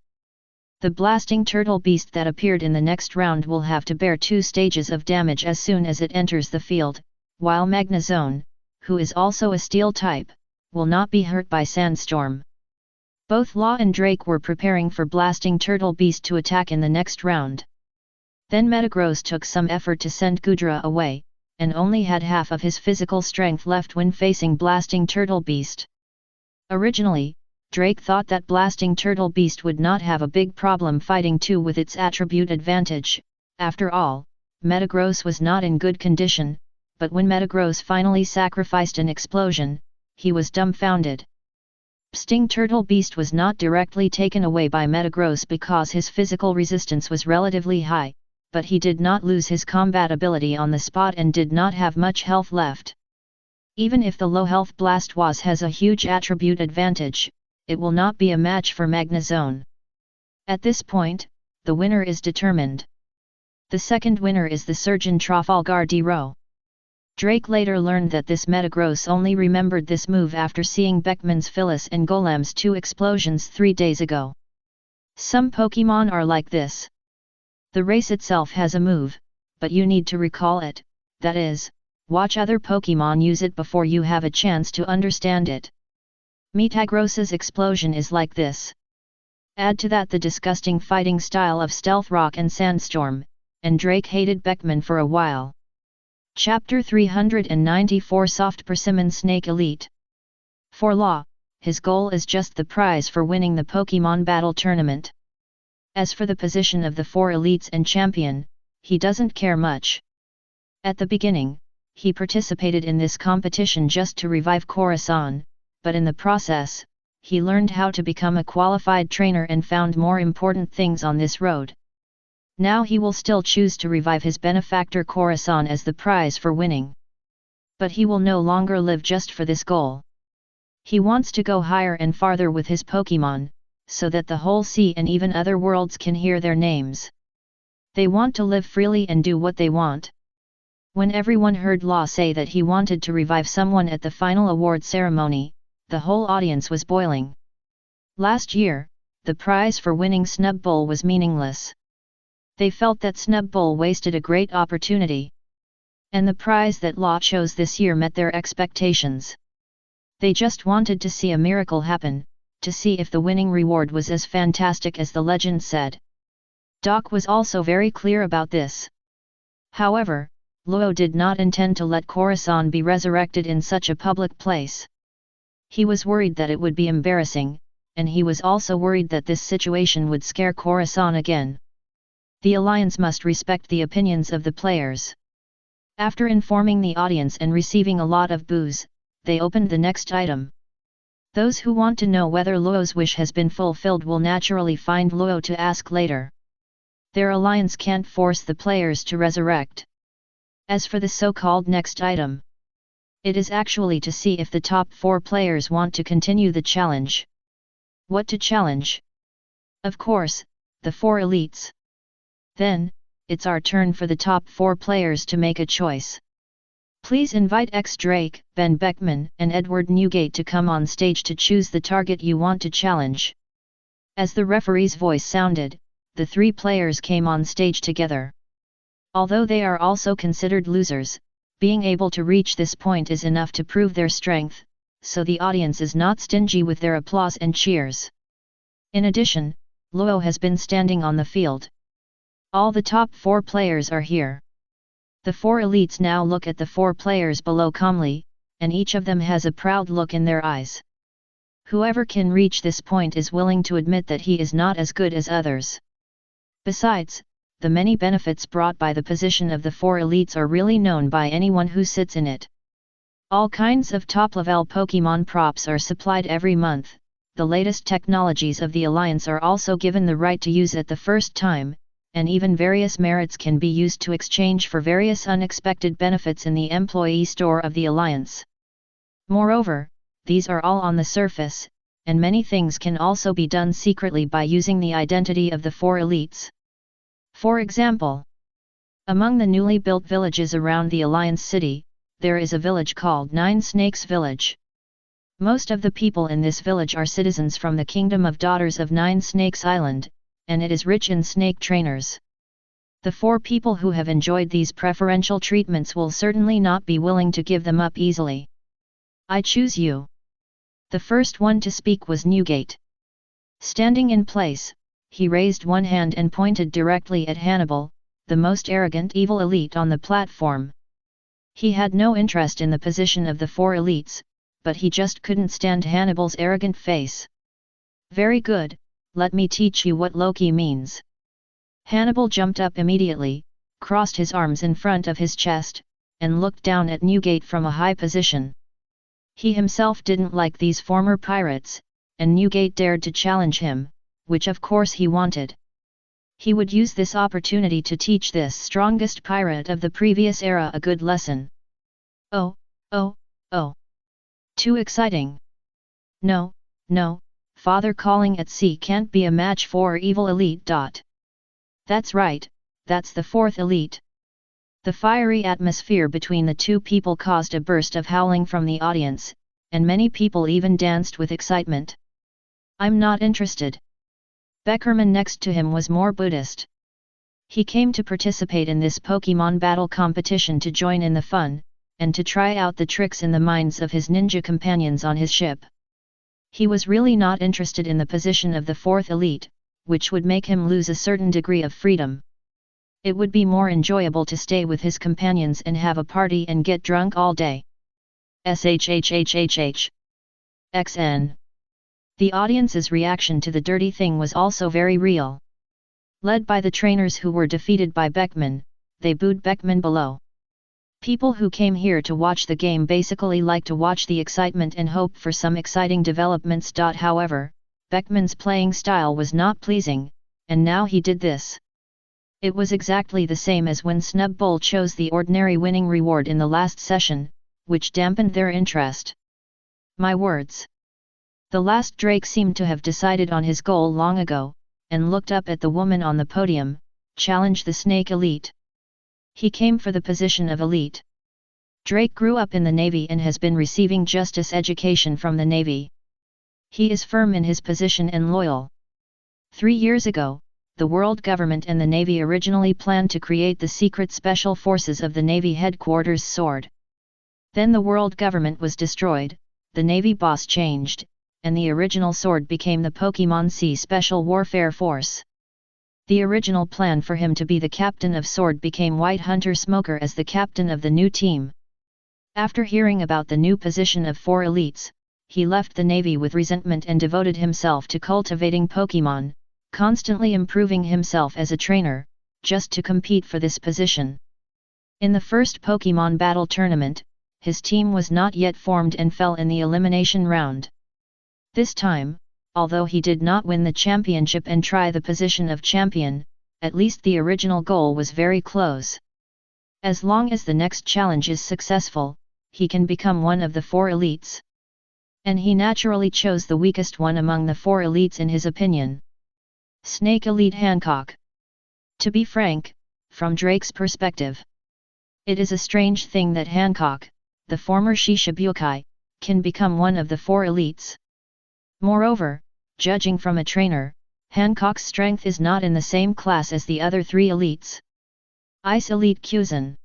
The blasting turtle beast that appeared in the next round will have to bear 2 stages of damage as soon as it enters the field, while Magnezone, who is also a steel type, will not be hurt by Sandstorm. Both Law and Drake were preparing for blasting turtle beast to attack in the next round. Then Metagross took some effort to send Gudra away, and only had half of his physical strength left when facing Blasting Turtle Beast. Originally, Drake thought that Blasting Turtle Beast would not have a big problem fighting 2 with its attribute advantage. After all, Metagross was not in good condition, but when Metagross finally sacrificed an explosion, he was dumbfounded. Blasting Turtle Beast was not directly taken away by Metagross because his physical resistance was relatively high, but he did not lose his combat ability on the spot and did not have much health left. Even if the low health Blastoise has a huge attribute advantage, it will not be a match for Magnezone. At this point, the winner is determined. The second winner is the Surgeon Trafalgar D-Row. Drake later learned that this Metagross only remembered this move after seeing Beckman's Phyllis and Golem's 2 explosions 3 days ago. Some Pokémon are like this. The race itself has a move, but you need to recall it, that is, watch other Pokémon use it before you have a chance to understand it. Metagross's explosion is like this. Add to that the disgusting fighting style of Stealth Rock and Sandstorm, and Drake hated Beckman for a while. Chapter 394 Soft Persimmon Snake Elite. For Law, his goal is just the prize for winning the Pokémon Battle Tournament. As for the position of the 4 elites and champion, he doesn't care much. At the beginning, he participated in this competition just to revive Corazon, but in the process, he learned how to become a qualified trainer and found more important things on this road. Now he will still choose to revive his benefactor Corazon as the prize for winning. But he will no longer live just for this goal. He wants to go higher and farther with his Pokémon, so that the whole sea and even other worlds can hear their names. They want to live freely and do what they want. When everyone heard Law say that he wanted to revive someone at the final award ceremony, the whole audience was boiling. Last year, the prize for winning Snub Bull was meaningless. They felt that Snub Bull wasted a great opportunity. And the prize that Law chose this year met their expectations. They just wanted to see a miracle happen, to see if the winning reward was as fantastic as the legend said. Doc was also very clear about this. However, Luo did not intend to let Corazon be resurrected in such a public place. He was worried that it would be embarrassing, and he was also worried that this situation would scare Corazon again. The alliance must respect the opinions of the players. After informing the audience and receiving a lot of boos, they opened the next item. Those who want to know whether Luo's wish has been fulfilled will naturally find Luo to ask later. Their alliance can't force the players to resurrect. As for the so-called next item, it is actually to see if the top 4 players want to continue the challenge. What to challenge? Of course, the 4 elites. Then, it's our turn for the top 4 players to make a choice. Please invite X Drake, Ben Beckman, and Edward Newgate to come on stage to choose the target you want to challenge. As the referee's voice sounded, the 3 players came on stage together. Although they are also considered losers, being able to reach this point is enough to prove their strength, so the audience is not stingy with their applause and cheers. In addition, Luo has been standing on the field. All the top 4 players are here. The 4 elites now look at the 4 players below calmly, and each of them has a proud look in their eyes. Whoever can reach this point is willing to admit that he is not as good as others. Besides, the many benefits brought by the position of the 4 elites are really known by anyone who sits in it. All kinds of top-level Pokémon props are supplied every month, the latest technologies of the Alliance are also given the right to use at the first time, and even various merits can be used to exchange for various unexpected benefits in the employee store of the Alliance. Moreover, these are all on the surface, and many things can also be done secretly by using the identity of the 4 elites. For example, among the newly built villages around the Alliance City, there is a village called Nine Snakes Village. Most of the people in this village are citizens from the Kingdom of Daughters of Nine Snakes Island, and it is rich in snake trainers. The 4 people who have enjoyed these preferential treatments will certainly not be willing to give them up easily. I choose you. The first one to speak was Newgate. Standing in place, he raised one hand and pointed directly at Hannibal, the most arrogant evil elite on the platform. He had no interest in the position of the 4 elites, but he just couldn't stand Hannibal's arrogant face. Very good, let me teach you what Loki means. Hannibal jumped up immediately, crossed his arms in front of his chest, and looked down at Newgate from a high position. He himself didn't like these former pirates, and Newgate dared to challenge him, which of course he wanted. He would use this opportunity to teach this strongest pirate of the previous era a good lesson. Oh. Too exciting. No, father calling at sea can't be a match for evil elite. That's right, that's the 4th elite. The fiery atmosphere between the 2 people caused a burst of howling from the audience, and many people even danced with excitement. I'm not interested. Beckerman next to him was more Buddhist. He came to participate in this Pokémon battle competition to join in the fun, and to try out the tricks in the minds of his ninja companions on his ship. He was really not interested in the position of the 4th elite, which would make him lose a certain degree of freedom. It would be more enjoyable to stay with his companions and have a party and get drunk all day. SHHHHH. XN. The audience's reaction to the dirty thing was also very real. Led by the trainers who were defeated by Beckman, they booed Beckman below. People who came here to watch the game basically like to watch the excitement and hope for some exciting developments. However, Beckman's playing style was not pleasing, and now he did this. It was exactly the same as when Snub Bull chose the ordinary winning reward in the last session, which dampened their interest. My words. The last Drake seemed to have decided on his goal long ago, and looked up at the woman on the podium, challenge the Snake Elite. He came for the position of elite. Drake grew up in the Navy and has been receiving justice education from the Navy. He is firm in his position and loyal. 3 years ago, the world government and the Navy originally planned to create the secret special forces of the Navy headquarters sword. Then the world government was destroyed, the Navy boss changed, and the original sword became the Pokémon Sea Special Warfare Force. The original plan for him to be the captain of Sword became White Hunter Smoker as the captain of the new team. After hearing about the new position of 4 elites, he left the Navy with resentment and devoted himself to cultivating Pokemon, constantly improving himself as a trainer, just to compete for this position. In the first Pokemon battle tournament, his team was not yet formed and fell in the elimination round. This time, although he did not win the championship and try the position of champion, at least the original goal was very close. As long as the next challenge is successful, he can become one of the 4 elites. And he naturally chose the weakest one among the 4 elites in his opinion. Snake Elite Hancock. To be frank, from Drake's perspective, it is a strange thing that Hancock, the former Shishibukai, can become one of the 4 elites. Moreover, judging from a trainer, Hancock's strength is not in the same class as the other 3 elites. Ice Elite Kuzan.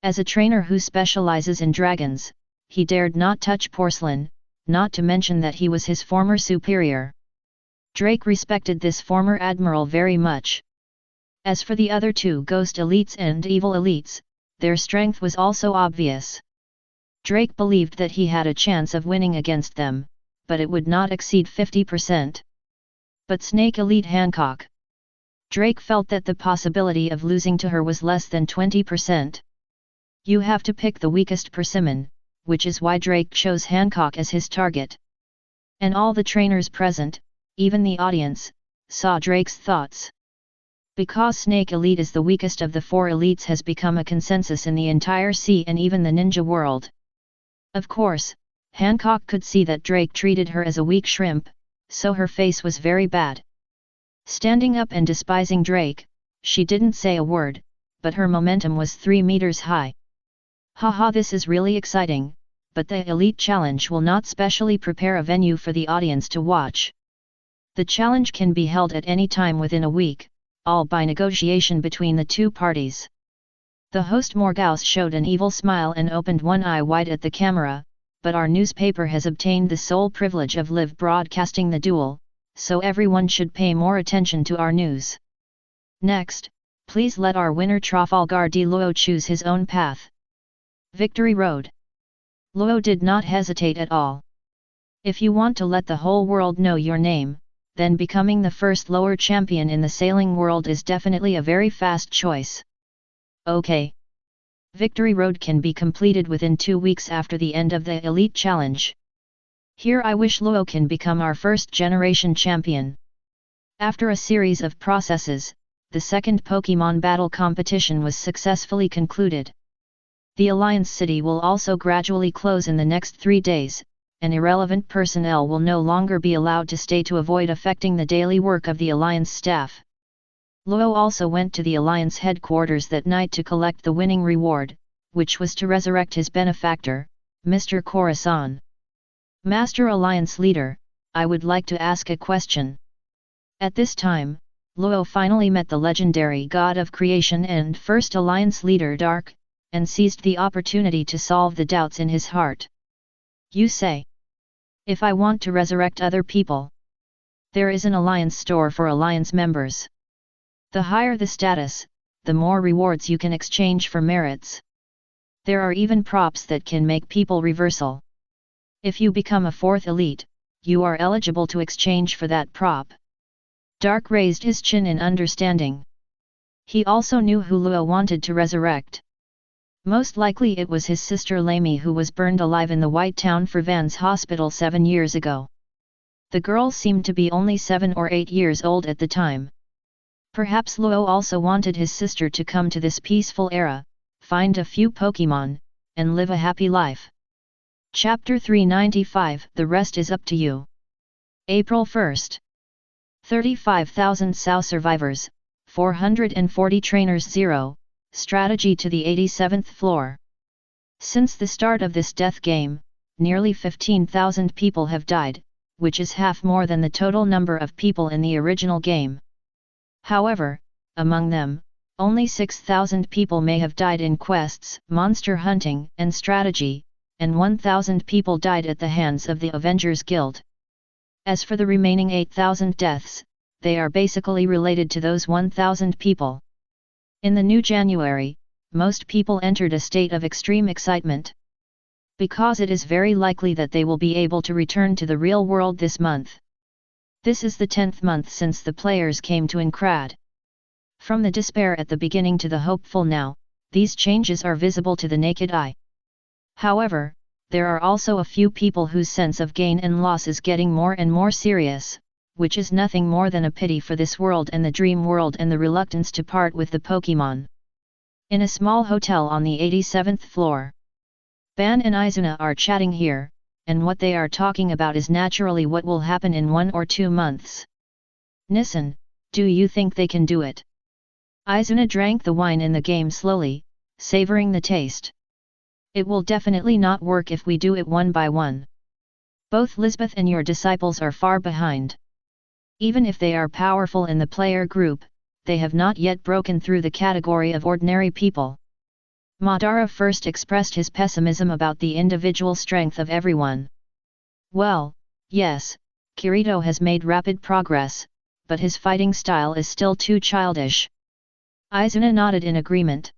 As a trainer who specializes in dragons, he dared not touch Porcelain, not to mention that he was his former superior. Drake respected this former admiral very much. As for the other 2 Ghost Elites and Evil Elites, their strength was also obvious. Drake believed that he had a chance of winning against them, but it would not exceed 50%. But Snake Elite Hancock. Drake felt that the possibility of losing to her was less than 20%. You have to pick the weakest persimmon, which is why Drake chose Hancock as his target. And all the trainers present, even the audience, saw Drake's thoughts. Because Snake Elite is the weakest of the 4 elites has become a consensus in the entire sea and even the ninja world. Of course, Hancock could see that Drake treated her as a weak shrimp, so her face was very bad. Standing up and despising Drake, she didn't say a word, but her momentum was 3 meters high. Haha, this is really exciting, but the Elite Challenge will not specially prepare a venue for the audience to watch. The challenge can be held at any time within a week, all by negotiation between the 2 parties. The host Morgause showed an evil smile and opened one eye wide at the camera, but our newspaper has obtained the sole privilege of live broadcasting the duel, so everyone should pay more attention to our news. Next, please let our winner Trafalgar D. Luo choose his own path. Victory Road. Luo did not hesitate at all. If you want to let the whole world know your name, then becoming the first lower champion in the sailing world is definitely a very fast choice. Okay. Victory Road can be completed within 2 weeks after the end of the Elite Challenge. Here I wish Luo can become our first generation champion. After a series of processes, the second Pokemon battle competition was successfully concluded. The Alliance City will also gradually close in the next 3 days, and irrelevant personnel will no longer be allowed to stay to avoid affecting the daily work of the Alliance staff. Luo also went to the Alliance headquarters that night to collect the winning reward, which was to resurrect his benefactor, Mr. Corazon. Master Alliance Leader, I would like to ask a question. At this time, Luo finally met the legendary God of Creation and First Alliance Leader Dark, and seized the opportunity to solve the doubts in his heart. You say, if I want to resurrect other people, there is an Alliance store for Alliance members. The higher the status, the more rewards you can exchange for merits. There are even props that can make people reversal. If you become a 4th elite, you are eligible to exchange for that prop. Dark raised his chin in understanding. He also knew who Luo wanted to resurrect. Most likely it was his sister Lamy who was burned alive in the White Town for Van's hospital 7 years ago. The girl seemed to be only 7 or 8 years old at the time. Perhaps Luo also wanted his sister to come to this peaceful era, find a few Pokemon, and live a happy life. Chapter 395, The rest is up to you. April 1st. 35,000 SAO survivors, 440 trainers 0, strategy to the 87th floor. Since the start of this death game, nearly 15,000 people have died, which is half more than the total number of people in the original game. However, among them, only 6,000 people may have died in quests, monster hunting, and strategy, and 1,000 people died at the hands of the Avengers Guild. As for the remaining 8,000 deaths, they are basically related to those 1,000 people. In the new January, most people entered a state of extreme excitement, because it is very likely that they will be able to return to the real world this month. This is the 10th month since the players came to Inkrad. From the despair at the beginning to the hopeful now, these changes are visible to the naked eye. However, there are also a few people whose sense of gain and loss is getting more and more serious, which is nothing more than a pity for this world and the dream world and the reluctance to part with the Pokemon. In a small hotel on the 87th floor, Ban and Izuna are chatting here, and what they are talking about is naturally what will happen in 1 or 2 months. Nissan, do you think they can do it? Izuna drank the wine in the game slowly, savoring the taste. It will definitely not work if we do it one by one. Both Lisbeth and your disciples are far behind. Even if they are powerful in the player group, they have not yet broken through the category of ordinary people. Madara first expressed his pessimism about the individual strength of everyone. Well, yes, Kirito has made rapid progress, but his fighting style is still too childish. Izuna nodded in agreement.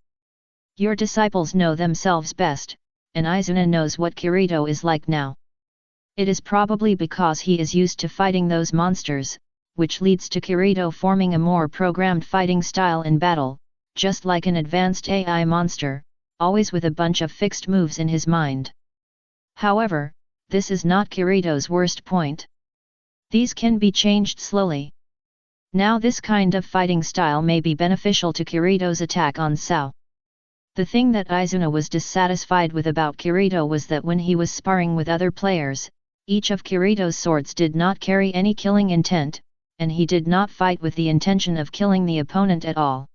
Your disciples know themselves best, and Izuna knows what Kirito is like now. It is probably because he is used to fighting those monsters, which leads to Kirito forming a more programmed fighting style in battle, just like an advanced AI monster, always with a bunch of fixed moves in his mind. However, this is not Kirito's worst point. These can be changed slowly. Now this kind of fighting style may be beneficial to Kirito's attack on Sao. The thing that Izuna was dissatisfied with about Kirito was that when he was sparring with other players, each of Kirito's swords did not carry any killing intent, and he did not fight with the intention of killing the opponent at all.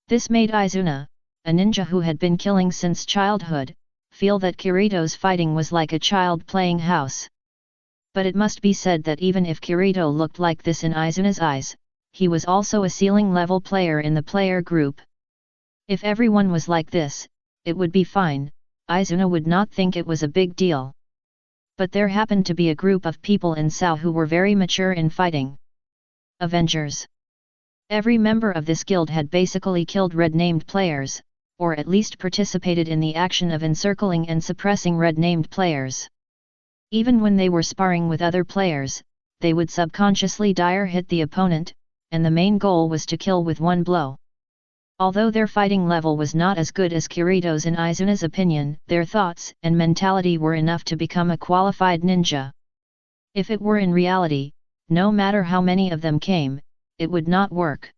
This made Izuna, a ninja who had been killing since childhood, feel that Kirito's fighting was like a child playing house. But it must be said that even if Kirito looked like this in Izuna's eyes, he was also a ceiling-level player in the player group. If everyone was like this, it would be fine, Izuna would not think it was a big deal. But there happened to be a group of people in Sao who were very mature in fighting. Avengers. Every member of this guild had basically killed red-named players, or at least participated in the action of encircling and suppressing red-named players. Even when they were sparring with other players, they would subconsciously hit the opponent, and the main goal was to kill with one blow. Although their fighting level was not as good as Kirito's in Izuna's opinion, their thoughts and mentality were enough to become a qualified ninja. If it were in reality, no matter how many of them came, it would not work.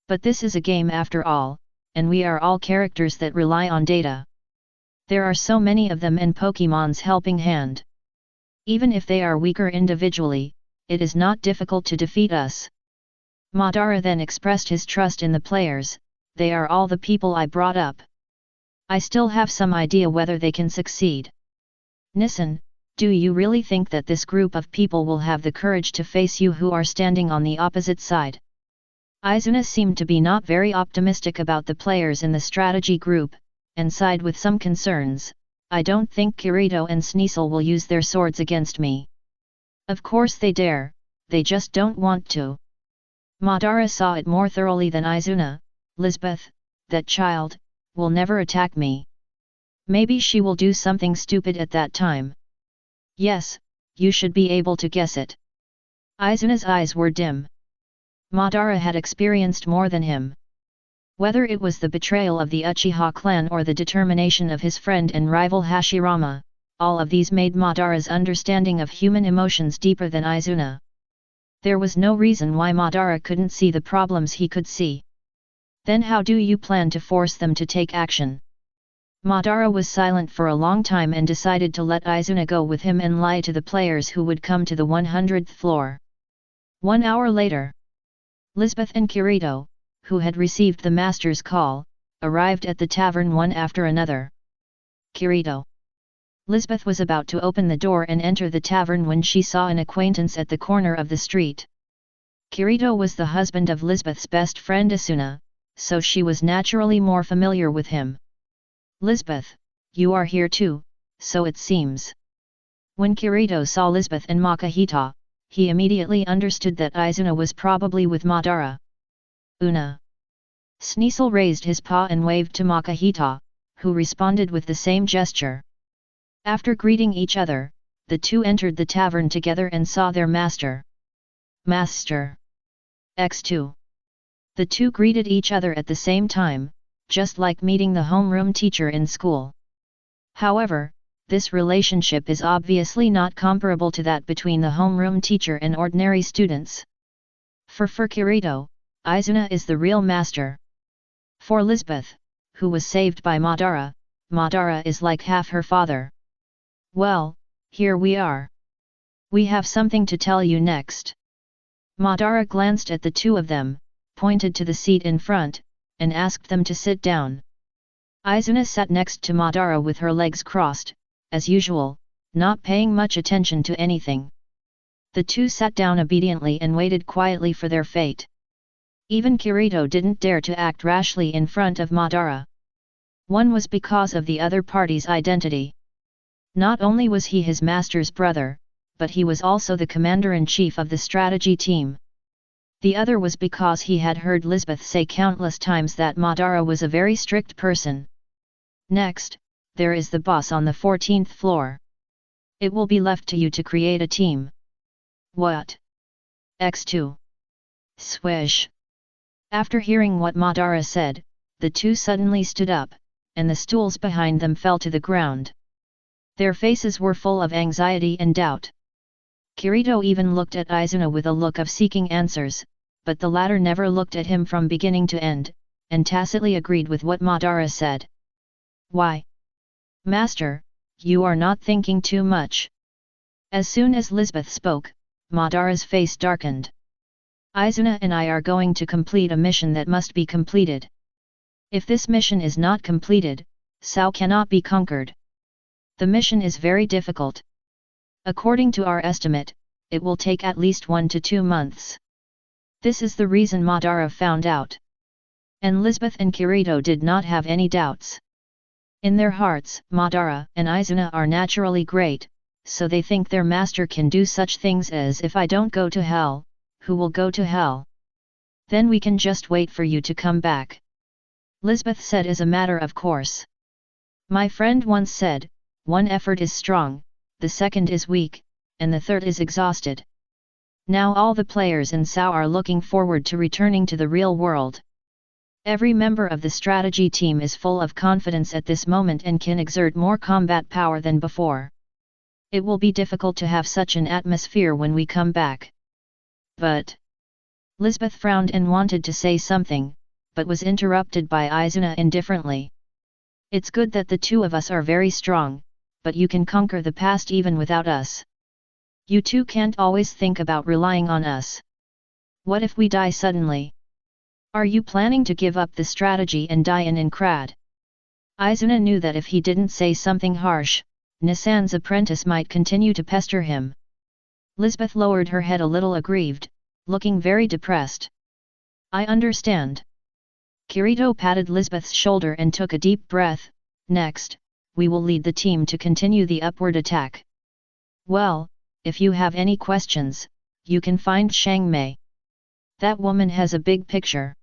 But this is a game after all, and we are all characters that rely on data. There are so many of them and Pokemon's helping hand. Even if they are weaker individually, it is not difficult to defeat us. Madara then expressed his trust in the players. They are all the people I brought up. I still have some idea whether they can succeed. Nissan, do you really think that this group of people will have the courage to face you who are standing on the opposite side? Izuna seemed to be not very optimistic about the players in the strategy group, and sighed with some concerns. I don't think Kirito and Sneasel will use their swords against me. Of course they dare, they just don't want to. Madara saw it more thoroughly than Izuna. Lisbeth, that child, will never attack me. Maybe she will do something stupid at that time. Yes, you should be able to guess it. Izuna's eyes were dim. Madara had experienced more than him. Whether it was the betrayal of the Uchiha clan or the determination of his friend and rival Hashirama, all of these made Madara's understanding of human emotions deeper than Izuna. There was no reason why Madara couldn't see the problems he could see. Then how do you plan to force them to take action? Madara was silent for a long time and decided to let Izuna go with him and lie to the players who would come to the 100th floor. 1 hour later, Lisbeth and Kirito, who had received the master's call, arrived at the tavern one after another. Kirito. Lisbeth was about to open the door and enter the tavern when she saw an acquaintance at the corner of the street. Kirito was the husband of Lisbeth's best friend Asuna, so she was naturally more familiar with him. Lisbeth, you are here too, so it seems. When Kirito saw Lisbeth and Makahita, he immediately understood that Izuna was probably with Madara. Una. Sneasel raised his paw and waved to Makahita, who responded with the same gesture. After greeting each other, the two entered the tavern together and saw their master. Master. X2. The two greeted each other at the same time, just like meeting the homeroom teacher in school. However, this relationship is obviously not comparable to that between the homeroom teacher and ordinary students. For Kirito, Izuna is the real master. For Lisbeth, who was saved by Madara, Madara is like half her father. Well, here we are. We have something to tell you next. Madara glanced at the two of them, pointed to the seat in front, and asked them to sit down. Izuna sat next to Madara with her legs crossed, as usual, not paying much attention to anything. The two sat down obediently and waited quietly for their fate. Even Kirito didn't dare to act rashly in front of Madara. One was because of the other party's identity. Not only was he his master's brother, but he was also the commander-in-chief of the strategy team. The other was because he had heard Lisbeth say countless times that Madara was a very strict person. Next, there is the boss on the 14th floor. It will be left to you to create a team. What? X2. Swish. After hearing what Madara said, the two suddenly stood up, and the stools behind them fell to the ground. Their faces were full of anxiety and doubt. Kirito even looked at Izuna with a look of seeking answers, but the latter never looked at him from beginning to end, and tacitly agreed with what Madara said. Why? Master, you are not thinking too much. As soon as Lisbeth spoke, Madara's face darkened. Izuna and I are going to complete a mission that must be completed. If this mission is not completed, Sao cannot be conquered. The mission is very difficult. According to our estimate, it will take at least 1 to 2 months. This is the reason Madara found out. And Lisbeth and Kirito did not have any doubts. In their hearts, Madara and Izuna are naturally great, so they think their master can do such things as if I don't go to hell, who will go to hell? Then we can just wait for you to come back. Lisbeth said as a matter of course. My friend once said, one effort is strong, the second is weak, and the third is exhausted. Now all the players in Sao are looking forward to returning to the real world. Every member of the strategy team is full of confidence at this moment and can exert more combat power than before. It will be difficult to have such an atmosphere when we come back. But... Lisbeth frowned and wanted to say something, but was interrupted by Izuna indifferently. It's good that the two of us are very strong, but you can conquer the past even without us. You two can't always think about relying on us. What if we die suddenly? Are you planning to give up the strategy and die in Krad? Izuna knew that if he didn't say something harsh, Nissan's apprentice might continue to pester him. Lisbeth lowered her head a little aggrieved, looking very depressed. I understand. Kirito patted Lisbeth's shoulder and took a deep breath. Next, we will lead the team to continue the upward attack. Well, if you have any questions, you can find Shangmei. That woman has a big picture.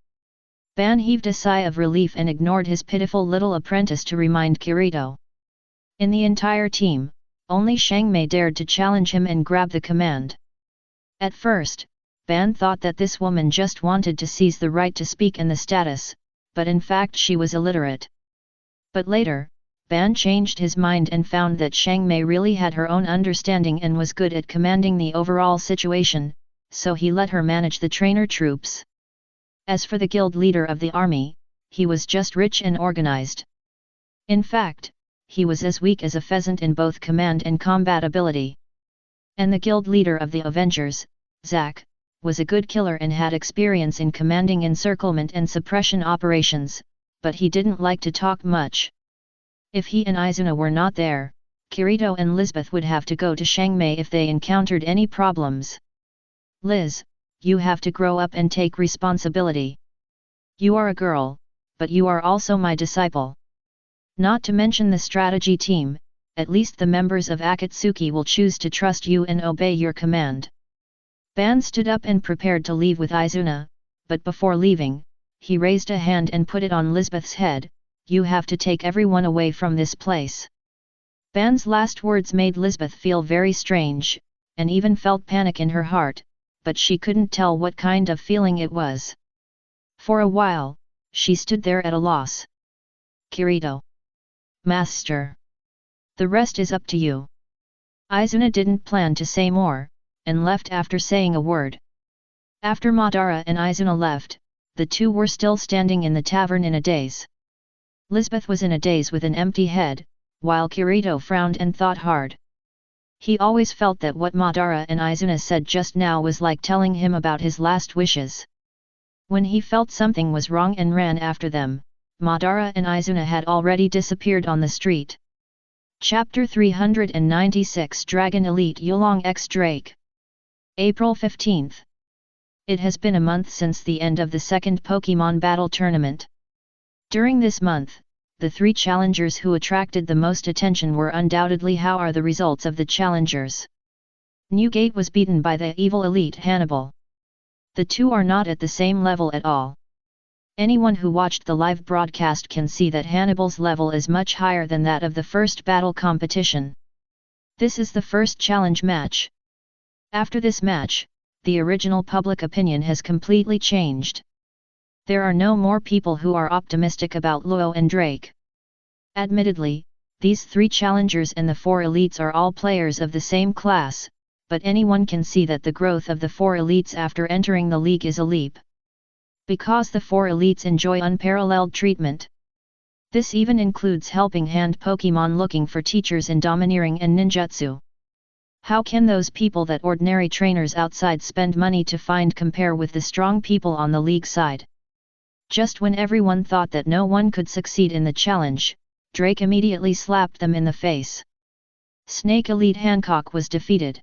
Ban heaved a sigh of relief and ignored his pitiful little apprentice to remind Kirito. In the entire team, only Shangmei dared to challenge him and grab the command. At first, Ban thought that this woman just wanted to seize the right to speak and the status, but in fact she was illiterate. But later, Ban changed his mind and found that Shangmei really had her own understanding and was good at commanding the overall situation, so he let her manage the trainer troops. As for the guild leader of the army, he was just rich and organized. In fact, he was as weak as a pheasant in both command and combat ability. And the guild leader of the Avengers, Zack, was a good killer and had experience in commanding encirclement and suppression operations, but he didn't like to talk much. If he and Izuna were not there, Kirito and Lisbeth would have to go to Shangmei if they encountered any problems. Liz, you have to grow up and take responsibility. You are a girl, but you are also my disciple. Not to mention the strategy team, at least the members of Akatsuki will choose to trust you and obey your command. Ban stood up and prepared to leave with Izuna, but before leaving, he raised a hand and put it on Lisbeth's head. You have to take everyone away from this place. Ban's last words made Lisbeth feel very strange, and even felt panic in her heart, but she couldn't tell what kind of feeling it was. For a while, she stood there at a loss. Kirito. Master. The rest is up to you. Izuna didn't plan to say more, and left after saying a word. After Madara and Izuna left, the two were still standing in the tavern in a daze. Lisbeth was in a daze with an empty head, while Kirito frowned and thought hard. He always felt that what Madara and Izuna said just now was like telling him about his last wishes. When he felt something was wrong and ran after them, Madara and Izuna had already disappeared on the street. Chapter 396 Dragon Elite Yulong x Drake. April 15th. It has been a month since the end of the second Pokémon Battle Tournament. During this month, the three challengers who attracted the most attention were undoubtedly how are the results of the challengers. Newgate was beaten by the evil elite Hannibal. The two are not at the same level at all. Anyone who watched the live broadcast can see that Hannibal's level is much higher than that of the first battle competition. This is the first challenge match. After this match, the original public opinion has completely changed. There are no more people who are optimistic about Luo and Drake. Admittedly, these three challengers and the four elites are all players of the same class, but anyone can see that the growth of the four elites after entering the league is a leap. Because the four elites enjoy unparalleled treatment. This even includes helping hand Pokémon looking for teachers in domineering and ninjutsu. How can those people that ordinary trainers outside spend money to find compare with the strong people on the league side? Just when everyone thought that no one could succeed in the challenge, Drake immediately slapped them in the face. Snake Elite Hancock was defeated.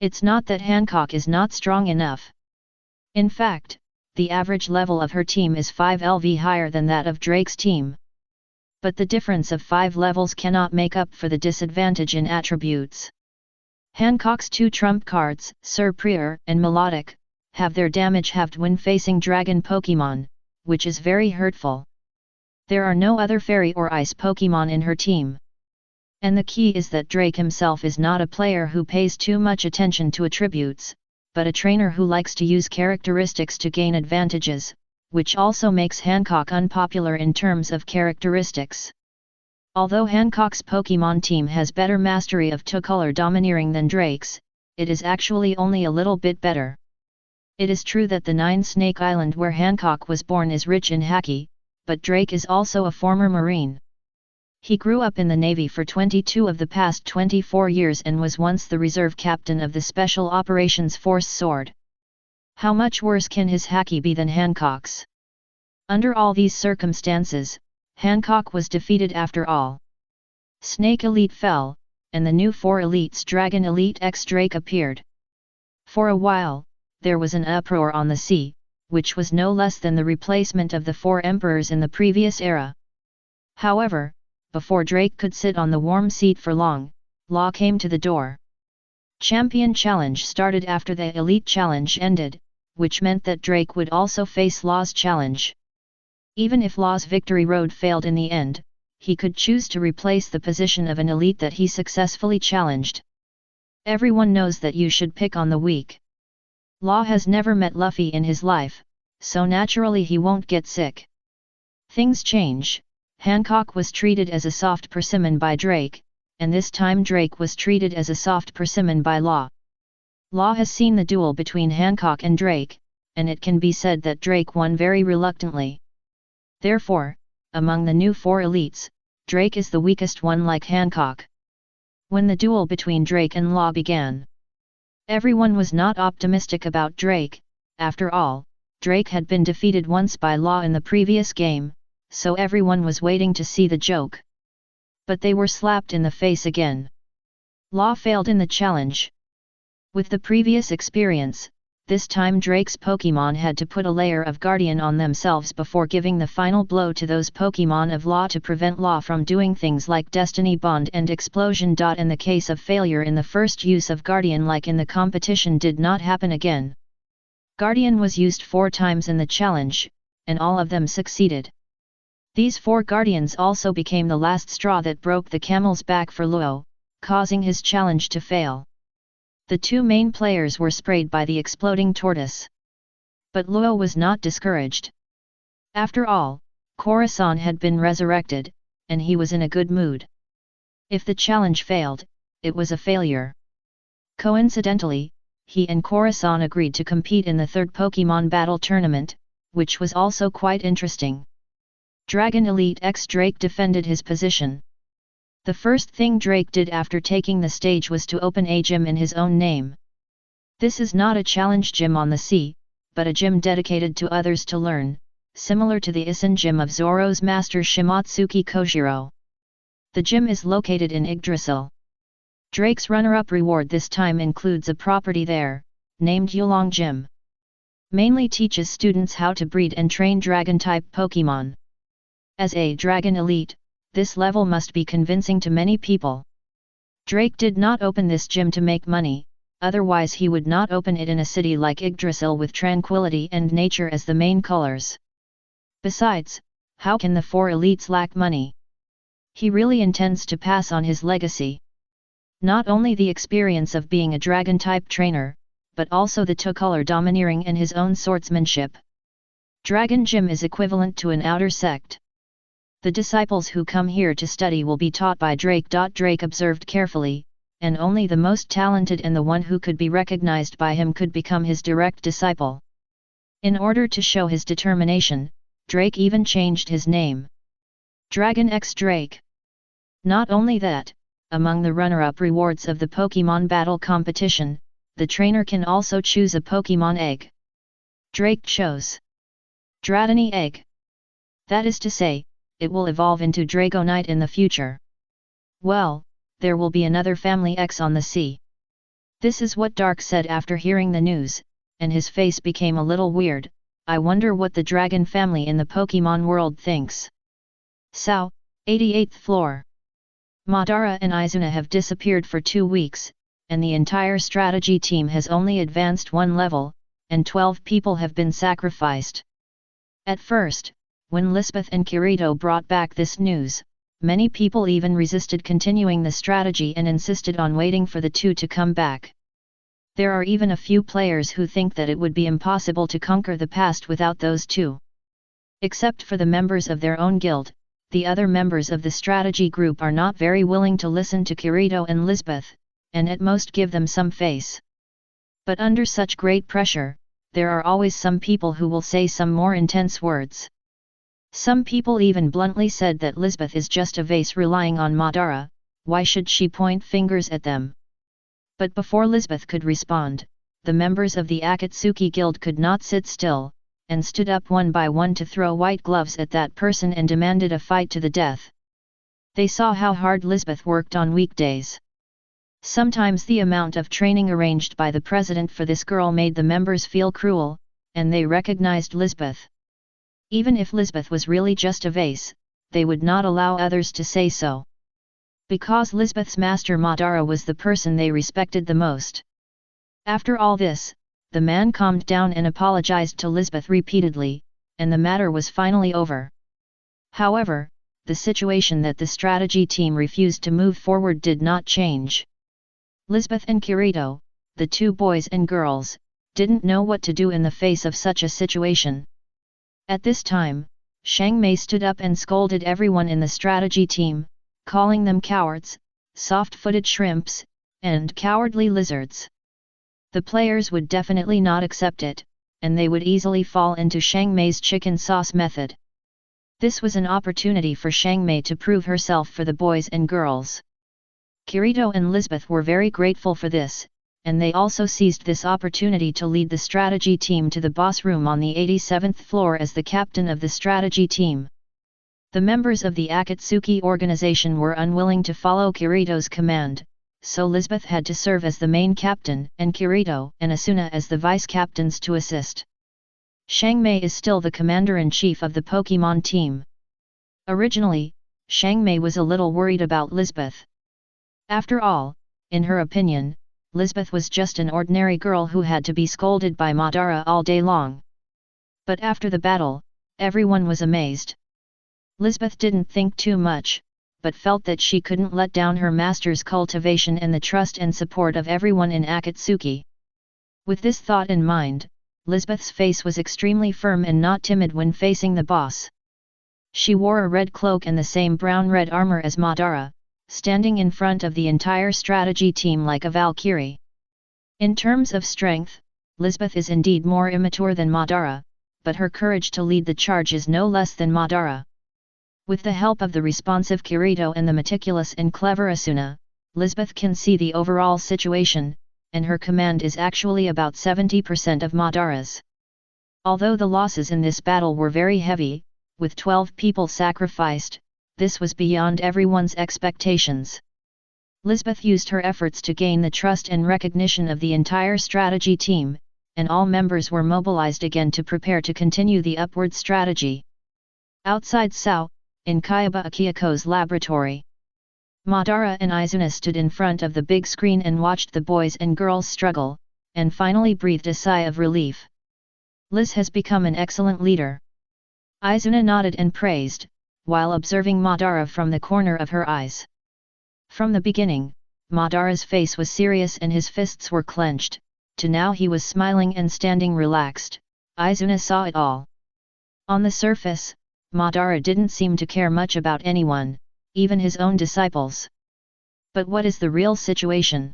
It's not that Hancock is not strong enough. In fact, the average level of her team is 5 LV higher than that of Drake's team. But the difference of 5 levels cannot make up for the disadvantage in attributes. Hancock's two trump cards, Surprier and Melodic, have their damage halved when facing dragon Pokémon, which is very hurtful. There are no other fairy or ice Pokémon in her team. And the key is that Drake himself is not a player who pays too much attention to attributes, but a trainer who likes to use characteristics to gain advantages, which also makes Hancock unpopular in terms of characteristics. Although Hancock's Pokémon team has better mastery of two-color domineering than Drake's, it is actually only a little bit better. It is true that the Nine Snake Island where Hancock was born is rich in haki, but Drake is also a former Marine. He grew up in the Navy for 22 of the past 24 years and was once the reserve captain of the Special Operations Force Sword. How much worse can his haki be than Hancock's? Under all these circumstances, Hancock was defeated after all. Snake Elite fell, and the new 4 elites Dragon Elite X Drake appeared. For a while, there was an uproar on the sea, which was no less than the replacement of the 4 emperors in the previous era. However, before Drake could sit on the warm seat for long, Law came to the door. Champion Challenge started after the Elite Challenge ended, which meant that Drake would also face Law's challenge. Even if Law's victory road failed in the end, he could choose to replace the position of an elite that he successfully challenged. Everyone knows that you should pick on the weak. Law has never met Luffy in his life, so naturally he won't get sick. Things change. Hancock was treated as a soft persimmon by Drake, and this time Drake was treated as a soft persimmon by Law. Law has seen the duel between Hancock and Drake, and it can be said that Drake won very reluctantly. Therefore, among the new 4 elites, Drake is the weakest one like Hancock. When the duel between Drake and Law began, everyone was not optimistic about Drake. After all, Drake had been defeated once by Law in the previous game, so everyone was waiting to see the joke. But they were slapped in the face again. Law failed in the challenge. With the previous experience, this time Drake's Pokémon had to put a layer of Guardian on themselves before giving the final blow to those Pokémon of Law to prevent Law from doing things like Destiny Bond and Explosion. In the case of failure in the first use of Guardian, like in the competition, did not happen again. Guardian was used 4 times in the challenge, and all of them succeeded. These 4 Guardians also became the last straw that broke the camel's back for Luo, causing his challenge to fail. The 2 main players were sprayed by the exploding tortoise. But Luo was not discouraged. After all, Corazon had been resurrected, and he was in a good mood. If the challenge failed, it was a failure. Coincidentally, he and Corazon agreed to compete in the 3rd Pokémon Battle Tournament, which was also quite interesting. Dragon Elite X Drake defended his position. The first thing Drake did after taking the stage was to open a gym in his own name. This is not a challenge gym on the sea, but a gym dedicated to others to learn, similar to the Isen gym of Zoro's master Shimatsuki Kojiro. The gym is located in Yggdrasil. Drake's runner-up reward this time includes a property there, named Yulong Gym. Mainly teaches students how to breed and train dragon-type Pokémon. As a Dragon Elite, this level must be convincing to many people. Drake did not open this gym to make money, otherwise he would not open it in a city like Yggdrasil with tranquility and nature as the main colors. Besides, how can the 4 elites lack money? He really intends to pass on his legacy. Not only the experience of being a dragon-type trainer, but also the 2-color domineering and his own swordsmanship. Dragon Gym is equivalent to an outer sect. The disciples who come here to study will be taught by Drake. Drake observed carefully, and only the most talented and the one who could be recognized by him could become his direct disciple. In order to show his determination, Drake even changed his name. Dragon X Drake. Not only that, among the runner-up rewards of the Pokémon Battle competition, the trainer can also choose a Pokémon egg. Drake chose Dratini egg. That is to say, it will evolve into Dragonite in the future. Well, there will be another Family X on the sea. This is what Dark said after hearing the news, and his face became a little weird. I wonder what the dragon family in the Pokémon world thinks. Sao, 88th floor. Madara and Izuna have disappeared for 2 weeks, and the entire strategy team has only advanced 1 level, and 12 people have been sacrificed. At first, when Lisbeth and Kirito brought back this news, many people even resisted continuing the strategy and insisted on waiting for the 2 to come back. There are even a few players who think that it would be impossible to conquer the past without those 2. Except for the members of their own guild, the other members of the strategy group are not very willing to listen to Kirito and Lisbeth, and at most give them some face. But under such great pressure, there are always some people who will say some more intense words. Some people even bluntly said that Lisbeth is just a vase relying on Madara, why should she point fingers at them? But before Lisbeth could respond, the members of the Akatsuki Guild could not sit still, and stood up one by one to throw white gloves at that person and demanded a fight to the death. They saw how hard Lisbeth worked on weekdays. Sometimes the amount of training arranged by the president for this girl made the members feel cruel, and they recognized Lisbeth. Even if Lisbeth was really just a vase, they would not allow others to say so. Because Lisbeth's master Madara was the person they respected the most. After all this, the man calmed down and apologized to Lisbeth repeatedly, and the matter was finally over. However, the situation that the strategy team refused to move forward did not change. Lisbeth and Kirito, the 2 boys and girls, didn't know what to do in the face of such a situation. At this time, Shang Mei stood up and scolded everyone in the strategy team, calling them cowards, soft-footed shrimps, and cowardly lizards. The players would definitely not accept it, and they would easily fall into Shang Mei's chicken sauce method. This was an opportunity for Shang Mei to prove herself for the boys and girls. Kirito and Lisbeth were very grateful for this, and they also seized this opportunity to lead the strategy team to the boss room on the 87th floor as the captain of the strategy team. The members of the Akatsuki organization were unwilling to follow Kirito's command, so Lisbeth had to serve as the main captain and Kirito and Asuna as the vice-captains to assist. Xiang Mei is still the commander-in-chief of the Pokémon team. Originally, Xiang Mei was a little worried about Lisbeth. After all, in her opinion, Lisbeth was just an ordinary girl who had to be scolded by Madara all day long. But after the battle, everyone was amazed. Lisbeth didn't think too much, but felt that she couldn't let down her master's cultivation and the trust and support of everyone in Akatsuki. With this thought in mind, Lisbeth's face was extremely firm and not timid when facing the boss. She wore a red cloak and the same brown-red armor as Madara, standing in front of the entire strategy team like a Valkyrie. In terms of strength, Lisbeth is indeed more immature than Madara, but her courage to lead the charge is no less than Madara. With the help of the responsive Kirito and the meticulous and clever Asuna, Lisbeth can see the overall situation, and her command is actually about 70% of Madara's. Although the losses in this battle were very heavy, with 12 people sacrificed, this was beyond everyone's expectations. Lisbeth used her efforts to gain the trust and recognition of the entire strategy team, and all members were mobilized again to prepare to continue the upward strategy. Outside Sao, in Kayaba Akiyako's laboratory, Madara and Izuna stood in front of the big screen and watched the boys and girls struggle, and finally breathed a sigh of relief. Liz has become an excellent leader. Izuna nodded and praised, while observing Madara from the corner of her eyes. From the beginning, Madara's face was serious and his fists were clenched, to now he was smiling and standing relaxed. Izuna saw it all. On the surface, Madara didn't seem to care much about anyone, even his own disciples. But what is the real situation?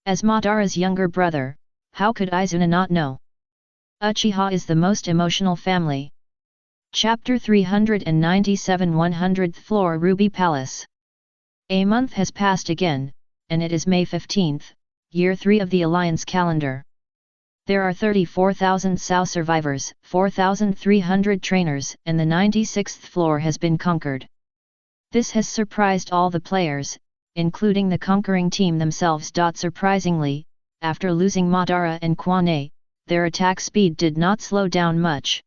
As Madara's younger brother, how could Izuna not know? Uchiha is the most emotional family. Chapter 397 100th Floor Ruby Palace. A month has passed again, and it is May 15th, Year 3 of the Alliance calendar. There are 34,000 Sao survivors, 4,300 trainers, and the 96th floor has been conquered. This has surprised all the players, including the conquering team themselves. Surprisingly, after losing Madara and Kwane, their attack speed did not slow down much.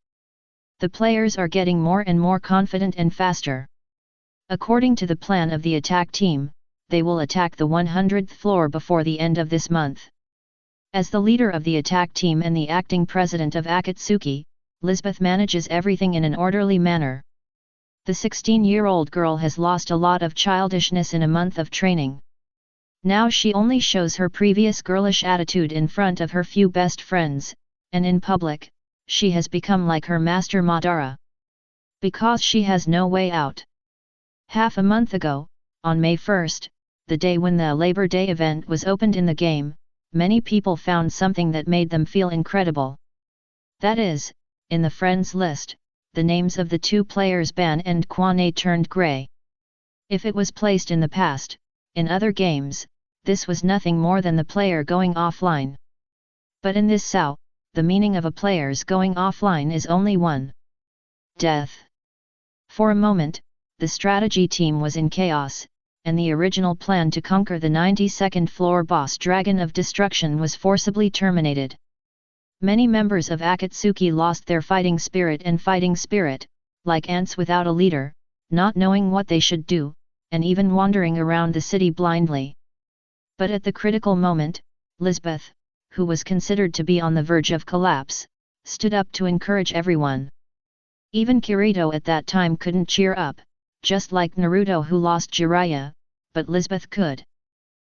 The players are getting more and more confident and faster. According to the plan of the attack team, they will attack the 100th floor before the end of this month. As the leader of the attack team and the acting president of Akatsuki, Lisbeth manages everything in an orderly manner. The 16-year-old girl has lost a lot of childishness in a month of training. Now she only shows her previous girlish attitude in front of her few best friends, and in public, she has become like her master Madara. Because she has no way out. Half a month ago, on May 1st, the day when the Labor Day event was opened in the game, many people found something that made them feel incredible. That is, in the friends list, the names of the two players Ban and Kwane turned grey. If it was placed in the past, in other games, this was nothing more than the player going offline. But in this Sao, the meaning of a player's going offline is only one: death. For a moment, the strategy team was in chaos, and the original plan to conquer the 92nd floor boss Dragon of Destruction was forcibly terminated. Many members of Akatsuki lost their fighting spirit, like ants without a leader, not knowing what they should do, and even wandering around the city blindly. But at the critical moment, Lisbeth, who was considered to be on the verge of collapse, stood up to encourage everyone. Even Kirito at that time couldn't cheer up, just like Naruto who lost Jiraiya, but Lisbeth could.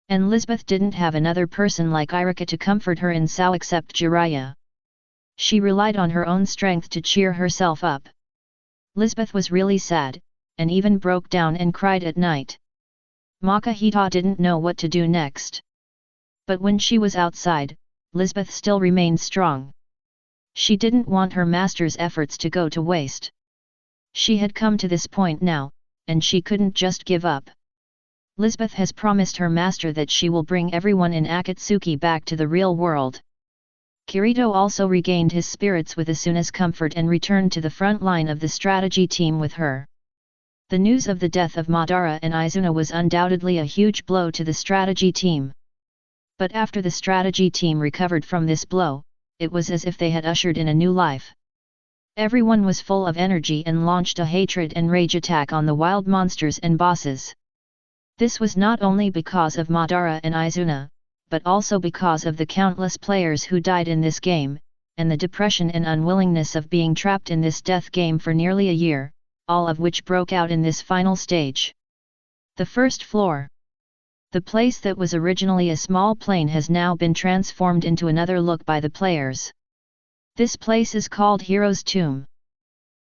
And Lisbeth didn't have another person like Iruka to comfort her in Sao except Jiraiya. She relied on her own strength to cheer herself up. Lisbeth was really sad, and even broke down and cried at night. Makahita didn't know what to do next. But when she was outside, Lisbeth still remained strong. She didn't want her master's efforts to go to waste. She had come to this point now, and she couldn't just give up. Lisbeth has promised her master that she will bring everyone in Akatsuki back to the real world. Kirito also regained his spirits with Asuna's comfort and returned to the front line of the strategy team with her. The news of the death of Madara and Izuna was undoubtedly a huge blow to the strategy team. But after the strategy team recovered from this blow, it was as if they had ushered in a new life. Everyone was full of energy and launched a hatred and rage attack on the wild monsters and bosses. This was not only because of Madara and Izuna, but also because of the countless players who died in this game, and the depression and unwillingness of being trapped in this death game for nearly a year, all of which broke out in this final stage. The first floor. The place that was originally a small plain has now been transformed into another look by the players. This place is called Hero's Tomb.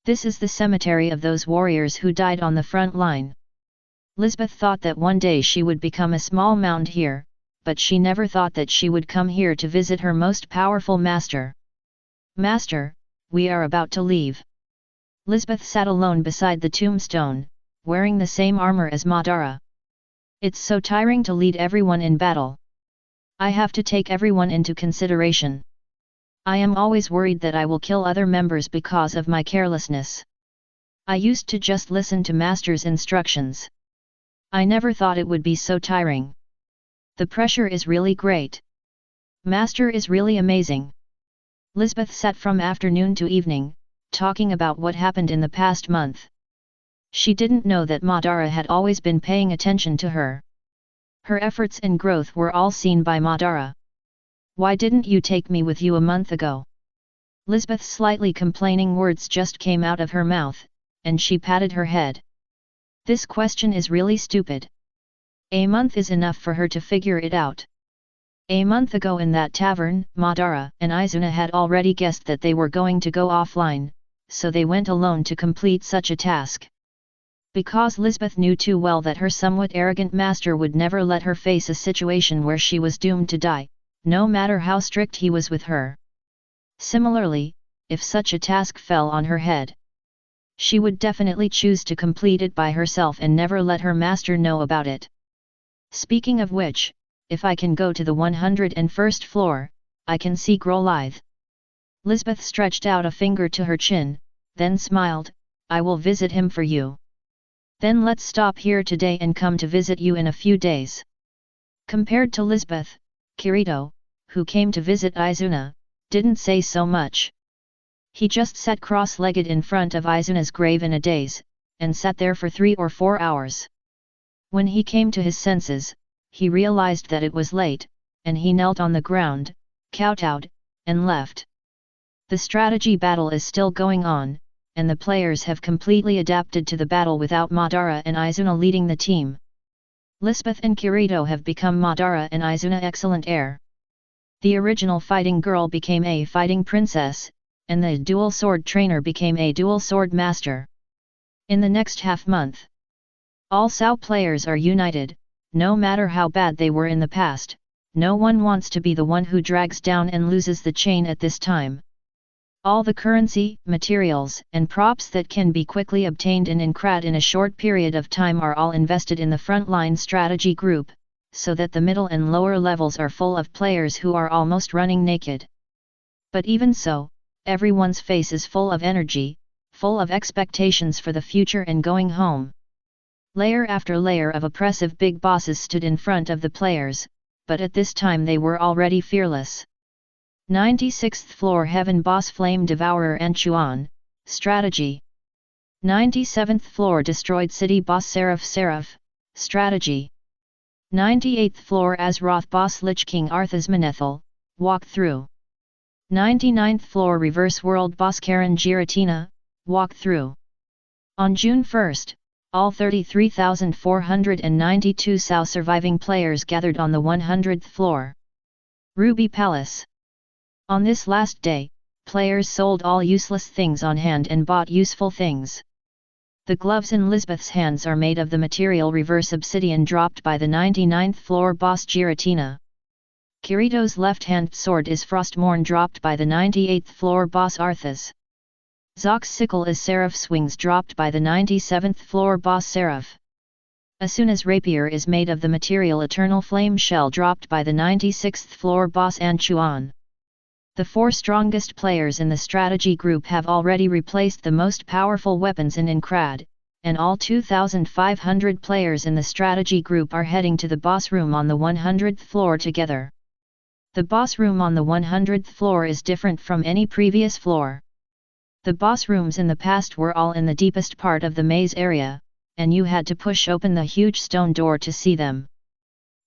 This is the cemetery of those warriors who died on the front line. Lisbeth thought that one day she would become a small mound here, but she never thought that she would come here to visit her most powerful master. Master, we are about to leave. Lisbeth sat alone beside the tombstone, wearing the same armor as Madara. It's so tiring to lead everyone in battle. I have to take everyone into consideration. I am always worried that I will kill other members because of my carelessness. I used to just listen to Master's instructions. I never thought it would be so tiring. The pressure is really great. Master is really amazing. Lisbeth sat from afternoon to evening, talking about what happened in the past month. She didn't know that Madara had always been paying attention to her. Her efforts and growth were all seen by Madara. Why didn't you take me with you a month ago? Lisbeth's slightly complaining words just came out of her mouth, and she patted her head. This question is really stupid. A month is enough for her to figure it out. A month ago in that tavern, Madara and Izuna had already guessed that they were going to go offline, so they went alone to complete such a task. Because Lisbeth knew too well that her somewhat arrogant master would never let her face a situation where she was doomed to die, no matter how strict he was with her. Similarly, if such a task fell on her head, she would definitely choose to complete it by herself and never let her master know about it. Speaking of which, if I can go to the 101st floor, I can see Growlithe. Lisbeth stretched out a finger to her chin, then smiled, I will visit him for you. Then let's stop here today and come to visit you in a few days. Compared to Lisbeth, Kirito, who came to visit Izuna, didn't say so much. He just sat cross-legged in front of Izuna's grave in a daze, and sat there for 3 or 4 hours. When he came to his senses, he realized that it was late, and he knelt on the ground, kowtowed, and left. The strategy battle is still going on, and the players have completely adapted to the battle without Madara and Izuna leading the team. Lisbeth and Kirito have become Madara and Izuna excellent heir. The original fighting girl became a fighting princess, and the dual sword trainer became a dual sword master. In the next half-month, all SAO players are united, no matter how bad they were in the past. No one wants to be the one who drags down and loses the chain at this time. All the currency, materials, and props that can be quickly obtained in Incrad in a short period of time are all invested in the frontline strategy group, so that the middle and lower levels are full of players who are almost running naked. But even so, everyone's face is full of energy, full of expectations for the future and going home. Layer after layer of oppressive big bosses stood in front of the players, but at this time they were already fearless. 96th floor Heaven Boss Flame Devourer Anchuan, Strategy. 97th floor Destroyed City Boss Seraph, Strategy. 98th floor Azeroth Boss Lich King Arthas Manethil, Walkthrough. 99th floor Reverse World Boss Karen Giratina, Walkthrough. On June 1st, all 33,492 SAO surviving players gathered on the 100th floor. Ruby Palace. On this last day, players sold all useless things on hand and bought useful things. The gloves in Lisbeth's hands are made of the material Reverse Obsidian dropped by the 99th floor boss Giratina. Kirito's left-hand sword is Frostmourne dropped by the 98th floor boss Arthas. Zock's sickle is Seraph's wings dropped by the 97th floor boss Seraph. Asuna's rapier is made of the material Eternal Flame Shell dropped by the 96th floor boss Anchuan. The 4 strongest players in the strategy group have already replaced the most powerful weapons in Incrad, and all 2,500 players in the strategy group are heading to the boss room on the 100th floor together. The boss room on the 100th floor is different from any previous floor. The boss rooms in the past were all in the deepest part of the maze area, and you had to push open the huge stone door to see them.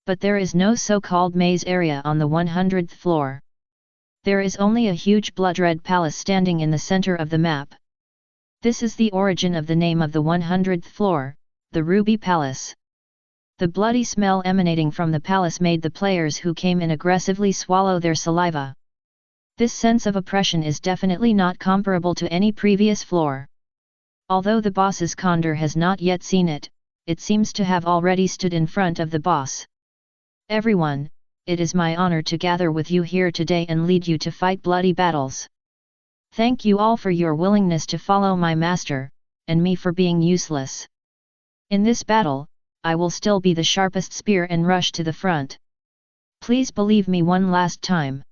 But there is no so-called maze area on the 100th floor. There is only a huge blood-red palace standing in the center of the map. This is the origin of the name of the 100th floor, the Ruby Palace. The bloody smell emanating from the palace made the players who came in aggressively swallow their saliva. This sense of oppression is definitely not comparable to any previous floor. Although the boss's condor has not yet seen it, it seems to have already stood in front of the boss. Everyone, it is my honor to gather with you here today and lead you to fight bloody battles. Thank you all for your willingness to follow my master, and me for being useless. In this battle, I will still be the sharpest spear and rush to the front. Please believe me one last time.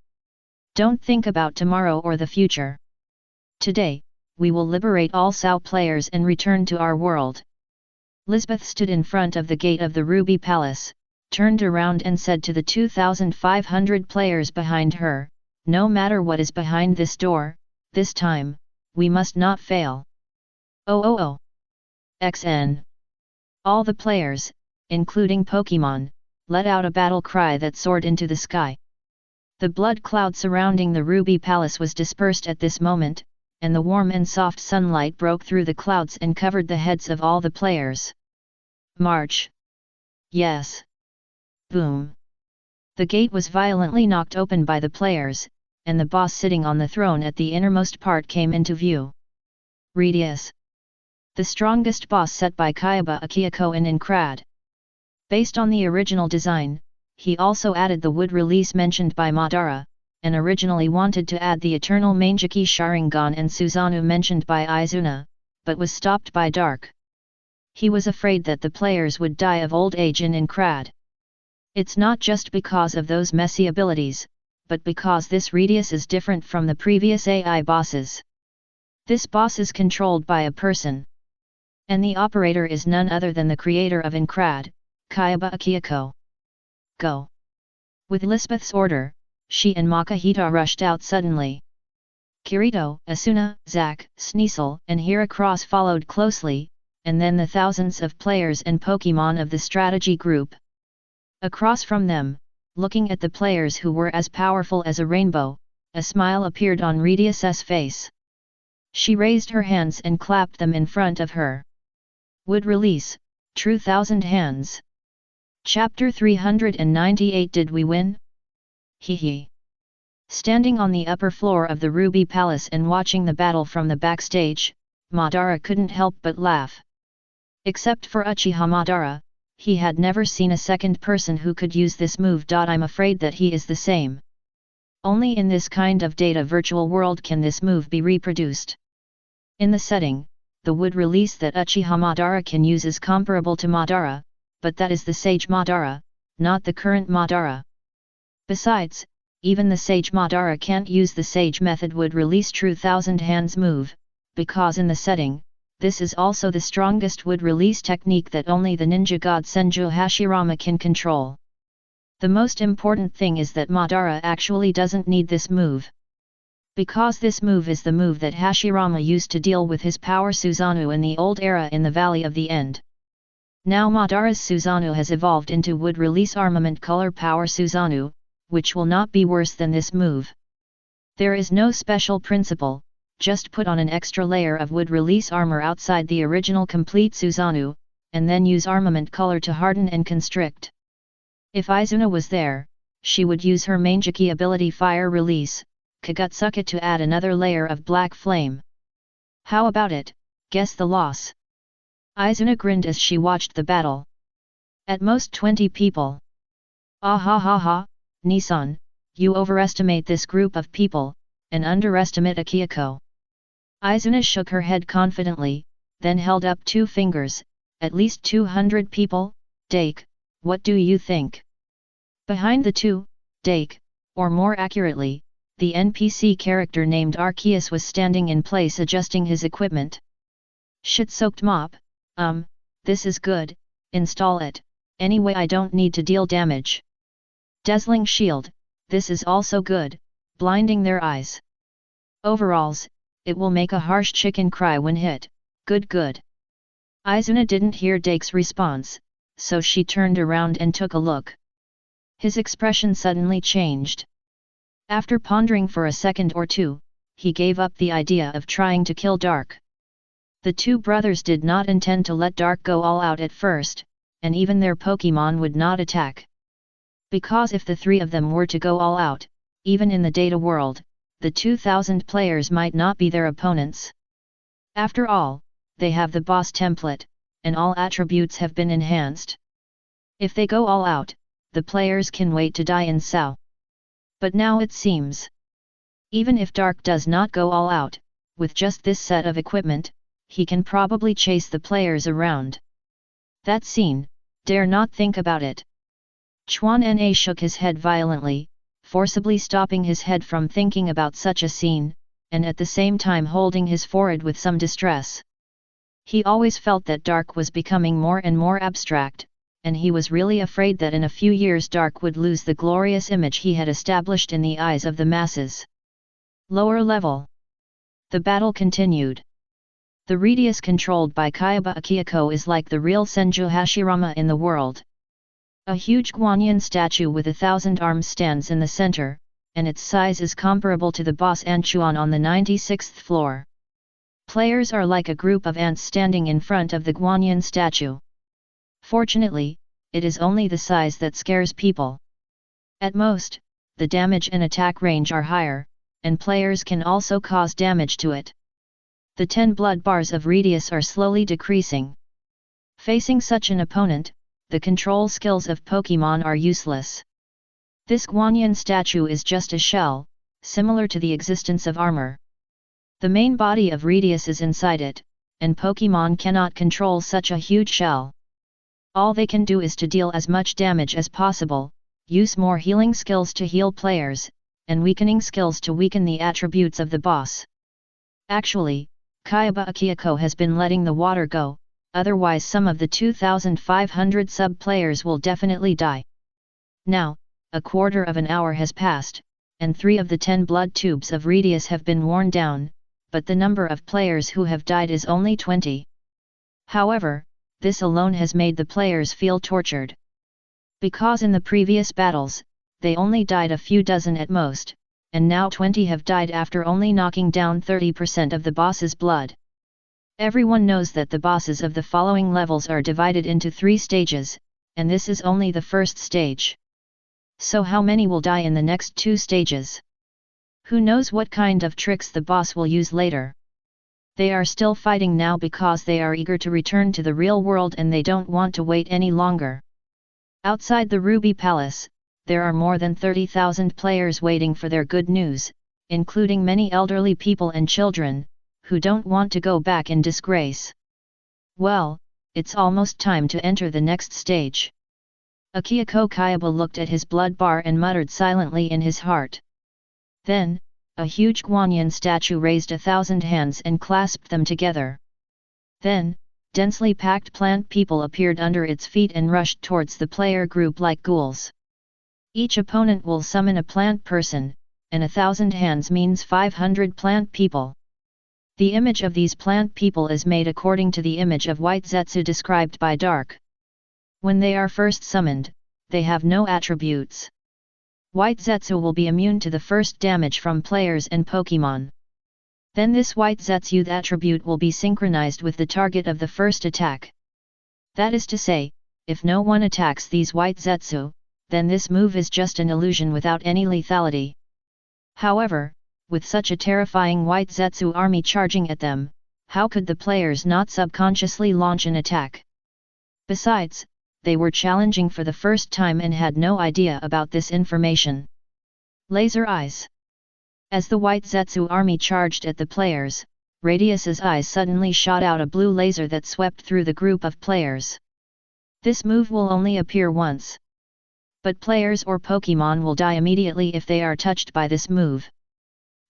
Don't think about tomorrow or the future. Today, we will liberate all Sao players and return to our world. Lisbeth stood in front of the gate of the Ruby Palace, turned around and said to the 2,500 players behind her, "No matter what is behind this door, this time, we must not fail. Oh. XN. All the players, including Pokemon, let out a battle cry that soared into the sky. The blood cloud surrounding the Ruby Palace was dispersed at this moment, and the warm and soft sunlight broke through the clouds and covered the heads of all the players. March! Yes! Boom! The gate was violently knocked open by the players, and the boss sitting on the throne at the innermost part came into view. Radius. The strongest boss set by Kayaba Akihiko in Incrad. Based on the original design, he also added the wood release mentioned by Madara, and originally wanted to add the Eternal Mangeki Sharingan and Susanoo mentioned by Izuna, but was stopped by Dark. He was afraid that the players would die of old age in Incrad. It's not just because of those messy abilities, but because this Radius is different from the previous AI bosses. This boss is controlled by a person. And the operator is none other than the creator of Incrad, Kayaba Akihiko. Go! With Lisbeth's order, she and Makahita rushed out suddenly. Kirito, Asuna, Zack, Sneasel, and Heracross followed closely, and then the thousands of players and Pokemon of the strategy group. Across from them, looking at the players who were as powerful as a rainbow, a smile appeared on Radius's face. She raised her hands and clapped them in front of her. Would release, True Thousand Hands. Chapter 398. Did we win? Hee. Standing on the upper floor of the Ruby Palace and watching the battle from the backstage, Madara couldn't help but laugh. Except for Uchiha Madara, he had never seen a second person who could use this move. I'm afraid that he is the same. Only in this kind of data virtual world can this move be reproduced. In the setting, the wood release that Uchiha Madara can use is comparable to Madara, but that is the Sage Madara, not the current Madara. Besides, even the Sage Madara can't use the Sage method would release True Thousand Hands move, because in the setting, this is also the strongest wood release technique that only the ninja god Senju Hashirama can control. The most important thing is that Madara actually doesn't need this move. Because this move is the move that Hashirama used to deal with his power Susanoo in the old era in the Valley of the End. Now Madara's Susanoo has evolved into wood release armament color power Susanoo, which will not be worse than this move. There is no special principle, just put on an extra layer of wood release armor outside the original complete Susanoo, and then use armament color to harden and constrict. If Izuna was there, she would use her Mangeki ability Fire Release, Kagutsuka to add another layer of black flame. How about it, guess the loss? Izuna grinned as she watched the battle. At most 20 people. Ah ha, Nissan, you overestimate this group of people, and underestimate Akihiko. Izuna shook her head confidently, then held up two fingers. At least 200 people, Dake, what do you think? Behind the two, Dake, or more accurately, the NPC character named Arceus was standing in place adjusting his equipment. Shit-soaked mop, This is good, install it, anyway I don't need to deal damage. Dazzling shield, this is also good, blinding their eyes. Overalls, it will make a harsh chicken cry when hit, good. Izuna didn't hear Dake's response, so she turned around and took a look. His expression suddenly changed. After pondering for a second or two, he gave up the idea of trying to kill Dark. The two brothers did not intend to let Dark go all out at first, and even their Pokémon would not attack. Because if the three of them were to go all out, even in the data world, the 2,000 players might not be their opponents. After all, they have the boss template, and all attributes have been enhanced. If they go all out, the players can wait to die in Sao. But now it seems, even if Dark does not go all out, with just this set of equipment, he can probably chase the players around. That scene, dare not think about it. Chuan Na shook his head violently, forcibly stopping his head from thinking about such a scene, and at the same time holding his forehead with some distress. He always felt that Dark was becoming more and more abstract, and he was really afraid that in a few years Dark would lose the glorious image he had established in the eyes of the masses. Lower level. The battle continued. The Radius controlled by Kayaba Akihiko is like the real Senju Hashirama in the world. A huge Guanyin statue with 1,000 arms stands in the center, and its size is comparable to the boss Anchuan on the 96th floor. Players are like a group of ants standing in front of the Guanyin statue. Fortunately, it is only the size that scares people. At most, the damage and attack range are higher, and players can also cause damage to it. The 10 blood bars of Radius are slowly decreasing. Facing such an opponent, the control skills of Pokémon are useless. This Guanyin statue is just a shell, similar to the existence of armor. The main body of Radius is inside it, and Pokémon cannot control such a huge shell. All they can do is to deal as much damage as possible, use more healing skills to heal players, and weakening skills to weaken the attributes of the boss. Actually, Kayaba Akihiko has been letting the water go, otherwise some of the 2,500 sub-players will definitely die. Now, a quarter of an hour has passed, and 3 of the 10 blood tubes of Radius have been worn down, but the number of players who have died is only 20. However, this alone has made the players feel tortured. Because in the previous battles, they only died a few dozen at most, and now 20 have died after only knocking down 30% of the boss's blood. Everyone knows that the bosses of the following levels are divided into 3 stages, and this is only the first stage. So how many will die in the next 2 stages? Who knows what kind of tricks the boss will use later? They are still fighting now because they are eager to return to the real world and they don't want to wait any longer. Outside the Ruby Palace, there are more than 30,000 players waiting for their good news, including many elderly people and children, who don't want to go back in disgrace. Well, it's almost time to enter the next stage. Akihiko Kayaba looked at his blood bar and muttered silently in his heart. Then, a huge Guanyin statue raised 1,000 hands and clasped them together. Then, densely packed plant people appeared under its feet and rushed towards the player group like ghouls. Each opponent will summon a plant person, and 1,000 hands means 500 plant people. The image of these plant people is made according to the image of White Zetsu described by Dark. When they are first summoned, they have no attributes. White Zetsu will be immune to the first damage from players and Pokémon. Then this White Zetsu attribute will be synchronized with the target of the first attack. That is to say, if no one attacks these White Zetsu, then this move is just an illusion without any lethality. However, with such a terrifying White Zetsu army charging at them, how could the players not subconsciously launch an attack? Besides, they were challenging for the first time and had no idea about this information. Laser eyes. As the White Zetsu army charged at the players, Radius's eyes suddenly shot out a blue laser that swept through the group of players. This move will only appear once. But players or Pokémon will die immediately if they are touched by this move.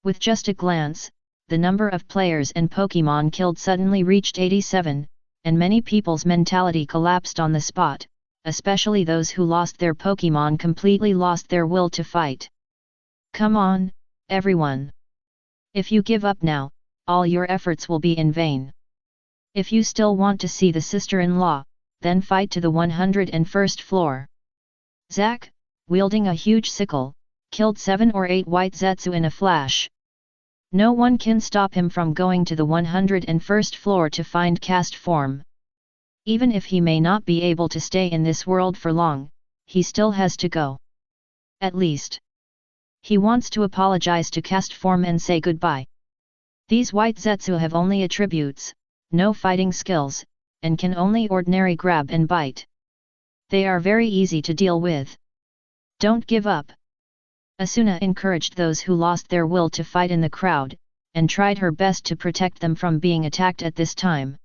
With just a glance, the number of players and Pokémon killed suddenly reached 87, and many people's mentality collapsed on the spot, especially those who lost their Pokemon completely lost their will to fight. Come on, everyone. If you give up now, all your efforts will be in vain. If you still want to see the sister-in-law, then fight to the 101st floor. Zack, wielding a huge sickle, killed 7 or 8 white Zetsu in a flash. No one can stop him from going to the 101st floor to find caste form. Even if he may not be able to stay in this world for long, he still has to go. At least, he wants to apologize to caste form and say goodbye. These white Zetsu have only attributes, no fighting skills, and can only ordinary grab and bite. They are very easy to deal with. Don't give up. Asuna encouraged those who lost their will to fight in the crowd, and tried her best to protect them from being attacked at this time.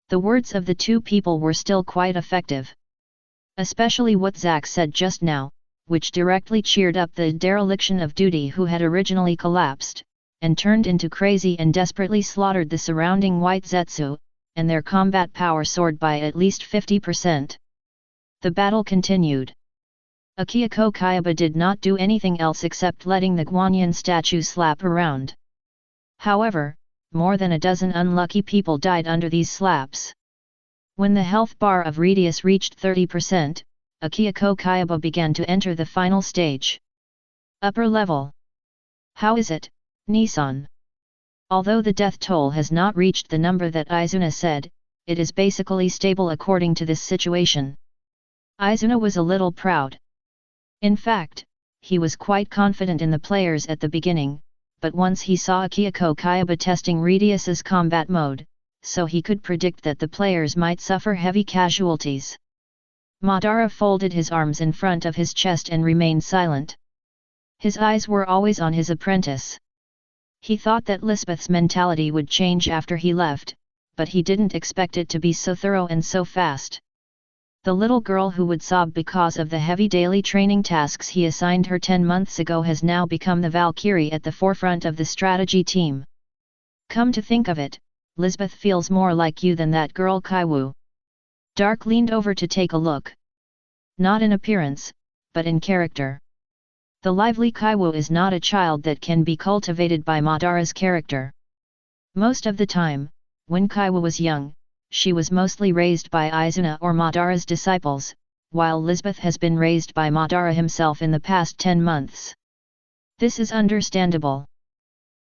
The words of the two people were still quite effective. Especially what Zack said just now, which directly cheered up the dereliction of duty who had originally collapsed, and turned into crazy and desperately slaughtered the surrounding white Zetsu, and their combat power soared by at least 50%. The battle continued. Akihiko Kayaba did not do anything else except letting the Guanyin statue slap around. However, more than a dozen unlucky people died under these slaps. When the health bar of Radius reached 30%, Akihiko Kayaba began to enter the final stage. Upper level. How is it, Nissan? Although the death toll has not reached the number that Izuna said, it is basically stable according to this situation. Izuna was a little proud. In fact, he was quite confident in the players at the beginning, but once he saw Akihiko Kayaba testing Radius's combat mode, so he could predict that the players might suffer heavy casualties. Madara folded his arms in front of his chest and remained silent. His eyes were always on his apprentice. He thought that Lisbeth's mentality would change after he left, but he didn't expect it to be so thorough and so fast. The little girl who would sob because of the heavy daily training tasks he assigned her 10 months ago has now become the Valkyrie at the forefront of the strategy team. Come to think of it, Lisbeth feels more like you than that girl Kaiwu. Dark leaned over to take a look. Not in appearance, but in character. The lively Kaiwu is not a child that can be cultivated by Madara's character. Most of the time, when Kaiwu was young, she was mostly raised by Izuna or Madara's disciples, while Lisbeth has been raised by Madara himself in the past 10 months. This is understandable.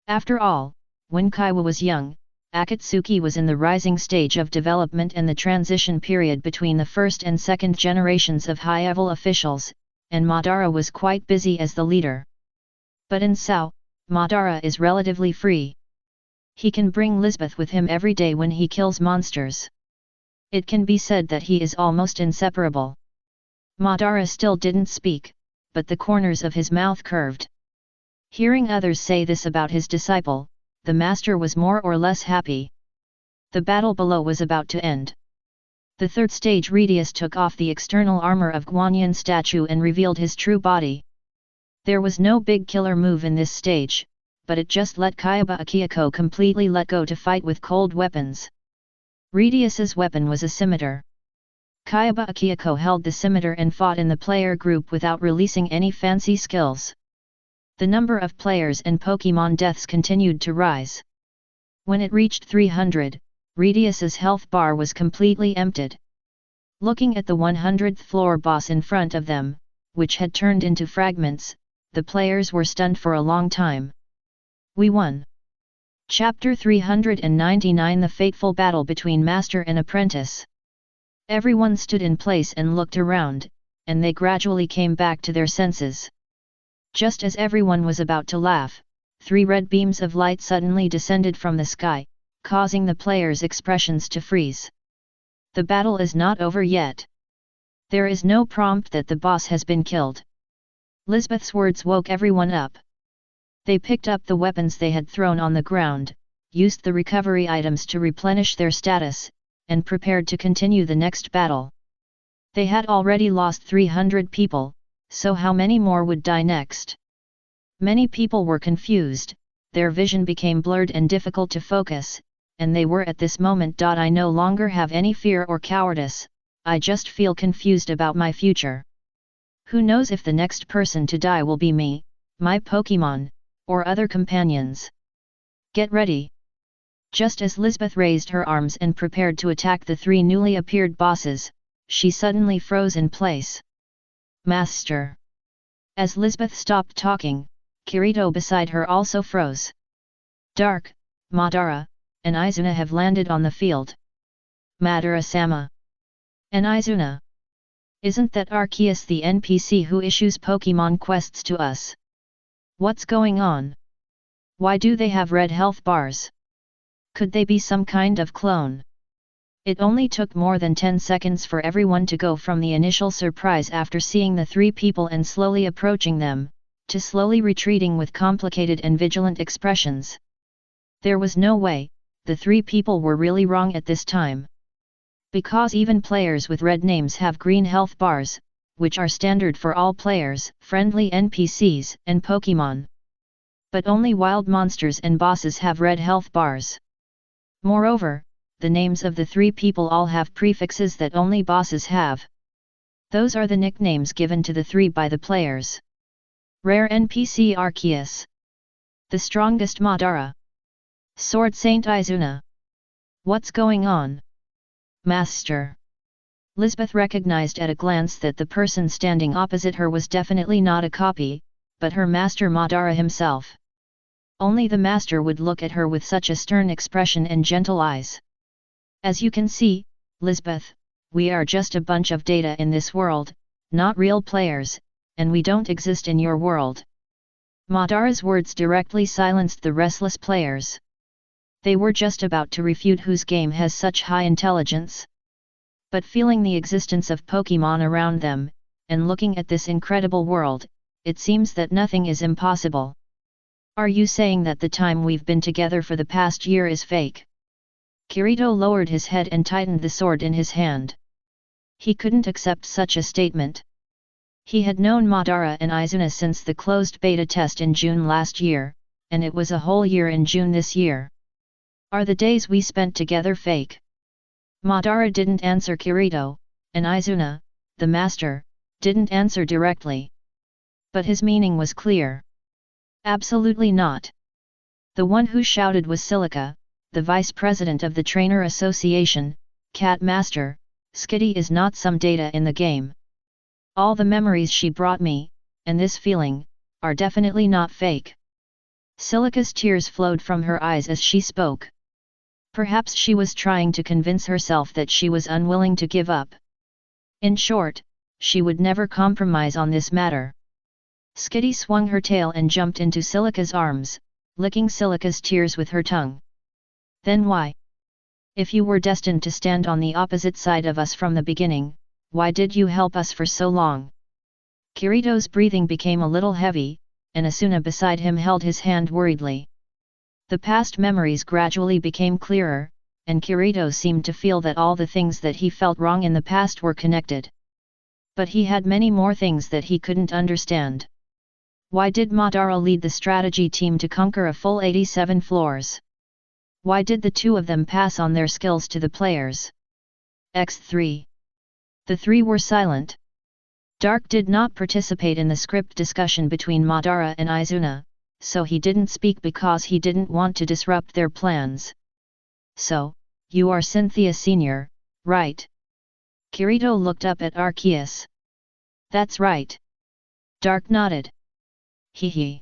After all, when Kaiwa was young, Akatsuki was in the rising stage of development and the transition period between the first and second generations of high-level officials, and Madara was quite busy as the leader. But in Sao, Madara is relatively free. He can bring Lisbeth with him every day when he kills monsters. It can be said that he is almost inseparable. Madara still didn't speak, but the corners of his mouth curved. Hearing others say this about his disciple, the master was more or less happy. The battle below was about to end. The third stage Radius took off the external armor of Guanyin statue and revealed his true body. There was no big killer move in this stage, but it just let Kayaba Akihiko completely let go to fight with cold weapons. Radius's weapon was a scimitar. Kayaba Akihiko held the scimitar and fought in the player group without releasing any fancy skills. The number of players and Pokemon deaths continued to rise. When it reached 300, Radius's health bar was completely emptied. Looking at the 100th floor boss in front of them, which had turned into fragments, the players were stunned for a long time. We won. Chapter 399 The Fateful Battle Between Master and Apprentice. Everyone stood in place and looked around, and they gradually came back to their senses. Just as everyone was about to laugh, 3 red beams of light suddenly descended from the sky, causing the players' expressions to freeze. The battle is not over yet. There is no prompt that the boss has been killed. Lisbeth's words woke everyone up. They picked up the weapons they had thrown on the ground, used the recovery items to replenish their status, and prepared to continue the next battle. They had already lost 300 people, so how many more would die next? Many people were confused, their vision became blurred and difficult to focus, and they were at this moment. I no longer have any fear or cowardice, I just feel confused about my future. Who knows if the next person to die will be me, my Pokemon, or other companions. Get ready. Just as Lisbeth raised her arms and prepared to attack the 3 newly appeared bosses, she suddenly froze in place. Master. As Lisbeth stopped talking, Kirito beside her also froze. Dark, Madara, and Izuna have landed on the field. Madara-sama. And Izuna. Isn't that Arceus the NPC who issues Pokemon quests to us? What's going on? Why do they have red health bars? Could they be some kind of clone? It only took more than 10 seconds for everyone to go from the initial surprise after seeing the 3 people and slowly approaching them, to slowly retreating with complicated and vigilant expressions. There was no way, the 3 people were really wrong at this time. Because even players with red names have green health bars, which are standard for all players, friendly NPCs, and Pokemon. But only wild monsters and bosses have red health bars. Moreover, the names of the 3 people all have prefixes that only bosses have. Those are the nicknames given to the 3 by the players. Rare NPC Arceus. The strongest Madara. Sword Saint Izuna. What's going on? Master. Lisbeth recognized at a glance that the person standing opposite her was definitely not a copy, but her master Madara himself. Only the master would look at her with such a stern expression and gentle eyes. As you can see, Lisbeth, we are just a bunch of data in this world, not real players, and we don't exist in your world. Madara's words directly silenced the restless players. They were just about to refute whose game has such high intelligence. But feeling the existence of Pokemon around them, and looking at this incredible world, it seems that nothing is impossible. Are you saying that the time we've been together for the past year is fake? Kirito lowered his head and tightened the sword in his hand. He couldn't accept such a statement. He had known Madara and Izuna since the closed beta test in June last year, and it was a whole year in June this year. Are the days we spent together fake? Madara didn't answer Kirito, and Izuna, the master, didn't answer directly. But his meaning was clear. Absolutely not. The one who shouted was Silica, the vice president of the Trainer Association. Cat Master, Skitty is not some data in the game. All the memories she brought me, and this feeling, are definitely not fake. Silica's tears flowed from her eyes as she spoke. Perhaps she was trying to convince herself that she was unwilling to give up. In short, she would never compromise on this matter. Skitty swung her tail and jumped into Silica's arms, licking Silica's tears with her tongue. Then why? If you were destined to stand on the opposite side of us from the beginning, why did you help us for so long? Kirito's breathing became a little heavy, and Asuna beside him held his hand worriedly. The past memories gradually became clearer, and Kirito seemed to feel that all the things that he felt wrong in the past were connected. But he had many more things that he couldn't understand. Why did Madara lead the strategy team to conquer a full 87 floors? Why did the 2 of them pass on their skills to the players? X3. The 3 were silent. Dark did not participate in the script discussion between Madara and Izuna, so he didn't speak because he didn't want to disrupt their plans. So, you are Cynthia Sr., right? Kirito looked up at Arceus. That's right. Dark nodded. Hee.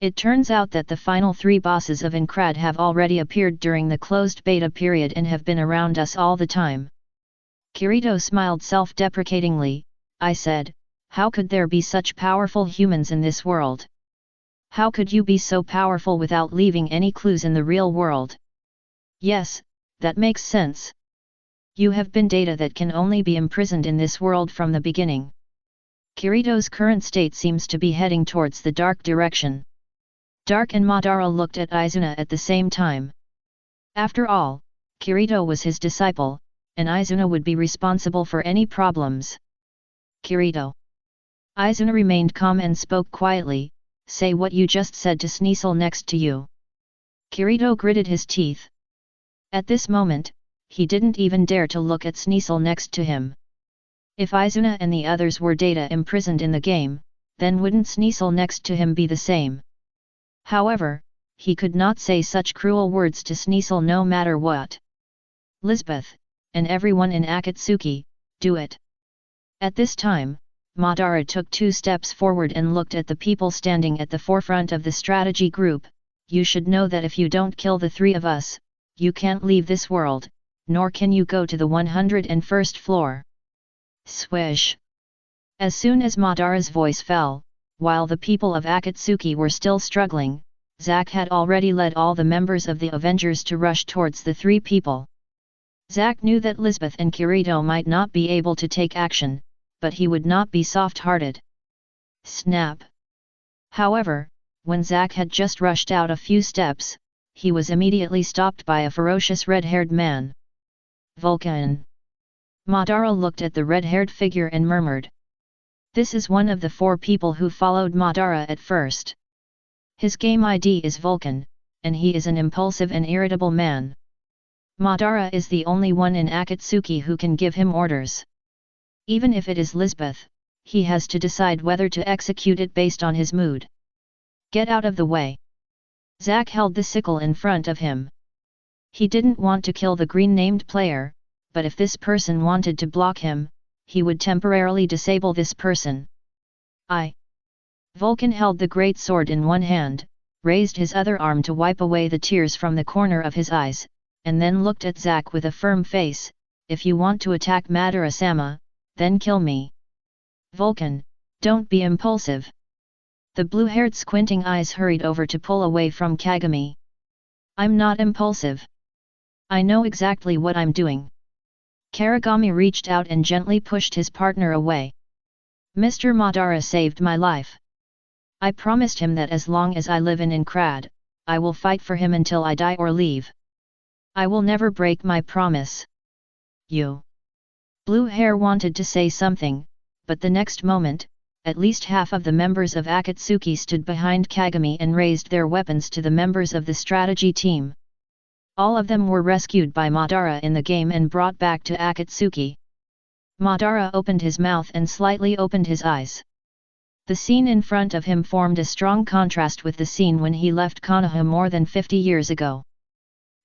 It turns out that the final 3 bosses of Incrad have already appeared during the closed beta period and have been around us all the time. Kirito smiled self-deprecatingly. I said, how could there be such powerful humans in this world? How could you be so powerful without leaving any clues in the real world? Yes, that makes sense. You have been data that can only be imprisoned in this world from the beginning. Kirito's current state seems to be heading towards the dark direction. Dark and Madara looked at Izuna at the same time. After all, Kirito was his disciple, and Izuna would be responsible for any problems. Kirito. Izuna remained calm and spoke quietly, say what you just said to Sneasel next to you. Kirito gritted his teeth. At this moment, he didn't even dare to look at Sneasel next to him. If Izuna and the others were data imprisoned in the game, then wouldn't Sneasel next to him be the same? However, he could not say such cruel words to Sneasel no matter what. Lisbeth, and everyone in Akatsuki, do it. At this time, Madara took 2 steps forward and looked at the people standing at the forefront of the strategy group. You should know that if you don't kill the 3 of us, you can't leave this world, nor can you go to the 101st floor. Swish! As soon as Madara's voice fell, while the people of Akatsuki were still struggling, Zack had already led all the members of the Avengers to rush towards the 3 people. Zack knew that Lisbeth and Kirito might not be able to take action, but he would not be soft-hearted. Snap! However, when Zack had just rushed out a few steps, he was immediately stopped by a ferocious red-haired man. Vulcan! Madara looked at the red-haired figure and murmured. This is one of the 4 people who followed Madara at first. His game ID is Vulcan, and he is an impulsive and irritable man. Madara is the only one in Akatsuki who can give him orders. Even if it is Lisbeth, he has to decide whether to execute it based on his mood. Get out of the way. Zack held the sickle in front of him. He didn't want to kill the green-named player, but if this person wanted to block him, he would temporarily disable this person. Vulcan held the great sword in one hand, raised his other arm to wipe away the tears from the corner of his eyes, and then looked at Zack with a firm face. If you want to attack Madara-sama, then kill me. Vulcan, don't be impulsive. The blue-haired squinting eyes hurried over to pull away from Kagami. I'm not impulsive. I know exactly what I'm doing. Karagami reached out and gently pushed his partner away. Mr. Madara saved my life. I promised him that as long as I live in Inkrad, I will fight for him until I die or leave. I will never break my promise. You. Blue Hair wanted to say something, but the next moment, at least half of the members of Akatsuki stood behind Kagami and raised their weapons to the members of the strategy team. All of them were rescued by Madara in the game and brought back to Akatsuki. Madara opened his mouth and slightly opened his eyes. The scene in front of him formed a strong contrast with the scene when he left Konoha more than 50 years ago.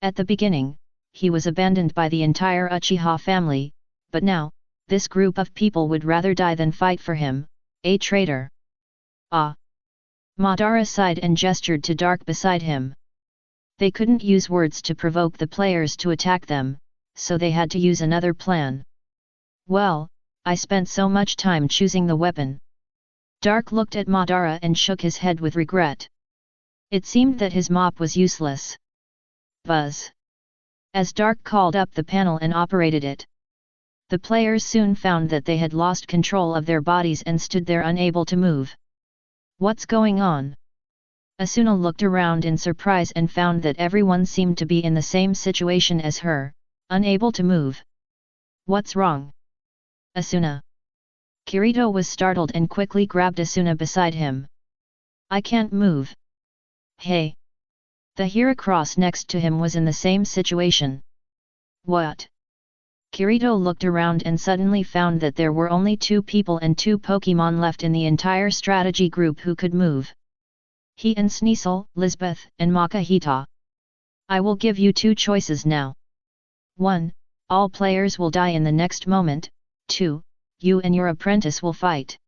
At the beginning, he was abandoned by the entire Uchiha family, but now, this group of people would rather die than fight for him, a traitor. Ah! Madara sighed and gestured to Dark beside him. They couldn't use words to provoke the players to attack them, so they had to use another plan. Well, I spent so much time choosing the weapon. Dark looked at Madara and shook his head with regret. It seemed that his mop was useless. Buzz! As Dark called up the panel and operated it. The players soon found that they had lost control of their bodies and stood there unable to move. What's going on? Asuna looked around in surprise and found that everyone seemed to be in the same situation as her, unable to move. What's wrong? Asuna. Kirito was startled and quickly grabbed Asuna beside him. I can't move. Hey! The Heracross next to him was in the same situation. What? Kirito looked around and suddenly found that there were only 2 people and 2 Pokémon left in the entire strategy group who could move. He and Sneasel, Lisbeth, and Makahita. I will give you 2 choices now. 1. All players will die in the next moment. 2. You and your apprentice will fight.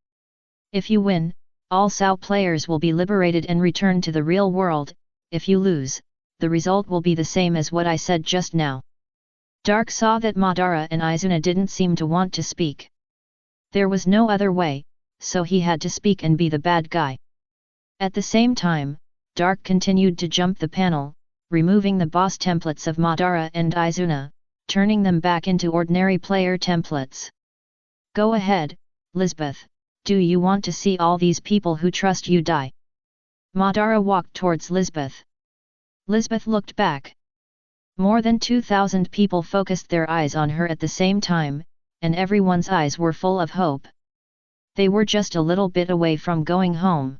If you win, all SAO players will be liberated and return to the real world. If you lose, the result will be the same as what I said just now. Dark saw that Madara and Izuna didn't seem to want to speak. There was no other way, so he had to speak and be the bad guy. At the same time, Dark continued to jump the panel, removing the boss templates of Madara and Izuna, turning them back into ordinary player templates. Go ahead, Lisbeth, do you want to see all these people who trust you die? Madara walked towards Lisbeth. Lisbeth looked back. More than 2,000 people focused their eyes on her at the same time, and everyone's eyes were full of hope. They were just a little bit away from going home.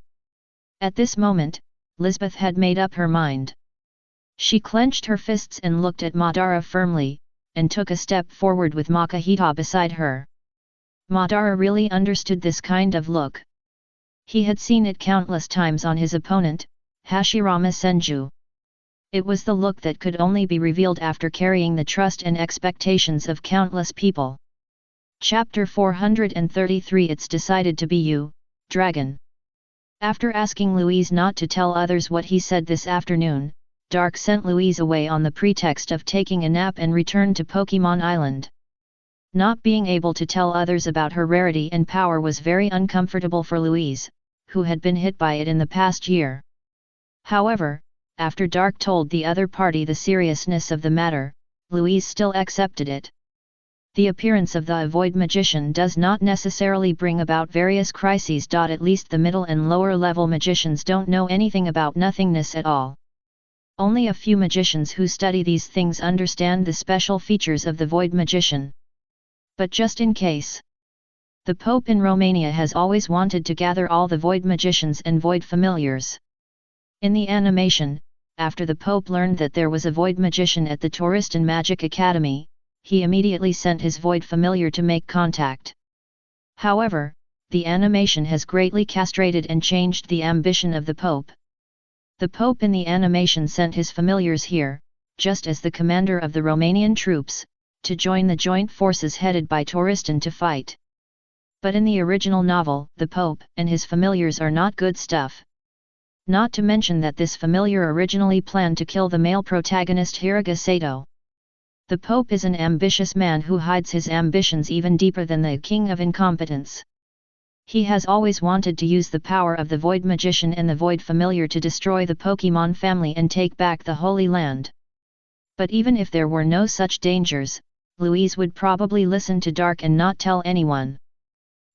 At this moment, Lisbeth had made up her mind. She clenched her fists and looked at Madara firmly, and took a step forward with Makahita beside her. Madara really understood this kind of look. He had seen it countless times on his opponent, Hashirama Senju. It was the look that could only be revealed after carrying the trust and expectations of countless people. Chapter 433 It's decided to be you, Dragon. After asking Louise not to tell others what he said this afternoon, Dark sent Louise away on the pretext of taking a nap and returned to Pokemon Island. Not being able to tell others about her rarity and power was very uncomfortable for Louise, who had been hit by it in the past year. However, after Dark told the other party the seriousness of the matter, Louise still accepted it. The appearance of the Avoid Magician does not necessarily bring about various crises. At least the middle and lower level magicians don't know anything about nothingness at all. Only a few magicians who study these things understand the special features of the Void Magician. But just in case, the Pope in Romania has always wanted to gather all the Void Magicians and Void Familiars. In the animation, after the Pope learned that there was a Void Magician at the Touristan Magic Academy, he immediately sent his Void Familiar to make contact. However, the animation has greatly castrated and changed the ambition of the Pope. The Pope in the animation sent his familiars here, just as the commander of the Romanian troops, to join the joint forces headed by Touristan to fight. But in the original novel, the Pope and his familiars are not good stuff. Not to mention that this familiar originally planned to kill the male protagonist Hiraga Sato. The Pope is an ambitious man who hides his ambitions even deeper than the king of incompetence. He has always wanted to use the power of the Void Magician and the Void Familiar to destroy the Pokemon family and take back the Holy Land. But even if there were no such dangers, Louise would probably listen to Dark and not tell anyone.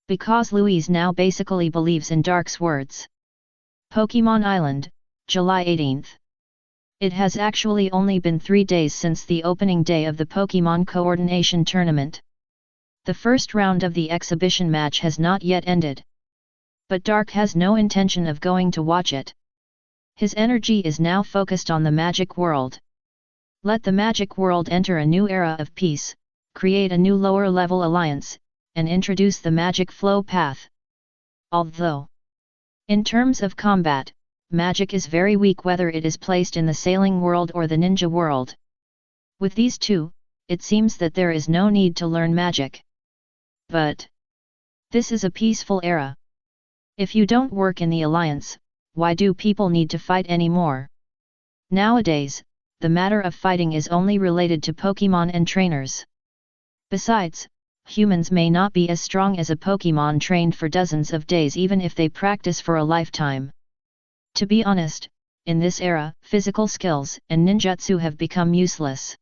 Because Louise now basically believes in Dark's words. Pokemon Island, July 18th. It has actually only been 3 days since the opening day of the Pokemon Coordination Tournament. The first round of the exhibition match has not yet ended. But Dark has no intention of going to watch it. His energy is now focused on the magic world. Let the magic world enter a new era of peace, create a new lower-level alliance, and introduce the magic flow path. Although, in terms of combat, magic is very weak whether it is placed in the sailing world or the ninja world. With these two, it seems that there is no need to learn magic. But this is a peaceful era. If you don't work in the alliance, why do people need to fight anymore? Nowadays, the matter of fighting is only related to Pokemon and trainers. Besides, humans may not be as strong as a Pokemon trained for dozens of days even if they practice for a lifetime. To be honest, in this era, physical skills and ninjutsu have become useless.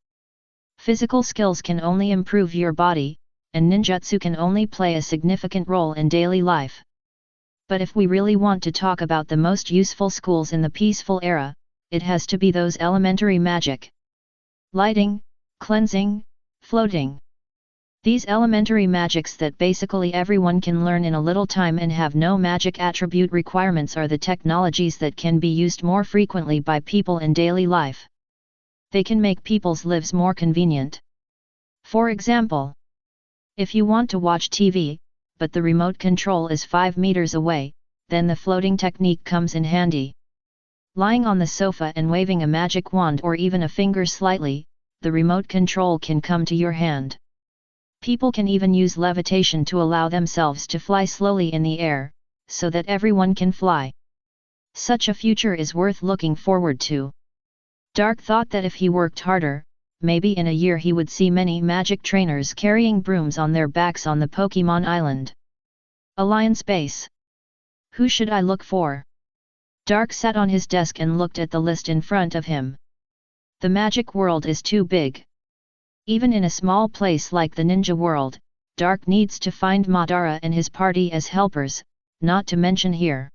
Physical skills can only improve your body, and ninjutsu can only play a significant role in daily life. But if we really want to talk about the most useful schools in the peaceful era, it has to be those elementary magic. Lighting, cleansing, floating. These elementary magics that basically everyone can learn in a little time and have no magic attribute requirements are the technologies that can be used more frequently by people in daily life. They can make people's lives more convenient. For example, if you want to watch TV, but the remote control is 5 meters away, then the floating technique comes in handy. Lying on the sofa and waving a magic wand or even a finger slightly, the remote control can come to your hand. People can even use levitation to allow themselves to fly slowly in the air, so that everyone can fly. Such a future is worth looking forward to. Dark thought that if he worked harder, maybe in a year he would see many magic trainers carrying brooms on their backs on the Pokemon Island. Alliance Base. Who should I look for? Dark sat on his desk and looked at the list in front of him. The magic world is too big. Even in a small place like the ninja world, Dark needs to find Madara and his party as helpers, not to mention here.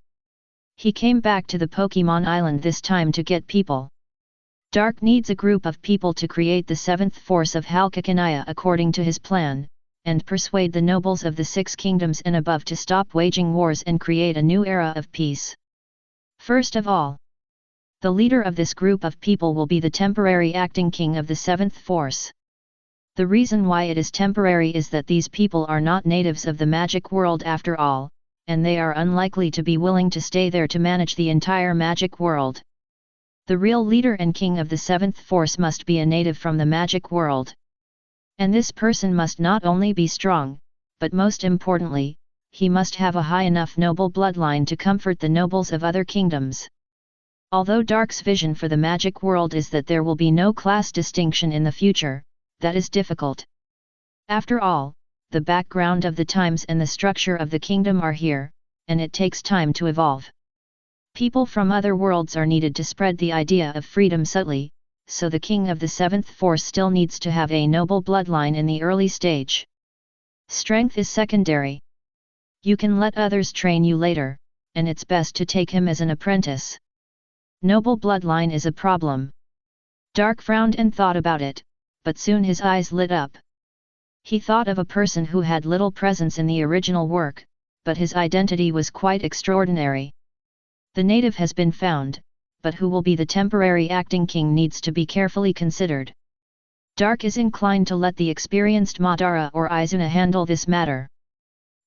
He came back to the Pokemon Island this time to get people. Dark needs a group of people to create the 7th force of Halkakanaya according to his plan, and persuade the nobles of the 6 kingdoms and above to stop waging wars and create a new era of peace. First of all, The leader of this group of people will be the temporary acting king of the seventh force. The reason why it is temporary is that these people are not natives of the magic world after all, and they are unlikely to be willing to stay there to manage the entire magic world. The real leader and king of the seventh force must be a native from the magic world. And this person must not only be strong, but most importantly, he must have a high enough noble bloodline to comfort the nobles of other kingdoms. Although Dark's vision for the magic world is that there will be no class distinction in the future, that is difficult. After all, the background of the times and the structure of the kingdom are here, and it takes time to evolve. People from other worlds are needed to spread the idea of freedom subtly, so the king of the seventh force still needs to have a noble bloodline in the early stage. Strength is secondary. You can let others train you later, and it's best to take him as an apprentice. Noble bloodline is a problem. Dark frowned and thought about it, but soon his eyes lit up. He thought of a person who had little presence in the original work, but his identity was quite extraordinary. The native has been found, but who will be the temporary acting king needs to be carefully considered. Dark is inclined to let the experienced Madara or Izuna handle this matter.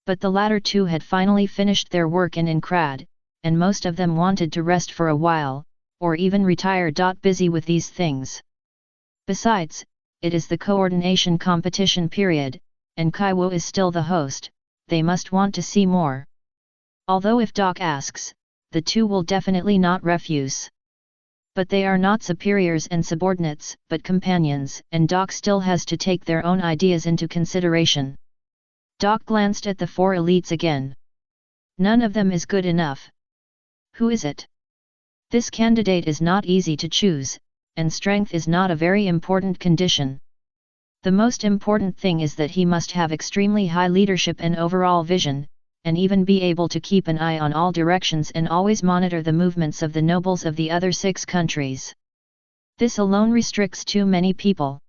But the latter two had finally finished their work in Inkrad, and most of them wanted to rest for a while, or even retire. Busy with these things. Besides, it is the coordination competition period, and Kaiwo is still the host, they must want to see more. Although if Doc asks, the two will definitely not refuse. But they are not superiors and subordinates, but companions, and Doc still has to take their own ideas into consideration. Doc glanced at the four elites again. None of them is good enough. Who is it? This candidate is not easy to choose, and strength is not a very important condition. The most important thing is that he must have extremely high leadership and overall vision, and even be able to keep an eye on all directions and always monitor the movements of the nobles of the other 6 countries. This alone restricts too many people.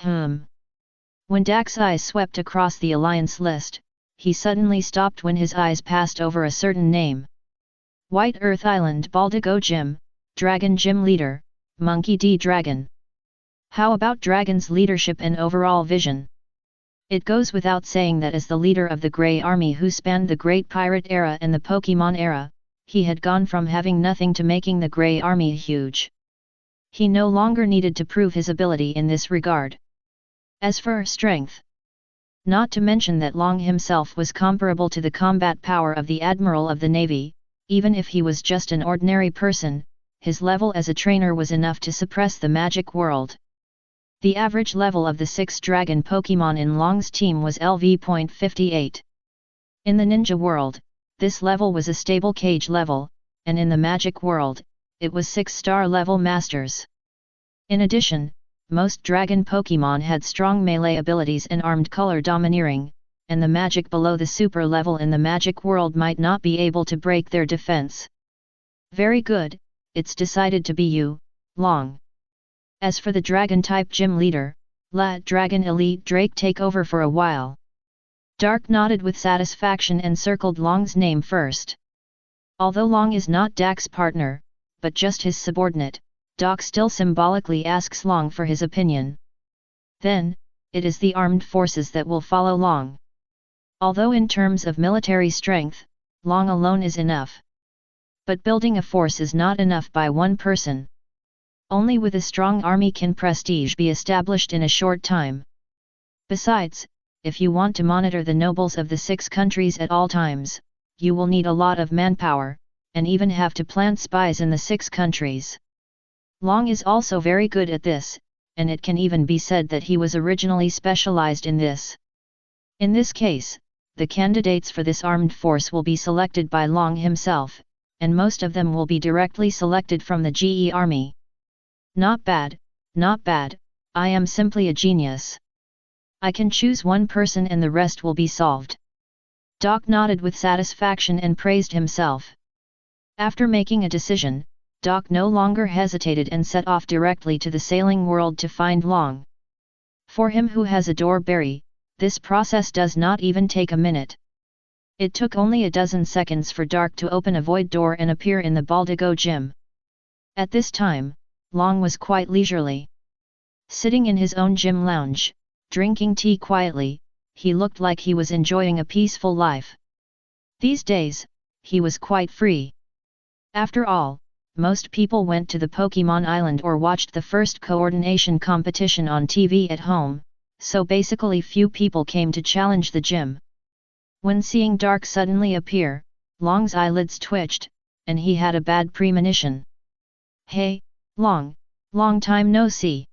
When Dak's eyes swept across the alliance list, he suddenly stopped when his eyes passed over a certain name. White Earth Island Baldigo Gym, Dragon Gym Leader, Monkey D. Dragon. How about Dragon's leadership and overall vision? It goes without saying that as the leader of the Grey Army who spanned the Great Pirate Era and the Pokemon Era, he had gone from having nothing to making the Grey Army huge. He no longer needed to prove his ability in this regard. As for strength, not to mention that Long himself was comparable to the combat power of the Admiral of the Navy, even if he was just an ordinary person, his level as a trainer was enough to suppress the magic world. The average level of the 6 dragon Pokemon in Long's team was LV.58. In the ninja world, this level was a stable cage level, and in the magic world, it was 6-star level masters. In addition, most dragon Pokemon had strong melee abilities and armed color domineering, and the magic below the super level in the magic world might not be able to break their defense. Very good, it's decided to be you, Long. As for the Dragon-type gym leader, let Dragon Elite Drake take over for a while. Dark nodded with satisfaction and circled Long's name first. Although Long is not Dak's partner, but just his subordinate, Doc still symbolically asks Long for his opinion. Then, it is the armed forces that will follow Long. Although in terms of military strength, Long alone is enough. But building a force is not enough by one person. Only with a strong army can prestige be established in a short time. Besides, if you want to monitor the nobles of the 6 countries at all times, you will need a lot of manpower, and even have to plant spies in the 6 countries. Long is also very good at this, and it can even be said that he was originally specialized in this. In this case, the candidates for this armed force will be selected by Long himself, and most of them will be directly selected from the GE Army. Not bad, not bad, I am simply a genius. I can choose one person and the rest will be solved. Doc nodded with satisfaction and praised himself. After making a decision, Doc no longer hesitated and set off directly to the sailing world to find Long. For him who has a door berry, this process does not even take a minute. It took only a dozen seconds for Dark to open a void door and appear in the Baldigo gym. At this time, Long was quite leisurely. Sitting in his own gym lounge, drinking tea quietly, he looked like he was enjoying a peaceful life. These days, he was quite free. After all, most people went to the Pokemon Island or watched the first coordination competition on TV at home, so basically few people came to challenge the gym. When seeing Dark suddenly appear, Long's eyelids twitched, and he had a bad premonition. "Hey, Long, long time no see.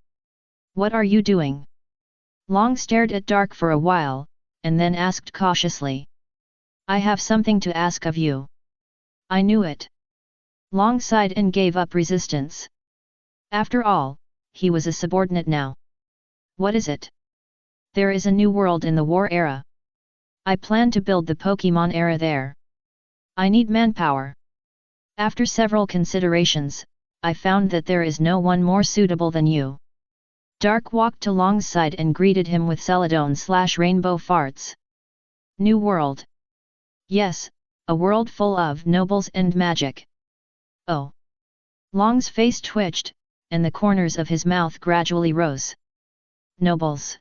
What are you doing?" Long stared at Dark for a while, and then asked cautiously. "I have something to ask of you." "I knew it." Long sighed and gave up resistance. After all, he was a subordinate now. "What is it?" "There is a new world in the war era. I plan to build the Pokemon era there. I need manpower. After several considerations, I found that there is no one more suitable than you." Dark walked to Long's side and greeted him with Celadon/rainbow farts. "New world?" "Yes, a world full of nobles and magic." "Oh." Long's face twitched, and the corners of his mouth gradually rose. "Nobles.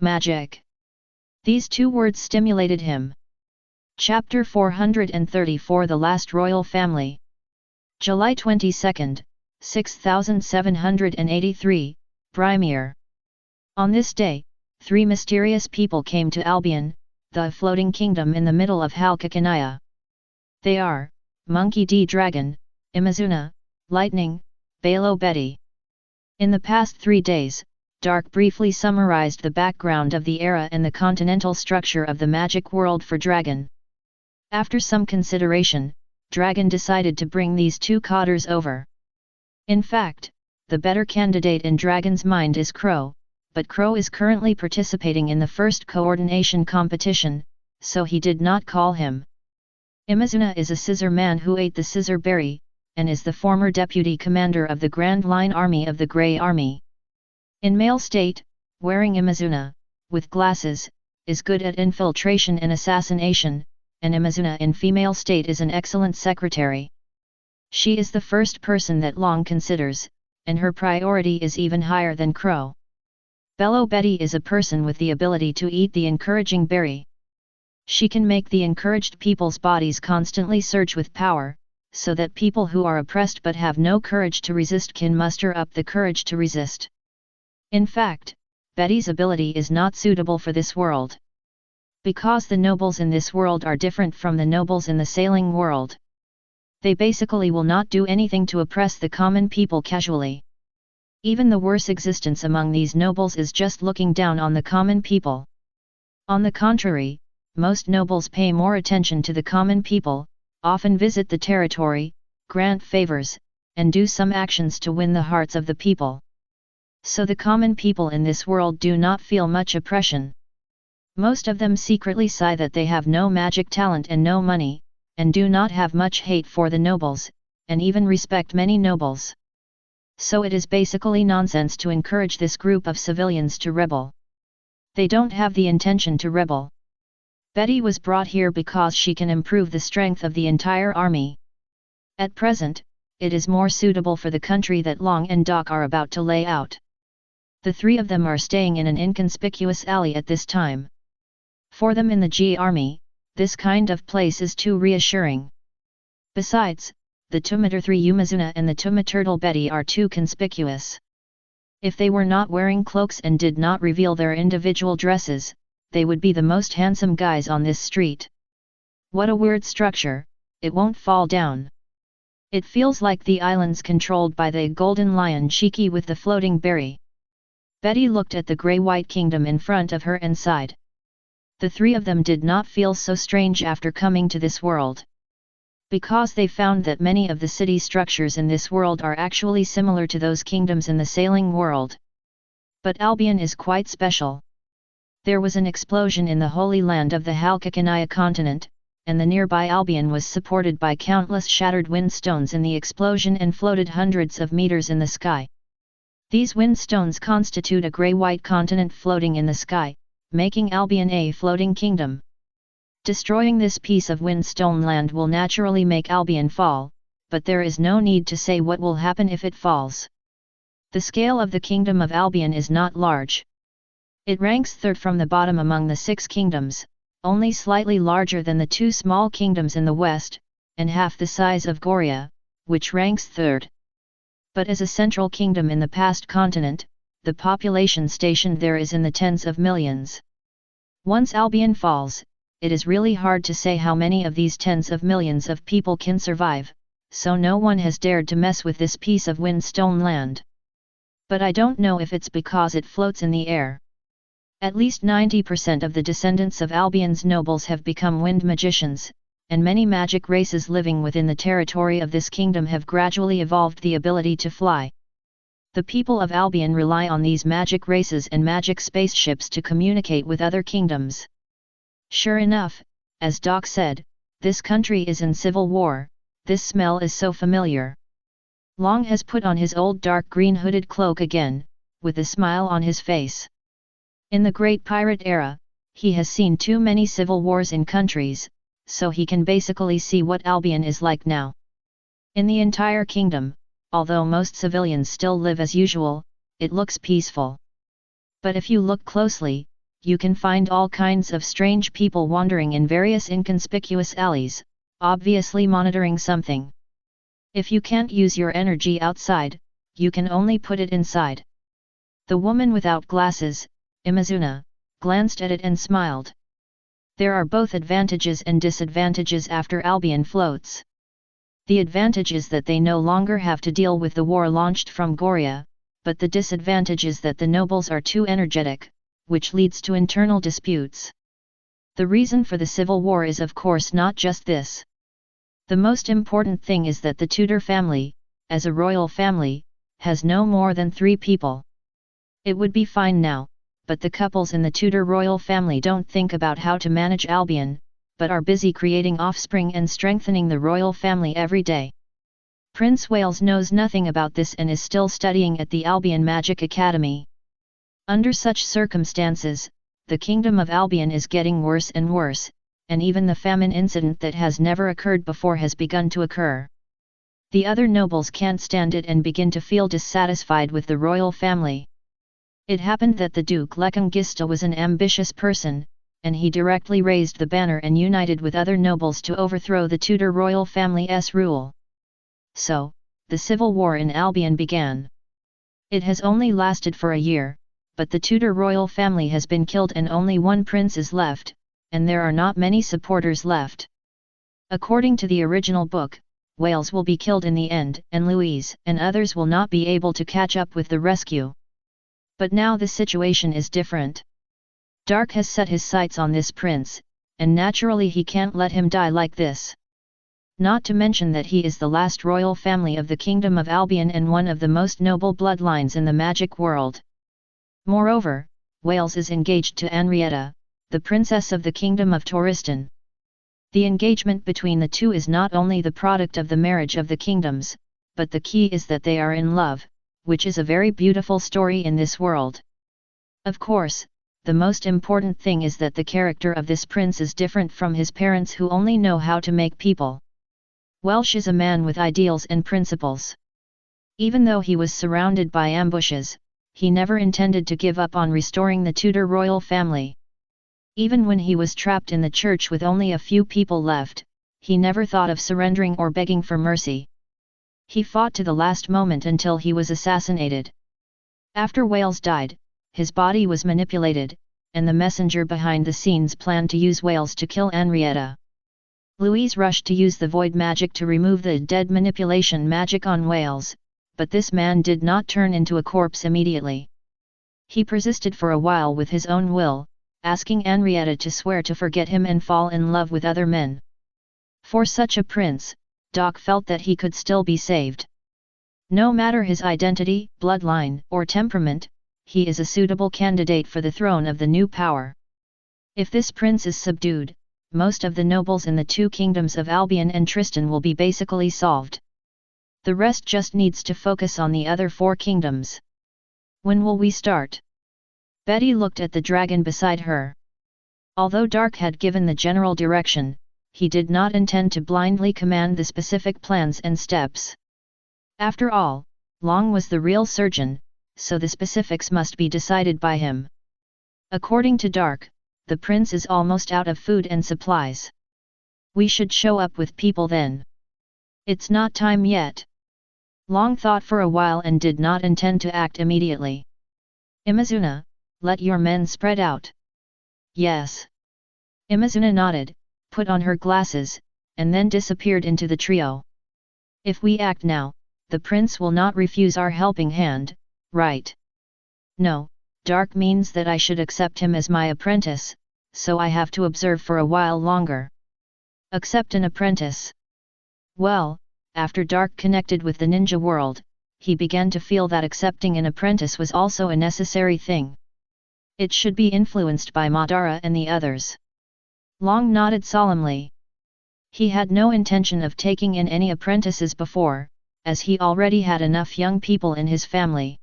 Magic." These two words stimulated him. Chapter 434 The Last Royal Family. July 22, 6783, Brymere. On this day, 3 mysterious people came to Albion, the floating kingdom in the middle of Halkakanaya. They are, Monkey D. Dragon, Imazuna, Lightning, Balo Betty. In the past 3 days, Dark briefly summarized the background of the era and the continental structure of the magic world for Dragon. After some consideration, Dragon decided to bring these 2 cotters over. In fact, the better candidate in Dragon's mind is Crow, but Crow is currently participating in the first coordination competition, so he did not call him. Imazuna is a scissor man who ate the scissor berry, and is the former deputy commander of the Grand Line Army of the Grey Army. In male state, wearing Imazuna, with glasses, is good at infiltration and assassination, and Imazuna in female state is an excellent secretary. She is the first person that Long considers, and her priority is even higher than Crow. Belo Betty is a person with the ability to eat the encouraging berry. She can make the encouraged people's bodies constantly surge with power, so that people who are oppressed but have no courage to resist can muster up the courage to resist. In fact, Betty's ability is not suitable for this world. Because the nobles in this world are different from the nobles in the sailing world. They basically will not do anything to oppress the common people casually. Even the worse existence among these nobles is just looking down on the common people. On the contrary, most nobles pay more attention to the common people, often visit the territory, grant favors, and do some actions to win the hearts of the people. So the common people in this world do not feel much oppression. Most of them secretly sigh that they have no magic talent and no money, and do not have much hate for the nobles, and even respect many nobles. So it is basically nonsense to encourage this group of civilians to rebel. They don't have the intention to rebel. Betty was brought here because she can improve the strength of the entire army. At present, it is more suitable for the country that Long and Doc are about to lay out. The 3 of them are staying in an inconspicuous alley at this time. For them in the G Army, this kind of place is too reassuring. Besides, the Tumatur 3 Umazuna and the Tumaturtle Betty are too conspicuous. If they were not wearing cloaks and did not reveal their individual dresses, they would be the most handsome guys on this street. What a weird structure, it won't fall down. It feels like the island's controlled by the golden lion Cheeky with the floating berry. Betty looked at the grey-white kingdom in front of her and sighed. The 3 of them did not feel so strange after coming to this world. Because they found that many of the city structures in this world are actually similar to those kingdoms in the sailing world. But Albion is quite special. There was an explosion in the holy land of the Halkakanaya continent, and the nearby Albion was supported by countless shattered wind stones in the explosion and floated hundreds of meters in the sky. These wind stones constitute a grey-white continent floating in the sky, making Albion a floating kingdom. Destroying this piece of windstone land will naturally make Albion fall, but there is no need to say what will happen if it falls. The scale of the Kingdom of Albion is not large. It ranks third from the bottom among the 6 kingdoms, only slightly larger than the 2 small kingdoms in the west, and half the size of Goria, which ranks third. But as a central kingdom in the past continent, the population stationed there is in the tens of millions. Once Albion falls, it is really hard to say how many of these tens of millions of people can survive, so no one has dared to mess with this piece of windstone land. But I don't know if it's because it floats in the air. At least 90% of the descendants of Albion's nobles have become wind magicians, and many magic races living within the territory of this kingdom have gradually evolved the ability to fly. The people of Albion rely on these magic races and magic spaceships to communicate with other kingdoms. Sure enough, as Doc said, this country is in civil war. This smell is so familiar. Long has put on his old dark green hooded cloak again, with a smile on his face. In the Great Pirate era, he has seen too many civil wars in countries, so he can basically see what Albion is like now. In the entire kingdom, although most civilians still live as usual, it looks peaceful. But if you look closely, you can find all kinds of strange people wandering in various inconspicuous alleys, obviously monitoring something. If you can't use your energy outside, you can only put it inside. The woman without glasses, Imazuna, glanced at it and smiled. There are both advantages and disadvantages after Albion floats. The advantage is that they no longer have to deal with the war launched from Goria, but the disadvantage is that the nobles are too energetic, which leads to internal disputes. The reason for the civil war is of course not just this. The most important thing is that the Tudor family, as a royal family, has no more than 3 people. It would be fine now, but the couples in the Tudor royal family don't think about how to manage Albion, but are busy creating offspring and strengthening the royal family every day. Prince Wales knows nothing about this and is still studying at the Albion Magic Academy. Under such circumstances, the Kingdom of Albion is getting worse and worse, and even the famine incident that has never occurred before has begun to occur. The other nobles can't stand it and begin to feel dissatisfied with the royal family. It happened that the Duke Lekangista was an ambitious person, and he directly raised the banner and united with other nobles to overthrow the Tudor royal family's rule. So, the civil war in Albion began. It has only lasted for a year, but the Tudor royal family has been killed and only one prince is left, and there are not many supporters left. According to the original book, Wales will be killed in the end, and Louise and others will not be able to catch up with the rescue. But now the situation is different. Dark has set his sights on this prince, and naturally he can't let him die like this. Not to mention that he is the last royal family of the Kingdom of Albion and one of the most noble bloodlines in the magic world. Moreover, Wales is engaged to Henrietta, the princess of the Kingdom of Torriston. The engagement between the two is not only the product of the marriage of the kingdoms, but the key is that they are in love, which is a very beautiful story in this world. Of course, the most important thing is that the character of this prince is different from his parents who only know how to make people. Welsh is a man with ideals and principles. Even though he was surrounded by ambushes, he never intended to give up on restoring the Tudor royal family. Even when he was trapped in the church with only a few people left, he never thought of surrendering or begging for mercy. He fought to the last moment until he was assassinated. After Wales died, his body was manipulated, and the messenger behind the scenes planned to use Wales to kill Henrietta. Louise rushed to use the void magic to remove the dead manipulation magic on Wales, but this man did not turn into a corpse immediately. He persisted for a while with his own will, asking Henrietta to swear to forget him and fall in love with other men. For such a prince, Doc felt that he could still be saved. No matter his identity, bloodline, or temperament, he is a suitable candidate for the throne of the new power. If this prince is subdued, most of the nobles in the 2 kingdoms of Albion and Tristan will be basically solved. The rest just needs to focus on the other 4 kingdoms. When will we start? Betty looked at the dragon beside her. Although Dark had given the general direction, he did not intend to blindly command the specific plans and steps. After all, Long was the real surgeon, so the specifics must be decided by him. According to Dark, the prince is almost out of food and supplies. We should show up with people then. It's not time yet. Long thought for a while and did not intend to act immediately. Imazuna, let your men spread out. Yes. Imazuna nodded, put on her glasses, and then disappeared into the trio. If we act now, the prince will not refuse our helping hand, right? No, Dark means that I should accept him as my apprentice, so I have to observe for a while longer. Accept an apprentice. Well, after Dark connected with the ninja world, he began to feel that accepting an apprentice was also a necessary thing. It should be influenced by Madara and the others. Long nodded solemnly. He had no intention of taking in any apprentices before, as he already had enough young people in his family.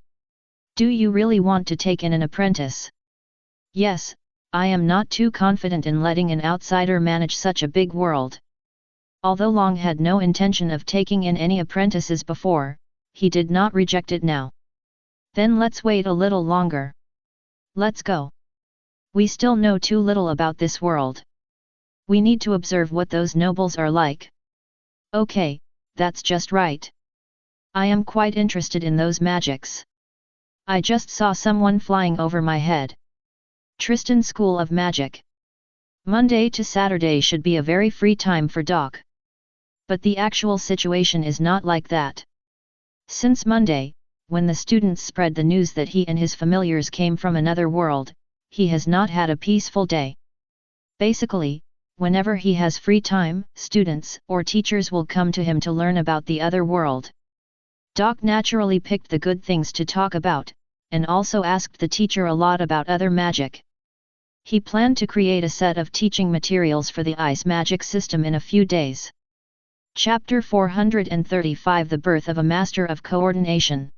Do you really want to take in an apprentice? Yes, I am not too confident in letting an outsider manage such a big world. Although Long had no intention of taking in any apprentices before, he did not reject it now. Then let's wait a little longer. Let's go. We still know too little about this world. We need to observe what those nobles are like. Okay, that's just right. I am quite interested in those magics. I just saw someone flying over my head. Tristan School of Magic. Monday to Saturday should be a very free time for Doc. But the actual situation is not like that. Since Monday, when the students spread the news that he and his familiars came from another world, he has not had a peaceful day. Basically, whenever he has free time, students or teachers will come to him to learn about the other world. Doc naturally picked the good things to talk about, and also asked the teacher a lot about other magic. He planned to create a set of teaching materials for the ice magic system in a few days. Chapter 435 The Birth of a Master of Coordination.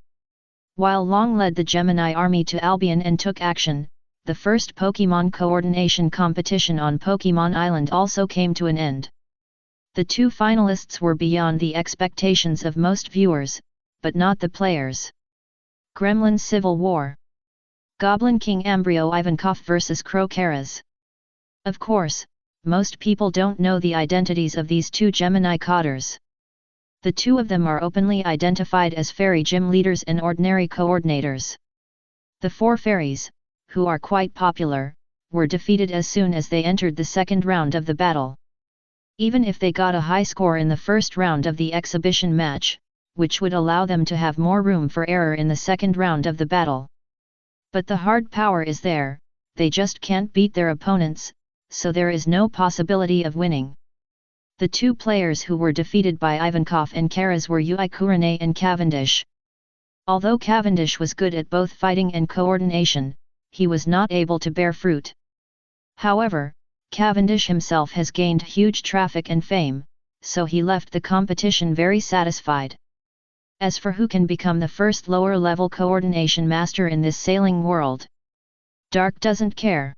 While Long led the Gemini army to Albion and took action, the first Pokémon coordination competition on Pokémon Island also came to an end. The two finalists were beyond the expectations of most viewers, but not the players. Gremlin Civil War. Goblin King Ambrio Ivankov vs Crow Karas. Of course, most people don't know the identities of these two Gemini codders. The two of them are openly identified as fairy gym leaders and ordinary coordinators. The four fairies, who are quite popular, were defeated as soon as they entered the second round of the battle. Even if they got a high score in the first round of the exhibition match, which would allow them to have more room for error in the second round of the battle. But the hard power is there, they just can't beat their opponents, so there is no possibility of winning. The two players who were defeated by Ivankov and Karas were Ui Kurane and Cavendish. Although Cavendish was good at both fighting and coordination, he was not able to bear fruit. However, Cavendish himself has gained huge traffic and fame, so he left the competition very satisfied. As for who can become the first lower-level coordination master in this sailing world, Dark doesn't care.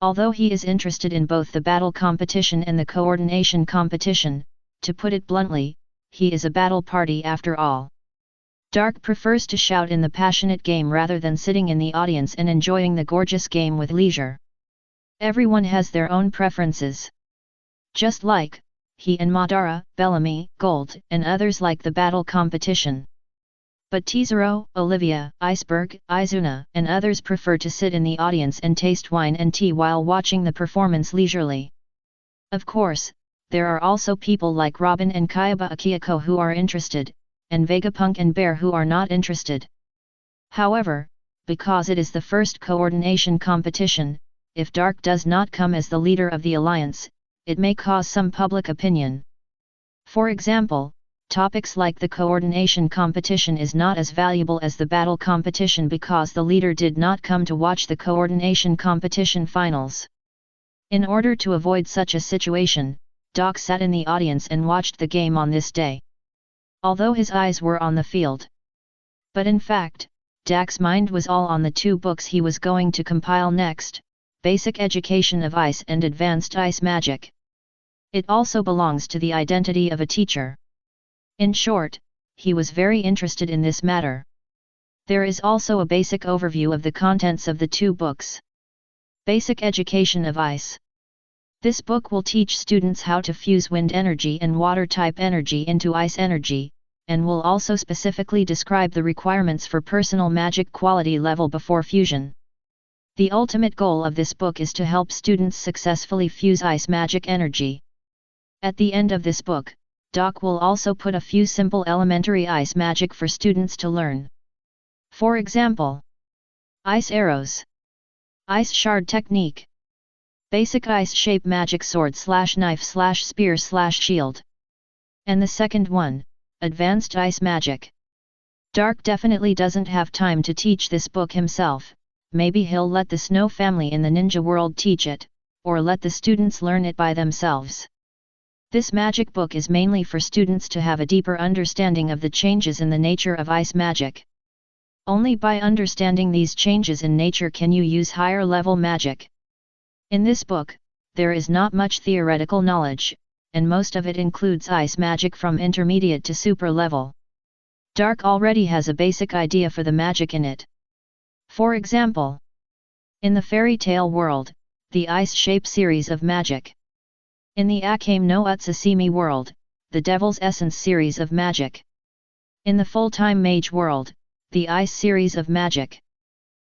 Although he is interested in both the battle competition and the coordination competition, to put it bluntly, he is a battle party after all. Dark prefers to shout in the passionate game rather than sitting in the audience and enjoying the gorgeous game with leisure. Everyone has their own preferences. Just like he and Madara, Bellamy, Gold, and others like the battle competition. But Teezero, Olivia, Iceberg, Izuna, and others prefer to sit in the audience and taste wine and tea while watching the performance leisurely. Of course, there are also people like Robin and Kayaba Akiyako who are interested, and Vegapunk and Bear who are not interested. However, because it is the first coordination competition, if Dark does not come as the leader of the alliance, it may cause some public opinion. For example, topics like the coordination competition is not as valuable as the battle competition because the leader did not come to watch the coordination competition finals. In order to avoid such a situation, Doc sat in the audience and watched the game on this day. Although his eyes were on the field. But in fact, Doc's mind was all on the two books he was going to compile next, Basic Education of Ice and Advanced Ice Magic. It also belongs to the identity of a teacher. In short, he was very interested in this matter. There is also a basic overview of the contents of the two books. Basic Education of Ice. This book will teach students how to fuse wind energy and water-type energy into ice energy, and will also specifically describe the requirements for personal magic quality level before fusion. The ultimate goal of this book is to help students successfully fuse ice magic energy. At the end of this book, Doc will also put a few simple elementary ice magic for students to learn. For example, Ice Arrows, Ice Shard Technique, Basic Ice Shape Magic Sword/Knife/Spear/Shield. And the second one, Advanced Ice Magic. Dark definitely doesn't have time to teach this book himself. Maybe he'll let the Snow family in the ninja world teach it, or let the students learn it by themselves. This magic book is mainly for students to have a deeper understanding of the changes in the nature of ice magic. Only by understanding these changes in nature can you use higher level magic. In this book, there is not much theoretical knowledge, and most of it includes ice magic from intermediate to super level. Dark already has a basic idea for the magic in it. For example, in the fairy tale world, the Ice Shape series of magic. In the Akame no Utsasimi world, the Devil's Essence series of magic. In the full-time mage world, the Ice series of magic.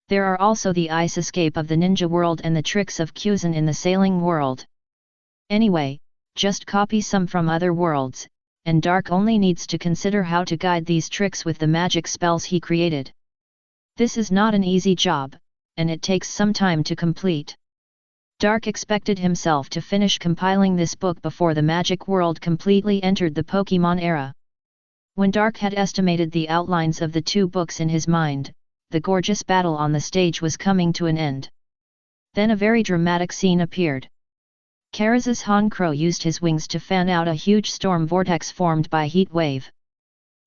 There are also the Ice Escape of the ninja world and the Tricks of Kyuzen in the sailing world. Anyway, just copy some from other worlds, and Dark only needs to consider how to guide these tricks with the magic spells he created. This is not an easy job, and it takes some time to complete. Dark expected himself to finish compiling this book before the magic world completely entered the Pokemon era. When Dark had estimated the outlines of the two books in his mind, the gorgeous battle on the stage was coming to an end. Then a very dramatic scene appeared. Karaz's Honchro used his wings to fan out a huge storm vortex formed by Heat Wave.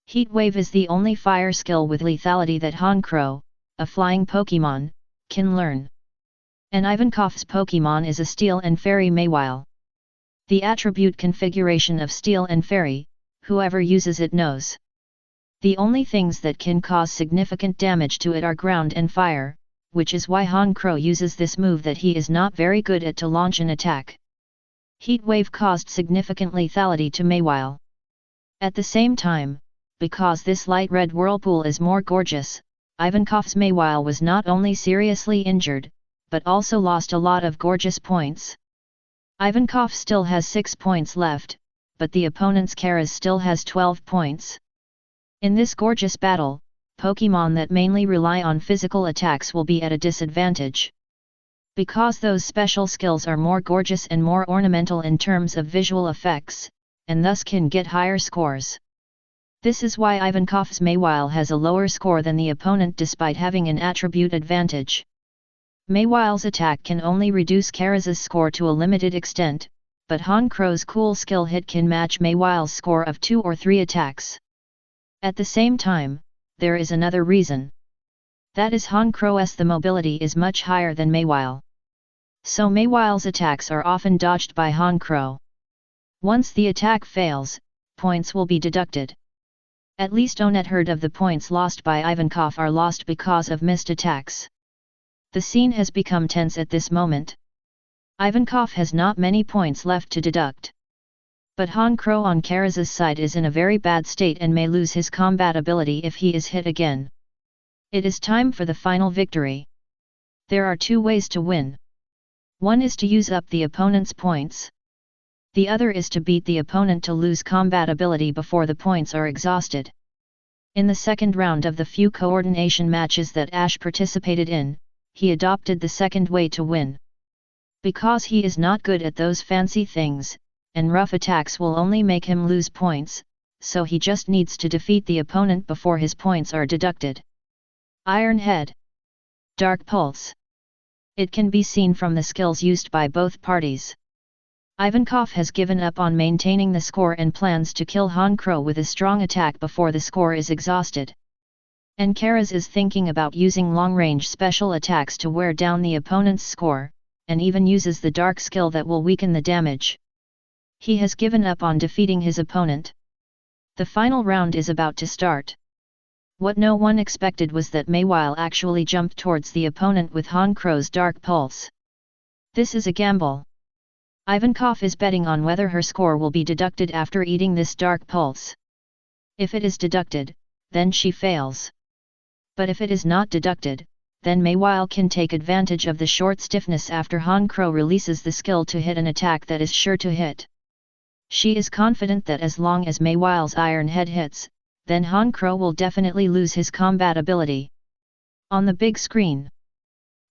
Heat Wave is the only fire skill with lethality that Honchro, a flying Pokemon, can learn. And Ivankoff's Pokemon is a Steel and Fairy Mawile. The attribute configuration of Steel and Fairy, whoever uses it knows. The only things that can cause significant damage to it are ground and fire, which is why Honchro uses this move that he is not very good at to launch an attack. Heat Wave caused significant lethality to Mawile. At the same time, because this light red whirlpool is more gorgeous, Ivankoff's Mawile was not only seriously injured, but also lost a lot of gorgeous points. Ivankoff still has 6 points left, but the opponent's Karaz still has 12 points. In this gorgeous battle, Pokemon that mainly rely on physical attacks will be at a disadvantage. Because those special skills are more gorgeous and more ornamental in terms of visual effects, and thus can get higher scores. This is why Ivankoff's Mawile has a lower score than the opponent despite having an attribute advantage. Mawile's attack can only reduce Karaz's score to a limited extent, but Honchro's cool skill hit can match Mawile's score of 2 or 3 attacks. At the same time, there is another reason. That is Honchro's the mobility is much higher than Mawile. So Mawile's attacks are often dodged by Honchro. Once the attack fails, points will be deducted. At least one-third of the points lost by Ivankoff are lost because of missed attacks. The scene has become tense at this moment. Ivankoff has not many points left to deduct. But Honchro on Karaz's side is in a very bad state and may lose his combat ability if he is hit again. It is time for the final victory. There are 2 ways to win. One is to use up the opponent's points. The other is to beat the opponent to lose combat ability before the points are exhausted. In the second round of the few coordination matches that Ash participated in, he adopted the second way to win. Because he is not good at those fancy things, and rough attacks will only make him lose points, so he just needs to defeat the opponent before his points are deducted. Iron Head. Dark Pulse. It can be seen from the skills used by both parties. Ivankoff has given up on maintaining the score and plans to kill Honchro with a strong attack before the score is exhausted. And Karaz is thinking about using long-range special attacks to wear down the opponent's score, and even uses the dark skill that will weaken the damage. He has given up on defeating his opponent. The final round is about to start. What no one expected was that Maywile actually jumped towards the opponent with Han Crow's dark pulse. This is a gamble. Ivankov is betting on whether her score will be deducted after eating this dark pulse. If it is deducted, then she fails. But if it is not deducted, then Maywile can take advantage of the short stiffness after Han Crow releases the skill to hit an attack that is sure to hit. She is confident that as long as Maywile's iron head hits, then Han Crow will definitely lose his combat ability. On the big screen,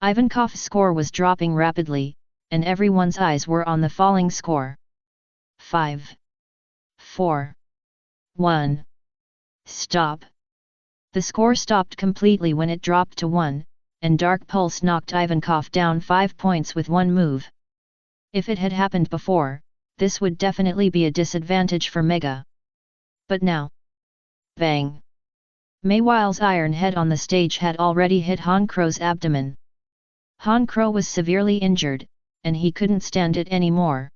Ivankov's score was dropping rapidly, and everyone's eyes were on the falling score. 5. 4. 1. Stop. The score stopped completely when it dropped to 1, and Dark Pulse knocked Ivankov down 5 points with one move. If it had happened before, this would definitely be a disadvantage for Mega. But now, bang! Maywile's iron head on the stage had already hit Han Crow's abdomen. Han Crow was severely injured, and he couldn't stand it anymore.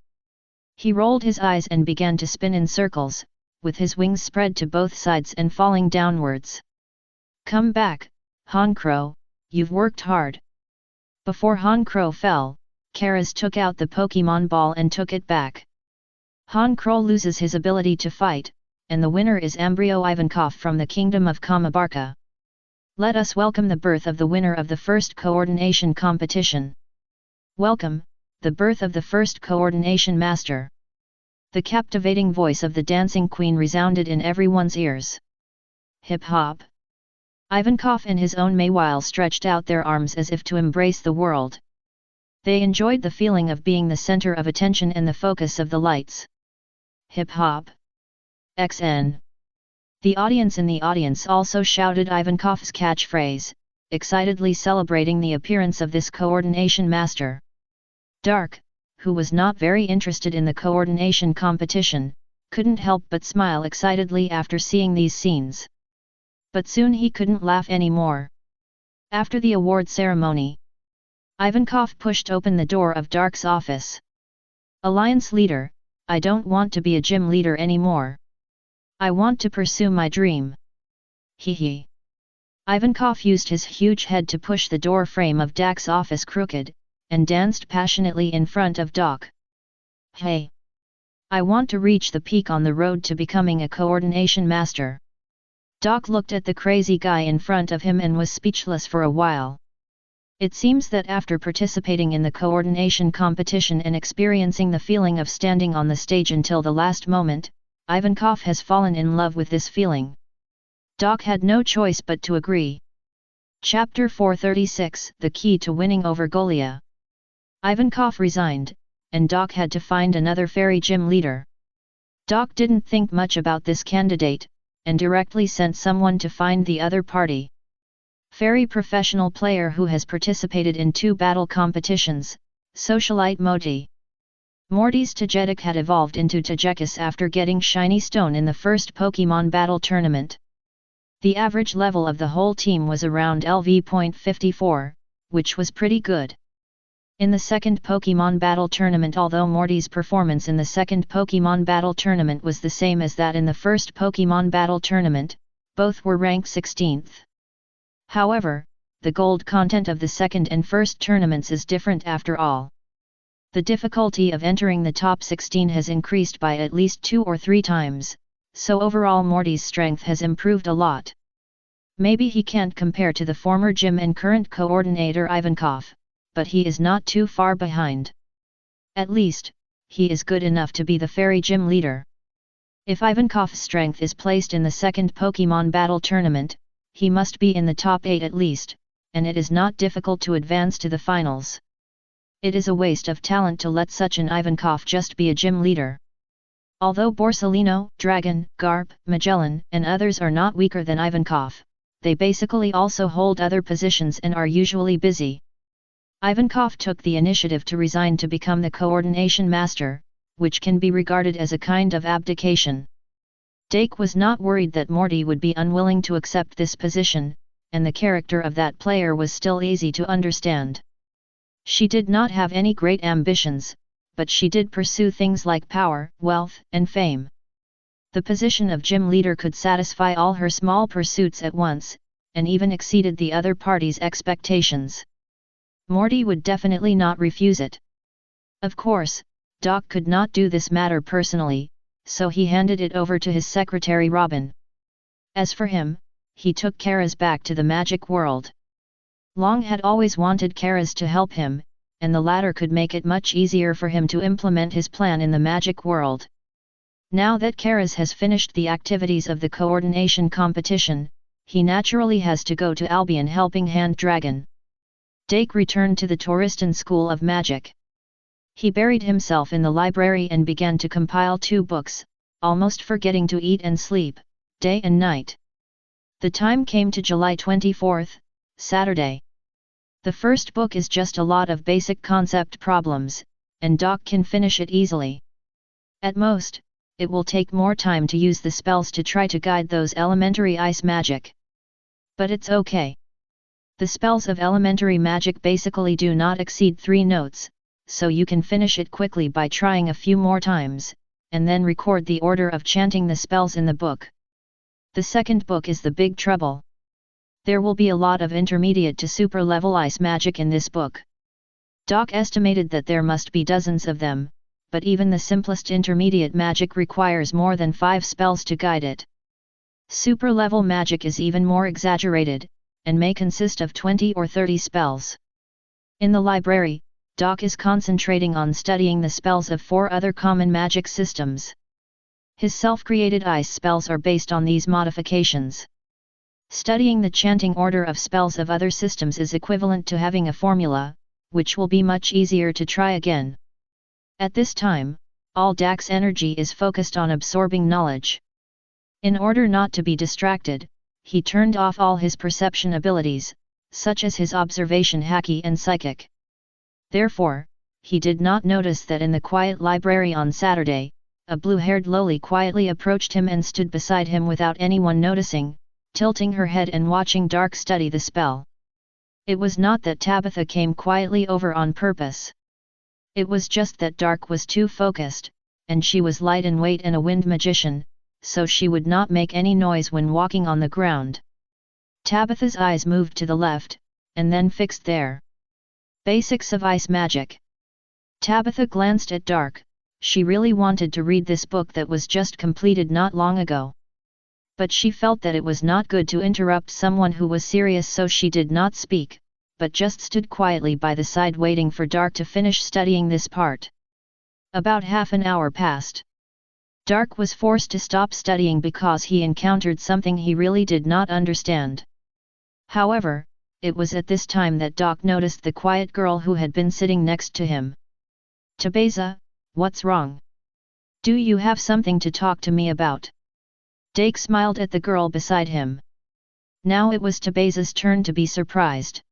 He rolled his eyes and began to spin in circles, with his wings spread to both sides and falling downwards. Come back, Han Crow, you've worked hard. Before Han Crow fell, Karas took out the Pokemon ball and took it back. Han Crow loses his ability to fight, and the winner is Embryo Ivankov from the Kingdom of Kamabarka. Let us welcome the birth of the winner of the first coordination competition. Welcome, the birth of the first coordination master. The captivating voice of the dancing queen resounded in everyone's ears. Hip hop. Ivankov and his own Maywile stretched out their arms as if to embrace the world. They enjoyed the feeling of being the center of attention and the focus of the lights. Hip hop. XN. The audience in the audience also shouted Ivankov's catchphrase, excitedly celebrating the appearance of this coordination master. Dark, who was not very interested in the coordination competition, couldn't help but smile excitedly after seeing these scenes. But soon he couldn't laugh anymore. After the award ceremony, Ivankov pushed open the door of Dark's office. Alliance leader, I don't want to be a gym leader anymore. I want to pursue my dream. Hee hee. Ivankov used his huge head to push the door frame of Dak's office crooked, and danced passionately in front of Doc. Hey! I want to reach the peak on the road to becoming a coordination master. Doc looked at the crazy guy in front of him and was speechless for a while. It seems that after participating in the coordination competition and experiencing the feeling of standing on the stage until the last moment, Ivankov has fallen in love with this feeling. Doc had no choice but to agree. Chapter 436, The Key to Winning over Golia. Ivankov resigned, and Doc had to find another fairy gym leader. Doc didn't think much about this candidate, and directly sent someone to find the other party. Fairy professional player who has participated in 2 battle competitions, Socialite Moti. Morty's Togetic had evolved into Togekiss after getting Shiny Stone in the first Pokemon Battle Tournament. The average level of the whole team was around LV.54, which was pretty good. In the second Pokemon Battle Tournament, although Morty's performance in the second Pokemon Battle Tournament was the same as that in the first Pokemon Battle Tournament, both were ranked 16th. However, the gold content of the second and first tournaments is different after all. The difficulty of entering the top 16 has increased by at least 2 or 3 times, so overall Morty's strength has improved a lot. Maybe he can't compare to the former gym and current coordinator Ivankov, but he is not too far behind. At least, he is good enough to be the fairy gym leader. If Ivankov's strength is placed in the second Pokemon Battle Tournament, he must be in the top 8 at least, and it is not difficult to advance to the finals. It is a waste of talent to let such an Ivankov just be a gym leader. Although Borsalino, Dragon, Garp, Magellan, and others are not weaker than Ivankov, they basically also hold other positions and are usually busy. Ivankov took the initiative to resign to become the coordination master, which can be regarded as a kind of abdication. Dake was not worried that Morty would be unwilling to accept this position, and the character of that player was still easy to understand. She did not have any great ambitions, but she did pursue things like power, wealth, and fame. The position of gym leader could satisfy all her small pursuits at once, and even exceeded the other party's expectations. Morty would definitely not refuse it. Of course, Doc could not do this matter personally, so he handed it over to his secretary Robin. As for him, he took Karaz back to the magic world. Long had always wanted Karaz to help him, and the latter could make it much easier for him to implement his plan in the magic world. Now that Karaz has finished the activities of the coordination competition, he naturally has to go to Albion helping Hand Dragon. Dake returned to the Touristan School of Magic. He buried himself in the library and began to compile 2 books, almost forgetting to eat and sleep, day and night. The time came to July 24th, Saturday. The first book is just a lot of basic concept problems, and Doc can finish it easily. At most, it will take more time to use the spells to try to guide those elementary ice magic. But it's okay. The spells of elementary magic basically do not exceed 3 notes, so you can finish it quickly by trying a few more times, and then record the order of chanting the spells in the book. The second book is The Big Trouble. There will be a lot of intermediate to super level ice magic in this book. Doc estimated that there must be dozens of them, but even the simplest intermediate magic requires more than 5 spells to guide it. Super level magic is even more exaggerated, and may consist of 20 or 30 spells. In the library, Doc is concentrating on studying the spells of 4 other common magic systems. His self-created ice spells are based on these modifications. Studying the chanting order of spells of other systems is equivalent to having a formula, which will be much easier to try again. At this time, all Doc's energy is focused on absorbing knowledge. In order not to be distracted, he turned off all his perception abilities, such as his observation haki and psychic. Therefore, he did not notice that in the quiet library on Saturday, a blue-haired loli quietly approached him and stood beside him without anyone noticing, tilting her head and watching Dark study the spell. It was not that Tabitha came quietly over on purpose. It was just that Dark was too focused, and she was light in weight and a wind magician, so she would not make any noise when walking on the ground. Tabitha's eyes moved to the left, and then fixed there. Basics of Ice Magic. Tabitha glanced at Dark. She really wanted to read this book that was just completed not long ago. But she felt that it was not good to interrupt someone who was serious, so she did not speak, but just stood quietly by the side waiting for Dark to finish studying this part. About half an hour passed. Dark was forced to stop studying because he encountered something he really did not understand. However, it was at this time that Doc noticed the quiet girl who had been sitting next to him. "Tabeza, what's wrong? Do you have something to talk to me about?" Dake smiled at the girl beside him. Now it was Tabeza's turn to be surprised.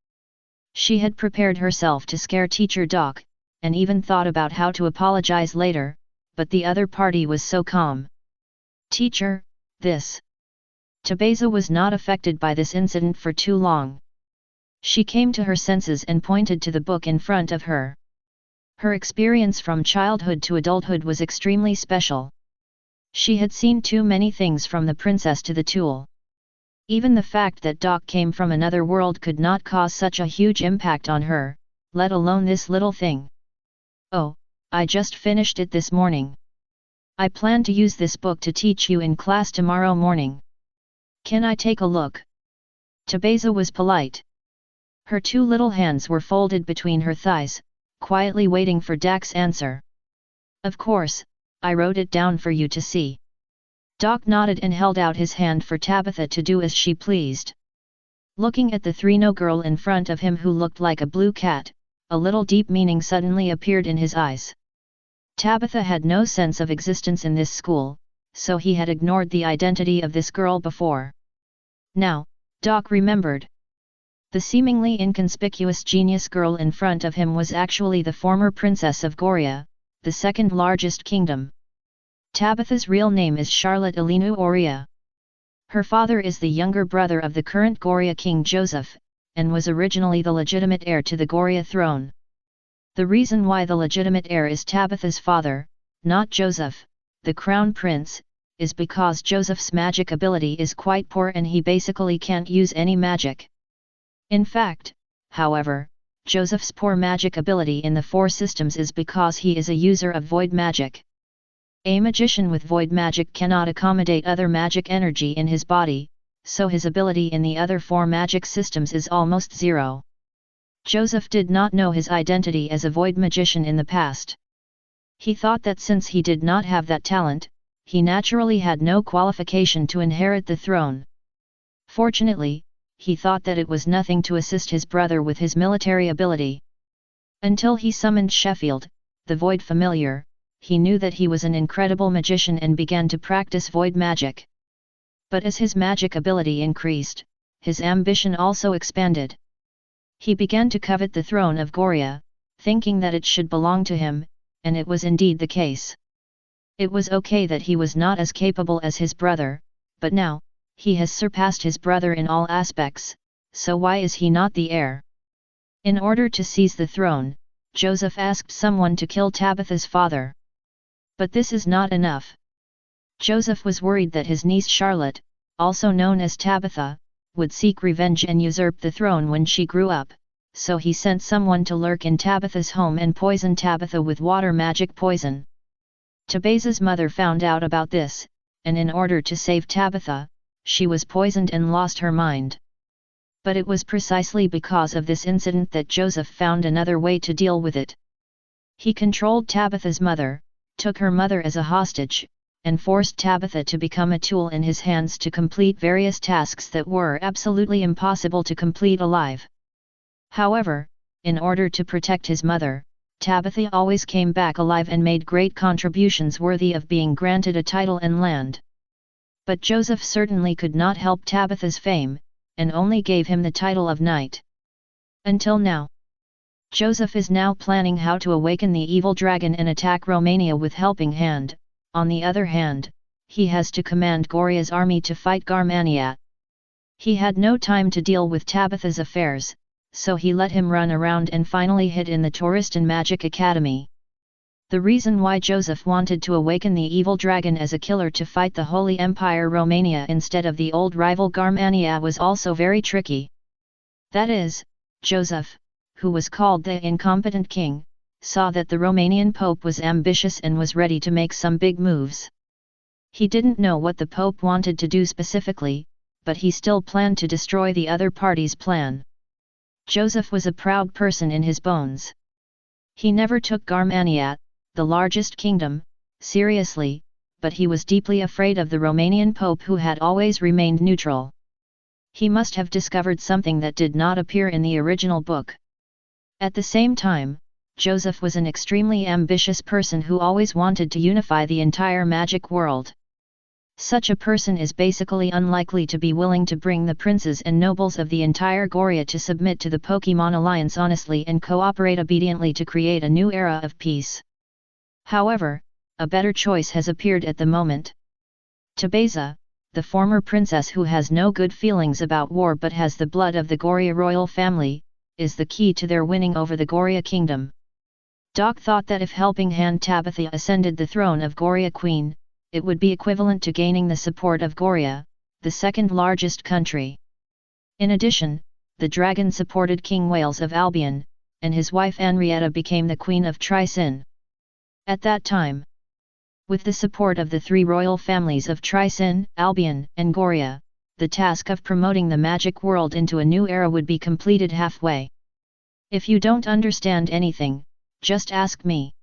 She had prepared herself to scare Teacher Doc, and even thought about how to apologize later, but the other party was so calm. "Teacher, this..." Tabeza was not affected by this incident for too long. She came to her senses and pointed to the book in front of her. Her experience from childhood to adulthood was extremely special. She had seen too many things, from the princess to the tool. Even the fact that Doc came from another world could not cause such a huge impact on her, let alone this little thing. "Oh, I just finished it this morning. I plan to use this book to teach you in class tomorrow morning. Can I take a look?" Tabeza was polite. Her 2 little hands were folded between her thighs, quietly waiting for Doc's answer. "Of course, I wrote it down for you to see." Doc nodded and held out his hand for Tabitha to do as she pleased. Looking at the Thrino girl in front of him who looked like a blue cat, a little deep meaning suddenly appeared in his eyes. Tabitha had no sense of existence in this school, so he had ignored the identity of this girl before. Now, Doc remembered. The seemingly inconspicuous genius girl in front of him was actually the former princess of Goria, the second largest kingdom. Tabitha's real name is Charlotte Elinu Aurea. Her father is the younger brother of the current Goria king Joseph, and was originally the legitimate heir to the Goria throne. The reason why the legitimate heir is Tabitha's father, not Joseph, the crown prince, is because Joseph's magic ability is quite poor and he basically can't use any magic. In fact, however, Joseph's poor magic ability in the four systems is because he is a user of void magic. A magician with void magic cannot accommodate other magic energy in his body, so his ability in the other four magic systems is almost zero. Joseph did not know his identity as a void magician in the past. He thought that since he did not have that talent, he naturally had no qualification to inherit the throne. Fortunately, he thought that it was nothing to assist his brother with his military ability. Until he summoned Sheffield, the void familiar, he knew that he was an incredible magician and began to practice void magic. But as his magic ability increased, his ambition also expanded. He began to covet the throne of Goria, thinking that it should belong to him, and it was indeed the case. It was okay that he was not as capable as his brother, but now, he has surpassed his brother in all aspects, so why is he not the heir? In order to seize the throne, Joseph asked someone to kill Tabitha's father. But this is not enough. Joseph was worried that his niece Charlotte, also known as Tabitha, would seek revenge and usurp the throne when she grew up, so he sent someone to lurk in Tabitha's home and poison Tabitha with water magic poison. Tabaza's mother found out about this, and in order to save Tabitha, she was poisoned and lost her mind. But it was precisely because of this incident that Joseph found another way to deal with it. He controlled Tabitha's mother, took her mother as a hostage, and forced Tabitha to become a tool in his hands to complete various tasks that were absolutely impossible to complete alive. However, in order to protect his mother, Tabitha always came back alive and made great contributions worthy of being granted a title and land. But Joseph certainly could not help Tabitha's fame, and only gave him the title of knight. Until now. Joseph is now planning how to awaken the evil dragon and attack Romania with helping hand. On the other hand, he has to command Goria's army to fight Garmania. He had no time to deal with Tabitha's affairs, so he let him run around and finally hid in the Touristan Magic Academy. The reason why Joseph wanted to awaken the evil dragon as a killer to fight the Holy Empire Romania instead of the old rival Garmania was also very tricky. That is, Joseph, who was called the incompetent king, saw that the Romanian Pope was ambitious and was ready to make some big moves. He didn't know what the Pope wanted to do specifically, but he still planned to destroy the other party's plan. Joseph was a proud person in his bones. He never took Garmania, the largest kingdom, seriously, but he was deeply afraid of the Romanian Pope who had always remained neutral. He must have discovered something that did not appear in the original book. At the same time, Joseph was an extremely ambitious person who always wanted to unify the entire magic world. Such a person is basically unlikely to be willing to bring the princes and nobles of the entire Goria to submit to the Pokemon Alliance honestly and cooperate obediently to create a new era of peace. However, a better choice has appeared at the moment. Tabaza, the former princess who has no good feelings about war but has the blood of the Goria royal family, is the key to their winning over the Goria kingdom. Doc thought that if Helping Hand Tabitha ascended the throne of Goria Queen, it would be equivalent to gaining the support of Goria, the second largest country. In addition, the dragon supported King Wales of Albion, and his wife Henrietta became the Queen of Trisin. At that time, with the support of the three royal families of Trisin, Albion, and Goria, the task of promoting the magic world into a new era would be completed halfway. If you don't understand anything, just ask me.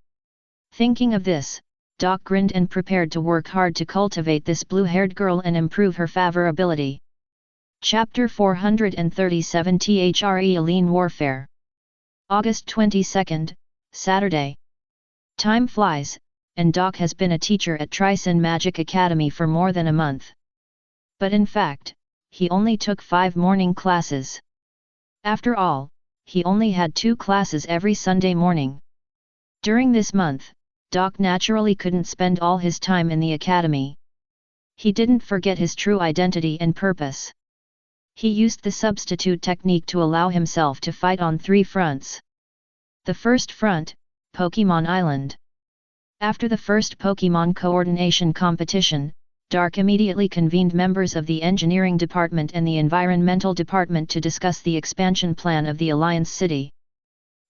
Thinking of this, Doc grinned and prepared to work hard to cultivate this blue-haired girl and improve her favorability. Chapter 437 THRE Aline Warfare. August 22, Saturday. Time flies, and Doc has been a teacher at Trisin Magic Academy for more than a month. But in fact, he only took 5 morning classes. After all, he only had 2 classes every Sunday morning. During this month, Doc naturally couldn't spend all his time in the academy. He didn't forget his true identity and purpose. He used the substitute technique to allow himself to fight on 3 fronts. The first front, Pokemon Island. After the first Pokemon coordination competition, Dark immediately convened members of the Engineering Department and the Environmental Department to discuss the expansion plan of the Alliance City.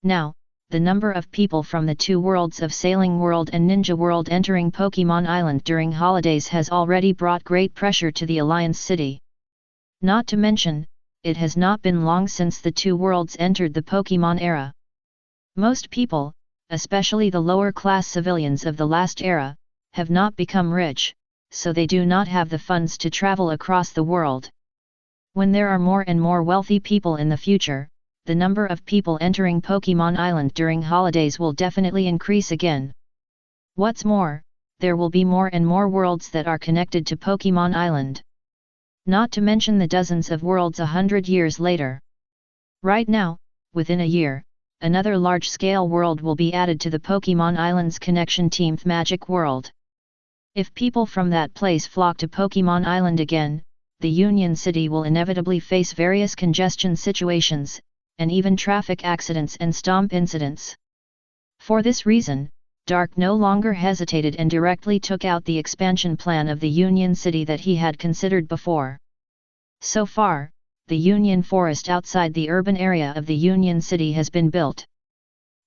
Now, the number of people from the two worlds of Sailing World and Ninja World entering Pokemon Island during holidays has already brought great pressure to the Alliance City. Not to mention, it has not been long since the two worlds entered the Pokemon era. Most people, especially the lower-class civilians of the last era, have not become rich, so they do not have the funds to travel across the world. When there are more and more wealthy people in the future, the number of people entering Pokemon Island during holidays will definitely increase again. What's more, there will be more and more worlds that are connected to Pokemon Island. Not to mention the dozens of worlds 100 years later. Right now, within a year, another large-scale world will be added to the Pokemon Island's connection team Magic World. If people from that place flock to Pokemon Island again, the Union City will inevitably face various congestion situations, and even traffic accidents and stomp incidents. For this reason, Dark no longer hesitated and directly took out the expansion plan of the Union City that he had considered before. So far, the Union Forest outside the urban area of the Union City has been built.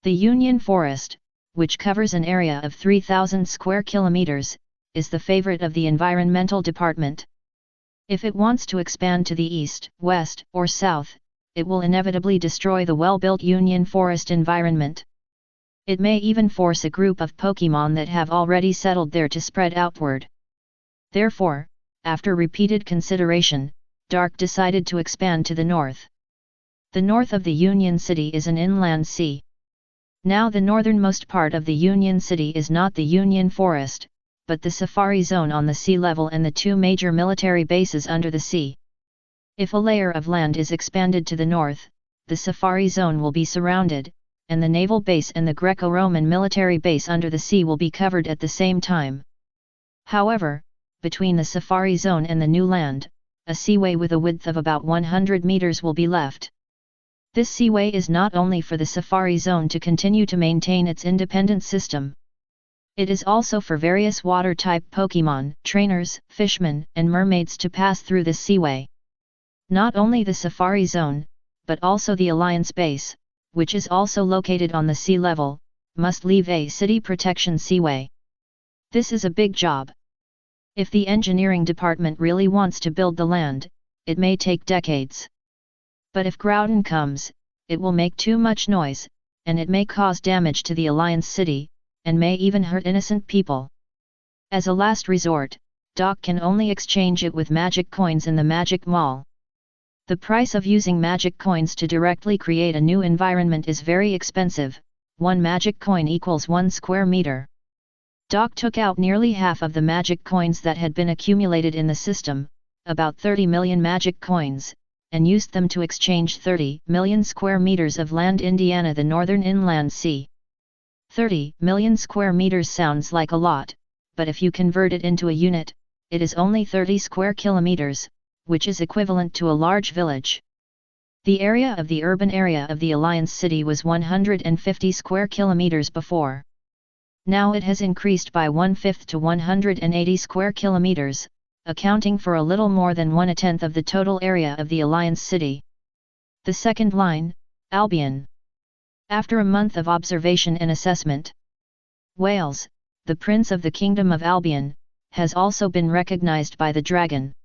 The Union Forest, which covers an area of 3,000 square kilometers, is the favorite of the Environmental Department. If it wants to expand to the east, west, or south, it will inevitably destroy the well-built Union Forest environment. It may even force a group of Pokemon that have already settled there to spread outward. Therefore, after repeated consideration, Dark decided to expand to the north. The north of the Union City is an inland sea. Now the northernmost part of the Union City is not the Union Forest, but the Safari Zone on the sea level and the two major military bases under the sea. If a layer of land is expanded to the north, the Safari Zone will be surrounded, and the naval base and the Greco-Roman military base under the sea will be covered at the same time. However, between the Safari Zone and the new land, a seaway with a width of about 100 meters will be left. This seaway is not only for the Safari Zone to continue to maintain its independent system. It is also for various water-type Pokemon, trainers, fishmen, and mermaids to pass through this seaway. Not only the Safari Zone, but also the Alliance Base, which is also located on the sea level, must leave a city protection seaway. This is a big job. If the engineering department really wants to build the land, it may take decades. But if Groudon comes, it will make too much noise, and it may cause damage to the Alliance City, and may even hurt innocent people. As a last resort, Doc can only exchange it with magic coins in the Magic Mall. The price of using magic coins to directly create a new environment is very expensive. 1 magic coin equals 1 square meter. Doc took out nearly half of the magic coins that had been accumulated in the system, about 30 million magic coins, and used them to exchange 30 million square meters of land Indiana, the northern inland sea. 30 million square meters sounds like a lot, but if you convert it into a unit, it is only 30 square kilometers, which is equivalent to a large village. The area of the urban area of the Alliance City was 150 square kilometers before. Now it has increased by 1/5 to 180 square kilometers, accounting for a little more than 1/10 of the total area of the Alliance City. The second line, Albion. After a month of observation and assessment, Wales, the Prince of the Kingdom of Albion, has also been recognized by the dragon.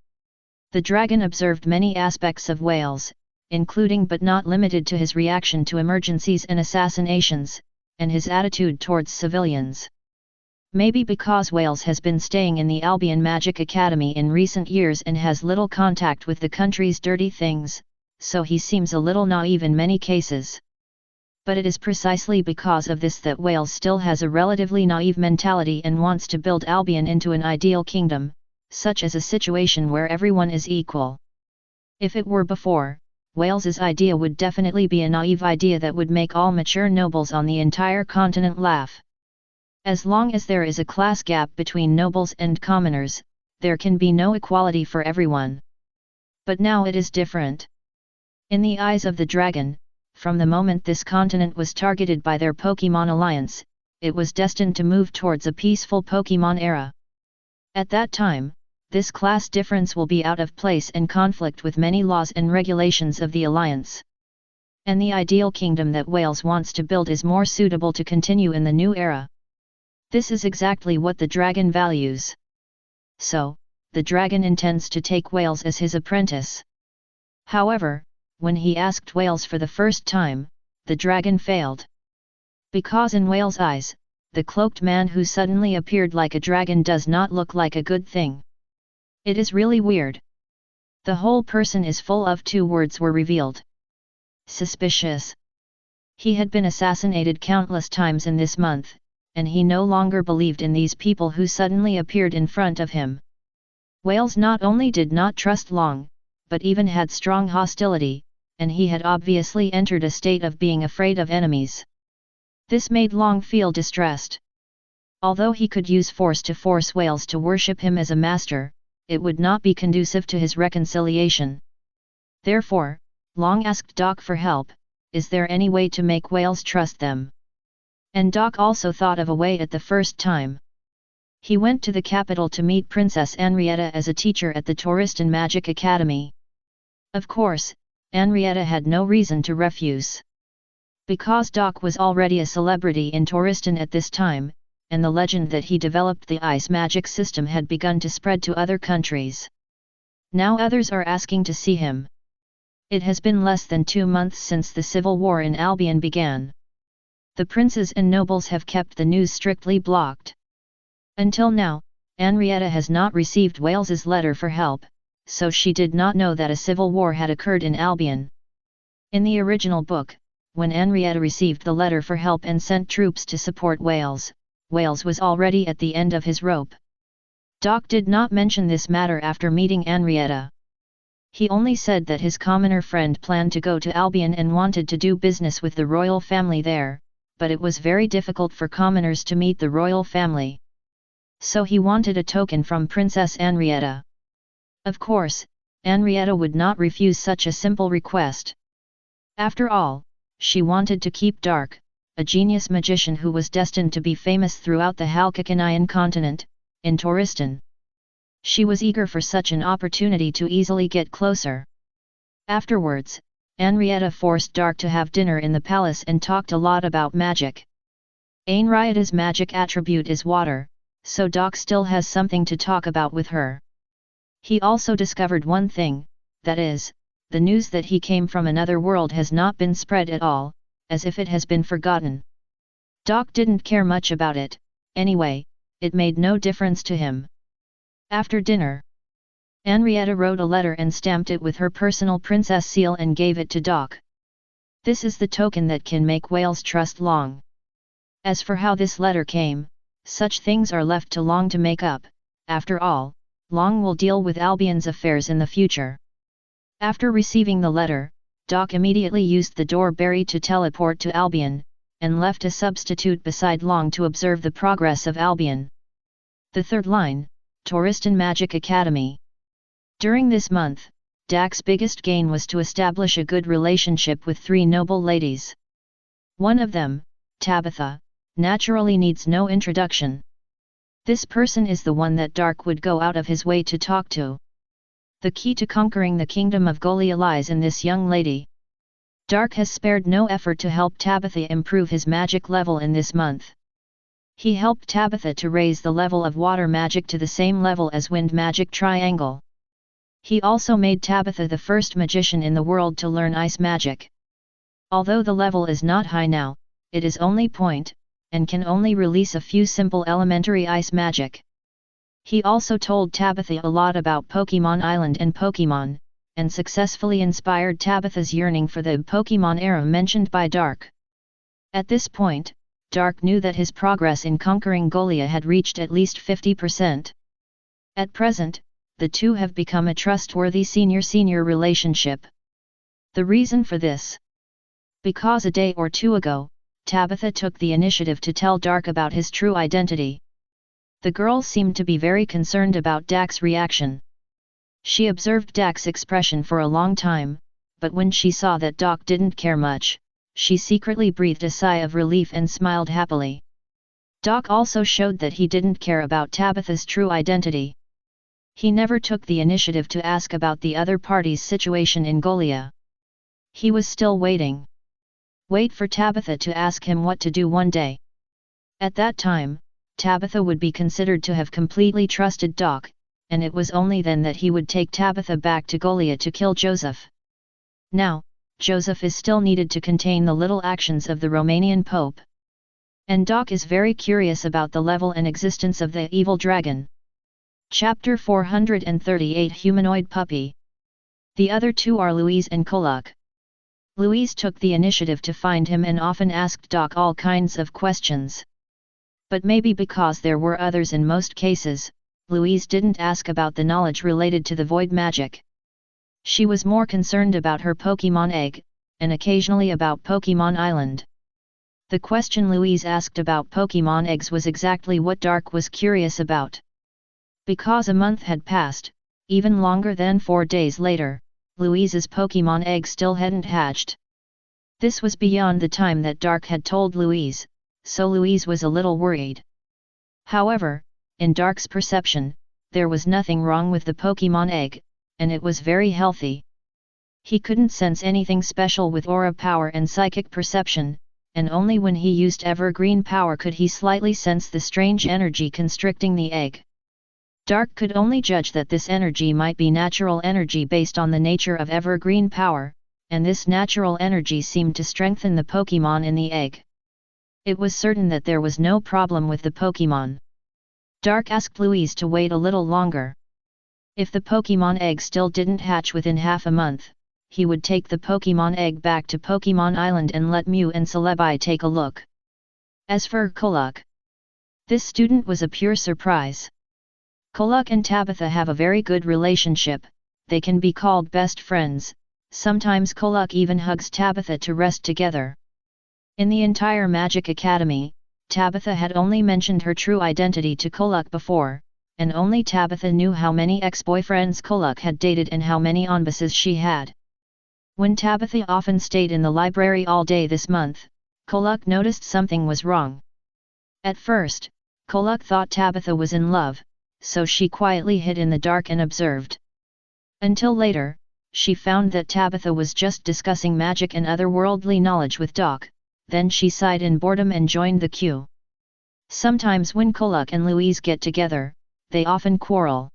The dragon observed many aspects of Wales, including but not limited to his reaction to emergencies and assassinations, and his attitude towards civilians. Maybe because Wales has been staying in the Albion Magic Academy in recent years and has little contact with the country's dirty things, so he seems a little naive in many cases. But it is precisely because of this that Wales still has a relatively naive mentality and wants to build Albion into an ideal kingdom, such as a situation where everyone is equal. If it were before, Wales's idea would definitely be a naive idea that would make all mature nobles on the entire continent laugh. As long as there is a class gap between nobles and commoners, there can be no equality for everyone. But now it is different. In the eyes of the dragon, from the moment this continent was targeted by their Pokemon Alliance, it was destined to move towards a peaceful Pokemon era. At that time, this class difference will be out of place and conflict with many laws and regulations of the Alliance. And the ideal kingdom that Wales wants to build is more suitable to continue in the new era. This is exactly what the dragon values. So, the dragon intends to take Wales as his apprentice. However, when he asked Wales for the first time, the dragon failed. Because in Wales' eyes, the cloaked man who suddenly appeared like a dragon does not look like a good thing. It is really weird. The whole person is full of 2 words were revealed. Suspicious. He had been assassinated countless times in this month, and he no longer believed in these people who suddenly appeared in front of him. Wales not only did not trust Long, but even had strong hostility, and he had obviously entered a state of being afraid of enemies. This made Long feel distressed. Although he could use force to force Wales to worship him as a master, it would not be conducive to his reconciliation. Therefore, Long asked Doc for help. Is there any way to make Wales trust them? And Doc also thought of a way at the first time. He went to the capital to meet Princess Henrietta as a teacher at the Touristan Magic Academy. Of course, Henrietta had no reason to refuse. Because Doc was already a celebrity in Touristan at this time, and the legend that he developed the ice magic system had begun to spread to other countries. Now others are asking to see him. It has been less than 2 months since the civil war in Albion began. The princes and nobles have kept the news strictly blocked. Until now, Henrietta has not received Wales's letter for help, so she did not know that a civil war had occurred in Albion. In the original book, when Henrietta received the letter for help and sent troops to support Wales, Wales was already at the end of his rope. Doc did not mention this matter after meeting Henrietta. He only said that his commoner friend planned to go to Albion and wanted to do business with the royal family there, but it was very difficult for commoners to meet the royal family. So he wanted a token from Princess Henrietta. Of course, Henrietta would not refuse such a simple request. After all, she wanted to keep Dark, a genius magician who was destined to be famous throughout the Halkikanian continent, in Touristan. She was eager for such an opportunity to easily get closer. Afterwards, Henrietta forced Dark to have dinner in the palace and talked a lot about magic. Henrietta's magic attribute is water, so Doc still has something to talk about with her. He also discovered one thing, that is, the news that he came from another world has not been spread at all, as if it has been forgotten. Doc didn't care much about it, anyway, it made no difference to him. After dinner, Henrietta wrote a letter and stamped it with her personal princess seal and gave it to Doc. This is the token that can make Wales trust Long. As for how this letter came, such things are left to Long to make up. After all, Long will deal with Albion's affairs in the future. After receiving the letter, Doc immediately used the doorberry to teleport to Albion, and left a substitute beside Long to observe the progress of Albion. The third line, Touristan Magic Academy. During this month, Dak's biggest gain was to establish a good relationship with 3 noble ladies. One of them, Tabitha, naturally needs no introduction. This person is the one that Dark would go out of his way to talk to. The key to conquering the kingdom of Golia lies in this young lady. Dark has spared no effort to help Tabitha improve his magic level in this month. He helped Tabitha to raise the level of water magic to the same level as wind magic triangle. He also made Tabitha the first magician in the world to learn ice magic. Although the level is not high now, it is only point, and can only release a few simple elementary ice magic. He also told Tabitha a lot about Pokemon Island and Pokemon, and successfully inspired Tabitha's yearning for the Pokemon era mentioned by Dark. At this point, Dark knew that his progress in conquering Golia had reached at least 50%. At present, the two have become a trustworthy senior-senior relationship. The reason for this? Because a day or two ago, Tabitha took the initiative to tell Dark about his true identity. The girl seemed to be very concerned about Dak's reaction. She observed Dak's expression for a long time, but when she saw that Doc didn't care much, she secretly breathed a sigh of relief and smiled happily. Doc also showed that he didn't care about Tabitha's true identity. He never took the initiative to ask about the other party's situation in Golia. He was still waiting. Wait for Tabitha to ask him what to do one day. At that time, Tabitha would be considered to have completely trusted Doc, and it was only then that he would take Tabitha back to Golia to kill Joseph. Now, Joseph is still needed to contain the little actions of the Romanian Pope. And Doc is very curious about the level and existence of the evil dragon. Chapter 438 Humanoid Puppy. The other two are Louise and Kolak. Louise took the initiative to find him and often asked Doc all kinds of questions. But maybe because there were others in most cases, Louise didn't ask about the knowledge related to the void magic. She was more concerned about her Pokemon egg, and occasionally about Pokemon Island. The question Louise asked about Pokemon eggs was exactly what Dark was curious about. Because a month had passed, even longer than 4 days later, Louise's Pokemon egg still hadn't hatched. This was beyond the time that Dark had told Louise, so Louise was a little worried. However, in Dark's perception, there was nothing wrong with the Pokemon egg, and it was very healthy. He couldn't sense anything special with aura power and psychic perception, and only when he used evergreen power could he slightly sense the strange energy constricting the egg. Dark could only judge that this energy might be natural energy based on the nature of evergreen power, and this natural energy seemed to strengthen the Pokemon in the egg. It was certain that there was no problem with the Pokemon. Dark asked Louise to wait a little longer. If the Pokemon egg still didn't hatch within half a month, he would take the Pokemon egg back to Pokemon Island and let Mew and Celebi take a look. As for Kolak, this student was a pure surprise. Kolak and Tabitha have a very good relationship, they can be called best friends, sometimes Kolak even hugs Tabitha to rest together. In the entire Magic Academy, Tabitha had only mentioned her true identity to Kolak before, and only Tabitha knew how many ex-boyfriends Kolak had dated and how many onbuses she had. When Tabitha often stayed in the library all day this month, Kolak noticed something was wrong. At first, Kolak thought Tabitha was in love, so she quietly hid in the dark and observed. Until later, she found that Tabitha was just discussing magic and otherworldly knowledge with Doc, then she sighed in boredom and joined the queue. Sometimes when Kolak and Louise get together, they often quarrel.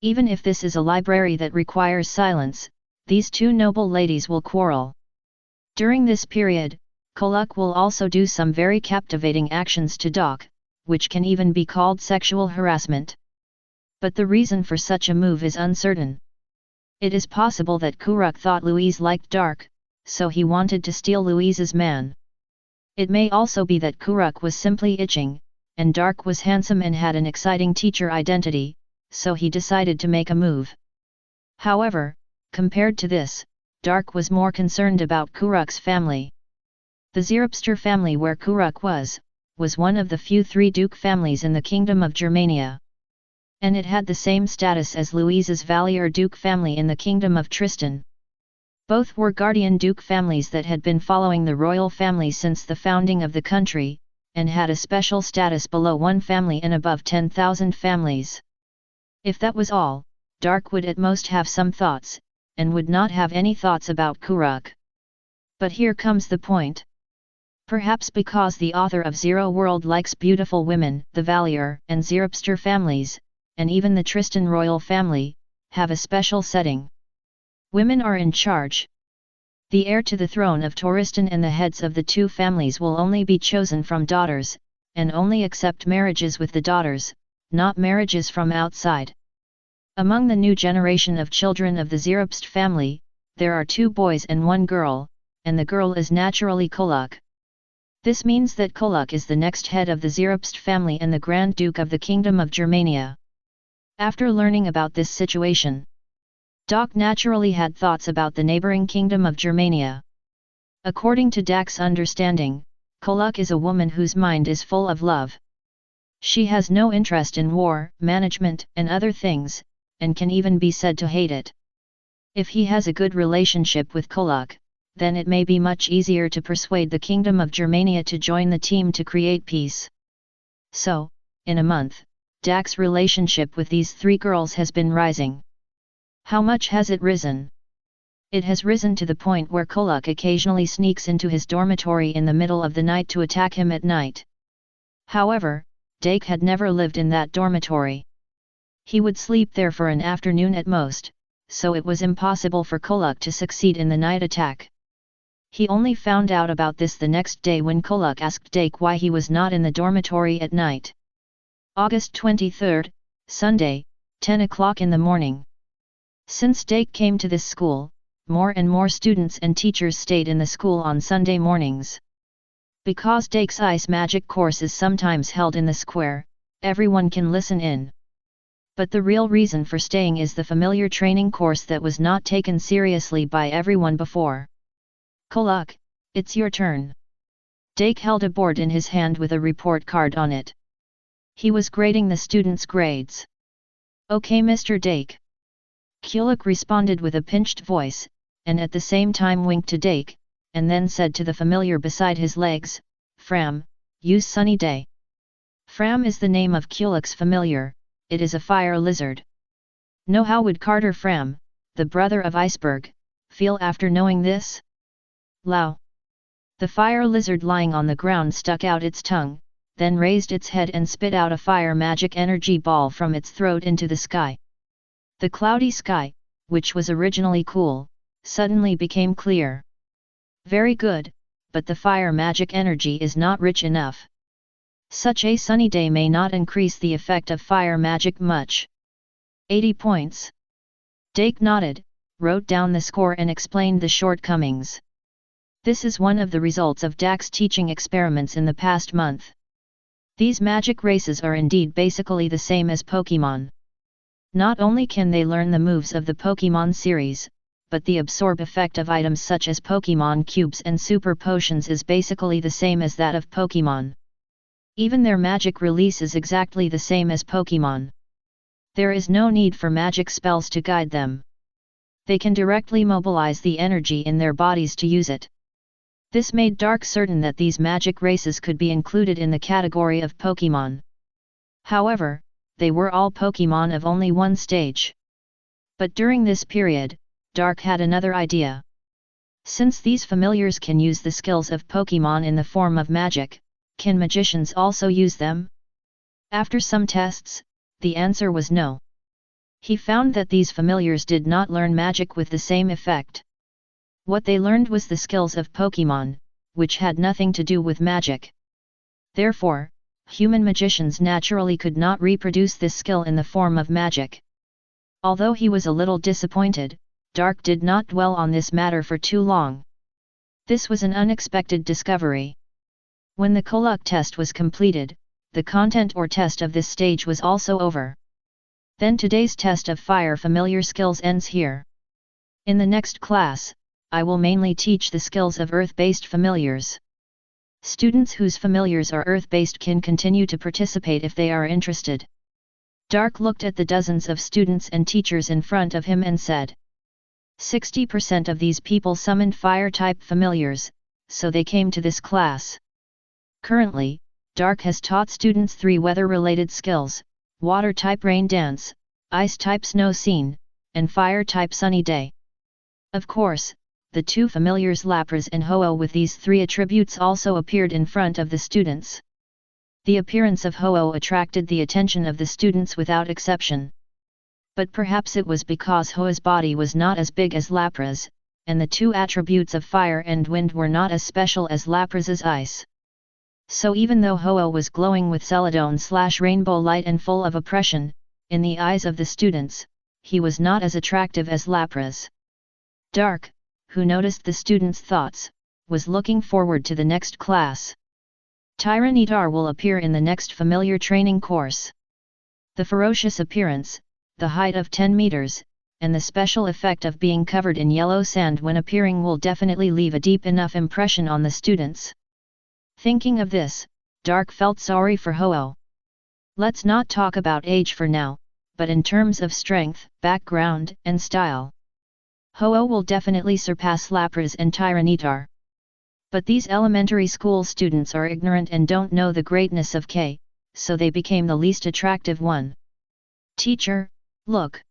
Even if this is a library that requires silence, these two noble ladies will quarrel. During this period, Kolak will also do some very captivating actions to Doc, which can even be called sexual harassment. But the reason for such a move is uncertain. It is possible that Kuruk thought Louise liked Dark, so he wanted to steal Louise's man. It may also be that Kuruk was simply itching, and Dark was handsome and had an exciting teacher identity, so he decided to make a move. However, compared to this, Dark was more concerned about Kuruk's family. The Zerupster family where Kuruk was one of the few 3 Duke families in the Kingdom of Germania. And it had the same status as Louise's Valier Duke family in the Kingdom of Tristan. Both were guardian Duke families that had been following the royal family since the founding of the country, and had a special status below 1 family and above 10,000 families. If that was all, Dark would at most have some thoughts, and would not have any thoughts about Kuruk. But here comes the point. Perhaps because the author of Zero World likes beautiful women, the Valier and Zerupster families, and even the Tristan royal family, have a special setting. Women are in charge. The heir to the throne of Tauristan and the heads of the 2 families will only be chosen from daughters, and only accept marriages with the daughters, not marriages from outside. Among the new generation of children of the Zerupst family, there are 2 boys and 1 girl, and the girl is naturally Kolak. This means that Kolak is the next head of the Zerupst family and the Grand Duke of the Kingdom of Germania. After learning about this situation, Doc naturally had thoughts about the neighboring Kingdom of Germania. According to Dak's understanding, Kolak is a woman whose mind is full of love. She has no interest in war, management, and other things, and can even be said to hate it. If he has a good relationship with Kolak, then it may be much easier to persuade the Kingdom of Germania to join the team to create peace. So, in a month, Dak's relationship with these three girls has been rising. How much has it risen? It has risen to the point where Kolak occasionally sneaks into his dormitory in the middle of the night to attack him at night. However, Dak had never lived in that dormitory. He would sleep there for an afternoon at most, so it was impossible for Kolak to succeed in the night attack. He only found out about this the next day when Kolak asked Dak why he was not in the dormitory at night. August 23, Sunday, 10 o'clock in the morning. Since Dak came to this school, more and more students and teachers stayed in the school on Sunday mornings. Because Dak's ice magic course is sometimes held in the square, everyone can listen in. But the real reason for staying is the familiar training course that was not taken seriously by everyone before. Kolak, it's your turn. Dak held a board in his hand with a report card on it. He was grading the students' grades. Okay, Mr. Dak. Kolak responded with a pinched voice, and at the same time winked to Dak, and then said to the familiar beside his legs, Fram, use sunny day. Fram is the name of Kolak's familiar, it is a fire lizard. Know how would Carter Fram, the brother of Iceberg, feel after knowing this? Lao. The fire lizard lying on the ground stuck out its tongue, then raised its head and spit out a fire magic energy ball from its throat into the sky. The cloudy sky, which was originally cool, suddenly became clear. Very good, but the fire magic energy is not rich enough. Such a sunny day may not increase the effect of fire magic much. 80 points. Dak nodded, wrote down the score and explained the shortcomings. This is one of the results of Dak's teaching experiments in the past month. These magic races are indeed basically the same as Pokemon. Not only can they learn the moves of the Pokemon series, but the absorb effect of items such as Pokemon cubes and super potions is basically the same as that of Pokemon. Even their magic release is exactly the same as Pokemon. There is no need for magic spells to guide them. They can directly mobilize the energy in their bodies to use it. This made Dark certain that these magic races could be included in the category of Pokemon. However, they were all Pokemon of only one stage. But during this period, Dark had another idea. Since these familiars can use the skills of Pokemon in the form of magic, can magicians also use them? After some tests, the answer was no. He found that these familiars did not learn magic with the same effect. What they learned was the skills of Pokemon, which had nothing to do with magic. Therefore, human magicians naturally could not reproduce this skill in the form of magic. Although he was a little disappointed, Dark did not dwell on this matter for too long. This was an unexpected discovery. When the Kolak test was completed, the content or test of this stage was also over. Then today's test of fire familiar skills ends here. In the next class, I will mainly teach the skills of earth-based familiars. Students whose familiars are earth-based can continue to participate if they are interested. Dark looked at the dozens of students and teachers in front of him and said, 60% of these people summoned fire-type familiars, so they came to this class. Currently, Dark has taught students 3 weather-related skills, water-type rain dance, ice-type snow scene, and fire-type sunny day. Of course, the 2 familiars Lapras and Ho-Oh with these 3 attributes also appeared in front of the students. The appearance of Ho-Oh attracted the attention of the students without exception. But perhaps it was because Ho-Oh's body was not as big as Lapras, and the 2 attributes of fire and wind were not as special as Lapras's ice. So even though Ho-Oh was glowing with Celadon/rainbow light and full of oppression, in the eyes of the students, he was not as attractive as Lapras. Dark, who noticed the students' thoughts, was looking forward to the next class. Tyranitar will appear in the next familiar training course. The ferocious appearance, the height of 10 meters, and the special effect of being covered in yellow sand when appearing will definitely leave a deep enough impression on the students. Thinking of this, Dark felt sorry for Ho-Oh. Let's not talk about age for now, but in terms of strength, background, and style. Ho-Oh will definitely surpass Lapras and Tyranitar. But these elementary school students are ignorant and don't know the greatness of K, so they became the least attractive one. Teacher, look!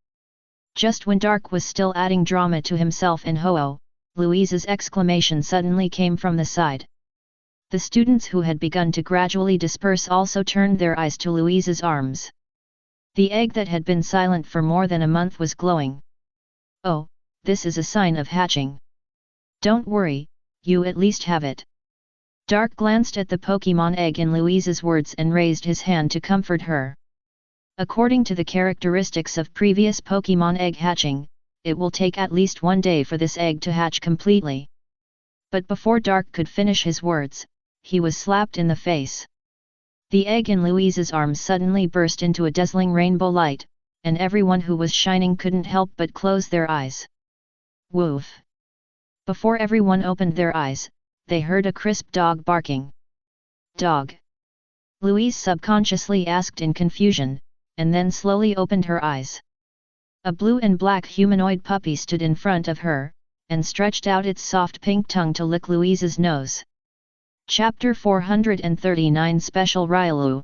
Just when Dark was still adding drama to himself and Ho-Oh, Louise's exclamation suddenly came from the side. The students who had begun to gradually disperse also turned their eyes to Louise's arms. The egg that had been silent for more than a month was glowing. Oh, this is a sign of hatching. Don't worry, you at least have it. Dark glanced at the Pokémon egg in Louise's words and raised his hand to comfort her. According to the characteristics of previous Pokémon egg hatching, it will take at least 1 day for this egg to hatch completely. But before Dark could finish his words, he was slapped in the face. The egg in Louise's arms suddenly burst into a dazzling rainbow light, and everyone who was shining couldn't help but close their eyes. Woof! Before everyone opened their eyes, they heard a crisp dog barking. Dog! Louise subconsciously asked in confusion, and then slowly opened her eyes. A blue and black humanoid puppy stood in front of her, and stretched out its soft pink tongue to lick Louise's nose. Chapter 439 Special Riolu.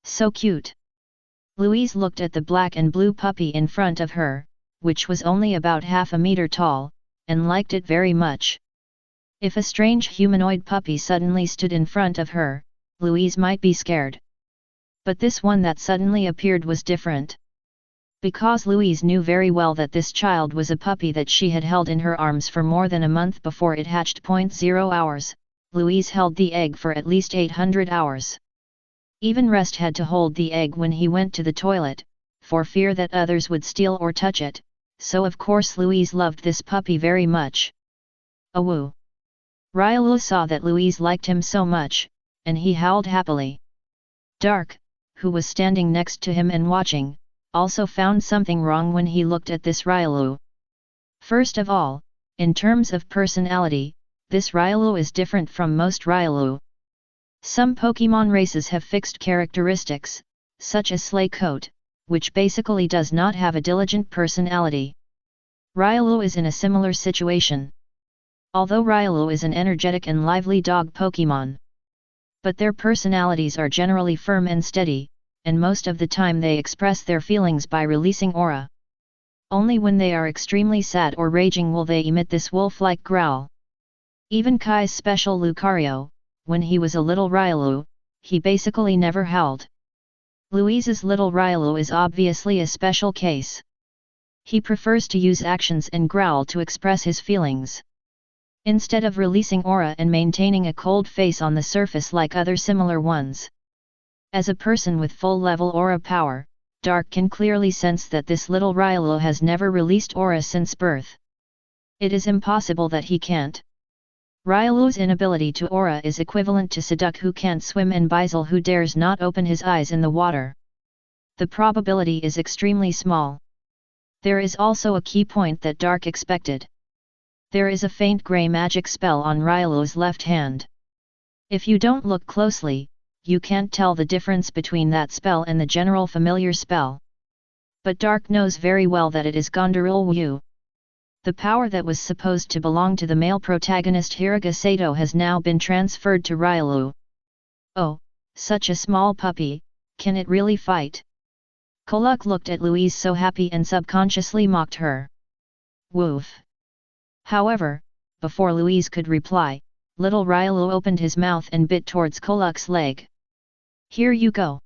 So cute! Louise looked at the black and blue puppy in front of her, which was only about half a meter tall, and liked it very much. If a strange humanoid puppy suddenly stood in front of her, Louise might be scared. But this one that suddenly appeared was different. Because Louise knew very well that this child was a puppy that she had held in her arms for more than a month before it hatched. 0 hours, Louise held the egg for at least 800 hours. Even Rest had to hold the egg when he went to the toilet, for fear that others would steal or touch it, so of course Louise loved this puppy very much. Awoo! Riolu saw that Louise liked him so much, and he howled happily. Dark, who was standing next to him and watching, also found something wrong when he looked at this Riolu. First of all, in terms of personality, this Riolu is different from most Riolu. Some Pokémon races have fixed characteristics, such as Slakote, which basically does not have a diligent personality. Riolu is in a similar situation. Although Riolu is an energetic and lively dog Pokémon, but their personalities are generally firm and steady, and most of the time they express their feelings by releasing aura. Only when they are extremely sad or raging will they emit this wolf-like growl. Even Kai's special Lucario, when he was a little Riolu, he basically never howled. Louise's little Riolu is obviously a special case. He prefers to use actions and growl to express his feelings, instead of releasing aura and maintaining a cold face on the surface like other similar ones. As a person with full-level aura power, Dark can clearly sense that this little Riolu has never released aura since birth. It is impossible that he can't. Riolu's inability to aura is equivalent to Seduc who can't swim and Bizel who dares not open his eyes in the water. The probability is extremely small. There is also a key point that Dark expected. There is a faint grey magic spell on Riolu's left hand. If you don't look closely, you can't tell the difference between that spell and the general familiar spell. But Dark knows very well that it is Gondorul Wu. The power that was supposed to belong to the male protagonist Hiraga Sato has now been transferred to Riolu. Oh, such a small puppy, can it really fight? Koluk looked at Louise so happy and subconsciously mocked her. Woof! However, before Louise could reply, little Riolu opened his mouth and bit towards Koluk's leg. Here you go!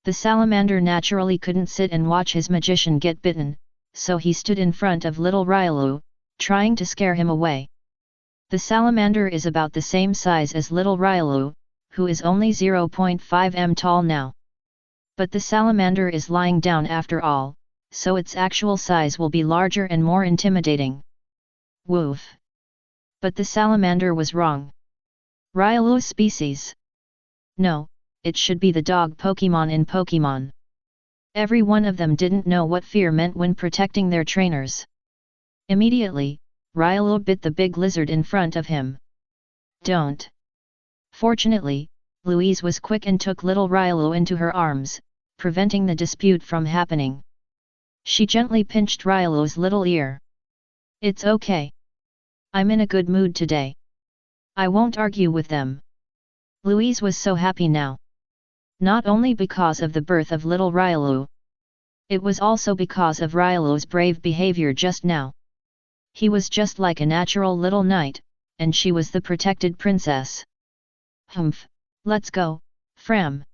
The salamander naturally couldn't sit and watch his magician get bitten, so he stood in front of little Riolu, trying to scare him away. The salamander is about the same size as little Riolu, who is only 0.5 m tall now. But the salamander is lying down after all, so its actual size will be larger and more intimidating. Woof! But the salamander was wrong. Riolu's species? No, it should be the dog Pokémon in Pokémon. Every one of them didn't know what fear meant when protecting their trainers. Immediately, Riolu bit the big lizard in front of him. Don't! Fortunately, Louise was quick and took little Riolu into her arms, preventing the dispute from happening. She gently pinched Riolu's little ear. It's okay. I'm in a good mood today. I won't argue with them. Louise was so happy now. Not only because of the birth of little Ryalu. It was also because of Ryalu's brave behavior just now. He was just like a natural little knight, and she was the protected princess. Humph, let's go, Fram.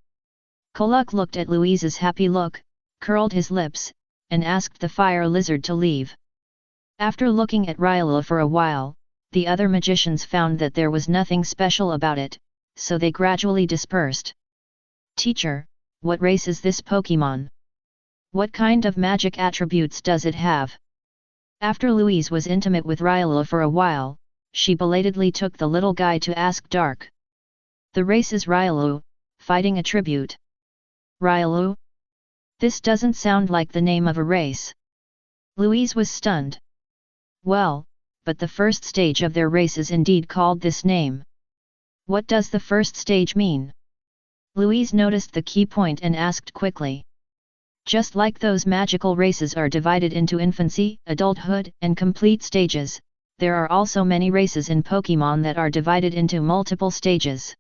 Koluk looked at Louise's happy look, curled his lips, and asked the fire lizard to leave. After looking at Ryalu for a while, the other magicians found that there was nothing special about it, so they gradually dispersed. Teacher, what race is this Pokemon? What kind of magic attributes does it have? After Louise was intimate with Ryalu for a while, she belatedly took the little guy to ask Dark. The race is Ryalu, fighting attribute. Ryalu? This doesn't sound like the name of a race. Louise was stunned. Well, but the first stage of their race is indeed called this name. What does the first stage mean? Louise noticed the key point and asked quickly. Just like those magical races are divided into infancy, adulthood, and complete stages, there are also many races in Pokemon that are divided into multiple stages.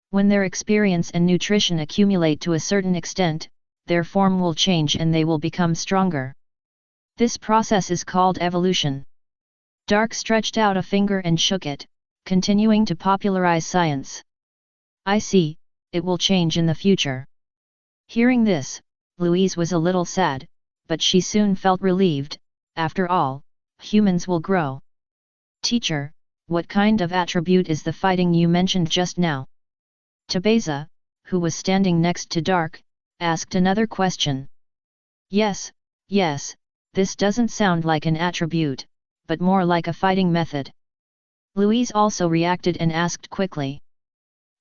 When their experience and nutrition accumulate to a certain extent, their form will change and they will become stronger. This process is called evolution. Dark stretched out a finger and shook it, continuing to popularize science. I see, it will change in the future. Hearing this, Louise was a little sad, but she soon felt relieved. After all, humans will grow. Teacher, what kind of attribute is the fighting you mentioned just now? Tabeza, who was standing next to Dark, asked another question. Yes, this doesn't sound like an attribute, but more like a fighting method. Louise also reacted and asked quickly.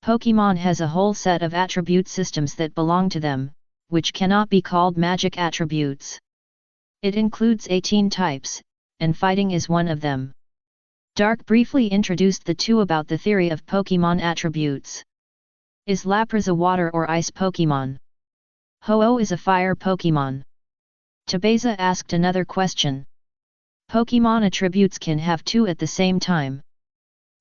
Pokemon has a whole set of attribute systems that belong to them, which cannot be called magic attributes. It includes 18 types, and fighting is one of them. Dark briefly introduced the two about the theory of Pokemon attributes. Is Lapras a water or ice Pokemon? Ho-Oh is a fire Pokemon. Tabeza asked another question. Pokemon attributes can have two at the same time.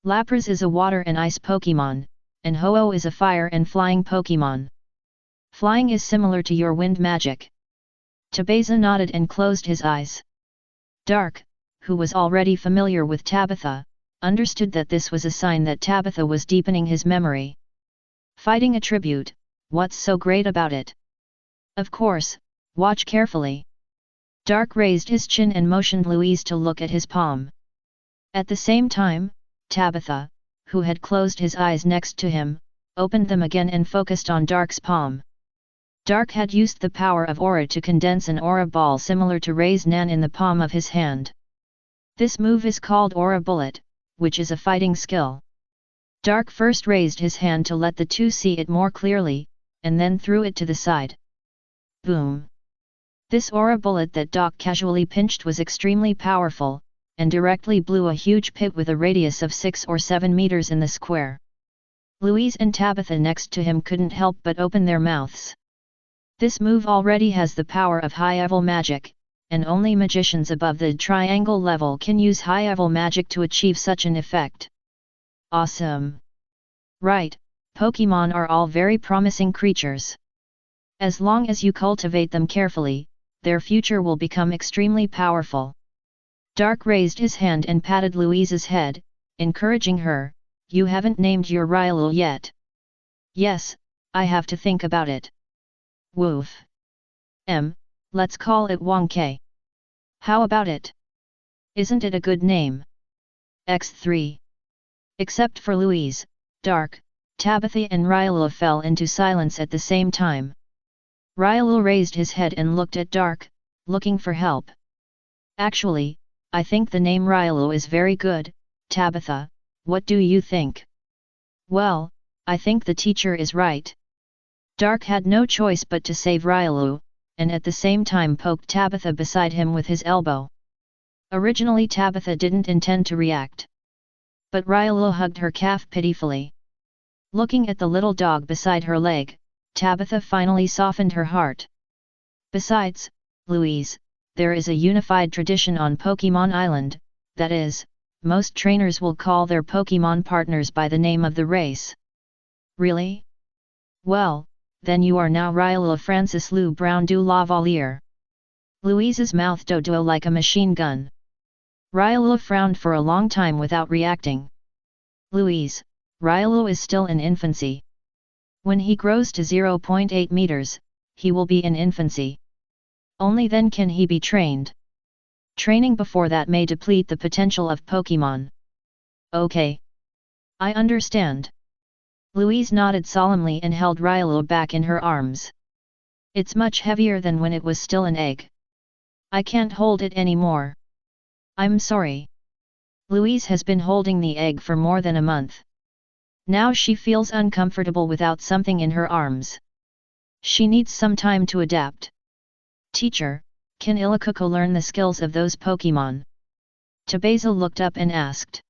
Lapras is a water and ice Pokemon, and Ho-Oh is a fire and flying Pokemon. Flying is similar to your wind magic. Tabeza nodded and closed his eyes. Dark, who was already familiar with Tabitha, understood that this was a sign that Tabitha was deepening his memory. Fighting attribute, what's so great about it? Of course, watch carefully. Dark raised his chin and motioned Louise to look at his palm. At the same time, Tabitha, who had closed his eyes next to him, opened them again and focused on Dark's palm. Dark had used the power of aura to condense an aura ball similar to Ray's Nan in the palm of his hand. This move is called Aura Bullet, which is a fighting skill. Dark first raised his hand to let the two see it more clearly, and then threw it to the side. Boom! This aura bullet that Doc casually pinched was extremely powerful, and directly blew a huge pit with a radius of 6 or 7 meters in the square. Louise and Tabitha next to him couldn't help but open their mouths. This move already has the power of high-level magic, and only magicians above the triangle level can use high-level magic to achieve such an effect. Awesome! Right, Pokemon are all very promising creatures. As long as you cultivate them carefully, their future will become extremely powerful. Dark raised his hand and patted Louise's head, encouraging her. You haven't named your Ryalu yet. Yes, I have to think about it. Woof. Let's call it Wonkai. How about it? Isn't it a good name? X3. Except for Louise, Dark, Tabitha and Ryalu fell into silence at the same time. Ryalu raised his head and looked at Dark, looking for help. Actually, I think the name Ryalu is very good. Tabitha, what do you think? Well, I think the teacher is right. Dark had no choice but to save Ryalu, and at the same time poked Tabitha beside him with his elbow. Originally Tabitha didn't intend to react. But Ryalu hugged her calf pitifully. Looking at the little dog beside her leg, Tabitha finally softened her heart. Besides, Louise, there is a unified tradition on Pokemon Island, that is, most trainers will call their Pokémon partners by the name of the race. Really? Well, then you are now Rilo Francis Lou Brown du Lavalier. Louise's mouth dodo like a machine gun. Rilo frowned for a long time without reacting. Louise, Rilo is still in infancy. When he grows to 0.8 meters, he will be in infancy. Only then can he be trained. Training before that may deplete the potential of Pokémon. Okay. I understand. Louise nodded solemnly and held Rilo back in her arms. It's much heavier than when it was still an egg. I can't hold it anymore. I'm sorry. Louise has been holding the egg for more than a month. Now she feels uncomfortable without something in her arms. She needs some time to adapt. Teacher, can Ilikoko learn the skills of those Pokémon? Tabeza looked up and asked.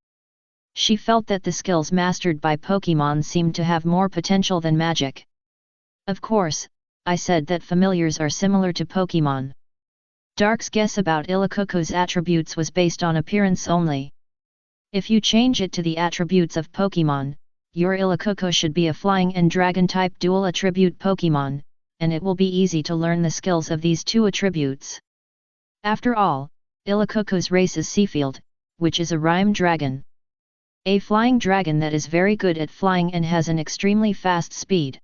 She felt that the skills mastered by Pokémon seemed to have more potential than magic. Of course, I said that familiars are similar to Pokémon. Dark's guess about Ilikoko's attributes was based on appearance only. If you change it to the attributes of Pokémon, your Ilikoko should be a flying and dragon-type dual attribute Pokémon, and it will be easy to learn the skills of these two attributes. After all, Ilikoko's race is Seafield, which is a rhyme dragon. A flying dragon that is very good at flying and has an extremely fast speed.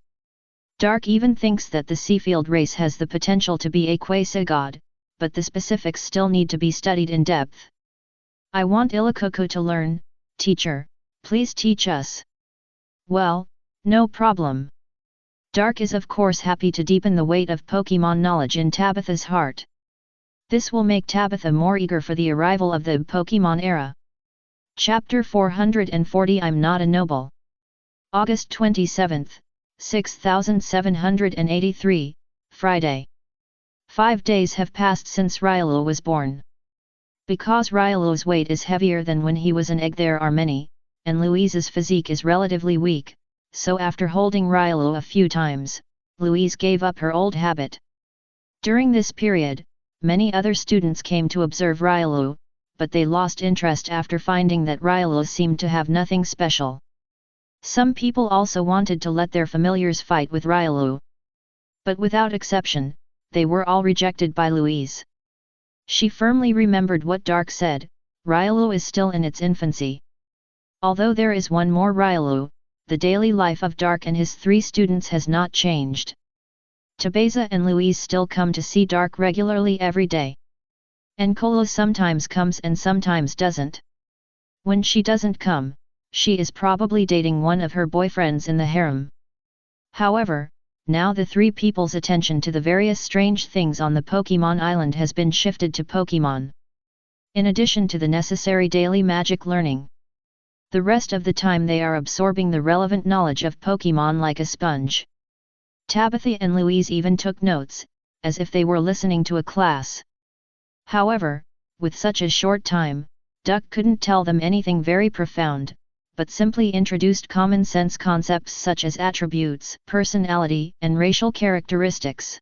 Dark even thinks that the Seafield race has the potential to be a quasi-god, but the specifics still need to be studied in depth. I want Ilikoko to learn, teacher, please teach us. Well, no problem. Dark is of course happy to deepen the weight of Pokémon knowledge in Tabitha's heart. This will make Tabitha more eager for the arrival of the Pokémon era. Chapter 440 I'm Not a Noble. August 27, 6783, Friday. 5 days have passed since Rilo was born. Because Rilo's weight is heavier than when he was an egg, there are many, and Louise's physique is relatively weak, so after holding Rilo a few times, Louise gave up her old habit. During this period, many other students came to observe Rilo, but they lost interest after finding that Rilo seemed to have nothing special. Some people also wanted to let their familiars fight with Rilo. But without exception, they were all rejected by Louise. She firmly remembered what Dark said, Rilo is still in its infancy. Although there is one more Rilo, the daily life of Dark and his 3 students has not changed. Tabeza and Louise still come to see Dark regularly every day. Nkola sometimes comes and sometimes doesn't. When she doesn't come, she is probably dating one of her boyfriends in the harem. However, now the 3 people's attention to the various strange things on the Pokémon Island has been shifted to Pokémon. In addition to the necessary daily magic learning, the rest of the time they are absorbing the relevant knowledge of Pokémon like a sponge. Tabitha and Louise even took notes, as if they were listening to a class. However, with such a short time, Duck couldn't tell them anything very profound, but simply introduced common sense concepts such as attributes, personality, and racial characteristics.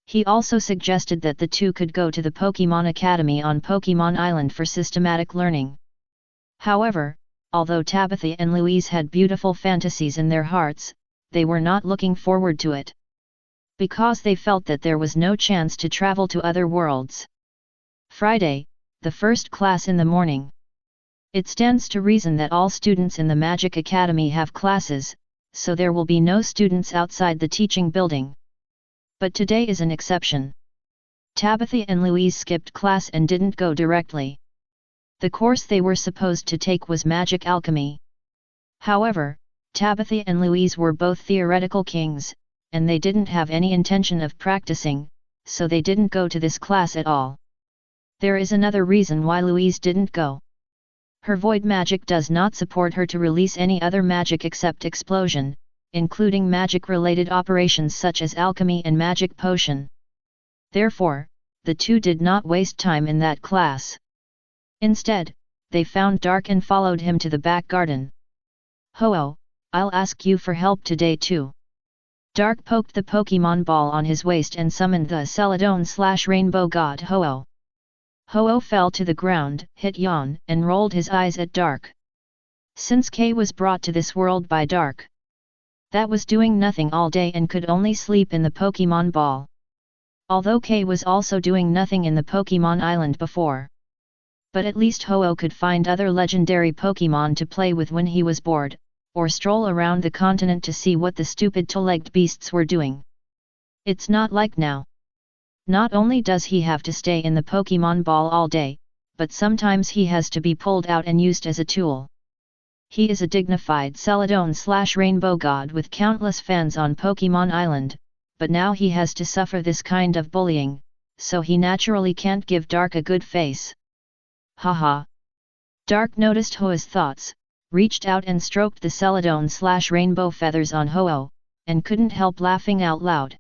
He also suggested that the 2 could go to the Pokémon Academy on Pokémon Island for systematic learning. However, although Tabitha and Louise had beautiful fantasies in their hearts, they were not looking forward to it. Because they felt that there was no chance to travel to other worlds. Friday, the first class in the morning. It stands to reason that all students in the Magic Academy have classes, so there will be no students outside the teaching building. But today is an exception. Tabitha and Louise skipped class and didn't go directly. The course they were supposed to take was Magic Alchemy. However, Tabitha and Louise were both theoretical kings, and they didn't have any intention of practicing, so they didn't go to this class at all. There is another reason why Louise didn't go. Her void magic does not support her to release any other magic except explosion, including magic-related operations such as alchemy and magic potion. Therefore, the 2 did not waste time in that class. Instead, they found Dark and followed him to the back garden. Ho-oh, I'll ask you for help today too. Dark poked the Pokémon ball on his waist and summoned the Celadon/Rainbow God Ho-oh. Ho-Oh fell to the ground, hit yawn, and rolled his eyes at Dark. Since K was brought to this world by Dark, that was doing nothing all day and could only sleep in the Pokemon Ball. Although K was also doing nothing in the Pokemon Island before. But at least Ho-Oh could find other legendary Pokemon to play with when he was bored, or stroll around the continent to see what the stupid two-legged beasts were doing. It's not like now. Not only does he have to stay in the Pokemon Ball all day, but sometimes he has to be pulled out and used as a tool. He is a dignified Celadon/Rainbow God with countless fans on Pokemon Island, but now he has to suffer this kind of bullying, so he naturally can't give Dark a good face. Haha. Dark noticed Ho-Oh's thoughts, reached out and stroked the Celadon/Rainbow feathers on Ho-Oh, and couldn't help laughing out loud.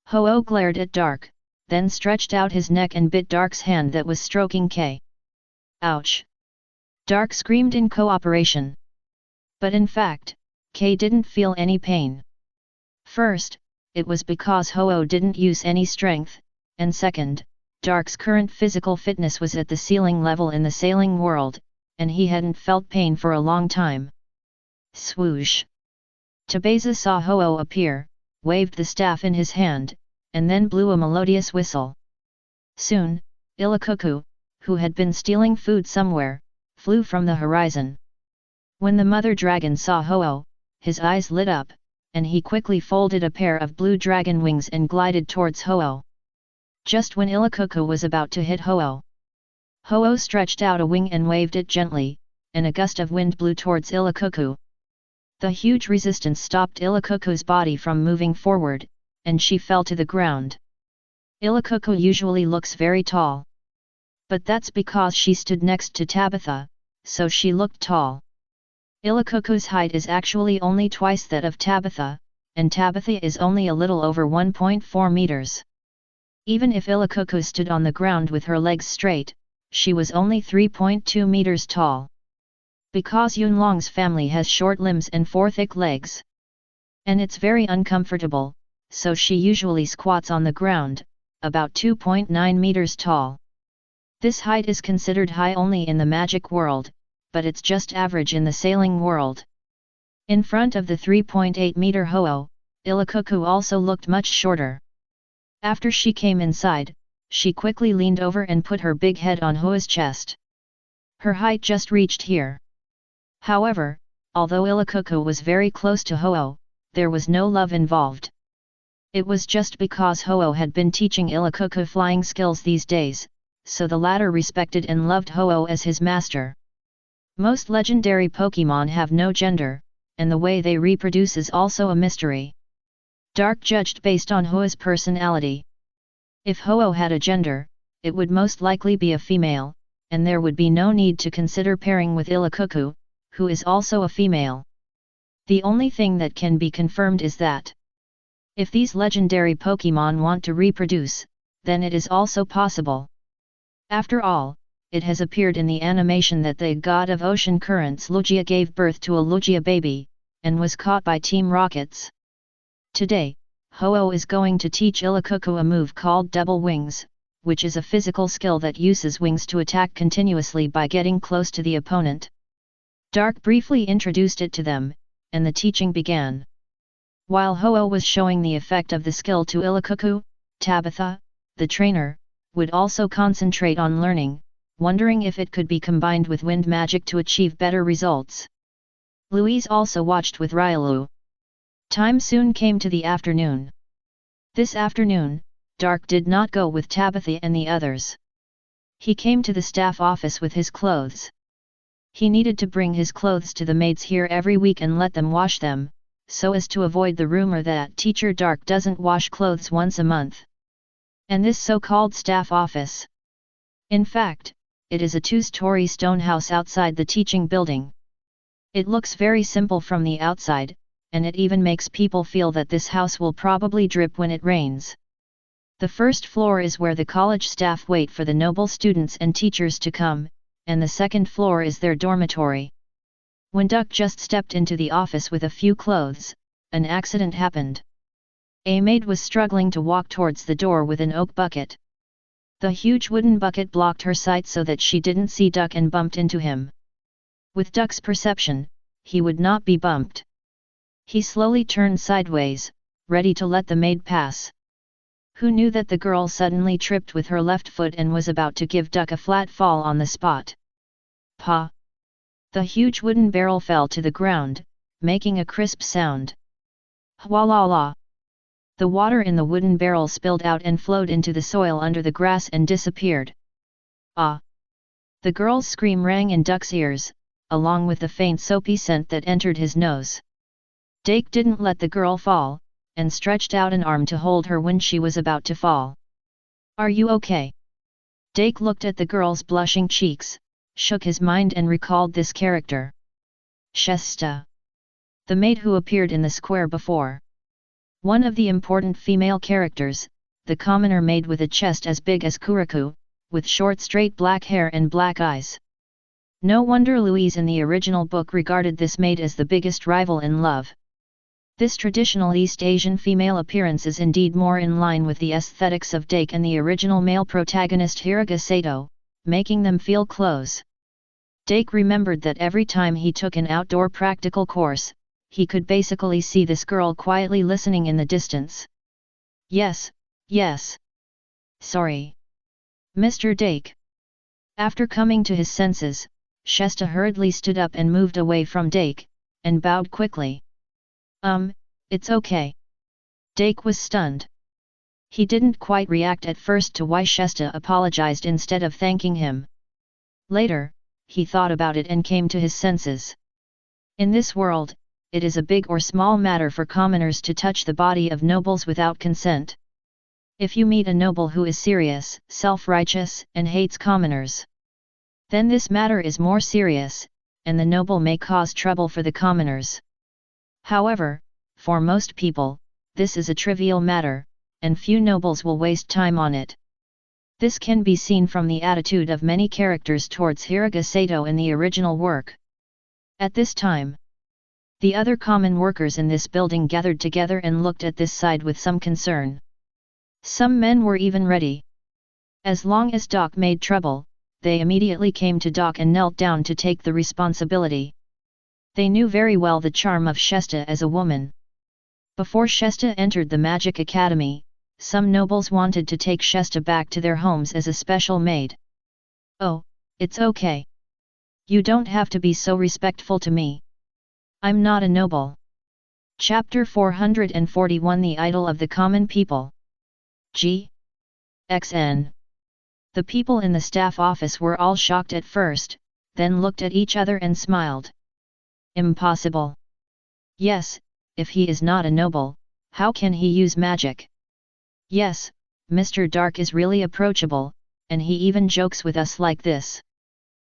Ho-Oh glared at Dark, then stretched out his neck and bit Dark's hand that was stroking K. Ouch! Dark screamed in cooperation. But in fact, K didn't feel any pain. First, it was because Ho-Oh didn't use any strength, and second, Dark's current physical fitness was at the ceiling level in the sailing world, and he hadn't felt pain for a long time. Swoosh! Tabeza saw Ho-Oh appear, waved the staff in his hand, and then blew a melodious whistle. Soon, Illacuckoo, who had been stealing food somewhere, flew from the horizon. When the mother dragon saw Ho-Oh, his eyes lit up, and he quickly folded a pair of blue dragon wings and glided towards Ho-Oh. Just when Illacuckoo was about to hit Ho-Oh, Ho-Oh stretched out a wing and waved it gently, and a gust of wind blew towards Illacuckoo. The huge resistance stopped Illacuckoo's body from moving forward, and she fell to the ground. Illacuckoo usually looks very tall. But that's because she stood next to Tabitha, so she looked tall. Illacuckoo's height is actually only twice that of Tabitha, and Tabitha is only a little over 1.4 meters. Even if Illacuckoo stood on the ground with her legs straight, she was only 3.2 meters tall. Because Yunlong's family has short limbs and 4 thick legs. And it's very uncomfortable, so she usually squats on the ground, about 2.9 meters tall. This height is considered high only in the magic world, but it's just average in the sailing world. In front of the 3.8-meter Ho-Oh, Illacuckoo also looked much shorter. After she came inside, she quickly leaned over and put her big head on Ho-Oh's chest. Her height just reached here. However, although Illacuckoo was very close to Ho-Oh, there was no love involved. It was just because Ho-Oh had been teaching Illacuckoo flying skills these days, so the latter respected and loved Ho-Oh as his master. Most legendary Pokemon have no gender, and the way they reproduce is also a mystery. Dark judged based on Ho-Oh's personality. If Ho-Oh had a gender, it would most likely be a female, and there would be no need to consider pairing with Illacuckoo, who is also a female. The only thing that can be confirmed is that if these legendary Pokemon want to reproduce, then it is also possible. After all, it has appeared in the animation that the god of ocean currents Lugia gave birth to a Lugia baby, and was caught by Team Rockets. Today, Ho-Oh is going to teach Illacuckoo a move called Double Wings, which is a physical skill that uses wings to attack continuously by getting close to the opponent. Dark briefly introduced it to them, and the teaching began. While Ho-Oh was showing the effect of the skill to Illacuckoo, Tabitha, the trainer, would also concentrate on learning, wondering if it could be combined with wind magic to achieve better results. Louise also watched with Ryalu. Time soon came to the afternoon. This afternoon, Dark did not go with Tabitha and the others. He came to the staff office with his clothes. He needed to bring his clothes to the maids here every week and let them wash them, so as to avoid the rumor that Teacher Dark doesn't wash clothes once a month. And this so-called staff office. In fact, it is a 2-story stone house outside the teaching building. It looks very simple from the outside, and it even makes people feel that this house will probably drip when it rains. The first floor is where the college staff wait for the noble students and teachers to come, and the second floor is their dormitory. When Duck just stepped into the office with a few clothes, an accident happened. A maid was struggling to walk towards the door with an oak bucket. The huge wooden bucket blocked her sight so that she didn't see Duck and bumped into him. With Duck's perception, he would not be bumped. He slowly turned sideways, ready to let the maid pass. Who knew that the girl suddenly tripped with her left foot and was about to give Duck a flat fall on the spot. Pa! The huge wooden barrel fell to the ground, making a crisp sound. Hwalala! The water in the wooden barrel spilled out and flowed into the soil under the grass and disappeared. Ah! The girl's scream rang in Duck's ears, along with the faint soapy scent that entered his nose. Dake didn't let the girl fall, and stretched out an arm to hold her when she was about to fall. Are you okay? Dake looked at the girl's blushing cheeks, shook his mind and recalled this character. Shesta. The maid who appeared in the square before. One of the important female characters, the commoner maid with a chest as big as Kuriku, with short straight black hair and black eyes. No wonder Louise in the original book regarded this maid as the biggest rival in love. This traditional East Asian female appearance is indeed more in line with the aesthetics of Dake and the original male protagonist Hiruga Sato, making them feel close. Dake remembered that every time he took an outdoor practical course, he could basically see this girl quietly listening in the distance. Yes, yes. Sorry. Mr. Dake. After coming to his senses, Shesta hurriedly stood up and moved away from Dake, and bowed quickly. It's okay. Dake was stunned. He didn't quite react at first to why Shesta apologized instead of thanking him. Later, he thought about it and came to his senses. In this world, it is a big or small matter for commoners to touch the body of nobles without consent. If you meet a noble who is serious, self-righteous, and hates commoners, then this matter is more serious, and the noble may cause trouble for the commoners. However, for most people, this is a trivial matter, and few nobles will waste time on it. This can be seen from the attitude of many characters towards Hiruga Sato in the original work. At this time, the other common workers in this building gathered together and looked at this side with some concern. Some men were even ready. As long as Doc made trouble, they immediately came to Doc and knelt down to take the responsibility. They knew very well the charm of Shesta as a woman. Before Shesta entered the Magic Academy, some nobles wanted to take Shesta back to their homes as a special maid. Oh, it's okay. You don't have to be so respectful to me. I'm not a noble. Chapter 441 The Idol of the Common People. XN. The people in the staff office were all shocked at first, then looked at each other and smiled. Impossible. Yes, if he is not a noble, how can he use magic? Yes, Mr. Dark is really approachable, and he even jokes with us like this.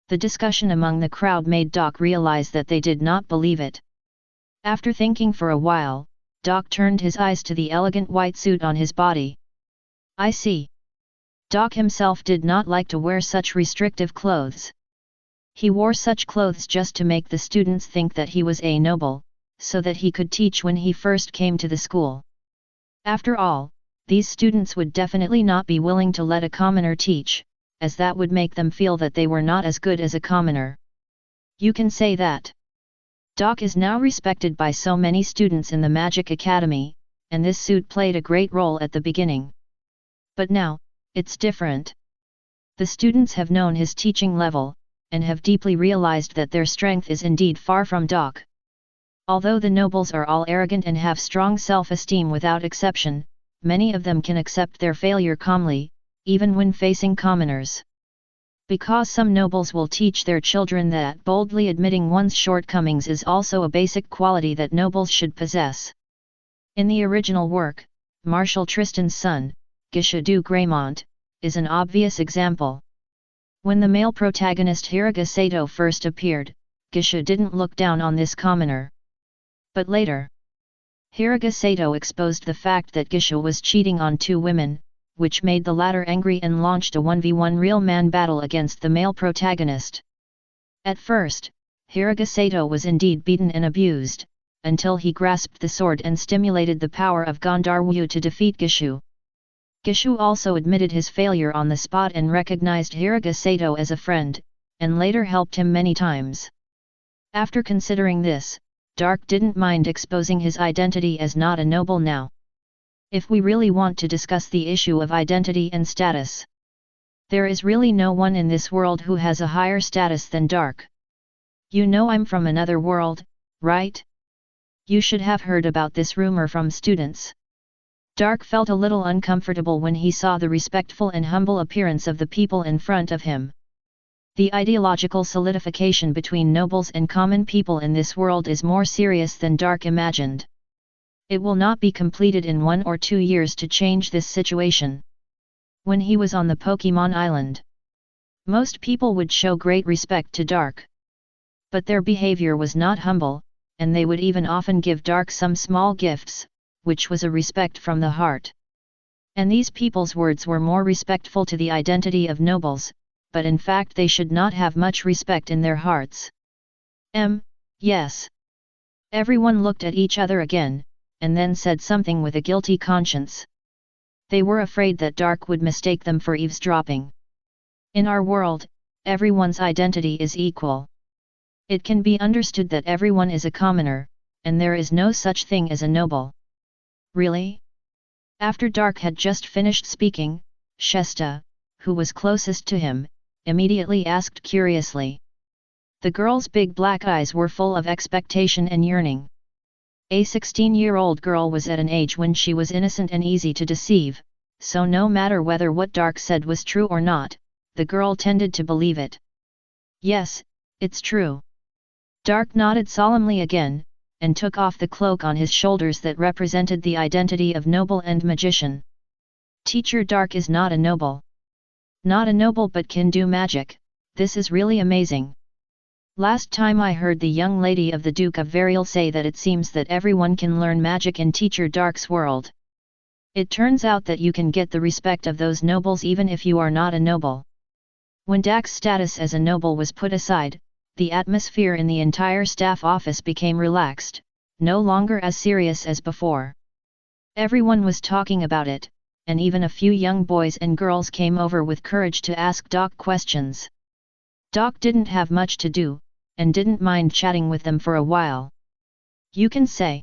The discussion among the crowd made Doc realize that they did not believe it. After thinking for a while, Doc turned his eyes to the elegant white suit on his body. I see. Doc himself did not like to wear such restrictive clothes. He wore such clothes just to make the students think that he was a noble, so that he could teach when he first came to the school. After all, these students would definitely not be willing to let a commoner teach, as that would make them feel that they were not as good as a commoner. You can say that. Doc is now respected by so many students in the Magic Academy, and this suit played a great role at the beginning. But now, it's different. The students have known his teaching level, and have deeply realized that their strength is indeed far from Doc. Although the nobles are all arrogant and have strong self-esteem without exception, many of them can accept their failure calmly, even when facing commoners. Because some nobles will teach their children that boldly admitting one's shortcomings is also a basic quality that nobles should possess. In the original work, Marshal Tristan's son, Gisha du Graymont, is an obvious example. When the male protagonist Hiruga Sato first appeared, Gisha didn't look down on this commoner. But later, Hiruga Sato exposed the fact that Gisha was cheating on two women, which made the latter angry and launched a 1v1 real man battle against the male protagonist. At first, Hiruga Sato was indeed beaten and abused, until he grasped the sword and stimulated the power of Gandharva to defeat Gishu. Gishu also admitted his failure on the spot and recognized Hiraga Sato as a friend, and later helped him many times. After considering this, Dark didn't mind exposing his identity as not a noble now. If we really want to discuss the issue of identity and status, there is really no one in this world who has a higher status than Dark. You know I'm from another world, right? You should have heard about this rumor from students. Dark felt a little uncomfortable when he saw the respectful and humble appearance of the people in front of him. The ideological solidification between nobles and common people in this world is more serious than Dark imagined. It will not be completed in 1 or 2 years to change this situation. When he was on the Pokemon Island, most people would show great respect to Dark. But their behavior was not humble, and they would even often give Dark some small gifts, which was a respect from the heart. And these people's words were more respectful to the identity of nobles, but in fact they should not have much respect in their hearts. Yes. Everyone looked at each other again, and then said something with a guilty conscience. They were afraid that Dark would mistake them for eavesdropping. In our world, everyone's identity is equal. It can be understood that everyone is a commoner, and there is no such thing as a noble. Really? After Dark had just finished speaking, Shesta, who was closest to him, immediately asked curiously. The girl's big black eyes were full of expectation and yearning. A 16-year-old girl was at an age when she was innocent and easy to deceive, so no matter whether what Dark said was true or not, the girl tended to believe it. Yes, it's true. Dark nodded solemnly again, and took off the cloak on his shoulders that represented the identity of noble and magician. Teacher Dark is not a noble. Not a noble but can do magic. This is really amazing. Last time I heard the young lady of the Duke of Varial say that it seems that everyone can learn magic in Teacher Dark's world. It turns out that you can get the respect of those nobles even if you are not a noble. When Dak's status as a noble was put aside, the atmosphere in the entire staff office became relaxed, no longer as serious as before. Everyone was talking about it, and even a few young boys and girls came over with courage to ask Doc questions. Doc didn't have much to do, and didn't mind chatting with them for a while. You can say.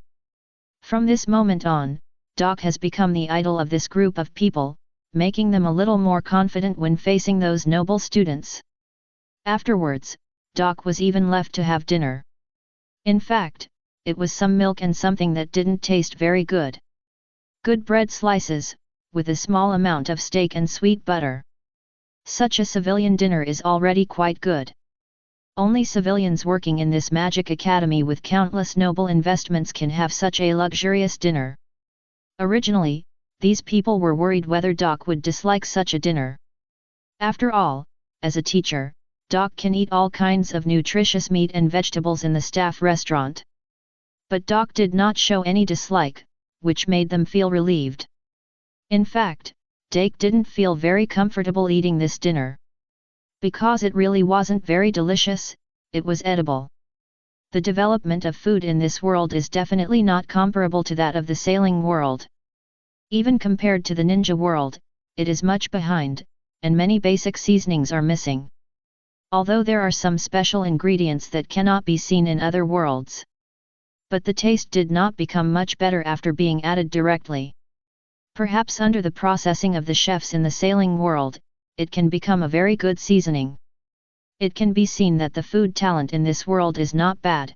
From this moment on, Doc has become the idol of this group of people, making them a little more confident when facing those noble students. Afterwards, Doc was even left to have dinner. In fact, it was some milk and something that didn't taste very good. Good bread slices, with a small amount of steak and sweet butter. Such a civilian dinner is already quite good. Only civilians working in this magic academy with countless noble investments can have such a luxurious dinner. Originally, these people were worried whether Doc would dislike such a dinner. After all, as a teacher, Doc can eat all kinds of nutritious meat and vegetables in the staff restaurant. But Doc did not show any dislike, which made them feel relieved. In fact, Dake didn't feel very comfortable eating this dinner. Because it really wasn't very delicious, it was edible. The development of food in this world is definitely not comparable to that of the sailing world. Even compared to the ninja world, it is much behind, and many basic seasonings are missing. Although there are some special ingredients that cannot be seen in other worlds. But the taste did not become much better after being added directly. Perhaps under the processing of the chefs in the sailing world, it can become a very good seasoning. It can be seen that the food talent in this world is not bad.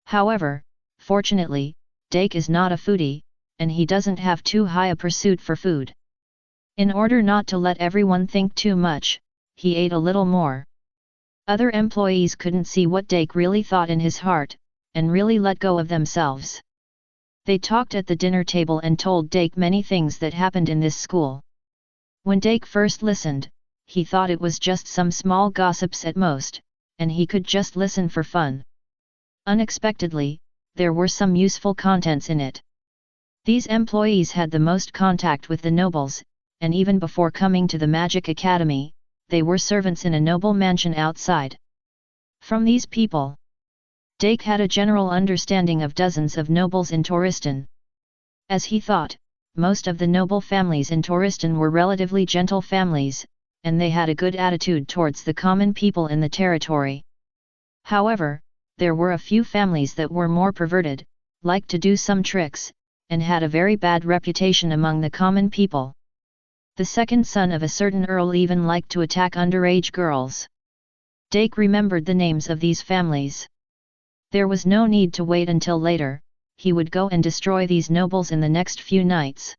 However, fortunately, Dake is not a foodie, and he doesn't have too high a pursuit for food. In order not to let everyone think too much, he ate a little more. Other employees couldn't see what Dake really thought in his heart, and really let go of themselves. They talked at the dinner table and told Dake many things that happened in this school. When Dake first listened, he thought it was just some small gossips at most, and he could just listen for fun. Unexpectedly, there were some useful contents in it. These employees had the most contact with the nobles, and even before coming to the Magic Academy, they were servants in a noble mansion outside. From these people, Dake had a general understanding of dozens of nobles in Touriston. As he thought, most of the noble families in Touriston were relatively gentle families, and they had a good attitude towards the common people in the territory. However, there were a few families that were more perverted, liked to do some tricks, and had a very bad reputation among the common people. The second son of a certain earl even liked to attack underage girls. Dake remembered the names of these families. There was no need to wait until later, he would go and destroy these nobles in the next few nights.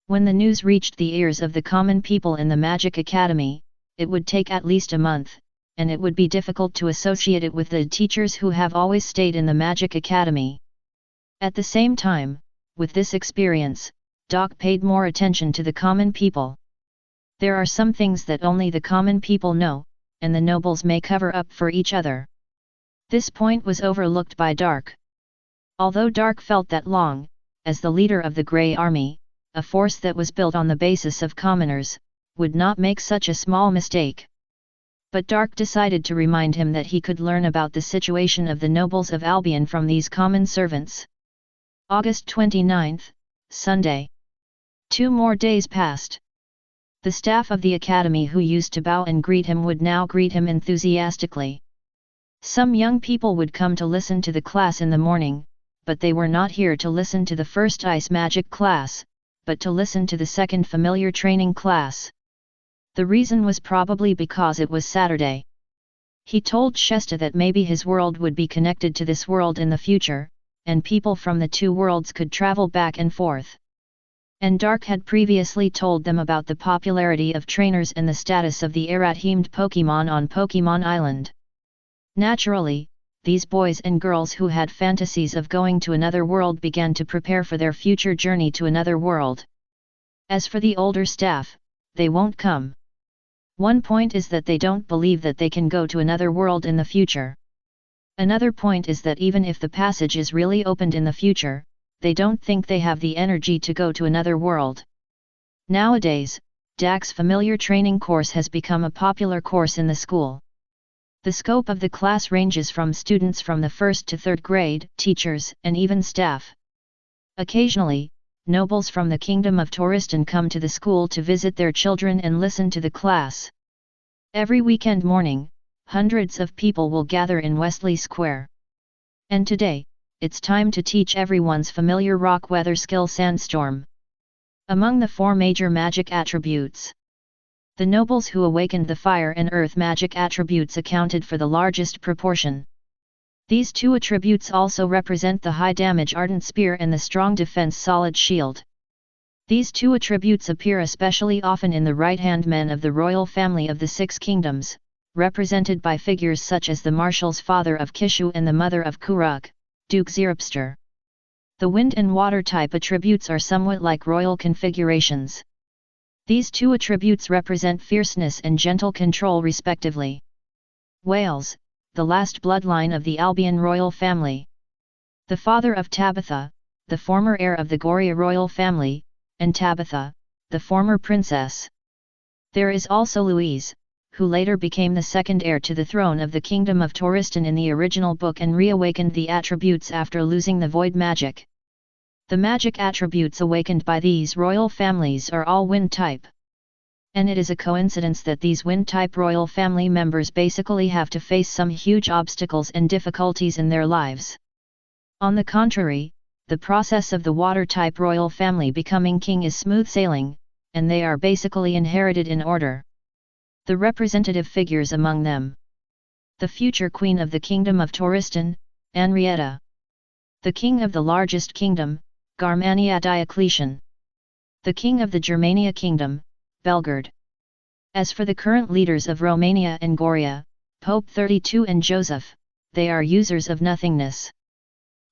When the news reached the ears of the common people in the Magic Academy, it would take at least a month, and it would be difficult to associate it with the teachers who have always stayed in the Magic Academy. At the same time, with this experience, Doc paid more attention to the common people. There are some things that only the common people know, and the nobles may cover up for each other. This point was overlooked by Dark. Although Dark felt that Long, as the leader of the Grey Army, a force that was built on the basis of commoners, would not make such a small mistake. But Dark decided to remind him that he could learn about the situation of the nobles of Albion from these common servants. August 29th, Sunday. 2 more days passed. The staff of the academy who used to bow and greet him would now greet him enthusiastically. Some young people would come to listen to the class in the morning, but they were not here to listen to the first ice magic class, but to listen to the second familiar training class. The reason was probably because it was Saturday. He told Shesta that maybe his world would be connected to this world in the future, and people from the two worlds could travel back and forth. And Dark had previously told them about the popularity of trainers and the status of the Erat-themed Pokémon on Pokémon Island. Naturally, these boys and girls who had fantasies of going to another world began to prepare for their future journey to another world. As for the older staff, they won't come. One point is that they don't believe that they can go to another world in the future. Another point is that even if the passage is really opened in the future, they don't think they have the energy to go to another world. Nowadays, Dak's familiar training course has become a popular course in the school. The scope of the class ranges from students from the 1st to 3rd grade, teachers, and even staff. Occasionally, nobles from the Kingdom of Touriston come to the school to visit their children and listen to the class. Every weekend morning, hundreds of people will gather in Wesley Square. And today, it's time to teach everyone's familiar rock weather skill Sandstorm. Among the 4 major magic attributes, the nobles who awakened the fire and earth magic attributes accounted for the largest proportion. These 2 attributes also represent the high damage ardent spear and the strong defense solid shield. These 2 attributes appear especially often in the right-hand men of the royal family of the 6 kingdoms, represented by figures such as the marshal's father of Kishu and the mother of Kuruk, Duke Zirpster. The wind and water type attributes are somewhat like royal configurations. These 2 attributes represent fierceness and gentle control respectively. Wales, the last bloodline of the Albion royal family. The father of Tabitha, the former heir of the Goria royal family, and Tabitha, the former princess. There is also Louise, who later became the second heir to the throne of the Kingdom of Touriston in the original book and reawakened the attributes after losing the void magic. The magic attributes awakened by these royal families are all wind type. And it is a coincidence that these wind type royal family members basically have to face some huge obstacles and difficulties in their lives. On the contrary, the process of the water type royal family becoming king is smooth sailing, and they are basically inherited in order. The representative figures among them: the future queen of the Kingdom of Touriston, Henrietta. The king of the largest kingdom, Garmania Diocletian. The king of the Germania Kingdom, Belgard. As for the current leaders of Romania and Goria, Pope 32 and Joseph, they are users of nothingness.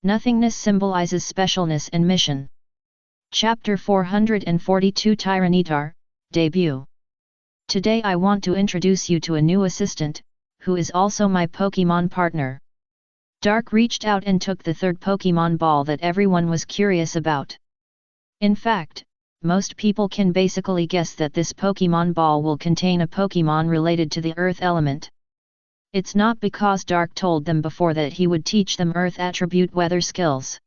Nothingness symbolizes specialness and mission. Chapter 442 Tyranitar, Debut. Today I want to introduce you to a new assistant, who is also my Pokémon partner. Dark reached out and took the 3rd Pokémon ball that everyone was curious about. In fact, most people can basically guess that this Pokémon ball will contain a Pokémon related to the Earth element. It's not because Dark told them before that he would teach them Earth attribute weather skills.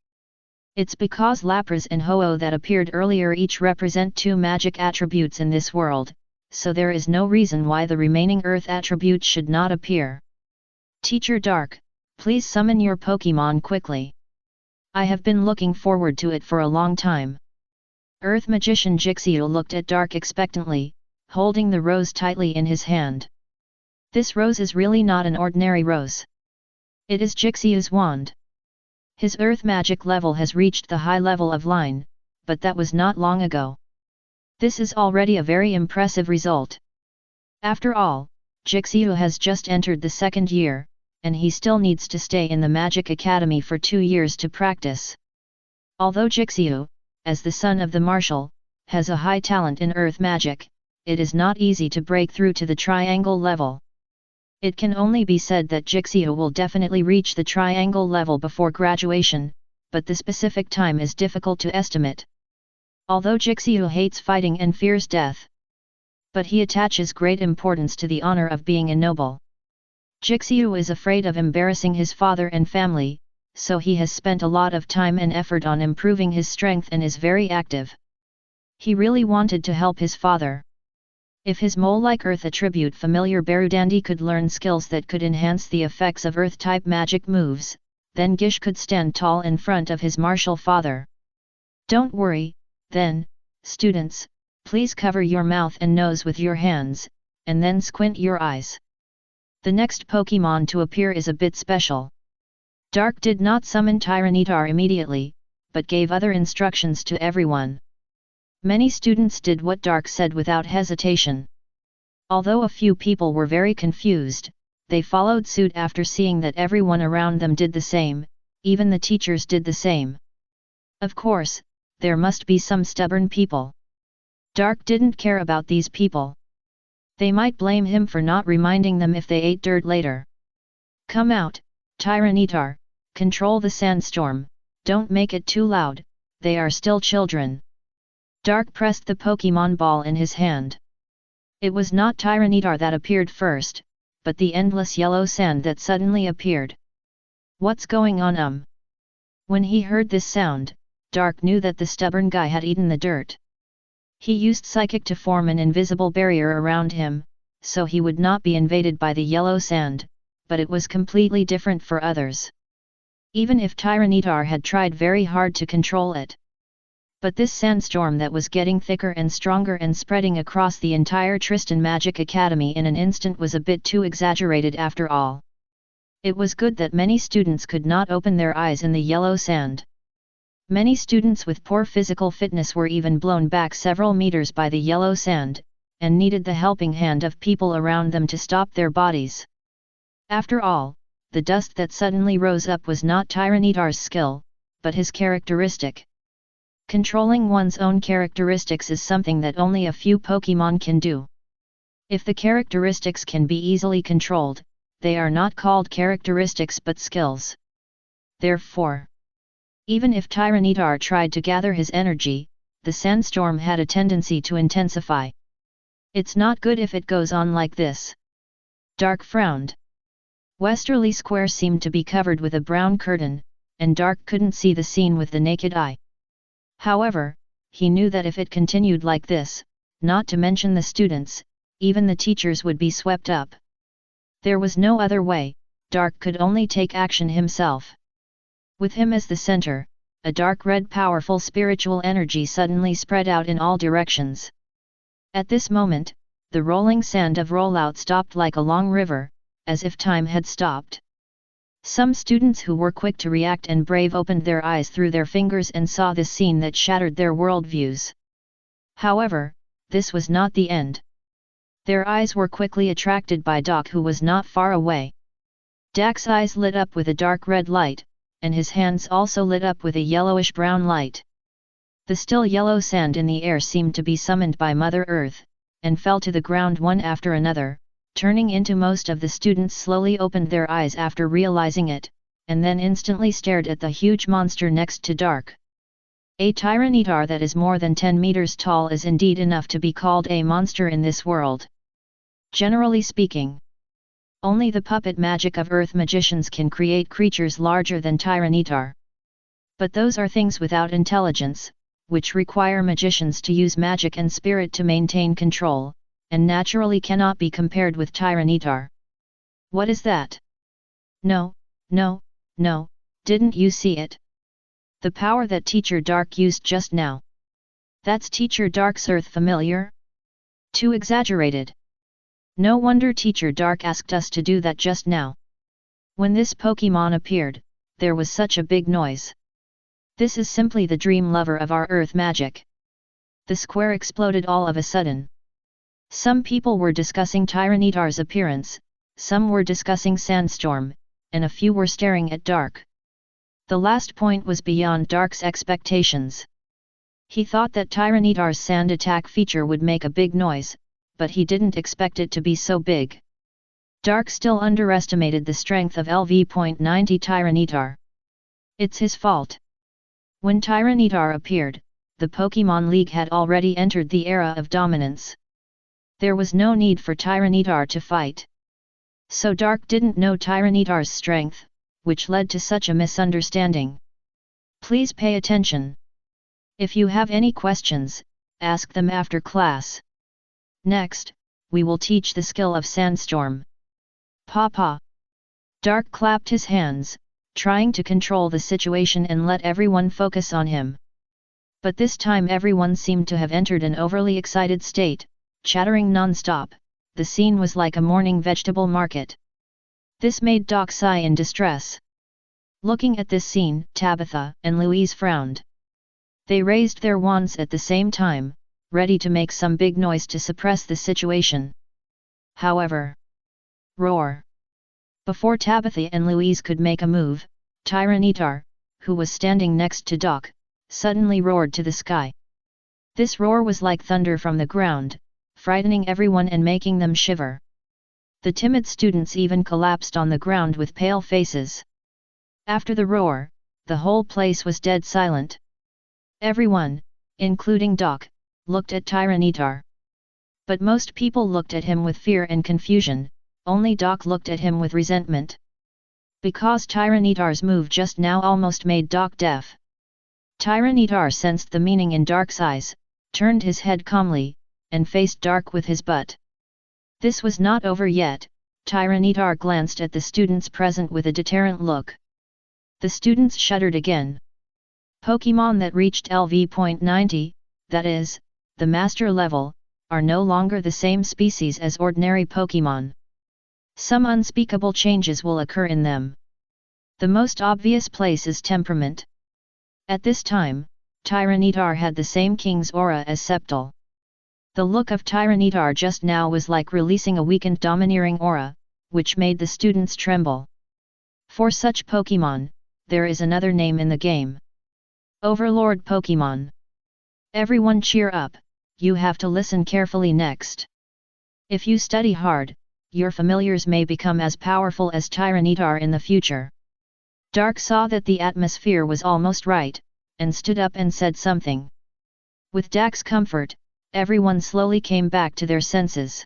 It's because Lapras and Ho-Oh that appeared earlier each represent 2 magic attributes in this world, so there is no reason why the remaining Earth attributes should not appear. Teacher Dark, please summon your Pokémon quickly. I have been looking forward to it for a long time. Earth Magician Jixio looked at Dark expectantly, holding the rose tightly in his hand. This rose is really not an ordinary rose. It is Jixio's wand. His earth magic level has reached the high level of line, but that was not long ago. This is already a very impressive result. After all, Jixio has just entered the 2nd year, and he still needs to stay in the Magic Academy for 2 years to practice. Although Jixio, as the son of the Marshal, has a high talent in earth magic, it is not easy to break through to the triangle level. It can only be said that Jixio will definitely reach the triangle level before graduation, but the specific time is difficult to estimate. Although Jixio hates fighting and fears death, but he attaches great importance to the honor of being a noble. Jixio is afraid of embarrassing his father and family, so he has spent a lot of time and effort on improving his strength and is very active. He really wanted to help his father. If his mole-like earth attribute familiar Berudandi could learn skills that could enhance the effects of earth-type magic moves, then Gish could stand tall in front of his martial father. Don't worry, then, students, please cover your mouth and nose with your hands, and then squint your eyes. The next Pokémon to appear is a bit special. Dark did not summon Tyranitar immediately, but gave other instructions to everyone. Many students did what Dark said without hesitation. Although a few people were very confused, they followed suit after seeing that everyone around them did the same, even the teachers did the same. Of course, there must be some stubborn people. Dark didn't care about these people. They might blame him for not reminding them if they ate dirt later. Come out, Tyranitar, control the sandstorm, don't make it too loud, they are still children. Dark pressed the Pokémon ball in his hand. It was not Tyranitar that appeared first, but the endless yellow sand that suddenly appeared. What's going on? When he heard this sound, Dark knew that the stubborn guy had eaten the dirt. He used Psychic to form an invisible barrier around him, so he would not be invaded by the yellow sand, but it was completely different for others. Even if Tyranitar had tried very hard to control it. But this sandstorm that was getting thicker and stronger and spreading across the entire Tristan Magic Academy in an instant was a bit too exaggerated after all. It was good that many students could not open their eyes in the yellow sand. Many students with poor physical fitness were even blown back several meters by the yellow sand, and needed the helping hand of people around them to stop their bodies. After all, the dust that suddenly rose up was not Tyranitar's skill, but his characteristic. Controlling one's own characteristics is something that only a few Pokémon can do. If the characteristics can be easily controlled, they are not called characteristics but skills. Therefore, even if Tyranitar tried to gather his energy, the sandstorm had a tendency to intensify. It's not good if it goes on like this. Dark frowned. Westerly Square seemed to be covered with a brown curtain, and Dark couldn't see the scene with the naked eye. However, he knew that if it continued like this, not to mention the students, even the teachers would be swept up. There was no other way, Dark could only take action himself. With him as the center, a dark red powerful spiritual energy suddenly spread out in all directions. At this moment, the rolling sand of rollout stopped like a long river, as if time had stopped. Some students who were quick to react and brave opened their eyes through their fingers and saw this scene that shattered their worldviews. However, this was not the end. Their eyes were quickly attracted by Doc, who was not far away. Doc's eyes lit up with a dark red light, and his hands also lit up with a yellowish-brown light. The still yellow sand in the air seemed to be summoned by Mother Earth, and fell to the ground one after another, turning into most of the students slowly opened their eyes after realizing it, and then instantly stared at the huge monster next to Dark. A Tyranitar that is more than 10 meters tall is indeed enough to be called a monster in this world. Generally speaking, only the puppet magic of earth magicians can create creatures larger than Tyranitar. But those are things without intelligence, which require magicians to use magic and spirit to maintain control, and naturally cannot be compared with Tyranitar. What is that? No, no, no, didn't you see it? The power that Teacher Dark used just now. That's Teacher Dark's Earth familiar? Too exaggerated. No wonder Teacher Dark asked us to do that just now. When this Pokemon appeared, there was such a big noise. This is simply the dream lover of our earth magic. The square exploded all of a sudden. Some people were discussing Tyranitar's appearance, some were discussing Sandstorm, and a few were staring at Dark. The last point was beyond Dark's expectations. He thought that Tyranitar's sand attack feature would make a big noise, but he didn't expect it to be so big. Dark still underestimated the strength of LV.90 Tyranitar. It's his fault. When Tyranitar appeared, the Pokémon League had already entered the era of dominance. There was no need for Tyranitar to fight. So Dark didn't know Tyranitar's strength, which led to such a misunderstanding. Please pay attention. If you have any questions, ask them after class. Next, we will teach the skill of Sandstorm. Papa. Dark clapped his hands, trying to control the situation and let everyone focus on him. But this time everyone seemed to have entered an overly excited state, chattering non-stop. The scene was like a morning vegetable market. This made Doc sigh in distress. Looking at this scene, Tabitha and Louise frowned. They raised their wands at the same time, ready to make some big noise to suppress the situation. However, roar! Before Tabitha and Louise could make a move, Tyranitar, who was standing next to Doc, suddenly roared to the sky. This roar was like thunder from the ground, frightening everyone and making them shiver. The timid students even collapsed on the ground with pale faces. After the roar, the whole place was dead silent. Everyone, including Doc, looked at Tyranitar. But most people looked at him with fear and confusion, only Doc looked at him with resentment. Because Tyranitar's move just now almost made Doc deaf. Tyranitar sensed the meaning in Dark's eyes, turned his head calmly, and faced Dark with his butt. This was not over yet. Tyranitar glanced at the students present with a deterrent look. The students shuddered again. Pokémon that reached LV.90, that is, the master level, are no longer the same species as ordinary Pokémon. Some unspeakable changes will occur in them. The most obvious place is temperament. At this time, Tyranitar had the same king's aura as Sceptile. The look of Tyranitar just now was like releasing a weakened domineering aura, which made the students tremble. For such Pokémon, there is another name in the game. Overlord Pokémon. Everyone cheer up, you have to listen carefully next. If you study hard, your familiars may become as powerful as Tyranitar in the future. Dark saw that the atmosphere was almost right, and stood up and said something. With Dark's comfort, everyone slowly came back to their senses.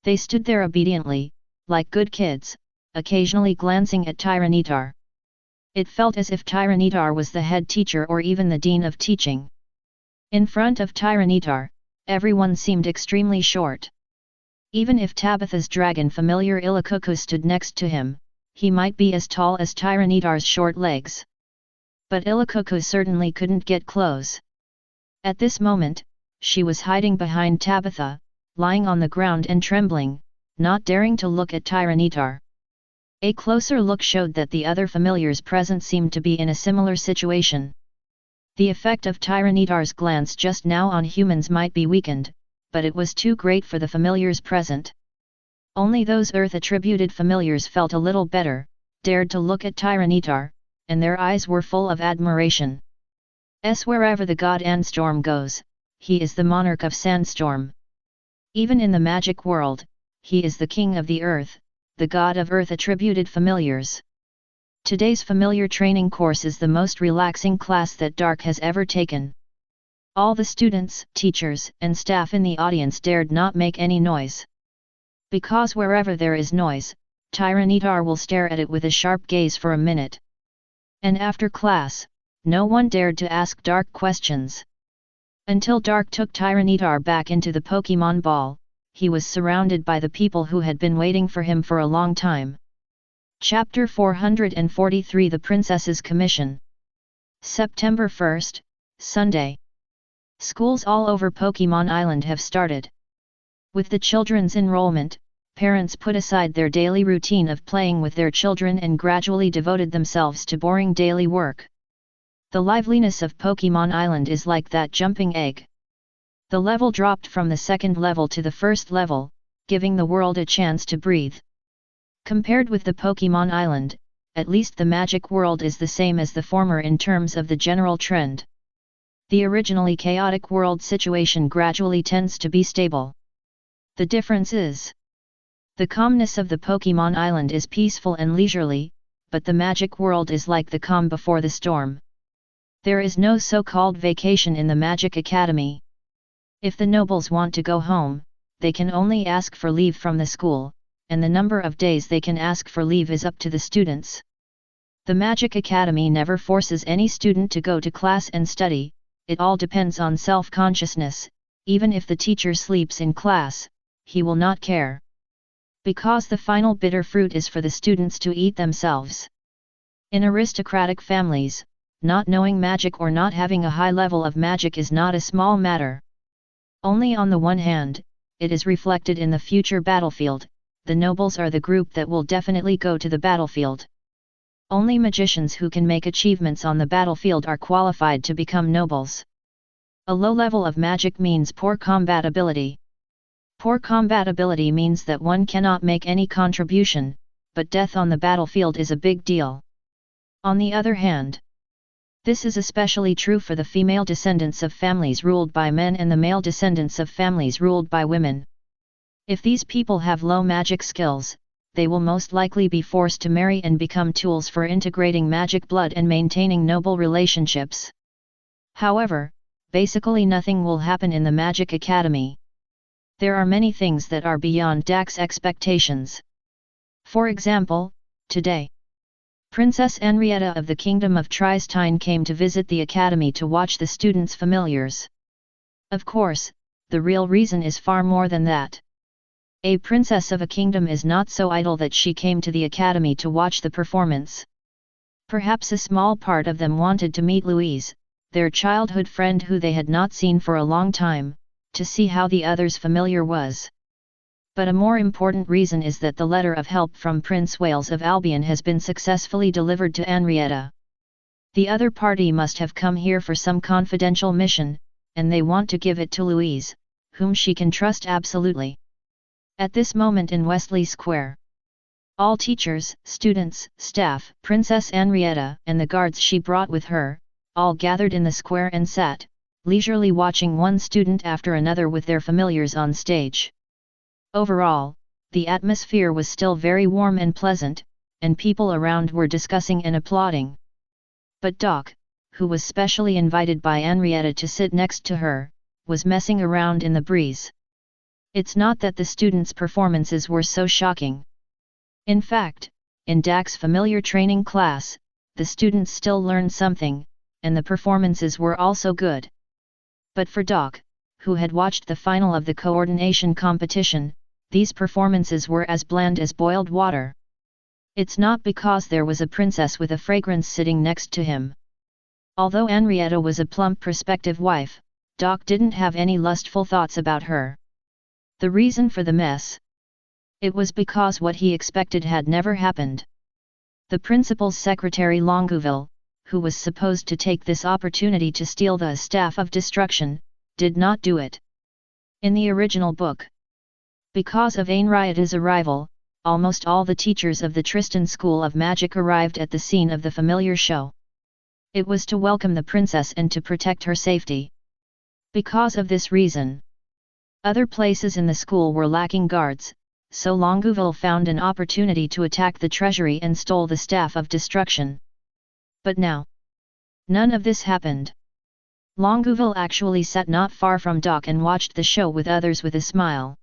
They stood there obediently, like good kids, occasionally glancing at Tyranitar. It felt as if Tyranitar was the head teacher or even the dean of teaching. In front of Tyranitar, everyone seemed extremely short. Even if Tabitha's dragon familiar Ilikoko stood next to him, he might be as tall as Tyranitar's short legs. But Ilikoko certainly couldn't get close. At this moment, she was hiding behind Tabitha, lying on the ground and trembling, not daring to look at Tyranitar. A closer look showed that the other familiars present seemed to be in a similar situation. The effect of Tyranitar's glance just now on humans might be weakened, but it was too great for the familiars present. Only those Earth-attributed familiars felt a little better, dared to look at Tyranitar, and their eyes were full of admiration. Wherever the god Andstorm goes, he is the monarch of Sandstorm. Even in the magic world, he is the king of the earth, the god of earth-attributed familiars. Today's familiar training course is the most relaxing class that Dark has ever taken. All the students, teachers, and staff in the audience dared not make any noise. Because wherever there is noise, Tyranitar will stare at it with a sharp gaze for a minute. And after class, no one dared to ask Dark questions. Until Dark took Tyranitar back into the Pokemon Ball, he was surrounded by the people who had been waiting for him for a long time. Chapter 443 The Princess's Commission. September 1st, Sunday. Schools all over Pokemon Island have started. With the children's enrollment, parents put aside their daily routine of playing with their children and gradually devoted themselves to boring daily work. The liveliness of Pokemon Island is like that jumping egg. The level dropped from the second level to the first level, giving the world a chance to breathe. Compared with the Pokemon Island, at least the magic world is the same as the former in terms of the general trend. The originally chaotic world situation gradually tends to be stable. The difference is, the calmness of the Pokemon Island is peaceful and leisurely, but the magic world is like the calm before the storm. There is no so-called vacation in the Magic Academy. If the nobles want to go home, they can only ask for leave from the school, and the number of days they can ask for leave is up to the students. The Magic Academy never forces any student to go to class and study. It all depends on self-consciousness. Even if the teacher sleeps in class, he will not care. Because the final bitter fruit is for the students to eat themselves. In aristocratic families, not knowing magic or not having a high level of magic is not a small matter. Only on the one hand, it is reflected in the future battlefield. The nobles are the group that will definitely go to the battlefield. Only magicians who can make achievements on the battlefield are qualified to become nobles. A low level of magic means poor combat ability. Poor combat ability means that one cannot make any contribution, but death on the battlefield is a big deal. On the other hand, this is especially true for the female descendants of families ruled by men and the male descendants of families ruled by women. If these people have low magic skills, they will most likely be forced to marry and become tools for integrating magic blood and maintaining noble relationships. However, basically nothing will happen in the Magic Academy. There are many things that are beyond Dak's expectations. For example, today, Princess Henrietta of the Kingdom of Tristine came to visit the academy to watch the students' familiars. Of course, the real reason is far more than that. A princess of a kingdom is not so idle that she came to the academy to watch the performance. Perhaps a small part of them wanted to meet Louise, their childhood friend who they had not seen for a long time, to see how the other's familiar was. But a more important reason is that the letter of help from Prince Wales of Albion has been successfully delivered to Henrietta. The other party must have come here for some confidential mission, and they want to give it to Louise, whom she can trust absolutely. At this moment in Wesley Square, all teachers, students, staff, Princess Henrietta, and the guards she brought with her, all gathered in the square and sat, leisurely watching one student after another with their familiars on stage. Overall, the atmosphere was still very warm and pleasant, and people around were discussing and applauding. But Doc, who was specially invited by Henrietta to sit next to her, was messing around in the breeze. It's not that the students' performances were so shocking. In fact, in Dak's familiar training class, the students still learned something, and the performances were also good. But for Doc, who had watched the final of the coordination competition, these performances were as bland as boiled water. It's not because there was a princess with a fragrance sitting next to him. Although Henrietta was a plump prospective wife, Doc didn't have any lustful thoughts about her. The reason for the mess? It was because what he expected had never happened. The principal's secretary Longueville, who was supposed to take this opportunity to steal the Staff of Destruction, did not do it. In the original book, because of Henrietta's arrival, almost all the teachers of the Tristan School of Magic arrived at the scene of the familiar show. It was to welcome the princess and to protect her safety. Because of this reason, other places in the school were lacking guards, so Longueville found an opportunity to attack the treasury and stole the Staff of Destruction. But now, none of this happened. Longueville actually sat not far from Doc and watched the show with others with a smile.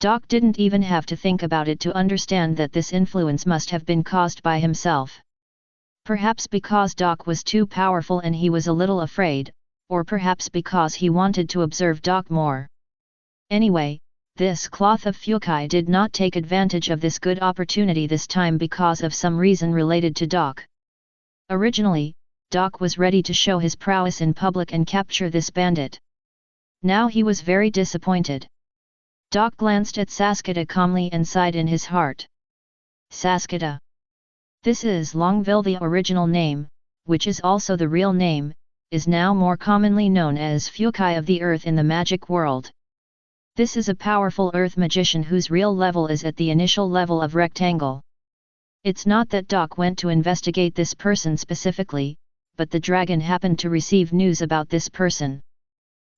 Doc didn't even have to think about it to understand that this influence must have been caused by himself. Perhaps because Doc was too powerful and he was a little afraid, or perhaps because he wanted to observe Doc more. Anyway, this cloth of Fukai did not take advantage of this good opportunity this time because of some reason related to Doc. Originally, Doc was ready to show his prowess in public and capture this bandit. Now he was very disappointed. Doc glanced at Saskata calmly and sighed in his heart. Saskata. This is Longville. The original name, which is also the real name, is now more commonly known as Fukai of the Earth in the magic world. This is a powerful earth magician whose real level is at the initial level of rectangle. It's not that Doc went to investigate this person specifically, but the dragon happened to receive news about this person.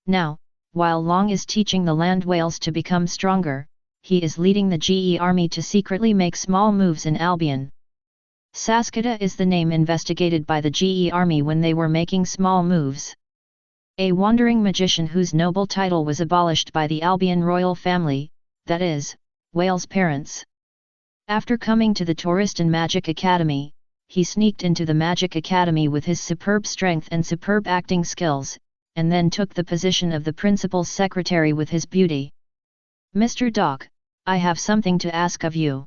Now, while Long is teaching the land whales to become stronger, he is leading the GE army to secretly make small moves in Albion. Saskata is the name investigated by the GE army when they were making small moves. A wandering magician whose noble title was abolished by the Albion royal family, that is, Whale's parents. After coming to the Touristan Magic Academy, he sneaked into the Magic Academy with his superb strength and superb acting skills, and then took the position of the principal's secretary with his beauty. Mr. Doc, I have something to ask of you.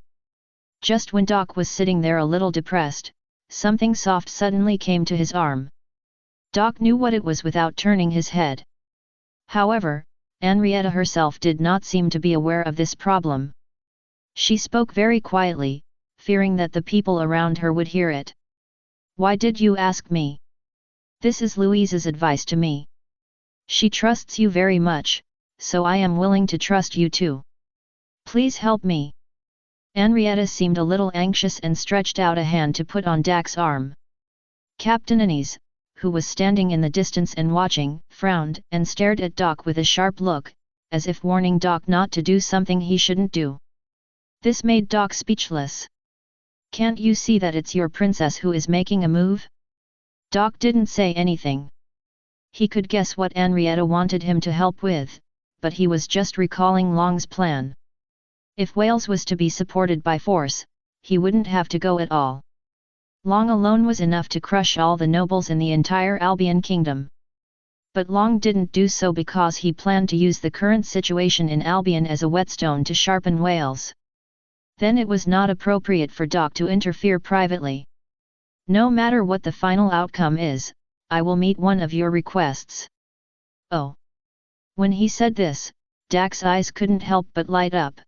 Just when Doc was sitting there a little depressed, something soft suddenly came to his arm. Doc knew what it was without turning his head. However, Henrietta herself did not seem to be aware of this problem. She spoke very quietly, fearing that the people around her would hear it. Why did you ask me? This is Louise's advice to me. She trusts you very much, so I am willing to trust you too. Please help me. Henrietta seemed a little anxious and stretched out a hand to put on Doc's arm. Captain Anise, who was standing in the distance and watching, frowned and stared at Doc with a sharp look, as if warning Doc not to do something he shouldn't do. This made Doc speechless. Can't you see that it's your princess who is making a move? Doc didn't say anything. He could guess what Henrietta wanted him to help with, but he was just recalling Long's plan. If Wales was to be supported by force, he wouldn't have to go at all. Long alone was enough to crush all the nobles in the entire Albion kingdom. But Long didn't do so because he planned to use the current situation in Albion as a whetstone to sharpen Wales. Then it was not appropriate for Doc to interfere privately. No matter what the final outcome is, I will meet one of your requests. Oh! When he said this, Doc's eyes couldn't help but light up.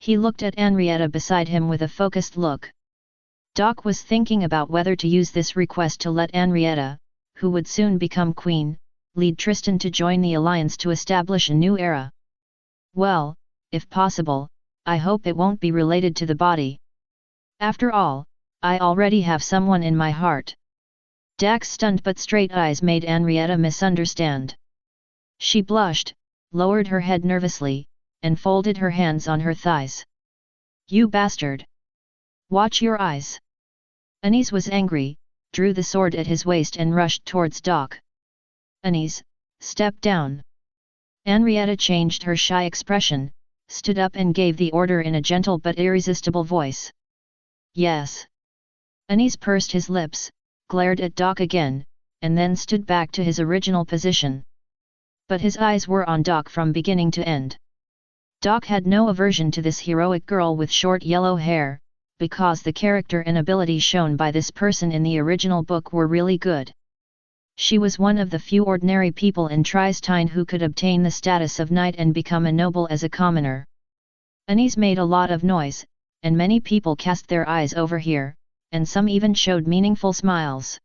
He looked at Henrietta beside him with a focused look. Doc was thinking about whether to use this request to let Henrietta, who would soon become queen, lead Tristan to join the alliance to establish a new era. Well, if possible, I hope it won't be related to the body. After all, I already have someone in my heart. Doc's stunned but straight eyes made Henrietta misunderstand. She blushed, lowered her head nervously, and folded her hands on her thighs. You bastard! Watch your eyes! Anise was angry, drew the sword at his waist and rushed towards Doc. Anise, step down! Henrietta changed her shy expression, stood up and gave the order in a gentle but irresistible voice. Yes. Anise pursed his lips, glared at Doc again, and then stood back to his original position. But his eyes were on Doc from beginning to end. Doc had no aversion to this heroic girl with short yellow hair, because the character and ability shown by this person in the original book were really good. She was one of the few ordinary people in Tristein who could obtain the status of knight and become a noble as a commoner. Anise made a lot of noise, and many people cast their eyes over here, and some even showed meaningful smiles.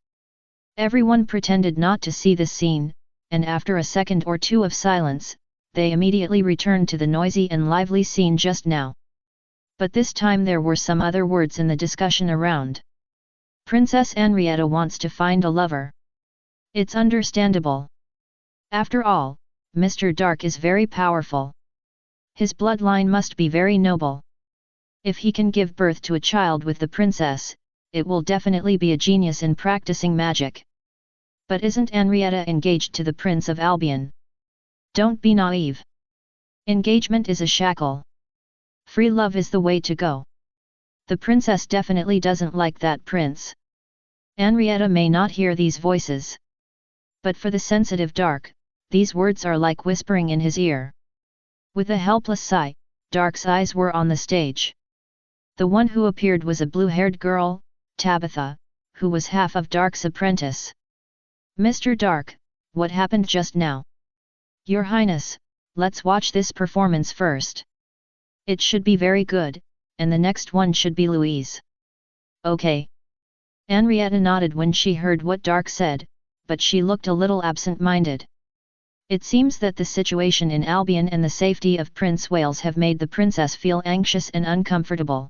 Everyone pretended not to see this scene, and after a second or two of silence, they immediately returned to the noisy and lively scene just now. But this time there were some other words in the discussion around. Princess Henrietta wants to find a lover. It's understandable. After all, Mr. Dark is very powerful. His bloodline must be very noble. If he can give birth to a child with the princess, it will definitely be a genius in practicing magic. But isn't Henrietta engaged to the Prince of Albion? Don't be naive. Engagement is a shackle. Free love is the way to go. The princess definitely doesn't like that prince. Henrietta may not hear these voices. But for the sensitive Dark, these words are like whispering in his ear. With a helpless sigh, Dark's eyes were on the stage. The one who appeared was a blue-haired girl, Tabitha, who was half of Dark's apprentice. "Mr. Dark, what happened just now?" "Your Highness, let's watch this performance first. It should be very good, and the next one should be Louise." "Okay." Henrietta nodded when she heard what Dark said, but she looked a little absent-minded. It seems that the situation in Albion and the safety of Prince Wales have made the princess feel anxious and uncomfortable.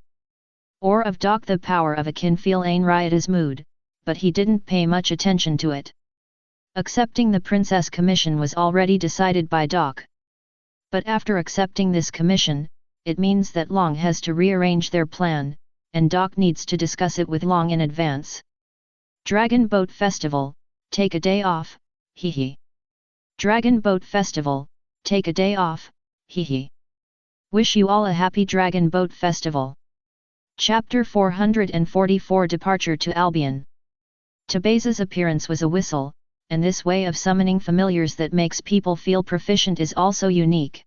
Or of Doc the power of a kin feel Henrietta's mood, but he didn't pay much attention to it. Accepting the princess commission was already decided by Doc. But after accepting this commission, it means that Long has to rearrange their plan, and Doc needs to discuss it with Long in advance. "Dragon Boat Festival, take a day off, hee hee. Dragon Boat Festival, take a day off, hee hee. Wish you all a happy Dragon Boat Festival." Chapter 444 Departure to Albion. Tabeza's appearance was a whistle, and this way of summoning familiars that makes people feel proficient is also unique.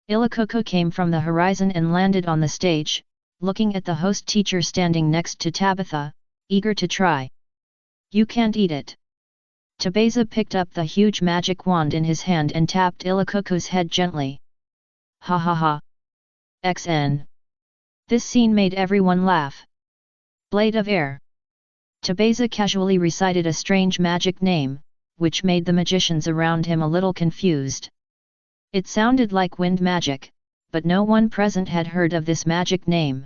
Ilikoko came from the horizon and landed on the stage, looking at the host teacher standing next to Tabitha, eager to try. "You can't eat it." Tabeza picked up the huge magic wand in his hand and tapped Ilikoko's head gently. "Ha ha ha. XN." This scene made everyone laugh. "Blade of Air." Tabeza casually recited a strange magic name, which made the magicians around him a little confused. It sounded like wind magic, but no one present had heard of this magic name.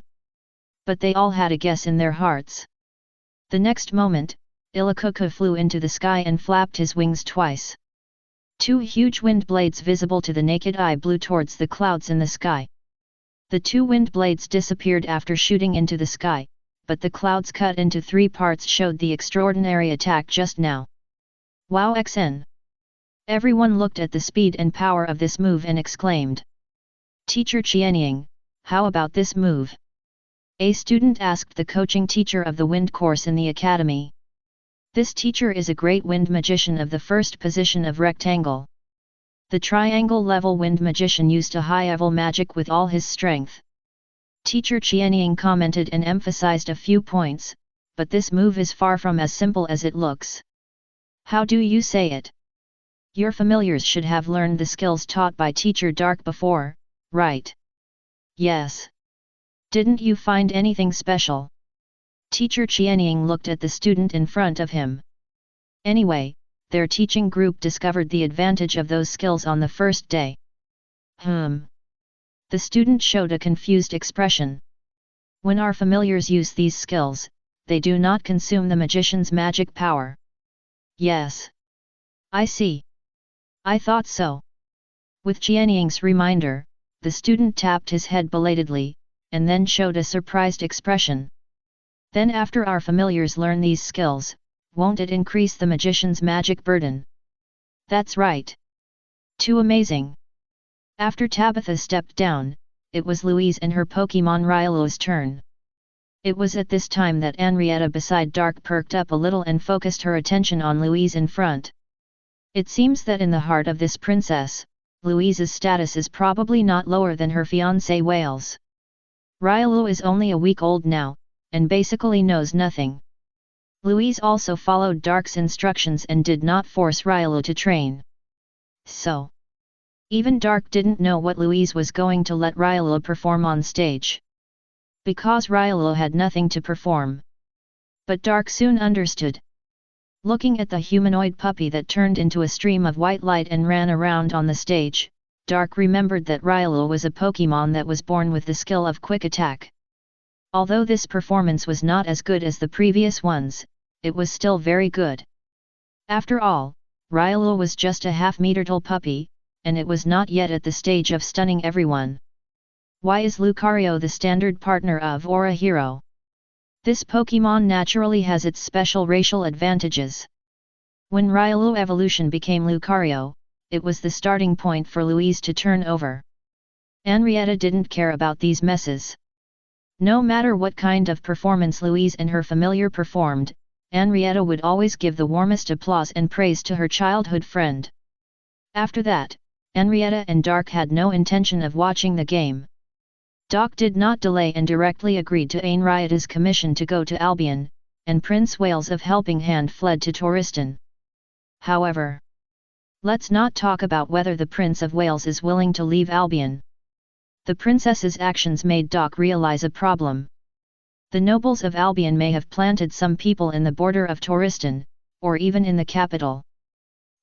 But they all had a guess in their hearts. The next moment, Ilikoko flew into the sky and flapped his wings twice. Two huge wind blades visible to the naked eye blew towards the clouds in the sky. The two wind blades disappeared after shooting into the sky, but the clouds cut into 3 parts showed the extraordinary attack just now. "Wow XN!" Everyone looked at the speed and power of this move and exclaimed. "Teacher Qianying, how about this move?" A student asked the coaching teacher of the wind course in the academy. This teacher is a great wind magician of the first position of rectangle. The triangle-level wind magician used a high-level magic with all his strength. Teacher Qianying commented and emphasized a few points, but this move is far from as simple as it looks. "How do you say it? Your familiars should have learned the skills taught by Teacher Dark before, right?" "Yes. Didn't you find anything special?" Teacher Qianying looked at the student in front of him. Anyway, their teaching group discovered the advantage of those skills on the first day. The student showed a confused expression. "When our familiars use these skills, they do not consume the magician's magic power." "Yes. I see. I thought so." With Qianying's reminder, the student tapped his head belatedly, and then showed a surprised expression. "Then after our familiars learn these skills, won't it increase the magician's magic burden?" "That's right. Too amazing." After Tabitha stepped down, it was Louise and her Pokémon Riolu's turn. It was at this time that Henrietta beside Dark perked up a little and focused her attention on Louise in front. It seems that in the heart of this princess, Louise's status is probably not lower than her fiancé Wales. Riolu is only a week old now, and basically knows nothing. Louise also followed Dark's instructions and did not force Riolu to train. So, even Dark didn't know what Louise was going to let Riolu perform on stage. Because Riolu had nothing to perform. But Dark soon understood. Looking at the humanoid puppy that turned into a stream of white light and ran around on the stage, Dark remembered that Riolu was a Pokémon that was born with the skill of quick attack. Although this performance was not as good as the previous ones, it was still very good. After all, Riolu was just a half-meter-tall puppy, and it was not yet at the stage of stunning everyone. Why is Lucario the standard partner of Aura Hero? This Pokémon naturally has its special racial advantages. When Riolu evolution became Lucario, it was the starting point for Louise to turn over. Henrietta didn't care about these messes. No matter what kind of performance Louise and her familiar performed, Henrietta would always give the warmest applause and praise to her childhood friend. After that, Henrietta and Dark had no intention of watching the game. Doc did not delay and directly agreed to Henrietta's commission to go to Albion, and Prince Wales of Helping Hand fled to Torriston. However, let's not talk about whether the Prince of Wales is willing to leave Albion. The princess's actions made Doc realize a problem. The nobles of Albion may have planted some people in the border of Torriston, or even in the capital.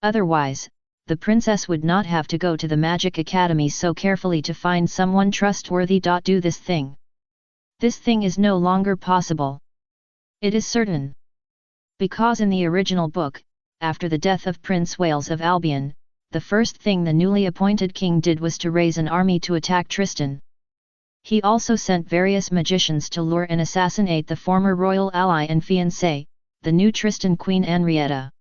Otherwise, the princess would not have to go to the Magic Academy so carefully to find someone trustworthy. Do this thing. This thing is no longer possible. It is certain. Because in the original book, after the death of Prince Wales of Albion, the first thing the newly appointed king did was to raise an army to attack Tristan. He also sent various magicians to lure and assassinate the former royal ally and fiancée, the new Tristan Queen Henrietta.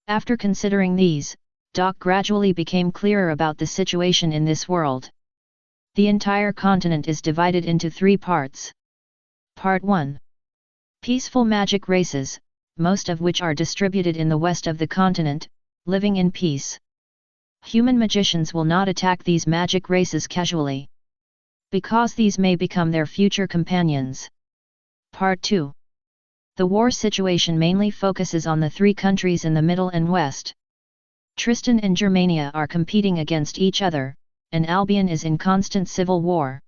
After considering these, Doc gradually became clearer about the situation in this world. The entire continent is divided into 3 parts. Part 1. Peaceful magic races, most of which are distributed in the west of the continent, living in peace. Human magicians will not attack these magic races casually, because these may become their future companions. Part 2. The war situation mainly focuses on the 3 countries in the middle and west. Tristan and Germania are competing against each other, and Albion is in constant civil war.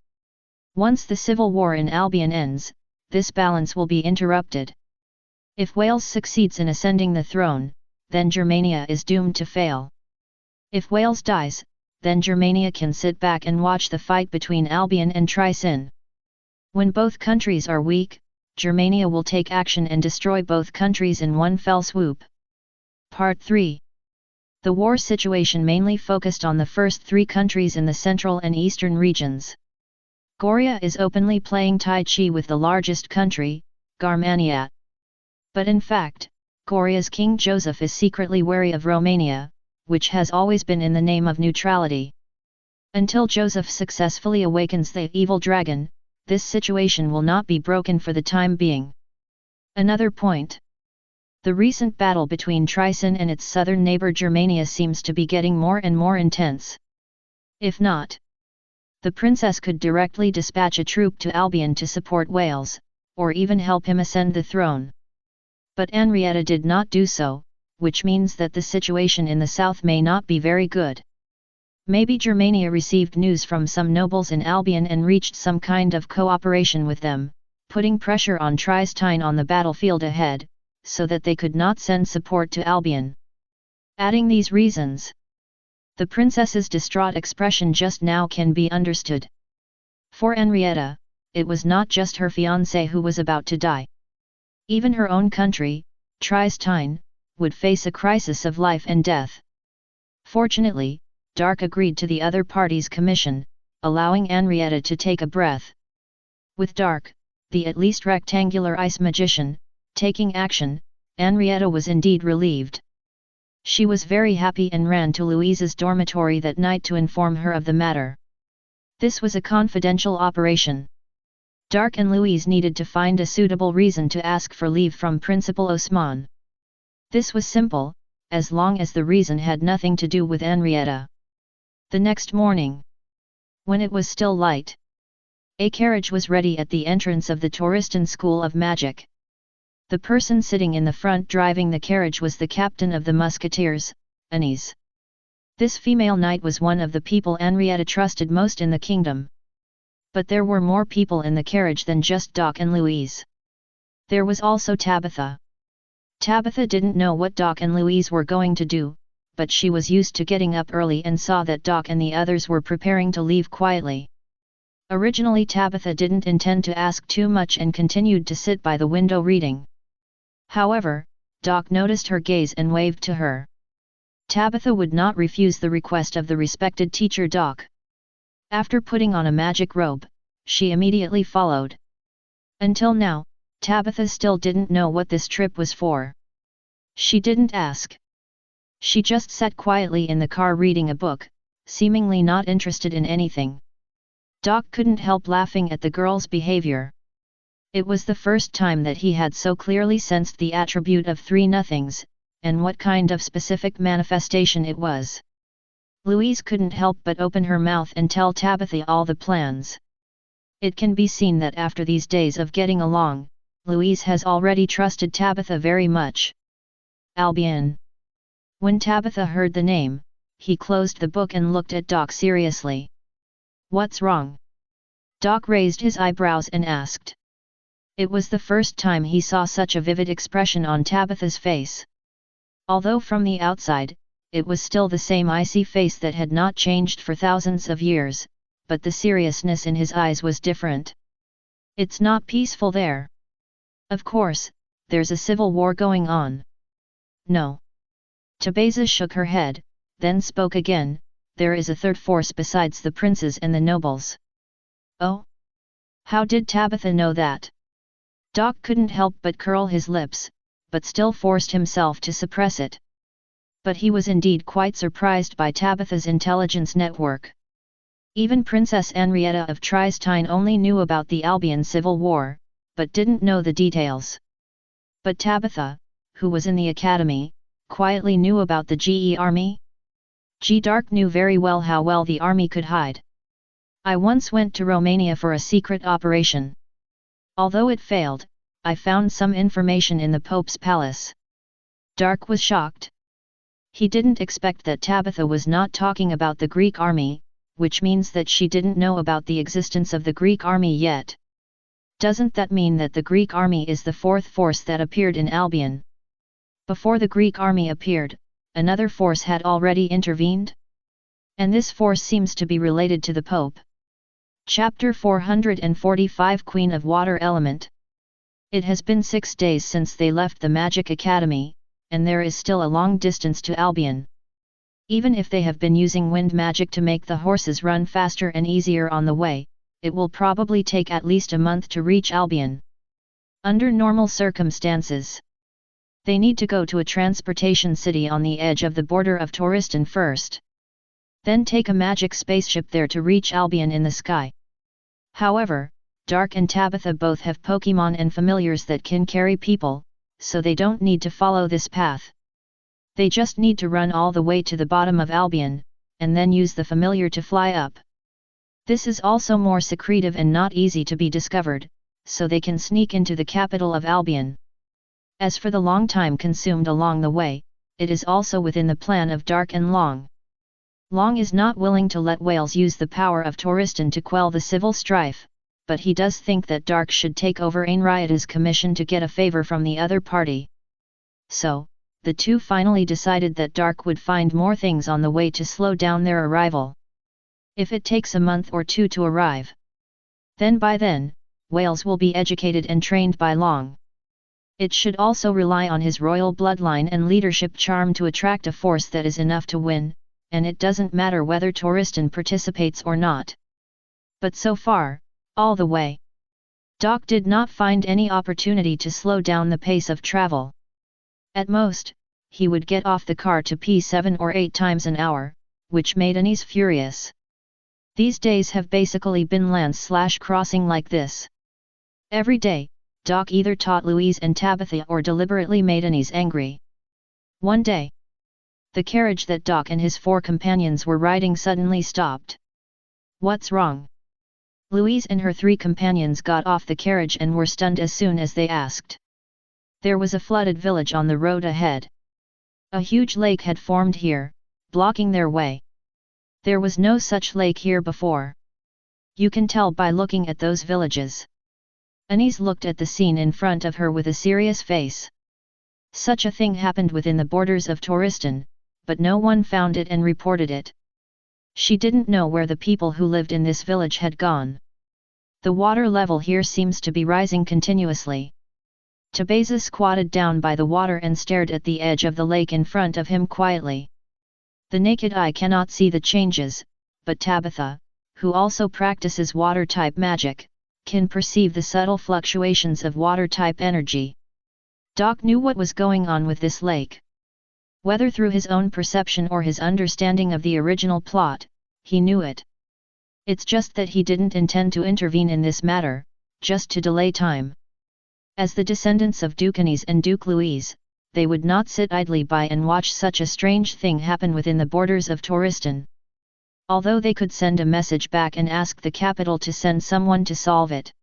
Once the civil war in Albion ends, this balance will be interrupted. If Wales succeeds in ascending the throne, then Germania is doomed to fail. If Wales dies, then Germania can sit back and watch the fight between Albion and Tristan. When both countries are weak, Germania will take action and destroy both countries in one fell swoop. Part 3. The war situation mainly focused on the first 3 countries in the central and eastern regions. Goria is openly playing Tai Chi with the largest country, Garmania. But in fact, Goria's King Joseph is secretly wary of Romania, which has always been in the name of neutrality. Until Joseph successfully awakens the evil dragon, this situation will not be broken for the time being. Another point. The recent battle between Tristan and its southern neighbor Germania seems to be getting more and more intense. If not, the princess could directly dispatch a troop to Albion to support Wales, or even help him ascend the throne. But Henrietta did not do so, which means that the situation in the south may not be very good. Maybe Germania received news from some nobles in Albion and reached some kind of cooperation with them, putting pressure on Tristan on the battlefield ahead, so that they could not send support to Albion. Adding these reasons, the princess's distraught expression just now can be understood. For Henrietta, it was not just her fiancé who was about to die. Even her own country, Tristan, would face a crisis of life and death. Fortunately, Dark agreed to the other party's commission, allowing Henrietta to take a breath. With Dark, the at least rectangular ice magician, taking action, Henrietta was indeed relieved. She was very happy and ran to Louise's dormitory that night to inform her of the matter. This was a confidential operation. Dark and Louise needed to find a suitable reason to ask for leave from Principal Osman. This was simple, as long as the reason had nothing to do with Henrietta. The next morning, when it was still light, a carriage was ready at the entrance of the Torriston School of Magic. The person sitting in the front driving the carriage was the captain of the musketeers, Anise. This female knight was one of the people Henrietta trusted most in the kingdom. But there were more people in the carriage than just Doc and Louise. There was also Tabitha. Tabitha didn't know what Doc and Louise were going to do, but she was used to getting up early and saw that Doc and the others were preparing to leave quietly. Originally Tabitha didn't intend to ask too much and continued to sit by the window reading. However, Doc noticed her gaze and waved to her. Tabitha would not refuse the request of the respected teacher Doc. After putting on a magic robe, she immediately followed. Until now, Tabitha still didn't know what this trip was for. She didn't ask. She just sat quietly in the car reading a book, seemingly not interested in anything. Doc couldn't help laughing at the girl's behavior. It was the first time that he had so clearly sensed the attribute of three nothings, and what kind of specific manifestation it was. Louise couldn't help but open her mouth and tell Tabitha all the plans. It can be seen that after these days of getting along, Louise has already trusted Tabitha very much. Albion. When Tabitha heard the name, he closed the book and looked at Doc seriously. What's wrong? Doc raised his eyebrows and asked. It was the first time he saw such a vivid expression on Tabitha's face. Although from the outside, it was still the same icy face that had not changed for thousands of years, but the seriousness in his eyes was different. It's not peaceful there. Of course, there's a civil war going on. No. Tabeza shook her head, then spoke again. There is a third force besides the princes and the nobles. Oh? How did Tabitha know that? Doc couldn't help but curl his lips, but still forced himself to suppress it. But he was indeed quite surprised by Tabitha's intelligence network. Even Princess Henrietta of Tristein only knew about the Albion Civil War, but didn't know the details. But Tabitha, who was in the academy, quietly knew about the GE army. Dark knew very well how well the army could hide. I once went to Romania for a secret operation. Although it failed, I found some information in the Pope's palace. Dark was shocked. He didn't expect that Tabitha was not talking about the Greek army, which means that she didn't know about the existence of the Greek army yet. Doesn't that mean that the Greek army is the fourth force that appeared in Albion? Before the Greek army appeared, another force had already intervened? And this force seems to be related to the Pope. Chapter 445 Queen of Water Element. It has been 6 days since they left the Magic Academy, and there is still a long distance to Albion. Even if they have been using wind magic to make the horses run faster and easier on the way, it will probably take at least a month to reach Albion. Under normal circumstances, they need to go to a transportation city on the edge of the border of Touriston first. Then take a magic spaceship there to reach Albion in the sky. However, Dark and Tabitha both have Pokemon and familiars that can carry people, so they don't need to follow this path. They just need to run all the way to the bottom of Albion, and then use the familiar to fly up. This is also more secretive and not easy to be discovered, so they can sneak into the capital of Albion. As for the long time consumed along the way, it is also within the plan of Dark and Long. Long is not willing to let Wales use the power of Touriston to quell the civil strife, but he does think that Dark should take over Ainriata's commission to get a favor from the other party. So, the two finally decided that Dark would find more things on the way to slow down their arrival. If it takes a month or two to arrive, then by then, Wales will be educated and trained by Long. It should also rely on his royal bloodline and leadership charm to attract a force that is enough to win, and it doesn't matter whether Touriston participates or not. But so far, all the way, Doc did not find any opportunity to slow down the pace of travel. At most, he would get off the car to pee 7 or 8 times an hour, which made Anise furious. These days have basically been land/crossing like this. Every day, Doc either taught Louise and Tabitha or deliberately made Anise angry. One day, the carriage that Doc and his 4 companions were riding suddenly stopped. What's wrong? Louise and her 3 companions got off the carriage and were stunned as soon as they asked. There was a flooded village on the road ahead. A huge lake had formed here, blocking their way. There was no such lake here before. You can tell by looking at those villages. Anise looked at the scene in front of her with a serious face. Such a thing happened within the borders of Touriston, but no one found it and reported it. She didn't know where the people who lived in this village had gone. The water level here seems to be rising continuously. Tabeza squatted down by the water and stared at the edge of the lake in front of him quietly. The naked eye cannot see the changes, but Tabitha, who also practices water-type magic, can perceive the subtle fluctuations of water-type energy. Doc knew what was going on with this lake. Whether through his own perception or his understanding of the original plot, he knew it. It's just that he didn't intend to intervene in this matter, just to delay time. As the descendants of Duke Anis and Duke Louise, they would not sit idly by and watch such a strange thing happen within the borders of Touristan. Although they could send a message back and ask the capital to send someone to solve it.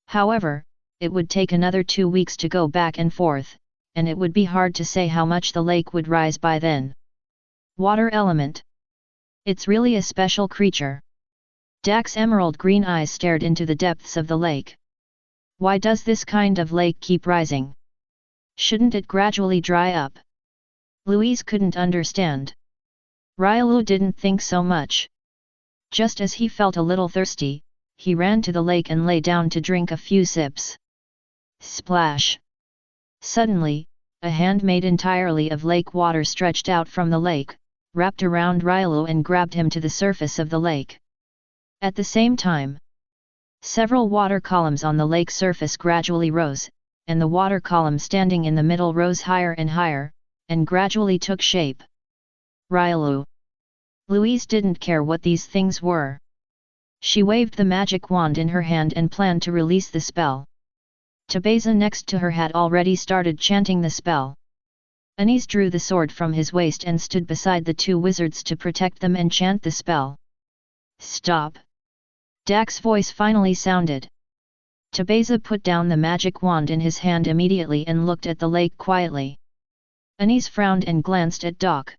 However, it would take another 2 weeks to go back and forth, and it would be hard to say how much the lake would rise by then. Water element. It's really a special creature. Dak's emerald green eyes stared into the depths of the lake. Why does this kind of lake keep rising? Shouldn't it gradually dry up? Louise couldn't understand. Ryalu didn't think so much. Just as he felt a little thirsty, he ran to the lake and lay down to drink a few sips. Splash! Suddenly, a hand made entirely of lake water stretched out from the lake, wrapped around Ryalu and grabbed him to the surface of the lake. At the same time, several water columns on the lake surface gradually rose, and the water column standing in the middle rose higher and higher, and gradually took shape. Ryalu. Louise didn't care what these things were. She waved the magic wand in her hand and planned to release the spell. Tabeza next to her had already started chanting the spell. Anis drew the sword from his waist and stood beside the two wizards to protect them and chant the spell. Stop! Dak's voice finally sounded. Tabeza put down the magic wand in his hand immediately and looked at the lake quietly. Anis frowned and glanced at Dak.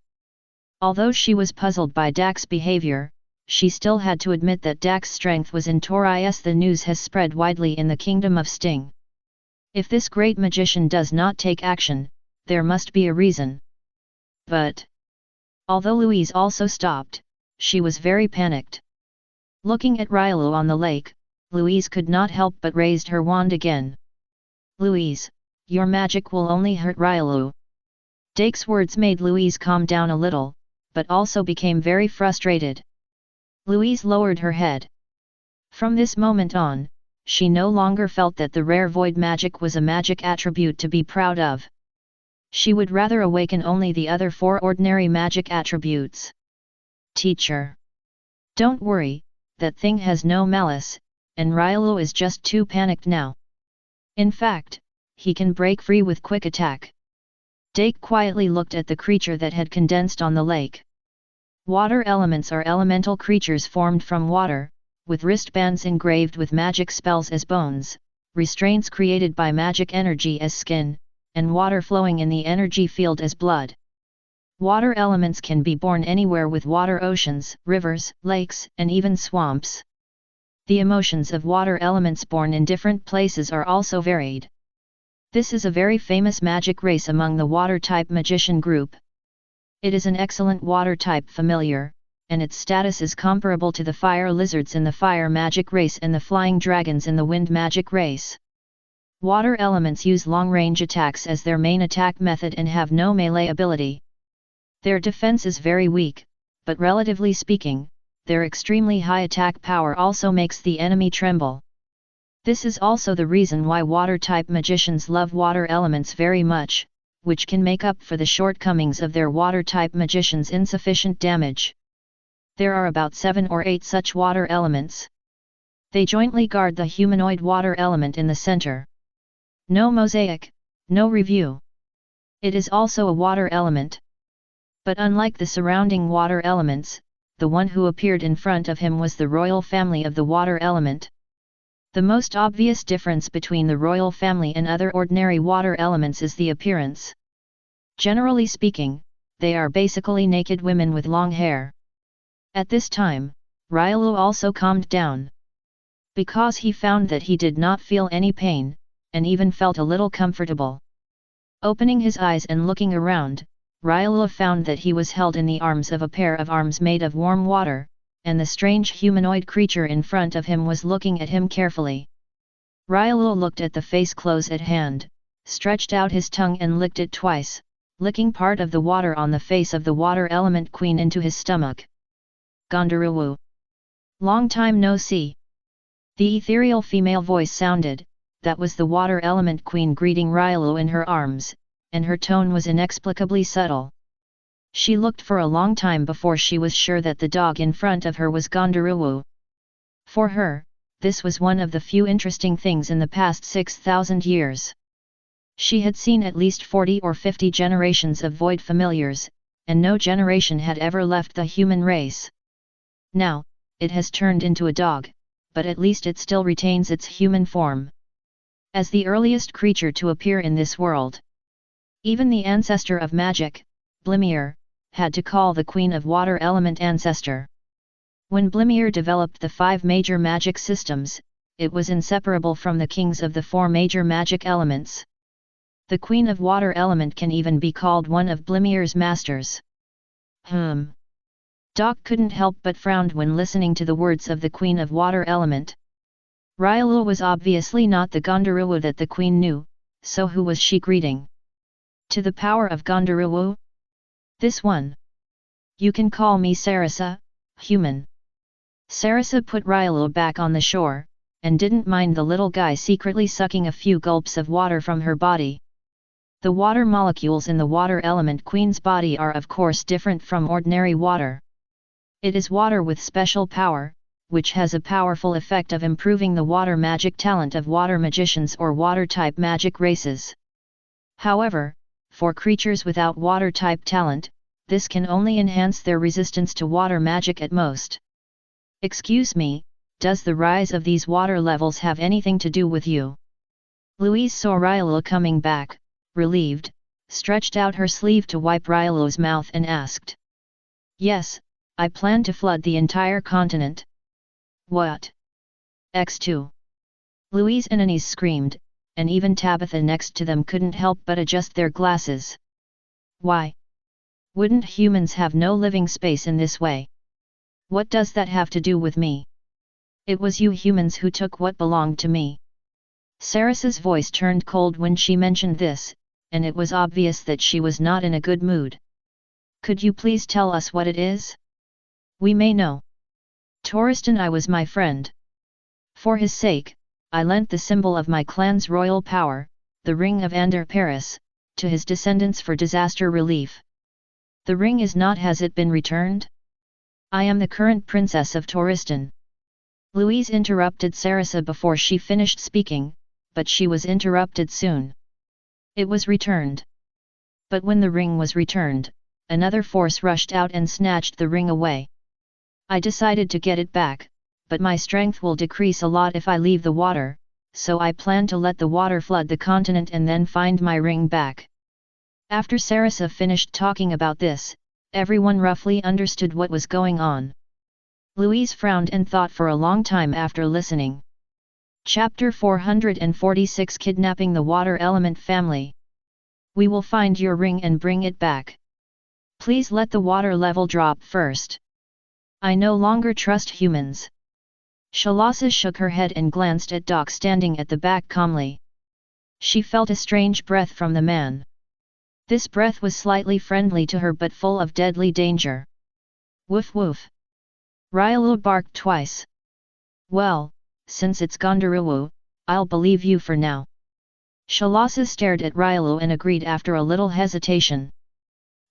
Although she was puzzled by Dak's behavior, she still had to admit that Dak's strength was notorious. The news has spread widely in the kingdom of Sting. If this great magician does not take action, there must be a reason. But, although Louise also stopped, she was very panicked. Looking at Ryalu on the lake, Louise could not help but raised her wand again. Louise, your magic will only hurt Ryalu. Dak's words made Louise calm down a little, but also became very frustrated. Louise lowered her head. From this moment on, she no longer felt that the rare void magic was a magic attribute to be proud of. She would rather awaken only the other 4 ordinary magic attributes. Teacher. Don't worry, that thing has no malice, and Ryalu is just too panicked now. In fact, he can break free with quick attack. Dak quietly looked at the creature that had condensed on the lake. Water elements are elemental creatures formed from water, with wristbands engraved with magic spells as bones, restraints created by magic energy as skin, and water flowing in the energy field as blood. Water elements can be born anywhere with water: oceans, rivers, lakes, and even swamps. The emotions of water elements born in different places are also varied. This is a very famous magic race among the water-type magician group. It is an excellent water-type familiar, and its status is comparable to the fire lizards in the fire magic race and the flying dragons in the wind magic race. Water elements use long-range attacks as their main attack method and have no melee ability. Their defense is very weak, but relatively speaking, their extremely high attack power also makes the enemy tremble. This is also the reason why water-type magicians love water elements very much, which can make up for the shortcomings of their water-type magicians' insufficient damage. There are about 7 or 8 such water elements. They jointly guard the humanoid water element in the center. No mosaic, no review. It is also a water element. But unlike the surrounding water elements, the one who appeared in front of him was the royal family of the water element. The most obvious difference between the royal family and other ordinary water elements is the appearance. Generally speaking, they are basically naked women with long hair. At this time, Ryalu also calmed down. Because he found that he did not feel any pain, and even felt a little comfortable. Opening his eyes and looking around, Ryalu found that he was held in the arms of a pair of arms made of warm water, and the strange humanoid creature in front of him was looking at him carefully. Ryalu looked at the face close at hand, stretched out his tongue and licked it twice, licking part of the water on the face of the water element queen into his stomach. Gandaruwu. Long time no see. The ethereal female voice sounded. That was the water element queen greeting Ryalu in her arms, and her tone was inexplicably subtle. She looked for a long time before she was sure that the dog in front of her was Gandaruwu. For her, this was one of the few interesting things in the past 6,000 years. She had seen at least 40 or 50 generations of void familiars, and no generation had ever left the human race. Now, it has turned into a dog, but at least it still retains its human form. As the earliest creature to appear in this world, even the ancestor of magic, Blimir, had to call the Queen of Water Element ancestor. When Blimir developed the 5 major magic systems, it was inseparable from the kings of the 4 major magic elements. The Queen of Water Element can even be called one of Blimir's masters. Doc couldn't help but frown when listening to the words of the Queen of Water Element. Ryalul was obviously not the Gondoruwu that the Queen knew, so who was she greeting? To the power of Gondoruwu? This one. You can call me Sarasa, human. Sarasa put Ryalul back on the shore, and didn't mind the little guy secretly sucking a few gulps of water from her body. The water molecules in the water element queen's body are of course different from ordinary water. It is water with special power, which has a powerful effect of improving the water magic talent of water magicians or water-type magic races. However, for creatures without water-type talent, this can only enhance their resistance to water magic at most. Excuse me, does the rise of these water levels have anything to do with you? Louise saw Ryalul coming back, relieved, stretched out her sleeve to wipe Ryalul's mouth and asked. Yes, I plan to flood the entire continent. What? X2. Louise and Anise screamed, and even Tabitha next to them couldn't help but adjust their glasses. Why? Wouldn't humans have no living space in this way? What does that have to do with me? It was you humans who took what belonged to me. Sarasa's voice turned cold when she mentioned this, and it was obvious that she was not in a good mood. Could you please tell us what it is? We may know. Torriston, I was my friend. For his sake, I lent the symbol of my clan's royal power, the Ring of Ander Paris, to his descendants for disaster relief. The ring is not. Has it been returned? I am the current princess of Torriston. Louise interrupted Sarasa before she finished speaking, but she was interrupted soon. It was returned. But when the ring was returned, another force rushed out and snatched the ring away. I decided to get it back, but my strength will decrease a lot if I leave the water, so I plan to let the water flood the continent and then find my ring back. After Sarasa finished talking about this, everyone roughly understood what was going on. Louise frowned and thought for a long time after listening. Chapter 446 Kidnapping the Water Element Family. We will find your ring and bring it back. Please let the water level drop first. I no longer trust humans. Shalasa shook her head and glanced at Doc standing at the back calmly. She felt a strange breath from the man. This breath was slightly friendly to her but full of deadly danger. Woof woof. Ryalul barked twice. Well, since it's Gondoruwu, I'll believe you for now. Shalasa stared at Ryalul and agreed after a little hesitation.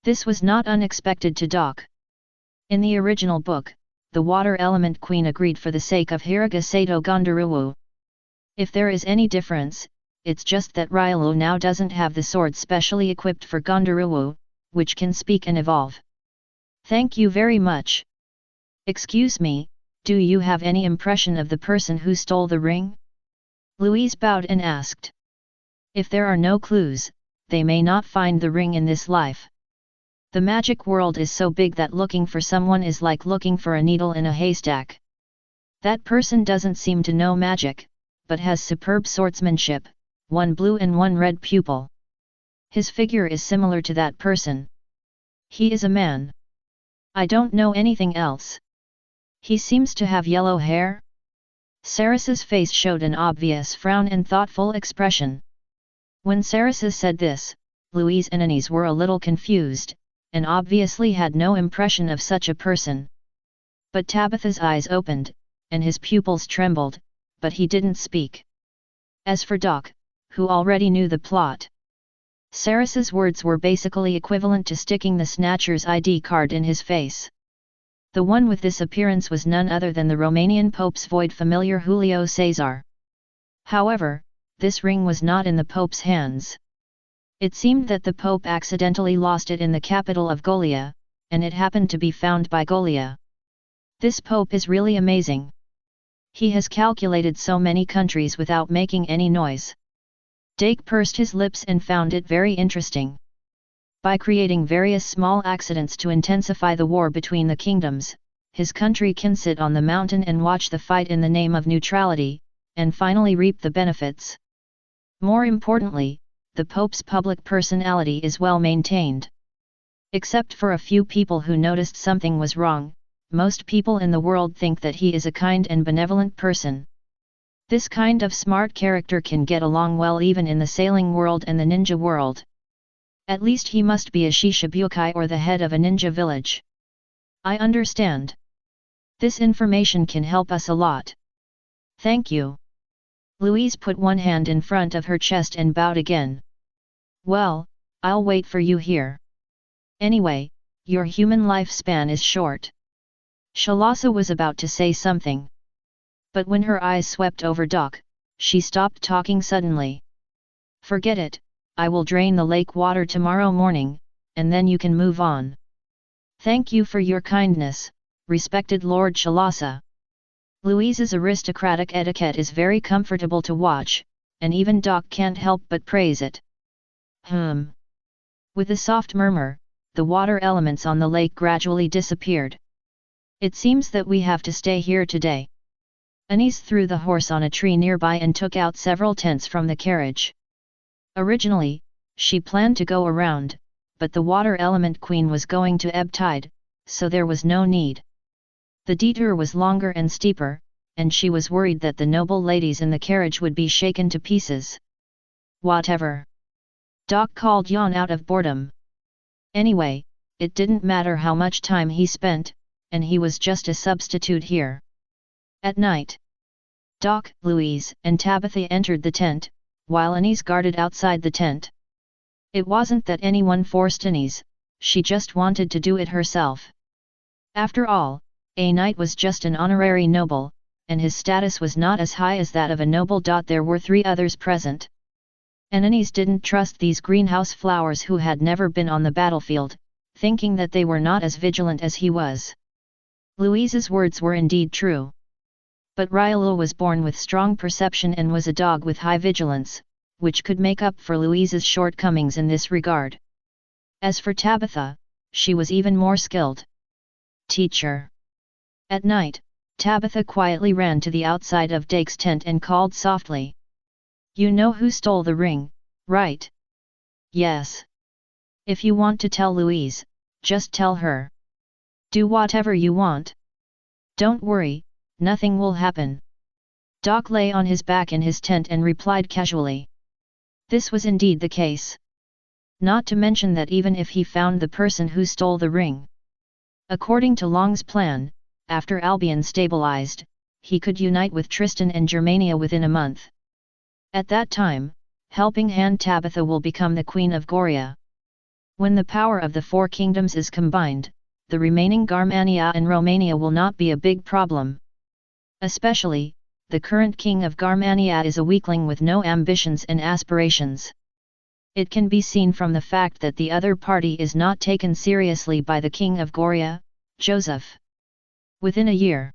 This was not unexpected to Doc. In the original book, the Water Element Queen agreed for the sake of Hiraga Sato Gondoruwu. If there is any difference, it's just that Ryalul now doesn't have the sword specially equipped for Gondoruwu, which can speak and evolve. Thank you very much. Excuse me, do you have any impression of the person who stole the ring? Louise bowed and asked. If there are no clues, they may not find the ring in this life. The magic world is so big that looking for someone is like looking for a needle in a haystack. That person doesn't seem to know magic, but has superb swordsmanship, one blue and one red pupil. His figure is similar to that person. He is a man. I don't know anything else. He seems to have yellow hair? Sarasa's face showed an obvious frown and thoughtful expression. When Sarasa said this, Louise and Anise were a little confused, and obviously had no impression of such a person. But Tabitha's eyes opened, and his pupils trembled, but he didn't speak. As for Doc, who already knew the plot, Sarasa's words were basically equivalent to sticking the Snatcher's ID card in his face. The one with this appearance was none other than the Romanian Pope's void familiar Julio Cesar. However, this ring was not in the Pope's hands. It seemed that the Pope accidentally lost it in the capital of Golia, and it happened to be found by Golia. This Pope is really amazing. He has calculated so many countries without making any noise. Dake pursed his lips and found it very interesting. By creating various small accidents to intensify the war between the kingdoms, his country can sit on the mountain and watch the fight in the name of neutrality, and finally reap the benefits. More importantly, the Pope's public personality is well maintained. Except for a few people who noticed something was wrong, most people in the world think that he is a kind and benevolent person. This kind of smart character can get along well even in the sailing world and the ninja world. At least he must be a Shishibukai or the head of a ninja village. I understand. This information can help us a lot. Thank you. Louise put one hand in front of her chest and bowed again. Well, I'll wait for you here. Anyway, your human lifespan is short. Shalasa was about to say something. But when her eyes swept over Doc, she stopped talking suddenly. Forget it, I will drain the lake water tomorrow morning, and then you can move on. Thank you for your kindness, respected Lord Shalasa. Louise's aristocratic etiquette is very comfortable to watch, and even Doc can't help but praise it. With a soft murmur, the water elements on the lake gradually disappeared. It seems that we have to stay here today. Anise threw the horse on a tree nearby and took out several tents from the carriage. Originally, she planned to go around, but the water element queen was going to ebb tide, so there was no need. The detour was longer and steeper, and she was worried that the noble ladies in the carriage would be shaken to pieces. Whatever. Doc called Jan out of boredom. Anyway, it didn't matter how much time he spent, and he was just a substitute here. At night, Doc, Louise, and Tabitha entered the tent, while Anise guarded outside the tent. It wasn't that anyone forced Anise, she just wanted to do it herself. After all, a knight was just an honorary noble, and his status was not as high as that of a noble. There were 3 others present. And Anise didn't trust these greenhouse flowers who had never been on the battlefield, thinking that they were not as vigilant as he was. Louise's words were indeed true. But Ryalo was born with strong perception and was a dog with high vigilance, which could make up for Louise's shortcomings in this regard. As for Tabitha, she was even more skilled. Teacher. At night, Tabitha quietly ran to the outside of Dake's tent and called softly. You know who stole the ring, right? Yes. If you want to tell Louise, just tell her. Do whatever you want. Don't worry, nothing will happen. Doc lay on his back in his tent and replied casually. This was indeed the case. Not to mention that even if he found the person who stole the ring. According to Long's plan, after Albion stabilized, he could unite with Tristan and Germania within a month. At that time, Helping Hand Tabitha will become the Queen of Goria. When the power of the 4 kingdoms is combined, the remaining Garmania and Romania will not be a big problem. Especially, the current king of Garmania is a weakling with no ambitions and aspirations. It can be seen from the fact that the other party is not taken seriously by the king of Goria, Joseph. Within a year,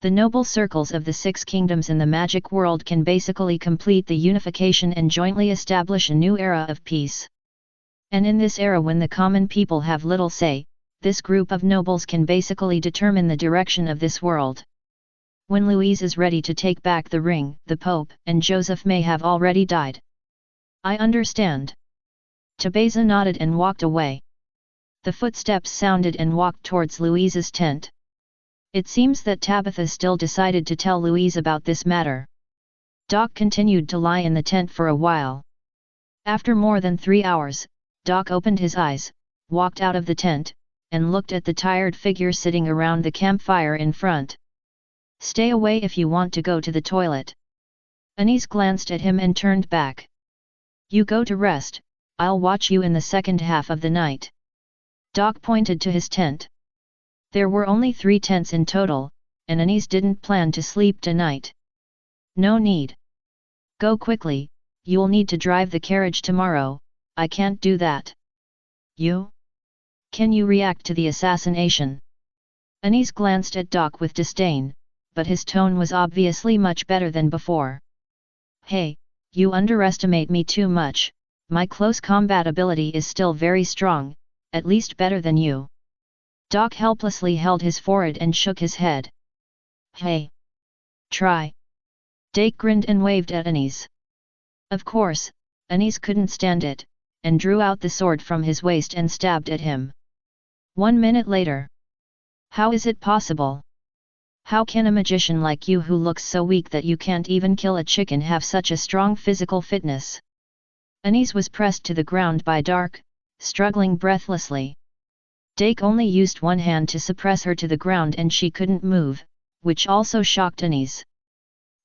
the noble circles of the 6 kingdoms in the magic world can basically complete the unification and jointly establish a new era of peace. And in this era, when the common people have little say, this group of nobles can basically determine the direction of this world. When Louise is ready to take back the ring, the Pope and Joseph may have already died. I understand. Tabeza nodded and walked away. The footsteps sounded and walked towards Louise's tent. It seems that Tabitha still decided to tell Louise about this matter. Doc continued to lie in the tent for a while. After more than 3 hours, Doc opened his eyes, walked out of the tent, and looked at the tired figure sitting around the campfire in front. Stay away if you want to go to the toilet. Anise glanced at him and turned back. You go to rest, I'll watch you in the second half of the night. Doc pointed to his tent. There were only 3 tents in total, and Anis didn't plan to sleep tonight. No need. Go quickly, you'll need to drive the carriage tomorrow. I can't do that. You? Can you react to the assassination? Anis glanced at Doc with disdain, but his tone was obviously much better than before. Hey, you underestimate me too much. My close combat ability is still very strong, at least better than you. Doc helplessly held his forehead and shook his head. Hey! Try! Dake grinned and waved at Anis. Of course, Anis couldn't stand it, and drew out the sword from his waist and stabbed at him. 1 minute later. How is it possible? How can a magician like you who looks so weak that you can't even kill a chicken have such a strong physical fitness? Anis was pressed to the ground by Dark, struggling breathlessly. Dake only used one hand to suppress her to the ground and she couldn't move, which also shocked Anis.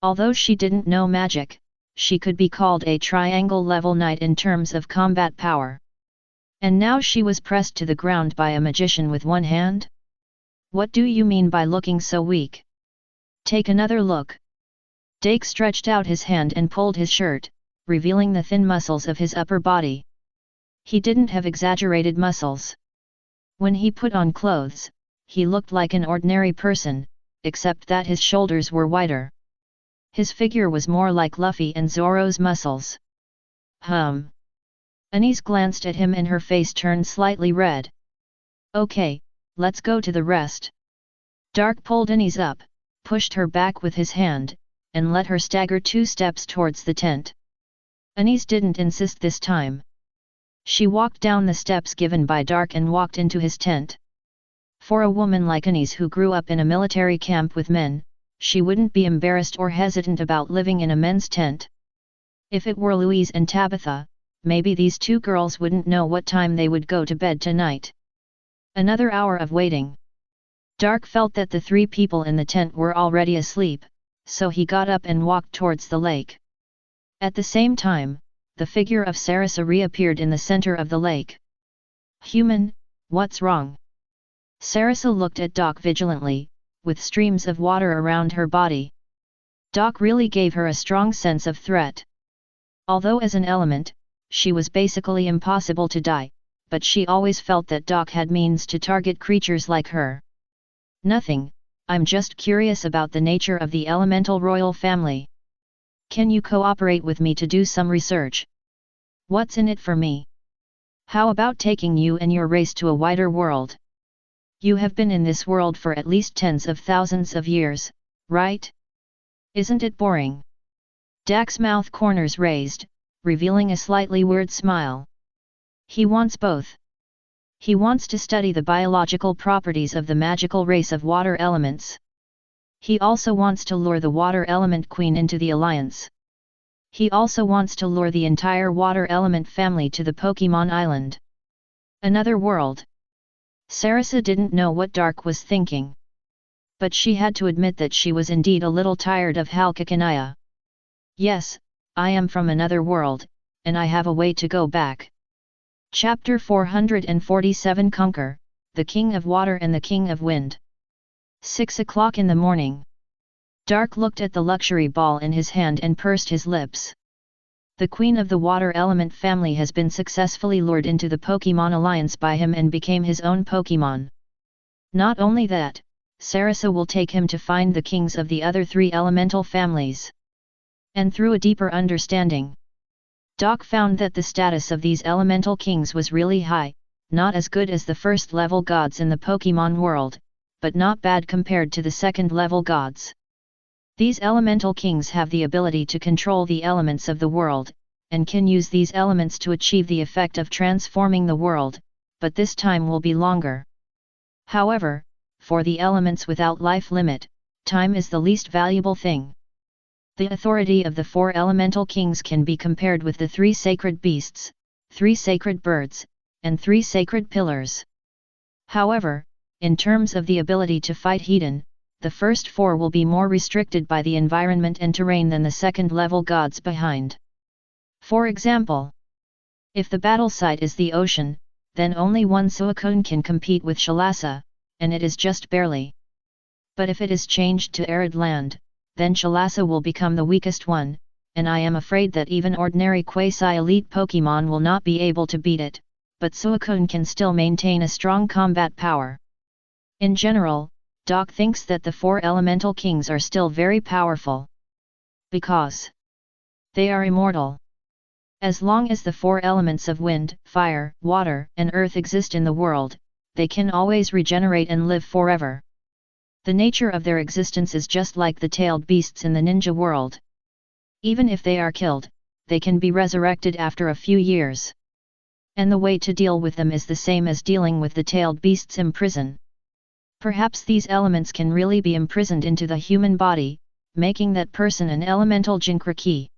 Although she didn't know magic, she could be called a triangle-level knight in terms of combat power. And now she was pressed to the ground by a magician with one hand? What do you mean by looking so weak? Take another look. Dake stretched out his hand and pulled his shirt, revealing the thin muscles of his upper body. He didn't have exaggerated muscles. When he put on clothes, he looked like an ordinary person, except that his shoulders were wider. His figure was more like Luffy and Zoro's muscles. Anis glanced at him and her face turned slightly red. Okay, let's go to the rest. Dark pulled Anis up, pushed her back with his hand, and let her stagger 2 steps towards the tent. Anis didn't insist this time. She walked down the steps given by Dark and walked into his tent. For a woman like Anis who grew up in a military camp with men, she wouldn't be embarrassed or hesitant about living in a men's tent. If it were Louise and Tabitha, maybe these 2 girls wouldn't know what time they would go to bed tonight. Another hour of waiting. Dark felt that the 3 people in the tent were already asleep, so he got up and walked towards the lake. At the same time, the figure of Sarasa reappeared in the center of the lake. Human, what's wrong? Sarasa looked at Doc vigilantly, with streams of water around her body. Doc really gave her a strong sense of threat. Although as an element, she was basically impossible to die, but she always felt that Doc had means to target creatures like her. Nothing, I'm just curious about the nature of the elemental royal family. Can you cooperate with me to do some research? What's in it for me? How about taking you and your race to a wider world? You have been in this world for at least tens of thousands of years, right? Isn't it boring? Dak's mouth corners raised, revealing a slightly weird smile. He wants both. He wants to study the biological properties of the magical race of water elements. He also wants to lure the water element queen into the alliance. He also wants to lure the entire water element family to the Pokemon Island. Another world. Sarasa didn't know what Dark was thinking. But she had to admit that she was indeed a little tired of Halkakanaya. Yes, I am from another world, and I have a way to go back. Chapter 447 Conquer, the King of Water and the King of Wind. 6 o'clock in the morning. Dark looked at the luxury ball in his hand and pursed his lips. The Queen of the Water Element family has been successfully lured into the Pokemon Alliance by him and became his own Pokemon. Not only that, Sarasa will take him to find the kings of the other 3 elemental families. And through a deeper understanding, Doc found that the status of these elemental kings was really high, not as good as the first-level gods in the Pokemon world, but not bad compared to the second-level gods. These elemental kings have the ability to control the elements of the world, and can use these elements to achieve the effect of transforming the world, but this time will be longer. However, for the elements without life limit, time is the least valuable thing. The authority of the 4 elemental kings can be compared with the 3 sacred beasts, 3 sacred birds, and 3 sacred pillars. However, in terms of the ability to fight Hedon, the first 4 will be more restricted by the environment and terrain than the second-level gods behind. For example, if the battle site is the ocean, then only one Suicune can compete with Shalasa, and it is just barely. But if it is changed to arid land, then Chalasa will become the weakest one, and I am afraid that even ordinary quasi-elite Pokemon will not be able to beat it, but Suicune can still maintain a strong combat power. In general, Doc thinks that the 4 elemental kings are still very powerful. Because they are immortal. As long as the 4 elements of wind, fire, water, and earth exist in the world, they can always regenerate and live forever. The nature of their existence is just like the tailed beasts in the ninja world. Even if they are killed, they can be resurrected after a few years. And the way to deal with them is the same as dealing with the tailed beasts in prison. Perhaps these elements can really be imprisoned into the human body, making that person an elemental Jinkraki.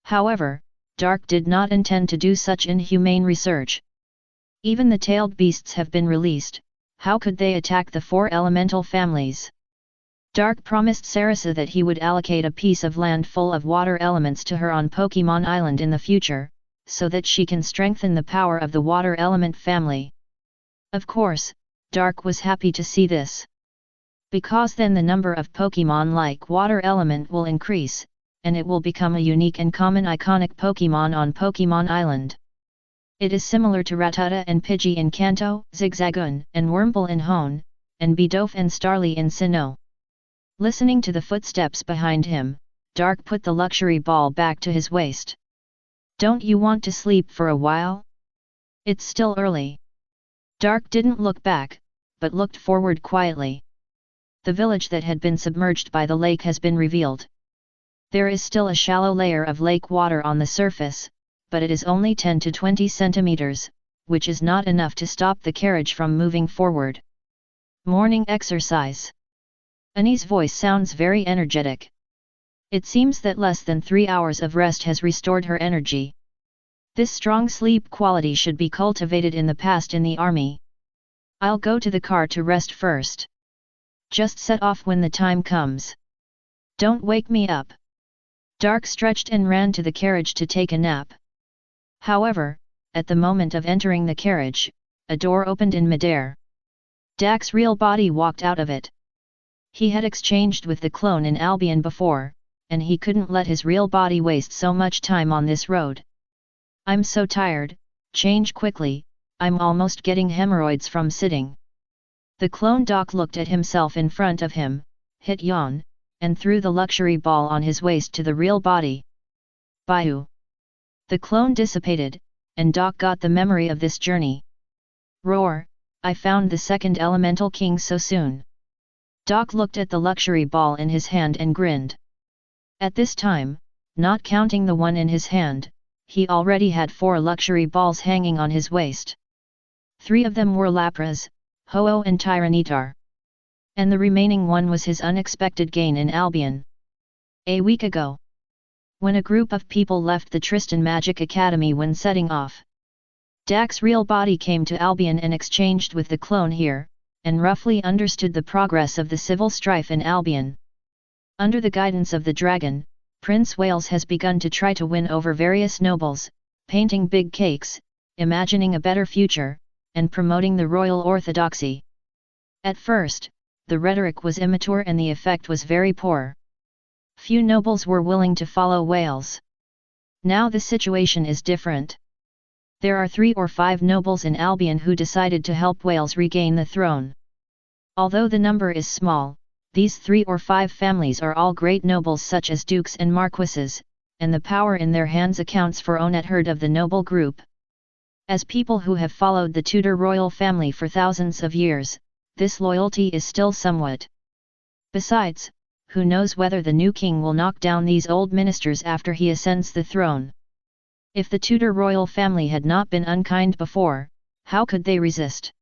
However, Dark did not intend to do such inhumane research. Even the tailed beasts have been released, how could they attack the 4 elemental families? Dark promised Sarasa that he would allocate a piece of land full of water elements to her on Pokemon Island in the future, so that she can strengthen the power of the water element family. Of course, Dark was happy to see this. Because then the number of Pokemon like water element will increase, and it will become a unique and common iconic Pokemon on Pokemon Island. It is similar to Rattata and Pidgey in Kanto, Zigzagoon and Wurmple in Hone, and Bidoof and Starly in Sinnoh. Listening to the footsteps behind him, Dark put the luxury ball back to his waist. Don't you want to sleep for a while? It's still early. Dark didn't look back, but looked forward quietly. The village that had been submerged by the lake has been revealed. There is still a shallow layer of lake water on the surface, but it is only 10 to 20 centimeters, which is not enough to stop the carriage from moving forward. Morning exercise. Annie's voice sounds very energetic. It seems that less than 3 hours of rest has restored her energy. This strong sleep quality should be cultivated in the past in the army. I'll go to the car to rest first. Just set off when the time comes. Don't wake me up. Dark stretched and ran to the carriage to take a nap. However, at the moment of entering the carriage, a door opened in midair. Dak's real body walked out of it. He had exchanged with the clone in Albion before, and he couldn't let his real body waste so much time on this road. I'm so tired, change quickly, I'm almost getting hemorrhoids from sitting. The clone Doc looked at himself in front of him, hit yawn, and threw the luxury ball on his waist to the real body. Bayou. The clone dissipated, and Doc got the memory of this journey. Roar, I found the 2nd elemental king so soon. Doc looked at the luxury ball in his hand and grinned. At this time, not counting the one in his hand, he already had 4 luxury balls hanging on his waist. 3 of them were Lapras, Ho-Oh and Tyranitar. And the remaining one was his unexpected gain in Albion. A week ago, when a group of people left the Tristan Magic Academy when setting off, Dak's real body came to Albion and exchanged with the clone here, and roughly understood the progress of the civil strife in Albion. Under the guidance of the dragon, Prince Wales has begun to try to win over various nobles, painting big cakes, imagining a better future, and promoting the royal orthodoxy. At first, the rhetoric was immature and the effect was very poor. Few nobles were willing to follow Wales. Now the situation is different. There are 3 or 5 nobles in Albion who decided to help Wales regain the throne. Although the number is small, these 3 or 5 families are all great nobles such as dukes and marquises, and the power in their hands accounts for one-third of the noble group. As people who have followed the Tudor royal family for thousands of years, this loyalty is still somewhat. Besides, who knows whether the new king will knock down these old ministers after he ascends the throne. If the Tudor royal family had not been unkind before, how could they resist?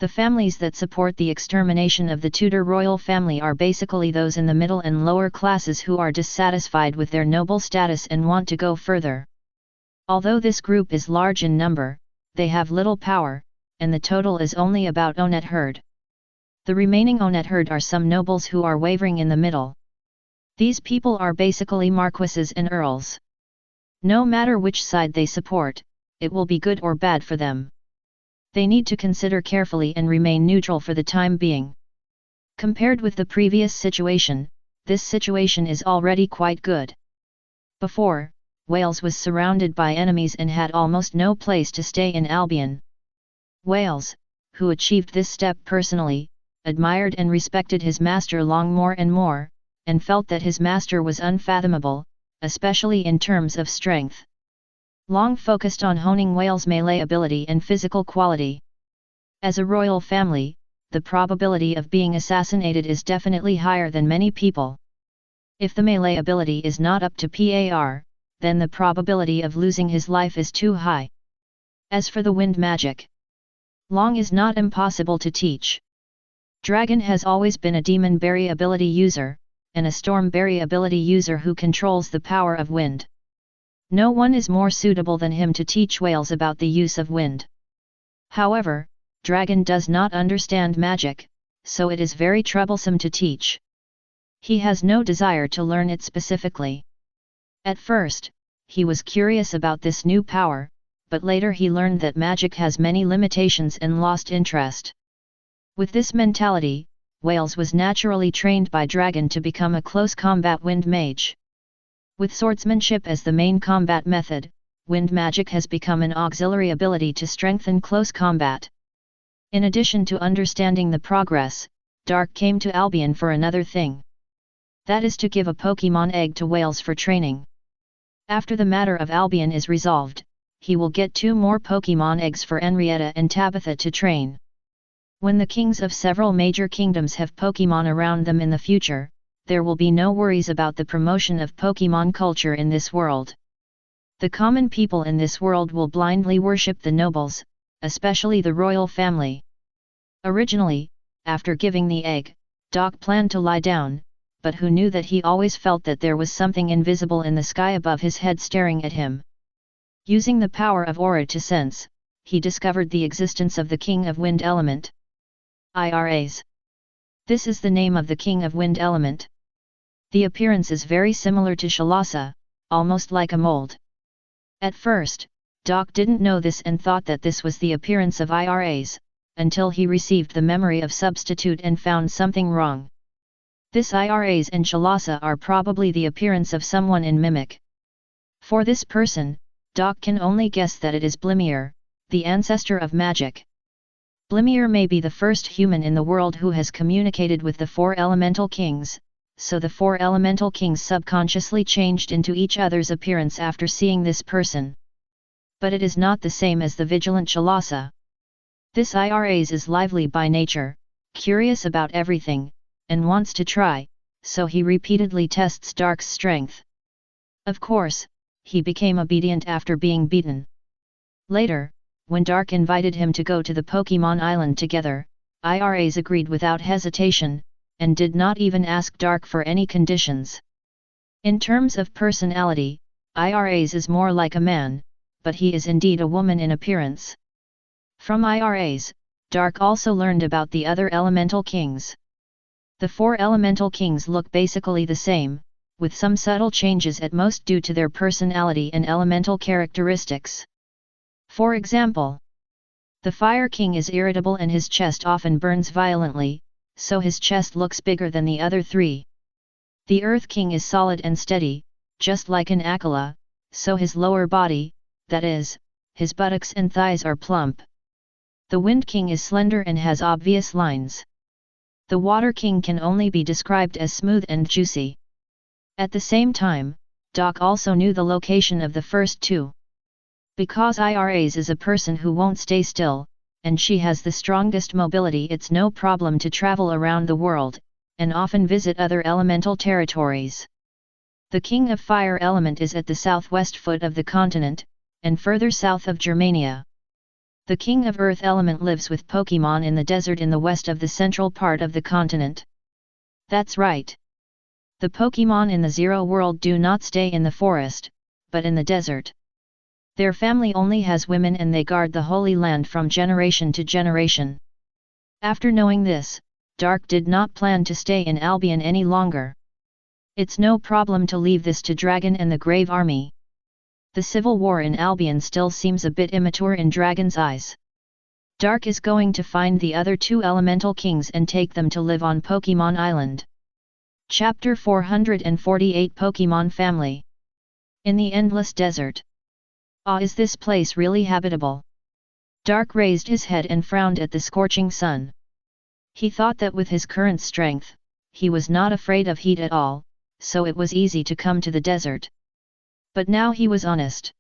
The families that support the extermination of the Tudor royal family are basically those in the middle and lower classes who are dissatisfied with their noble status and want to go further. Although this group is large in number, they have little power, and the total is only about one-third. The remaining one-third are some nobles who are wavering in the middle. These people are basically marquises and earls. No matter which side they support, it will be good or bad for them. They need to consider carefully and remain neutral for the time being. Compared with the previous situation, this situation is already quite good. Before, Wales was surrounded by enemies and had almost no place to stay in Albion. Wales, who achieved this step personally, admired and respected his master Long more, and felt that his master was unfathomable, especially in terms of strength. Long focused on honing Wales' melee ability and physical quality. As a royal family, the probability of being assassinated is definitely higher than many people. If the melee ability is not up to par, then the probability of losing his life is too high. As for the wind magic, Long is not impossible to teach. Dragon has always been a demon berry ability user, and a storm berry ability user who controls the power of wind. No one is more suitable than him to teach Wales about the use of wind. However, Dragon does not understand magic, so it is very troublesome to teach. He has no desire to learn it specifically. At first, he was curious about this new power, but later he learned that magic has many limitations and lost interest. With this mentality, Wales was naturally trained by Dragon to become a close combat wind mage. With swordsmanship as the main combat method, wind magic has become an auxiliary ability to strengthen close combat. In addition to understanding the progress, Dark came to Albion for another thing. That is to give a Pokemon egg to Wales for training. After the matter of Albion is resolved, he will get 2 more Pokemon eggs for Henrietta and Tabitha to train. When the kings of several major kingdoms have Pokemon around them in the future, there will be no worries about the promotion of Pokemon culture in this world. The common people in this world will blindly worship the nobles, especially the royal family. Originally, after giving the egg, Doc planned to lie down, but who knew that he always felt that there was something invisible in the sky above his head staring at him. Using the power of aura to sense, he discovered the existence of the King of Wind Element. IRAs. This is the name of the King of Wind Element. The appearance is very similar to Shalasa, almost like a mold. At first, Doc didn't know this and thought that this was the appearance of IRAs, until he received the memory of substitute and found something wrong. This IRAs and Shalasa are probably the appearance of someone in Mimic. For this person, Doc can only guess that it is Blimir, the ancestor of magic. Blimir may be the first human in the world who has communicated with the 4 elemental kings, so the 4 elemental kings subconsciously changed into each other's appearance after seeing this person. But it is not the same as the vigilant Shalasa. This IRAs is lively by nature, curious about everything, and wants to try, so he repeatedly tests Dark's strength. Of course, he became obedient after being beaten. Later, when Dark invited him to go to the Pokemon Island together, IRAs agreed without hesitation, and did not even ask Dark for any conditions. In terms of personality, IRAs is more like a man, but he is indeed a woman in appearance. From IRAs, Dark also learned about the other elemental kings. The 4 elemental kings look basically the same, with some subtle changes at most due to their personality and elemental characteristics. For example, the Fire King is irritable and his chest often burns violently, so his chest looks bigger than the other 3. The Earth King is solid and steady, just like an Akala, so his lower body, that is, his buttocks and thighs are plump. The Wind King is slender and has obvious lines. The Water King can only be described as smooth and juicy. At the same time, Doc also knew the location of the first 2. Because IRAs is a person who won't stay still, and she has the strongest mobility, it's no problem to travel around the world, and often visit other elemental territories. The King of Fire Element is at the southwest foot of the continent, and further south of Germania. The King of Earth Element lives with Pokemon in the desert in the west of the central part of the continent. That's right. The Pokemon in the Zero World do not stay in the forest, but in the desert. Their family only has women and they guard the Holy Land from generation to generation. After knowing this, Dark did not plan to stay in Albion any longer. It's no problem to leave this to Dragon and the Grave Army. The civil war in Albion still seems a bit immature in Dragon's eyes. Dark is going to find the other two elemental kings and take them to live on Pokemon Island. Chapter 448 Pokemon Family. In the Endless Desert. Is this place really habitable? Dark raised his head and frowned at the scorching sun. He thought that with his current strength, he was not afraid of heat at all, so it was easy to come to the desert. But now he was honest.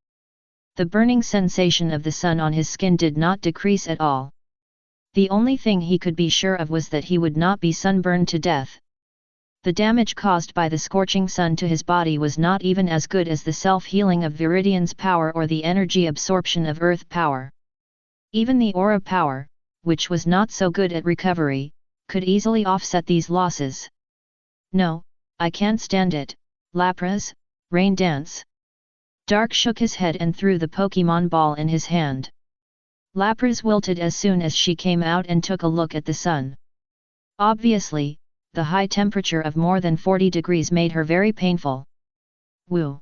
The burning sensation of the sun on his skin did not decrease at all. The only thing he could be sure of was that he would not be sunburned to death. The damage caused by the scorching sun to his body was not even as good as the self-healing of Viridian's power or the energy absorption of Earth power. Even the aura power, which was not so good at recovery, could easily offset these losses. No, I can't stand it, Lapras, Rain Dance. Dark shook his head and threw the Pokemon ball in his hand. Lapras wilted as soon as she came out and took a look at the sun. Obviously, the high temperature of more than 40 degrees made her very painful. Woo!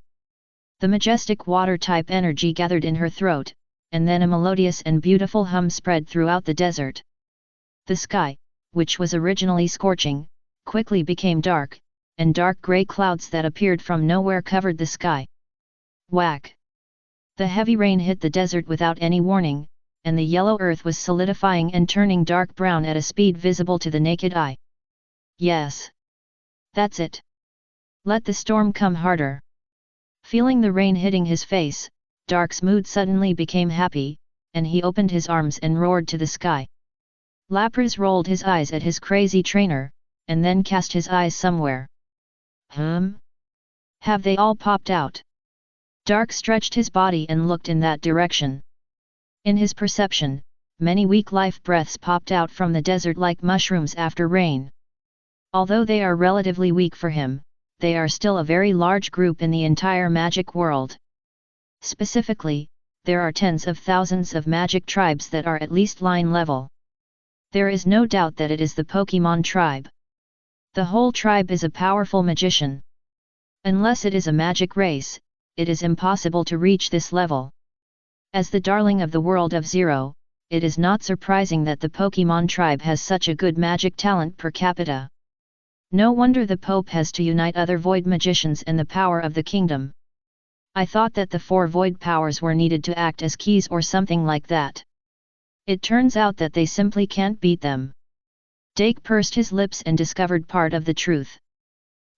The majestic water-type energy gathered in her throat, and then a melodious and beautiful hum spread throughout the desert. The sky, which was originally scorching, quickly became dark, and dark grey clouds that appeared from nowhere covered the sky. Whack! The heavy rain hit the desert without any warning, and the yellow earth was solidifying and turning dark brown at a speed visible to the naked eye. Yes. That's it. Let the storm come harder. Feeling the rain hitting his face, Dark's mood suddenly became happy, and he opened his arms and roared to the sky. Lapras rolled his eyes at his crazy trainer, and then cast his eyes somewhere. Have they all popped out? Dark stretched his body and looked in that direction. In his perception, many weak life breaths popped out from the desert like mushrooms after rain. Although they are relatively weak for him, they are still a very large group in the entire magic world. Specifically, there are tens of thousands of magic tribes that are at least line level. There is no doubt that it is the Pokemon tribe. The whole tribe is a powerful magician. Unless it is a magic race, it is impossible to reach this level. As the darling of the world of Zero, it is not surprising that the Pokemon tribe has such a good magic talent per capita. No wonder the Pope has to unite other void magicians and the power of the kingdom. I thought that the 4 void powers were needed to act as keys or something like that. It turns out that they simply can't beat them. Dake pursed his lips and discovered part of the truth.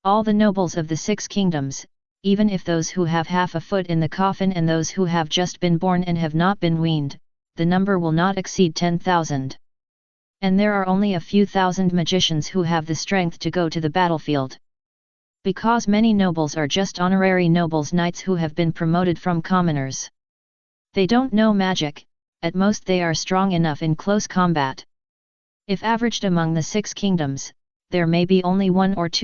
All the nobles of the 6 kingdoms, even if those who have half a foot in the coffin and those who have just been born and have not been weaned, the number will not exceed 10,000. And there are only a few thousand magicians who have the strength to go to the battlefield. Because many nobles are just honorary nobles knights who have been promoted from commoners. They don't know magic, at most they are strong enough in close combat. If averaged among the 6 kingdoms, there may be only 1 or 2